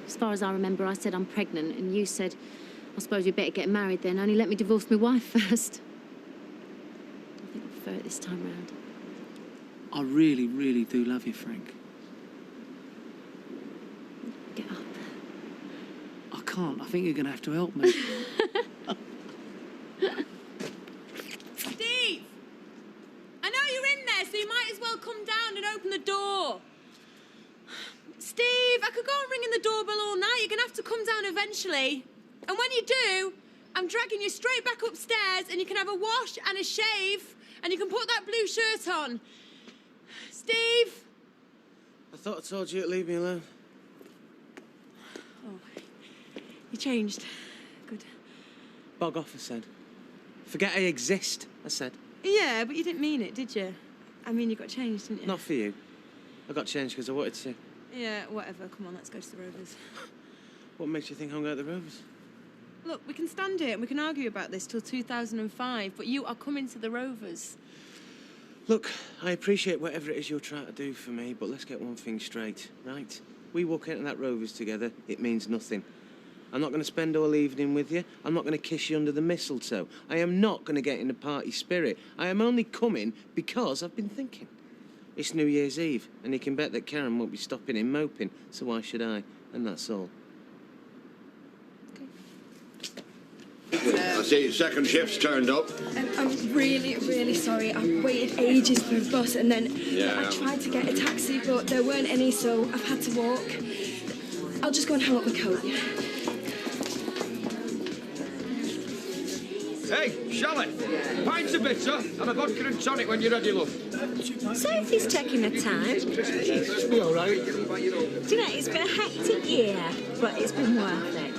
As far as I remember, I said I'm pregnant, and you said, I suppose you'd better get married then, only let me divorce my wife first. I think I prefer it this time round. I really, really do love you, Frank. Get up. I can't. I think you're going to have to help me. Steve! I know you're in there, so you might as well come down and open the door. Steve, I could go on ringing the doorbell all night. You're going to have to come down eventually. And when you do, I'm dragging you straight back upstairs, and you can have a wash and a shave, and you can put that blue shirt on. Steve! I thought I told you to leave me alone. Oh, you changed. Good. Bog off, I said. Forget I exist, I said. Yeah, but you didn't mean it, did you? I mean, you got changed, didn't you? Not for you. I got changed because I wanted to. Yeah, whatever. Come on, let's go to the Rovers. What makes you think I'm going to the Rovers? Look, we can stand here and we can argue about this till 2005, but you are coming to the Rovers. Look, I appreciate whatever it is you're trying to do for me, but let's get one thing straight, right? We walk into that Rovers together, it means nothing. I'm not going to spend all evening with you. I'm not going to kiss you under the mistletoe. I am not going to get in the party spirit. I am only coming because I've been thinking. It's New Year's Eve, and you can bet that Karen won't be stopping him moping, so why should I? And that's all. I see second shift's turned up. I'm really, really sorry. I waited ages for a bus, and then Yeah. I tried to get a taxi, but there weren't any, so I've had to walk. I'll just go and hang up my coat. Hey, Charlotte, pints of bitter and a vodka and tonic when you're ready, love. Sophie's taking her time. Let's be all right. Do you know, it's been a hectic year, but it's been worth it.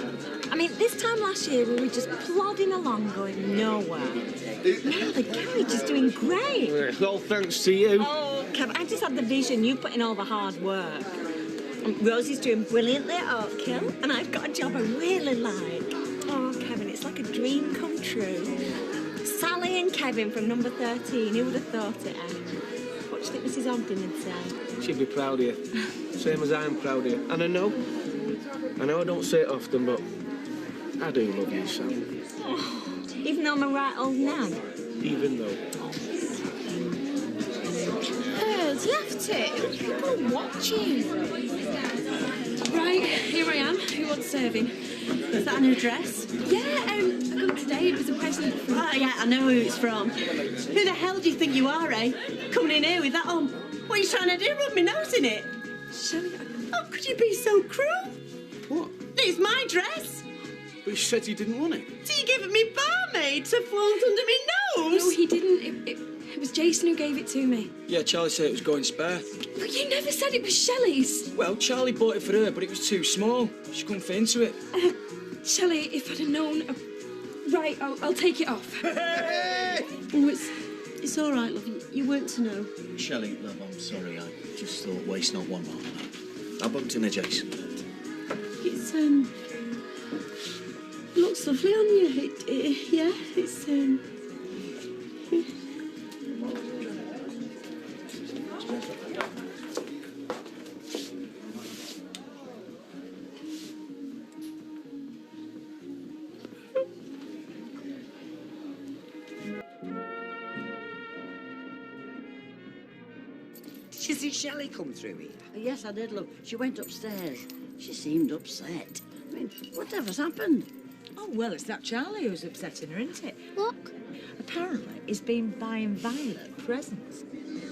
I mean, this time last year we were just plodding along going nowhere. Now the garage is doing great. All thanks to you. Oh, Kev, I just had the vision. You put in all the hard work. And Rosie's doing brilliantly at Oakhill, and I've got a job I really like. Oh, Kevin, it's like a dream come true. Sally and Kevin from number 13, who would have thought it, eh? What do you think Mrs. Ogden would say? She'd be proud of you. Same as I'm proud of you. And I know I don't say it often, but I do love you, Sam. Oh, even though I'm a right old nag? Even though. Giles, you have to. People are watching. Right, here I am. Who wants serving? Is that an address? Yeah, I got today. It was a present from... Oh, yeah, I know who it's from. Who the hell do you think you are, eh? Coming in here with that on. What are you trying to do? Rub my nose in it? Shelley, Oh, could you be so cruel? What? It's my dress. But he said he didn't want it. So you gave it me barmaid to flaunt under me nose? No, he didn't. It was Jason who gave it to me. Yeah, Charlie said it was going spare. But you never said it was Shelley's. Well, Charlie bought it for her, but it was too small. She couldn't fit into it. Shelley, if I'd have known... Right, I'll take it off. Oh, it's all right, love. You weren't to know. Shelley, love, I'm sorry. I just thought waste not one moment. I bumped into Jason. It's, looks lovely on you. Yeah, it's, Did you see Shelley come through here? Yes, I did, love. She went upstairs. She seemed upset. I mean, whatever's happened? Oh, well, it's that Charlie who's upsetting her, isn't it? Look. Apparently, he's been buying Violet presents.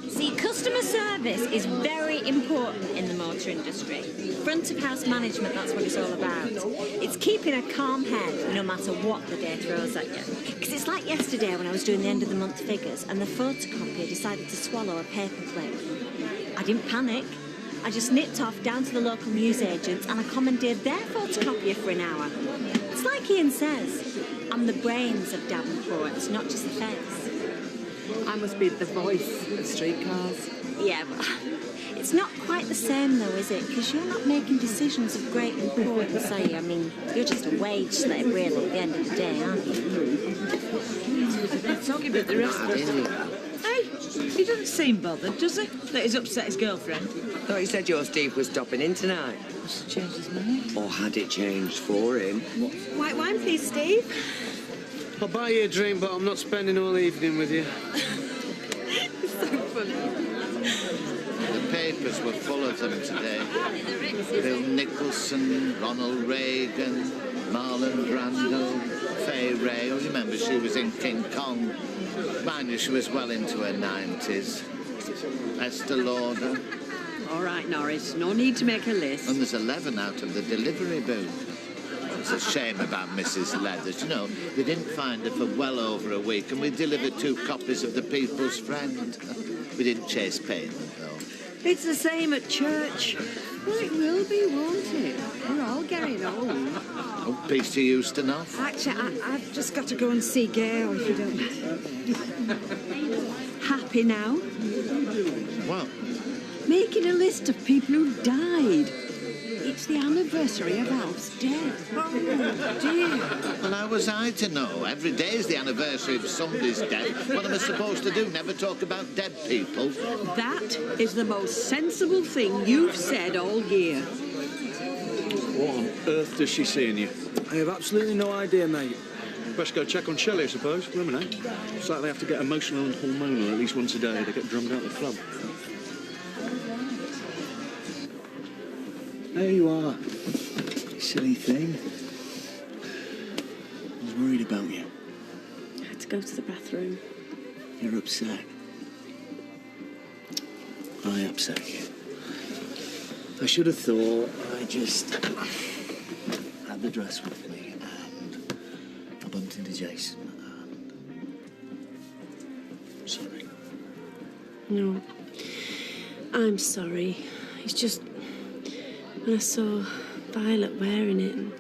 See, customer service is very important in the motor industry. Front of house management, that's what it's all about. It's keeping a calm head no matter what the day throws at you. Because it's like yesterday when I was doing the end of the month figures and the photocopier decided to swallow a paper clip. I didn't panic. I just nipped off down to the local newsagents and I commandeered their photocopier for an hour. It's like Ian says, I'm the brains of Davenport, not just the face. I must be the voice of streetcars. Yeah, well, it's not quite the same though, is it? Because you're not making decisions of great importance, are you? I mean, you're just a wage slave, really, at the end of the day, aren't you? Talking about the rest of us. Hey, he doesn't seem bothered, does he? That he's upset his girlfriend. I thought he said your Steve was stopping in tonight. Must have changed his mind. Or had it changed for him? White wine, please, Steve. I'll buy you a drink, but I'm not spending all evening with you. It's so funny. The papers were full of them today. Bill Nicholson, Ronald Reagan, Marlon Brando, Fay Ray. Oh, remember she was in King Kong. Mind you, she was well into her 90s. Esther Lauder. All right, Norris, no need to make a list. And there's 11 out of the delivery booth. It's a shame about Mrs. Leathers. You know, they didn't find her for well over a week, and we delivered 2 copies of The People's Friend. We didn't chase payment, though. It's the same at church. Well, it will be, won't it? We're all getting old. Oh, peace to Houston off. Actually, I've just got to go and see Gail, if you don't mind. Happy now? What? Making a list of people who died. It's the anniversary of Alf's death. Oh, dear. Well, how was I to know? Every day is the anniversary of somebody's death. What am I supposed to do? Never talk about dead people? That is the most sensible thing you've said all year. What on earth does she see in you? I have absolutely no idea, mate. Best go check on Shelley, I suppose. Women, eh? It's like they have to get emotional and hormonal at least once a day. They get drummed out the club. There you are. You silly thing. I was worried about you. I had to go to the bathroom. You're upset. I upset you. I should have thought I just had the dress with me and I bumped into Jason and... Sorry. No, I'm sorry. It's just when I saw Violet wearing it, and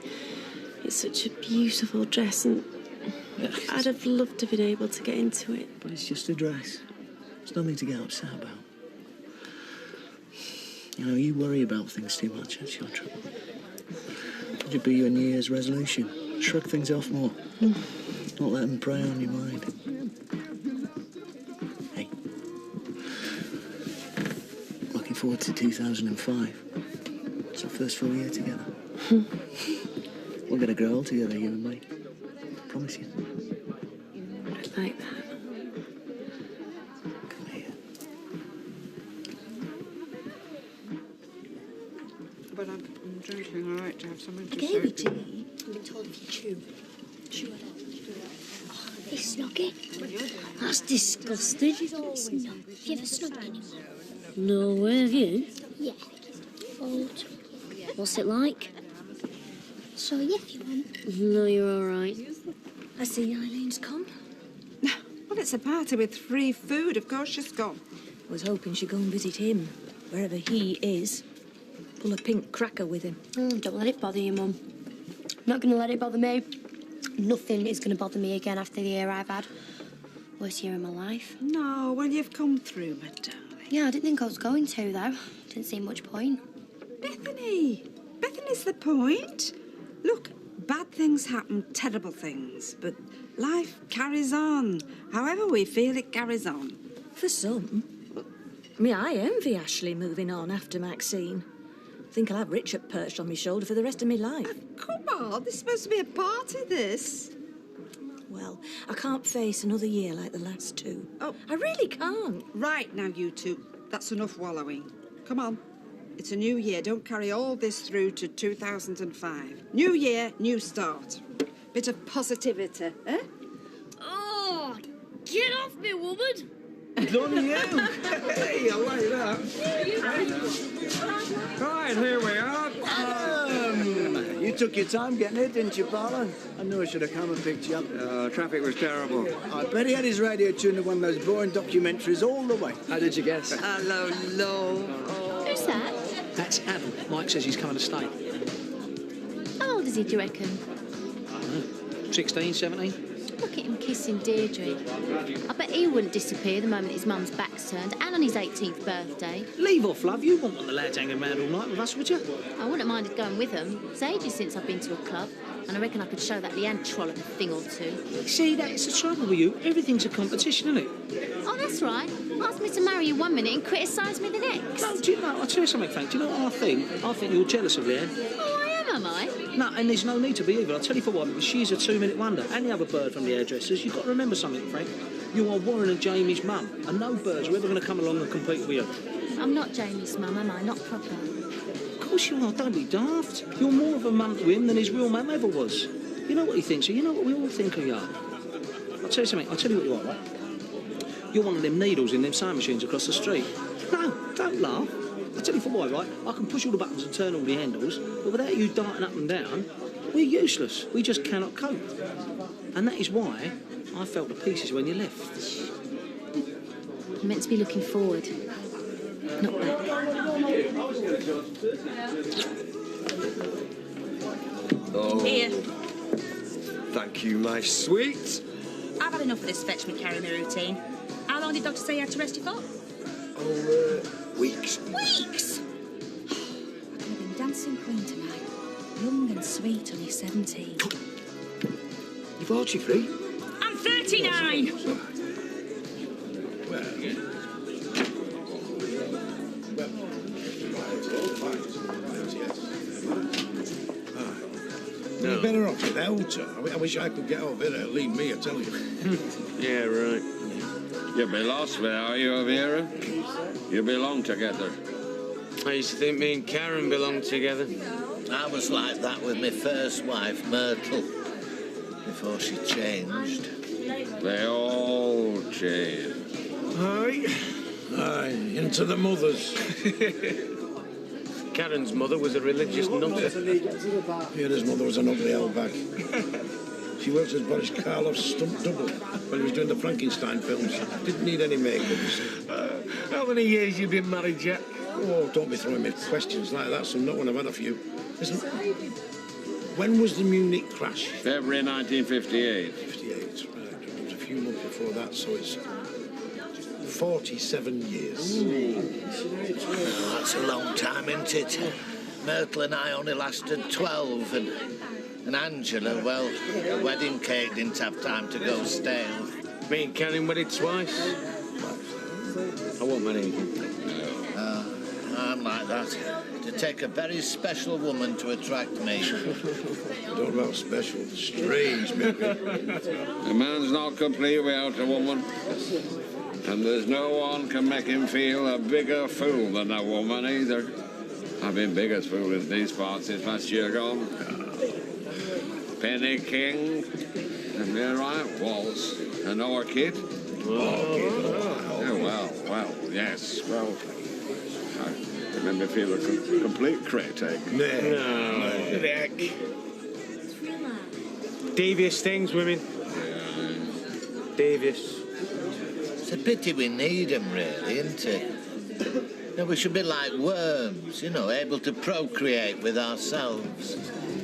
it's such a beautiful dress, and I'd have loved to have been able to get into it. But it's just a dress. It's nothing to get upset about. You know, you worry about things too much, that's your trouble. Should it be your New Year's resolution? Shrug things off more. Not let them prey on your mind. Hey. Looking forward to 2005. It's our first full year together. We're gonna grow old together, you and me. Promise you. I'd like that. Come here. anything all right to have something to I say gave it to to you. I've been told if you chew. Chew it up. Oh, this snoggy. That's disgusting. It's not. Have you ever snogged anyone? No way, have you? Yeah. Old. What's it like? So, yeah, if you want. No, you're all right. I see Eileen's come. Well, it's a party with free food. Of course she's gone. I was hoping she'd go and visit him, wherever he is. Pull a pink cracker with him. Don't let it bother you, Mum. I'm not going to let it bother me. Nothing is going to bother me again after the year I've had. Worst year of my life. No, well, you've come through, my darling. Yeah, I didn't think I was going to, though. Didn't see much point. Bethany! Bethany's the point. Look, bad things happen, terrible things, but life carries on. However we feel, it carries on. For some. I mean, I envy Ashley moving on after Maxine. Think I'll have Richard perched on my shoulder for the rest of my life. Come on, this is supposed to be a party, this. Well, I can't face another year like the last two. Oh, I really can't. Right now, you two. That's enough wallowing. Come on. It's a new year. Don't carry all this through to 2005. New year, new start. Bit of positivity, eh? Oh, get off me, woman! Done you. Hey, I like that. Right, here we are. You took your time getting here, didn't you, Paolo? I knew I should have come and picked you up. Traffic was terrible. I bet he had his radio tuned to one of those boring documentaries all the way. How did you guess? Hello, love. Who's that? That's Adam. Mike says he's coming to stay. How old is he, do you reckon? 16, 17? Look at him kissing Deirdre. I bet he wouldn't disappear the moment his mum's back's turned, and on his 18th birthday. Leave off, love. You wouldn't want the lads hanging around all night with us, would you? I wouldn't have minded going with them. It's ages since I've been to a club, and I reckon I could show that Leanne Trollope a thing or two. See, that's the trouble with you. Everything's a competition, isn't it? Oh, that's right. Ask me to marry you one minute and criticise me the next. No, do you know, I'll tell you something, Frank. Do you know what I think? I think you're jealous of Leanne. Oh, I am I? No, and there's no need to be either. I'll tell you for what, because she's a 2-minute wonder. And the other bird from the hairdressers, you've got to remember something, Frank. You are Warren and Jamie's mum, and no birds are ever going to come along and compete with you. I'm not Jamie's mum, am I? Not proper. Of course you are. Don't be daft. You're more of a mum to him than his real mum ever was. You know what he thinks of you. You know what we all think of you. I'll tell you something. I'll tell you what you are, right? You're one of them needles in them sewing machines across the street. No, don't laugh. I'll tell you for why, right? I can push all the buttons and turn all the handles, but without you darting up and down, we're useless. We just cannot cope. And that is why I felt the pieces when you left. I'm meant to be looking forward, not back. Oh. Here. Thank you, my sweet. I've had enough of this fetch me, carry me routine. How long did Doctor say you had to rest you for? Oh, weeks. Weeks? I could have been dancing queen tonight. Young and sweet, only 17. You're 43? I'm 39! You're better off without her. I wish I could get over there. Leave me, I tell you. Yeah, right. You'll be lost without you, Vera. You belong together. I used to think me and Karen belonged together. I was like that with my first wife, Myrtle, before she changed. They all change. Aye. Aye, into the mothers. Karen's mother was a religious nutter. Vera's mother was an ugly old bag. She worked as Boris Karloff's stunt double when he was doing the Frankenstein films. Didn't need any makeup. How many years you been married, Jack? Oh, don't be throwing me questions like that, son. Not when I've had a few. Listen, when was the Munich crash? February 1958. 58, right. It was a few months before that, so it's 47 years. Oh, that's a long time, isn't it? Myrtle and I only lasted 12, and Angela, well, the wedding cake didn't have time to go stale. Me and Karen wedded twice. I won't marry you. I'm like that. To take a very special woman to attract me. Don't know special, strange, maybe. A man's not complete without a woman. And there's no one can make him feel a bigger fool than a woman either. I've been bigger fool in these parts since last year gone. Penny King, and there I was, an orchid. Oh, well, yes, well, I remember feeling a complete crit egg. No. Devious things, women. Devious. It's a pity we need them, really, isn't it? No, we should be like worms, you know, able to procreate with ourselves.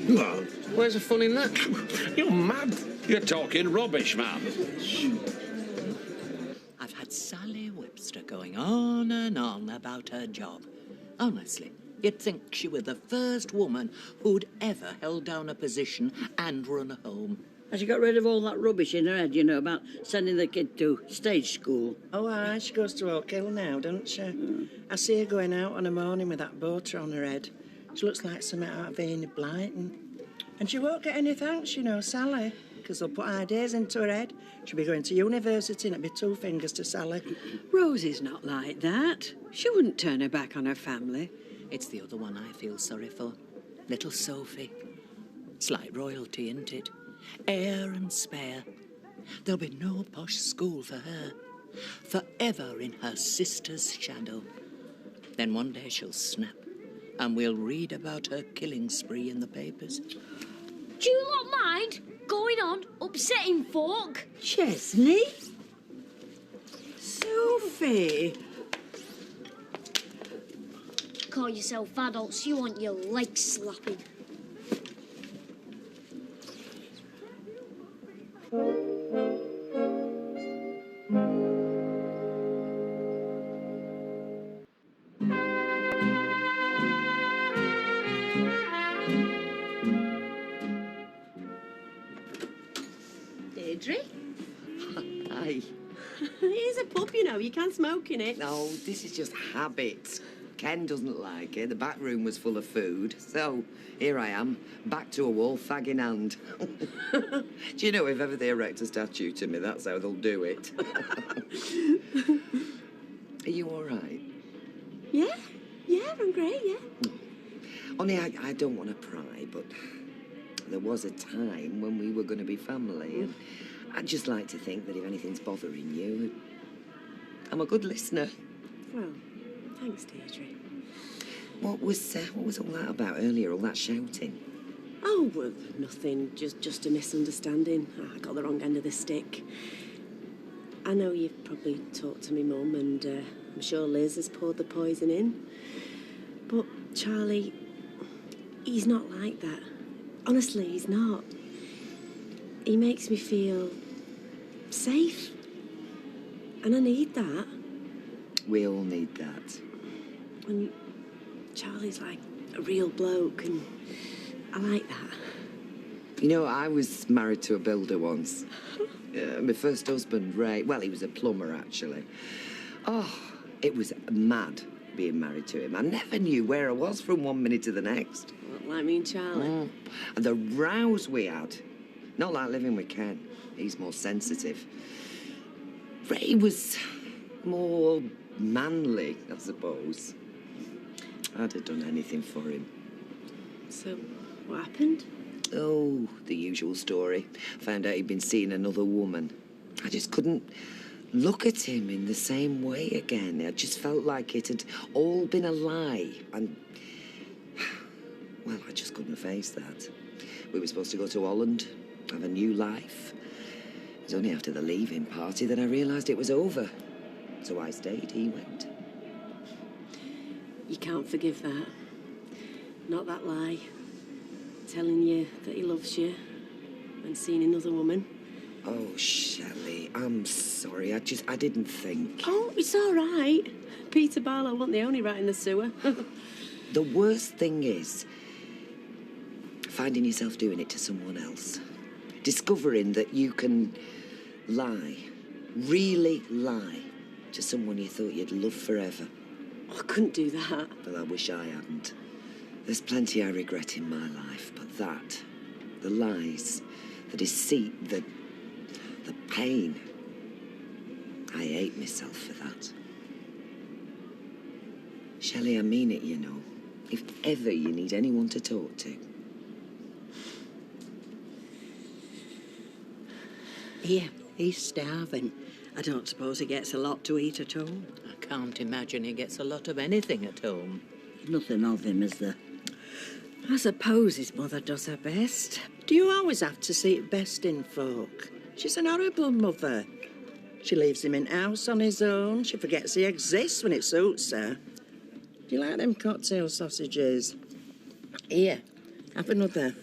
What? Where's the fun in that? You're mad. You're talking rubbish, man. I've had Sally Webster going on and on about her job. Honestly, you'd think she were the first woman who'd ever held down a position and run a home. Has she got rid of all that rubbish in her head, you know, about sending the kid to stage school? Oh, aye, she goes to Oak Hill now, doesn't she? I see her going out on a morning with that boater on her head. She looks like something out of Enid Blyton. And she won't get any thanks, you know, Sally, because they'll put ideas into her head. She'll be going to university and it'll be 2 fingers to Sally. Rosy's not like that. She wouldn't turn her back on her family. It's the other one I feel sorry for. Little Sophie. It's like royalty, isn't it? Heir and spare. There'll be no posh school for her. Forever in her sister's shadow. Then one day she'll snap, and we'll read about her killing spree in the papers. Do you lot mind going on upsetting folk? Chesney? Sophie? Call yourself adults, you want your legs slapping. Deirdre? Aye. Here's a pub, you know. You can smoke in it. No, this is just habit. Ken doesn't like it. The back room was full of food. So, here I am, back to a wall, fag in hand. Do you know, if ever they erect a statue to me, that's how they'll do it. Are you all right? Yeah, I'm great, yeah. Only I don't want to pry, but there was a time when we were going to be family, and I'd just like to think that if anything's bothering you, I'm a good listener. Well, thanks, Deirdre. What was all that about earlier, all that shouting? Oh, well, nothing, just a misunderstanding. I got the wrong end of the stick. I know you've probably talked to me mum, and I'm sure Liz has poured the poison in. But Charlie, he's not like that. Honestly, he's not. He makes me feel safe. And I need that. We all need that. And Charlie's like a real bloke, and I like that. You know, I was married to a builder once. My first husband, Ray, well, he was a plumber, actually. Oh, it was mad being married to him. I never knew where I was from one minute to the next. Well, like me and Charlie. And the rows we had. Not like living with Ken. He's more sensitive. Ray was more manly, I suppose. I'd have done anything for him. So, what happened? Oh, the usual story. Found out he'd been seeing another woman. I just couldn't look at him in the same way again. I just felt like it had all been a lie. And, well, I just couldn't face that. We were supposed to go to Holland, have a new life. It was only after the leaving party that I realised it was over. So I stayed, he went. You can't forgive that. Not that lie. Telling you that he loves you and seeing another woman. Oh, Shelley, I'm sorry. I didn't think. Oh, it's all right. Peter Barlow wasn't the only rat in the sewer. The worst thing is finding yourself doing it to someone else. Discovering that you can lie, really lie, to someone you thought you'd love forever. I couldn't do that. Well, I wish I hadn't. There's plenty I regret in my life, but that, the lies, the deceit, the pain, I hate myself for that. Shelley, I mean it, you know. if ever you need anyone to talk to. Here, he's starving. I don't suppose he gets a lot to eat at home. I can't imagine he gets a lot of anything at home. Nothing of him, is there? I suppose his mother does her best. Do you always have to see it best in folk? She's an horrible mother. She leaves him in house on his own. She forgets he exists when it suits her. Do you like them cocktail sausages? Here, have another.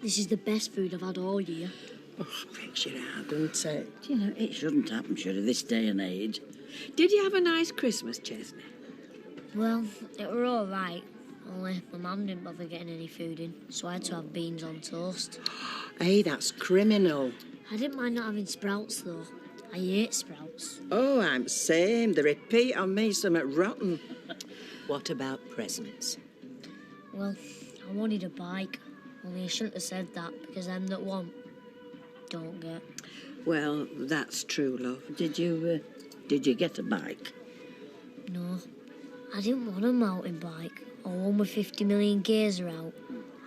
This is the best food I've had all year. Oh, breaks your heart, doesn't it? Do you know, it shouldn't happen, should it, this day and age? Did you have a nice Christmas, Chesney? Well, it were all right. Only my mum didn't bother getting any food in, so I had to have beans on toast. Hey, that's criminal. I didn't mind not having sprouts, though. I hate sprouts. Oh, I'm same. They repeat on me something rotten. What about presents? Well, I wanted a bike. Only I shouldn't have said that, because them that want don't get. Well, that's true, love. Did you get a bike? No, I didn't want a mountain bike or one with 50 million gears around.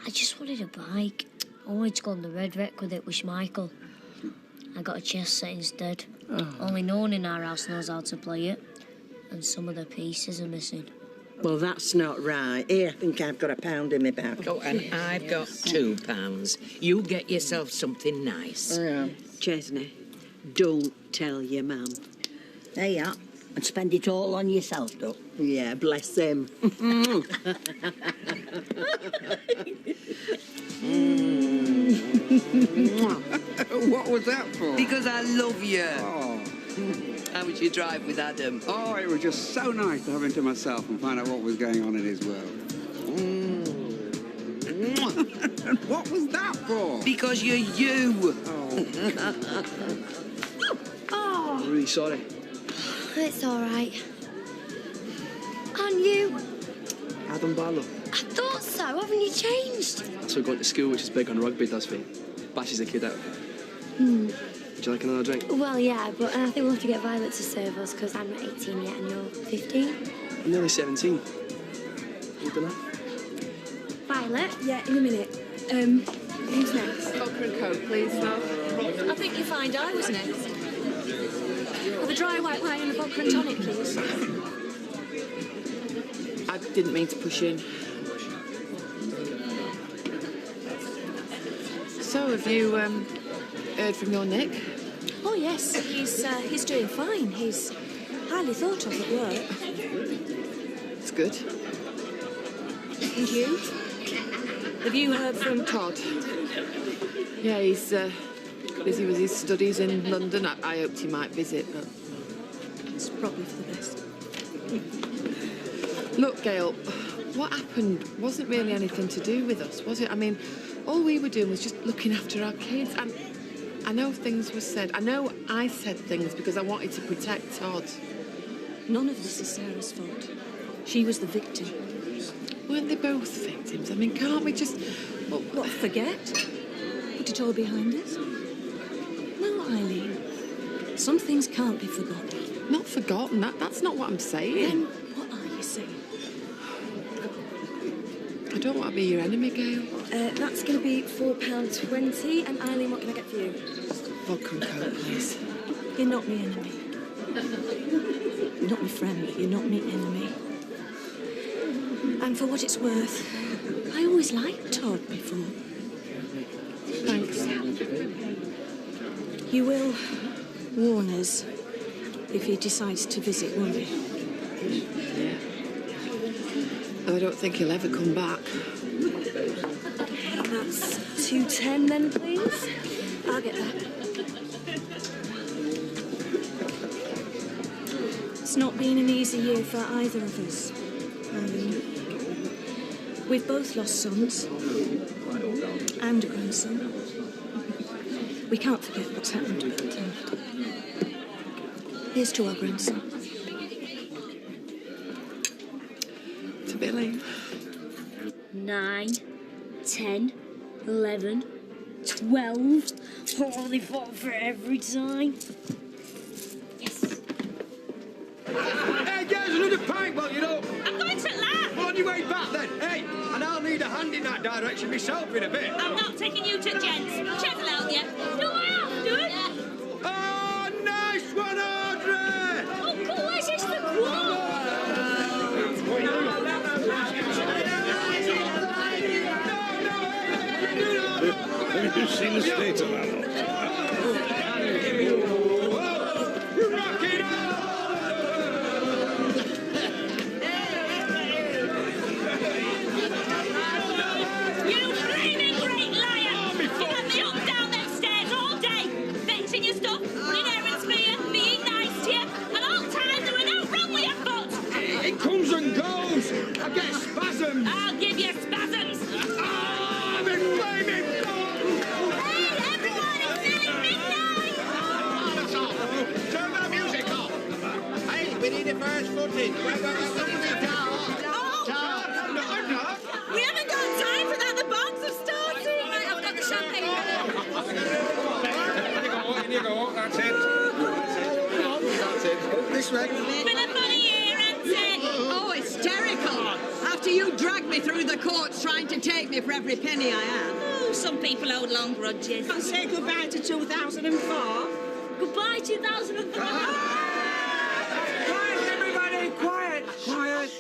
I just wanted a bike. I wanted to go on the Red Wreck with it with Schmeichel. I got a chess set instead. Oh. Only no one in our house knows how to play it, and some of the pieces are missing. Well, that's not right. Here, I think I've got £1 in my back. Oh, and I've got £2. You get yourself something nice. Yeah. Chesney, don't tell your mum. There you are. And spend it all on yourself, though. Yeah, bless him. What was that for? Because I love you. Oh. How was your drive with Adam? Oh, it was just so nice to have him to myself and find out what was going on in his world. And what was that for? Because you're you. I'm really sorry. It's all right. And you? Adam Barlow. I thought so. Haven't you changed? So going to school, which is big on rugby, does he? Bashes the kid out. Would you like another drink? Well, yeah, but I think we'll have to get Violet to serve us because I'm not 18 yet and you're 15. I'm nearly 17. Old enough? Violet? Yeah, in a minute. Who's next? Vodka and Coke, please, love. I think you'll find I was next. Have a dry white wine and a vodka and tonic, please. I didn't mean to push in. So, have you heard from your Nick? Oh, yes, he's doing fine. He's highly thought of at work. It's good. And you? Have you heard from Todd? Yeah, he's busy with his studies in London. I hoped he might visit, but it's probably for the best. Look, Gail, what happened wasn't really anything to do with us, was it? I mean, all we were doing was just looking after our kids. And I know things were said. I know I said things because I wanted to protect Todd. None of this is Sarah's fault. She was the victim. Weren't they both victims? I mean, can't we just... What, forget? Put it all behind us? No, Eileen. Some things can't be forgotten. Not forgotten. That's not what I'm saying. Then what are you saying? I don't want to be your enemy, Gail. That's going to be £4.20. And Eileen, what can I get for you? Vodka and Coke, please. You're not my enemy. You're not my friend, but you're not my enemy. And for what it's worth, I always liked Todd before. Thanks. You will warn us if he decides to visit, won't you? Yeah. I don't think he'll ever come back. That's £2.10 then, please. I'll get that. It's not been an easy year for either of us, Eileen. We've both lost sons and a grandson. We can't forget what's happened to Tom. Here's to our grandson. To Billy. 9, 10, 11, 12. Oh, they fought for it every time. Hey, guys, another pint, well, you know. I'm going to laugh. Oh, on your way back then, hey? And I'll need a hand in that direction myself in a bit. I'm not taking you to gents. Chet will help you. Do I have to? Oh, nice one, Audrey! Oh, cool, this is the quote. Have you seen the state of that lot? Rock it up! You flaming great liar! You've had me up down them stairs all day, fetching your stuff, running errands for you, being nice to you, and all time there were no wrong with your foot! It comes and goes! I get spasms! I'll give you spasms! I'm in flaming Hey, everyone, it's nearly midnight! That's off! Turn that music off! Hey, we need the first footage! We haven't got time for that, the bombs have started! Right, I've got the champagne ready. In you go, that's it. That's it. This way. Been a funny year, hasn't it? Oh, hysterical! After you dragged me through the courts trying to take me for every penny I had. Oh, some people hold long grudges. And say goodbye to 2004. Goodbye, 2004. Quiet, everybody! Quiet! Quiet!